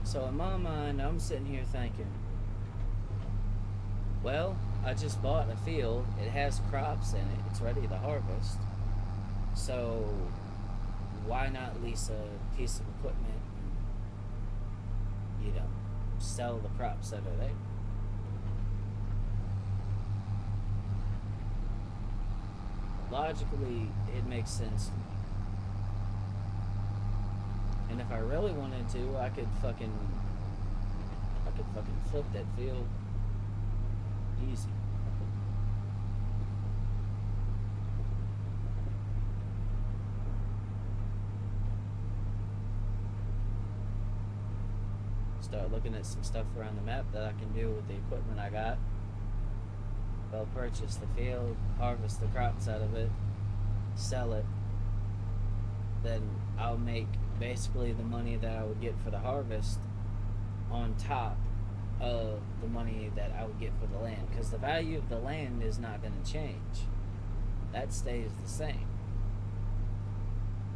So in my mind, I'm sitting here thinking, well, I just bought a field. It has crops in it. It's ready to harvest. So why not lease a piece of equipment and, you know, sell the crops that are there? Logically, it makes sense to me. And if I really wanted to, I could fucking flip that field easy. Start looking at some stuff around the map that I can do with the equipment I got. I'll purchase the field, harvest the crops out of it, sell it. Then I'll make basically the money that I would get for the harvest on top of the money that I would get for the land, because the value of the land is not going to change. That stays the same.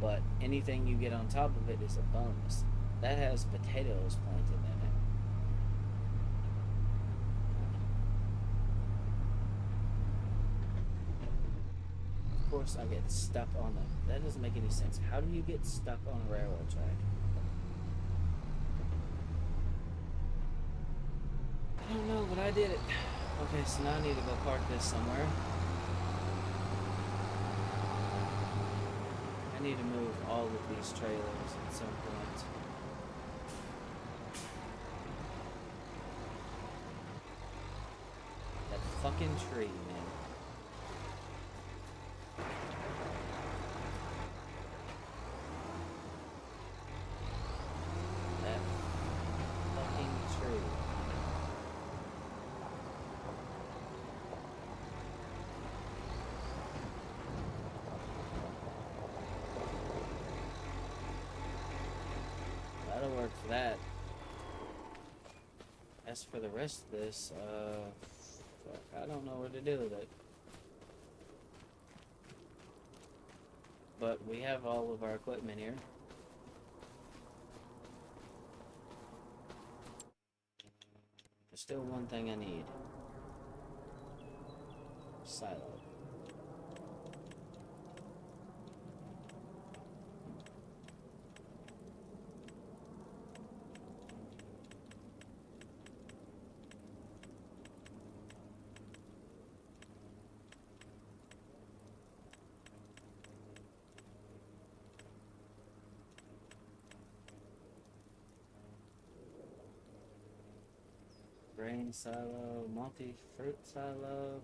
But anything you get on top of it is a bonus. That has potatoes planted in it. Of course, I get stuck on the... That doesn't make any sense. How do you get stuck on a railroad track? I don't know, but I did it. Okay, so now I need to go park this somewhere. I need to move all of these trailers at some point. That fucking tree, man. as for the rest of this, fuck, I don't know what to do with it. But we have all of our equipment here. There's still one thing I need. Silo. Grain silo, multi-fruit silo,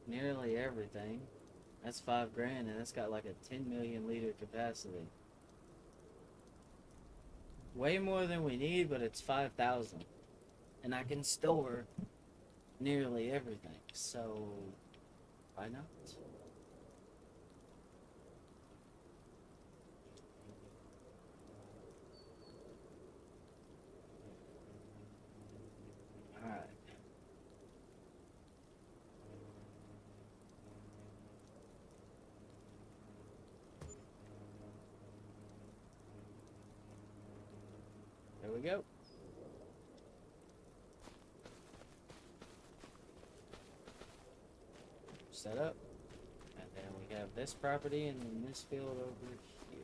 nearly everything. That's $5 grand, and it's got like a 10 million liter capacity. Way more than we need, but it's 5,000, and I can store nearly everything. So why not? All right. There we go. Set up. And then we have this property and then this field over here.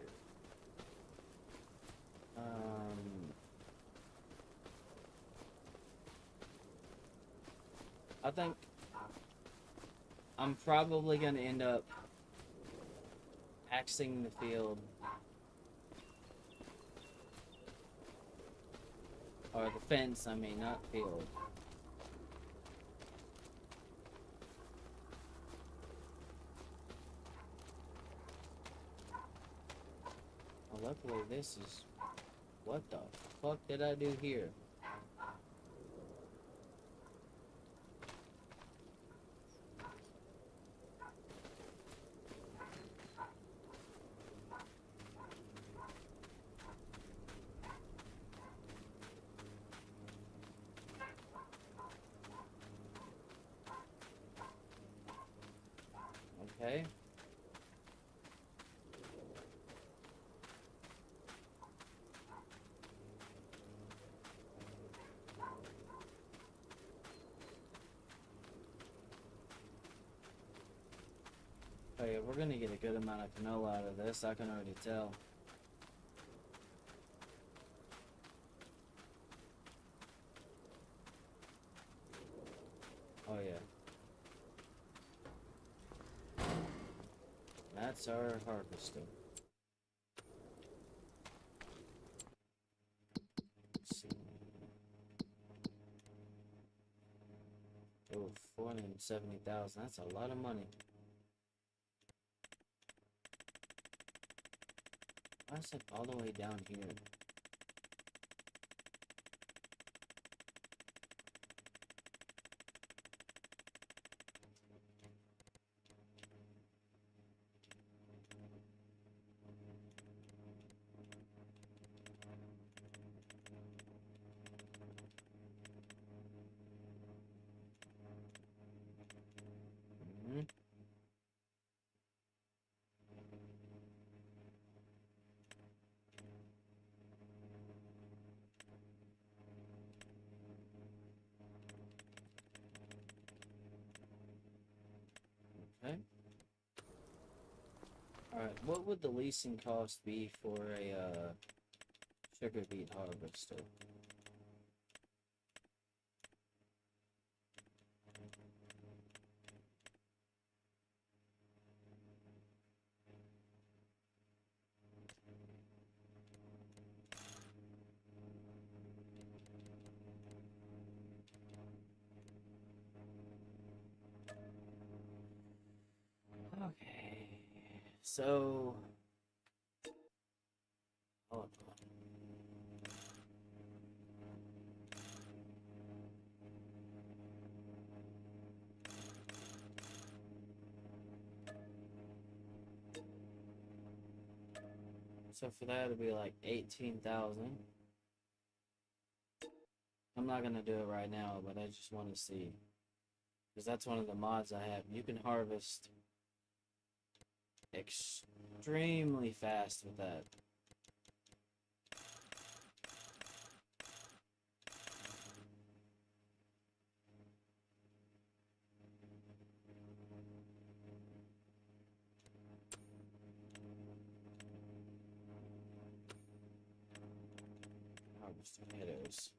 I think I'm probably going to end up axing the field. Or the fence, I mean, not field. Well, luckily this is... What the fuck did I do here? Okay. Oh yeah, we're gonna get a good amount of canola out of this, I can already tell. Oh yeah. That's our harvester. Let's see. Oh, 470,000. That's a lot of money. Why is it all the way down here? Okay. Alright, what would the leasing cost be for a sugar beet harvester? Okay. So hold on. So for that it'll be like 18,000. I'm not gonna do it right now, but I just want to see. Because that's one of the mods I have. You can harvest extremely fast with that. Harvest tomatoes.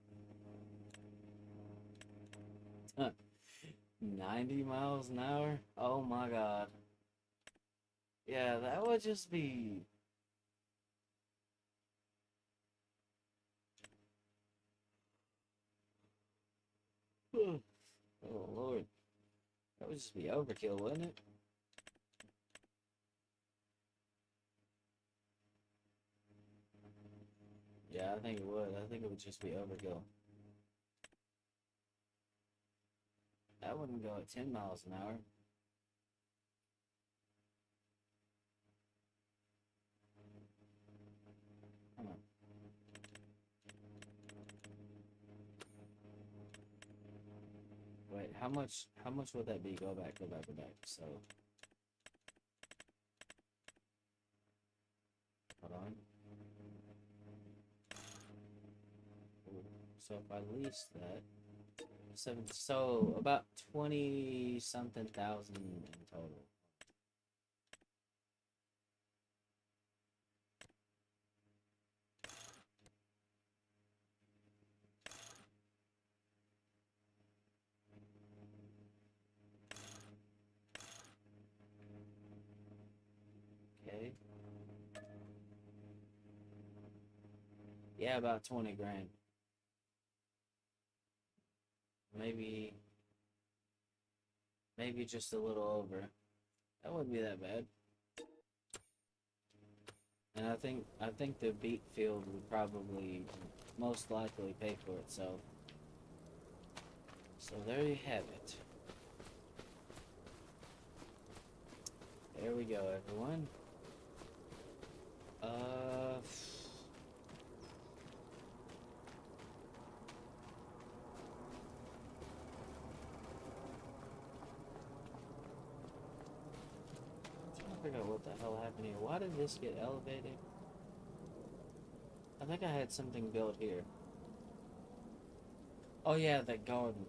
90 miles an hour? Oh my god. Yeah, that would just be... Oh lord. That would just be overkill, wouldn't it? Yeah, I think it would. I think it would just be overkill. That wouldn't go at 10 miles an hour. Come on. Wait, how much would that be? Go back. So hold on. So if I lease that, so about 20 something thousand in total. Okay. Yeah, about 20 grand. Maybe just a little over. That wouldn't be that bad. And I think the beet field would probably most likely pay for itself. So there you have it. There we go, everyone. Uh, trying to figure out what the hell happened here. Why did this get elevated? I think I had something built here. Oh yeah, that garden.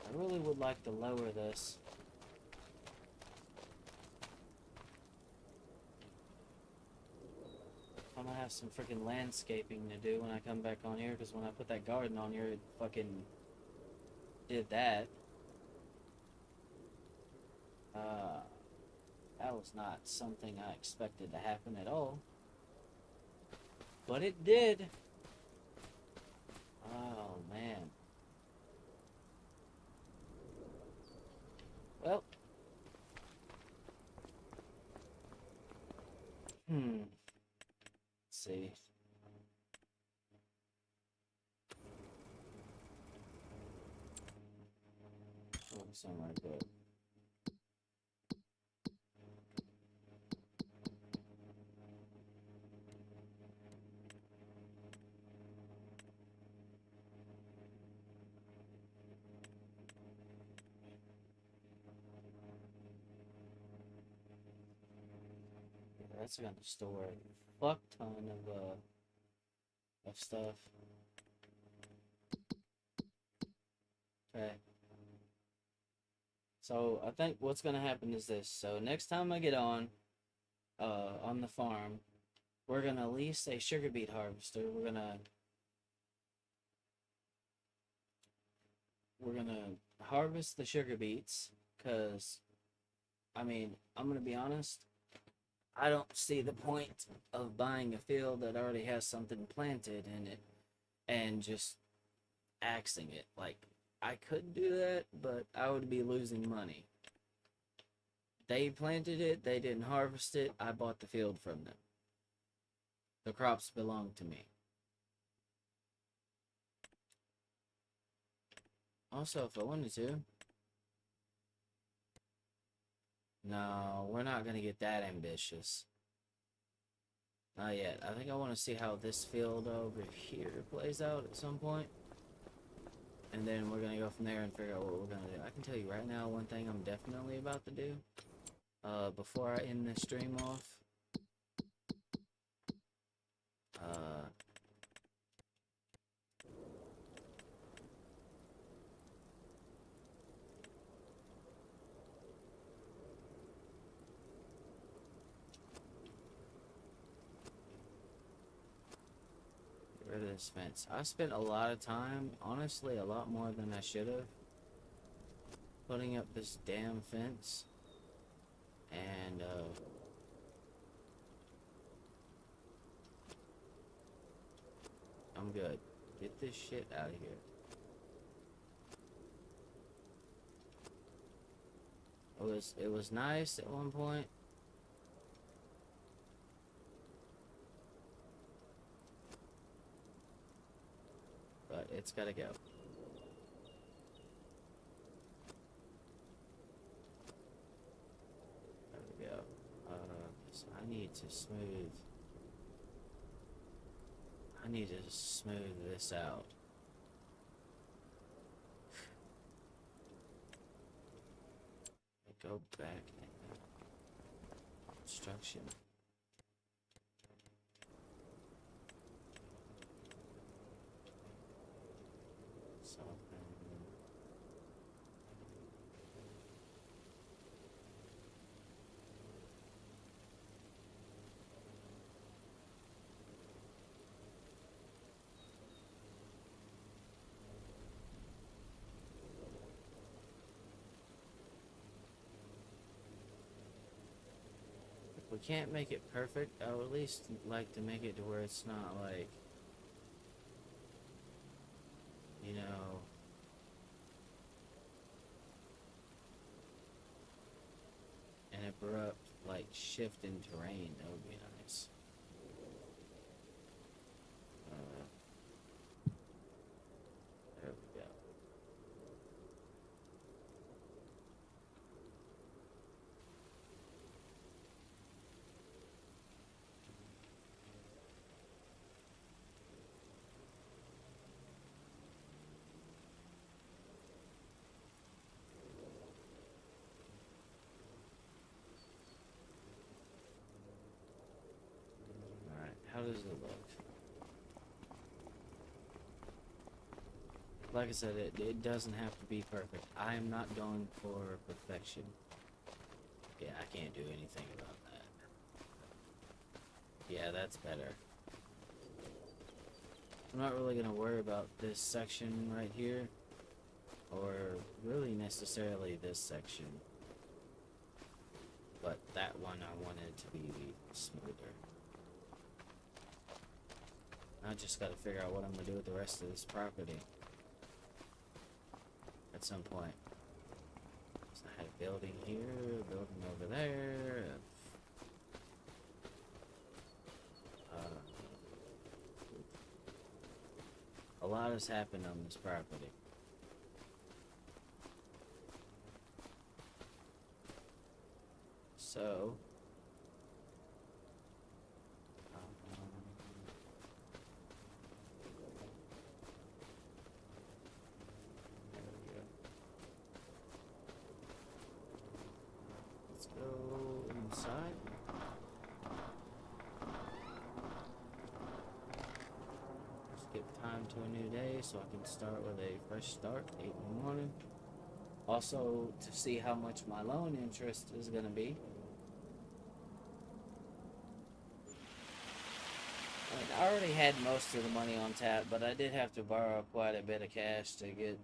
I really would like to lower this. I'm gonna have some freaking landscaping to do when I come back on here, because when I put that garden on here, it fucking did that. That was not something I expected to happen at all. But it did. Oh, man. Well. Let's see. Oh, something like that. That's gonna store a fuck ton of stuff. Okay. So I think what's gonna happen is this. So next time I get on the farm, we're gonna lease a sugar beet harvester. We're gonna harvest the sugar beets, cause I mean, I'm gonna be honest, I don't see the point of buying a field that already has something planted in it and just axing it. Like, I could do that, but I would be losing money. They planted it, they didn't harvest it, I bought the field from them. The crops belong to me. Also, if I wanted to, No, we're not gonna get that ambitious. Not yet. I think I want to see how this field over here plays out at some point. And then we're gonna go from there and figure out what we're gonna do. I can tell you right now one thing I'm definitely about to do. Before I end this stream off. Get rid of this fence. I spent a lot of time, honestly, a lot more than I should have, putting up this damn fence. And, I'm good. Get this shit out of here. It was nice at one point. But it's gotta go. There we go. So I need to smooth this out. Go back in construction. We can't make it perfect. I would at least like to make it to where it's not like, you know, an abrupt like shift in terrain. That would be nice. There we go. How does it look? Like I said, it doesn't have to be perfect. I am not going for perfection. Yeah, I can't do anything about that. Yeah, that's better. I'm not really going to worry about this section right here. Or really necessarily this section. But that one I wanted to be smoother. I just gotta figure out what I'm gonna do with the rest of this property. At some point. So I had a building here, a building over there. A lot has happened on this property. So to a new day so I can start with a fresh start, 8 in the morning. Also, to see how much my loan interest is going to be. I mean, I already had most of the money on tap, but I did have to borrow quite a bit of cash to get...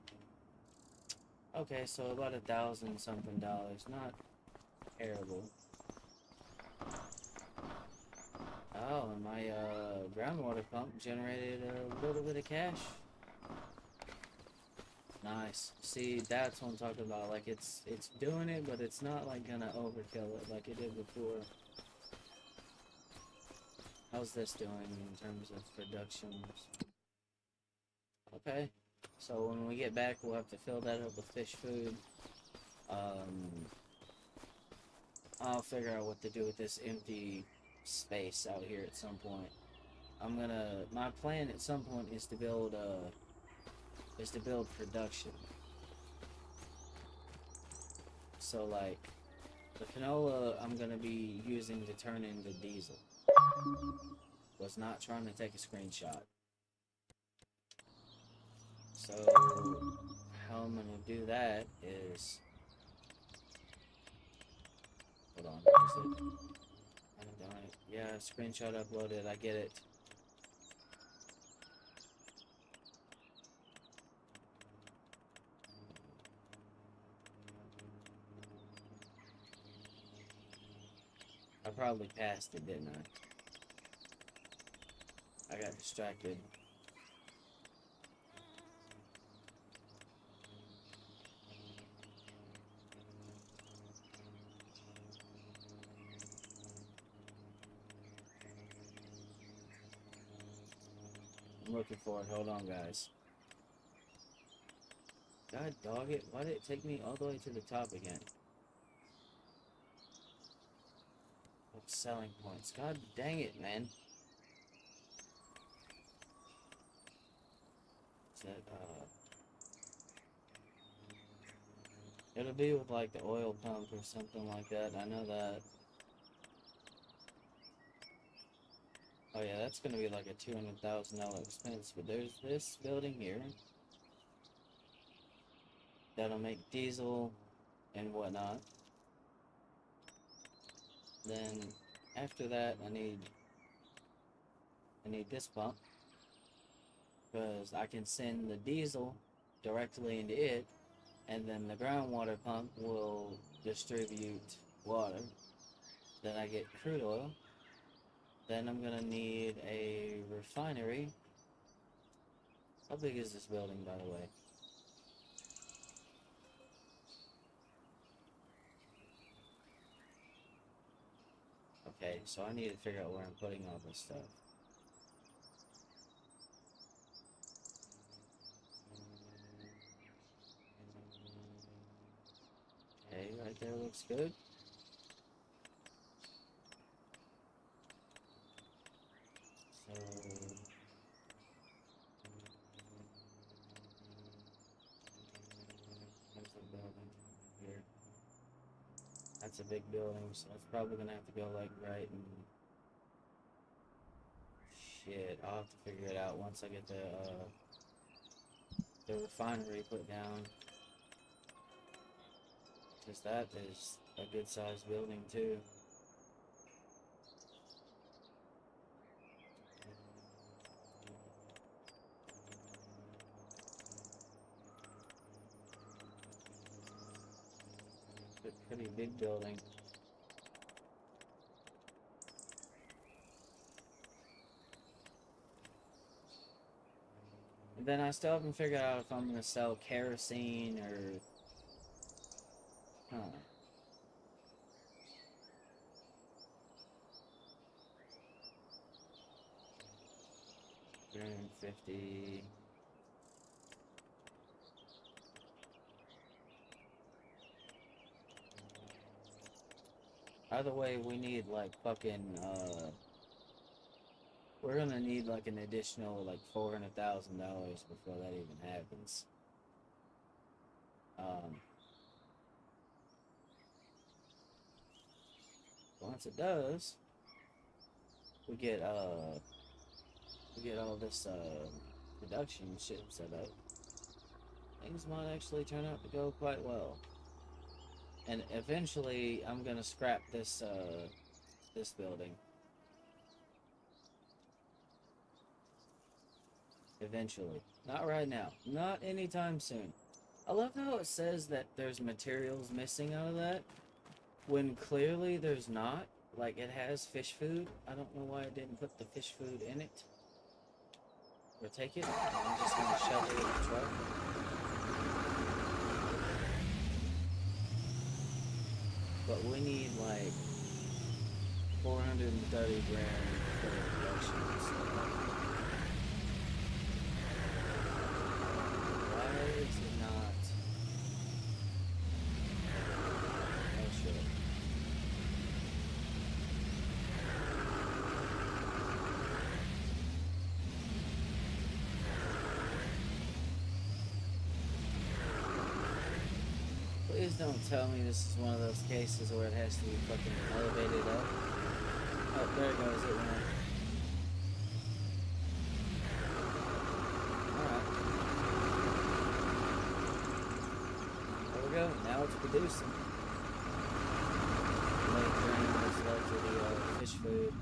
Okay, so about $1,000 something. Not terrible. Oh, and my groundwater pump generated a little bit of cash. Nice. See, that's what I'm talking about. Like, it's doing it, but it's not like gonna overkill it like it did before. How's this doing in terms of productions? Okay. So when we get back, we'll have to fill that up with fish food. I'll figure out what to do with this empty space out here at some point. My plan at some point is to build production. So like, the canola I'm gonna be using to turn into diesel. Was not trying to take a screenshot. So how I'm gonna do that is, hold on, what is it? I don't, yeah, screenshot uploaded, I get it. I probably passed it, didn't I? I got distracted. I'm looking for it. Hold on, guys. God dog it. Why did it take me all the way to the top again? Selling points. God dang it, man. Is that, it'll be with like the oil pump or something like that. I know that. Oh yeah, that's gonna be like a $200,000 expense. But there's this building here that'll make diesel and whatnot. Then after that, I need this pump because I can send the diesel directly into it, and then the groundwater pump will distribute water. Then I get crude oil. Then I'm gonna need a refinery. How big is this building, by the way? Okay, so I need to figure out where I'm putting all this stuff. Okay, right there looks good. So where's the building? Here. That's a big building, so it's probably gonna have to go like right and shit. I'll have to figure it out once I get the refinery put down. Cause that is a good sized building too. Pretty big building. And then I still haven't figured out if I'm gonna sell kerosene or, huh. 350. Either way, we need like fucking, we're gonna need like an additional like $400,000 before that even happens. Once it does, we get all this production shit set up. Things might actually turn out to go quite well. And eventually, I'm gonna scrap this this building. Eventually. Not right now. Not anytime soon. I love how it says that there's materials missing out of that, when clearly there's not. Like, it has fish food. I don't know why it didn't put the fish food in it. Or take it. I'm just gonna shove it in the truck. But we need like 430 grand for production. So why is it not? Oh shit. Please don't tell me this is one of those cases where it has to be fucking elevated up. Oh, there it goes. It went. Alright. There we go. Now it's producing. Let it drain what's left of the fish food.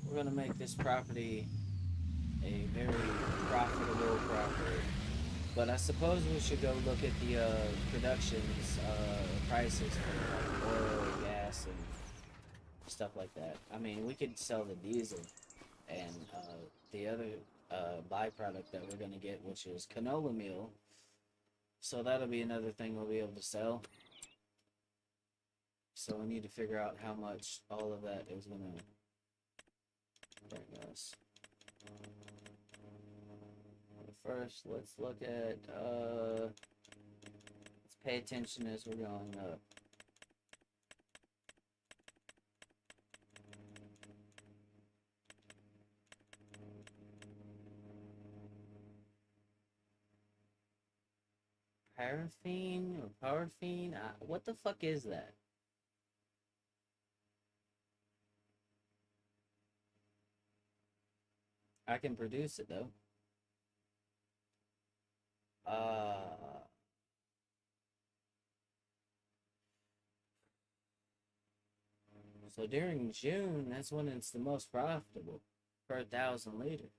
We're gonna make this property a very profitable property. But I suppose we should go look at the productions prices for like oil, gas, and stuff like that. I mean, we could sell the diesel and the other byproduct that we're gonna get, which is canola meal. So that'll be another thing we'll be able to sell. So we need to figure out how much all of that is gonna bring us. First, let's look at, let's pay attention as we're going up. Paraffin or paraffin? What the fuck is that? I can produce it though. So during June, that's when it's the most profitable per 1,000 liters.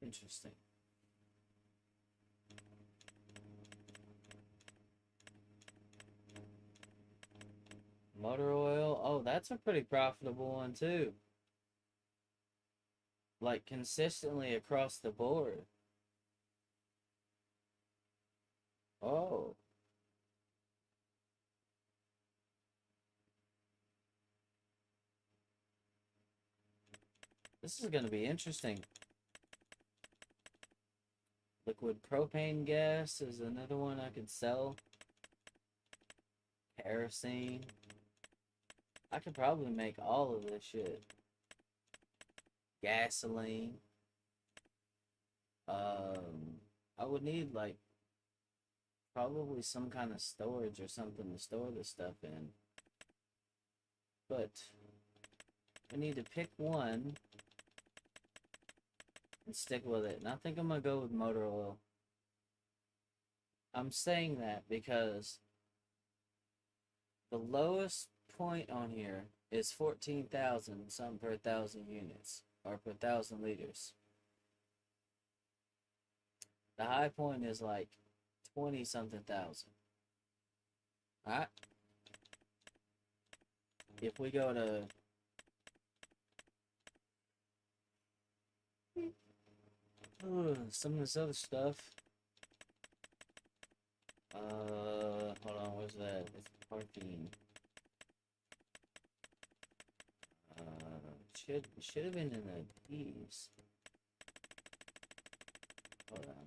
Interesting. Motor oil. Oh, that's a pretty profitable one too. Like consistently across the board. Oh. This is going to be interesting. Liquid propane gas is another one I could sell. Kerosene. I could probably make all of this shit. Gasoline. I would need like probably some kind of storage or something to store this stuff in. But we need to pick one and stick with it. And I think I'm gonna go with motor oil. I'm saying that because the lowest point on here is 14,000 some per 1,000 units or per 1,000 liters. The high point is like 20 something thousand. Alright? If we go to some of this other stuff. Hold on, where's that? It's parking. Should have been in the P's. Hold on.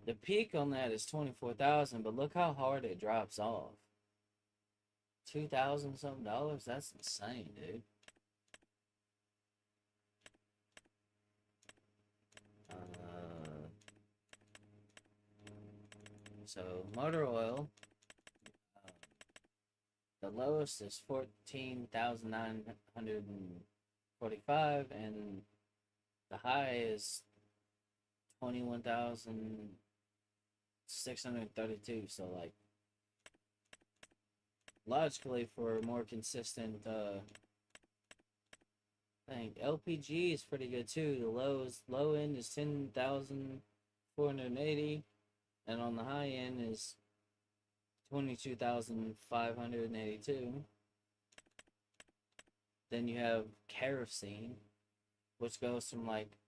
The peak on that is 24,000, but look how hard it drops off. 2,000 something dollars? That's insane, dude. So motor oil, the lowest is 14,945, and the high is 21,632. So like logically, for a more consistent thing, LPG is pretty good too. The low end is 10,480, and on the high end is 22,582. Then you have kerosene, which goes from like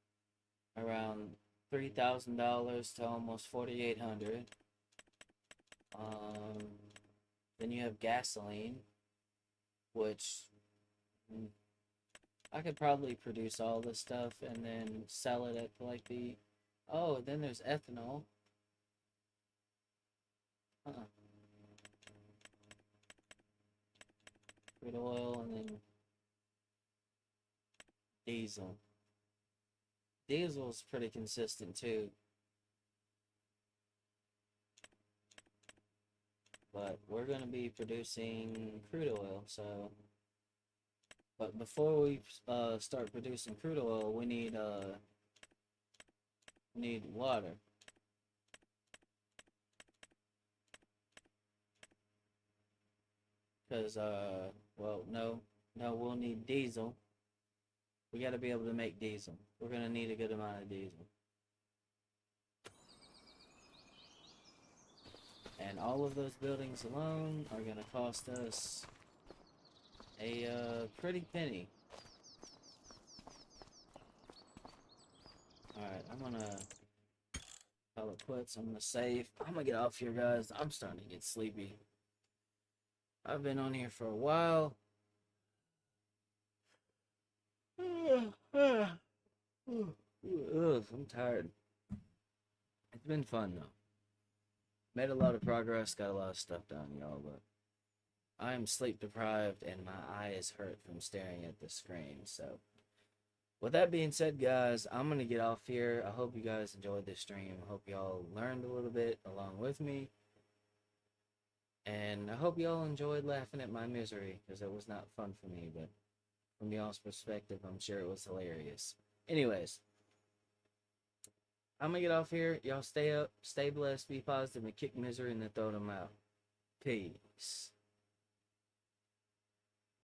around $3,000 to almost 4,800. Then you have gasoline, which I could probably produce all this stuff and then sell it at like the. Oh, then there's ethanol. Uh-uh. Crude oil and then diesel. Diesel's pretty consistent too, but we're gonna be producing crude oil. So, but before we start producing crude oil, we need water. Cause well, no, we'll need diesel. We got to be able to make diesel. We're gonna need a good amount of diesel. And all of those buildings alone are gonna cost us a pretty penny. Alright, I'm gonna call it quits. I'm gonna save. I'm gonna get off here, guys. I'm starting to get sleepy. I've been on here for a while. Ugh, I'm tired. It's been fun though. Made a lot of progress, got a lot of stuff done, y'all, but I am sleep deprived and my eyes hurt from staring at the screen. So, with that being said, guys, I'm gonna get off here. I hope you guys enjoyed this stream. I hope y'all learned a little bit along with me. And I hope y'all enjoyed laughing at my misery, because it was not fun for me, but from y'all's perspective, I'm sure it was hilarious. Anyways, I'm gonna get off here. Y'all stay up, stay blessed, be positive, and kick misery in the throat of mouth. Peace.